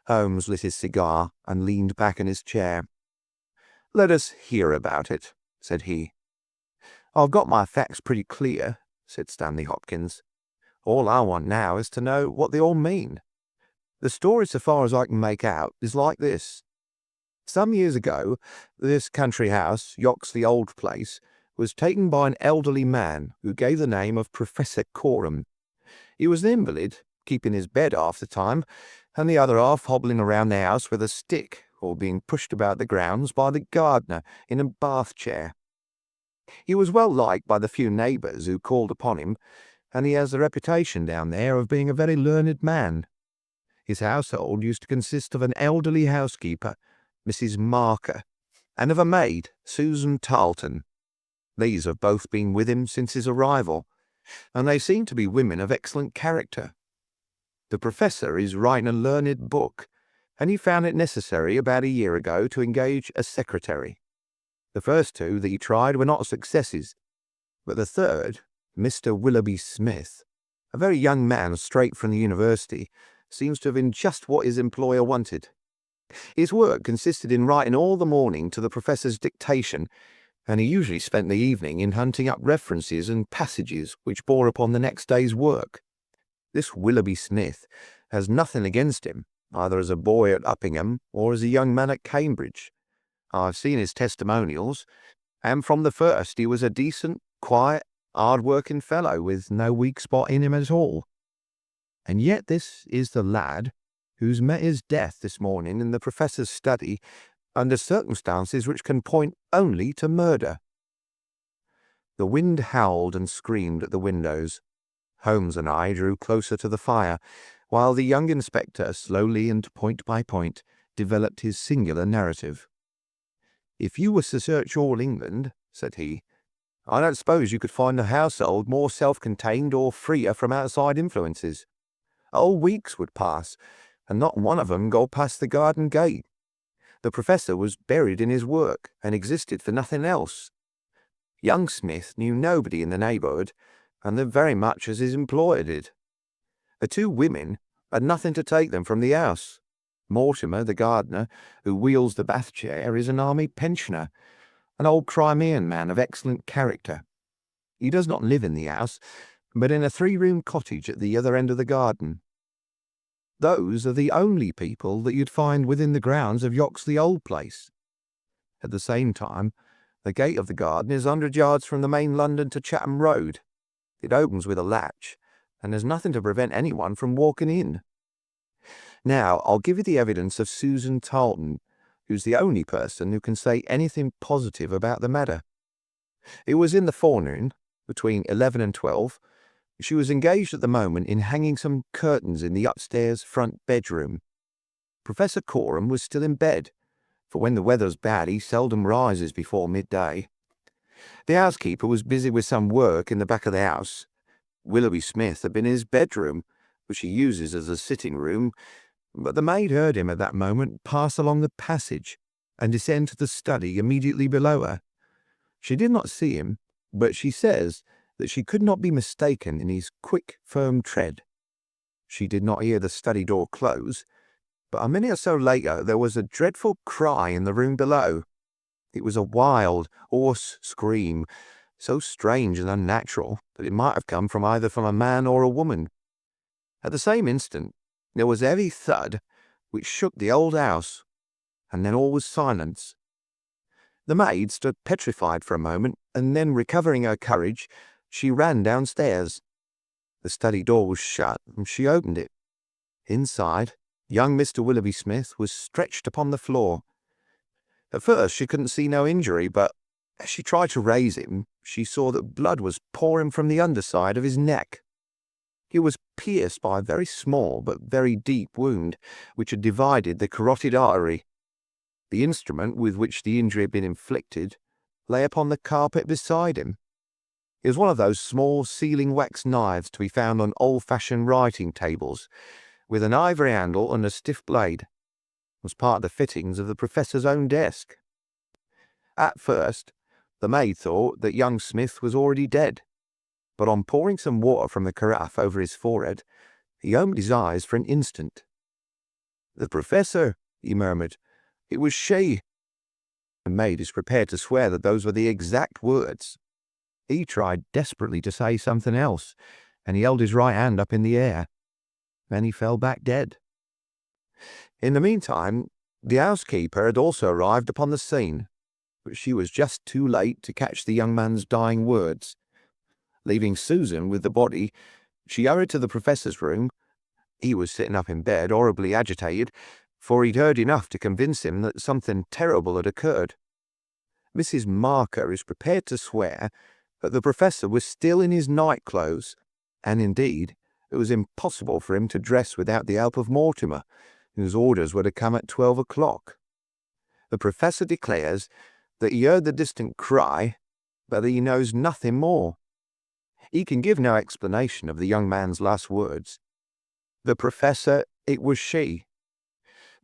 Holmes lit his cigar and leaned back in his chair. "Let us hear about it," said he. "I've got my facts pretty clear," said Stanley Hopkins. "All I want now is to know what they all mean. The story, so far as I can make out, is like this. Some years ago, this country house, Yoxley Old Place, was taken by an elderly man who gave the name of Professor Coram. He was an invalid, keeping his bed half the time, and the other half hobbling around the house with a stick or being pushed about the grounds by the gardener in a bath chair. He was well liked by the few neighbours who called upon him, and he has a reputation down there of being a very learned man. His household used to consist of an elderly housekeeper, Mrs. Marker, and of a maid, Susan Tarleton. These have both been with him since his arrival, and they seem to be women of excellent character. The professor is writing a learned book, and he found it necessary about a year ago to engage a secretary. The first 2 that he tried were not successes, but the third, Mr. Willoughby Smith, a very young man straight from the university, seems to have been just what his employer wanted. His work consisted in writing all the morning to the professor's dictation, and he usually spent the evening in hunting up references and passages which bore upon the next day's work. This Willoughby Smith has nothing against him, either as a boy at Uppingham or as a young man at Cambridge. I've seen his testimonials, and from the first he was a decent, quiet, hard-working fellow with no weak spot in him at all. And yet this is the lad who's met his death this morning in the professor's study under circumstances which can point only to murder." The wind howled and screamed at the windows. Holmes and I drew closer to the fire, while the young inspector slowly and point by point developed his singular narrative. "If you was to search all England," said he, "I don't suppose you could find a household more self-contained or freer from outside influences. Whole weeks would pass, and not one of them go past the garden gate. The professor was buried in his work, and existed for nothing else. Young Smith knew nobody in the neighbourhood, and lived very much as his employer did. The 2 women had nothing to take them from the house. Mortimer, the gardener, who wheels the bath chair, is an army pensioner, an old Crimean man of excellent character. He does not live in the house, but in a 3-room cottage at the other end of the garden. Those are the only people that you'd find within the grounds of Yoxley Old Place. At the same time, the gate of the garden is 100 yards from the main London to Chatham Road. It opens with a latch, and there's nothing to prevent anyone from walking in. Now, I'll give you the evidence of Susan Tarleton, who's the only person who can say anything positive about the matter. It was in the forenoon, between 11 and 12. She was engaged at the moment in hanging some curtains in the upstairs front bedroom. Professor Coram was still in bed, for when the weather's bad he seldom rises before midday. The housekeeper was busy with some work in the back of the house. Willoughby Smith had been in his bedroom, which he uses as a sitting room, but the maid heard him at that moment pass along the passage and descend to the study immediately below her. She did not see him, but she says that she could not be mistaken in his quick, firm tread. She did not hear the study door close, but a minute or so later there was a dreadful cry in the room below. It was a wild, hoarse scream, so strange and unnatural that it might have come from either a man or a woman. At the same instant, there was a heavy thud which shook the old house, and then all was silence. The maid stood petrified for a moment, and then, recovering her courage, she ran downstairs. The study door was shut, and she opened it. Inside, young Mr. Willoughby Smith was stretched upon the floor. At first she couldn't see no injury, but as she tried to raise him, she saw that blood was pouring from the underside of his neck. He was pierced by a very small but very deep wound, which had divided the carotid artery. The instrument with which the injury had been inflicted lay upon the carpet beside him. It was one of those small sealing wax knives to be found on old-fashioned writing tables, with an ivory handle and a stiff blade. It was part of the fittings of the professor's own desk. At first, the maid thought that young Smith was already dead, but on pouring some water from the carafe over his forehead, he opened his eyes for an instant. "The professor," he murmured. "It was she." The maid is prepared to swear that those were the exact words. He tried desperately to say something else, and he held his right hand up in the air. Then he fell back dead. In the meantime, the housekeeper had also arrived upon the scene, but she was just too late to catch the young man's dying words. Leaving Susan with the body, she hurried to the professor's room. He was sitting up in bed, horribly agitated, for he'd heard enough to convince him that something terrible had occurred. Mrs. Marker is prepared to swear that the professor was still in his night clothes, and indeed it was impossible for him to dress without the help of Mortimer, whose orders were to come at 12 o'clock. The professor declares that he heard the distant cry, but that he knows nothing more. He can give no explanation of the young man's last words. The professor, it was she,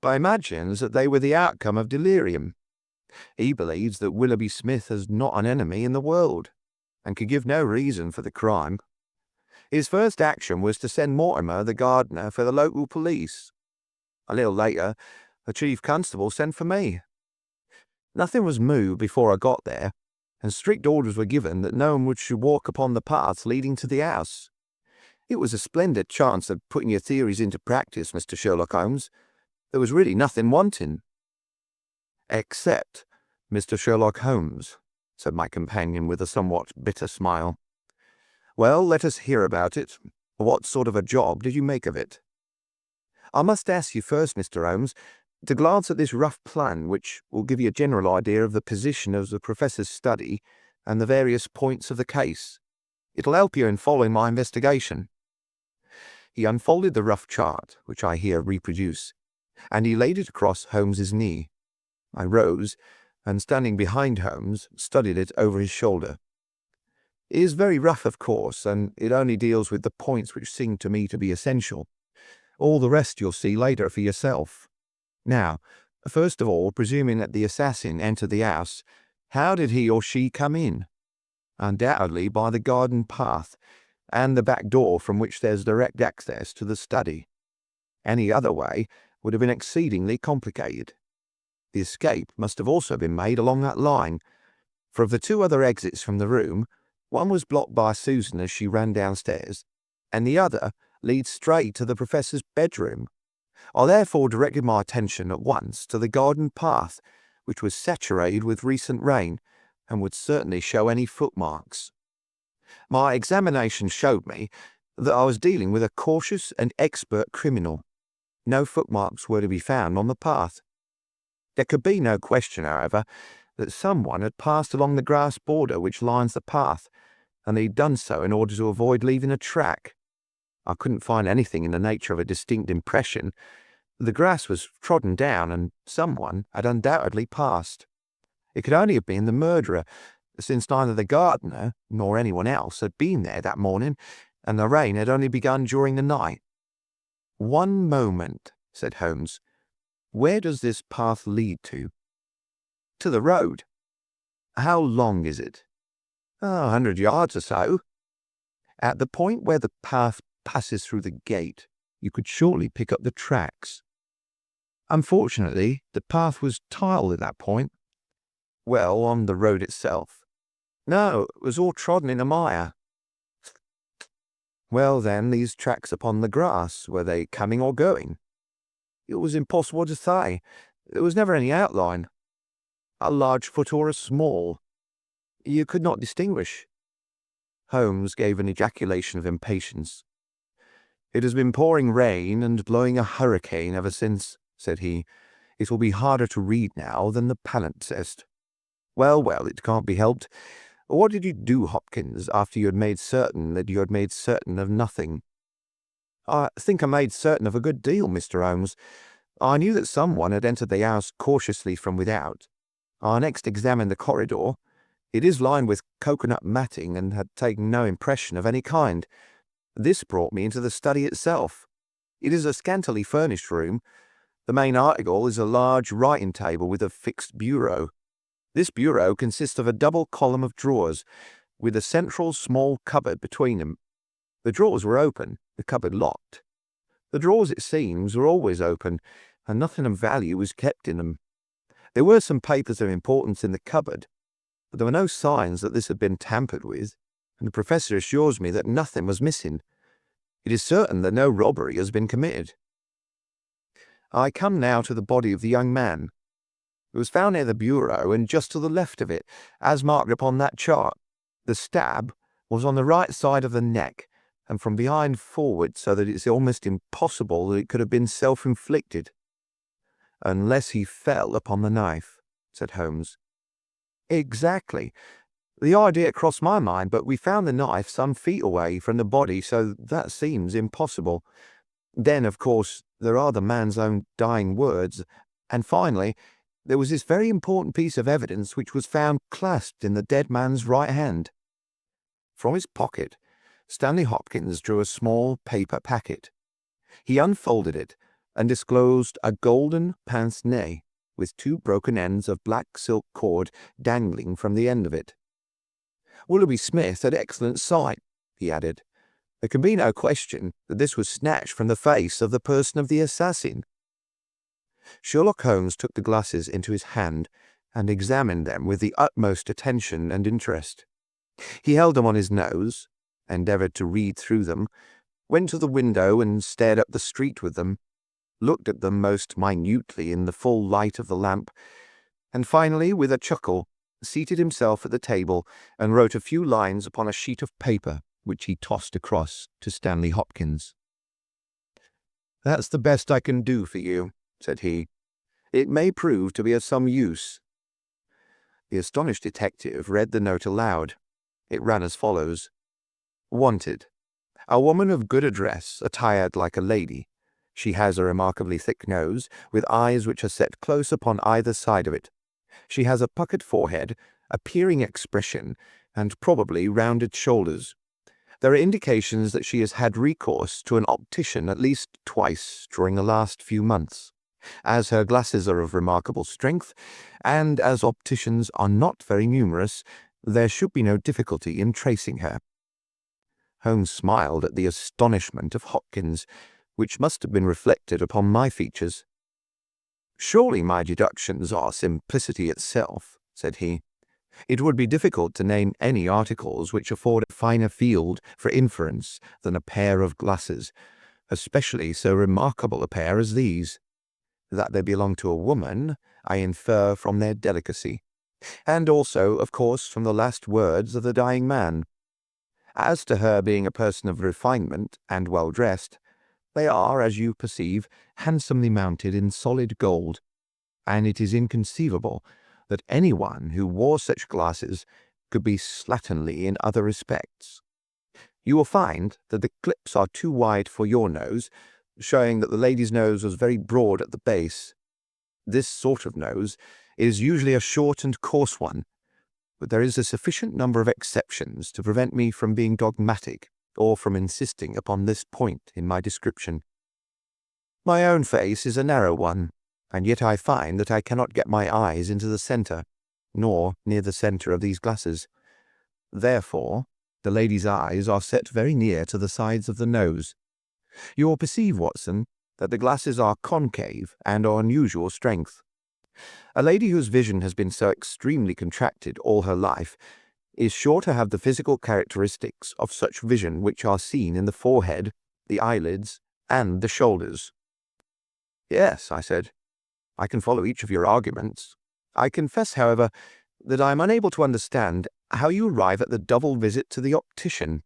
but imagines that they were the outcome of delirium. He believes that Willoughby Smith has not an enemy in the world, and could give no reason for the crime. His first action was to send Mortimer, the gardener, for the local police. A little later, the chief constable sent for me. Nothing was moved before I got there, and strict orders were given that no one should walk upon the paths leading to the house. It was a splendid chance of putting your theories into practice, Mr. Sherlock Holmes. There was really nothing wanting. "Except Mr. Sherlock Holmes," said my companion with a somewhat bitter smile. "Well, let us hear about it. What sort of a job did you make of it?" "I must ask you first, Mr. Holmes, to glance at this rough plan, which will give you a general idea of the position of the professor's study and the various points of the case. It'll help you in following my investigation." He unfolded the rough chart, which I here reproduce, and he laid it across Holmes's knee. I rose, and standing behind Holmes, studied it over his shoulder. It is very rough, of course, and it only deals with the points which seem to me to be essential. All the rest you'll see later for yourself. Now, first of all, presuming that the assassin entered the house, how did he or she come in? Undoubtedly by the garden path, and the back door from which there's direct access to the study. Any other way would have been exceedingly complicated. The escape must have also been made along that line, for of the two other exits from the room, one was blocked by Susan as she ran downstairs, and the other leads straight to the professor's bedroom. I therefore directed my attention at once to the garden path, which was saturated with recent rain, and would certainly show any footmarks. My examination showed me that I was dealing with a cautious and expert criminal. No footmarks were to be found on the path. There could be no question, however, that someone had passed along the grass border which lines the path, and he'd done so in order to avoid leaving a track. I couldn't find anything in the nature of a distinct impression. The grass was trodden down, and someone had undoubtedly passed. It could only have been the murderer, since neither the gardener nor anyone else had been there that morning, and the rain had only begun during the night. "One moment," said Holmes. "Where does this path lead to?" "To the road." "How long is it?" "100 yards or so." "At the point where the path passes through the gate, you could surely pick up the tracks." "Unfortunately, the path was tiled at that point." "Well, on the road itself?" No, it was all trodden in a mire. Well then, these tracks upon the grass, were they coming or going? It was impossible to say. There was never any outline. A large foot or a small. You could not distinguish. Holmes gave an ejaculation of impatience. It has been pouring rain and blowing a hurricane ever since, said he. It will be harder to read now than the palimpsest. Well, it can't be helped. What did you do, Hopkins, after you had made certain that you had made certain of nothing? I think I made certain of a good deal, Mr. Holmes. I knew that someone had entered the house cautiously from without. I next examined the corridor. It is lined with coconut matting and had taken no impression of any kind. This brought me into the study itself. It is a scantily furnished room. The main article is a large writing table with a fixed bureau. This bureau consists of a double column of drawers, with a central small cupboard between them. The drawers were open, the cupboard locked. The drawers, it seems, were always open, and nothing of value was kept in them. There were some papers of importance in the cupboard, but there were no signs that this had been tampered with, and the professor assures me that nothing was missing. It is certain that no robbery has been committed. I come now to the body of the young man. It was found near the bureau and just to the left of it, as marked upon that chart. The stab was on the right side of the neck, and from behind forward, so that it's almost impossible that it could have been self-inflicted. Unless he fell upon the knife, said Holmes. Exactly. The idea crossed my mind, but we found the knife some feet away from the body, so that seems impossible. Then, of course, there are the man's own dying words, and finally, there was this very important piece of evidence which was found clasped in the dead man's right hand. From his pocket, Stanley Hopkins drew a small paper packet. He unfolded it and disclosed a golden pince-nez with two broken ends of black silk cord dangling from the end of it. Willoughby Smith had excellent sight, he added. There can be no question that this was snatched from the face of the person of the assassin. Sherlock Holmes took the glasses into his hand and examined them with the utmost attention and interest. He held them on his nose, endeavoured to read through them, went to the window and stared up the street with them, looked at them most minutely in the full light of the lamp, and finally, with a chuckle, seated himself at the table and wrote a few lines upon a sheet of paper which he tossed across to Stanley Hopkins. "That's the best I can do for you," said he. "It may prove to be of some use." The astonished detective read the note aloud. It ran as follows. Wanted. A woman of good address, attired like a lady. She has a remarkably thick nose, with eyes which are set close upon either side of it. She has a puckered forehead, a peering expression, and probably rounded shoulders. There are indications that she has had recourse to an optician at least twice during the last few months. As her glasses are of remarkable strength, and as opticians are not very numerous, there should be no difficulty in tracing her. Holmes smiled at the astonishment of Hopkins, which must have been reflected upon my features. "Surely my deductions are simplicity itself," said he. "It would be difficult to name any articles which afford a finer field for inference than a pair of glasses, especially so remarkable a pair as these. That they belong to a woman, I infer from their delicacy, and also, of course, from the last words of the dying man. As to her being a person of refinement and well dressed, they are, as you perceive, handsomely mounted in solid gold, and it is inconceivable that anyone who wore such glasses could be slatternly in other respects. You will find that the clips are too wide for your nose, showing that the lady's nose was very broad at the base. This sort of nose is usually a short and coarse one, but there is a sufficient number of exceptions to prevent me from being dogmatic or from insisting upon this point in my description. My own face is a narrow one, and yet I find that I cannot get my eyes into the centre, nor near the centre of these glasses. Therefore, the lady's eyes are set very near to the sides of the nose. You will perceive, Watson, that the glasses are concave and of unusual strength. A lady whose vision has been so extremely contracted all her life is sure to have the physical characteristics of such vision which are seen in the forehead, the eyelids, and the shoulders." "Yes," I said, "I can follow each of your arguments. I confess, however, that I am unable to understand how you arrive at the double visit to the optician."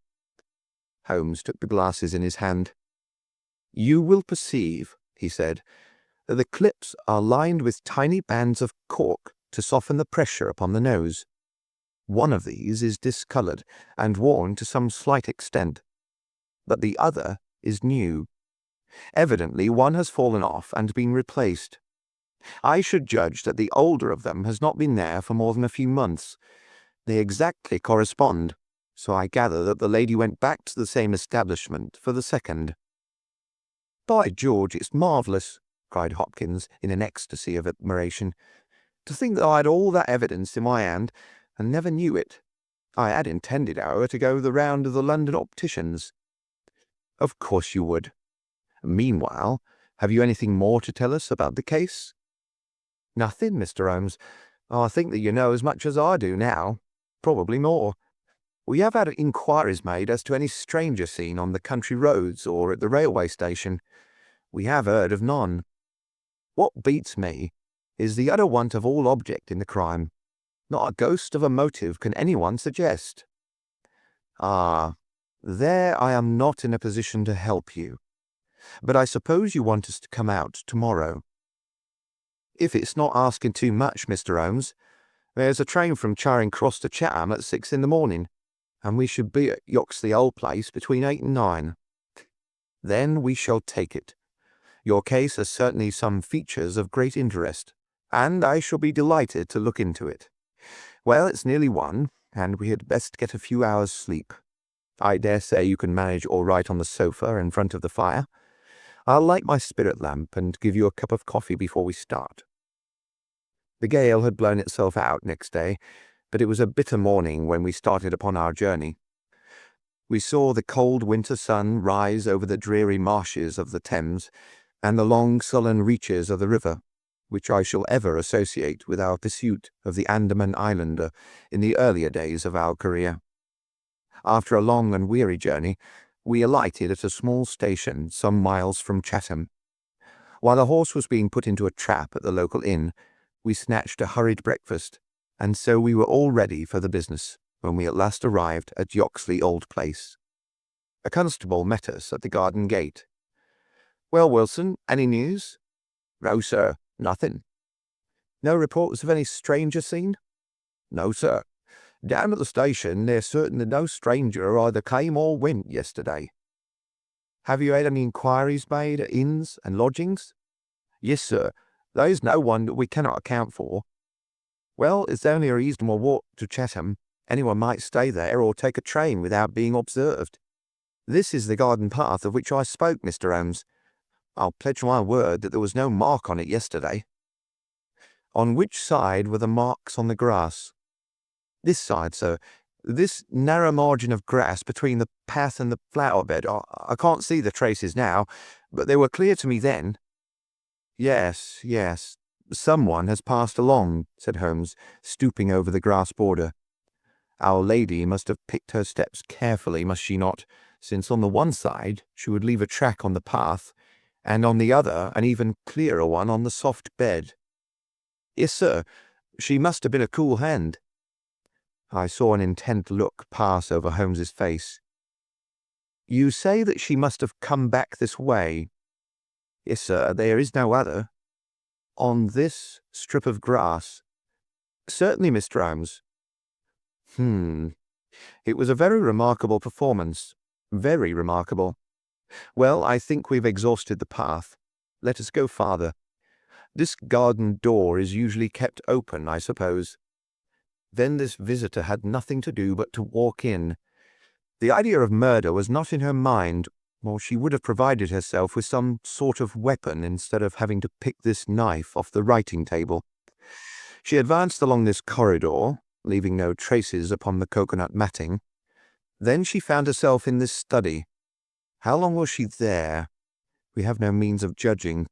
Holmes took the glasses in his hand. "You will perceive," he said, "that the clips are lined with tiny bands of cork to soften the pressure upon the nose. One of these is discolored and worn to some slight extent, but the other is new. Evidently one has fallen off and been replaced. I should judge that the older of them has not been there for more than a few months. They exactly correspond, so I gather that the lady went back to the same establishment for the second." "By George, it's marvellous," cried Hopkins in an ecstasy of admiration. "To think that I had all that evidence in my hand and never knew it. I had intended, however, to go the round of the London opticians." "Of course you would. Meanwhile, have you anything more to tell us about the case?" "Nothing, Mr. Holmes. I think that you know as much as I do now, probably more. We have had inquiries made as to any stranger seen on the country roads or at the railway station. We have heard of none. What beats me is the utter want of all object in the crime. Not a ghost of a motive can anyone suggest." "Ah, there I am not in a position to help you. But I suppose you want us to come out tomorrow." "If it's not asking too much, Mr. Holmes. There's a train from Charing Cross to Chatham at 6 in the morning, and we should be at Yoxley Old Place between 8 and 9. Then we shall take it. Your case has certainly some features of great interest, and I shall be delighted to look into it. Well, it's nearly 1, and we had best get a few hours' sleep. I dare say you can manage all right on the sofa in front of the fire. I'll light my spirit lamp and give you a cup of coffee before we start." The gale had blown itself out next day, but it was a bitter morning when we started upon our journey. We saw the cold winter sun rise over the dreary marshes of the Thames and the long sullen reaches of the river, which I shall ever associate with our pursuit of the Andaman Islander in the earlier days of our career. After a long and weary journey, we alighted at a small station some miles from Chatham. While the horse was being put into a trap at the local inn, we snatched a hurried breakfast, and so we were all ready for the business when we at last arrived at Yoxley Old Place. A constable met us at the garden gate. "Well, Wilson, any news?" "No, sir, nothing." "No reports of any stranger seen?" "No, sir. Down at the station they're certain that no stranger either came or went yesterday." "Have you had any inquiries made at inns and lodgings?" "Yes, sir. There is no one that we cannot account for." "Well, it's only a reasonable walk to Chatham. Anyone might stay there or take a train without being observed. This is the garden path of which I spoke, Mr. Holmes. I'll pledge my word that there was no mark on it yesterday." "On which side were the marks on the grass?" "This side, sir. This narrow margin of grass between the path and the flower bed. I can't see the traces now, but they were clear to me then." Yes. Someone has passed along," said Holmes, stooping over the grass border. "Our lady must have picked her steps carefully, must she not, since on the one side she would leave a track on the path, and on the other an even clearer one on the soft bed." "Yes, sir. She must have been a cool hand." I saw an intent look pass over Holmes's face. "You say that she must have come back this way?" "Yes, sir. There is no other." "On this strip of grass?" "Certainly, Mr. Holmes." It was a very remarkable performance. Very remarkable. Well, I think we've exhausted the path. Let us go farther. This garden door is usually kept open, I suppose. Then this visitor had nothing to do but to walk in. The idea of murder was not in her mind, or she would have provided herself with some sort of weapon instead of having to pick this knife off the writing table. She advanced along this corridor, leaving no traces upon the coconut matting. Then she found herself in this study. How long was she there? We have no means of judging.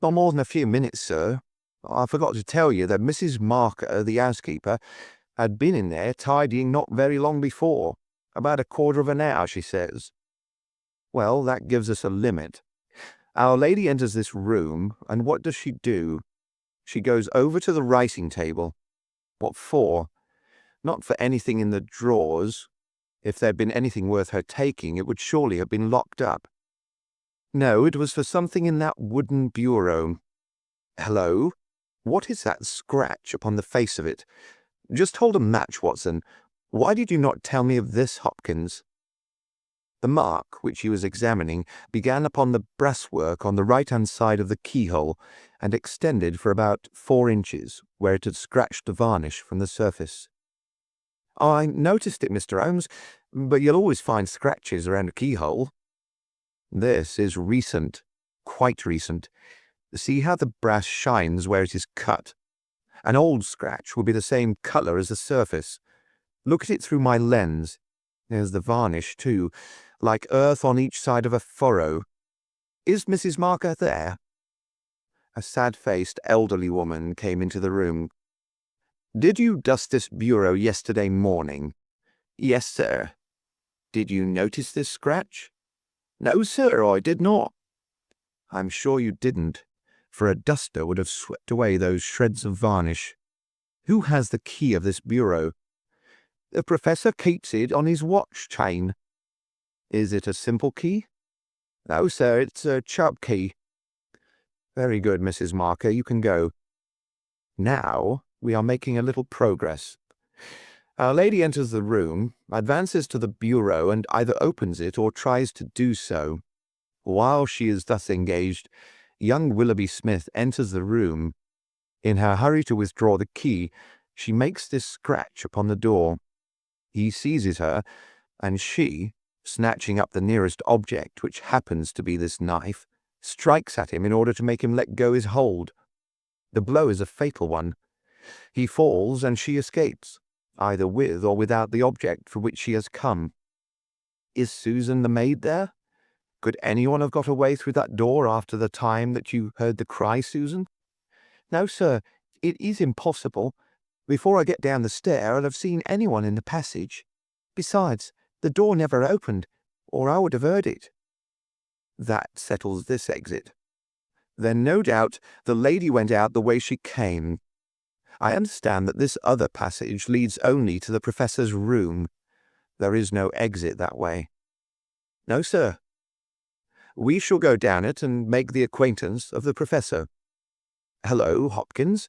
"Not more than a few minutes, sir. I forgot to tell you that Mrs. Marker, the housekeeper, Had been in there tidying not very long before. About a quarter of an hour, she says. Well, that gives us a limit. Our lady enters this room, and what does she do? She goes over to the writing table. What for? Not for anything in the drawers. If there'd been anything worth her taking, it would surely have been locked up. No, it was for something in that wooden bureau. Hello? What is that scratch upon the face of it? Just hold a match, Watson. Why did you not tell me of this, Hopkins? The mark which he was examining began upon the brasswork on the right-hand side of the keyhole and extended for about 4 inches, where it had scratched the varnish from the surface. I noticed it, Mr. Holmes, but you'll always find scratches around a keyhole. This is recent, quite recent. See how the brass shines where it is cut. An old scratch will be the same colour as the surface. Look at it through my lens. There's the varnish, too, like earth on each side of a furrow. Is Mrs. Marker there? A sad-faced elderly woman came into the room. Did you dust this bureau yesterday morning? Yes, sir. Did you notice this scratch? No, sir, I did not. I'm sure you didn't, for a duster would have swept away those shreds of varnish. Who has the key of this bureau? The Professor keeps it on his watch chain. Is it a simple key? No, sir, it's a sharp key. Very good, Mrs. Marker, you can go. Now we are making a little progress. Our lady enters the room, advances to the bureau, and either opens it or tries to do so. While she is thus engaged, young Willoughby Smith enters the room. In her hurry to withdraw the key, she makes this scratch upon the door. He seizes her, and she, snatching up the nearest object, which happens to be this knife, strikes at him in order to make him let go his hold. The blow is a fatal one. He falls, and she escapes, either with or without the object for which she has come. Is Susan the maid there? Could anyone have got away through that door after the time that you heard the cry, Susan? No, sir, it is impossible. Before I get down the stair, I'll have seen anyone in the passage. Besides, the door never opened, or I would have heard it. That settles this exit. Then no doubt the lady went out the way she came. I understand that this other passage leads only to the Professor's room. There is no exit that way. No, sir. We shall go down it and make the acquaintance of the Professor. Hello, Hopkins.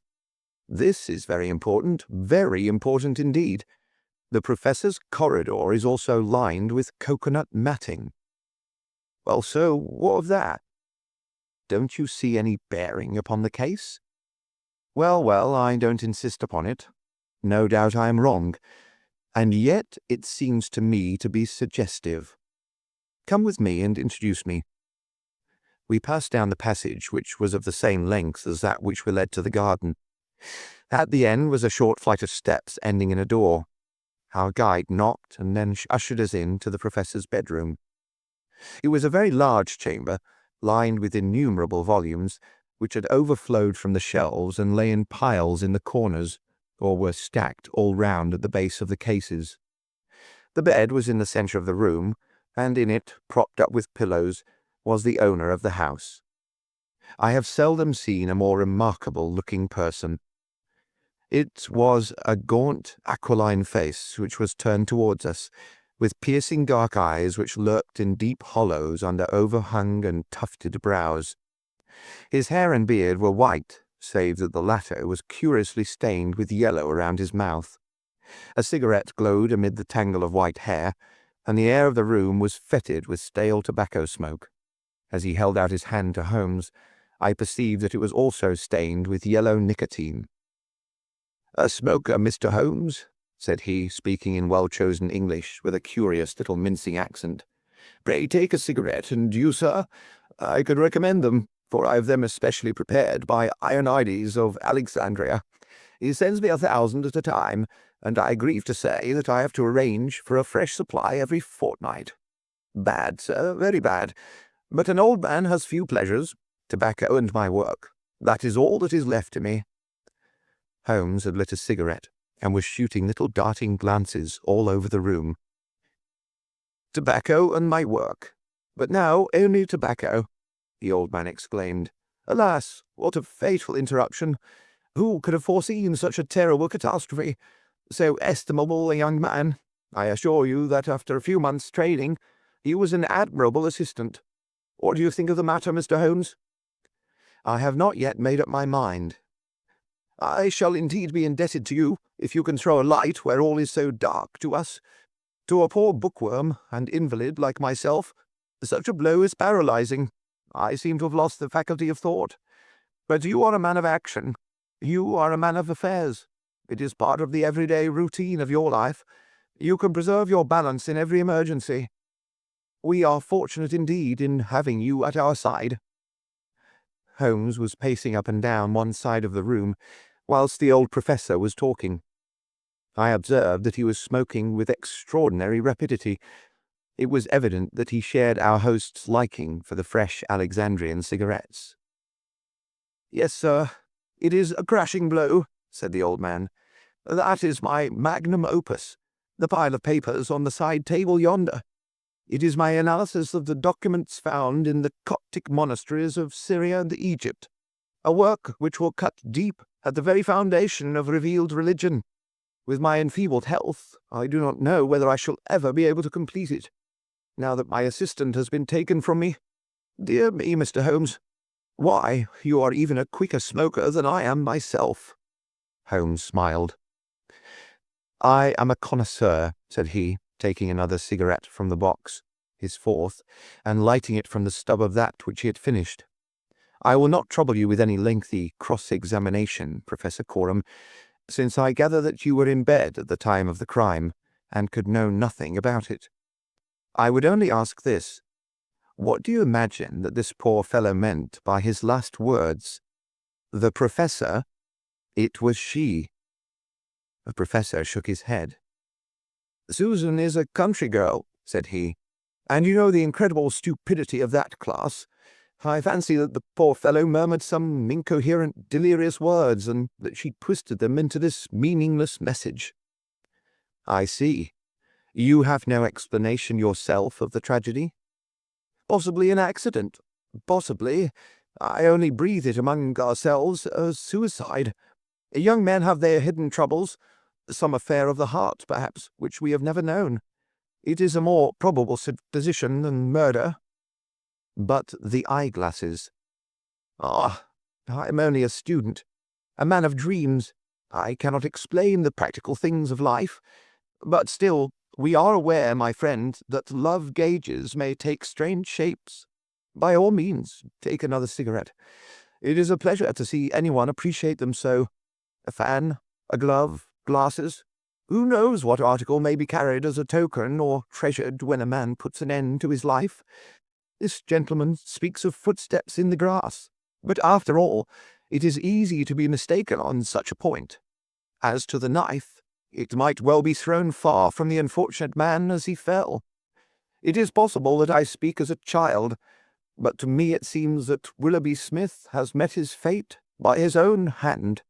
This is very important indeed. The Professor's corridor is also lined with coconut matting. Well, sir, what of that? Don't you see any bearing upon the case? Well, I don't insist upon it. No doubt I am wrong, and yet it seems to me to be suggestive. Come with me and introduce me. We passed down the passage, which was of the same length as that which led to the garden. At the end was a short flight of steps ending in a door. Our guide knocked and then ushered us into the Professor's bedroom. It was a very large chamber, lined with innumerable volumes, which had overflowed from the shelves and lay in piles in the corners, or were stacked all round at the base of the cases. The bed was in the centre of the room, and in it, propped up with pillows, was the owner of the house. I have seldom seen a more remarkable-looking person. It was a gaunt, aquiline face which was turned towards us, with piercing dark eyes which lurked in deep hollows under overhung and tufted brows. His hair and beard were white, save that the latter was curiously stained with yellow around his mouth. A cigarette glowed amid the tangle of white hair, and the air of the room was fetid with stale tobacco smoke. As he held out his hand to Holmes, I perceived that it was also stained with yellow nicotine. "A smoker, Mr. Holmes?" said he, speaking in well-chosen English, with a curious little mincing accent. "Pray take a cigarette, and you, sir? I could recommend them, for I have them especially prepared by Ionides of Alexandria. He sends me 1,000 at a time, and I grieve to say that I have to arrange for a fresh supply every fortnight. Bad, sir, very bad. But an old man has few pleasures, tobacco and my work. That is all that is left to me." Holmes had lit a cigarette, and was shooting little darting glances all over the room. "Tobacco and my work. But now only tobacco," the old man exclaimed. "Alas, what a fateful interruption! Who could have foreseen such a terrible catastrophe? So estimable a young man. I assure you that after a few months' training, he was an admirable assistant. What do you think of the matter, Mr. Holmes?" "I have not yet made up my mind." "I shall indeed be indebted to you if you can throw a light where all is so dark to us. To a poor bookworm and invalid like myself, such a blow is paralyzing. I seem to have lost the faculty of thought. But you are a man of action. You are a man of affairs. It is part of the everyday routine of your life. You can preserve your balance in every emergency. We are fortunate indeed in having you at our side." Holmes was pacing up and down one side of the room, whilst the old professor was talking. I observed that he was smoking with extraordinary rapidity. It was evident that he shared our host's liking for the fresh Alexandrian cigarettes. "Yes, sir, it is a crashing blow," said the old man. "That is my magnum opus, the pile of papers on the side table yonder. It is my analysis of the documents found in the Coptic monasteries of Syria and Egypt, a work which will cut deep at the very foundation of revealed religion. With my enfeebled health, I do not know whether I shall ever be able to complete it, now that my assistant has been taken from me. Dear me, Mr. Holmes, why, you are even a quicker smoker than I am myself." Holmes smiled. "I am a connoisseur," said he, taking another cigarette from the box, his fourth, and lighting it from the stub of that which he had finished. "I will not trouble you with any lengthy cross-examination, Professor Coram, since I gather that you were in bed at the time of the crime, and could know nothing about it. I would only ask this. What do you imagine that this poor fellow meant by his last words? The professor? It was she." The professor shook his head. "Susan is a country girl," said he, "and you know the incredible stupidity of that class. I fancy that the poor fellow murmured some incoherent, delirious words, and that she twisted them into this meaningless message." "I see. You have no explanation yourself of the tragedy?" "Possibly an accident. Possibly, I only breathe it among ourselves, a suicide. Young men have their hidden troubles, some affair of the heart, perhaps, which we have never known. It is a more probable supposition than murder." "But the eyeglasses?" "Ah, I am only a student, a man of dreams. I cannot explain the practical things of life. But still, we are aware, my friend, that love gauges may take strange shapes. By all means, take another cigarette. It is a pleasure to see anyone appreciate them so. A fan, a glove, glasses. Who knows what article may be carried as a token or treasured when a man puts an end to his life? This gentleman speaks of footsteps in the grass, but after all, it is easy to be mistaken on such a point. As to the knife, it might well be thrown far from the unfortunate man as he fell. It is possible that I speak as a child, but to me it seems that Willoughby Smith has met his fate by his own hand."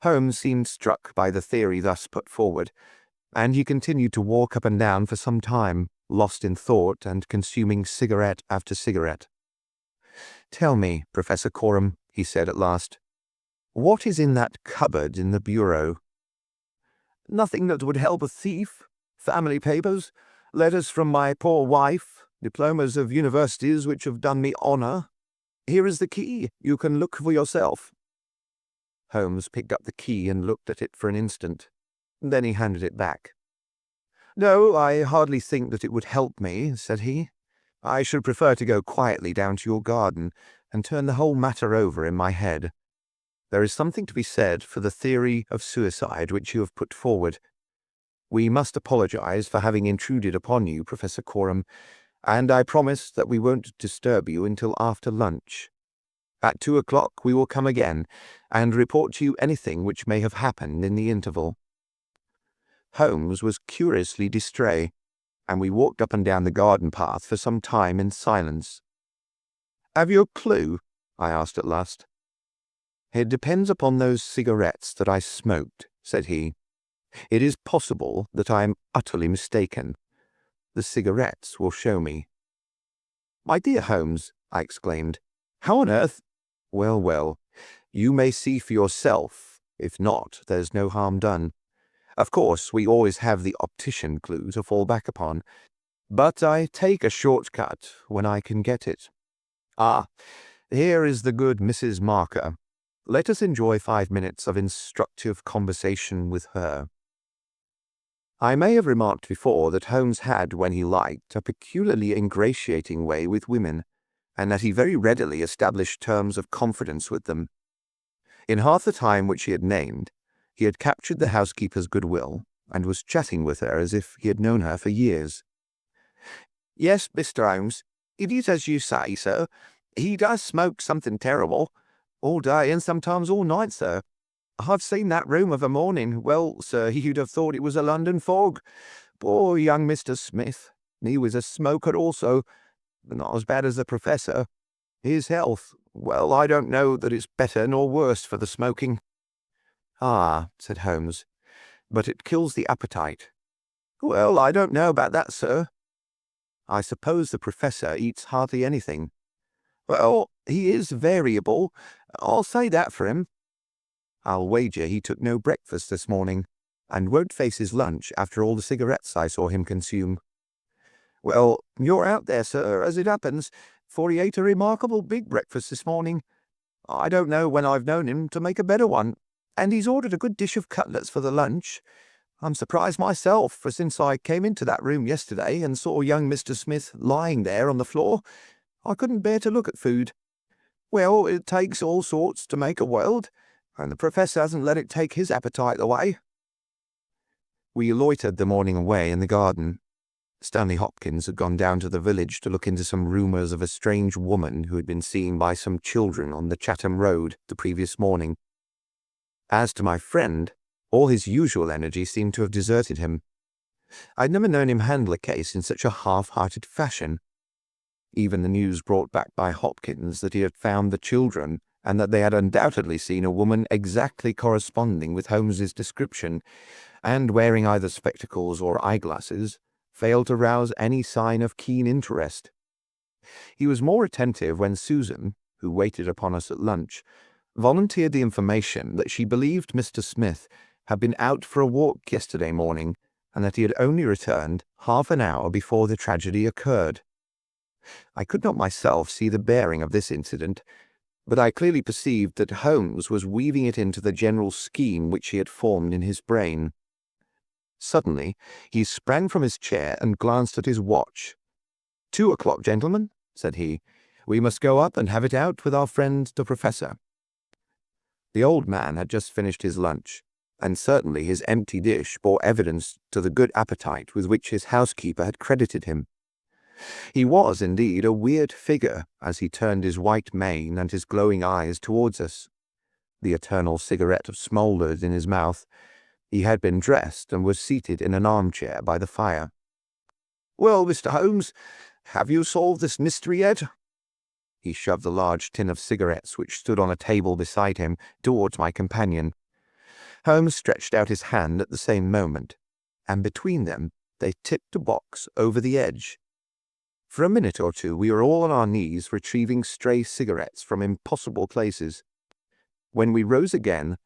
Holmes seemed struck by the theory thus put forward, and he continued to walk up and down for some time, lost in thought and consuming cigarette after cigarette. "Tell me, Professor Coram," he said at last, "what is in that cupboard in the bureau?" "Nothing that would help a thief. Family papers, letters from my poor wife, diplomas of universities which have done me honor. Here is the key. You can look for yourself." Holmes picked up the key and looked at it for an instant. Then he handed it back. "No, I hardly think that it would help me," said he. "I should prefer to go quietly down to your garden and turn the whole matter over in my head. There is something to be said for the theory of suicide which you have put forward. We must apologize for having intruded upon you, Professor Coram, and I promise that we won't disturb you until after lunch. At 2 o'clock we will come again and report to you anything which may have happened in the interval." Holmes was curiously distrait, and we walked up and down the garden path for some time in silence. "Have you a clue?" I asked at last. "It depends upon those cigarettes that I smoked," said he. "It is possible that I am utterly mistaken. The cigarettes will show me." "My dear Holmes," I exclaimed, "how on earth—" "Well, well, you may see for yourself. If not, there's no harm done. Of course, we always have the optician clue to fall back upon, but I take a short-cut when I can get it. Ah, here is the good Mrs. Marker. Let us enjoy 5 minutes of instructive conversation with her." I may have remarked before that Holmes had, when he liked, a peculiarly ingratiating way with women, and that he very readily established terms of confidence with them. In half the time which he had named, he had captured the housekeeper's goodwill, and was chatting with her as if he had known her for years. "Yes, Mr. Holmes, it is as you say, sir. He does smoke something terrible. All day and sometimes all night, sir. I've seen that room of a morning. Well, sir, you'd have thought it was a London fog. Poor young Mr. Smith. He was a smoker also, but not as bad as the Professor. His health, well, I don't know that it's better nor worse for the smoking." "Ah," said Holmes, "but it kills the appetite." "Well, I don't know about that, sir." "I suppose the Professor eats hardly anything." "Well, he is variable. I'll say that for him." "I'll wager he took no breakfast this morning, and won't face his lunch after all the cigarettes I saw him consume." "Well, you're out there, sir, as it happens, for he ate a remarkable big breakfast this morning. I don't know when I've known him to make a better one, and he's ordered a good dish of cutlets for the lunch. I'm surprised myself, for since I came into that room yesterday and saw young Mr. Smith lying there on the floor, I couldn't bear to look at food. Well, it takes all sorts to make a world, and the Professor hasn't let it take his appetite away." We loitered the morning away in the garden. Stanley Hopkins had gone down to the village to look into some rumours of a strange woman who had been seen by some children on the Chatham Road the previous morning. As to my friend, all his usual energy seemed to have deserted him. I'd never known him handle a case in such a half-hearted fashion. Even the news brought back by Hopkins that he had found the children, and that they had undoubtedly seen a woman exactly corresponding with Holmes's description, and wearing either spectacles or eyeglasses, failed to rouse any sign of keen interest. He was more attentive when Susan, who waited upon us at lunch, volunteered the information that she believed Mr. Smith had been out for a walk yesterday morning, and that he had only returned half an hour before the tragedy occurred. I could not myself see the bearing of this incident, but I clearly perceived that Holmes was weaving it into the general scheme which he had formed in his brain. Suddenly, he sprang from his chair and glanced at his watch. 2 o'clock, gentlemen," said he. "We must go up and have it out with our friend the Professor." The old man had just finished his lunch, and certainly his empty dish bore evidence to the good appetite with which his housekeeper had credited him. He was, indeed, a weird figure as he turned his white mane and his glowing eyes towards us. The eternal cigarette smouldered in his mouth. He had been dressed and was seated in an armchair by the fire. "Well, Mr. Holmes, have you solved this mystery yet?" He shoved a large tin of cigarettes which stood on a table beside him towards my companion. Holmes stretched out his hand at the same moment, and between them they tipped a box over the edge. For a minute or two we were all on our knees retrieving stray cigarettes from impossible places. When we rose again,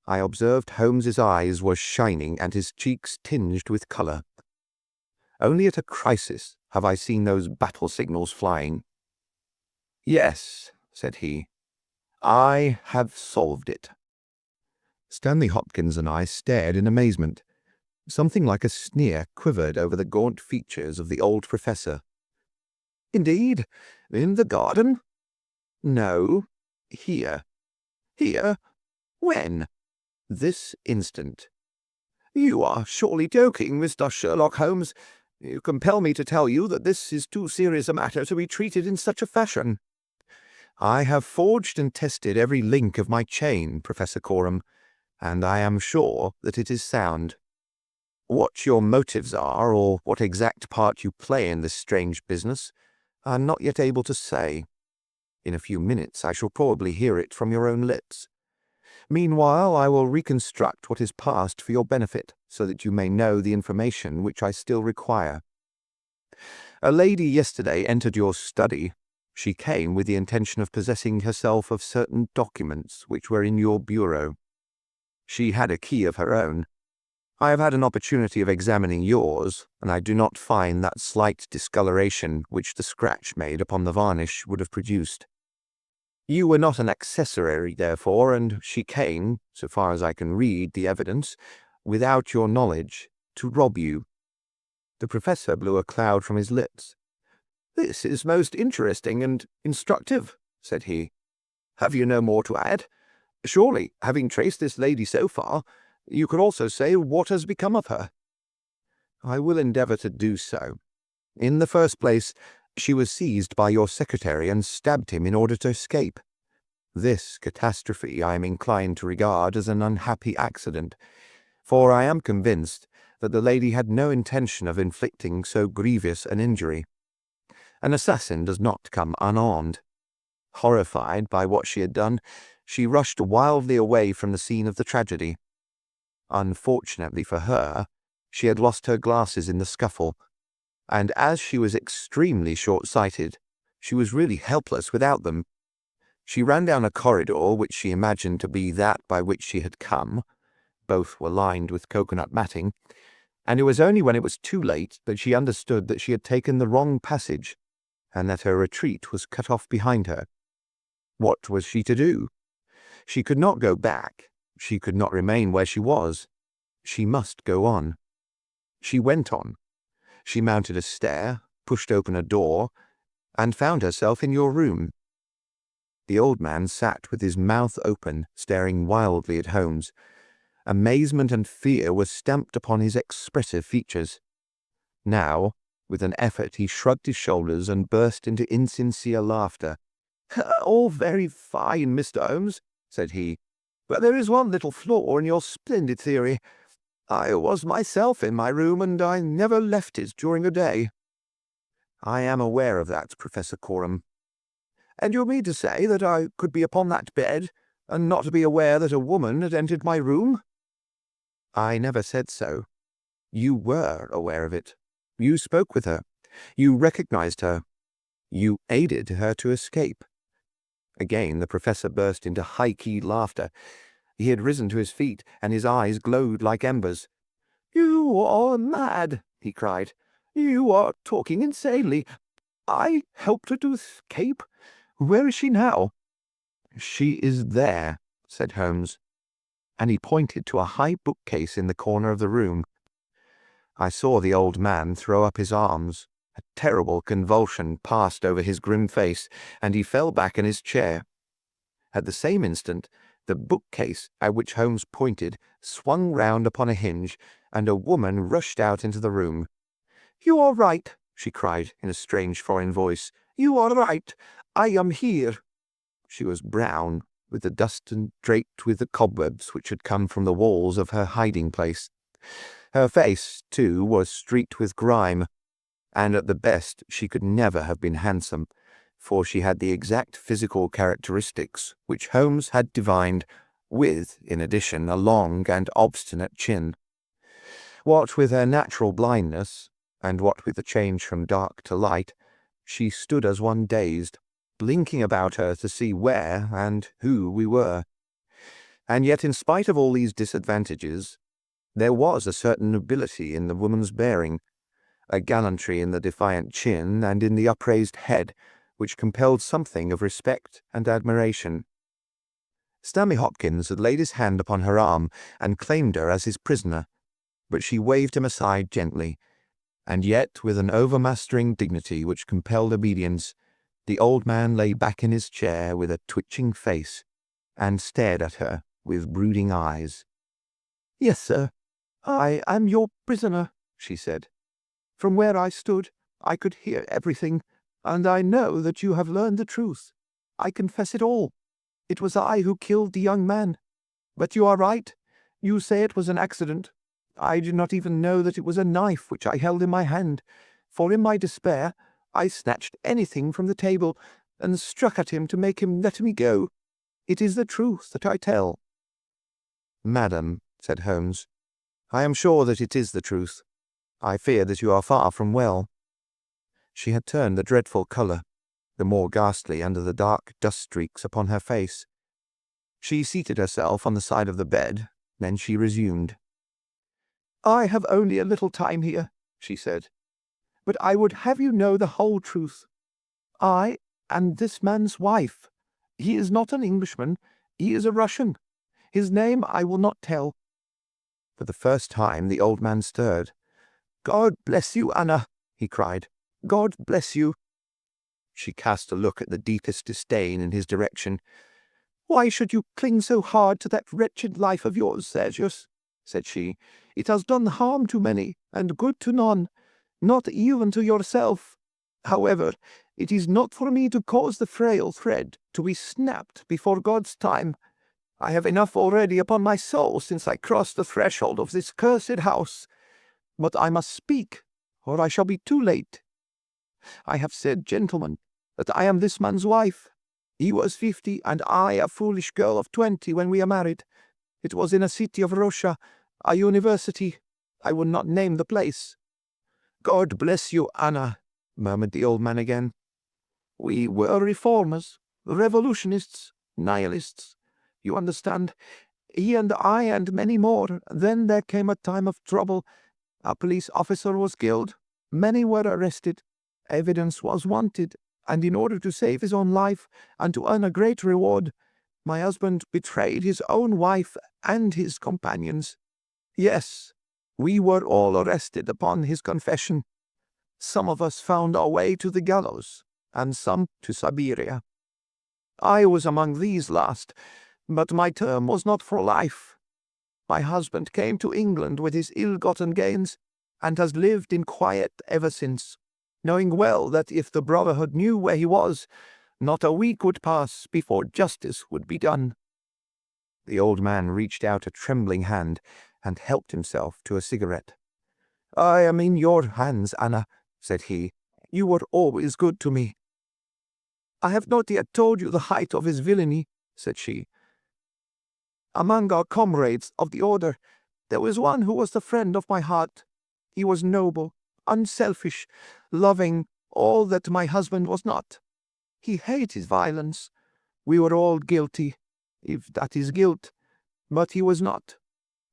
I observed Holmes's eyes were shining and his cheeks tinged with colour. Only at a crisis have I seen those battle signals flying. "Yes," said he, "I have solved it." Stanley Hopkins and I stared in amazement. Something like a sneer quivered over the gaunt features of the old Professor. "Indeed? In the garden?" "No, here." "Here? When?" "This instant." "You are surely joking, Mr. Sherlock Holmes. You compel me to tell you that this is too serious a matter to be treated in such a fashion." "I have forged and tested every link of my chain, Professor Coram, and I am sure that it is sound. What your motives are, or what exact part you play in this strange business, I am not yet able to say. In a few minutes I shall probably hear it from your own lips. Meanwhile, I will reconstruct what is past for your benefit, so that you may know the information which I still require. A lady yesterday entered your study. She came with the intention of possessing herself of certain documents which were in your bureau. She had a key of her own. I have had an opportunity of examining yours, and I do not find that slight discoloration which the scratch made upon the varnish would have produced. You were not an accessory, therefore, and she came, so far as I can read the evidence, without your knowledge, to rob you. The professor blew a cloud from his lips. "This is most interesting and instructive," said he. "Have you no more to add? Surely, having traced this lady so far, you could also say what has become of her." "I will endeavour to do so. In the first place, she was seized by your secretary and stabbed him in order to escape. This catastrophe I am inclined to regard as an unhappy accident, for I am convinced that the lady had no intention of inflicting so grievous an injury. An assassin does not come unarmed. Horrified by what she had done, she rushed wildly away from the scene of the tragedy. Unfortunately for her, she had lost her glasses in the scuffle, and as she was extremely short-sighted, she was really helpless without them. She ran down a corridor which she imagined to be that by which she had come. Both were lined with coconut matting, and it was only when it was too late that she understood that she had taken the wrong passage, and that her retreat was cut off behind her. What was she to do? She could not go back. She could not remain where she was. She must go on. She went on. She mounted a stair, pushed open a door, and found herself in your room. The old man sat with his mouth open, staring wildly at Holmes. Amazement and fear were stamped upon his expressive features. Now, with an effort, he shrugged his shoulders and burst into insincere laughter. "All very fine, Mr. Holmes," said he, "but there is one little flaw in your splendid theory. I was myself in my room, and I never left it during the day." "I am aware of that, Professor Coram." "And you mean to say that I could be upon that bed, and not be aware that a woman had entered my room?" "I never said so. You were aware of it. You spoke with her. You recognized her. You aided her to escape." Again the professor burst into high-keyed laughter. He had risen to his feet, and his eyes glowed like embers. "You are mad," he cried. "You are talking insanely. I helped her to escape? Where is she now?" "She is there," said Holmes, and he pointed to a high bookcase in the corner of the room. I saw the old man throw up his arms. A terrible convulsion passed over his grim face, and he fell back in his chair. At the same instant, the bookcase at which Holmes pointed swung round upon a hinge, and a woman rushed out into the room. "You are right," she cried in a strange foreign voice. "You are right. I am here." She was brown, with the dust and draped with the cobwebs which had come from the walls of her hiding-place. Her face, too, was streaked with grime, and at the best she could never have been handsome, for she had the exact physical characteristics which Holmes had divined, with, in addition, a long and obstinate chin. What with her natural blindness, and what with the change from dark to light, she stood as one dazed, blinking about her to see where and who we were. And yet, in spite of all these disadvantages, there was a certain nobility in the woman's bearing, a gallantry in the defiant chin and in the upraised head, which compelled something of respect and admiration. Stanley Hopkins had laid his hand upon her arm and claimed her as his prisoner, but she waved him aside gently, and yet with an overmastering dignity which compelled obedience, the old man lay back in his chair with a twitching face, and stared at her with brooding eyes. "Yes, sir, I am your prisoner," she said. "From where I stood, I could hear everything, and I know that you have learned the truth. I confess it all. It was I who killed the young man. But you are right. You say it was an accident. I do not even know that it was a knife which I held in my hand, for in my despair I snatched anything from the table and struck at him to make him let me go. It is the truth that I tell." "Madam," said Holmes, "I am sure that it is the truth. I fear that you are far from well." She had turned a dreadful colour, the more ghastly under the dark dust streaks upon her face. She seated herself on the side of the bed, then she resumed. "I have only a little time here," she said, "but I would have you know the whole truth. I am this man's wife. He is not an Englishman. He is a Russian. His name I will not tell." For the first time the old man stirred. "God bless you, Anna," he cried. "God bless you." She cast a look at the deepest disdain in his direction. "Why should you cling so hard to that wretched life of yours, Sergius?" said she. "It has done harm to many, and good to none, not even to yourself. However, it is not for me to cause the frail thread to be snapped before God's time. I have enough already upon my soul since I crossed the threshold of this cursed house. But I must speak, or I shall be too late. I have said, gentlemen, that I am this man's wife. He was 50, and I a foolish girl of 20 when we are married. It was in a city of Russia, a university. I will not name the place." "God bless you, Anna," murmured the old man again. "We were reformers, revolutionists, nihilists. You understand? He and I and many more. Then there came a time of trouble. A police officer was killed. Many were arrested. Evidence was wanted, and in order to save his own life and to earn a great reward, my husband betrayed his own wife and his companions. Yes, we were all arrested upon his confession. Some of us found our way to the gallows, and some to Siberia. I was among these last, but my term was not for life. My husband came to England with his ill-gotten gains, and has lived in quiet ever since, knowing well that if the Brotherhood knew where he was, not a week would pass before justice would be done." The old man reached out a trembling hand and helped himself to a cigarette. "I am in your hands, Anna," said he. "You were always good to me." "I have not yet told you the height of his villainy," said she. "Among our comrades of the order, there was one who was the friend of my heart. He was noble, unselfish, loving, all that my husband was not. He hated violence. We were all guilty, if that is guilt, but he was not.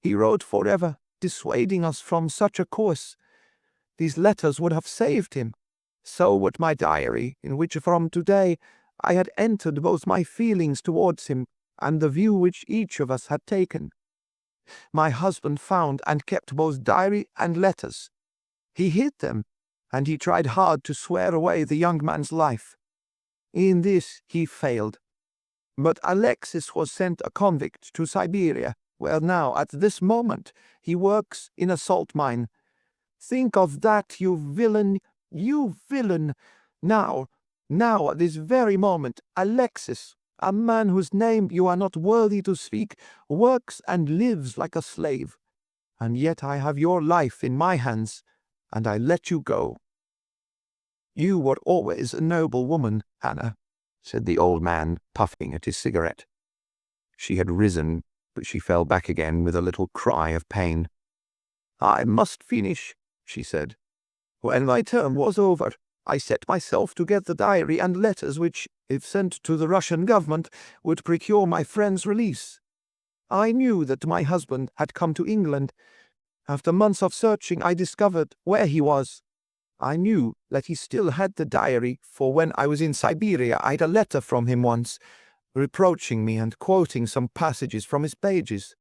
He wrote forever, dissuading us from such a course. These letters would have saved him. So would my diary, in which from today I had entered both my feelings towards him and the view which each of us had taken. My husband found and kept both diary and letters. He hid them, and he tried hard to swear away the young man's life. In this he failed. But Alexis was sent a convict to Siberia, where now, at this moment, he works in a salt mine. Think of that, you villain, you villain! Now, at this very moment, Alexis, a man whose name you are not worthy to speak, works and lives like a slave. And yet I have your life in my hands, and I let you go." "You were always a noble woman, Anna," said the old man, puffing at his cigarette. She had risen, but she fell back again with a little cry of pain. "I must finish," she said. "When my term was over, I set myself to get the diary and letters which, if sent to the Russian government, would procure my friend's release. I knew that my husband had come to England. After months of searching, I discovered where he was. I knew that he still had the diary, for when I was in Siberia I had a letter from him once, reproaching me and quoting some passages from his pages.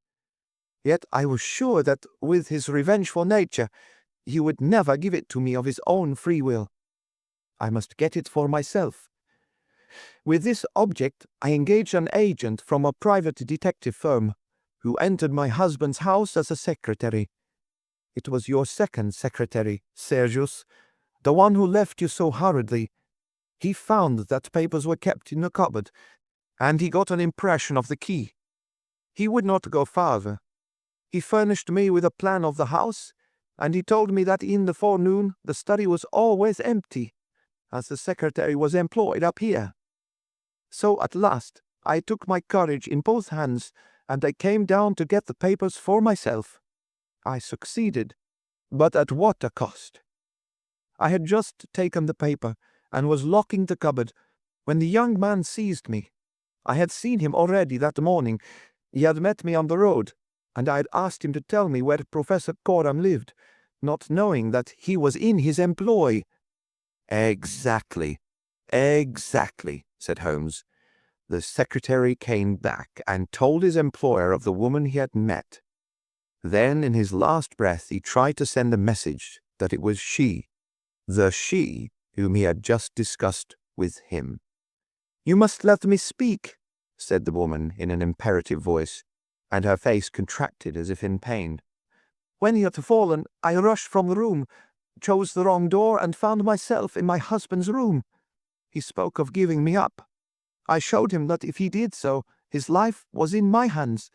Yet I was sure that, with his revengeful nature, he would never give it to me of his own free will. I must get it for myself. With this object, I engaged an agent from a private detective firm, who entered my husband's house as a secretary. It was your second secretary, Sergius, the one who left you so hurriedly. He found that papers were kept in the cupboard, and he got an impression of the key. He would not go farther. He furnished me with a plan of the house, and he told me that in the forenoon the study was always empty, as the secretary was employed up here. So at last I took my courage in both hands and I came down to get the papers for myself. I succeeded, but at what a cost! I had just taken the paper and was locking the cupboard when the young man seized me. I had seen him already that morning. He had met me on the road, and I had asked him to tell me where Professor Coram lived, not knowing that he was in his employ. Exactly, said Holmes. The secretary came back and told his employer of the woman he had met. Then, in his last breath, he tried to send a message that it was the she whom he had just discussed with him. "You must let me speak," said the woman in an imperative voice, and her face contracted as if in pain. "When he had fallen, I rushed from the room, chose the wrong door, and found myself in my husband's room. He spoke of giving me up. I showed him that if he did so, his life was in my hands.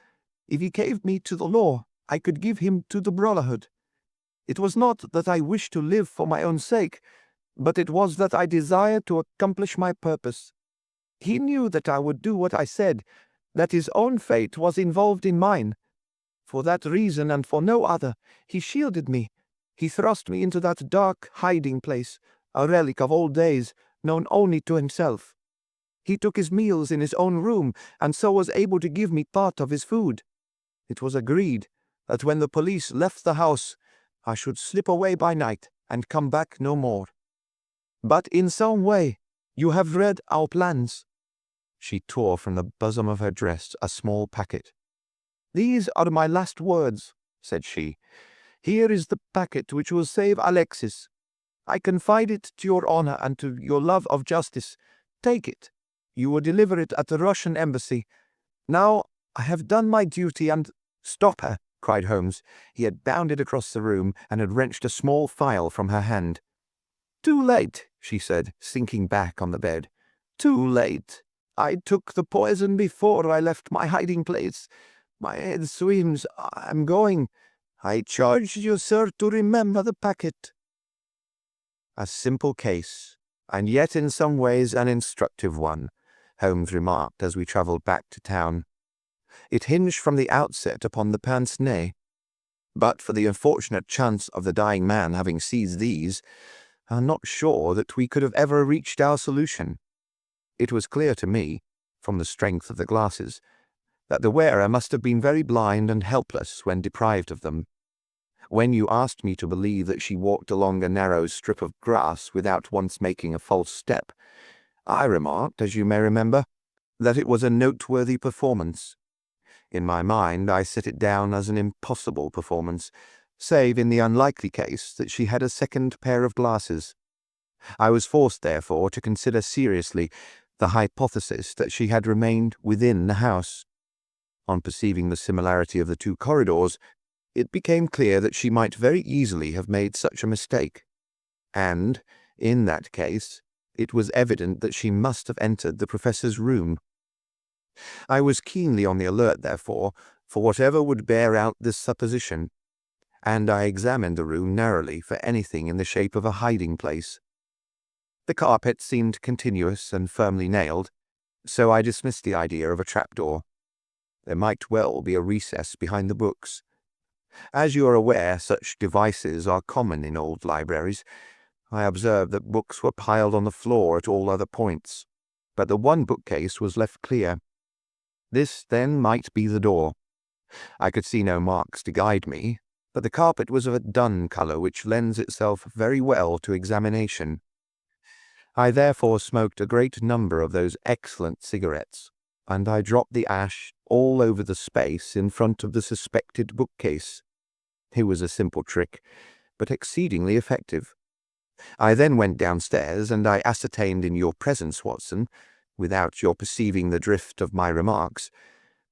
If he gave me to the law, I could give him to the brotherhood. It was not that I wished to live for my own sake, but it was that I desired to accomplish my purpose. He knew that I would do what I said, that his own fate was involved in mine. For that reason and for no other, he shielded me. He thrust me into that dark hiding place, a relic of old days, known only to himself. He took his meals in his own room, and so was able to give me part of his food. It was agreed that when the police left the house, I should slip away by night and come back no more. But in some way, you have read our plans." She tore from the bosom of her dress a small packet. "These are my last words," said she. "Here is the packet which will save Alexis. I confide it to your honor and to your love of justice. Take it. You will deliver it at the Russian embassy. Now I have done my duty and—" "Stop her!" cried Holmes. He had bounded across the room and had wrenched a small file from her hand. "Too late," she said, sinking back on the bed. "Too late. I took the poison before I left my hiding place. My head swims. I am going. I charge you, sir, to remember the packet." A simple case, and yet in some ways an instructive one, Holmes remarked as we travelled back to town. It hinged from the outset upon the pince-nez. But for the unfortunate chance of the dying man having seized these, I am not sure that we could have ever reached our solution. It was clear to me, from the strength of the glasses, that the wearer must have been very blind and helpless when deprived of them. When you asked me to believe that she walked along a narrow strip of grass without once making a false step, I remarked, as you may remember, that it was a noteworthy performance. In my mind, I set it down as an impossible performance, save in the unlikely case that she had a second pair of glasses. I was forced, therefore, to consider seriously the hypothesis that she had remained within the house. On perceiving the similarity of the two corridors, it became clear that she might very easily have made such a mistake. And, in that case, it was evident that she must have entered the professor's room. I was keenly on the alert, therefore, for whatever would bear out this supposition, and I examined the room narrowly for anything in the shape of a hiding place. The carpet seemed continuous and firmly nailed, so I dismissed the idea of a trapdoor. There might well be a recess behind the books. As you are aware, such devices are common in old libraries. I observed that books were piled on the floor at all other points, but the one bookcase was left clear. This, then, might be the door. I could see no marks to guide me, but the carpet was of a dun colour which lends itself very well to examination. I therefore smoked a great number of those excellent cigarettes, and I dropped the ash all over the space in front of the suspected bookcase. It was a simple trick, but exceedingly effective. I then went downstairs, and I ascertained in your presence, Watson, without your perceiving the drift of my remarks,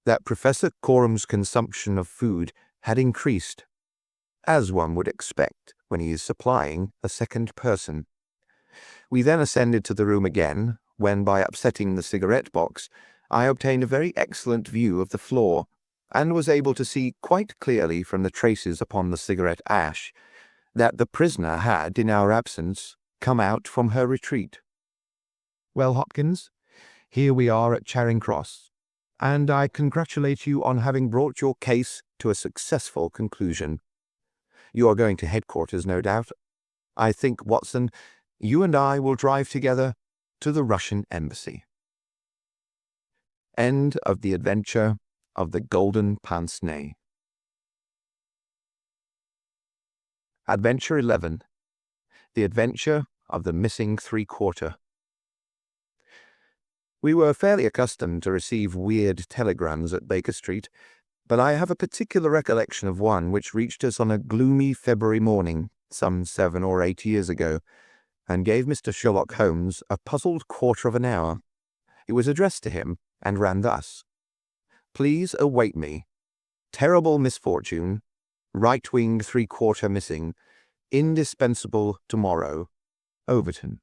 that Professor Coram's consumption of food had increased, as one would expect when he is supplying a second person. We then ascended to the room again, when, by upsetting the cigarette box, I obtained a very excellent view of the floor, and was able to see quite clearly from the traces upon the cigarette ash that the prisoner had, in our absence, come out from her retreat. Well, Hopkins, here we are at Charing Cross. and I congratulate you on having brought your case to a successful conclusion. You are going to headquarters, no doubt. I think, Watson, you and I will drive together to the Russian embassy. End of the adventure of the Golden Pince-Nez. Adventure 11. The Adventure of the Missing Three-Quarter. We were fairly accustomed to receive weird telegrams at Baker Street, but I have a particular recollection of one which reached us on a gloomy February morning, some 7 or 8 years ago, and gave Mr. Sherlock Holmes a puzzled quarter of an hour. It was addressed to him, and ran thus: "Please await me. Terrible misfortune. Right wing three-quarter missing. Indispensable tomorrow. Overton."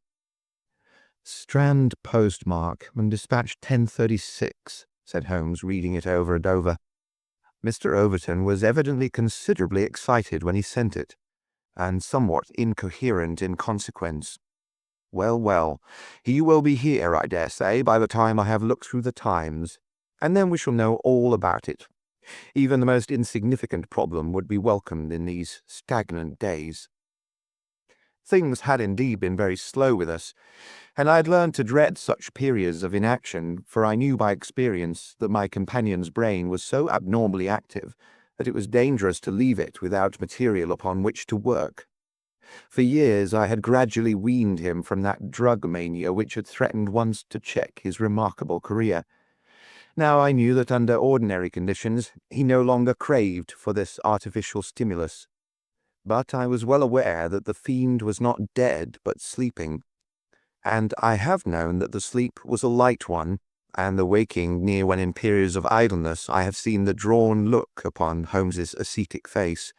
"Strand postmark, and dispatched 10:36, said Holmes, reading it over and over. Mr. Overton was evidently considerably excited when he sent it, and somewhat incoherent in consequence. Well, well, he will be here, I dare say, by the time I have looked through the Times, and then we shall know all about it. Even the most insignificant problem would be welcomed in these stagnant days." Things had indeed been very slow with us, and I had learned to dread such periods of inaction, for I knew by experience that my companion's brain was so abnormally active that it was dangerous to leave it without material upon which to work. For years I had gradually weaned him from that drug mania which had threatened once to check his remarkable career. Now I knew that under ordinary conditions he no longer craved for this artificial stimulus. But I was well aware that the fiend was not dead but sleeping, and I have known that the sleep was a light one, and the waking near when in periods of idleness I have seen the drawn look upon Holmes's ascetic face,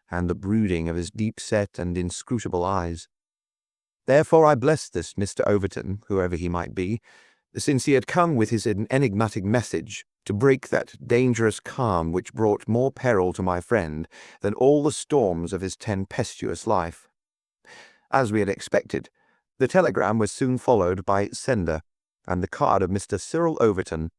and the brooding of his deep-set and inscrutable eyes. Therefore I blessed this Mr. Overton, whoever he might be, since he had come with his enigmatic message to break that dangerous calm which brought more peril to my friend than all the storms of his tempestuous life. As we had expected, the telegram was soon followed by its sender, and the card of Mr. Cyril Overton,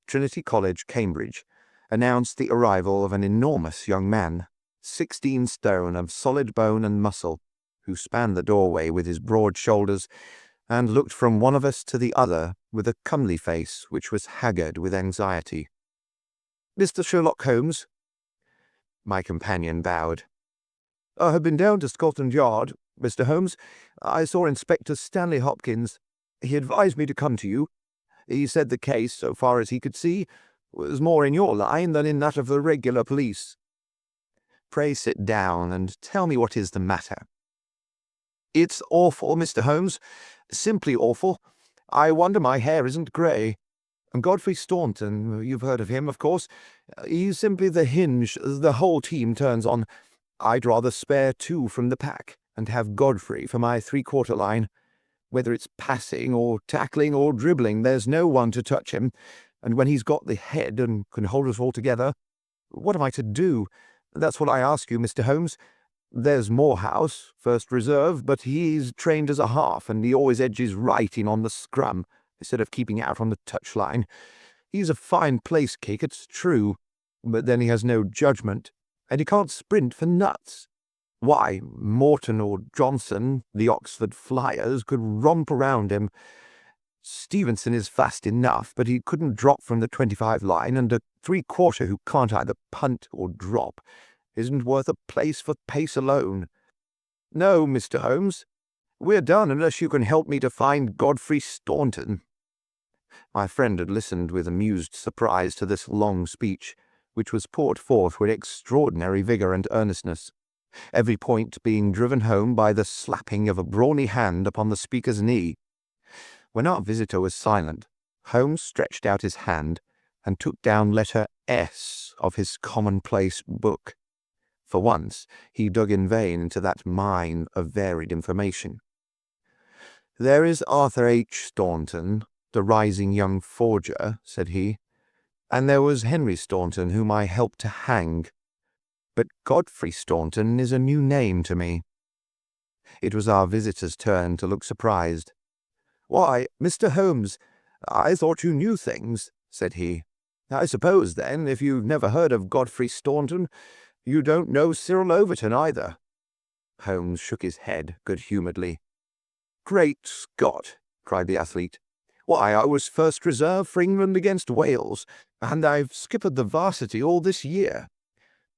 Trinity College, Cambridge, announced the arrival of an enormous young man, 16 stone of solid bone and muscle, who spanned the doorway with his broad shoulders, and looked from one of us to the other with a comely face which was haggard with anxiety. "Mr. Sherlock Holmes?" My companion bowed. "I have been down to Scotland Yard, Mr. Holmes. I saw Inspector Stanley Hopkins. He advised me to come to you. He said the case, so far as he could see, was more in your line than in that of the regular police." "Pray sit down and tell me what is the matter." "It's awful, Mr. Holmes. Simply awful. I wonder my hair isn't grey. Godfrey Staunton, you've heard of him, of course. He's simply the hinge the whole team turns on. I'd rather spare 2 from the pack and have Godfrey for my three-quarter line. Whether it's passing or tackling or dribbling, there's no one to touch him, and when he's got the head and can hold us all together, what am I to do? That's what I ask you, Mr. Holmes. There's Morehouse, first reserve, but he's trained as a half, and he always edges right in on the scrum, instead of keeping out on the touchline. He's a fine place kick, it's true, but then he has no judgment, and he can't sprint for nuts. Why, Morton or Johnson, the Oxford Flyers, could romp around him. Stevenson is fast enough, but he couldn't drop from the 25 line, and a three-quarter who can't either punt or drop isn't worth a place for pace alone. No, Mr. Holmes, we're done unless you can help me to find Godfrey Staunton." My friend had listened with amused surprise to this long speech, which was poured forth with extraordinary vigour and earnestness, every point being driven home by the slapping of a brawny hand upon the speaker's knee. When our visitor was silent, Holmes stretched out his hand and took down letter S of his commonplace book. For once, he dug in vain into that mine of varied information. "There is Arthur H. Staunton, the rising young forger," said he, "and there was Henry Staunton, whom I helped to hang. But Godfrey Staunton is a new name to me." It was our visitor's turn to look surprised. "Why, Mr. Holmes, I thought you knew things," said he. I suppose, then, if you've never heard of Godfrey Staunton, you don't know Cyril Overton either." Holmes shook his head good-humouredly. "Great Scott!" cried the athlete. "Why, I was first reserve for England against Wales, and I've skippered the varsity all this year.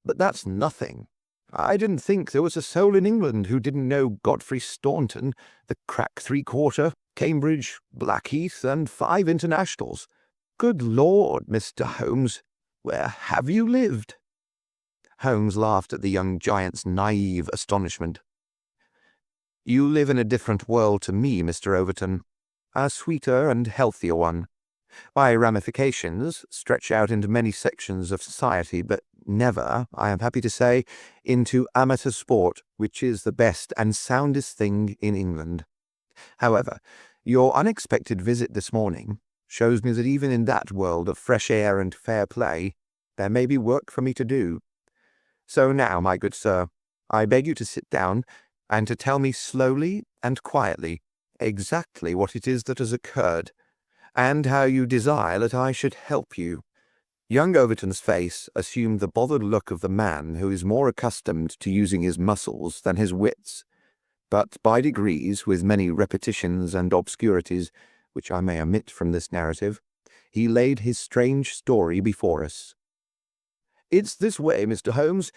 But that's nothing. I didn't think there was a soul in England who didn't know Godfrey Staunton, the crack three-quarter, Cambridge, Blackheath, and 5 internationals. Good Lord, Mr. Holmes, where have you lived?" Holmes laughed at the young giant's naive astonishment. "You live in a different world to me, Mr. Overton, a sweeter and healthier one. My ramifications stretch out into many sections of society, but never, I am happy to say, into amateur sport, which is the best and soundest thing in England. However, your unexpected visit this morning shows me that even in that world of fresh air and fair play, there may be work for me to do. So now, my good sir, I beg you to sit down and to tell me slowly and quietly exactly what it is that has occurred, and how you desire that I should help you." Young Overton's face assumed the bothered look of the man who is more accustomed to using his muscles than his wits, but by degrees, with many repetitions and obscurities, which I may omit from this narrative, he laid his strange story before us. "It's this way, Mr. Holmes.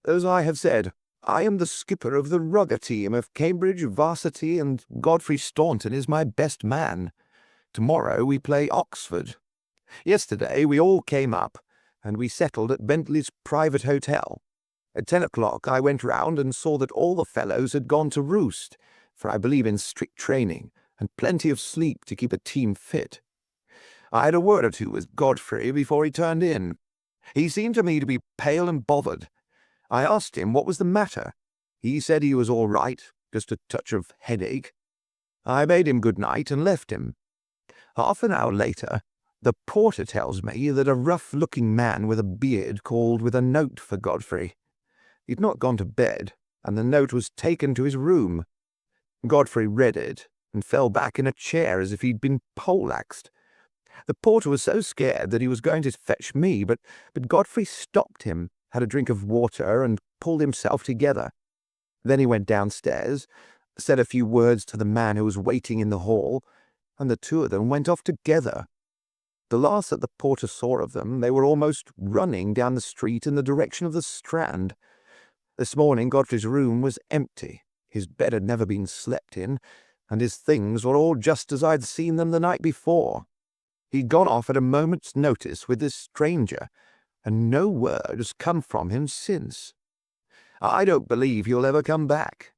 As I have said, I am the skipper of the rugger team of Cambridge varsity, and Godfrey Staunton is my best man. Tomorrow we play Oxford. Yesterday we all came up, and we settled at Bentley's private hotel. At 10 o'clock I went round and saw that all the fellows had gone to roost, for I believe in strict training, and plenty of sleep to keep a team fit. I had a word or two with Godfrey before he turned in. He seemed to me to be pale and bothered. I asked him what was the matter. He said he was all right, just a touch of headache. I bade him good night and left him. Half an hour later, the porter tells me that a rough-looking man with a beard called with a note for Godfrey. He'd not gone to bed, and the note was taken to his room. Godfrey read it and fell back in a chair as if he'd been poleaxed. The porter was so scared that he was going to fetch me, but Godfrey stopped him, had a drink of water, and pulled himself together. Then he went downstairs, said a few words to the man who was waiting in the hall, and the two of them went off together. The last that the porter saw of them, they were almost running down the street in the direction of the Strand. This morning Godfrey's room was empty. His bed had never been slept in, and his things were all just as I'd seen them the night before. He'd gone off at a moment's notice with this stranger, and no word has come from him since. I don't believe he'll ever come back.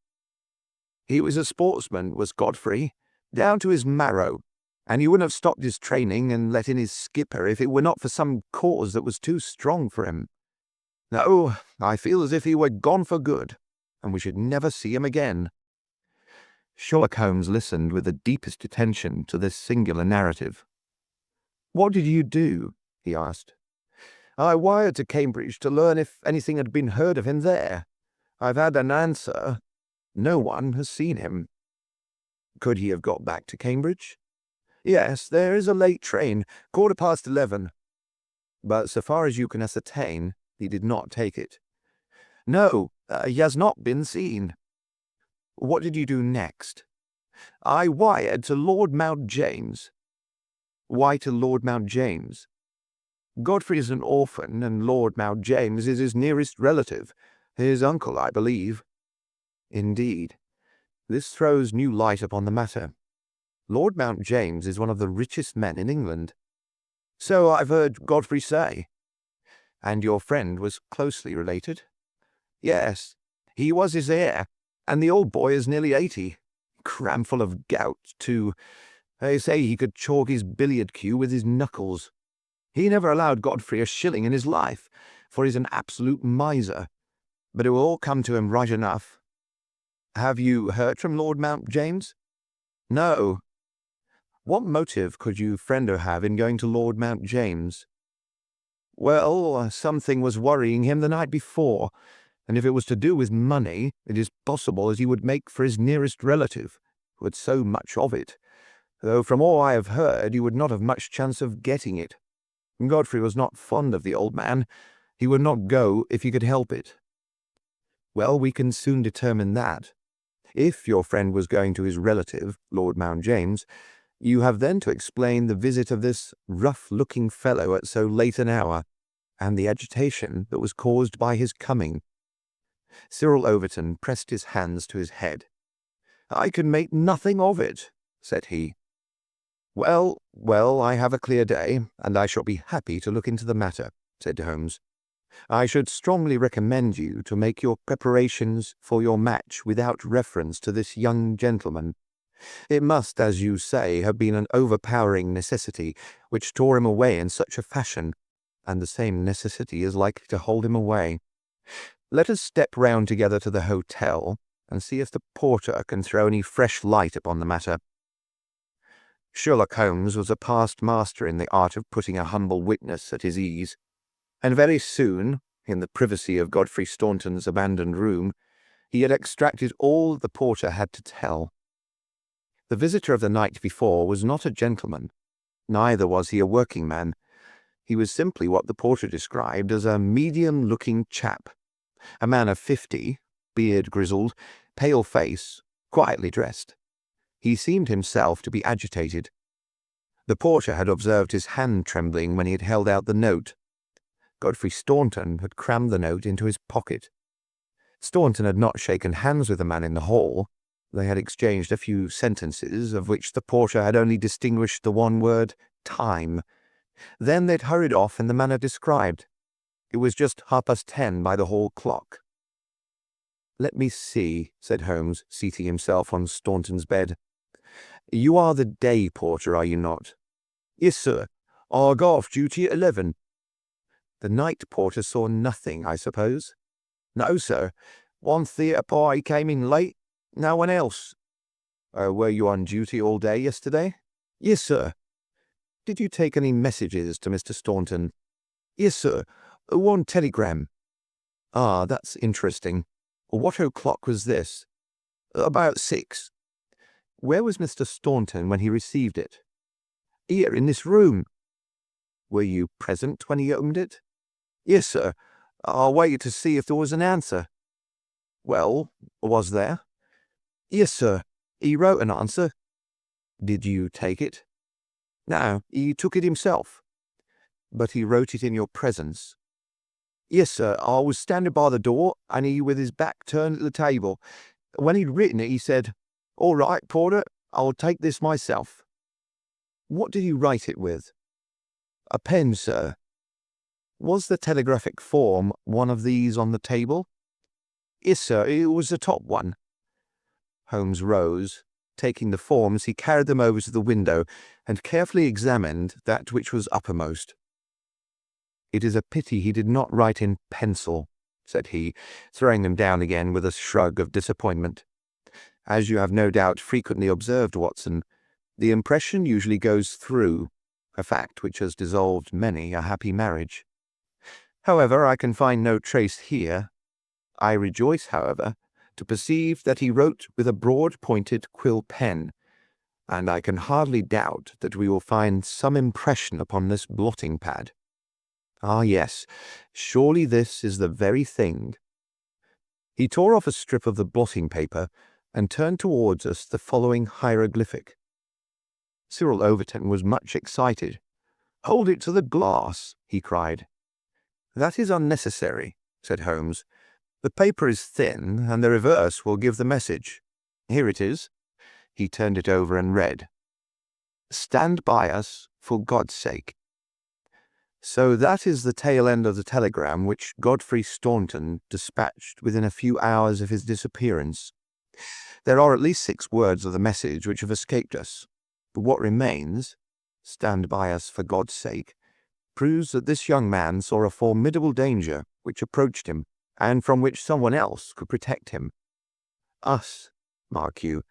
He was a sportsman, was Godfrey, down to his marrow, and he wouldn't have stopped his training and let in his skipper if it were not for some cause that was too strong for him. No, I feel as if he were gone for good, and we should never see him again." Sherlock Holmes listened with the deepest attention to this singular narrative. "What did you do?" he asked. "I wired to Cambridge to learn if anything had been heard of him there. I've had an answer. No one has seen him." "Could he have got back to Cambridge?" "Yes, there is a late train, 11:15. But so far as you can ascertain, he did not take it." "No, he has not been seen." "What did you do next?" "I wired to Lord Mount James." "Why to Lord Mount James?" "Godfrey is an orphan, and Lord Mount James is his nearest relative, his uncle, I believe." "Indeed. This throws new light upon the matter. Lord Mount James is one of the richest men in England." "So I've heard Godfrey say." "And your friend was closely related?" "Yes, he was his heir, and the old boy is nearly 80. Cramful of gout, too. They say he could chalk his billiard cue with his knuckles. He never allowed Godfrey a shilling in his life, for he's an absolute miser. But it will all come to him right enough." "Have you heard from Lord Mount James?" "No." "What motive could your friend have in going to Lord Mount James?" "Well, something was worrying him the night before, and if it was to do with money, it is possible that he would make for his nearest relative, who had so much of it, though from all I have heard he would not have much chance of getting it. Godfrey was not fond of the old man. He would not go if he could help it. Well, we can soon determine that. If your friend was going to his relative, Lord Mount James, you have then to explain the visit of this rough-looking fellow at so late an hour, and the agitation that was caused by his coming. Cyril Overton pressed his hands to his head. "I can make nothing of it," said he. Well, I have a clear day, and I shall be happy to look into the matter," said Holmes. "I should strongly recommend you to make your preparations for your match without reference to this young gentleman. It must, as you say, have been an overpowering necessity which tore him away in such a fashion, and the same necessity is likely to hold him away. Let us step round together to the hotel, and see if the porter can throw any fresh light upon the matter." Sherlock Holmes was a past master in the art of putting a humble witness at his ease, and very soon, in the privacy of Godfrey Staunton's abandoned room, he had extracted all the porter had to tell. The visitor of the night before was not a gentleman, neither was he a working man. He was simply what the porter described as a medium-looking chap, a man of 50, beard grizzled, pale face, quietly dressed. He seemed himself to be agitated. The porter had observed his hand trembling when he had held out the note. Godfrey Staunton had crammed the note into his pocket. Staunton had not shaken hands with the man in the hall. They had exchanged a few sentences, of which the porter had only distinguished the one word, time. Then they'd hurried off in the manner described. It was just 10:30 by the hall clock. "Let me see," said Holmes, seating himself on Staunton's bed. "You are the day porter, are you not?" "Yes, sir. I got off duty at 11. "The night porter saw nothing, I suppose?" "No, sir. One theatre party came in late. No one else." "Were you on duty all day yesterday?" "Yes, sir." "Did you take any messages to Mr. Staunton?" "Yes, sir. One telegram." "Ah, that's interesting. What o'clock was this?" "About 6. "Where was Mr. Staunton when he received it?" "Here, in this room." "Were you present when he opened it?" "Yes, sir. I waited to see if there was an answer." "Well, was there?" "Yes, sir. He wrote an answer." "Did you take it?" "No, he took it himself." "But he wrote it in your presence?" "Yes, sir. I was standing by the door, and he with his back turned to the table. When he'd written it, he said, 'All right, porter, I'll take this myself.'" "What did he write it with?" "A pen, sir." "Was the telegraphic form one of these on the table?" "Yes, sir. It was the top one." Holmes rose. Taking the forms, he carried them over to the window and carefully examined that which was uppermost. "It is a pity he did not write in pencil," said he, throwing them down again with a shrug of disappointment. "As you have no doubt frequently observed, Watson, the impression usually goes through, a fact which has dissolved many a happy marriage. However, I can find no trace here. I rejoice, however, to perceive that he wrote with a broad-pointed quill pen, and I can hardly doubt that we will find some impression upon this blotting pad. Ah, yes, surely this is the very thing." He tore off a strip of the blotting paper and turned towards us the following hieroglyphic. Cyril Overton was much excited. "Hold it to the glass," he cried. "That is unnecessary," said Holmes. "The paper is thin, and the reverse will give the message. Here it is." He turned it over and read, "Stand by us, for God's sake." So that is the tail end of the telegram which Godfrey Staunton dispatched within a few hours of his disappearance. There are at least 6 words of the message which have escaped us, but what remains, "Stand by us for God's sake," proves that this young man saw a formidable danger which approached him, and from which someone else could protect him. Us, mark you.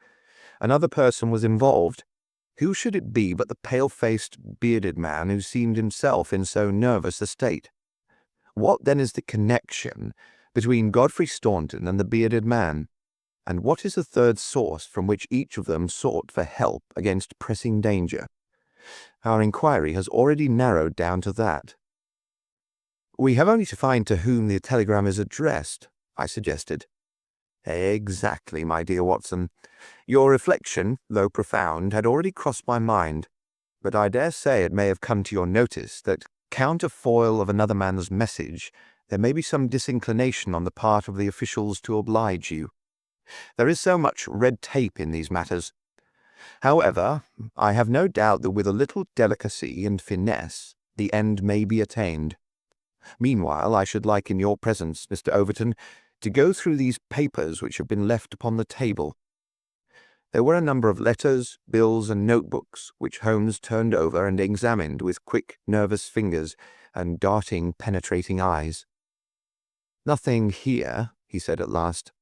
Another person was involved. Who should it be but the pale-faced, bearded man who seemed himself in so nervous a state? What then is the connection between Godfrey Staunton and the bearded man? And what is the third source from which each of them sought for help against pressing danger? Our inquiry has already narrowed down to that." "We have only to find to whom the telegram is addressed," I suggested. "Exactly, my dear Watson. Your reflection, though profound, had already crossed my mind, but I dare say it may have come to your notice that, counterfoil of another man's message, there may be some disinclination on the part of the officials to oblige you. There is so much red tape in these matters. However, I have no doubt that with a little delicacy and finesse, the end may be attained. Meanwhile, I should like in your presence, Mr. Overton, to go through these papers which have been left upon the table." There were a number of letters, bills, and notebooks, which Holmes turned over and examined with quick, nervous fingers and darting, penetrating eyes. "Nothing here," he said at last.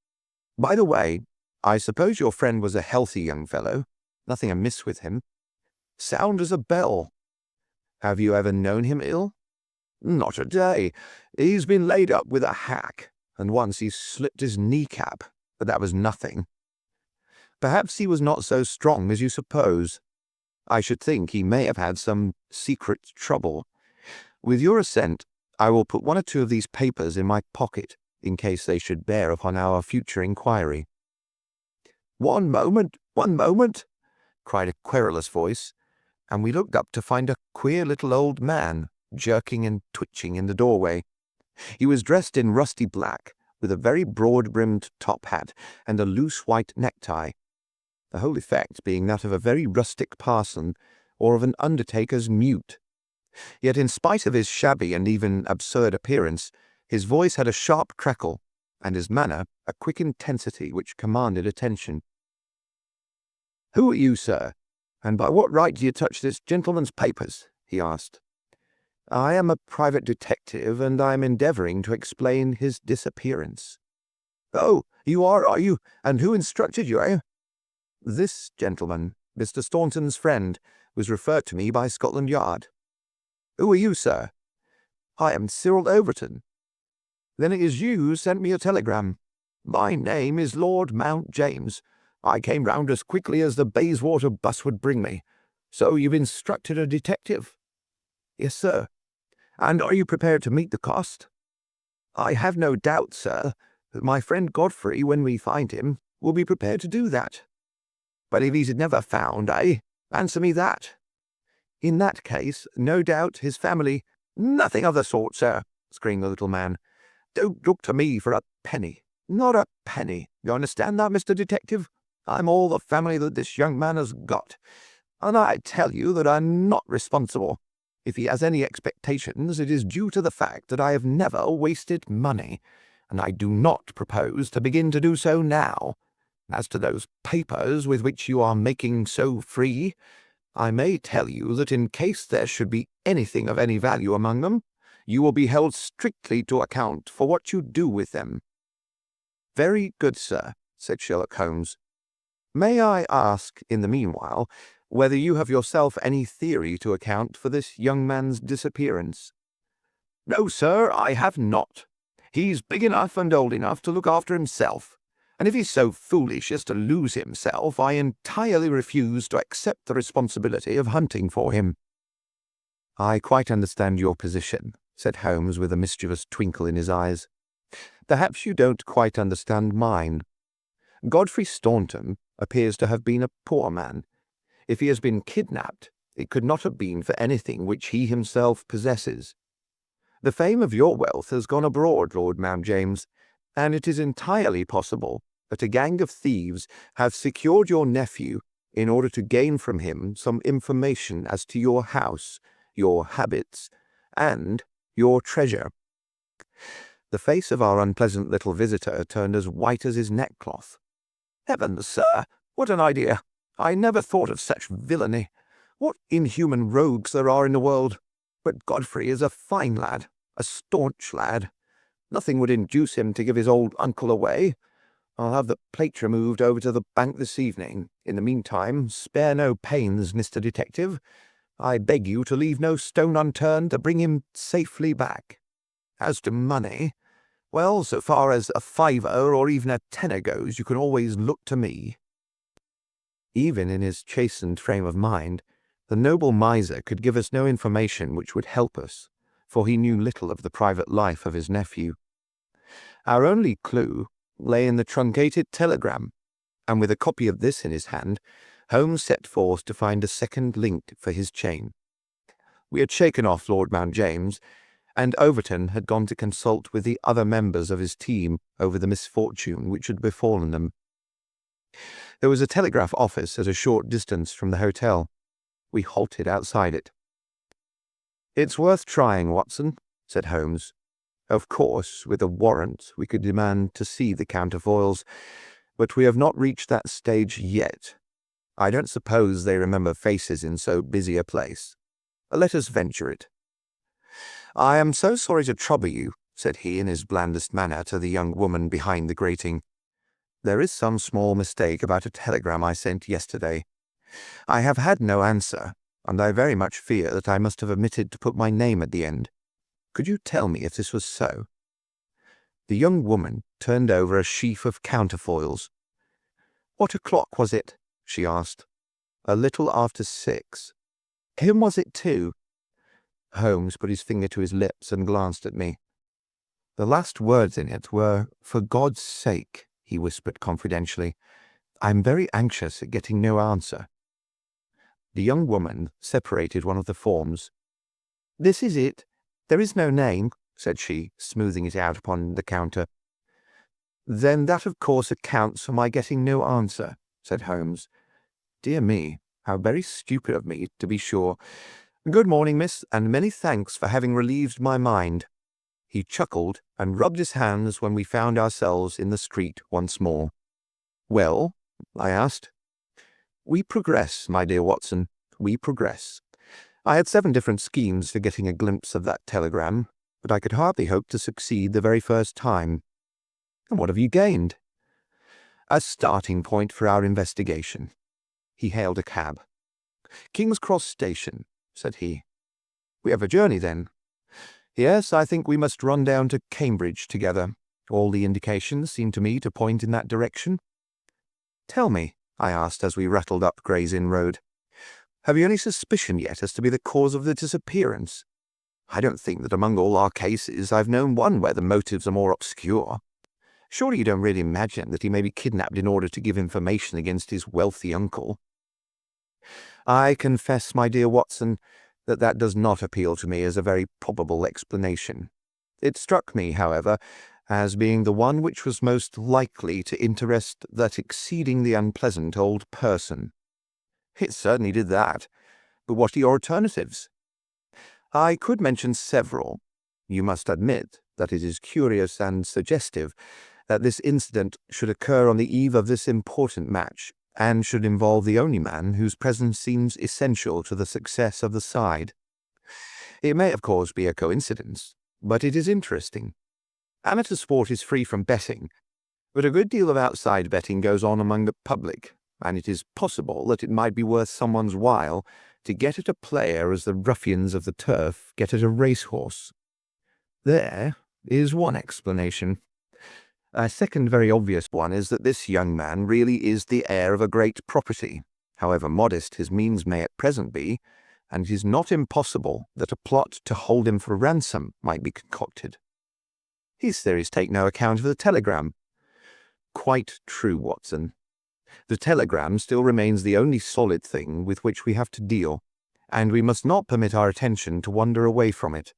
"By the way, I suppose your friend was a healthy young fellow. Nothing amiss with him. Sound as a bell. Have you ever known him ill?" "Not a day. He's been laid up with a hack, and once he slipped his kneecap, but that was nothing." "Perhaps he was not so strong as you suppose. I should think he may have had some secret trouble. With your assent, I will put one or two of these papers in my pocket, in case they should bear upon our future inquiry." One moment," cried a querulous voice, and we looked up to find a queer little old man jerking and twitching in the doorway. He was dressed in rusty black, with a very broad-brimmed top hat and a loose white necktie, the whole effect being that of a very rustic parson or of an undertaker's mute. Yet in spite of his shabby and even absurd appearance, his voice had a sharp crackle, and his manner a quick intensity which commanded attention. "Who are you, sir, and by what right do you touch this gentleman's papers?" he asked. "I am a private detective, and I am endeavoring to explain his disappearance." "Oh, you are you? And who instructed you, eh?" "This gentleman, Mr. Staunton's friend, was referred to me by Scotland Yard." "Who are you, sir?" "I am Cyril Overton." "Then it is you who sent me a telegram." "My name is Lord Mount James. I came round as quickly as the Bayswater bus would bring me. So you've instructed a detective?" "Yes, sir." "And are you prepared to meet the cost?" "I have no doubt, sir, that my friend Godfrey, when we find him, will be prepared to do that." "But if he's never found, eh? Answer me that." "In that case, no doubt his family—" "Nothing of the sort, sir," screamed the little man. "Don't look to me for a penny. Not a penny. You understand that, Mr. Detective? I'm all the family that this young man has got, and I tell you that I'm not responsible. If he has any expectations, it is due to the fact that I have never wasted money, and I do not propose to begin to do so now. As to those papers with which you are making so free, I may tell you that in case there should be anything of any value among them, you will be held strictly to account for what you do with them." "Very good, sir," said Sherlock Holmes. "May I ask, in the meanwhile, whether you have yourself any theory to account for this young man's disappearance?" "No, sir, I have not. He's big enough and old enough to look after himself, and if he's so foolish as to lose himself, I entirely refuse to accept the responsibility of hunting for him." "I quite understand your position," said Holmes with a mischievous twinkle in his eyes. "Perhaps you don't quite understand mine. Godfrey Staunton appears to have been a poor man. If he has been kidnapped, it could not have been for anything which he himself possesses. The fame of your wealth has gone abroad, Lord Mount James, and it is entirely possible that a gang of thieves have secured your nephew in order to gain from him some information as to your house, your habits, and your treasure." The face of our unpleasant little visitor turned as white as his neckcloth. "Heavens, sir, what an idea! I never thought of such villainy. What inhuman rogues there are in the world! But Godfrey is a fine lad, a staunch lad. Nothing would induce him to give his old uncle away. I'll have the plate removed over to the bank this evening. In the meantime, spare no pains, Mr. Detective. I beg you to leave no stone unturned to bring him safely back. As to money, well, so far as a fiver or even a tenner goes, you can always look to me." Even in his chastened frame of mind, The noble miser could give us no information which would help us, for he knew little of the private life of his nephew. Our only clue lay in the truncated telegram, and with a copy of this in his hand, Holmes set forth to find a second link for his chain. We had shaken off Lord Mount James, and Overton had gone to consult with the other members of his team over the misfortune which had befallen them. There was a telegraph office at a short distance from the hotel. We halted outside it. "It's worth trying, Watson," said Holmes. "Of course, with a warrant, we could demand to see the counterfoils, but we have not reached that stage yet. I don't suppose they remember faces in so busy a place. Let us venture it." "I am so sorry to trouble you," said he in his blandest manner to the young woman behind the grating. "There is some small mistake about a telegram I sent yesterday. I have had no answer, and I very much fear that I must have omitted to put my name at the end. Could you tell me if this was so?" The young woman turned over a sheaf of counterfoils. "What o'clock was it?" she asked. "A little after 6. Whom was it to?" Holmes put his finger to his lips and glanced at me. "The last words in it were, 'For God's sake,'" he whispered confidentially. "I'm very anxious at getting no answer." The young woman separated one of the forms. "This is it. There is no name," said she, smoothing it out upon the counter. "Then that of course accounts for my getting no answer," said Holmes. "Dear me, how very stupid of me, to be sure. Good morning, miss, and many thanks for having relieved my mind." He chuckled and rubbed his hands when we found ourselves in the street once more. "Well?" I asked. "We progress, my dear Watson, we progress. I had 7 different schemes for getting a glimpse of that telegram, but I could hardly hope to succeed the very first time." "And what have you gained?" "A starting point for our investigation." He hailed a cab. "King's Cross Station," said he. "We have a journey, then?" "Yes, I think we must run down to Cambridge together. All the indications seem to me to point in that direction." "Tell me," I asked as we rattled up Gray's Inn Road, "have you any suspicion yet as to be the cause of the disappearance? I don't think that among all our cases I've known one where the motives are more obscure. Surely you don't really imagine that he may be kidnapped in order to give information against his wealthy uncle?" "I confess, my dear Watson, that does not appeal to me as a very probable explanation. It struck me, however, as being the one which was most likely to interest that exceedingly unpleasant old person." "It certainly did that. But what are your alternatives?" "I could mention several. You must admit that it is curious and suggestive that this incident should occur on the eve of this important match, and should involve the only man whose presence seems essential to the success of the side. It may, of course, be a coincidence, but it is interesting. Amateur sport is free from betting, but a good deal of outside betting goes on among the public, and it is possible that it might be worth someone's while to get at a player as the ruffians of the turf get at a racehorse. There is one explanation. A second very obvious one is that this young man really is the heir of a great property, however modest his means may at present be, and it is not impossible that a plot to hold him for ransom might be concocted." "His theories take no account of the telegram." "Quite true, Watson. The telegram still remains the only solid thing with which we have to deal, and we must not permit our attention to wander away from it.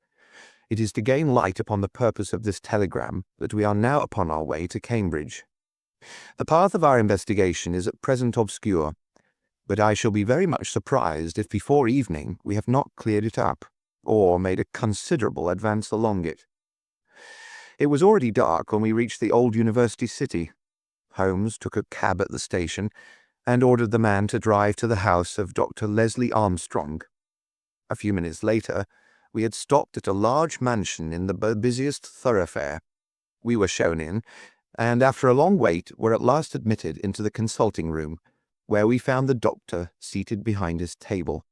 It is to gain light upon the purpose of this telegram that we are now upon our way to Cambridge. The path of our investigation is at present obscure, but I shall be very much surprised if before evening we have not cleared it up, or made a considerable advance along it." It was already dark when we reached the old university city. Holmes took a cab at the station, and ordered the man to drive to the house of Dr. Leslie Armstrong. A few minutes later, we had stopped at a large mansion in the busiest thoroughfare. We were shown in, and after a long wait were at last admitted into the consulting room, where we found the doctor seated behind his table.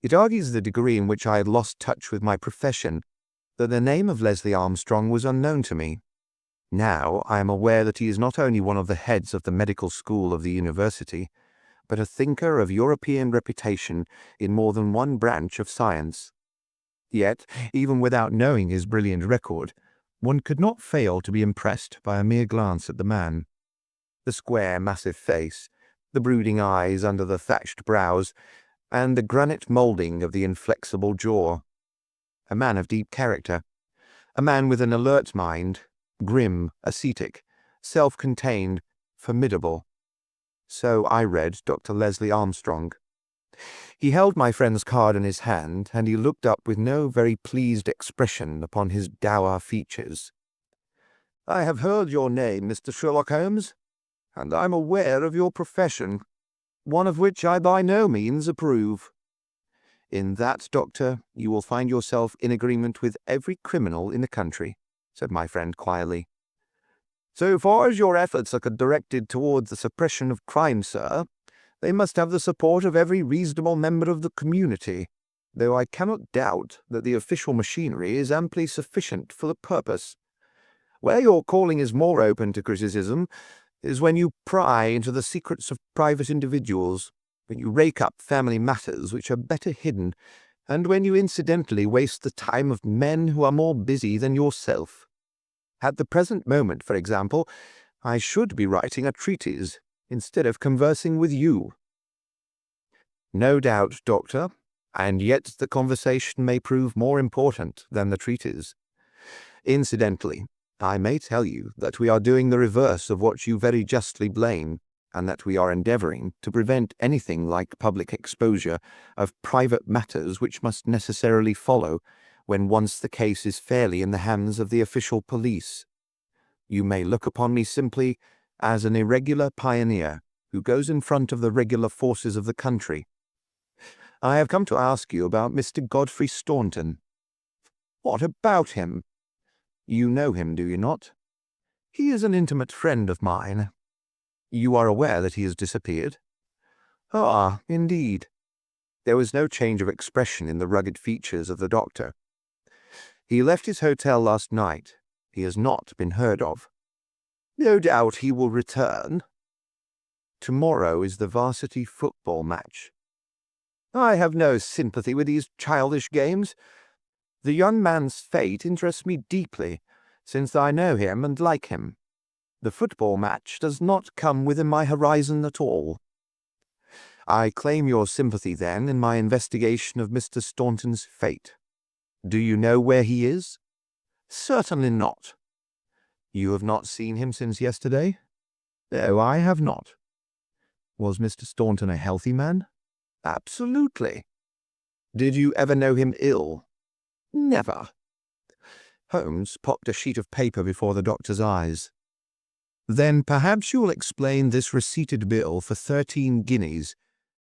It argues the degree in which I had lost touch with my profession that the name of Leslie Armstrong was unknown to me. Now I am aware that he is not only one of the heads of the medical school of the university, but a thinker of European reputation in more than one branch of science. Yet, even without knowing his brilliant record, one could not fail to be impressed by a mere glance at the man. The square, massive face, the brooding eyes under the thatched brows, and the granite moulding of the inflexible jaw. A man of deep character, a man with an alert mind, grim, ascetic, self-contained, formidable. So I read Dr. Leslie Armstrong. He held my friend's card in his hand, and he looked up with no very pleased expression upon his dour features. "I have heard your name, Mr. Sherlock Holmes, and I'm aware of your profession, one of which I by no means approve." "In that, Doctor, you will find yourself in agreement with every criminal in the country," said my friend quietly. "So far as your efforts are directed towards the suppression of crime, sir, they must have the support of every reasonable member of the community, though I cannot doubt that the official machinery is amply sufficient for the purpose. Where your calling is more open to criticism is when you pry into the secrets of private individuals, when you rake up family matters which are better hidden, and when you incidentally waste the time of men who are more busy than yourself. At the present moment, for example, I should be writing a treatise instead of conversing with you." "No doubt, Doctor, and yet the conversation may prove more important than the treatise. Incidentally, I may tell you that we are doing the reverse of what you very justly blame, and that we are endeavoring to prevent anything like public exposure of private matters which must necessarily follow when once the case is fairly in the hands of the official police. You may look upon me simply as an irregular pioneer who goes in front of the regular forces of the country. I have come to ask you about Mr. Godfrey Staunton." "What about him?" "You know him, do you not?" "He is an intimate friend of mine." "You are aware that he has disappeared?" "Ah, indeed." There was no change of expression in the rugged features of the doctor. "He left his hotel last night. He has not been heard of." "No doubt he will return." "Tomorrow is the varsity football match." "I have no sympathy with these childish games. The young man's fate interests me deeply, since I know him and like him. The football match does not come within my horizon at all." "I claim your sympathy, then, in my investigation of Mr. Staunton's fate. Do you know where he is?" "Certainly not." "You have not seen him since yesterday?" "No, I have not." "Was Mr. Staunton a healthy man?" "Absolutely." "Did you ever know him ill?" "Never." Holmes popped a sheet of paper before the doctor's eyes. "Then perhaps you will explain this receipted bill for 13 guineas,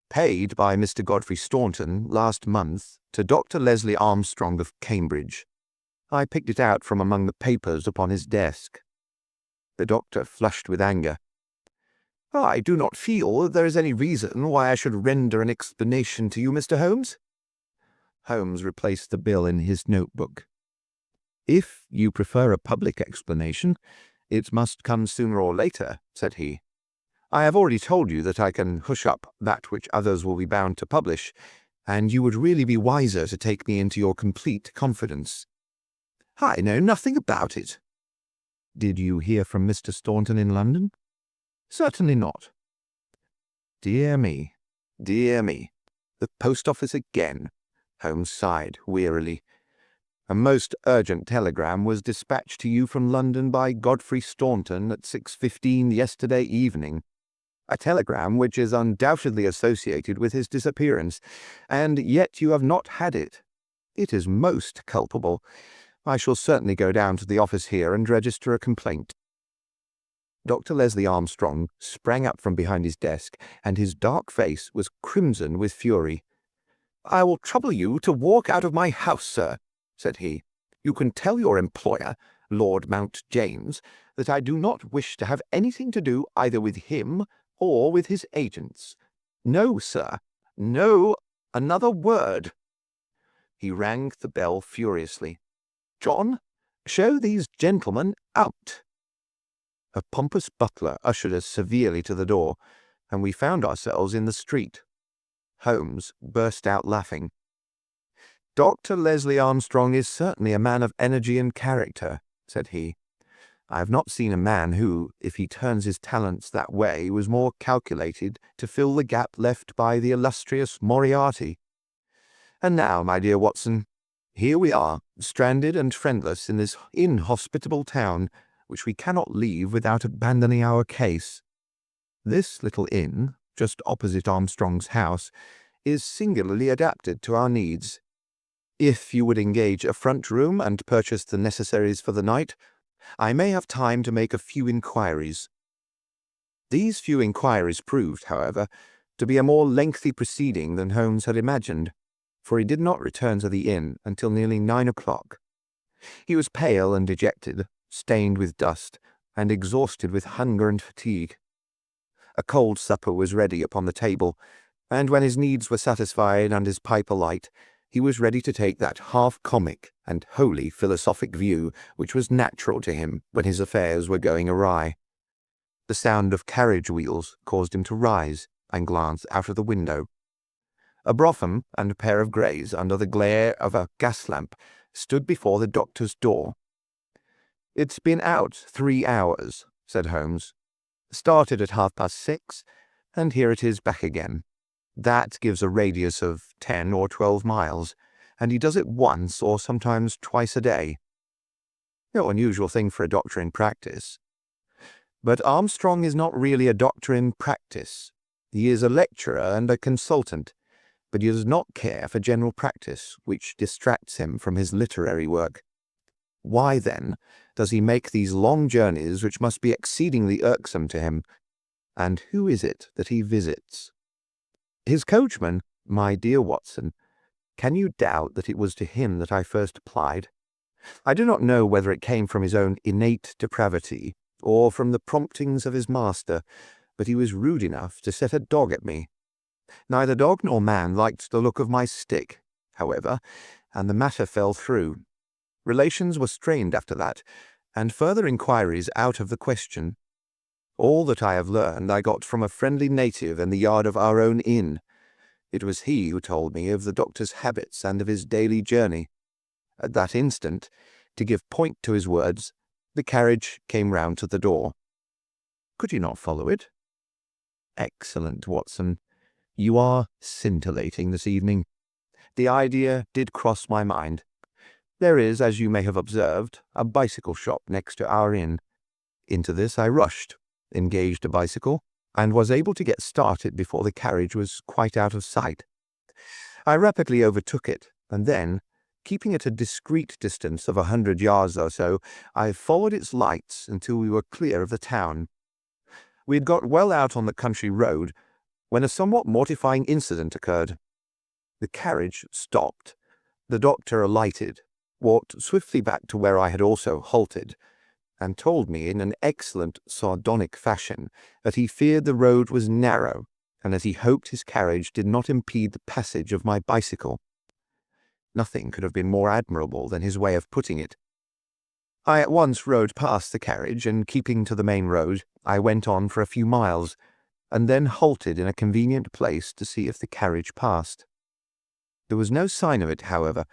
paid by Mr. Godfrey Staunton last month to Dr. Leslie Armstrong of Cambridge." I picked it out from among the papers upon his desk. The doctor flushed with anger. "I do not feel that there is any reason why I should render an explanation to you, Mr. Holmes." Holmes replaced the bill in his notebook. "If you prefer a public explanation, it must come sooner or later," said he. "I have already told you that I can hush up that which others will be bound to publish, and you would really be wiser to take me into your complete confidence." "I know nothing about it." "Did you hear from Mr. Staunton in London?" "Certainly not." "Dear me, dear me. The post office again." Holmes sighed wearily. "A most urgent telegram was dispatched to you from London by Godfrey Staunton at 6:15 yesterday evening. A telegram which is undoubtedly associated with his disappearance, and yet you have not had it. It is most culpable. I shall certainly go down to the office here and register a complaint." Dr. Leslie Armstrong sprang up from behind his desk, and his dark face was crimson with fury. "I will trouble you to walk out of my house, sir," said he. "You can tell your employer, Lord Mount James, that I do not wish to have anything to do either with him or with his agents. No, sir, no, another word." He rang the bell furiously. "John, show these gentlemen out." A pompous butler ushered us severely to the door, and we found ourselves in the street. Holmes burst out laughing. "Dr. Leslie Armstrong is certainly a man of energy and character," said he. "I have not seen a man who, if he turns his talents that way, was more calculated to fill the gap left by the illustrious Moriarty. And now, my dear Watson, here we are, stranded and friendless in this inhospitable town, which we cannot leave without abandoning our case. This little inn, just opposite Armstrong's house, is singularly adapted to our needs. If you would engage a front room and purchase the necessaries for the night, I may have time to make a few inquiries." These few inquiries proved, however, to be a more lengthy proceeding than Holmes had imagined, for he did not return to the inn until nearly 9 o'clock. He was pale and dejected, stained with dust, and exhausted with hunger and fatigue. A cold supper was ready upon the table, and when his needs were satisfied and his pipe alight, he was ready to take that half-comic and wholly philosophic view which was natural to him when his affairs were going awry. The sound of carriage wheels caused him to rise and glance out of the window. A brougham and a pair of greys under the glare of a gas lamp stood before the doctor's door. "It's been out 3 hours," said Holmes. "Started at 6:30, and here it is back again. That gives a radius of 10 or 12 miles, and he does it once or sometimes twice a day. No unusual thing for a doctor in practice. But Armstrong is not really a doctor in practice. He is a lecturer and a consultant, but he does not care for general practice, which distracts him from his literary work. Why, then, does he make these long journeys which must be exceedingly irksome to him? And who is it that he visits? His coachman, my dear Watson. Can you doubt that it was to him that I first applied? I do not know whether it came from his own innate depravity or from the promptings of his master, but he was rude enough to set a dog at me. Neither dog nor man liked the look of my stick, however, and the matter fell through. Relations were strained after that, and further inquiries out of the question. All that I have learned I got from a friendly native in the yard of our own inn. It was he who told me of the doctor's habits and of his daily journey. At that instant, to give point to his words, the carriage came round to the door. Could you not follow it? Excellent, Watson. You are scintillating this evening. The idea did cross my mind. There is, as you may have observed, a bicycle shop next to our inn. Into this I rushed, engaged a bicycle, and was able to get started before the carriage was quite out of sight. I rapidly overtook it, and then, keeping at a discreet distance of 100 yards or so, I followed its lights until we were clear of the town. We had got well out on the country road when a somewhat mortifying incident occurred. The carriage stopped. The doctor alighted, walked swiftly back to where I had also halted, and told me in an excellent sardonic fashion that he feared the road was narrow, and that he hoped his carriage did not impede the passage of my bicycle. Nothing could have been more admirable than his way of putting it. I at once rode past the carriage, and keeping to the main road, I went on for a few miles, and then halted in a convenient place to see if the carriage passed. There was no sign of it, however,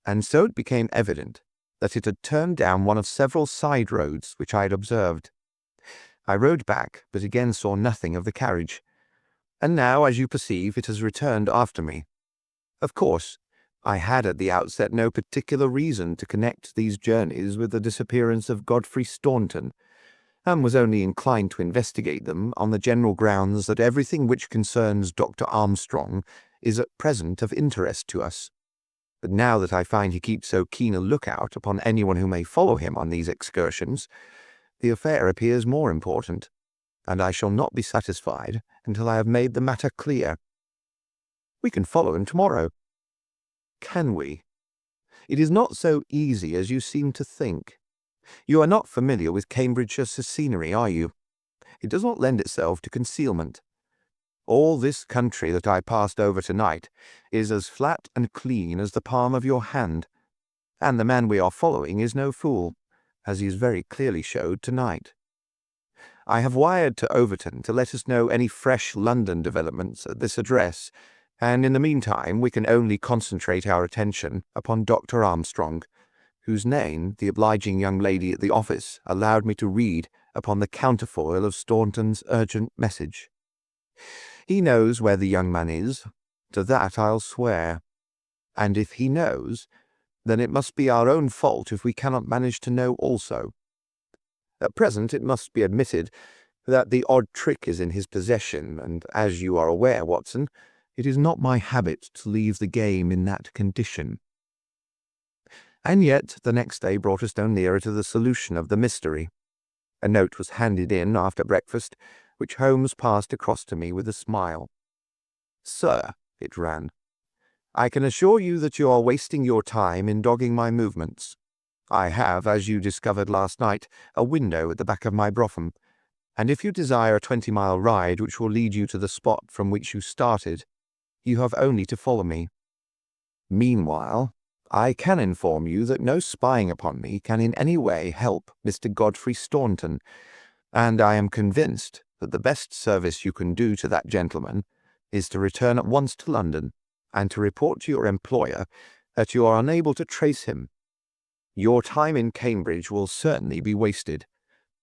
and so it became evident that it had turned down one of several side roads which I had observed. I rode back, but again saw nothing of the carriage, and now, as you perceive, it has returned after me. Of course, I had at the outset no particular reason to connect these journeys with the disappearance of Godfrey Staunton, and was only inclined to investigate them on the general grounds that everything which concerns Dr. Armstrong is at present of interest to us. But now that I find he keeps so keen a lookout upon anyone who may follow him on these excursions, the affair appears more important, and I shall not be satisfied until I have made the matter clear. We can follow him tomorrow. Can we? It is not so easy as you seem to think. You are not familiar with Cambridgeshire scenery, are you? It does not lend itself to concealment. All this country that I passed over tonight is as flat and clean as the palm of your hand, and the man we are following is no fool, as he is very clearly showed tonight. I have wired to Overton to let us know any fresh London developments at this address, and in the meantime we can only concentrate our attention upon Dr. Armstrong, whose name the obliging young lady at the office allowed me to read upon the counterfoil of Staunton's urgent message. He knows where the young man is, to that I'll swear. And if he knows, then it must be our own fault if we cannot manage to know also. At present it must be admitted that the odd trick is in his possession, and as you are aware, Watson, it is not my habit to leave the game in that condition. And yet the next day brought us no nearer to the solution of the mystery. A note was handed in after breakfast, which Holmes passed across to me with a smile. "Sir," it ran, "I can assure you that you are wasting your time in dogging my movements. I have, as you discovered last night, a window at the back of my brougham, and if you desire a 20-mile ride which will lead you to the spot from which you started, you have only to follow me. Meanwhile, I can inform you that no spying upon me can in any way help Mr. Godfrey Staunton, and I am convinced that the best service you can do to that gentleman is to return at once to London and to report to your employer that you are unable to trace him. Your time in Cambridge will certainly be wasted.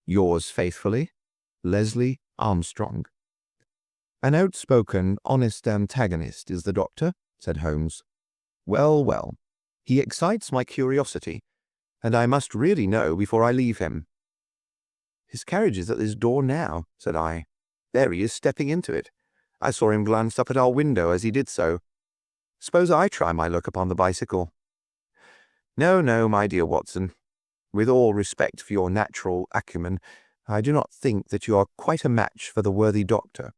Yours faithfully, Leslie Armstrong." "An outspoken, honest antagonist is the doctor," said Holmes. "Well, well, he excites my curiosity, and I must really know before I leave him." "His carriage is at this door now," said I. "There he is stepping into it. I saw him glance up at our window as he did so. Suppose I try my luck upon the bicycle?" "No, no, my dear Watson. With all respect for your natural acumen, I do not think that you are quite a match for the worthy doctor.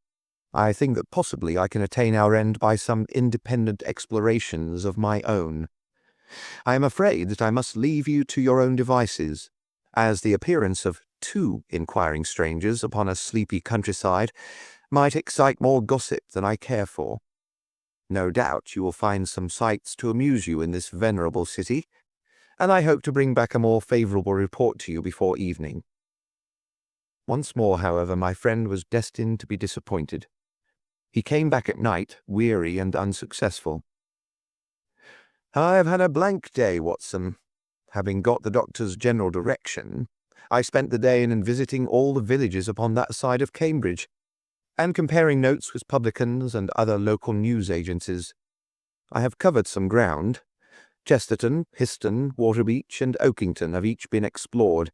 I think that possibly I can attain our end by some independent explorations of my own. I am afraid that I must leave you to your own devices, as the appearance of 2 inquiring strangers upon a sleepy countryside might excite more gossip than I care for. No doubt you will find some sights to amuse you in this venerable city, and I hope to bring back a more favourable report to you before evening." Once more, however, my friend was destined to be disappointed. He came back at night, weary and unsuccessful. "I have had a blank day, Watson. Having got the doctor's general direction, I spent the day in visiting all the villages upon that side of Cambridge, and comparing notes with publicans and other local news agencies. I have covered some ground. Chesterton, Histon, Waterbeach, and Oakington have each been explored,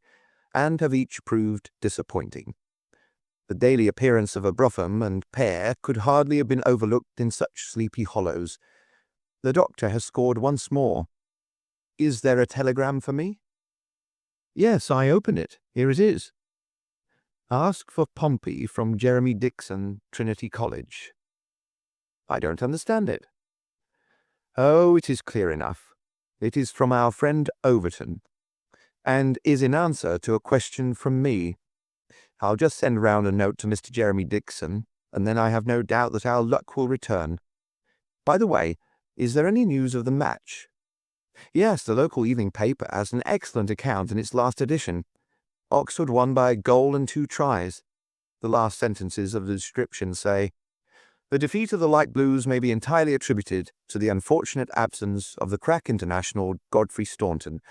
and have each proved disappointing. The daily appearance of a brougham and pair could hardly have been overlooked in such sleepy hollows. The doctor has scored once more. Is there a telegram for me?" "Yes, I open it. Here it is. Ask for Pompey from Jeremy Dixon, Trinity College." "I don't understand it." "Oh, it is clear enough. It is from our friend Overton, and is in answer to a question from me. I'll just send round a note to Mr. Jeremy Dixon, and then I have no doubt that our luck will return. By the way, is there any news of the match?" "Yes, the local evening paper has an excellent account in its last edition. Oxford won by a goal and 2 tries. The last sentences of the description say, 'The defeat of the Light Blues may be entirely attributed to the unfortunate absence of the crack international Godfrey Staunton,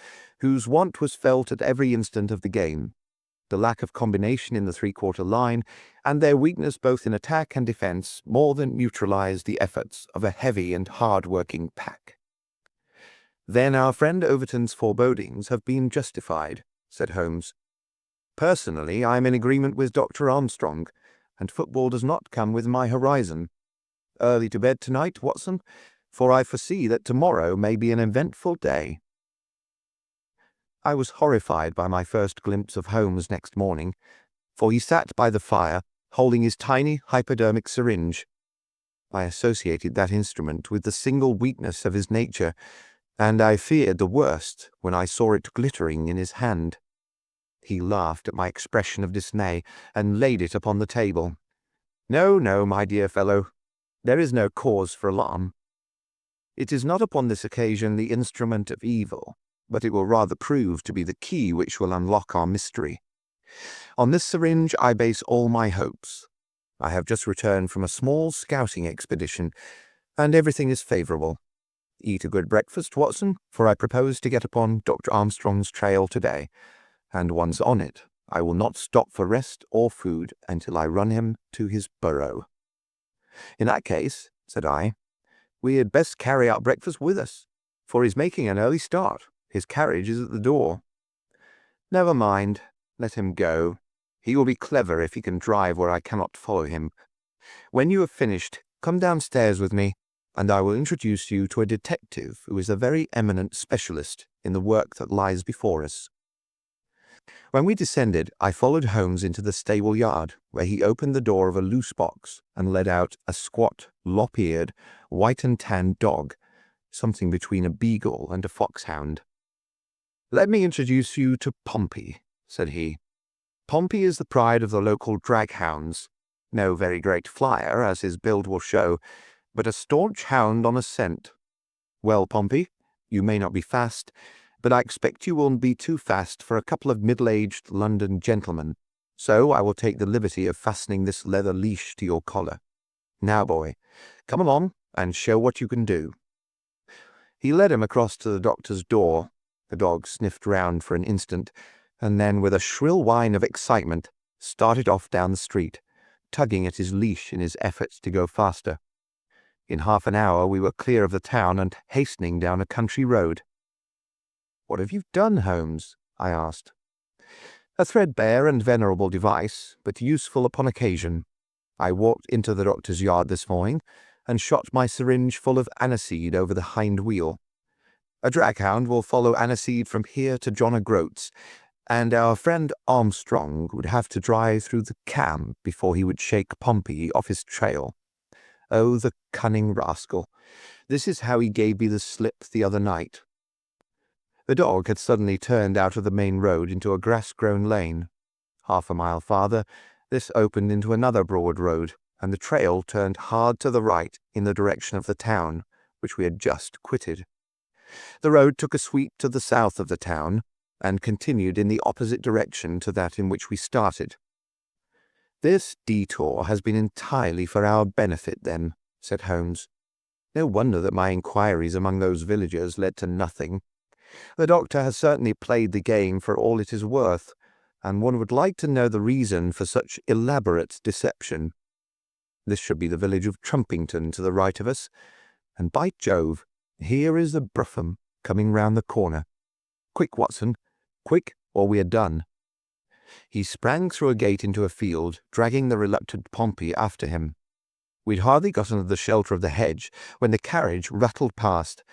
whose want was felt at every instant of the game. The lack of combination in the 3-quarter line, and their weakness both in attack and defence, more than neutralised the efforts of a heavy and hard-working pack.'" "Then our friend Overton's forebodings have been justified," said Holmes. "Personally, I am in agreement with Dr. Armstrong, and football does not come with my horizon. Early to bed tonight, Watson, for I foresee that tomorrow may be an eventful day." I was horrified by my first glimpse of Holmes next morning, for he sat by the fire, holding his tiny hypodermic syringe. I associated that instrument with the single weakness of his nature, and I feared the worst when I saw it glittering in his hand. He laughed at my expression of dismay, and laid it upon the table. "No, no, my dear fellow, there is no cause for alarm. It is not upon this occasion the instrument of evil, but it will rather prove to be the key which will unlock our mystery. On this syringe I base all my hopes. I have just returned from a small scouting expedition, and everything is favourable. Eat a good breakfast, Watson, for I propose to get upon Dr. Armstrong's trail today, and once on it, I will not stop for rest or food until I run him to his burrow. In that case, said I, we had best carry our breakfast with us, for he's making an early start. His carriage is at the door. Never mind, let him go. He will be clever if he can drive where I cannot follow him. When you have finished, come downstairs with me, and I will introduce you to a detective who is a very eminent specialist in the work that lies before us. When we descended, I followed Holmes into the stable yard, where he opened the door of a loose box and led out a squat, lop-eared, white and tan dog, something between a beagle and a foxhound. "Let me introduce you to Pompey," said he. "Pompey is the pride of the local drag-hounds. No very great flyer, as his build will show, but a staunch hound on a scent. Well, Pompey, you may not be fast, but I expect you won't be too fast for a couple of middle-aged London gentlemen, so I will take the liberty of fastening this leather leash to your collar. Now, boy, come along and show what you can do." He led him across to the doctor's door. The dog sniffed round for an instant, and then, with a shrill whine of excitement, started off down the street, tugging at his leash in his efforts to go faster. In half an hour we were clear of the town and hastening down a country road. "What have you done, Holmes?" I asked. "A threadbare and venerable device, but useful upon occasion. I walked into the doctor's yard this morning and shot my syringe full of aniseed over the hind wheel. A draghound will follow aniseed from here to John O'Groats, and our friend Armstrong would have to drive through the camp before he would shake Pompey off his trail. Oh, the cunning rascal! This is how he gave me the slip the other night." The dog had suddenly turned out of the main road into a grass-grown lane. Half a mile farther, this opened into another broad road, and the trail turned hard to the right in the direction of the town, which we had just quitted. The road took a sweep to the south of the town, and continued in the opposite direction to that in which we started. "This detour has been entirely for our benefit, then," said Holmes. "No wonder that my inquiries among those villagers led to nothing. The doctor has certainly played the game for all it is worth, and one would like to know the reason for such elaborate deception. This should be the village of Trumpington to the right of us, and by Jove, here is the brougham coming round the corner. Quick, Watson, quick, or we are done." He sprang through a gate into a field, dragging the reluctant Pompey after him. We'd hardly got under the shelter of the hedge when the carriage rattled past.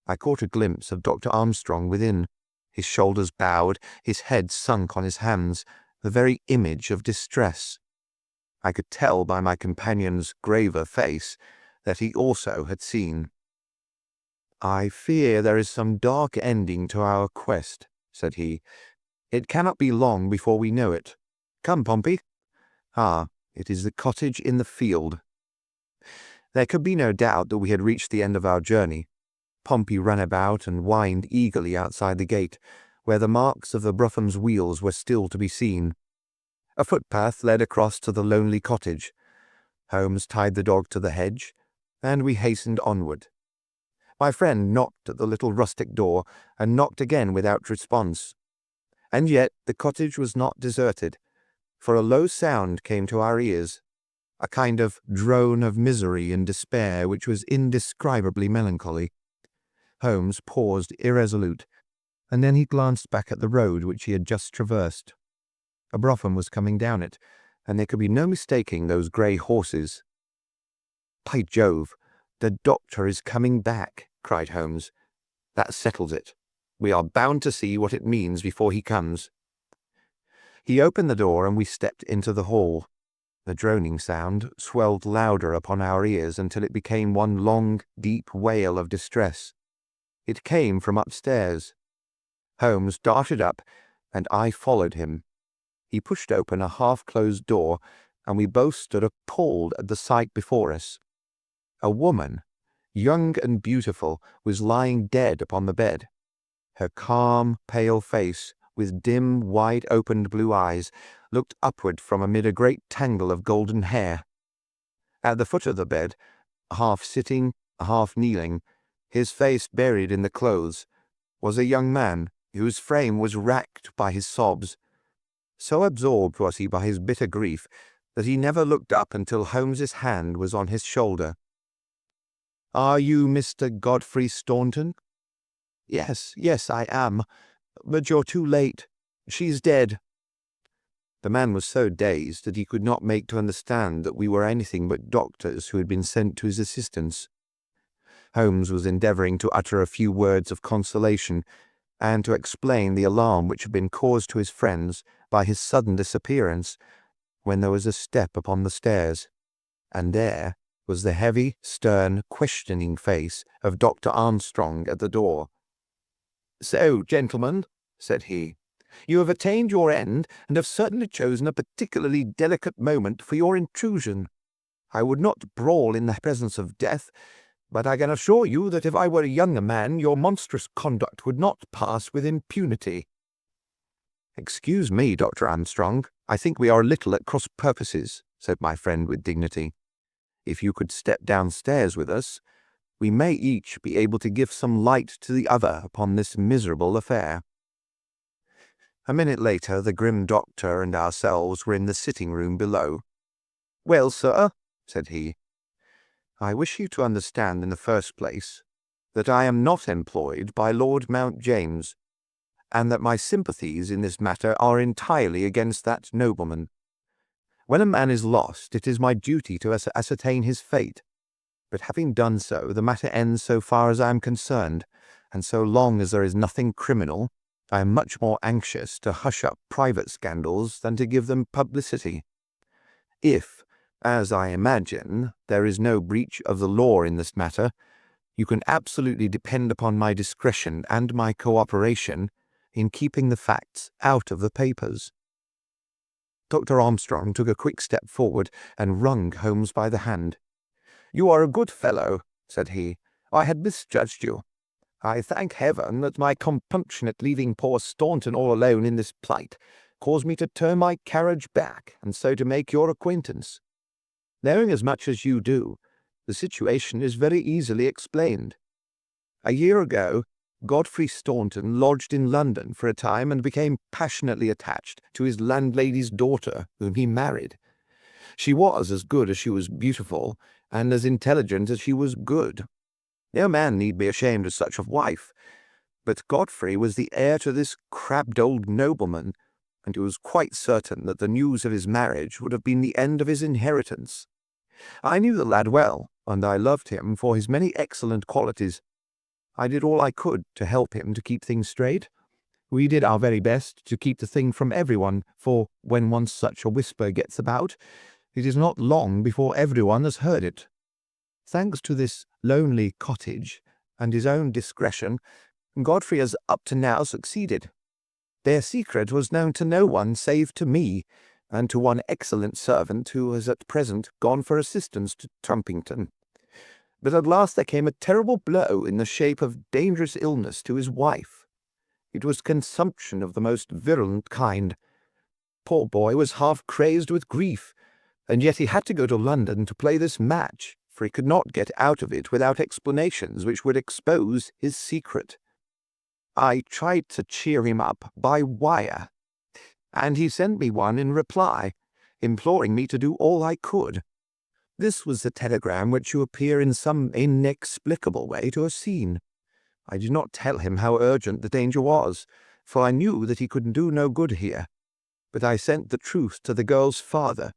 I caught a glimpse of Dr. Armstrong within, his shoulders bowed, his head sunk on his hands, the very image of distress. I could tell by my companion's graver face that he also had seen. "I fear there is some dark ending to our quest," said he. "It cannot be long before we know it. Come, Pompey. Ah, it is the cottage in the field." There could be no doubt that we had reached the end of our journey. Pompey ran about and whined eagerly outside the gate, where the marks of the brougham wheels were still to be seen. A footpath led across to the lonely cottage. Holmes tied the dog to the hedge, and we hastened onward. My friend knocked at the little rustic door, and knocked again without response. And yet the cottage was not deserted, for a low sound came to our ears, a kind of drone of misery and despair which was indescribably melancholy. Holmes paused irresolute, and then he glanced back at the road which he had just traversed. A brougham was coming down it, and there could be no mistaking those grey horses. "By Jove, the doctor is coming back," cried Holmes. "That settles it. We are bound to see what it means before he comes." He opened the door, and we stepped into the hall. The droning sound swelled louder upon our ears until it became one long, deep wail of distress. It came from upstairs. Holmes darted up, and I followed him. He pushed open a half-closed door, and we both stood appalled at the sight before us. A woman, young and beautiful, was lying dead upon the bed. Her calm, pale face with dim, wide-opened blue eyes, looked upward from amid a great tangle of golden hair. At the foot of the bed, half sitting, half kneeling, his face buried in the clothes, was a young man whose frame was racked by his sobs. So absorbed was he by his bitter grief that he never looked up until Holmes's hand was on his shoulder. "Are you Mr. Godfrey Staunton?" Yes, I am. But you're too late. She's dead." The man was so dazed that he could not make to understand that we were anything but doctors who had been sent to his assistance. Holmes was endeavouring to utter a few words of consolation and to explain the alarm which had been caused to his friends by his sudden disappearance, when there was a step upon the stairs, and there was the heavy, stern, questioning face of Dr. Armstrong at the door. "So, gentlemen," said he, "you have attained your end and have certainly chosen a particularly delicate moment for your intrusion. I would not brawl in the presence of death, but I can assure you that if I were a younger man, your monstrous conduct would not pass with impunity." "Excuse me, Dr. Armstrong, I think we are a little at cross purposes," said my friend with dignity. "If you could step downstairs with us, we may each be able to give some light to the other upon this miserable affair." A minute later, the grim doctor and ourselves were in the sitting-room below. "Well, sir," said he, "I wish you to understand in the first place that I am not employed by Lord Mount James, and that my sympathies in this matter are entirely against that nobleman. When a man is lost, it is my duty to ascertain his fate. But having done so, the matter ends so far as I am concerned, and so long as there is nothing criminal, I am much more anxious to hush up private scandals than to give them publicity. If, as I imagine, there is no breach of the law in this matter, you can absolutely depend upon my discretion and my cooperation in keeping the facts out of the papers." Dr. Armstrong took a quick step forward and wrung Holmes by the hand. "You are a good fellow," said he. "I had misjudged you. I thank heaven that my compunction at leaving poor Staunton all alone in this plight caused me to turn my carriage back, and so to make your acquaintance. Knowing as much as you do, the situation is very easily explained. A year ago, Godfrey Staunton lodged in London for a time and became passionately attached to his landlady's daughter, whom he married. She was as good as she was beautiful, and as intelligent as she was good. No man need be ashamed of such a wife. But Godfrey was the heir to this crabbed old nobleman, and it was quite certain that the news of his marriage would have been the end of his inheritance. I knew the lad well, and I loved him for his many excellent qualities. I did all I could to help him to keep things straight. We did our very best to keep the thing from everyone, for when once such a whisper gets about, it is not long before everyone has heard it. Thanks to this lonely cottage and his own discretion, Godfrey has up to now succeeded. Their secret was known to no one save to me, and to one excellent servant who has at present gone for assistance to Trumpington. But at last there came a terrible blow in the shape of dangerous illness to his wife. It was consumption of the most virulent kind. Poor boy was half crazed with grief, and yet he had to go to London to play this match, for he could not get out of it without explanations which would expose his secret. I tried to cheer him up by wire, and he sent me one in reply, imploring me to do all I could. This was the telegram which you appear in some inexplicable way to have seen. I did not tell him how urgent the danger was, for I knew that he could do no good here, but I sent the truth to the girl's father,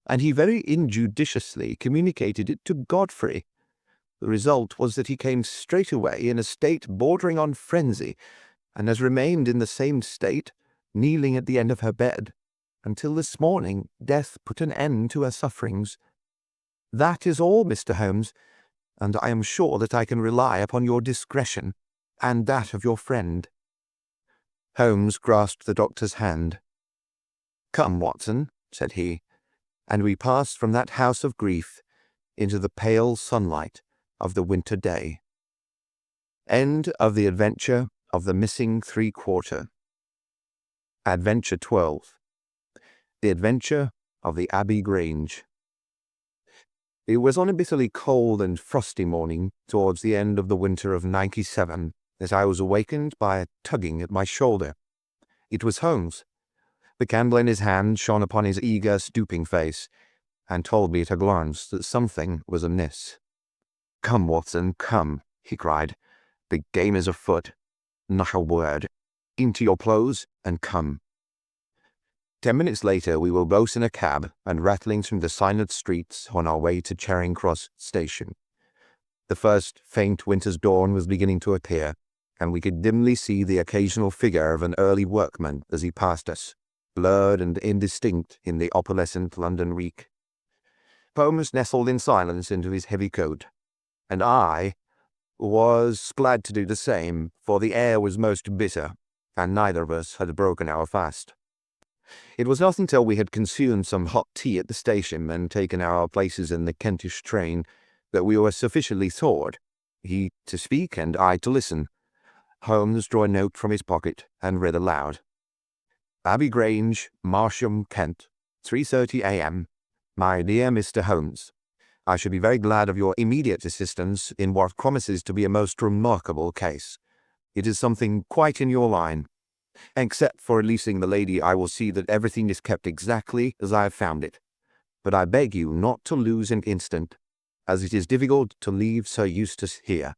and he very injudiciously communicated it to Godfrey. The result was that he came straight away in a state bordering on frenzy, and has remained in the same state, kneeling at the end of her bed, until this morning death put an end to her sufferings. That is all, Mr. Holmes, and I am sure that I can rely upon your discretion, and that of your friend." Holmes grasped the doctor's hand. "Come, Watson," said he, and we passed from that house of grief into the pale sunlight of the winter day. End of The Adventure of the Missing Three-Quarter. Adventure 12. The Adventure of the Abbey Grange. It was on a bitterly cold and frosty morning towards the end of the winter of '97 that I was awakened by a tugging at my shoulder. It was Holmes. The candle in his hand shone upon his eager, stooping face, and told me at a glance that something was amiss. "Come, Watson, come," he cried. "The game is afoot. Not a word. Into your clothes and come." 10 minutes later we were both in a cab and rattling through the silent streets on our way to Charing Cross station. The first faint winter's dawn was beginning to appear, and we could dimly see the occasional figure of an early workman as he passed us, blurred and indistinct in the opalescent London reek. Holmes nestled in silence into his heavy coat, and I was glad to do the same, for the air was most bitter, and neither of us had broken our fast. It was not until we had consumed some hot tea at the station and taken our places in the Kentish train that we were sufficiently thawed, he to speak and I to listen. Holmes drew a note from his pocket and read aloud. "Abbey Grange, Marsham, Kent, 3:30 a.m. My dear Mr. Holmes, I should be very glad of your immediate assistance in what promises to be a most remarkable case. It is something quite in your line. Except for releasing the lady, I will see that everything is kept exactly as I have found it. But I beg you not to lose an instant, as it is difficult to leave Sir Eustace here.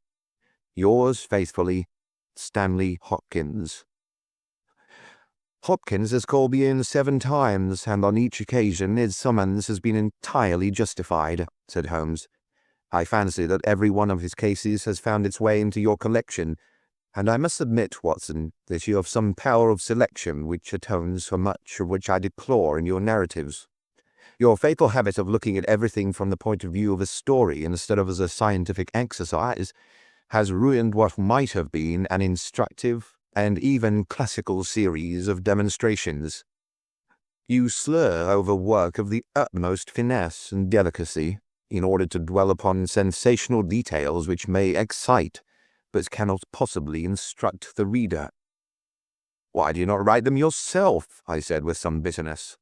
Yours faithfully, Stanley Hopkins." Hopkins has called me in 7 times, and on each occasion his summons has been entirely justified, said Holmes. "I fancy that every one of his cases has found its way into your collection, and I must admit, Watson, that you have some power of selection which atones for much of which I deplore in your narratives. Your fatal habit of looking at everything from the point of view of a story instead of as a scientific exercise has ruined what might have been an instructive and even classical series of demonstrations. You slur over work of the utmost finesse and delicacy in order to dwell upon sensational details which may excite but cannot possibly instruct the reader." "Why do you not write them yourself?" I said with some bitterness.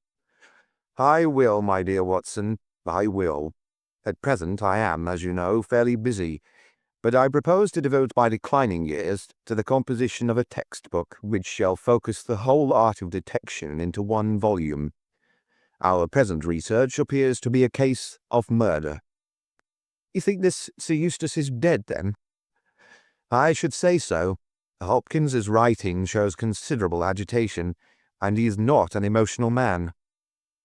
"I will, my dear Watson, I will. At present I am, as you know, fairly busy, but I propose to devote my declining years to the composition of a textbook which shall focus the whole art of detection into one volume. Our present research appears to be a case of murder." "You think this Sir Eustace is dead, then?" "I should say so. Hopkins's writing shows considerable agitation, and he is not an emotional man.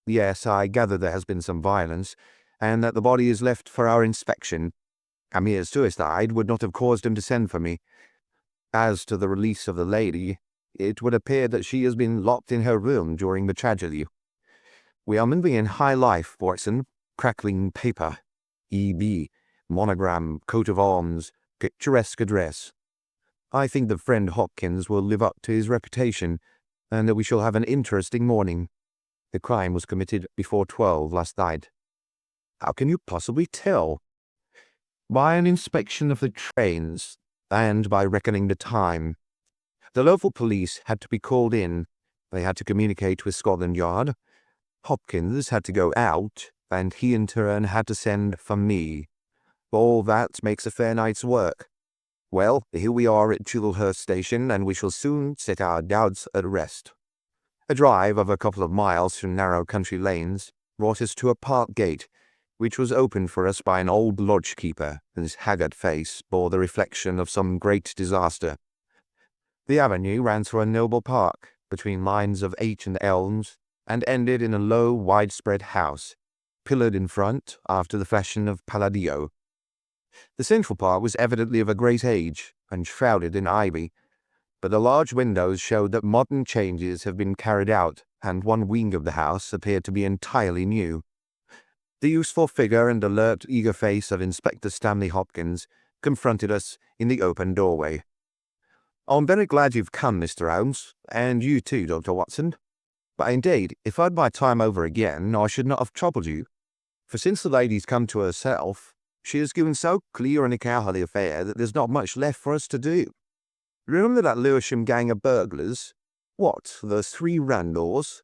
Yes, I gather there has been some violence, and that the body is left for our inspection. A mere suicide would not have caused him to send for me. As to the release of the lady, it would appear that she has been locked in her room during the tragedy. We are moving in high life, Watson. Crackling paper, E.B., monogram, coat of arms, picturesque address. I think that friend Hopkins will live up to his reputation, and that we shall have an interesting morning. The crime was committed before 12 last night." "How can you possibly tell?" "By an inspection of the trains, and by reckoning the time. The local police had to be called in. They had to communicate with Scotland Yard. Hopkins had to go out, and he in turn had to send for me. All that makes a fair night's work. Well, here we are at Chislehurst Station, and we shall soon set our doubts at rest." A drive of a couple of miles through narrow country lanes brought us to a park gate, which was opened for us by an old lodge-keeper whose haggard face bore the reflection of some great disaster. The avenue ran through a noble park, between lines of ancient elms, and ended in a low, widespread house, pillared in front after the fashion of Palladio. The central part was evidently of a great age, and shrouded in ivy, but the large windows showed that modern changes have been carried out, and one wing of the house appeared to be entirely new. The useful figure and alert, eager face of Inspector Stanley Hopkins confronted us in the open doorway. "I'm very glad you've come, Mr. Holmes, and you too, Dr. Watson. But indeed, if I'd my time over again, I should not have troubled you. For since the lady's come to herself, she has given so clear an account of the affair that there's not much left for us to do. Remember that Lewisham gang of burglars? What, the three Randalls?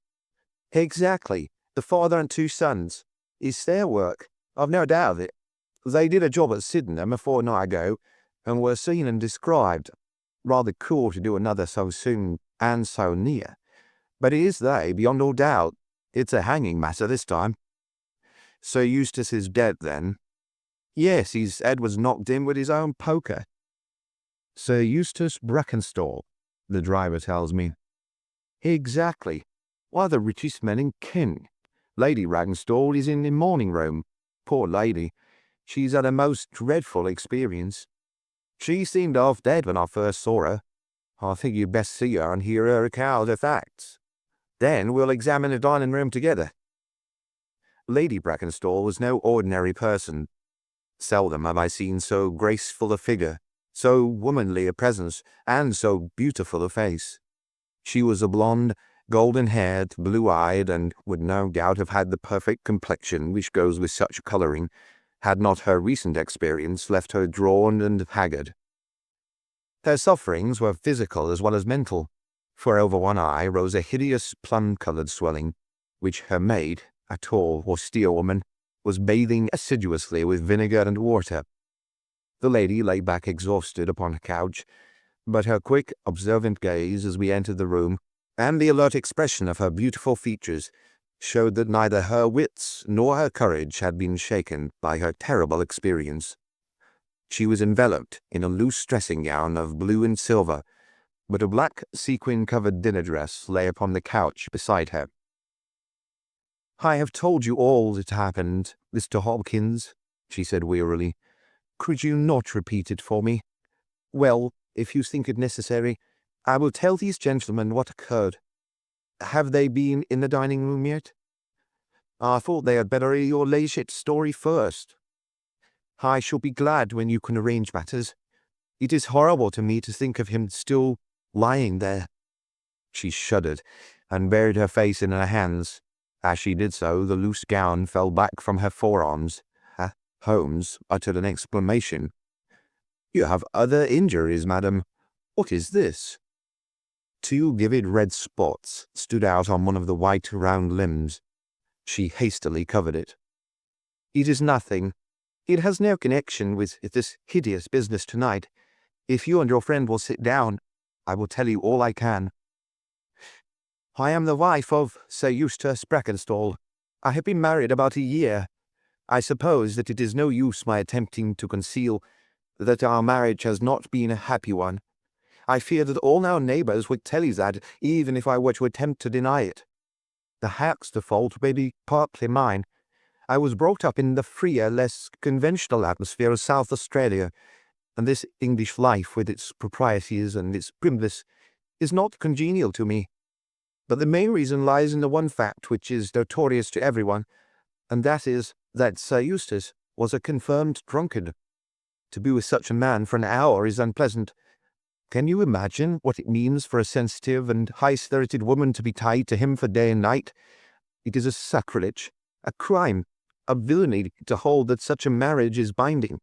Exactly, the father and two sons. It's their work, I've no doubt of it. They did a job at Sydenham a fortnight ago, and were seen and described. Rather cool to do another so soon and so near. But it is they, beyond all doubt. It's a hanging matter this time. Sir Eustace is dead, then? Yes, his head was knocked in with his own poker. Sir Eustace Brackenstall, the driver tells me. Exactly. One of the richest men in Kent. Lady Brackenstall is in the morning room. Poor lady. She's had a most dreadful experience. She seemed half dead when I first saw her. I think you'd best see her and hear her account of the facts. Then we'll examine the dining room together. Lady Brackenstall was no ordinary person. Seldom have I seen so graceful a figure, so womanly a presence, and so beautiful a face. She was a blonde, golden-haired, blue-eyed, and would no doubt have had the perfect complexion which goes with such colouring, had not her recent experience left her drawn and haggard. Her sufferings were physical as well as mental, for over one eye rose a hideous plum-coloured swelling, which her maid, a tall, austere woman, was bathing assiduously with vinegar and water. The lady lay back exhausted upon a couch, but her quick, observant gaze as we entered the room, and the alert expression of her beautiful features, showed that neither her wits nor her courage had been shaken by her terrible experience. She was enveloped in a loose dressing gown of blue and silver, but a black sequin-covered dinner dress lay upon the couch beside her. "I have told you all that happened, Mr. Hopkins," she said wearily. "Could you not repeat it for me? Well, if you think it necessary, I will tell these gentlemen what occurred. Have they been in the dining room yet?" "I thought they had better hear your ladyship's story first." "I shall be glad when you can arrange matters. It is horrible to me to think of him still lying there." She shuddered, and buried her face in her hands. As she did so, the loose gown fell back from her forearms. Holmes uttered an exclamation. "You have other injuries, madam. What is this?" Two vivid red spots stood out on one of the white round limbs. She hastily covered it. "It is nothing. It has no connection with this hideous business tonight. If you and your friend will sit down, I will tell you all I can. I am the wife of Sir Eustace Brackenstall. I have been married about a year. I suppose that it is no use my attempting to conceal that our marriage has not been a happy one. I fear that all our neighbours would tell you that, even if I were to attempt to deny it. Perhaps the fault may be partly mine. I was brought up in the freer, less conventional atmosphere of South Australia, and this English life, with its proprieties and its primness, is not congenial to me. But the main reason lies in the one fact which is notorious to everyone, and that is that Sir Eustace was a confirmed drunkard. To be with such a man for an hour is unpleasant. Can you imagine what it means for a sensitive and high-spirited woman to be tied to him for day and night? It is a sacrilege, a crime, a villainy to hold that such a marriage is binding.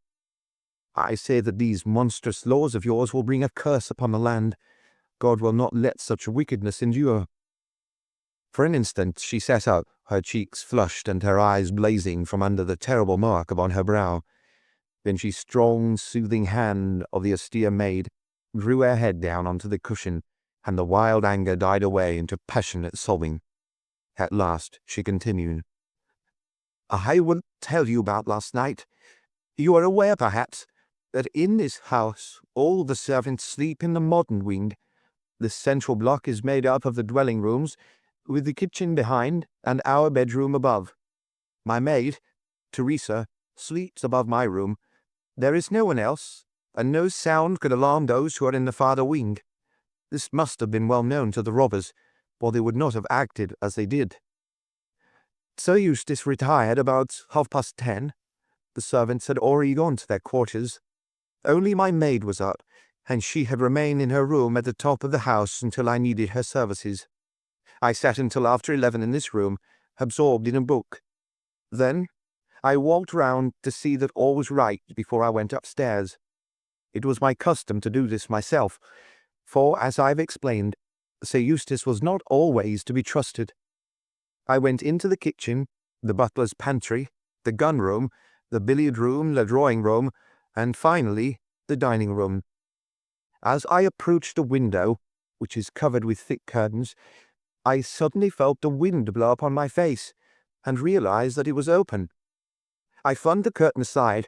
I say that these monstrous laws of yours will bring a curse upon the land. God will not let such wickedness endure." For an instant she sat up, her cheeks flushed and her eyes blazing from under the terrible mark upon her brow. Then she strong, soothing hand of the austere maid drew her head down onto the cushion, and the wild anger died away into passionate sobbing. At last she continued, "I will tell you about last night. You are aware, perhaps, that in this house all the servants sleep in the modern wing. The central block is made up of the dwelling rooms, with the kitchen behind and our bedroom above. My maid, Teresa, sleeps above my room. There is no one else, and no sound could alarm those who are in the farther wing. This must have been well known to the robbers, or they would not have acted as they did. Sir Eustace retired about 10:30. The servants had already gone to their quarters. Only my maid was up, and she had remained in her room at the top of the house until I needed her services. I sat until after 11 in this room, absorbed in a book. Then I walked round to see that all was right before I went upstairs. It was my custom to do this myself, for, as I have explained, Sir Eustace was not always to be trusted. I went into the kitchen, the butler's pantry, the gun room, the billiard room, the drawing room, and finally the dining room. As I approached the window, which is covered with thick curtains, I suddenly felt the wind blow upon my face, and realized that it was open. I flung the curtain aside,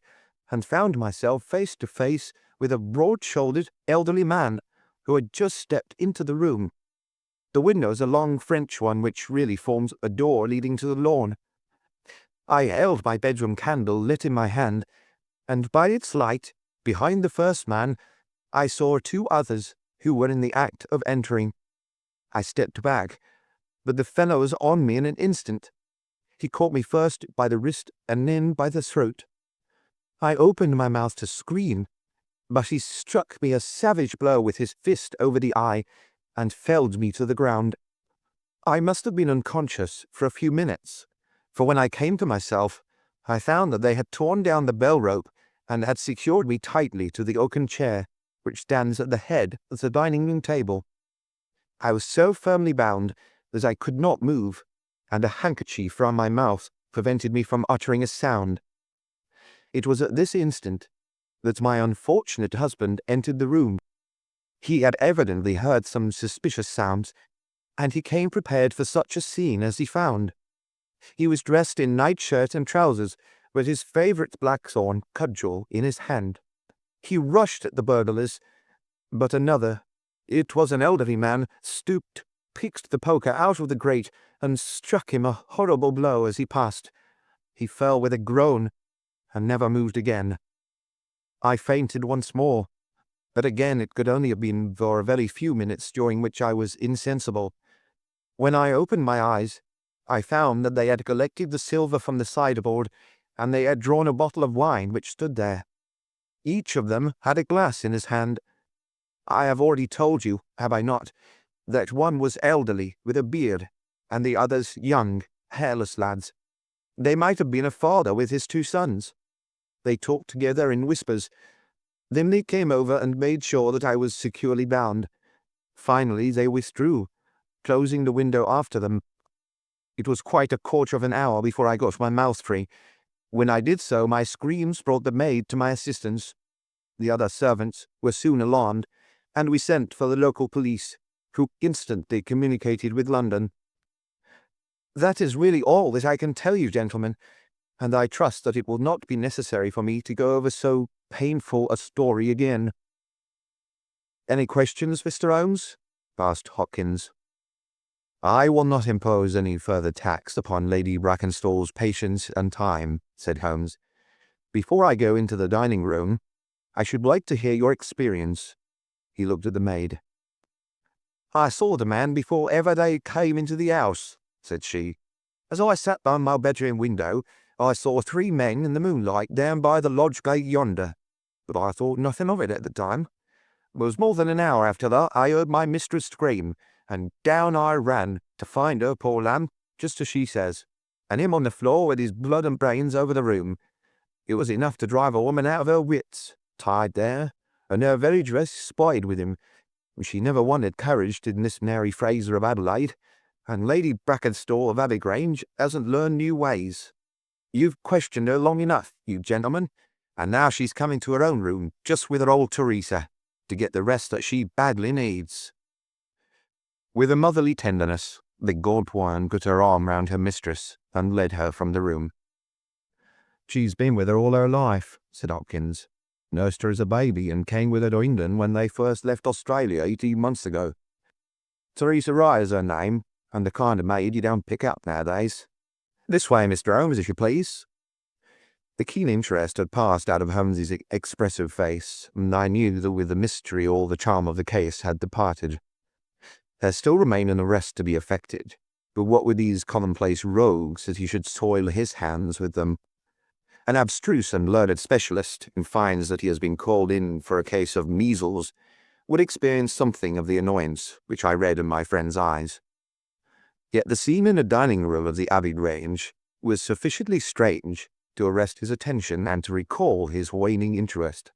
and found myself face to face with a broad-shouldered, elderly man who had just stepped into the room. The window is a long French one which really forms a door leading to the lawn. I held my bedroom candle lit in my hand, and by its light, behind the first man, I saw two others who were in the act of entering. I stepped back, but the fellow was on me in an instant. He caught me first by the wrist and then by the throat. I opened my mouth to scream, but he struck me a savage blow with his fist over the eye and felled me to the ground. I must have been unconscious for a few minutes, for when I came to myself, I found that they had torn down the bell rope and had secured me tightly to the oaken chair which stands at the head of the dining room table. I was so firmly bound that I could not move, and a handkerchief round my mouth prevented me from uttering a sound. It was at this instant that my unfortunate husband entered the room. He had evidently heard some suspicious sounds, and he came prepared for such a scene as he found. He was dressed in nightshirt and trousers, with his favourite blackthorn cudgel in his hand. He rushed at the burglars, but another, it was an elderly man, stooped, picked the poker out of the grate, and struck him a horrible blow as he passed. He fell with a groan, and never moved again. I fainted once more, but again it could only have been for a very few minutes, during which I was insensible. When I opened my eyes, I found that they had collected the silver from the sideboard, and they had drawn a bottle of wine which stood there. Each of them had a glass in his hand. I have already told you, have I not, that one was elderly, with a beard, and the others young, hairless lads. They might have been a father with his two sons. They talked together in whispers. Then they came over and made sure that I was securely bound. Finally they withdrew, closing the window after them. It was quite a quarter of an hour before I got my mouth free. When I did so, my screams brought the maid to my assistance. The other servants were soon alarmed, and we sent for the local police, who instantly communicated with London. That is really all that I can tell you, gentlemen, and I trust that it will not be necessary for me to go over so painful a story again. Any questions, Mr. Holmes? Asked Hopkins. I will not impose any further tax upon Lady Brackenstall's patience and time, said Holmes. Before I go into the dining room, I should like to hear your experience. He looked at the maid. I saw the man before ever they came into the house, said she. As I sat by my bedroom window, I saw 3 men in the moonlight down by the lodge gate yonder, but I thought nothing of it at the time. It was more than an hour after that I heard my mistress scream, and down I ran to find her, poor lamb, just as she says, and him on the floor with his blood and brains over the room. It was enough to drive a woman out of her wits, tied there, and her very dress spotted with him. She never wanted courage, did Miss Mary Fraser of Adelaide, and Lady Brackenstall of Abbeygrange hasn't learned new ways. You've questioned her long enough, you gentlemen, and now she's coming to her own room, just with her old Teresa, to get the rest that she badly needs. With a motherly tenderness, the gaunt one put her arm round her mistress and led her from the room. She's been with her all her life, said Hopkins. Nursed her as a baby and came with her to England when they first left Australia 18 months ago. Teresa Rye is her name, and the kind of maid you don't pick up nowadays. This way, Mr. Holmes, if you please. The keen interest had passed out of Holmes's expressive face, and I knew that with the mystery all the charm of the case had departed. There still remained an arrest to be effected, but what were these commonplace rogues that he should soil his hands with them? An abstruse and learned specialist, who finds that he has been called in for a case of measles, would experience something of the annoyance which I read in my friend's eyes. Yet the scene in the dining room of the Abbey Grange was sufficiently strange to arrest his attention and to recall his waning interest.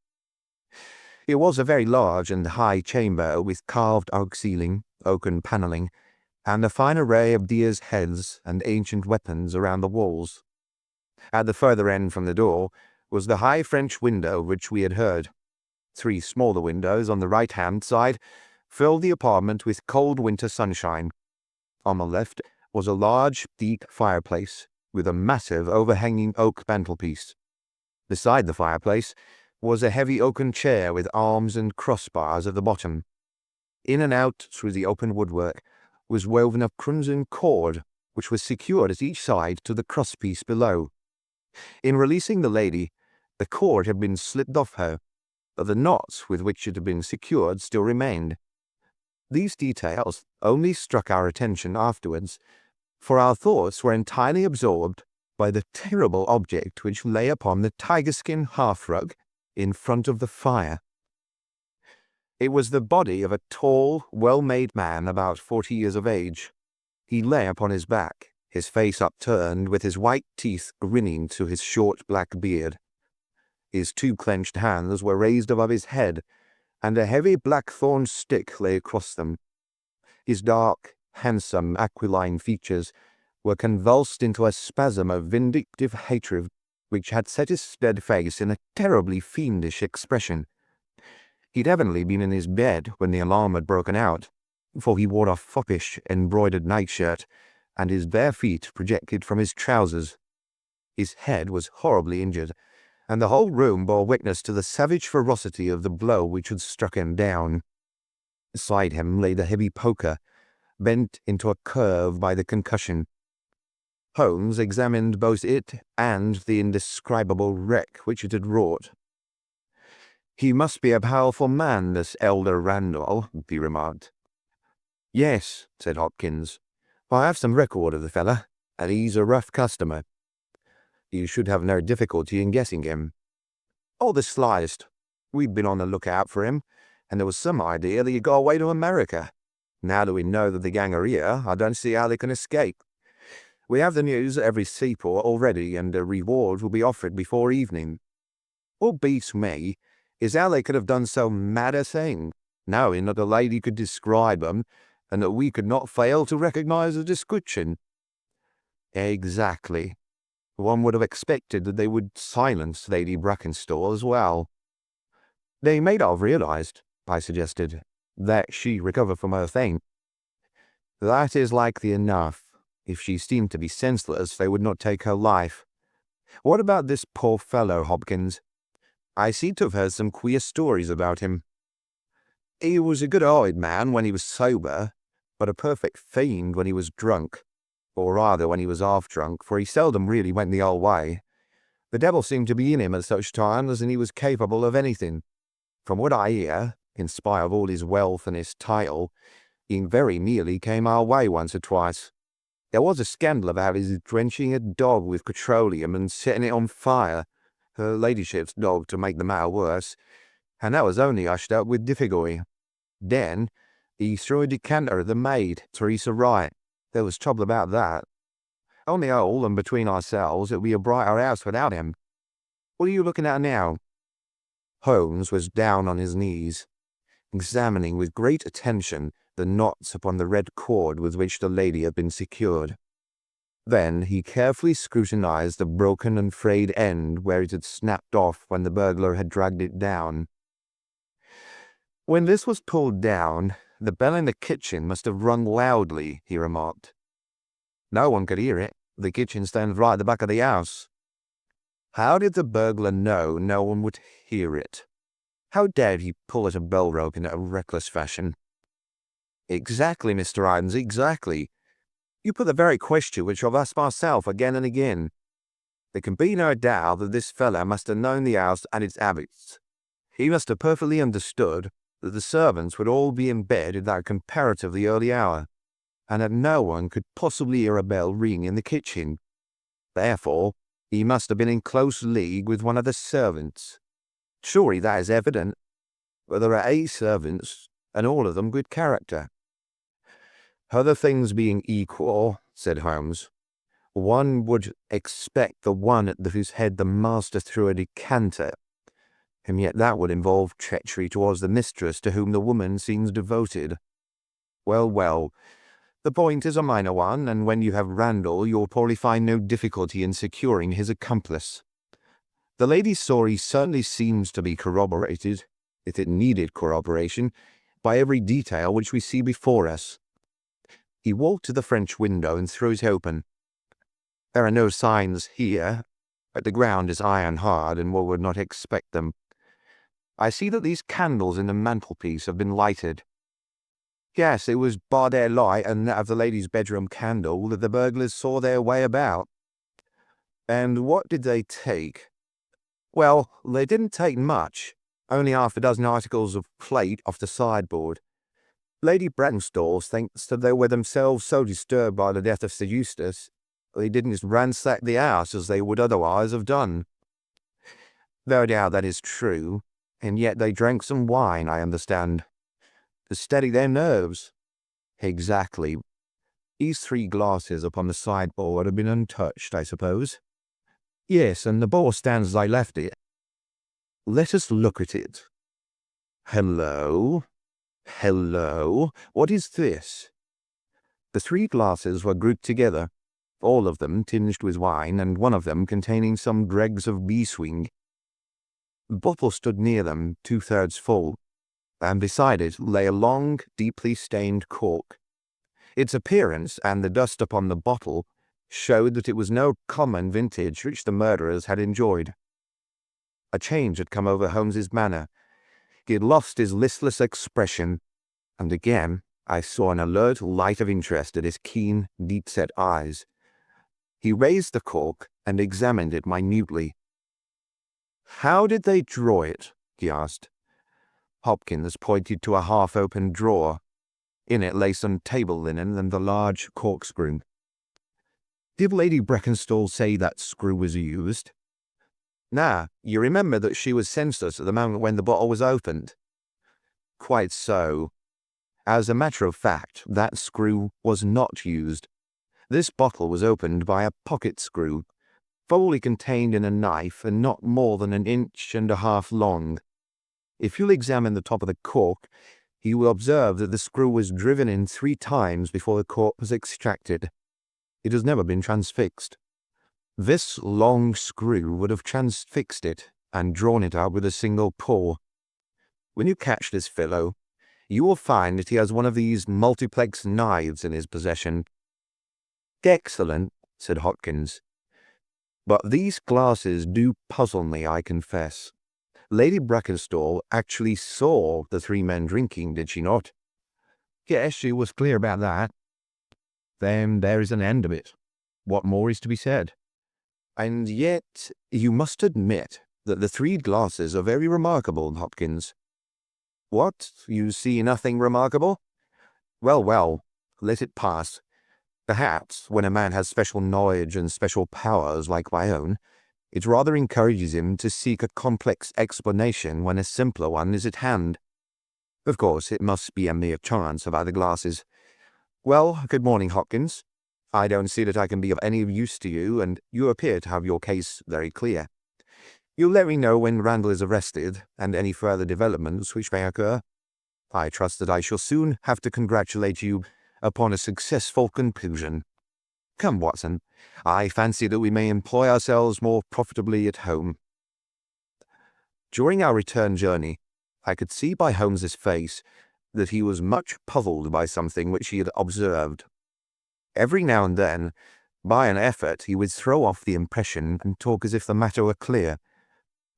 It was a very large and high chamber with carved oak ceiling, oaken panelling, and a fine array of deer's heads and ancient weapons around the walls. At the further end from the door was the high French window which we had heard. 3 smaller windows on the right-hand side filled the apartment with cold winter sunshine. On the left was a large, deep fireplace with a massive overhanging oak mantelpiece. Beside the fireplace was a heavy oaken chair with arms and crossbars at the bottom. In and out through the open woodwork was woven a crimson cord, which was secured at each side to the crosspiece below. In releasing the lady, the cord had been slipped off her, but the knots with which it had been secured still remained. These details only struck our attention afterwards, for our thoughts were entirely absorbed by the terrible object which lay upon the tiger-skin hearthrug in front of the fire. It was the body of a tall, well-made man about 40 years of age. He lay upon his back, his face upturned, with his white teeth grinning to his short black beard. His 2 clenched hands were raised above his head, and a heavy blackthorn stick lay across them. His dark, handsome, aquiline features were convulsed into a spasm of vindictive hatred which had set his dead face in a terribly fiendish expression. He'd evidently been in his bed when the alarm had broken out, for he wore a foppish, embroidered nightshirt, and his bare feet projected from his trousers. His head was horribly injured, and the whole room bore witness to the savage ferocity of the blow which had struck him down. Beside him lay the heavy poker, bent into a curve by the concussion. Holmes examined both it and the indescribable wreck which it had wrought. "He must be a powerful man, this elder Randall," he remarked. "Yes," said Hopkins. "I have some record of the fella, and he's a rough customer. You should have no difficulty in guessing him." "Oh, the slightest. We'd been on the lookout for him, and there was some idea that he'd got away to America. Now that we know that the gang are here, I don't see how they can escape. We have the news at every seaport already, and a reward will be offered before evening. What beats me is how they could have done so mad a thing, knowing that the lady could describe them, and that we could not fail to recognize the description." "Exactly. One would have expected that they would silence Lady Brackenstall as well." "They may not have realized," I suggested, "that she recovered from her faint." "That is likely enough. If she seemed to be senseless, they would not take her life. What about this poor fellow, Hopkins? I seem to have heard some queer stories about him." "He was a good-hearted man when he was sober, but a perfect fiend when he was drunk. Or rather when he was half-drunk, for he seldom really went the whole way. The devil seemed to be in him at such times, and he was capable of anything. From what I hear, in spite of all his wealth and his title, he very nearly came our way once or twice. There was a scandal about his drenching a dog with petroleum and setting it on fire, her ladyship's dog, to make the matter worse, and that was only hushed up with difficulty. Then he threw a decanter at the maid, Teresa Wright. There was trouble about that. On the whole, and between ourselves, it would be a brighter house without him. What are you looking at now?" Holmes was down on his knees, examining with great attention the knots upon the red cord with which the lady had been secured. Then he carefully scrutinized the broken and frayed end where it had snapped off when the burglar had dragged it down. "When this was pulled down, the bell in the kitchen must have rung loudly," he remarked. "No one could hear it. The kitchen stands right at the back of the house." "How did the burglar know no one would hear it? How dared he pull at a bell rope in a reckless fashion?" "Exactly, Mr. Irons, exactly. You put the very question which I've asked myself again and again. There can be no doubt that this fellow must have known the house and its habits. He must have perfectly understood that the servants would all be in bed at that comparatively early hour, and that no one could possibly hear a bell ring in the kitchen. Therefore, he must have been in close league with one of the servants. Surely that is evident. But there are 8 servants, and all of them good character." "Other things being equal," said Holmes, "one would expect the one at whose head the master threw a decanter and yet that would involve treachery towards the mistress to whom the woman seems devoted. Well, well, the point is a minor one, and when you have Randall, you'll probably find no difficulty in securing his accomplice. The lady's story certainly seems to be corroborated, if it needed corroboration, by every detail which we see before us. He walked to the French window and threw it open. There are no signs here, but the ground is iron hard, and one would not expect them. I see that these candles in the mantelpiece have been lighted. Yes, it was by their light and that of the lady's bedroom candle that the burglars saw their way about. And what did they take? Well, they didn't take much, only half a dozen articles of plate off the sideboard. Lady Brackenstall thinks that they were themselves so disturbed by the death of Sir Eustace, they didn't just ransack the house as they would otherwise have done. No doubt that is true, and yet they drank some wine, I understand, to steady their nerves. Exactly. These 3 glasses upon the sideboard have been untouched, I suppose. Yes, and the bottle stands as I left it. Let us look at it. Hello? Hello? What is this? The 3 glasses were grouped together, all of them tinged with wine, and one of them containing some dregs of beeswing. The bottle stood near them, 2/3 full, and beside it lay a long, deeply stained cork. Its appearance and the dust upon the bottle showed that it was no common vintage which the murderers had enjoyed. A change had come over Holmes's manner. He had lost his listless expression, and again I saw an alert light of interest in his keen, deep-set eyes. He raised the cork and examined it minutely. "How did they draw it?" he asked. Hopkins pointed to a half-open drawer. In it lay some table linen and the large corkscrew. "Did Lady Brackenstall say that screw was used?" "Nah, you remember that she was senseless at the moment when the bottle was opened?" "Quite so. As a matter of fact, that screw was not used. This bottle was opened by a pocket screw, fully contained in a knife and not more than 1.5 inches long. If you'll examine the top of the cork, you will observe that the screw was driven in 3 times before the cork was extracted. It has never been transfixed. This long screw would have transfixed it and drawn it out with a single pull. When you catch this fellow, you will find that he has one of these multiplex knives in his possession." "Excellent," said Hopkins. "But these glasses do puzzle me, I confess. Lady Brackenstall actually saw the 3 men drinking, did she not?" "Yes, she was clear about that." "Then there is an end of it. What more is to be said?" "And yet you must admit that the 3 glasses are very remarkable, Hopkins." "What, you see nothing remarkable? Well, well, let it pass. Perhaps, when a man has special knowledge and special powers like my own, it rather encourages him to seek a complex explanation when a simpler one is at hand. Of course, it must be a mere chance about the glasses. Well, good morning, Hopkins. I don't see that I can be of any use to you, and you appear to have your case very clear. You'll let me know when Randall is arrested, and any further developments which may occur. I trust that I shall soon have to congratulate you upon a successful conclusion. Come, Watson, I fancy that we may employ ourselves more profitably at home." During our return journey, I could see by Holmes's face that he was much puzzled by something which he had observed. Every now and then, by an effort, he would throw off the impression and talk as if the matter were clear.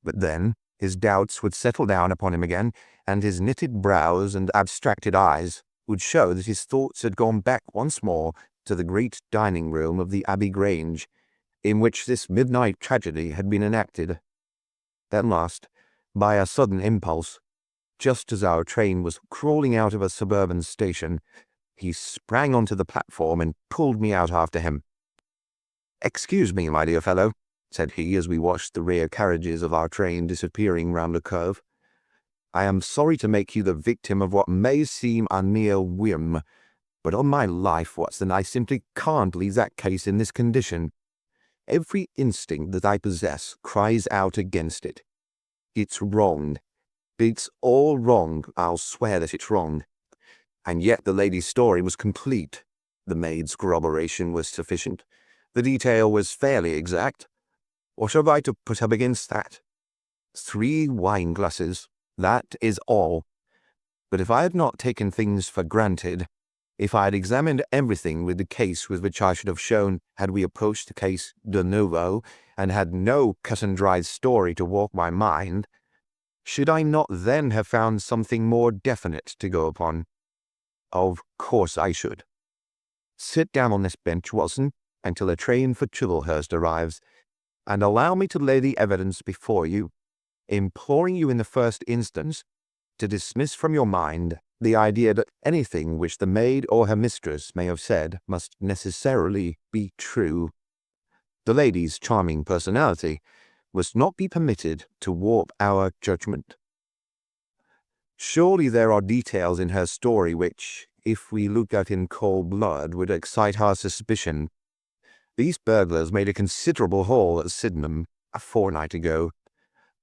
But then his doubts would settle down upon him again, and his knitted brows and abstracted eyes would show that his thoughts had gone back once more to the great dining room of the Abbey Grange, in which this midnight tragedy had been enacted. At last, by a sudden impulse, just as our train was crawling out of a suburban station, he sprang onto the platform and pulled me out after him. "Excuse me, my dear fellow," said he as we watched the rear carriages of our train disappearing round a curve. "I am sorry to make you the victim of what may seem a mere whim, but on my life, Watson, I simply can't leave that case in this condition. Every instinct that I possess cries out against it. It's wrong. It's all wrong. I'll swear that it's wrong. And yet the lady's story was complete. The maid's corroboration was sufficient. The detail was fairly exact. What have I to put up against that? 3 wine glasses. That is all. But if I had not taken things for granted, if I had examined everything with the case with which I should have shown had we approached the case de novo, and had no cut-and-dried story to warp my mind, should I not then have found something more definite to go upon? Of course I should. Sit down on this bench, Watson, until a train for Chislehurst arrives, and allow me to lay the evidence before you, imploring you in the first instance to dismiss from your mind the idea that anything which the maid or her mistress may have said must necessarily be true. The lady's charming personality must not be permitted to warp our judgment. Surely there are details in her story which, if we look at in cold blood, would excite our suspicion. These burglars made a considerable haul at Sydenham a fortnight ago.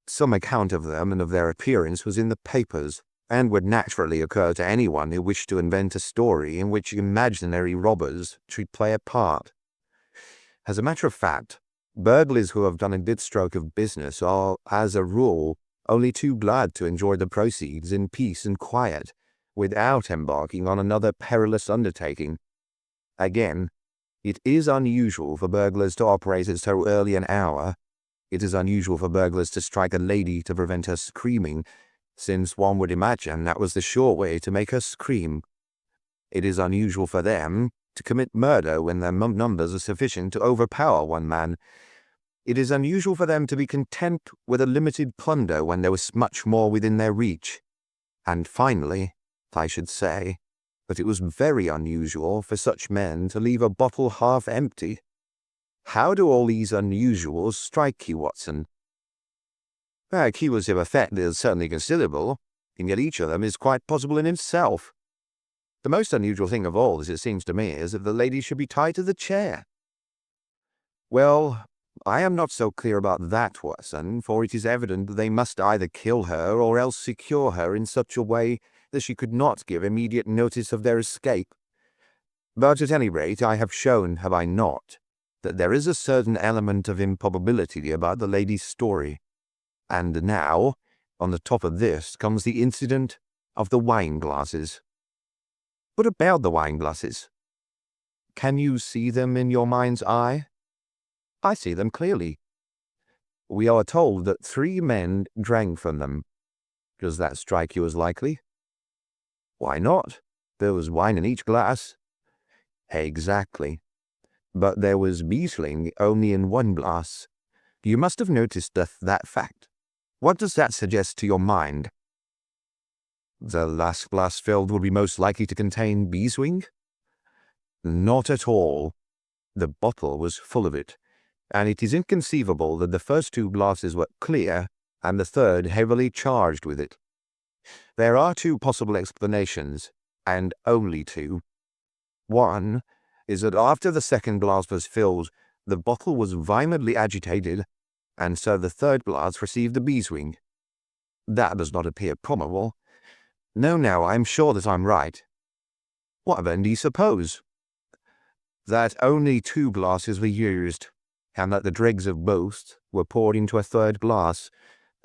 Some account of them and of their appearance was in the papers, and would naturally occur to anyone who wished to invent a story in which imaginary robbers should play a part. As a matter of fact, burglars who have done a good stroke of business are, as a rule, only too glad to enjoy the proceeds in peace and quiet, without embarking on another perilous undertaking. Again, it is unusual for burglars to operate at so early an hour. It is unusual for burglars to strike a lady to prevent her screaming, since one would imagine that was the sure way to make her scream. It is unusual for them to commit murder when their numbers are sufficient to overpower one man. It is unusual for them to be content with a limited plunder when there was much more within their reach. And finally, I should say that it was very unusual for such men to leave a bottle half empty. How do all these unusuals strike you, Watson? Their cumulative effect is certainly considerable, and yet each of them is quite possible in itself. The most unusual thing of all, as it seems to me, is that the lady should be tied to the chair. Well, I am not so clear about that, Watson, for it is evident that they must either kill her or else secure her in such a way that she could not give immediate notice of their escape. But at any rate, I have shown, have I not, that there is a certain element of improbability about the lady's story. And now, on the top of this, comes the incident of the wine glasses. What about the wine glasses? Can you see them in your mind's eye? I see them clearly. We are told that 3 men drank from them. Does that strike you as likely? Why not? There was wine in each glass. Exactly. But there was beetling only in one glass. You must have noticed that fact. What does that suggest to your mind? The last glass filled would be most likely to contain beeswing? Not at all. The bottle was full of it, and it is inconceivable that the first 2 glasses were clear and the third heavily charged with it. There are 2 possible explanations, and only 2. One is that after the second glass was filled, the bottle was violently agitated, and so the third glass received the beeswing. That does not appear probable. No, I am sure that I'm right. What then do you suppose? That only 2 glasses were used, and that the dregs of both were poured into a third glass,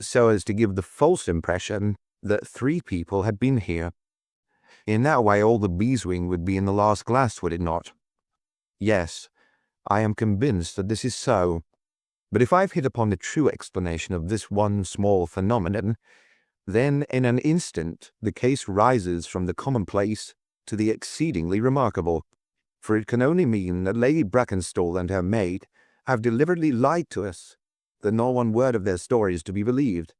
so as to give the false impression that 3 people had been here. In that way all the beeswing would be in the last glass, would it not? Yes, I am convinced that this is so. But if I've hit upon the true explanation of this one small phenomenon, then in an instant the case rises from the commonplace to the exceedingly remarkable, for it can only mean that Lady Brackenstall and her maid have deliberately lied to us, that not one word of their story is to be believed,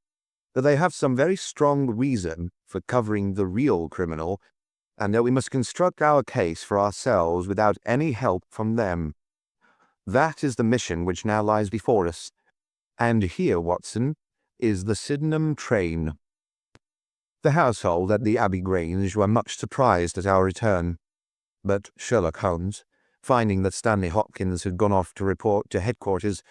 that they have some very strong reason for covering the real criminal, and that we must construct our case for ourselves without any help from them. That is the mission which now lies before us. And here, Watson, is the Sydenham train. The household at the Abbey Grange were much surprised at our return, but Sherlock Holmes, finding that Stanley Hopkins had gone off to report to headquarters,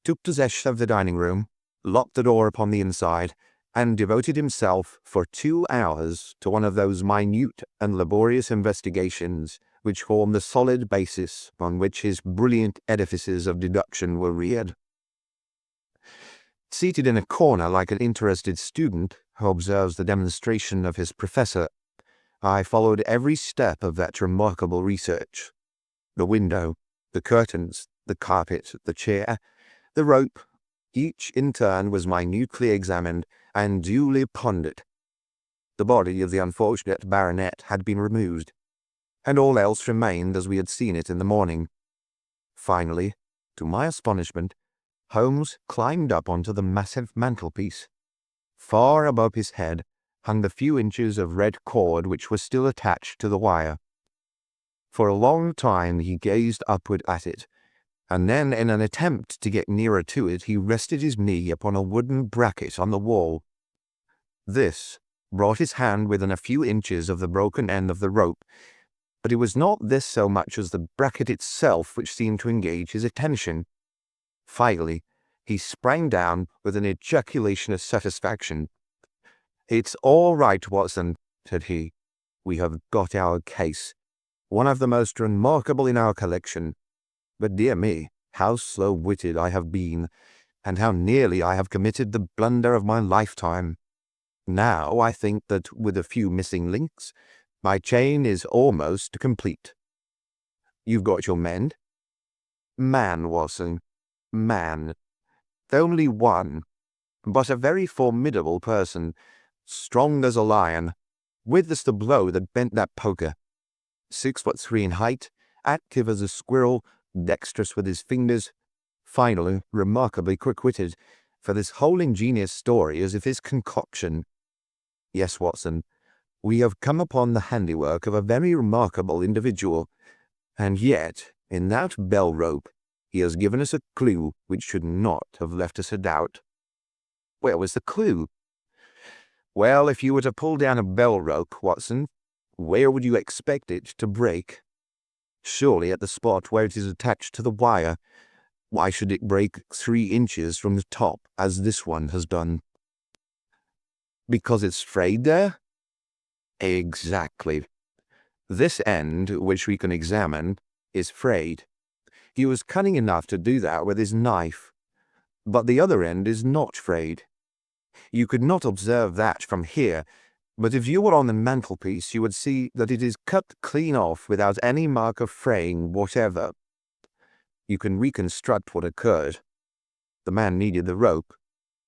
took possession of the dining room, locked the door upon the inside, and devoted himself for 2 hours to one of those minute and laborious investigations which form the solid basis on which his brilliant edifices of deduction were reared. Seated in a corner like an interested student who observes the demonstration of his professor, I followed every step of that remarkable research. The window, the curtains, the carpet, the chair, the rope, each in turn was minutely examined and duly pondered. The body of the unfortunate baronet had been removed, and all else remained as we had seen it in the morning. Finally, to my astonishment, Holmes climbed up onto the massive mantelpiece. Far above his head hung the few inches of red cord which was still attached to the wire. For a long time he gazed upward at it, and then in an attempt to get nearer to it he rested his knee upon a wooden bracket on the wall. This brought his hand within a few inches of the broken end of the rope, but it was not this so much as the bracket itself which seemed to engage his attention. Finally, he sprang down with an ejaculation of satisfaction. "It's all right, Watson," said he. "We have got our case, one of the most remarkable in our collection. But dear me, how slow-witted I have been, and how nearly I have committed the blunder of my lifetime. Now I think that, with a few missing links, my chain is almost complete. You've got your men?" "Man, Watson, man. Only one, but a very formidable person, strong as a lion, with as the blow that bent that poker. 6'3" in height, active as a squirrel, dexterous with his fingers, finally remarkably quick-witted, for this whole ingenious story is of his concoction. Yes, Watson, we have come upon the handiwork of a very remarkable individual, and yet, in that bell-rope, he has given us a clue which should not have left us a doubt." "Where was the clue?" "Well, if you were to pull down a bell-rope, Watson, where would you expect it to break? Surely at the spot where it is attached to the wire. Why should it break 3 inches from the top, as this one has done?" "Because it's frayed there?" "Exactly. This end, which we can examine, is frayed. He was cunning enough to do that with his knife. But the other end is not frayed. You could not observe that from here, but if you were on the mantelpiece you would see that it is cut clean off without any mark of fraying whatever. You can reconstruct what occurred. The man needed the rope.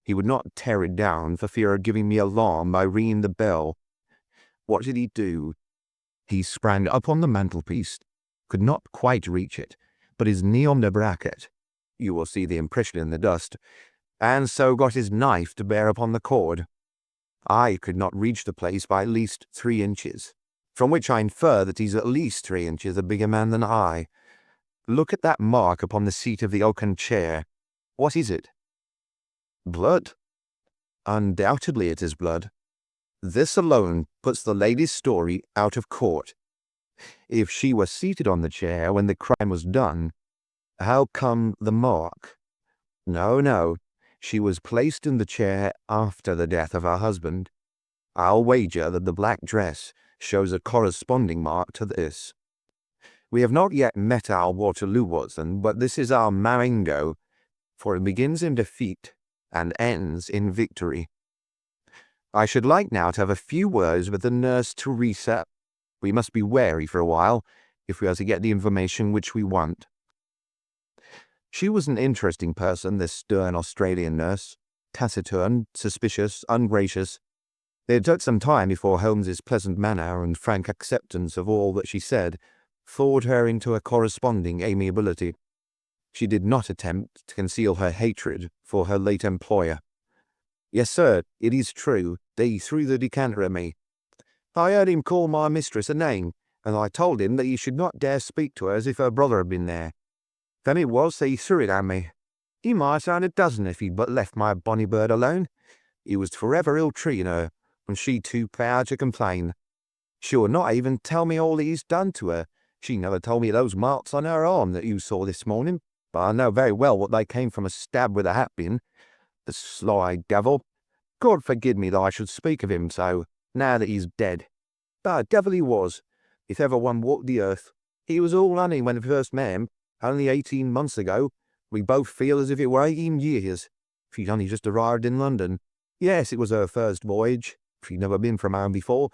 He would not tear it down for fear of giving me alarm by ringing the bell. What did he do? He sprang up on the mantelpiece, could not quite reach it, but his knee on the bracket, you will see the impression in the dust, and so got his knife to bear upon the cord. I could not reach the place by at least 3 inches, from which I infer that he's at least 3 inches a bigger man than I. Look at that mark upon the seat of the oaken chair. What is it?" "Blood." "Undoubtedly it is blood. This alone puts the lady's story out of court. If she was seated on the chair when the crime was done, how come the mark? No, she was placed in the chair after the death of her husband. I'll wager that the black dress shows a corresponding mark to this. We have not yet met our Waterloo, Watson, but this is our Marengo, for it begins in defeat and ends in victory. I should like now to have a few words with the nurse Teresa. We must be wary for a while, if we are to get the information which we want." She was an interesting person, this stern Australian nurse, taciturn, suspicious, ungracious. It took some time before Holmes's pleasant manner and frank acceptance of all that she said thawed her into a corresponding amiability. She did not attempt to conceal her hatred for her late employer. "Yes, sir, it is true. They threw the decanter at me. I heard him call my mistress a name, and I told him that he should not dare speak to her as if her brother had been there. Then it was that he threw it at me. He might have had a dozen if he'd but left my bonny bird alone. He was forever ill-treating her, and she too proud to complain. She would not even tell me all he's done to her. She never told me those marks on her arm that you saw this morning, but I know very well what they came from a stab with a hat pin. The sly devil! God forgive me that I should speak of him so, now that he's dead. But devil he was, if ever one walked the earth. He was all honey when we first met him, only 18 months ago. We both feel as if it were 18 years. She'd only just arrived in London. Yes, it was her first voyage. She'd never been from home before.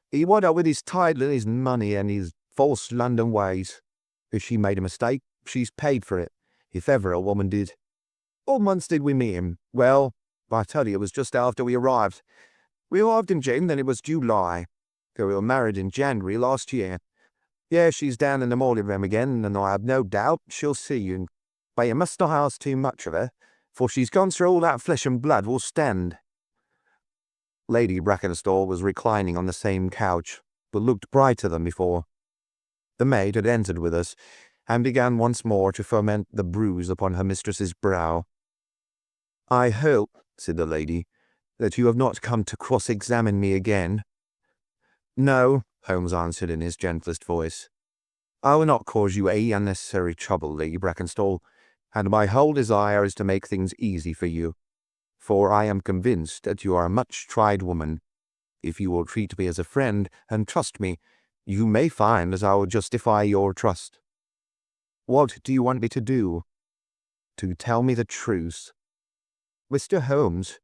He went up with his title and his money and his false London ways. If she made a mistake, she's paid for it, if ever a woman did. What months did we meet him? Well, I tell you, it was just after we arrived. We arrived in June, then it was July. So we were married in January last year. Yeah, she's down in the morning room again, and I have no doubt she'll see you. But you must not ask too much of her, for she's gone through all that flesh and blood will stand. Lady Brackenstall was reclining on the same couch, but looked brighter than before. The maid had entered with us, and began once more to foment the bruise upon her mistress's brow. "I hope," said the lady, "that you have not come to cross-examine me again." "No," Holmes answered in his gentlest voice. "I will not cause you any unnecessary trouble, Lady Brackenstall, and my whole desire is to make things easy for you, for I am convinced that you are a much-tried woman. If you will treat me as a friend and trust me, you may find that I will justify your trust." "What do you want me to do?" "To tell me the truth." "Mr. Holmes."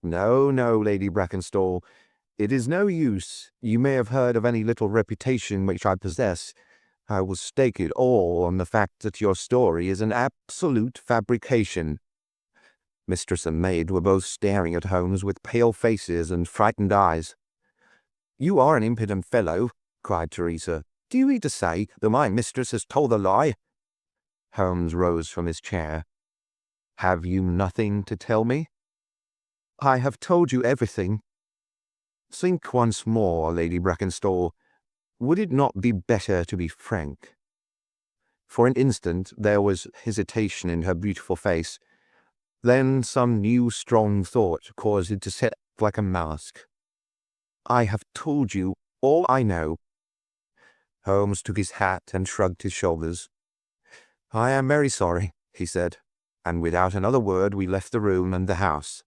"No, no, Lady Brackenstall. It is no use. You may have heard of any little reputation which I possess. I will stake it all on the fact that your story is an absolute fabrication." Mistress and maid were both staring at Holmes with pale faces and frightened eyes. "You are an impudent fellow," cried Teresa. "Do you mean to say that my mistress has told a lie?" Holmes rose from his chair. "Have you nothing to tell me?" "I have told you everything." "Think once more, Lady Brackenstall. Would it not be better to be frank?" For an instant there was hesitation in her beautiful face. Then some new strong thought caused it to set like a mask. "I have told you all I know." Holmes took his hat and shrugged his shoulders. "I am very sorry," he said, and without another word we left the room and the house.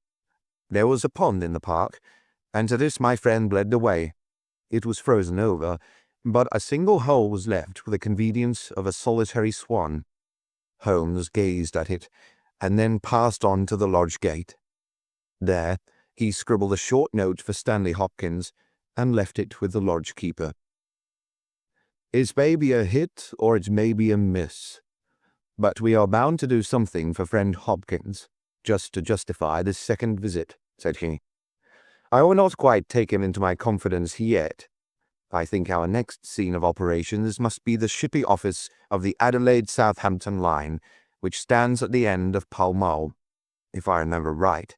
There was a pond in the park, and to this my friend led the way. It was frozen over, but a single hole was left for the convenience of a solitary swan. Holmes gazed at it, and then passed on to the lodge gate. There he scribbled a short note for Stanley Hopkins, and left it with the lodge keeper. "It may be a hit, or it may be a miss. But we are bound to do something for friend Hopkins, just to justify this second visit," said he. "I will not quite take him into my confidence yet. I think our next scene of operations must be the shipping office of the Adelaide-Southampton line, which stands at the end of Pall Mall, if I remember right.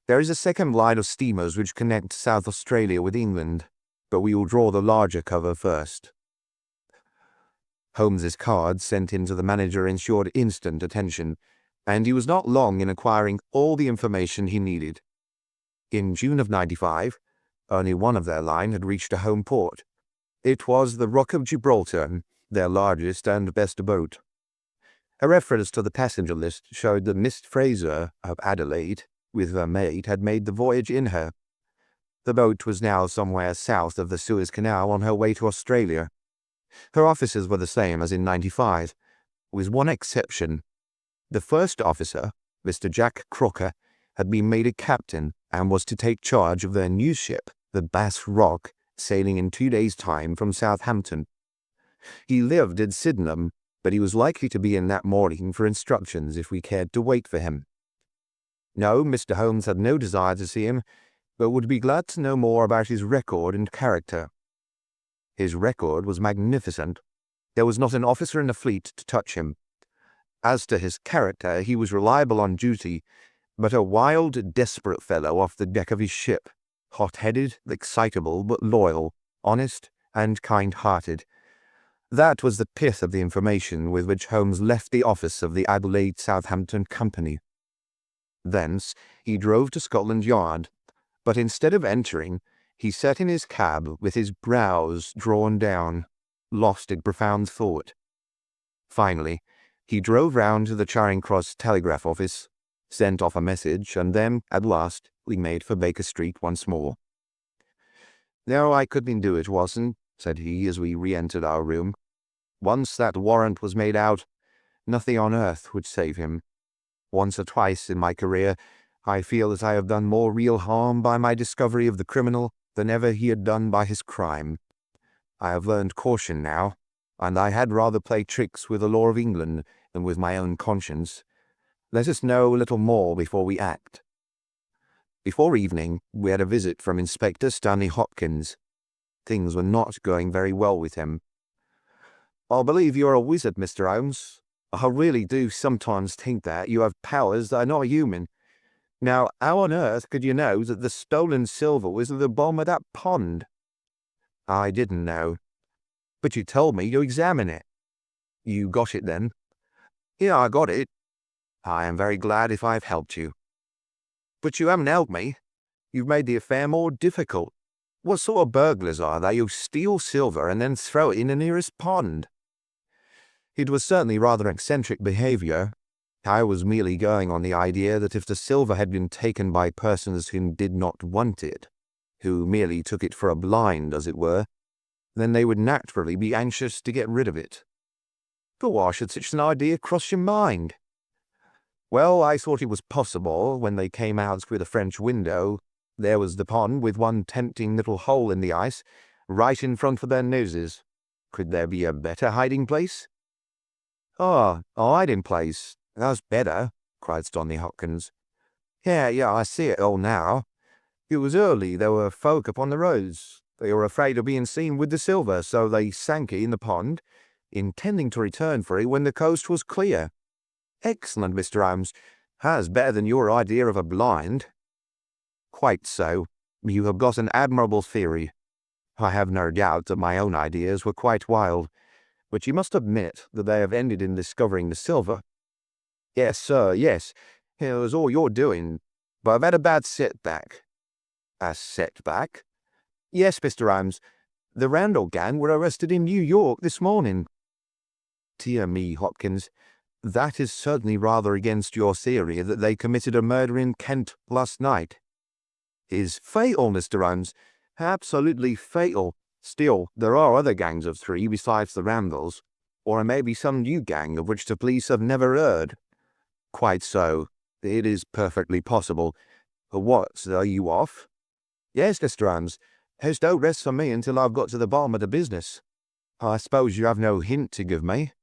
There is a second line of steamers which connect South Australia with England, but we will draw the larger cover first." Holmes's card sent in to the manager ensured instant attention, and he was not long in acquiring all the information he needed. In June of '95, only one of their line had reached a home port. It was the Rock of Gibraltar, their largest and best boat. A reference to the passenger list showed that Miss Fraser of Adelaide, with her maid, had made the voyage in her. The boat was now somewhere south of the Suez Canal on her way to Australia. Her officers were the same as in '95, with one exception. The first officer, Mr. Jack Crocker, had been made a captain and was to take charge of their new ship, the Bass Rock, sailing in 2 days' time from Southampton. He lived at Sydenham, but he was likely to be in that morning for instructions if we cared to wait for him. No, Mr. Holmes had no desire to see him, but would be glad to know more about his record and character. His record was magnificent. There was not an officer in the fleet to touch him. As to his character, he was reliable on duty, but a wild, desperate fellow off the deck of his ship, hot-headed, excitable, but loyal, honest, and kind-hearted. That was the pith of the information with which Holmes left the office of the Adelaide-Southampton Company. Thence he drove to Scotland Yard, but instead of entering, he sat in his cab with his brows drawn down, lost in profound thought. Finally, he drove round to the Charing Cross telegraph office, sent off a message, and then, at last, we made for Baker Street once more. "No, I couldn't do it, Watson," said he as we re-entered our room. "Once that warrant was made out, nothing on earth would save him. Once or twice in my career, I feel that I have done more real harm by my discovery of the criminal than ever he had done by his crime. I have learned caution now, and I had rather play tricks with the law of England than with my own conscience. Let us know a little more before we act." Before evening, we had a visit from Inspector Stanley Hopkins. Things were not going very well with him. "I believe you're a wizard, Mr. Holmes. I really do sometimes think that you have powers that are not human. Now, how on earth could you know that the stolen silver was at the bottom of that pond?" "I didn't know." "But you told me to examine it." "You got it then?" "Yeah, I got it." "I am very glad if I've helped you." "But you haven't helped me. You've made the affair more difficult. What sort of burglars are they who steal silver and then throw it in the nearest pond?" It was certainly rather eccentric behavior. I was merely going on the idea that if the silver had been taken by persons who did not want it, who merely took it for a blind, as it were, then they would naturally be anxious to get rid of it. "But why should such an idea cross your mind?" "Well, I thought it was possible when they came out through the French window. There was the pond with one tempting little hole in the ice, right in front of their noses. Could there be a better hiding place?" "Oh, a hiding place. That's better," cried Stanley Hopkins. Yeah, I see it all now. It was early. There were folk upon the roads. They were afraid of being seen with the silver, so they sank it in the pond, intending to return for it when the coast was clear." "Excellent, Mr. Holmes. That's better than your idea of a blind." "Quite so. You have got an admirable theory. I have no doubt that my own ideas were quite wild, but you must admit that they have ended in discovering the silver." "Yes, sir, yes. It was all your doing. But I've had a bad setback." "A setback?" "Yes, Mr. Holmes. The Randall gang were arrested in New York this morning." "Dear me, Hopkins, that is certainly rather against your theory that they committed a murder in Kent last night." "Is fatal, Mr. Holmes. Absolutely fatal. Still, there are other gangs of three besides the Randalls, or maybe some new gang of which the police have never heard." "Quite so. It is perfectly possible. What, are you off?" "Yes, Mr. Holmes. There's no rest for me until I've got to the bottom of the business." "I suppose you have no hint to give me?"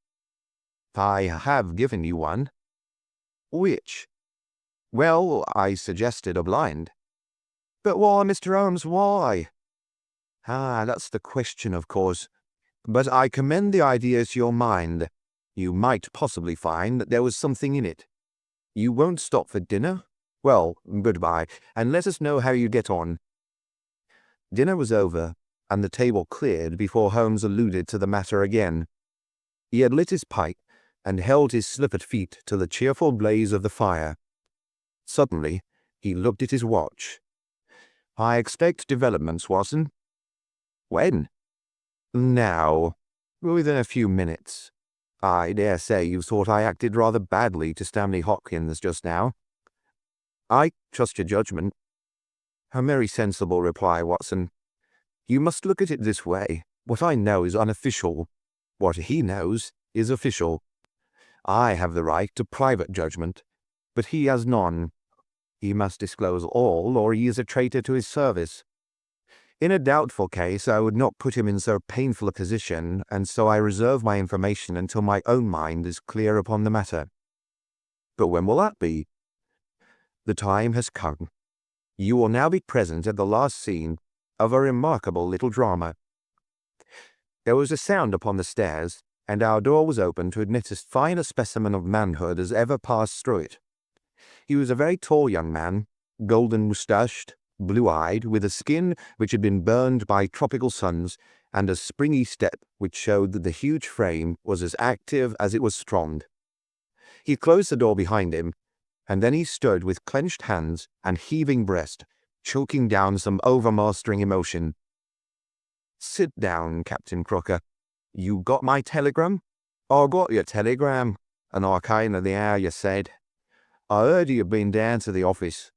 "I have given you one." "Which?" "Well, I suggested a blind." "But why, Mr. Holmes, why?" "Ah, that's the question, of course. But I commend the idea to your mind. You might possibly find that there was something in it. You won't stop for dinner? Well, goodbye, and let us know how you get on." Dinner was over, and the table cleared before Holmes alluded to the matter again. He had lit his pipe and held his slippered feet to the cheerful blaze of the fire. Suddenly, he looked at his watch. "I expect developments, Watson." "When?" "Now. Within a few minutes. I dare say you thought I acted rather badly to Stanley Hopkins just now." "I trust your judgment." "A very sensible reply, Watson. You must look at it this way. What I know is unofficial. What he knows is official. I have the right to private judgment, but he has none. He must disclose all, or he is a traitor to his service. In a doubtful case, I would not put him in so painful a position, and so I reserve my information until my own mind is clear upon the matter." "But when will that be?" "The time has come. You will now be present at the last scene of a remarkable little drama." There was a sound upon the stairs, and our door was opened to admit as fine a specimen of manhood as ever passed through it. He was a very tall young man, golden-moustached, blue-eyed, with a skin which had been burned by tropical suns, and a springy step which showed that the huge frame was as active as it was strong. He closed the door behind him, and then he stood with clenched hands and heaving breast, choking down some overmastering emotion. "Sit down, Captain Crocker. You got my telegram?" "I got your telegram, and I came to the hour you said. I heard you've been down to the office.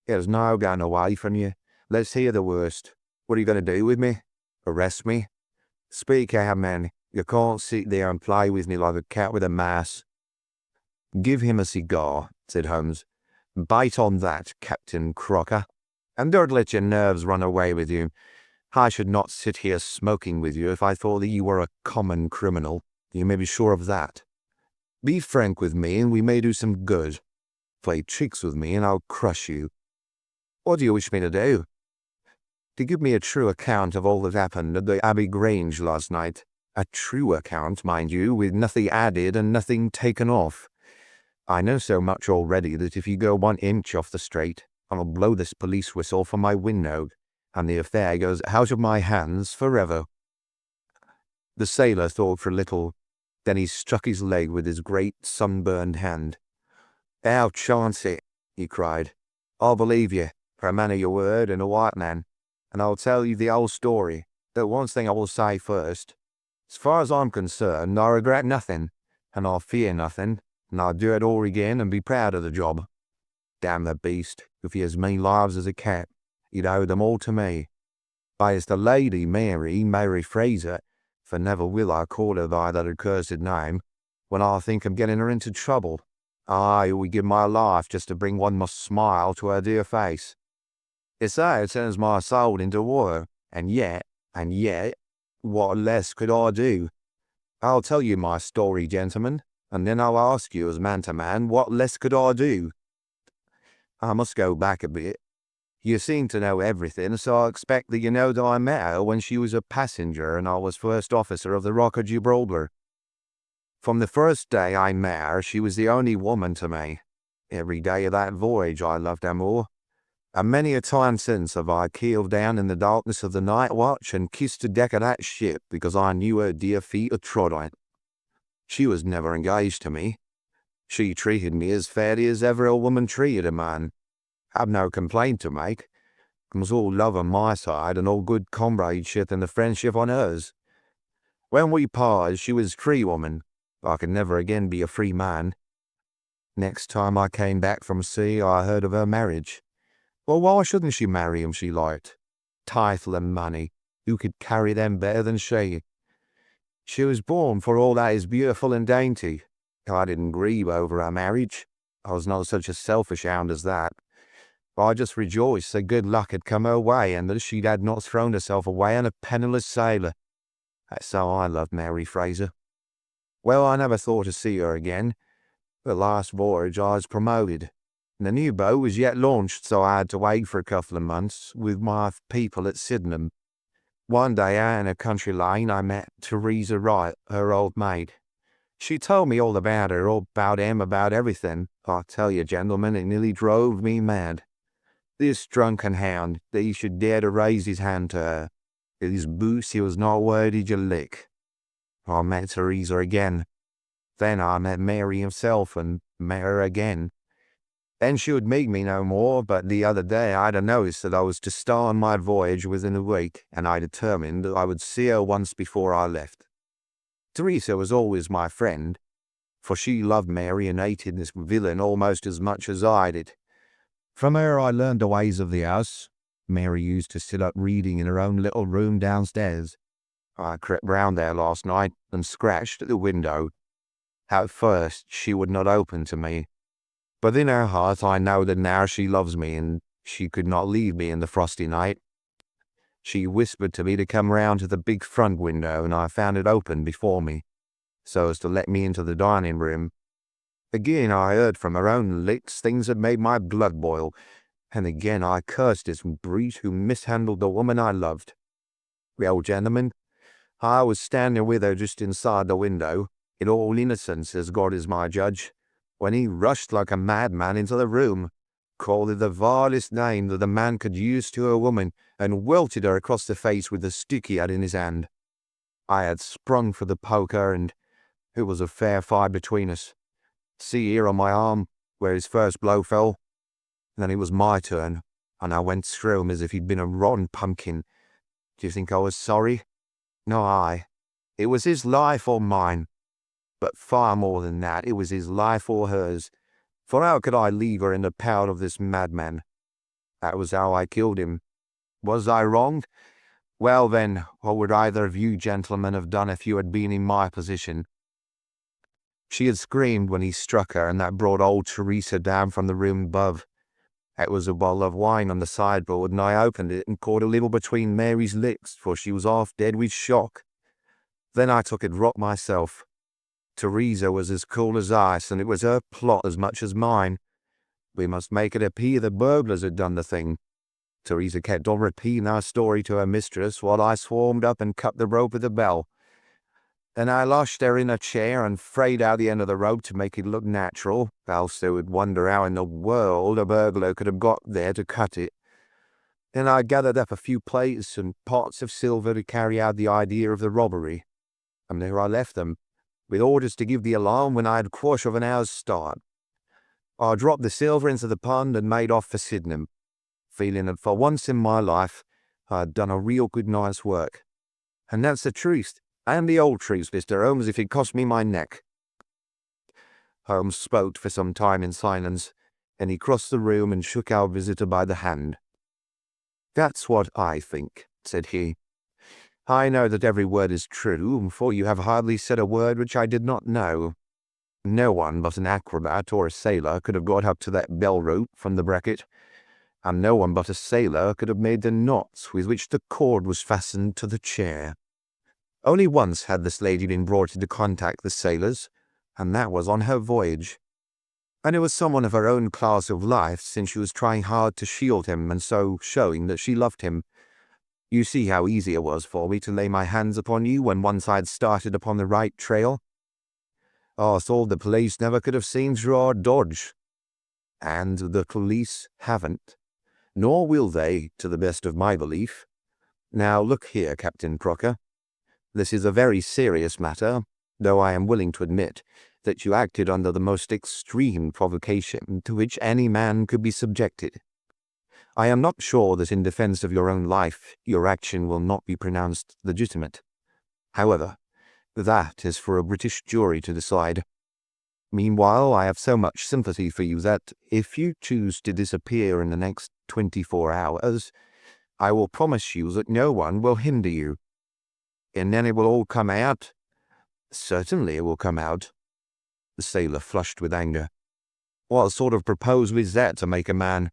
There's no going away from you. Let's hear the worst. What are you going to do with me? Arrest me? Speak out, man. You can't sit there and play with me like a cat with a mouse. Give him a cigar, said Holmes. Bite on that, Captain Crocker, and don't let your nerves run away with you. I should not sit here smoking with you if I thought that you were a common criminal. You may be sure of that. Be frank with me and we may do some good. Play tricks with me and I'll crush you. What do you wish me to do? To give me a true account of all that happened at the Abbey Grange last night. A true account, mind you, with nothing added and nothing taken off. I know so much already that if you go 1 inch off the straight, I'll blow this police whistle from my window, and the affair goes out of my hands forever. The sailor thought for a little. Then he struck his leg with his great sunburned hand. "I'll chance it," he cried. "I'll believe you, for a man of your word and a white man, and I'll tell you the whole story. Though one thing I will say first. As far as I'm concerned, I regret nothing, and I fear nothing, and I'd do it all again and be proud of the job. Damn the beast, if he has many lives as a cat, he'd owe them all to me. But it's the Lady Mary Fraser, for never will I call her by that accursed name, when I think of getting her into trouble. I would give my life just to bring one more smile to her dear face. It's that turns my soul into water, and yet, what less could I do? I'll tell you my story, gentlemen, and then I'll ask you as man to man, what less could I do? I must go back a bit. You seem to know everything, so I expect that you know that I met her when she was a passenger and I was first officer of the Rock of Gibraltar. From the first day I met her, she was the only woman to me. Every day of that voyage I loved her more. And many a time since have I keeled down in the darkness of the night watch and kissed the deck of that ship because I knew her dear feet had trod on it. She was never engaged to me. She treated me as fairly as ever a woman treated a man. I've no complaint to make. It was all love on my side and all good comradeship and the friendship on hers. When we parted, she was free woman. I could never again be a free man. Next time I came back from sea, I heard of her marriage. Well, why shouldn't she marry him she liked? Title and money, who could carry them better than she? She was born for all that is beautiful and dainty. I didn't grieve over her marriage. I was not such a selfish hound as that. I just rejoiced that good luck had come her way and that she had not thrown herself away on a penniless sailor. That's how I loved Mary Fraser. Well, I never thought to see her again. The last voyage I was promoted. The new boat was yet launched, so I had to wait for a couple of months with my people at Sydenham. One day out in a country lane I met Teresa Wright, her old maid. She told me all about her, all about him, about everything. I tell you, gentlemen, it nearly drove me mad. This drunken hound, that he should dare to raise his hand to her. His boots he was not worthy to lick. I met Teresa again. Then I met Mary himself and met her again. Then she would meet me no more, but the other day I had a notice that I was to start on my voyage within a week, and I determined that I would see her once before I left. Teresa was always my friend, for she loved Mary and hated this villain almost as much as I did. From her I learned the ways of the house. Mary used to sit up reading in her own little room downstairs. I crept round there last night and scratched at the window. At first she would not open to me, but in her heart I know that now she loves me and she could not leave me in the frosty night. She whispered to me to come round to the big front window, and I found it open before me, so as to let me into the dining room. Again I heard from her own lips things that made my blood boil, and again I cursed this brute who mishandled the woman I loved. Well, gentlemen, I was standing with her just inside the window, in all innocence as God is my judge, when he rushed like a madman into the room, called it the vilest name that a man could use to a woman, and welted her across the face with the stick he had in his hand. I had sprung for the poker, and it was a fair fight between us. See here on my arm, where his first blow fell. Then it was my turn, and I went through him as if he'd been a rotten pumpkin. Do you think I was sorry? No, it was his life or mine. But far more than that, it was his life or hers. For how could I leave her in the power of this madman? That was how I killed him. Was I wrong? Well then, what would either of you gentlemen have done if you had been in my position?" She had screamed when he struck her, and that brought old Teresa down from the room above. It was a bottle of wine on the sideboard, and I opened it and caught a little between Mary's lips, for she was half dead with shock. Then I took a drop myself. Teresa was as cool as ice, and it was her plot as much as mine. We must make it appear the burglars had done the thing. Teresa kept on repeating our story to her mistress, while I swarmed up and cut the rope with the bell. Then I lashed her in a chair and frayed out the end of the rope to make it look natural, else they would wonder how in the world a burglar could have got there to cut it. Then I gathered up a few plates and pots of silver to carry out the idea of the robbery, and there I left them, with orders to give the alarm when I had a quarter of an hour's start. I dropped the silver into the pond and made off for Sydenham, feeling that for once in my life I had done a real good night's work. And that's the truth, and the old truth, Mr. Holmes, if it cost me my neck." Holmes spoke for some time in silence, and he crossed the room and shook our visitor by the hand. "That's what I think," said he. "I know that every word is true, for you have hardly said a word which I did not know. No one but an acrobat or a sailor could have got up to that bell rope from the bracket, and no one but a sailor could have made the knots with which the cord was fastened to the chair. Only once had this lady been brought into contact with sailors, and that was on her voyage. And it was someone of her own class of life, since she was trying hard to shield him and so showing that she loved him. You see how easy it was for me to lay my hands upon you when once I had started upon the right trail. I thought the police never could have seen through our dodge. And the police haven't. Nor will they, to the best of my belief. Now look here, Captain Crocker. This is a very serious matter, though I am willing to admit that you acted under the most extreme provocation to which any man could be subjected. I am not sure that in defense of your own life your action will not be pronounced legitimate. However, that is for a British jury to decide. Meanwhile, I have so much sympathy for you that, if you choose to disappear in the next 24 hours, I will promise you that no one will hinder you. And then it will all come out." "Certainly it will come out." The sailor flushed with anger. "What sort of proposal is that to make a man?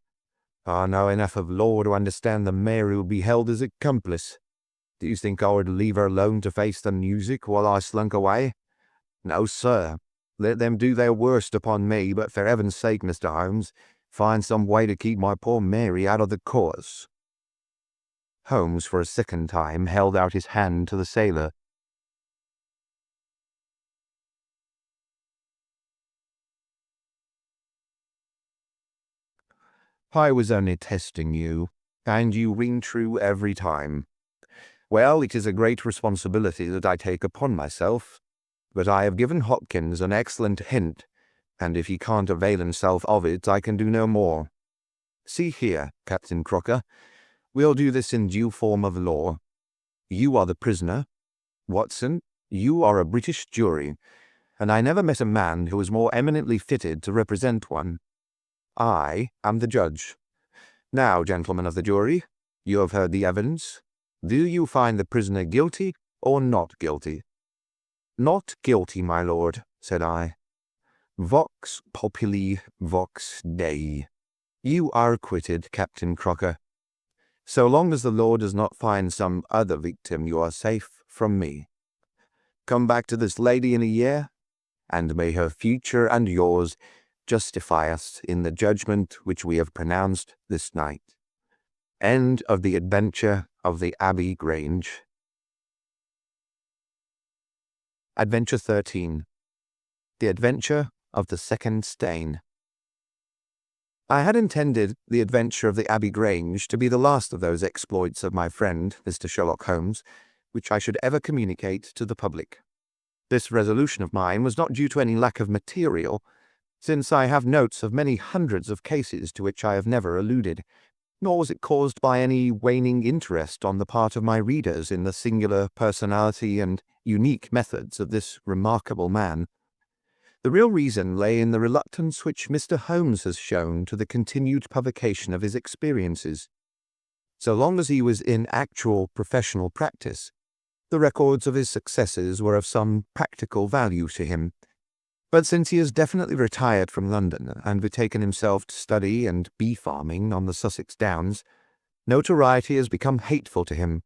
I know enough of law to understand that Mary will be held as accomplice. Do you think I would leave her alone to face the music while I slunk away? No, sir. Let them do their worst upon me, but for heaven's sake, Mr. Holmes, find some way to keep my poor Mary out of the course." Holmes for a second time held out his hand to the sailor. "I was only testing you, and you ring true every time. Well, it is a great responsibility that I take upon myself, but I have given Hopkins an excellent hint, and if he can't avail himself of it, I can do no more. See here, Captain Crocker, we'll do this in due form of law. You are the prisoner. Watson, you are a British jury, and I never met a man who was more eminently fitted to represent one. I am the judge. Now, gentlemen of the jury, you have heard the evidence. Do you find the prisoner guilty or not guilty?" "Not guilty, my lord," said I. "Vox populi, vox Dei. You are acquitted, Captain Crocker. So long as the law does not find some other victim, you are safe from me. Come back to this lady in a year, and may her future and yours justify us in the judgment which we have pronounced this night." End of The Adventure of the Abbey Grange. Adventure 13. The Adventure of the Second Stain. I had intended The Adventure of the Abbey Grange to be the last of those exploits of my friend, Mr. Sherlock Holmes, which I should ever communicate to the public. This resolution of mine was not due to any lack of material, since I have notes of many hundreds of cases to which I have never alluded, nor was it caused by any waning interest on the part of my readers in the singular personality and unique methods of this remarkable man. The real reason lay in the reluctance which Mr. Holmes has shown to the continued publication of his experiences. So long as he was in actual professional practice, the records of his successes were of some practical value to him. But since he has definitely retired from London and betaken himself to study and bee farming on the Sussex Downs, notoriety has become hateful to him,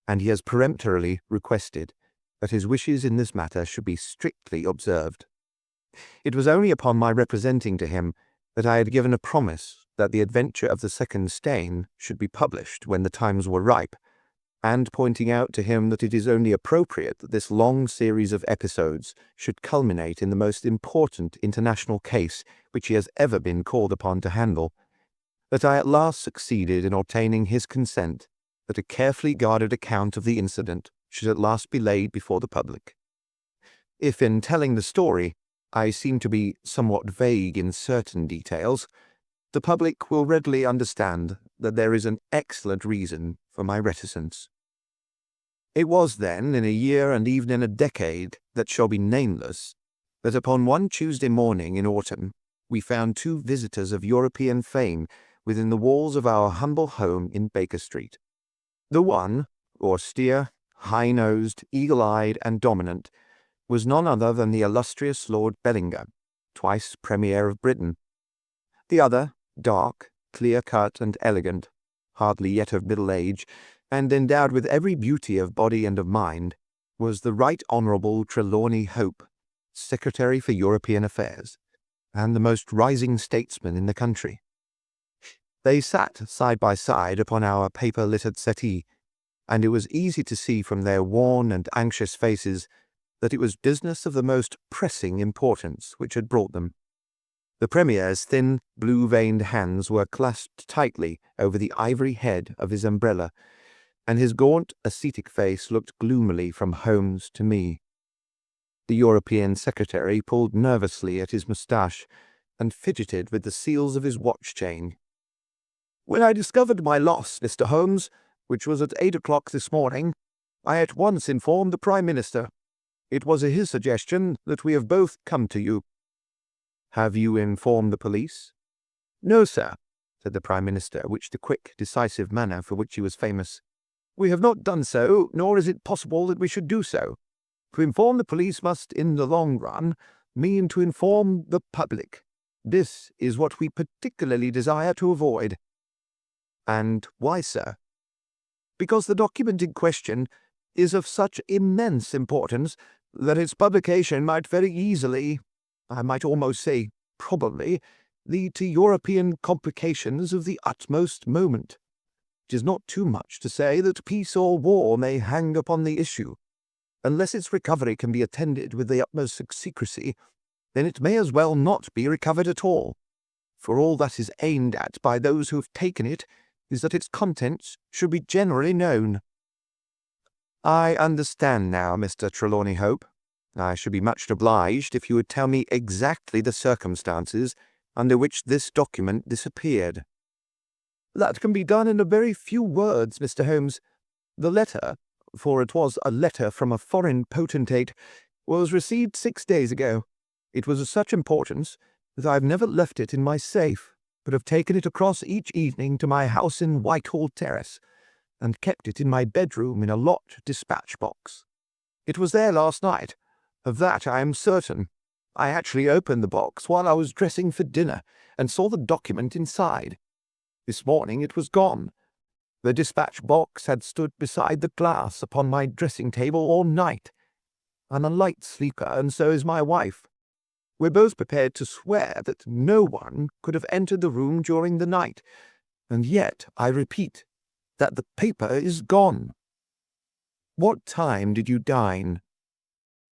and he has peremptorily requested that his wishes in this matter should be strictly observed. It was only upon my representing to him that I had given a promise that the adventure of the second stain should be published when the times were ripe, and pointing out to him that it is only appropriate that this long series of episodes should culminate in the most important international case which he has ever been called upon to handle, that I at last succeeded in obtaining his consent that a carefully guarded account of the incident should at last be laid before the public. If in telling the story I seem to be somewhat vague in certain details, the public will readily understand that there is an excellent reason for my reticence. It was then, in a year and even in a decade that shall be nameless, that upon one Tuesday morning in autumn we found two visitors of European fame within the walls of our humble home in Baker Street. The one, austere, high-nosed, eagle-eyed, and dominant, was none other than the illustrious Lord Bellingham, twice Premier of Britain. The other, dark, clear-cut, and elegant, hardly yet of middle age, and endowed with every beauty of body and of mind, was the Right Honourable Trelawney Hope, Secretary for European Affairs, and the most rising statesman in the country. They sat side by side upon our paper-littered settee, and it was easy to see from their worn and anxious faces that it was business of the most pressing importance which had brought them. The Premier's thin, blue-veined hands were clasped tightly over the ivory head of his umbrella, and his gaunt, ascetic face looked gloomily from Holmes to me. The European Secretary pulled nervously at his moustache and fidgeted with the seals of his watch-chain. "When I discovered my loss, Mr. Holmes, which was at 8 o'clock this morning, I at once informed the Prime Minister. It was at his suggestion that we have both come to you." "Have you informed the police?" "No, sir," said the Prime Minister, with the quick, decisive manner for which he was famous. "We have not done so, nor is it possible that we should do so. To inform the police must, in the long run, mean to inform the public. This is what we particularly desire to avoid." "And why, sir?" "Because the document in question is of such immense importance that its publication might very easily, I might almost say probably, lead to European complications of the utmost moment. It is not too much to say that peace or war may hang upon the issue. Unless its recovery can be attended with the utmost secrecy, then it may as well not be recovered at all, for all that is aimed at by those who have taken it is that its contents should be generally known." "I understand now, Mr. Trelawney Hope. I should be much obliged if you would tell me exactly the circumstances under which this document disappeared." "That can be done in a very few words, Mr. Holmes. The letter, for it was a letter from a foreign potentate, was received 6 days ago. It was of such importance that I have never left it in my safe, but have taken it across each evening to my house in Whitehall Terrace, and kept it in my bedroom in a locked dispatch box. It was there last night. Of that I am certain. I actually opened the box while I was dressing for dinner, and saw the document inside. This morning it was gone. The dispatch box had stood beside the glass upon my dressing-table all night. I'm a light sleeper, and so is my wife. We're both prepared to swear that no one could have entered the room during the night, and yet, I repeat, that the paper is gone." "What time did you dine?"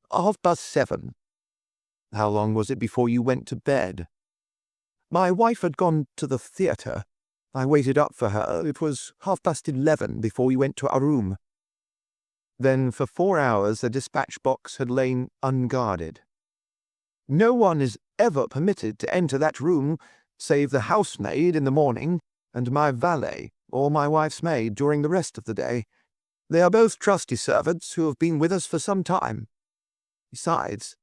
7:30. "How long was it before you went to bed?" "My wife had gone to the theatre. I waited up for her. It was 11:30 before we went to our room." "Then for 4 hours the dispatch box had lain unguarded?" "No one is ever permitted to enter that room save the housemaid in the morning and my valet or my wife's maid during the rest of the day. They are both trusty servants who have been with us for some time. Besides,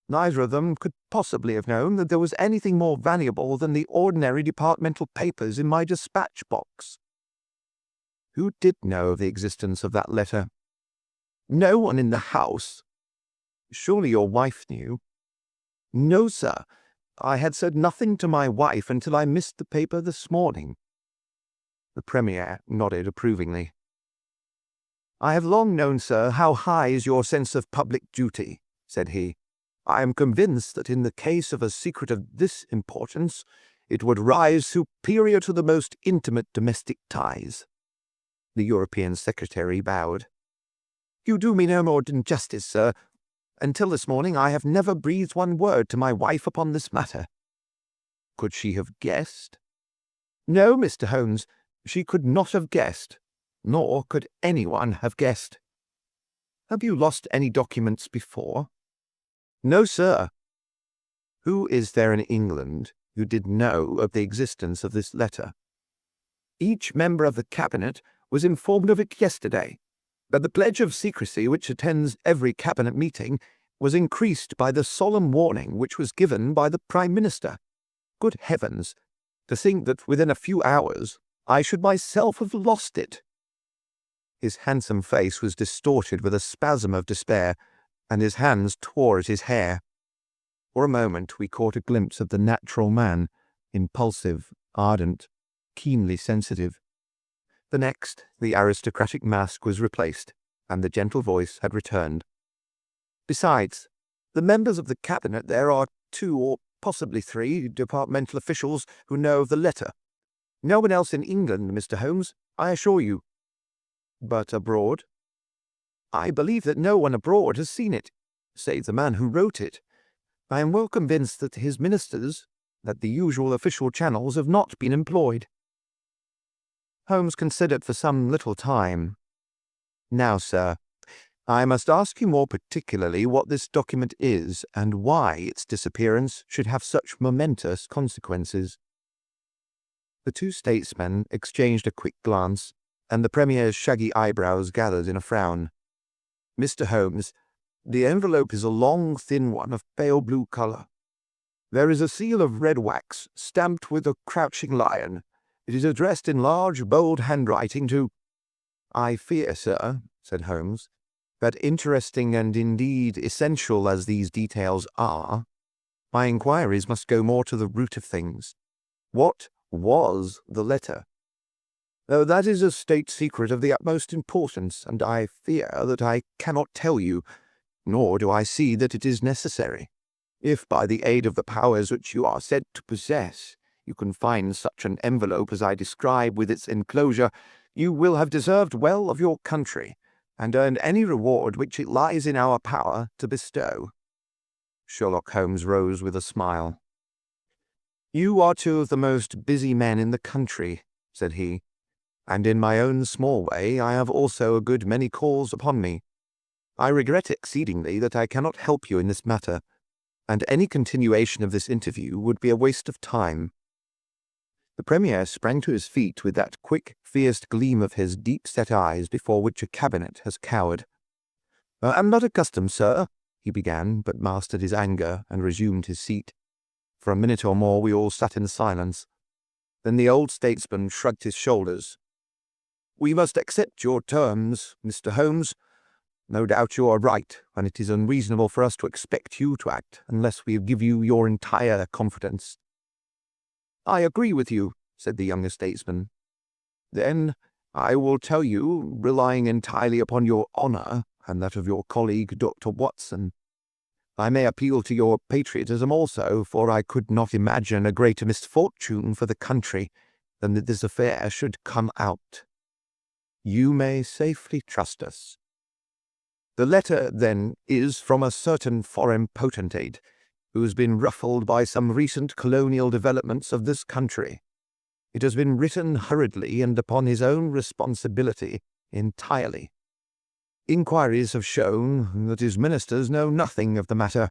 Neither of them could possibly have known that there was anything more valuable than the ordinary departmental papers in my dispatch box. Who did know of the existence of that letter? No one in the house. Surely your wife knew? No, sir. I had said nothing to my wife until I missed the paper this morning. The Premier nodded approvingly. I have long known, sir, how high is your sense of public duty, said he. I am convinced that in the case of a secret of this importance, it would rise superior to the most intimate domestic ties. The European secretary bowed. You do me no more than justice, sir. Until this morning I have never breathed one word to my wife upon this matter. Could she have guessed? No, Mr. Holmes, she could not have guessed, nor could anyone have guessed. Have you lost any documents before? No, sir. Who is there in England who did know of the existence of this letter? Each member of the Cabinet was informed of it yesterday, but the pledge of secrecy which attends every Cabinet meeting was increased by the solemn warning which was given by the Prime Minister. Good heavens, to think that within a few hours I should myself have lost it. His handsome face was distorted with a spasm of despair, and his hands tore at his hair. For a moment we caught a glimpse of the natural man, impulsive, ardent, keenly sensitive. The next, the aristocratic mask was replaced, and the gentle voice had returned. Besides, the members of the Cabinet, there are 2 or possibly 3 departmental officials who know of the letter. No one else in England, Mr. Holmes, I assure you. But abroad? I believe that no one abroad has seen it, save the man who wrote it. I am well convinced that his ministers, that the usual official channels have not been employed. Holmes considered for some little time. Now, sir, I must ask you more particularly what this document is and why its disappearance should have such momentous consequences. The 2 statesmen exchanged a quick glance, and the Premier's shaggy eyebrows gathered in a frown. Mr. Holmes, the envelope is a long, thin one of pale blue colour. There is a seal of red wax stamped with a crouching lion. It is addressed in large, bold handwriting to— I fear, sir, said Holmes, that interesting and indeed essential as these details are, my inquiries must go more to the root of things. What was the letter? Oh, that is a state secret of the utmost importance, and I fear that I cannot tell you, nor do I see that it is necessary. If by the aid of the powers which you are said to possess, you can find such an envelope as I describe with its enclosure, you will have deserved well of your country, and earned any reward which it lies in our power to bestow. Sherlock Holmes rose with a smile. You are 2 of the most busy men in the country, said he, and in my own small way I have also a good many calls upon me. I regret exceedingly that I cannot help you in this matter, and any continuation of this interview would be a waste of time. The Premier sprang to his feet with that quick, fierce gleam of his deep-set eyes before which a cabinet has cowered. I am not accustomed, sir, he began, but mastered his anger and resumed his seat. For a minute or more we all sat in silence. Then the old statesman shrugged his shoulders. We must accept your terms, Mr. Holmes. No doubt you are right, and it is unreasonable for us to expect you to act unless we give you your entire confidence. I agree with you, said the younger statesman. Then I will tell you, relying entirely upon your honour and that of your colleague Dr. Watson. I may appeal to your patriotism also, for I could not imagine a greater misfortune for the country than that this affair should come out. You may safely trust us. The letter, then, is from a certain foreign potentate who has been ruffled by some recent colonial developments of this country. It has been written hurriedly and upon his own responsibility entirely. Inquiries have shown that his ministers know nothing of the matter.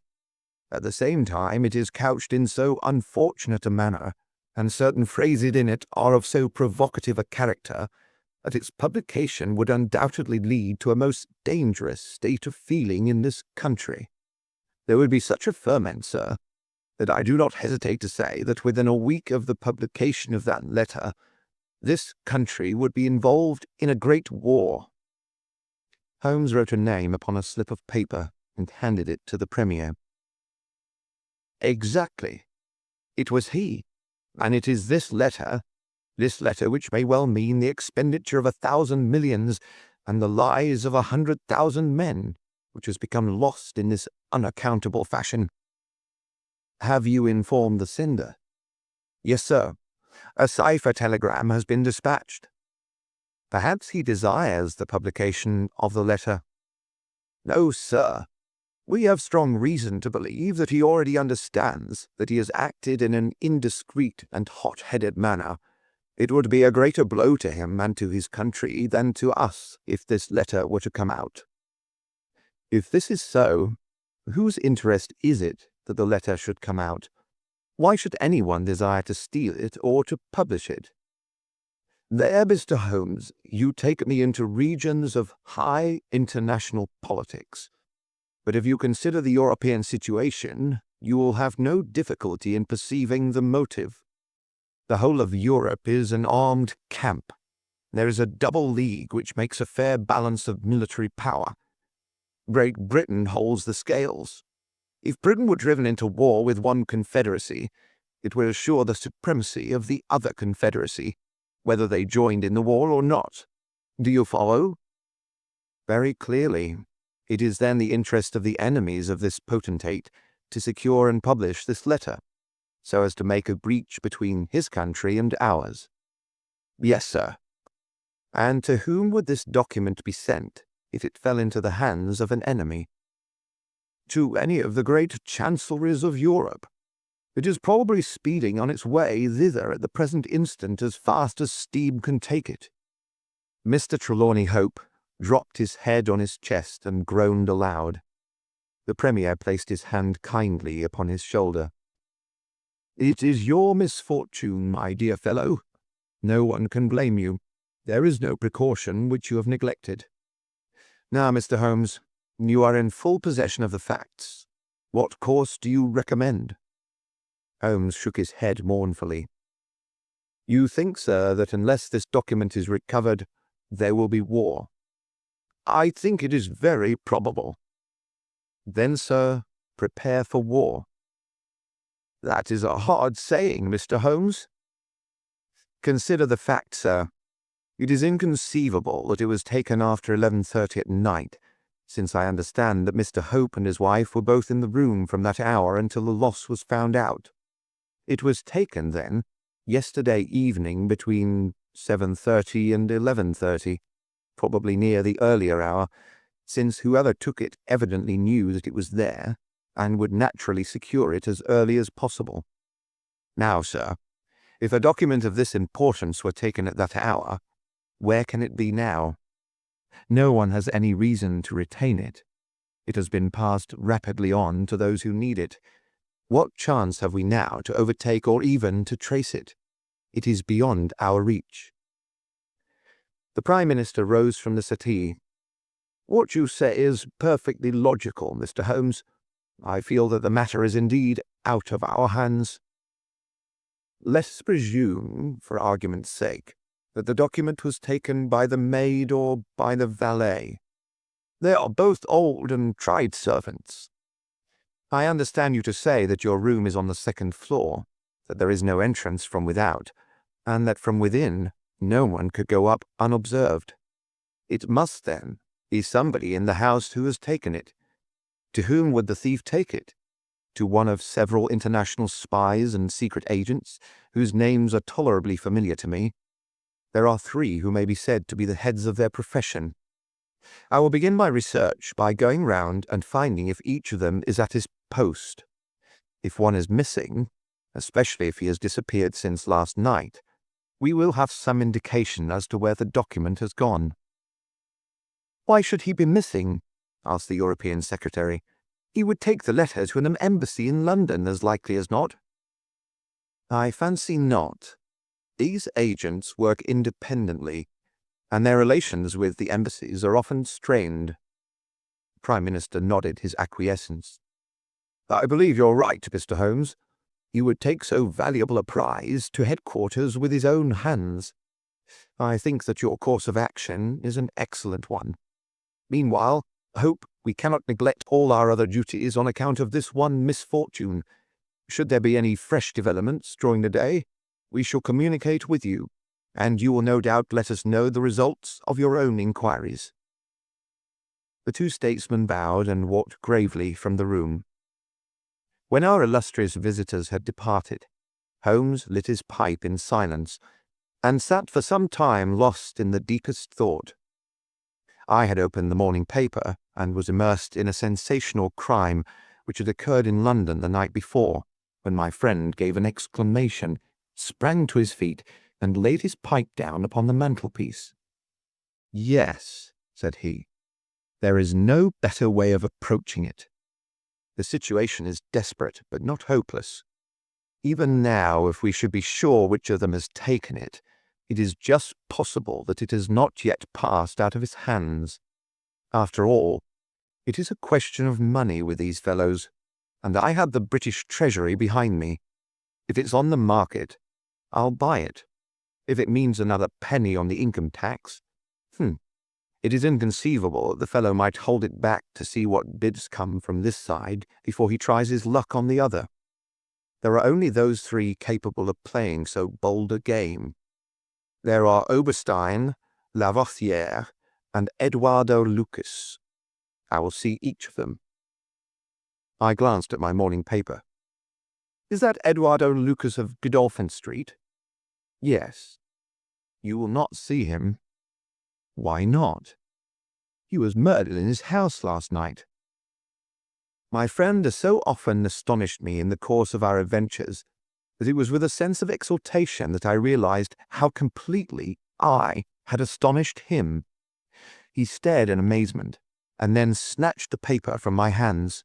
At the same time, it is couched in so unfortunate a manner, and certain phrases in it are of so provocative a character, that its publication would undoubtedly lead to a most dangerous state of feeling in this country. There would be such a ferment, sir, that I do not hesitate to say that within a week of the publication of that letter, this country would be involved in a great war." Holmes wrote a name upon a slip of paper and handed it to the Premier. "Exactly. It was he, and it is this letter which may well mean the expenditure of 1,000 millions and the lives of 100,000 men, which has become lost in this unaccountable fashion." "Have you informed the sender?" "Yes, sir. A cipher telegram has been dispatched." "Perhaps he desires the publication of the letter." "No, sir. We have strong reason to believe that he already understands that he has acted in an indiscreet and hot-headed manner. It would be a greater blow to him and to his country than to us if this letter were to come out." "If this is so, whose interest is it that the letter should come out? Why should anyone desire to steal it or to publish it?" "There, Mr. Holmes, you take me into regions of high international politics. But if you consider the European situation, you will have no difficulty in perceiving the motive. The whole of Europe is an armed camp. There is a double league which makes a fair balance of military power. Great Britain holds the scales. If Britain were driven into war with one confederacy, it would assure the supremacy of the other confederacy, whether they joined in the war or not. Do you follow?" "Very clearly. It is then the interest of the enemies of this potentate to secure and publish this letter, so as to make a breach between his country and ours." "Yes, sir." "And to whom would this document be sent if it fell into the hands of an enemy?" "To any of the great chancelleries of Europe. It is probably speeding on its way thither at the present instant as fast as steam can take it." Mr. Trelawney Hope dropped his head on his chest and groaned aloud. The Premier placed his hand kindly upon his shoulder. "It is your misfortune, my dear fellow. No one can blame you. There is no precaution which you have neglected. Now, Mr. Holmes, you are in full possession of the facts. What course do you recommend?" Holmes shook his head mournfully. "You think, sir, that unless this document is recovered, there will be war?" "I think it is very probable." "Then, sir, prepare for war." "That is a hard saying, Mr. Holmes." "Consider the fact, sir. It is inconceivable that it was taken after 11:30 at night, since I understand that Mr. Hope and his wife were both in the room from that hour until the loss was found out. It was taken, then, yesterday evening between 7:30 and 11:30, probably near the earlier hour, since whoever took it evidently knew that it was there, and would naturally secure it as early as possible. Now, sir, if a document of this importance were taken at that hour, where can it be now? No one has any reason to retain it. It has been passed rapidly on to those who need it. What chance have we now to overtake or even to trace it? It is beyond our reach." The Prime Minister rose from the settee. "What you say is perfectly logical, Mr. Holmes. I feel that the matter is indeed out of our hands. Let us presume, for argument's sake, that the document was taken by the maid or by the valet. They are both old and tried servants." "I understand you to say that your room is on the second floor, that there is no entrance from without, and that from within no one could go up unobserved. It must, then, be somebody in the house who has taken it. To whom would the thief take it? To one of several international spies and secret agents, whose names are tolerably familiar to me. There are 3 who may be said to be the heads of their profession. I will begin my research by going round and finding if each of them is at his post. If one is missing, especially if he has disappeared since last night, we will have some indication as to where the document has gone." "Why should he be missing?" asked the European Secretary. "He would take the letter to an embassy in London as likely as not." "I fancy not. These agents work independently, and their relations with the embassies are often strained." The Prime Minister nodded his acquiescence. I believe you're right, Mr. Holmes. He would take so valuable a prize to headquarters with his own hands. I think that your course of action is an excellent one. Meanwhile, I hope we cannot neglect all our other duties on account of this one misfortune. Should there be any fresh developments during the day, we shall communicate with you, and you will no doubt let us know the results of your own inquiries." The two statesmen bowed and walked gravely from the room. When our illustrious visitors had departed, Holmes lit his pipe in silence, and sat for some time lost in the deepest thought. I had opened the morning paper, and was immersed in a sensational crime which had occurred in London the night before, when my friend gave an exclamation, sprang to his feet, and laid his pipe down upon the mantelpiece. "Yes," said he, "there is no better way of approaching it. The situation is desperate, but not hopeless. Even now, if we should be sure which of them has taken it, it is just possible that it has not yet passed out of his hands. After all, it is a question of money with these fellows, and I have the British Treasury behind me. If it's on the market, I'll buy it. If it means another penny on the income tax, it is inconceivable that the fellow might hold it back to see what bids come from this side before he tries his luck on the other. There are only those three capable of playing so bold a game. There are Oberstein, Lavoisier, and Eduardo Lucas. I will see each of them." I glanced at my morning paper. "Is that Eduardo Lucas of Godolphin Street?" "Yes." "You will not see him." "Why not?" "He was murdered in his house last night." My friend has so often astonished me in the course of our adventures that it was with a sense of exultation that I realized how completely I had astonished him. He stared in amazement, and then snatched the paper from my hands.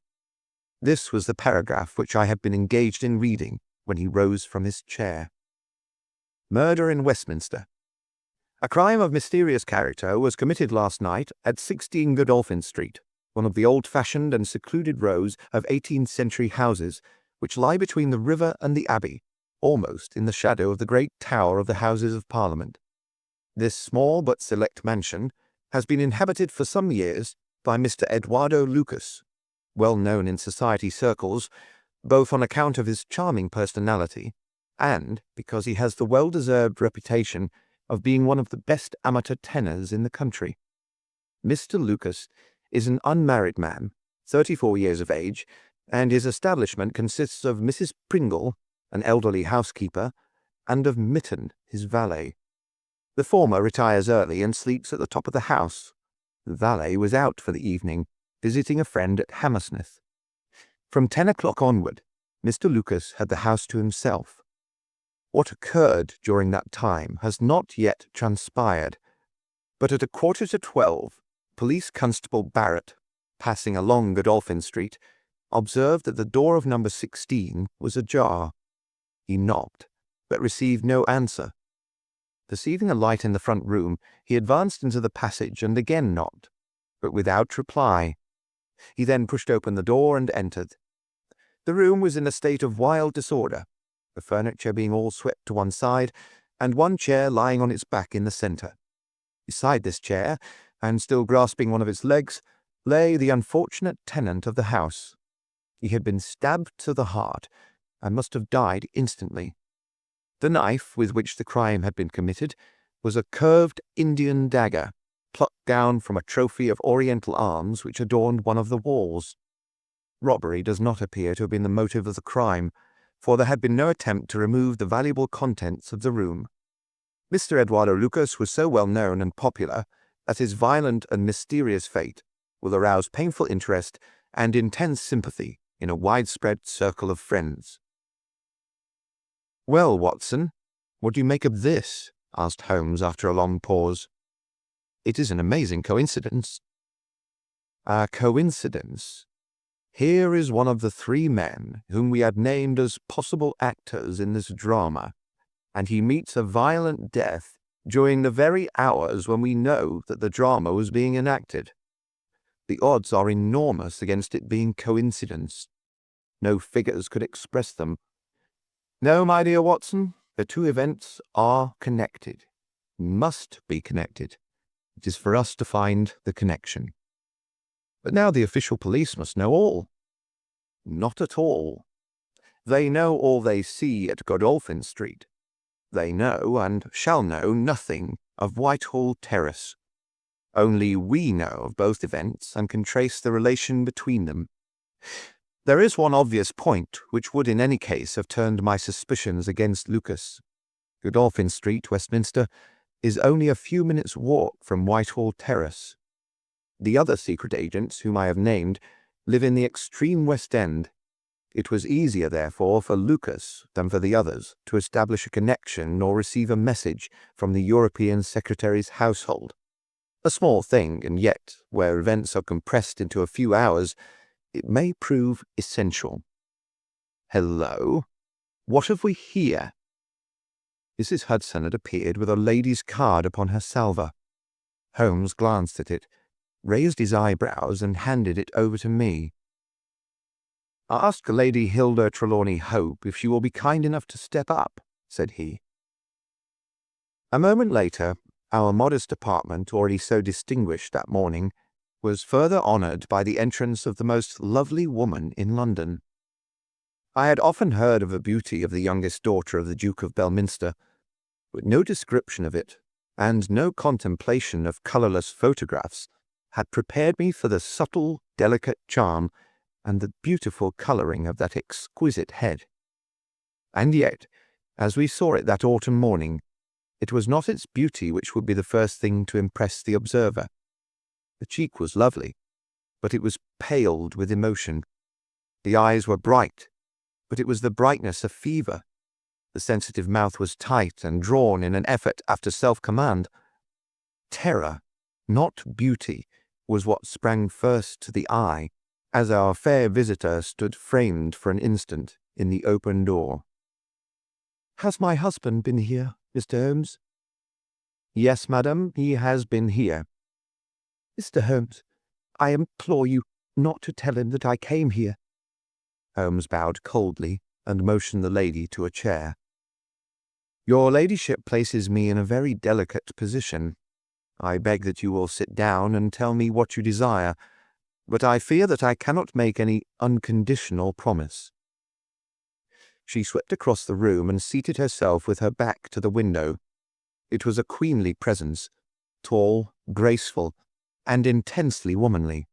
This was the paragraph which I had been engaged in reading when he rose from his chair. "Murder in Westminster. A crime of mysterious character was committed last night at 16 Godolphin Street, one of the old-fashioned and secluded rows of 18th-century houses which lie between the river and the Abbey, almost in the shadow of the great tower of the Houses of Parliament. This small but select mansion has been inhabited for some years by Mr. Eduardo Lucas, well known in society circles, both on account of his charming personality and because he has the well-deserved reputation of being one of the best amateur tenors in the country. Mr. Lucas is an unmarried man, 34 years of age, and his establishment consists of Mrs. Pringle, an elderly housekeeper, and of Mitten, his valet. The former retires early and sleeps at the top of the house. The valet was out for the evening, visiting a friend at Hammersmith. From 10 o'clock onward, Mr. Lucas had the house to himself. What occurred during that time has not yet transpired, but at 11:45, Police Constable Barrett, passing along Godolphin Street, observed that the door of number 16 was ajar. He knocked, but received no answer. Perceiving a light in the front room, he advanced into the passage and again knocked, but without reply. He then pushed open the door and entered. The room was in a state of wild disorder, the furniture being all swept to one side, and one chair lying on its back in the centre. Beside this chair, and still grasping one of its legs, lay the unfortunate tenant of the house. He had been stabbed to the heart, and must have died instantly. The knife with which the crime had been committed was a curved Indian dagger, plucked down from a trophy of Oriental arms which adorned one of the walls. Robbery does not appear to have been the motive of the crime, for there had been no attempt to remove the valuable contents of the room. Mr. Eduardo Lucas was so well known and popular that his violent and mysterious fate will arouse painful interest and intense sympathy in a widespread circle of friends. "Well, Watson, what do you make of this?" asked Holmes after a long pause. "It is an amazing coincidence." "A coincidence. Here is one of the three men whom we had named as possible actors in this drama, and he meets a violent death during the very hours when we know that the drama was being enacted. The odds are enormous against it being coincidence. No figures could express them. No, my dear Watson, the two events are connected. Must be connected. It is for us to find the connection. But now the official police must know all. Not at all. They know all they see at Godolphin Street. They know, and shall know, nothing of Whitehall Terrace. Only we know of both events and can trace the relation between them. There is one obvious point which would in any case have turned my suspicions against Lucas. Godolphin Street, Westminster, is only a few minutes' walk from Whitehall Terrace. The other secret agents, whom I have named, live in the extreme West End. It was easier, therefore, for Lucas than for the others to establish a connection or receive a message from the European Secretary's household. A small thing, and yet, where events are compressed into a few hours, it may prove essential. Hello? What have we here? Mrs. Hudson had appeared with a lady's card upon her salver. Holmes glanced at it, raised his eyebrows, and handed it over to me. "Ask Lady Hilda Trelawney Hope if she will be kind enough to step up," said he. A moment later, our modest apartment, already so distinguished that morning, was further honoured by the entrance of the most lovely woman in London. I had often heard of the beauty of the youngest daughter of the Duke of Belminster, but no description of it, and no contemplation of colourless photographs, had prepared me for the subtle, delicate charm and the beautiful colouring of that exquisite head. And yet, as we saw it that autumn morning, it was not its beauty which would be the first thing to impress the observer. The cheek was lovely, but it was paled with emotion. The eyes were bright, but it was the brightness of fever. The sensitive mouth was tight and drawn in an effort after self-command. Terror, not beauty, was what sprang first to the eye, as our fair visitor stood framed for an instant in the open door. "Has my husband been here, Mr. Holmes?" "Yes, madam, he has been here." "Mr. Holmes, I implore you not to tell him that I came here." Holmes bowed coldly and motioned the lady to a chair. "Your ladyship places me in a very delicate position. I beg that you will sit down and tell me what you desire, but I fear that I cannot make any unconditional promise." She swept across the room and seated herself with her back to the window. It was a queenly presence, tall, graceful, and intensely womanly.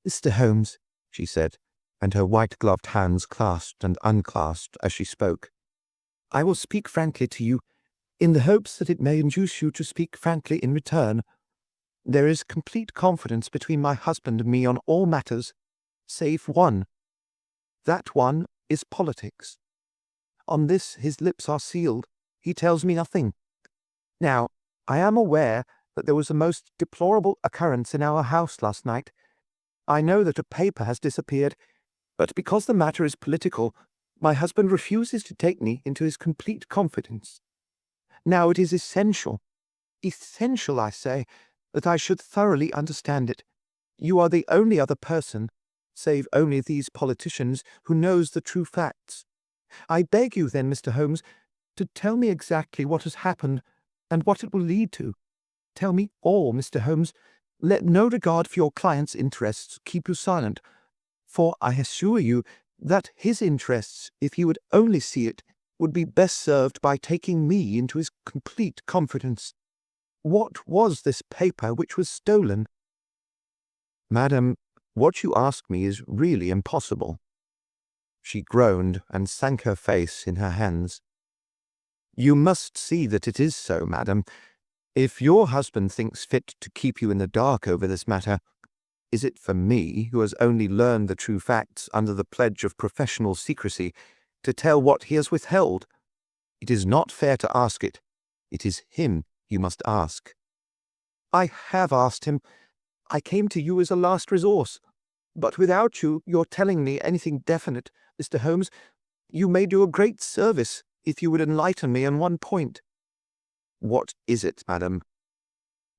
"Mr. Holmes," she said, and her white-gloved hands clasped and unclasped as she spoke, "I will speak frankly to you, in the hopes that it may induce you to speak frankly in return. There is complete confidence between my husband and me on all matters, save one. That one is politics. On this his lips are sealed. He tells me nothing. Now, I am aware that there was a most deplorable occurrence in our house last night. I know that a paper has disappeared, but because the matter is political, my husband refuses to take me into his complete confidence. Now it is essential, I say, that I should thoroughly understand it. You are the only other person, save only these politicians, who knows the true facts. I beg you then, Mr. Holmes, to tell me exactly what has happened and what it will lead to. Tell me all, Mr. Holmes. Let no regard for your client's interests keep you silent, for I assure you that his interests, if he would only see it, would be best served by taking me into his complete confidence. What was this paper which was stolen?" "Madam, what you ask me is really impossible." She groaned and sank her face in her hands. "You must see that it is so, madam. If your husband thinks fit to keep you in the dark over this matter, is it for me, who has only learned the true facts under the pledge of professional secrecy, to tell what he has withheld? It is not fair to ask it. It is him you must ask." "I have asked him. I came to you as a last resource. But without your telling me anything definite, Mr. Holmes, you may do a great service if you would enlighten me on one point." "What is it, madam?"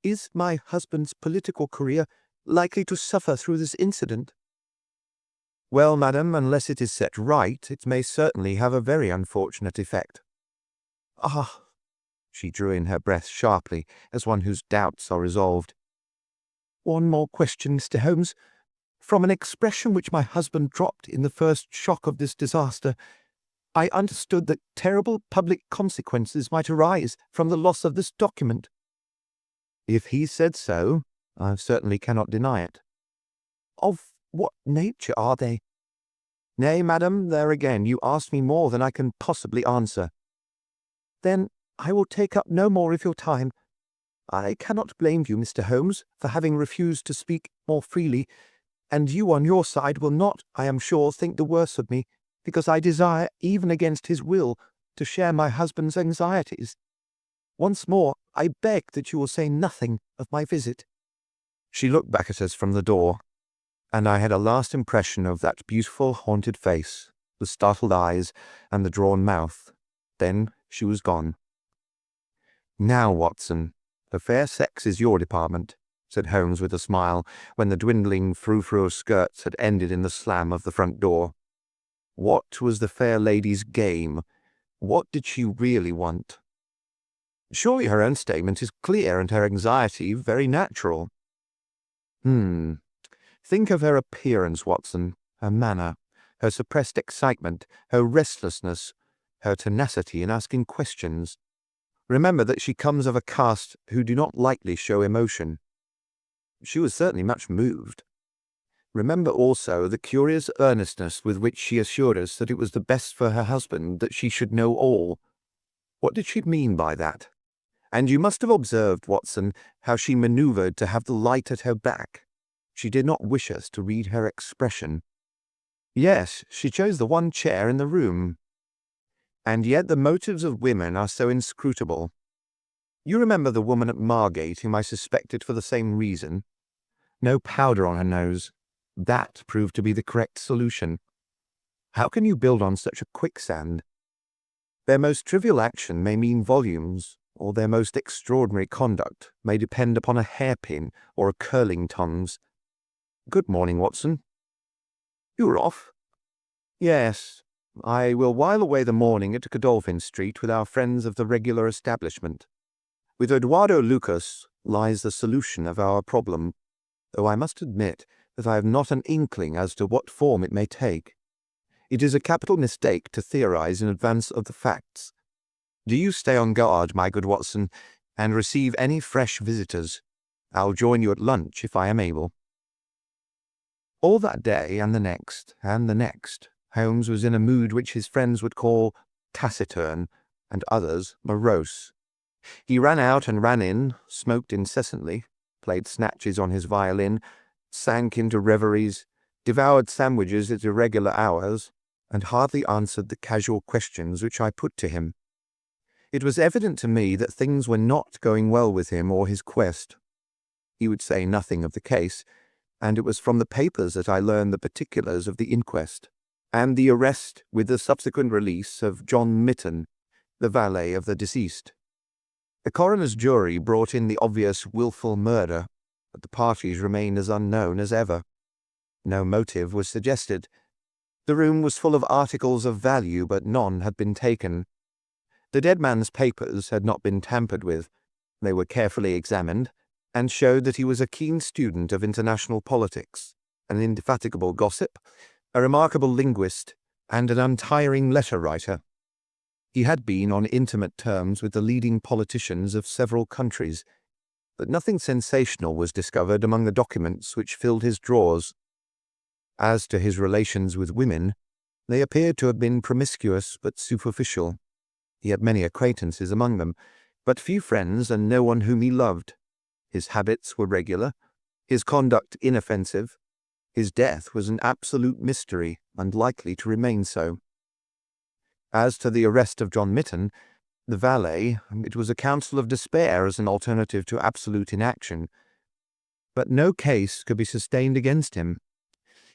"Is my husband's political career likely to suffer through this incident?" Well, madam, unless it is set right, it may certainly have a very unfortunate effect. Ah! She drew in her breath sharply, as one whose doubts are resolved. One more question, Mr. Holmes. From an expression which my husband dropped in the first shock of this disaster, I understood that terrible public consequences might arise from the loss of this document. If he said so, I certainly cannot deny it. Of what nature are they? Nay, madam, there again you ask me more than I can possibly answer. Then I will take up no more of your time. I cannot blame you, Mr. Holmes, for having refused to speak more freely, and you on your side will not, I am sure, think the worse of me, because I desire, even against his will, to share my husband's anxieties. Once more, I beg that you will say nothing of my visit. She looked back at us from the door, and I had a last impression of that beautiful haunted face, the startled eyes, and the drawn mouth. Then she was gone. Now, Watson, the fair sex is your department, said Holmes with a smile, when the dwindling frou-frou skirts had ended in the slam of the front door. What was the fair lady's game? What did she really want? Surely her own statement is clear and her anxiety very natural. Think of her appearance, Watson, her manner, her suppressed excitement, her restlessness, her tenacity in asking questions. Remember that she comes of a caste who do not lightly show emotion. She was certainly much moved. Remember also the curious earnestness with which she assured us that it was the best for her husband that she should know all. What did she mean by that? And you must have observed, Watson, how she manoeuvred to have the light at her back. She did not wish us to read her expression. Yes, she chose the one chair in the room. And yet the motives of women are so inscrutable. You remember the woman at Margate whom I suspected for the same reason? No powder on her nose. That proved to be the correct solution. How can you build on such a quicksand? Their most trivial action may mean volumes, or their most extraordinary conduct may depend upon a hairpin or a curling tongs. Good morning, Watson. You are off? Yes. I will while away the morning at Godolphin Street with our friends of the regular establishment. With Eduardo Lucas lies the solution of our problem, though I must admit that I have not an inkling as to what form it may take. It is a capital mistake to theorize in advance of the facts. Do you stay on guard, my good Watson, and receive any fresh visitors. I'll join you at lunch if I am able. All that day and the next, Holmes was in a mood which his friends would call taciturn, and others morose. He ran out and ran in, smoked incessantly, played snatches on his violin, sank into reveries, devoured sandwiches at irregular hours, and hardly answered the casual questions which I put to him. It was evident to me that things were not going well with him or his quest. He would say nothing of the case, and it was from the papers that I learned the particulars of the inquest, and the arrest with the subsequent release of John Mitten, the valet of the deceased. The coroner's jury brought in the obvious wilful murder, but the parties remained as unknown as ever. No motive was suggested. The room was full of articles of value, but none had been taken. The dead man's papers had not been tampered with. They were carefully examined, and showed that he was a keen student of international politics, an indefatigable gossip, a remarkable linguist, and an untiring letter-writer. He had been on intimate terms with the leading politicians of several countries, but nothing sensational was discovered among the documents which filled his drawers. As to his relations with women, they appeared to have been promiscuous but superficial. He had many acquaintances among them, but few friends and no one whom he loved. His habits were regular, his conduct inoffensive. His death was an absolute mystery, and likely to remain so. As to the arrest of John Mitten, the valet, it was a counsel of despair as an alternative to absolute inaction. But no case could be sustained against him.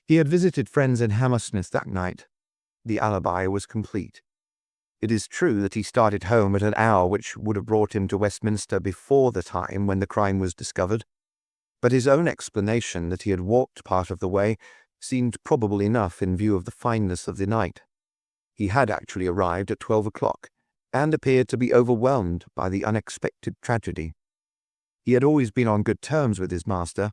He had visited friends in Hammersmith that night. The alibi was complete. It is true that he started home at an hour which would have brought him to Westminster before the time when the crime was discovered, but his own explanation that he had walked part of the way seemed probable enough in view of the fineness of the night. He had actually arrived at 12 o'clock, and appeared to be overwhelmed by the unexpected tragedy. He had always been on good terms with his master.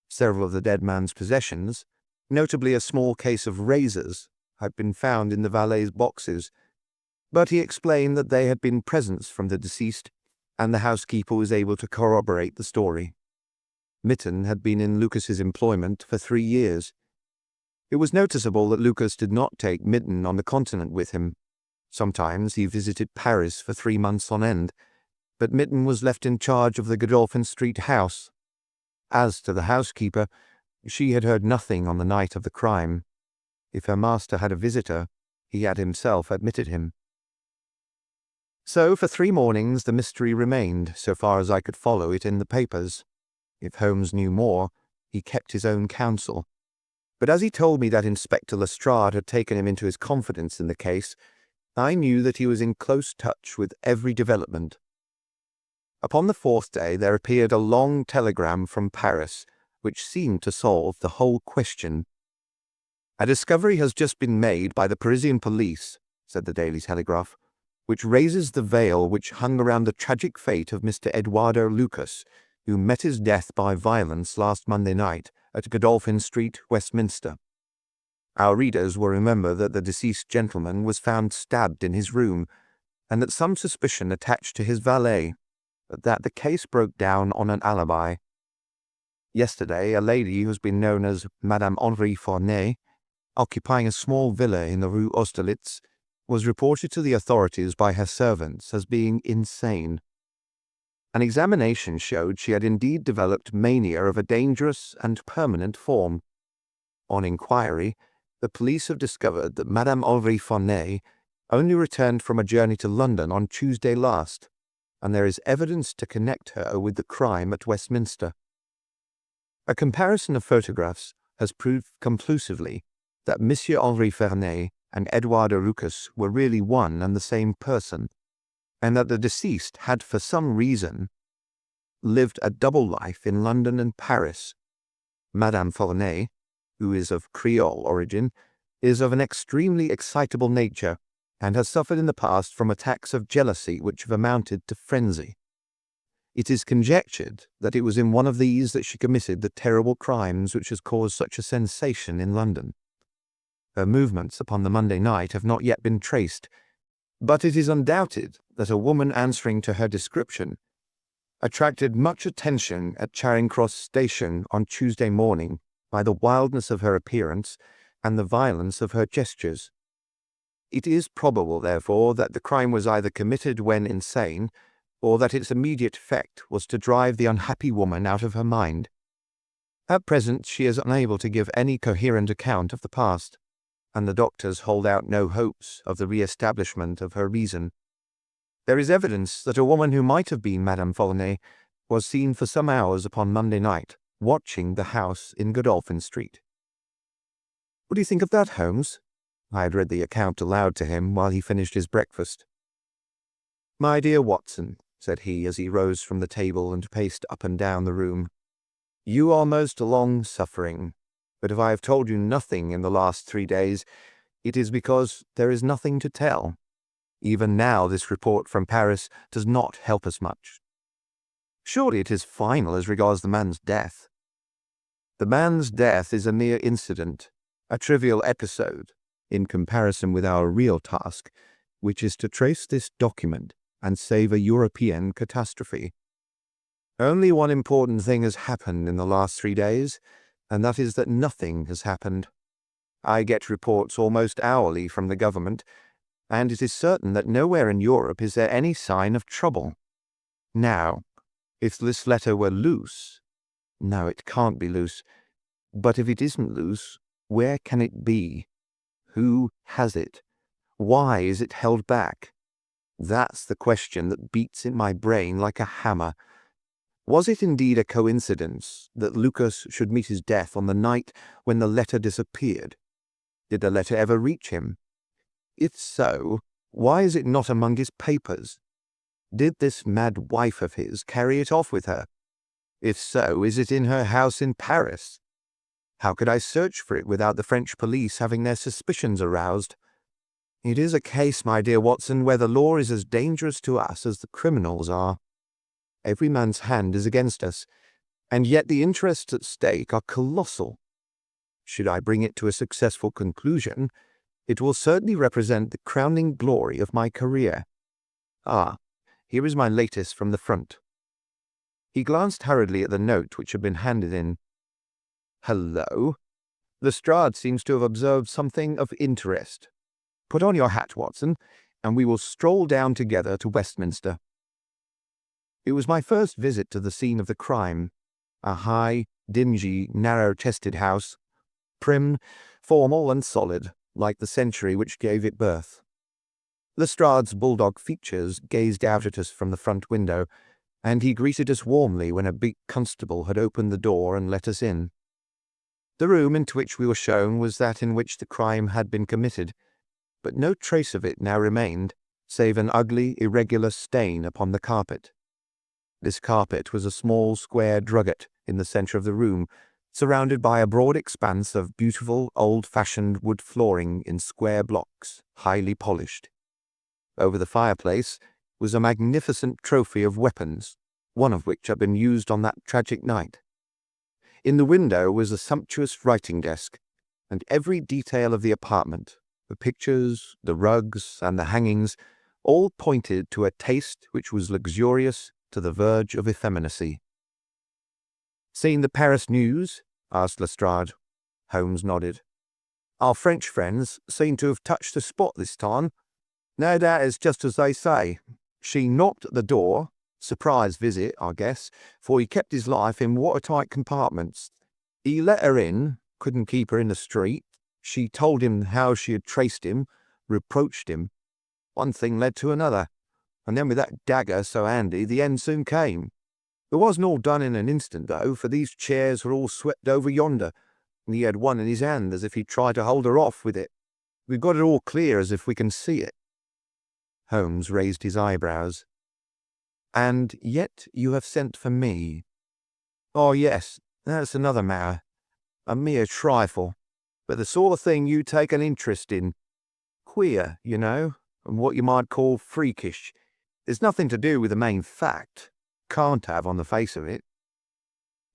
Several of the dead man's possessions, notably a small case of razors, had been found in the valet's boxes, but he explained that they had been presents from the deceased, and the housekeeper was able to corroborate the story. Mitten had been in Lucas's employment for 3 years. It was noticeable that Lucas did not take Mitten on the continent with him. Sometimes he visited Paris for 3 months on end, but Mitten was left in charge of the Godolphin Street house. As to the housekeeper, she had heard nothing on the night of the crime. If her master had a visitor, he had himself admitted him. So for 3 mornings the mystery remained, so far as I could follow it in the papers. If Holmes knew more, he kept his own counsel. But as he told me that Inspector Lestrade had taken him into his confidence in the case, I knew that he was in close touch with every development. Upon the 4th day there appeared a long telegram from Paris, which seemed to solve the whole question. "A discovery has just been made by the Parisian police," said the Daily Telegraph, "which raises the veil which hung around the tragic fate of Mr. Eduardo Lucas, who met his death by violence last Monday night at Godolphin Street, Westminster. Our readers will remember that the deceased gentleman was found stabbed in his room, and that some suspicion attached to his valet, but that the case broke down on an alibi. Yesterday, a lady who has been known as Madame Henri Fournay, occupying a small villa in the Rue Austerlitz, was reported to the authorities by her servants as being insane. An examination showed she had indeed developed mania of a dangerous and permanent form. On inquiry, the police have discovered that Madame Henri Fournay only returned from a journey to London on Tuesday last, and there is evidence to connect her with the crime at Westminster. A comparison of photographs has proved conclusively that Monsieur Henri Fournay and Eduardo Lucas were really one and the same person, and that the deceased had for some reason lived a double life in London and Paris. Madame Fournay, who is of Creole origin, is of an extremely excitable nature, and has suffered in the past from attacks of jealousy which have amounted to frenzy. It is conjectured that it was in one of these that she committed the terrible crimes which has caused such a sensation in London. Her movements upon the Monday night have not yet been traced, but it is undoubted that a woman answering to her description attracted much attention at Charing Cross Station on Tuesday morning by the wildness of her appearance and the violence of her gestures. It is probable, therefore, that the crime was either committed when insane, or that its immediate effect was to drive the unhappy woman out of her mind. At present she is unable to give any coherent account of the past, and the doctors hold out no hopes of the re-establishment of her reason. There is evidence that a woman who might have been Madame Fournay was seen for some hours upon Monday night, watching the house in Godolphin Street. "What do you think of that, Holmes?" I had read the account aloud to him while he finished his breakfast. "My dear Watson," said he as he rose from the table and paced up and down the room, "you are most long-suffering, but if I have told you nothing in the last 3 days, it is because there is nothing to tell. Even now this report from Paris does not help us much. Surely it is final as regards the man's death. The man's death is a mere incident, a trivial episode, in comparison with our real task, which is to trace this document and save a European catastrophe. Only one important thing has happened in the last 3 days, and that is that nothing has happened. I get reports almost hourly from the government, and it is certain that nowhere in Europe is there any sign of trouble. Now, if this letter were loose— no, it can't be loose. But if it isn't loose, where can it be? Who has it? Why is it held back? That's the question that beats in my brain like a hammer. Was it indeed a coincidence that Lucas should meet his death on the night when the letter disappeared? Did the letter ever reach him? If so, why is it not among his papers? Did this mad wife of his carry it off with her? If so, is it in her house in Paris? How could I search for it without the French police having their suspicions aroused? It is a case, my dear Watson, where the law is as dangerous to us as the criminals are. Every man's hand is against us, and yet the interests at stake are colossal. Should I bring it to a successful conclusion, it will certainly represent the crowning glory of my career. Ah, here is my latest from the front. He glanced hurriedly at the note which had been handed in. Hello. Lestrade seems to have observed something of interest. Put on your hat, Watson, and we will stroll down together to Westminster. It was my first visit to the scene of the crime, a high, dingy, narrow-chested house, prim, formal and solid, like the century which gave it birth. Lestrade's bulldog features gazed out at us from the front window, and he greeted us warmly when a big constable had opened the door and let us in. The room into which we were shown was that in which the crime had been committed, but no trace of it now remained, save an ugly, irregular stain upon the carpet. This carpet was a small square drugget in the centre of the room, surrounded by a broad expanse of beautiful, old-fashioned wood flooring in square blocks, highly polished. Over the fireplace was a magnificent trophy of weapons, one of which had been used on that tragic night. In the window was a sumptuous writing desk, and every detail of the apartment, the pictures, the rugs, and the hangings, all pointed to a taste which was luxurious to the verge of effeminacy. "Seen the Paris news?" asked Lestrade. Holmes nodded. "Our French friends seem to have touched the spot this time. No doubt it's just as they say. She knocked at the door. Surprise visit, I guess, for he kept his life in watertight compartments. He let her in, couldn't keep her in the street. She told him how she had traced him, reproached him. One thing led to another, and then with that dagger so handy, the end soon came. It wasn't all done in an instant, though, for these chairs were all swept over yonder, and he had one in his hand as if he'd tried to hold her off with it. We've got it all clear as if we can see it." Holmes raised his eyebrows. "And yet you have sent for me." "Oh, yes, that's another matter. A mere trifle, but the sort of thing you take an interest in. Queer, you know, and what you might call freakish. There's nothing to do with the main fact. Can't have on the face of it."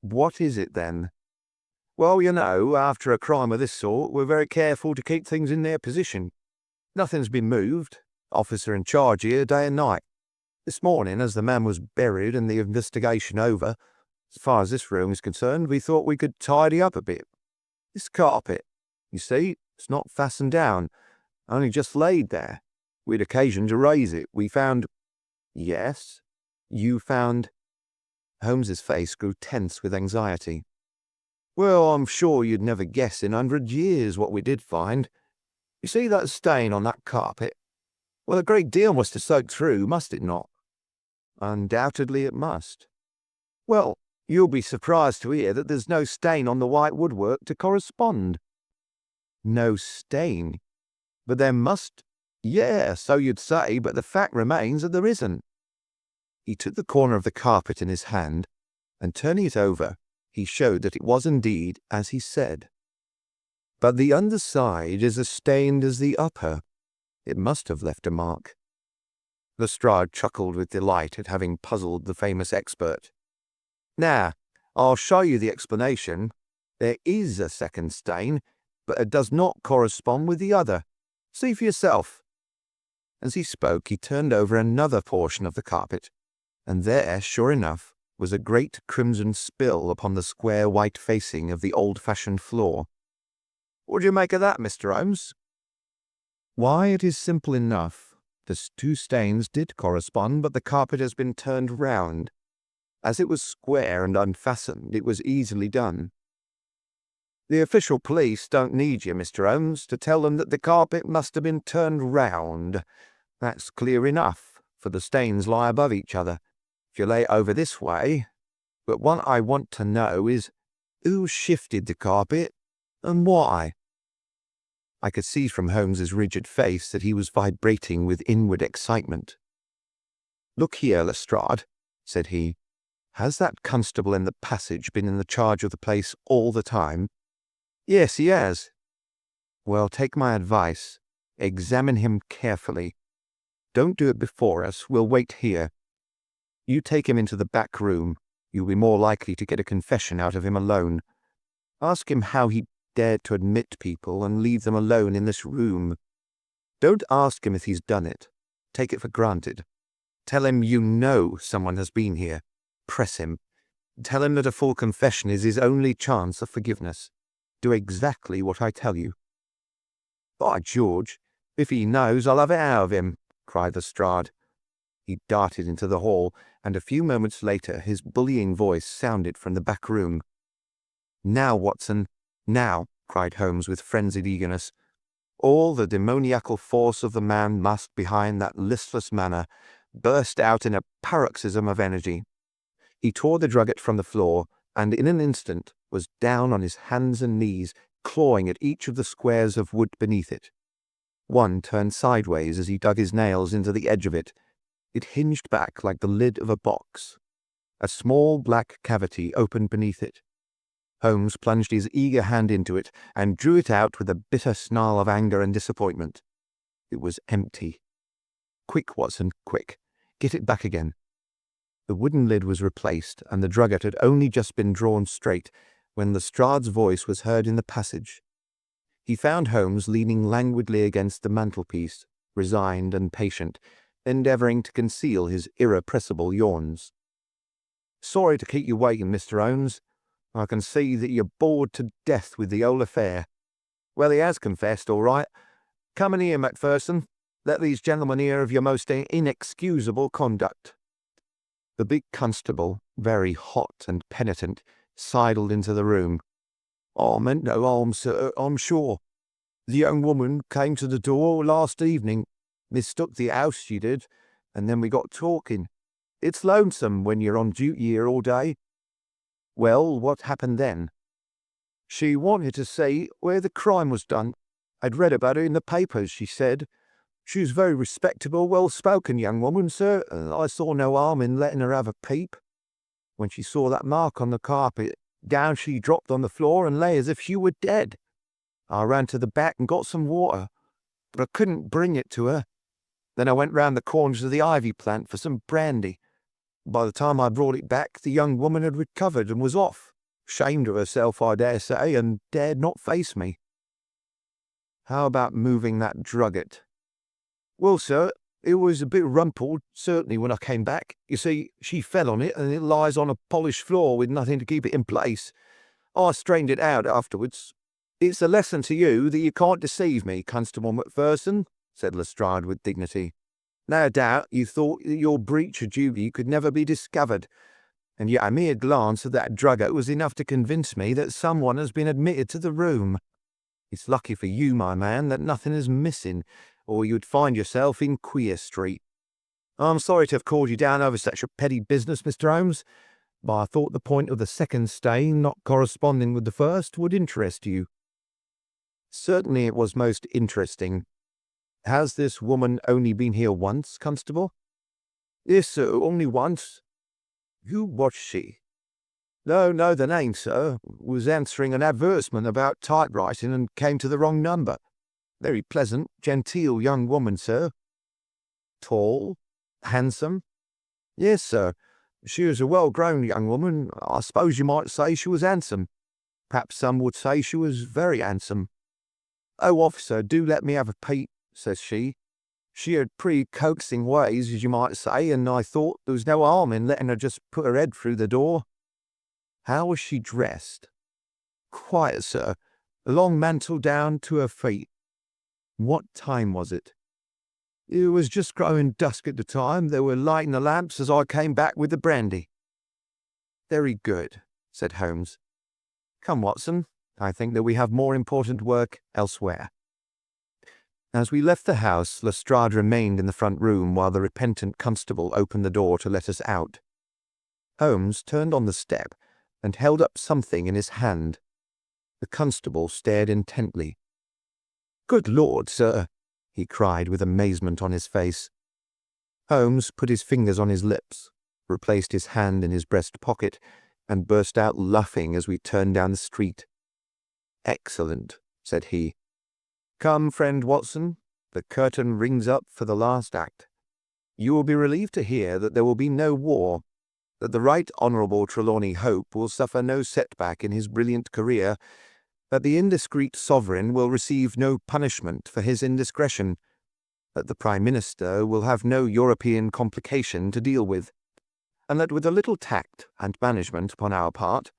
"What is it, then?" "Well, you know, after a crime of this sort, we're very careful to keep things in their position. Nothing's been moved. Officer in charge here day and night. This morning, as the man was buried and the investigation over, as far as this room is concerned, we thought we could tidy up a bit. This carpet, you see, it's not fastened down, only just laid there. We'd occasion to raise it. We found—" "Yes, you found—" Holmes's face grew tense with anxiety. "Well, I'm sure you'd never guess in 100 years what we did find. You see that stain on that carpet? Well, a great deal must have soaked through, must it not?" "Undoubtedly it must." "Well, you'll be surprised to hear that there's no stain on the white woodwork to correspond." "No stain? But there must—" "Yeah, so you'd say, but the fact remains that there isn't." He took the corner of the carpet in his hand, and turning it over, he showed that it was indeed as he said. "But the underside is as stained as the upper. It must have left a mark." Lestrade chuckled with delight at having puzzled the famous expert. "Now, I'll show you the explanation. There is a second stain, but it does not correspond with the other. See for yourself." As he spoke, he turned over another portion of the carpet, and there, sure enough, was a great crimson spill upon the square white facing of the old-fashioned floor. "What do you make of that, Mr. Holmes?" "Why, it is simple enough. The two stains did correspond, but the carpet has been turned round. As it was square and unfastened, it was easily done." "The official police don't need you, Mr. Holmes, to tell them that the carpet must have been turned round. That's clear enough, for the stains lie above each other, if you lay it over this way. But what I want to know is, who shifted the carpet, and why?" I could see from Holmes's rigid face that he was vibrating with inward excitement. "Look here, Lestrade," said he. "Has that constable in the passage been in the charge of the place all the time?" Yes, he has. Well, take my advice. Examine him carefully. Don't do it before us. We'll wait here. You take him into the back room. You'll be more likely to get a confession out of him alone. Ask him how he dared to admit people and leave them alone in this room. Don't ask him if he's done it. Take it for granted. Tell him you know someone has been here. Press him. Tell him that a full confession is his only chance of forgiveness. Do exactly what I tell you. By George, if he knows, I'll have it out of him, cried Lestrade. He darted into the hall, and a few moments later his bullying voice sounded from the back room. Now, Watson, now, cried Holmes with frenzied eagerness. All the demoniacal force of the man masked behind that listless manner burst out in a paroxysm of energy. He tore the drugget from the floor, and in an instant was down on his hands and knees, clawing at each of the squares of wood beneath it. One turned sideways as he dug his nails into the edge of it. It hinged back like the lid of a box. A small black cavity opened beneath it. Holmes plunged his eager hand into it and drew it out with a bitter snarl of anger and disappointment. It was empty. Quick, Watson, quick. Get it back again. The wooden lid was replaced, and the drugget had only just been drawn straight when Lestrade's voice was heard in the passage. He found Holmes leaning languidly against the mantelpiece, resigned and patient, endeavouring to conceal his irrepressible yawns. "Sorry to keep you waiting, Mr. Holmes. I can see that you're bored to death with the whole affair. Well, he has confessed, all right. Come in here, Macpherson. Let these gentlemen hear of your most inexcusable conduct." The big constable, very hot and penitent, sidled into the room. "I meant no harm, sir, I'm sure. The young woman came to the door last evening, mistook the house, she did, and then we got talking. It's lonesome when you're on duty here all day." "Well, what happened then?" "She wanted to see where the crime was done. I'd read about her in the papers, she said. She was a very respectable, well-spoken young woman, sir, and I saw no harm in letting her have a peep. When she saw that mark on the carpet, down she dropped on the floor and lay as if she were dead. I ran to the back and got some water, but I couldn't bring it to her. Then I went round the corners of the ivy plant for some brandy. By the time I brought it back, the young woman had recovered and was off, ashamed of herself, I dare say, and dared not face me." "How about moving that drugget?" "Well, sir, it was a bit rumpled, certainly, when I came back. You see, she fell on it, and it lies on a polished floor with nothing to keep it in place. I straightened it out afterwards. It's a lesson to you that you can't deceive me, Constable Macpherson," said Lestrade with dignity. "No doubt you thought that your breach of duty could never be discovered, and yet a mere glance at that drugget was enough to convince me that someone has been admitted to the room. It's lucky for you, my man, that nothing is missing, or you'd find yourself in Queer Street. I'm sorry to have called you down over such a petty business, Mr. Holmes, but I thought the point of the second stain not corresponding with the first would interest you." "Certainly it was most interesting. Has this woman only been here once, Constable?" "Yes, sir, only once." "Who was she?" No, the name, sir. Was answering an advertisement about typewriting and came to the wrong number. Very pleasant, genteel young woman, sir." "Tall? Handsome?" "Yes, sir. She was a well-grown young woman. I suppose you might say she was handsome. Perhaps some would say she was very handsome. 'Oh, officer, do let me have a peep,' says she. She had pretty coaxing ways, as you might say, and I thought there was no harm in letting her just put her head through the door." "How was she dressed?" "Quiet, sir. A long mantle down to her feet." "What time was it?" "It was just growing dusk at the time. They were lighting the lamps as I came back with the brandy." "Very good," said Holmes. "Come, Watson, I think that we have more important work elsewhere." As we left the house, Lestrade remained in the front room while the repentant constable opened the door to let us out. Holmes turned on the step and held up something in his hand. The constable stared intently. "Good Lord, sir!" he cried with amazement on his face. Holmes put his fingers on his lips, replaced his hand in his breast pocket, and burst out laughing as we turned down the street. "Excellent," said he. "Come, friend Watson, the curtain rings up for the last act. You will be relieved to hear that there will be no war, that the Right Honourable Trelawney Hope will suffer no setback in his brilliant career, that the indiscreet sovereign will receive no punishment for his indiscretion, that the Prime Minister will have no European complication to deal with, and that with a little tact and management upon our part,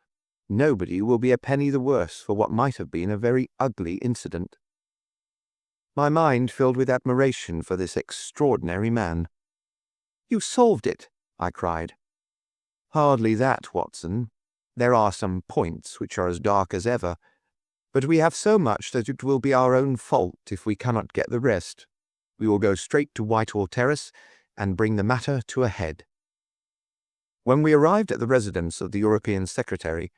nobody will be a penny the worse for what might have been a very ugly incident." My mind filled with admiration for this extraordinary man. "You solved it," I cried. "Hardly that, Watson. There are some points which are as dark as ever, but we have so much that it will be our own fault if we cannot get the rest. We will go straight to Whitehall Terrace and bring the matter to a head." When we arrived at the residence of the European Secretary,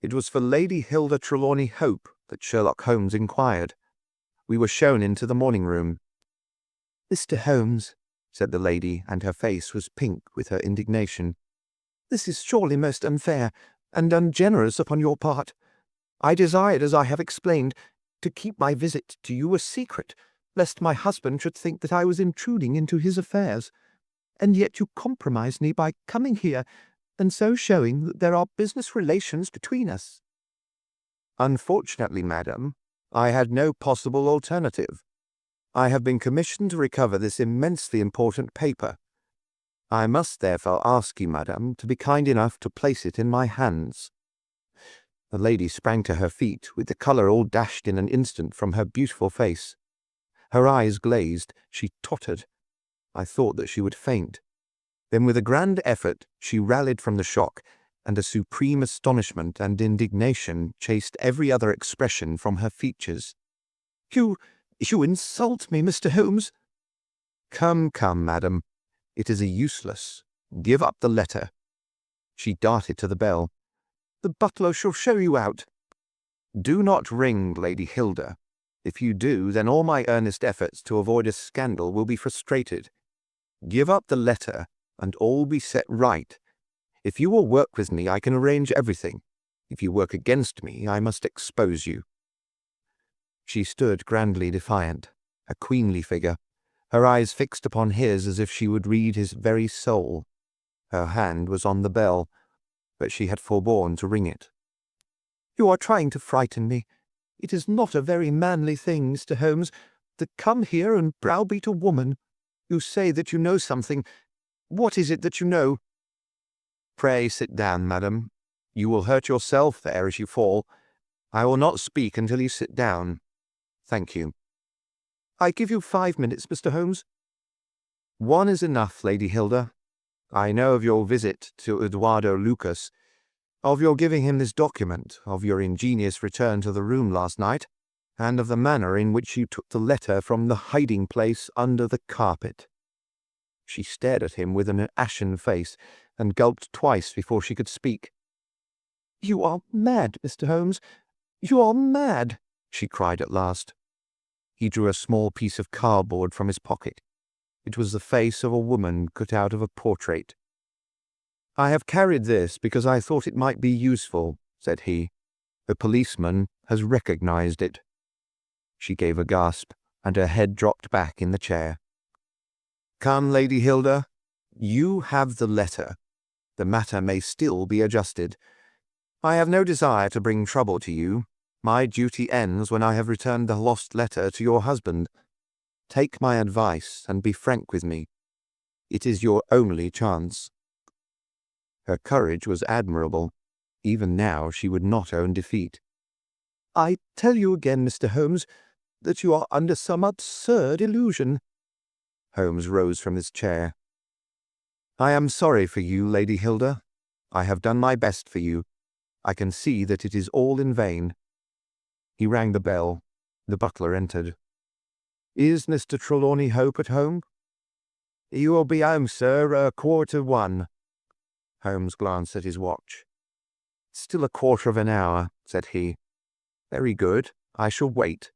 it was for Lady Hilda Trelawney Hope that Sherlock Holmes inquired. We were shown into the morning room. "Mr. Holmes," said the lady, and her face was pink with her indignation, "this is surely most unfair and ungenerous upon your part. I desired, as I have explained, to keep my visit to you a secret, lest my husband should think that I was intruding into his affairs, and yet you compromise me by coming here and so showing that there are business relations between us." "Unfortunately, madam, I had no possible alternative. I have been commissioned to recover this immensely important paper. I must therefore ask you, madam, to be kind enough to place it in my hands." The lady sprang to her feet, with the colour all dashed in an instant from her beautiful face. Her eyes glazed, she tottered. I thought that she would faint. Then with a grand effort she rallied from the shock, and a supreme astonishment and indignation chased every other expression from her features. You insult me, Mr. Holmes." Come, madam, it is useless. Give up the letter." She darted to the bell. "The butler shall show you out." "Do not ring, Lady Hilda. If you do, then all my earnest efforts to avoid a scandal will be frustrated. Give up the letter, and all be set right. If you will work with me, I can arrange everything. If you work against me, I must expose you." She stood grandly defiant, a queenly figure, her eyes fixed upon his as if she would read his very soul. Her hand was on the bell, but she had forborne to ring it. "You are trying to frighten me. It is not a very manly thing, Mr. Holmes, to come here and browbeat a woman. You say that you know something. What is it that you know?" "Pray sit down, madam. You will hurt yourself there as you fall. I will not speak until you sit down. Thank you." "I give you 5 minutes, Mr. Holmes." "One is enough, Lady Hilda. I know of your visit to Eduardo Lucas, of your giving him this document, of your ingenious return to the room last night, and of the manner in which you took the letter from the hiding-place under the carpet." She stared at him with an ashen face, and gulped twice before she could speak. "You are mad, Mr. Holmes. You are mad," she cried at last. He drew a small piece of cardboard from his pocket. It was the face of a woman cut out of a portrait. "I have carried this because I thought it might be useful," said he. "The policeman has recognized it." She gave a gasp, and her head dropped back in the chair. "Come, Lady Hilda. You have the letter. The matter may still be adjusted. I have no desire to bring trouble to you. My duty ends when I have returned the lost letter to your husband. Take my advice and be frank with me. It is your only chance." Her courage was admirable. Even now she would not own defeat. "I tell you again, Mr. Holmes, that you are under some absurd illusion." Holmes rose from his chair. "I am sorry for you, Lady Hilda. I have done my best for you. I can see that it is all in vain." He rang the bell. The butler entered. "Is Mr. Trelawney Hope at home?" "He will be home, sir, 1:15. Holmes glanced at his watch. "Still 1/4 said he. "Very good. I shall wait."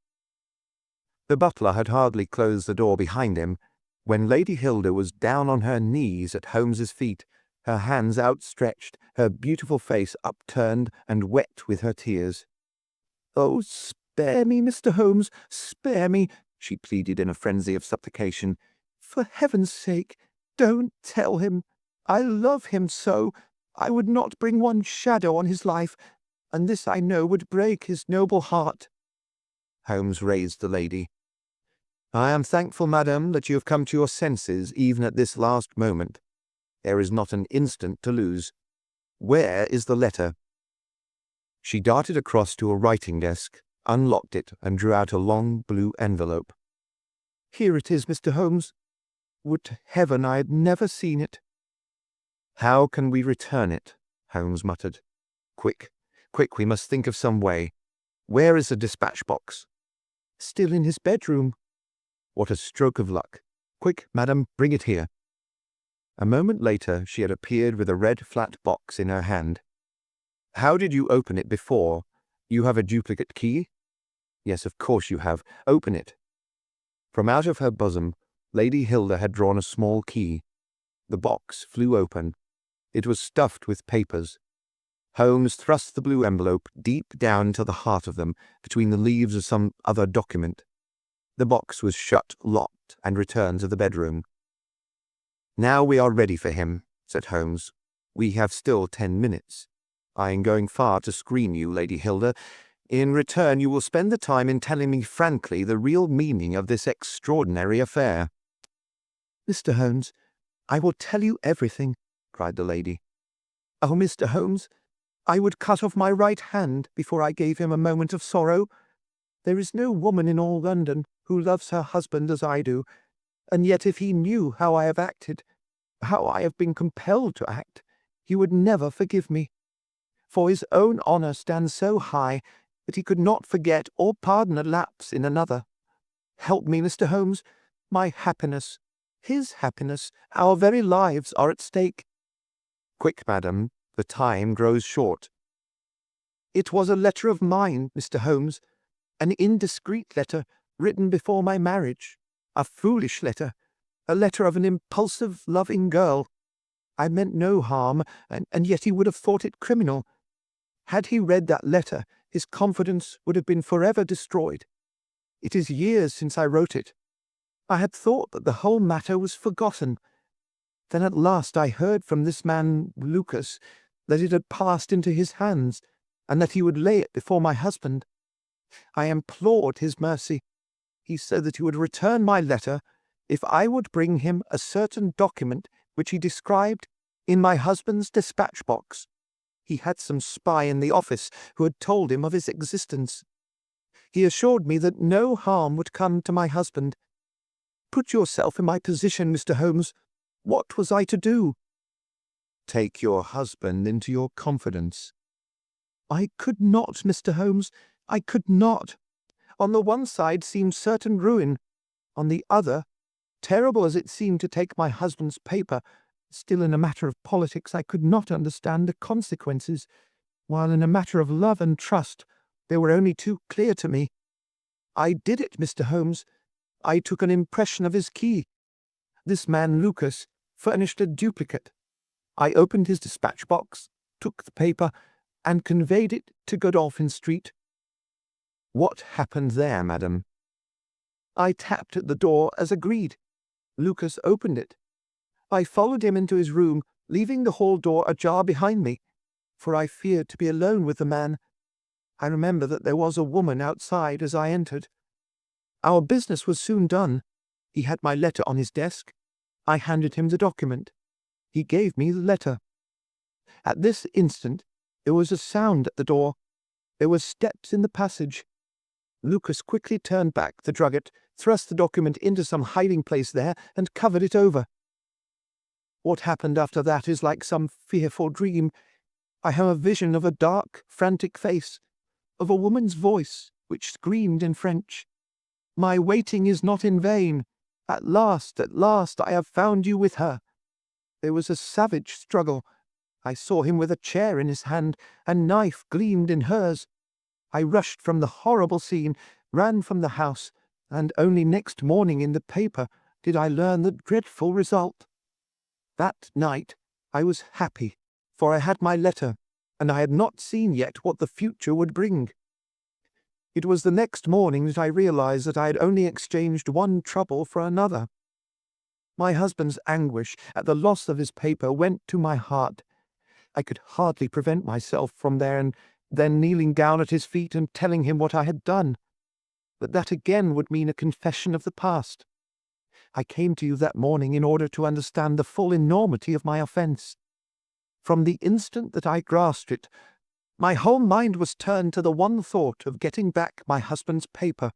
The butler had hardly closed the door behind him when Lady Hilda was down on her knees at Holmes's feet, her hands outstretched, her beautiful face upturned and wet with her tears. "Oh, spare me, Mr. Holmes, spare me," she pleaded in a frenzy of supplication. "For heaven's sake, don't tell him. I love him so. I would not bring one shadow on his life, and this I know would break his noble heart." Holmes raised the lady. "I am thankful, madam, that you have come to your senses even at this last moment. There is not an instant to lose. Where is the letter?" She darted across to a writing desk, unlocked it, and drew out a long blue envelope. "Here it is, Mr. Holmes. Would to heaven I had never seen it." "How can we return it?" Holmes muttered. Quick, we must think of some way. Where is the dispatch box?" "Still in his bedroom." "What a stroke of luck. Quick, madam, bring it here." A moment later she had appeared with a red flat box in her hand. "How did you open it before? You have a duplicate key?" "Yes, of course you have. Open it." From out of her bosom, Lady Hilda had drawn a small key. The box flew open. It was stuffed with papers. Holmes thrust the blue envelope deep down to the heart of them, between the leaves of some other document. The box was shut, locked, and returned to the bedroom. "Now we are ready for him," said Holmes. "We have still 10 minutes. I am going far to screen you, Lady Hilda. In return, you will spend the time in telling me frankly the real meaning of this extraordinary affair." "Mr. Holmes, I will tell you everything," cried the lady. "Oh, Mr. Holmes, I would cut off my right hand before I gave him a moment of sorrow. There is no woman in all London who loves her husband as I do, and yet if he knew how I have acted, how I have been compelled to act, he would never forgive me. For his own honour stands so high that he could not forget or pardon a lapse in another. Help me, Mr. Holmes. My happiness, his happiness, our very lives are at stake." "Quick, madam, the time grows short." "It was a letter of mine, Mr. Holmes, an indiscreet letter written before my marriage, a foolish letter, a letter of an impulsive, loving girl. I meant no harm, and yet he would have thought it criminal. Had he read that letter, his confidence would have been forever destroyed. It is years since I wrote it. I had thought that the whole matter was forgotten. Then at last I heard from this man, Lucas, that it had passed into his hands, and that he would lay it before my husband. I implored his mercy. He said that he would return my letter if I would bring him a certain document which he described in my husband's dispatch box. He had some spy in the office who had told him of its existence. He assured me that no harm would come to my husband. Put yourself in my position, Mr. Holmes. What was I to do?" "Take your husband into your confidence." "I could not, Mr. Holmes. I could not. On the one side seemed certain ruin. On the other, terrible as it seemed to take my husband's paper, still in a matter of politics I could not understand the consequences, while in a matter of love and trust they were only too clear to me. I did it, Mr. Holmes. I took an impression of his key. This man Lucas furnished a duplicate. I opened his dispatch box, took the paper, and conveyed it to Godolphin Street." "What happened there, madam?" "I tapped at the door as agreed. Lucas opened it. I followed him into his room, leaving the hall door ajar behind me, for I feared to be alone with the man. I remember that there was a woman outside as I entered. Our business was soon done. He had my letter on his desk. I handed him the document. He gave me the letter. At this instant there was a sound at the door. There were steps in the passage. Lucas quickly turned back the drugget, thrust the document into some hiding place there, and covered it over. What happened after that is like some fearful dream. I have a vision of a dark, frantic face, of a woman's voice which screamed in French, "My waiting is not in vain. At last, I have found you with her." There was a savage struggle. I saw him with a chair in his hand, a knife gleamed in hers. I rushed from the horrible scene, ran from the house, and only next morning in the paper did I learn the dreadful result. That night I was happy, for I had my letter, and I had not seen yet what the future would bring. It was the next morning that I realized that I had only exchanged one trouble for another. My husband's anguish at the loss of his paper went to my heart. I could hardly prevent myself from there and then kneeling down at his feet and telling him what I had done. But that again would mean a confession of the past. I came to you that morning in order to understand the full enormity of my offence. From the instant that I grasped it, my whole mind was turned to the one thought of getting back my husband's paper.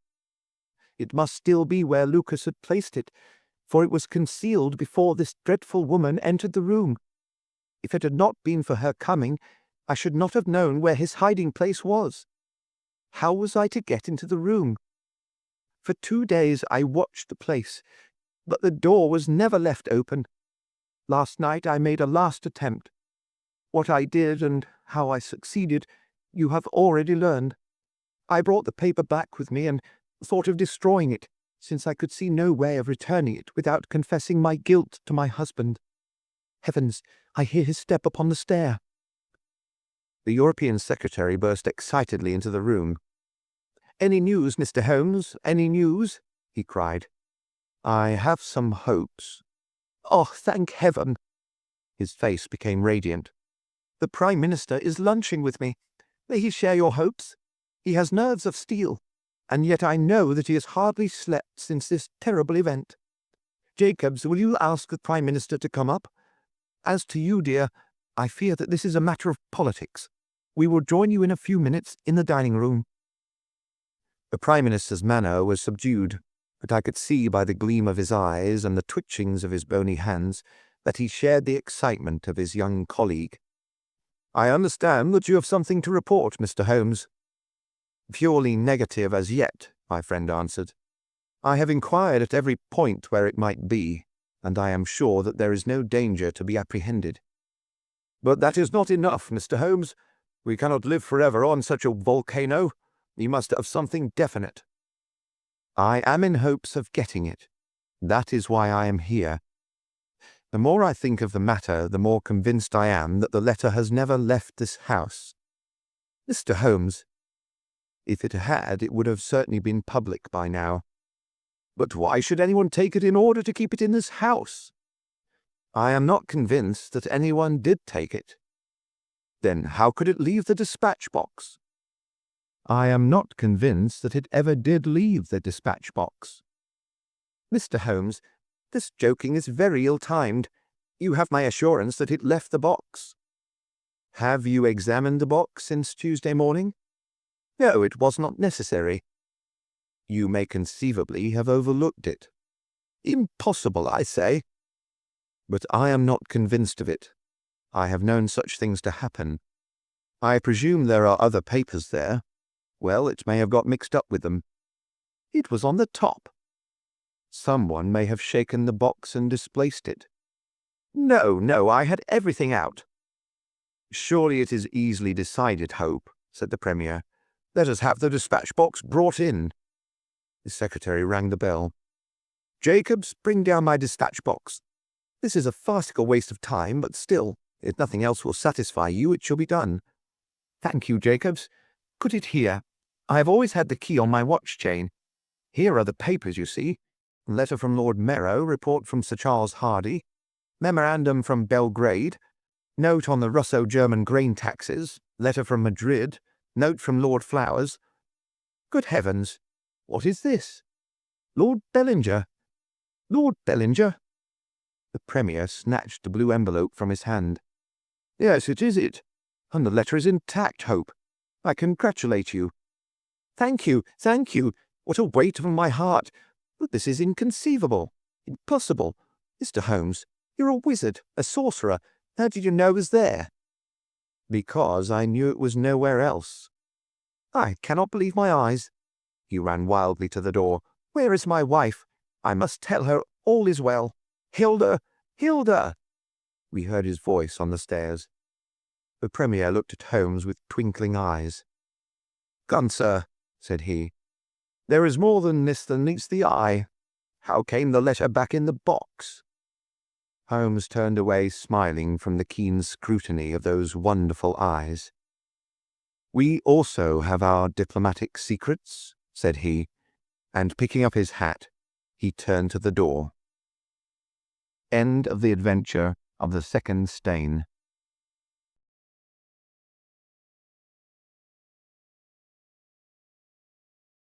It must still be where Lucas had placed it, for it was concealed before this dreadful woman entered the room. If it had not been for her coming, I should not have known where his hiding place was. How was I to get into the room? For 2 days I watched the place, but the door was never left open. Last night I made a last attempt. What I did and how I succeeded, you have already learned. I brought the paper back with me and thought of destroying it, since I could see no way of returning it without confessing my guilt to my husband. Heavens, I hear his step upon the stair. The European secretary burst excitedly into the room. "Any news, Mr. Holmes? Any news?" he cried. "I have some hopes." "Oh, thank heaven!" His face became radiant. "The Prime Minister is lunching with me. May he share your hopes? He has nerves of steel, and yet I know that he has hardly slept since this terrible event. Jacobs, will you ask the Prime Minister to come up? As to you, dear, I fear that this is a matter of politics. We will join you in a few minutes in the dining room." The Prime Minister's manner was subdued, but I could see by the gleam of his eyes and the twitchings of his bony hands that he shared the excitement of his young colleague. "I understand that you have something to report, Mr. Holmes." "Purely negative as yet," my friend answered. "I have inquired at every point where it might be, and I am sure that there is no danger to be apprehended." "But that is not enough, Mr. Holmes. We cannot live forever on such a volcano. You must have something definite." "I am in hopes of getting it. That is why I am here. The more I think of the matter, the more convinced I am that the letter has never left this house." "Mr. Holmes." "If it had, it would have certainly been public by now." "But why should anyone take it in order to keep it in this house?" "I am not convinced that anyone did take it." "Then how could it leave the dispatch box?" "I am not convinced that it ever did leave the dispatch box." "Mr. Holmes, this joking is very ill-timed. You have my assurance that it left the box." "Have you examined the box since Tuesday morning?" "No, it was not necessary." "You may conceivably have overlooked it." "Impossible, I say." "But I am not convinced of it. I have known such things to happen. I presume there are other papers there. Well, it may have got mixed up with them." "It was on the top." "Someone may have shaken the box and displaced it." No, I had everything out." "Surely it is easily decided, Hope," said the Premier. "Let us have the dispatch box brought in." The secretary rang the bell. "Jacobs, bring down my dispatch box. This is a farcical waste of time, but still, if nothing else will satisfy you, it shall be done." "Thank you, Jacobs. Put it here. I have always had the key on my watch chain. Here are the papers, you see. Letter from Lord Merrow, report from Sir Charles Hardy, memorandum from Belgrade, note on the Russo-German grain taxes, letter from Madrid, note from Lord Flowers. Good heavens, what is this? Lord Bellinger. Lord Bellinger?" The Premier snatched the blue envelope from his hand. "Yes, it is it. And the letter is intact, Hope. I congratulate you." Thank you. What a weight on my heart. But this is inconceivable. Impossible. Mr. Holmes, you're a wizard, a sorcerer. How did you know it was there?" "Because I knew it was nowhere else." "I cannot believe my eyes." He ran wildly to the door. "Where is my wife? I must tell her all is well. Hilda! Hilda!" We heard his voice on the stairs. The Premier looked at Holmes with twinkling eyes. "Come, sir," said he. "There is more than this that meets the eye. How came the letter back in the box?" Holmes turned away smiling from the keen scrutiny of those wonderful eyes. We also have our diplomatic secrets, said he, and picking up his hat, he turned to the door. End of the adventure of the second stain.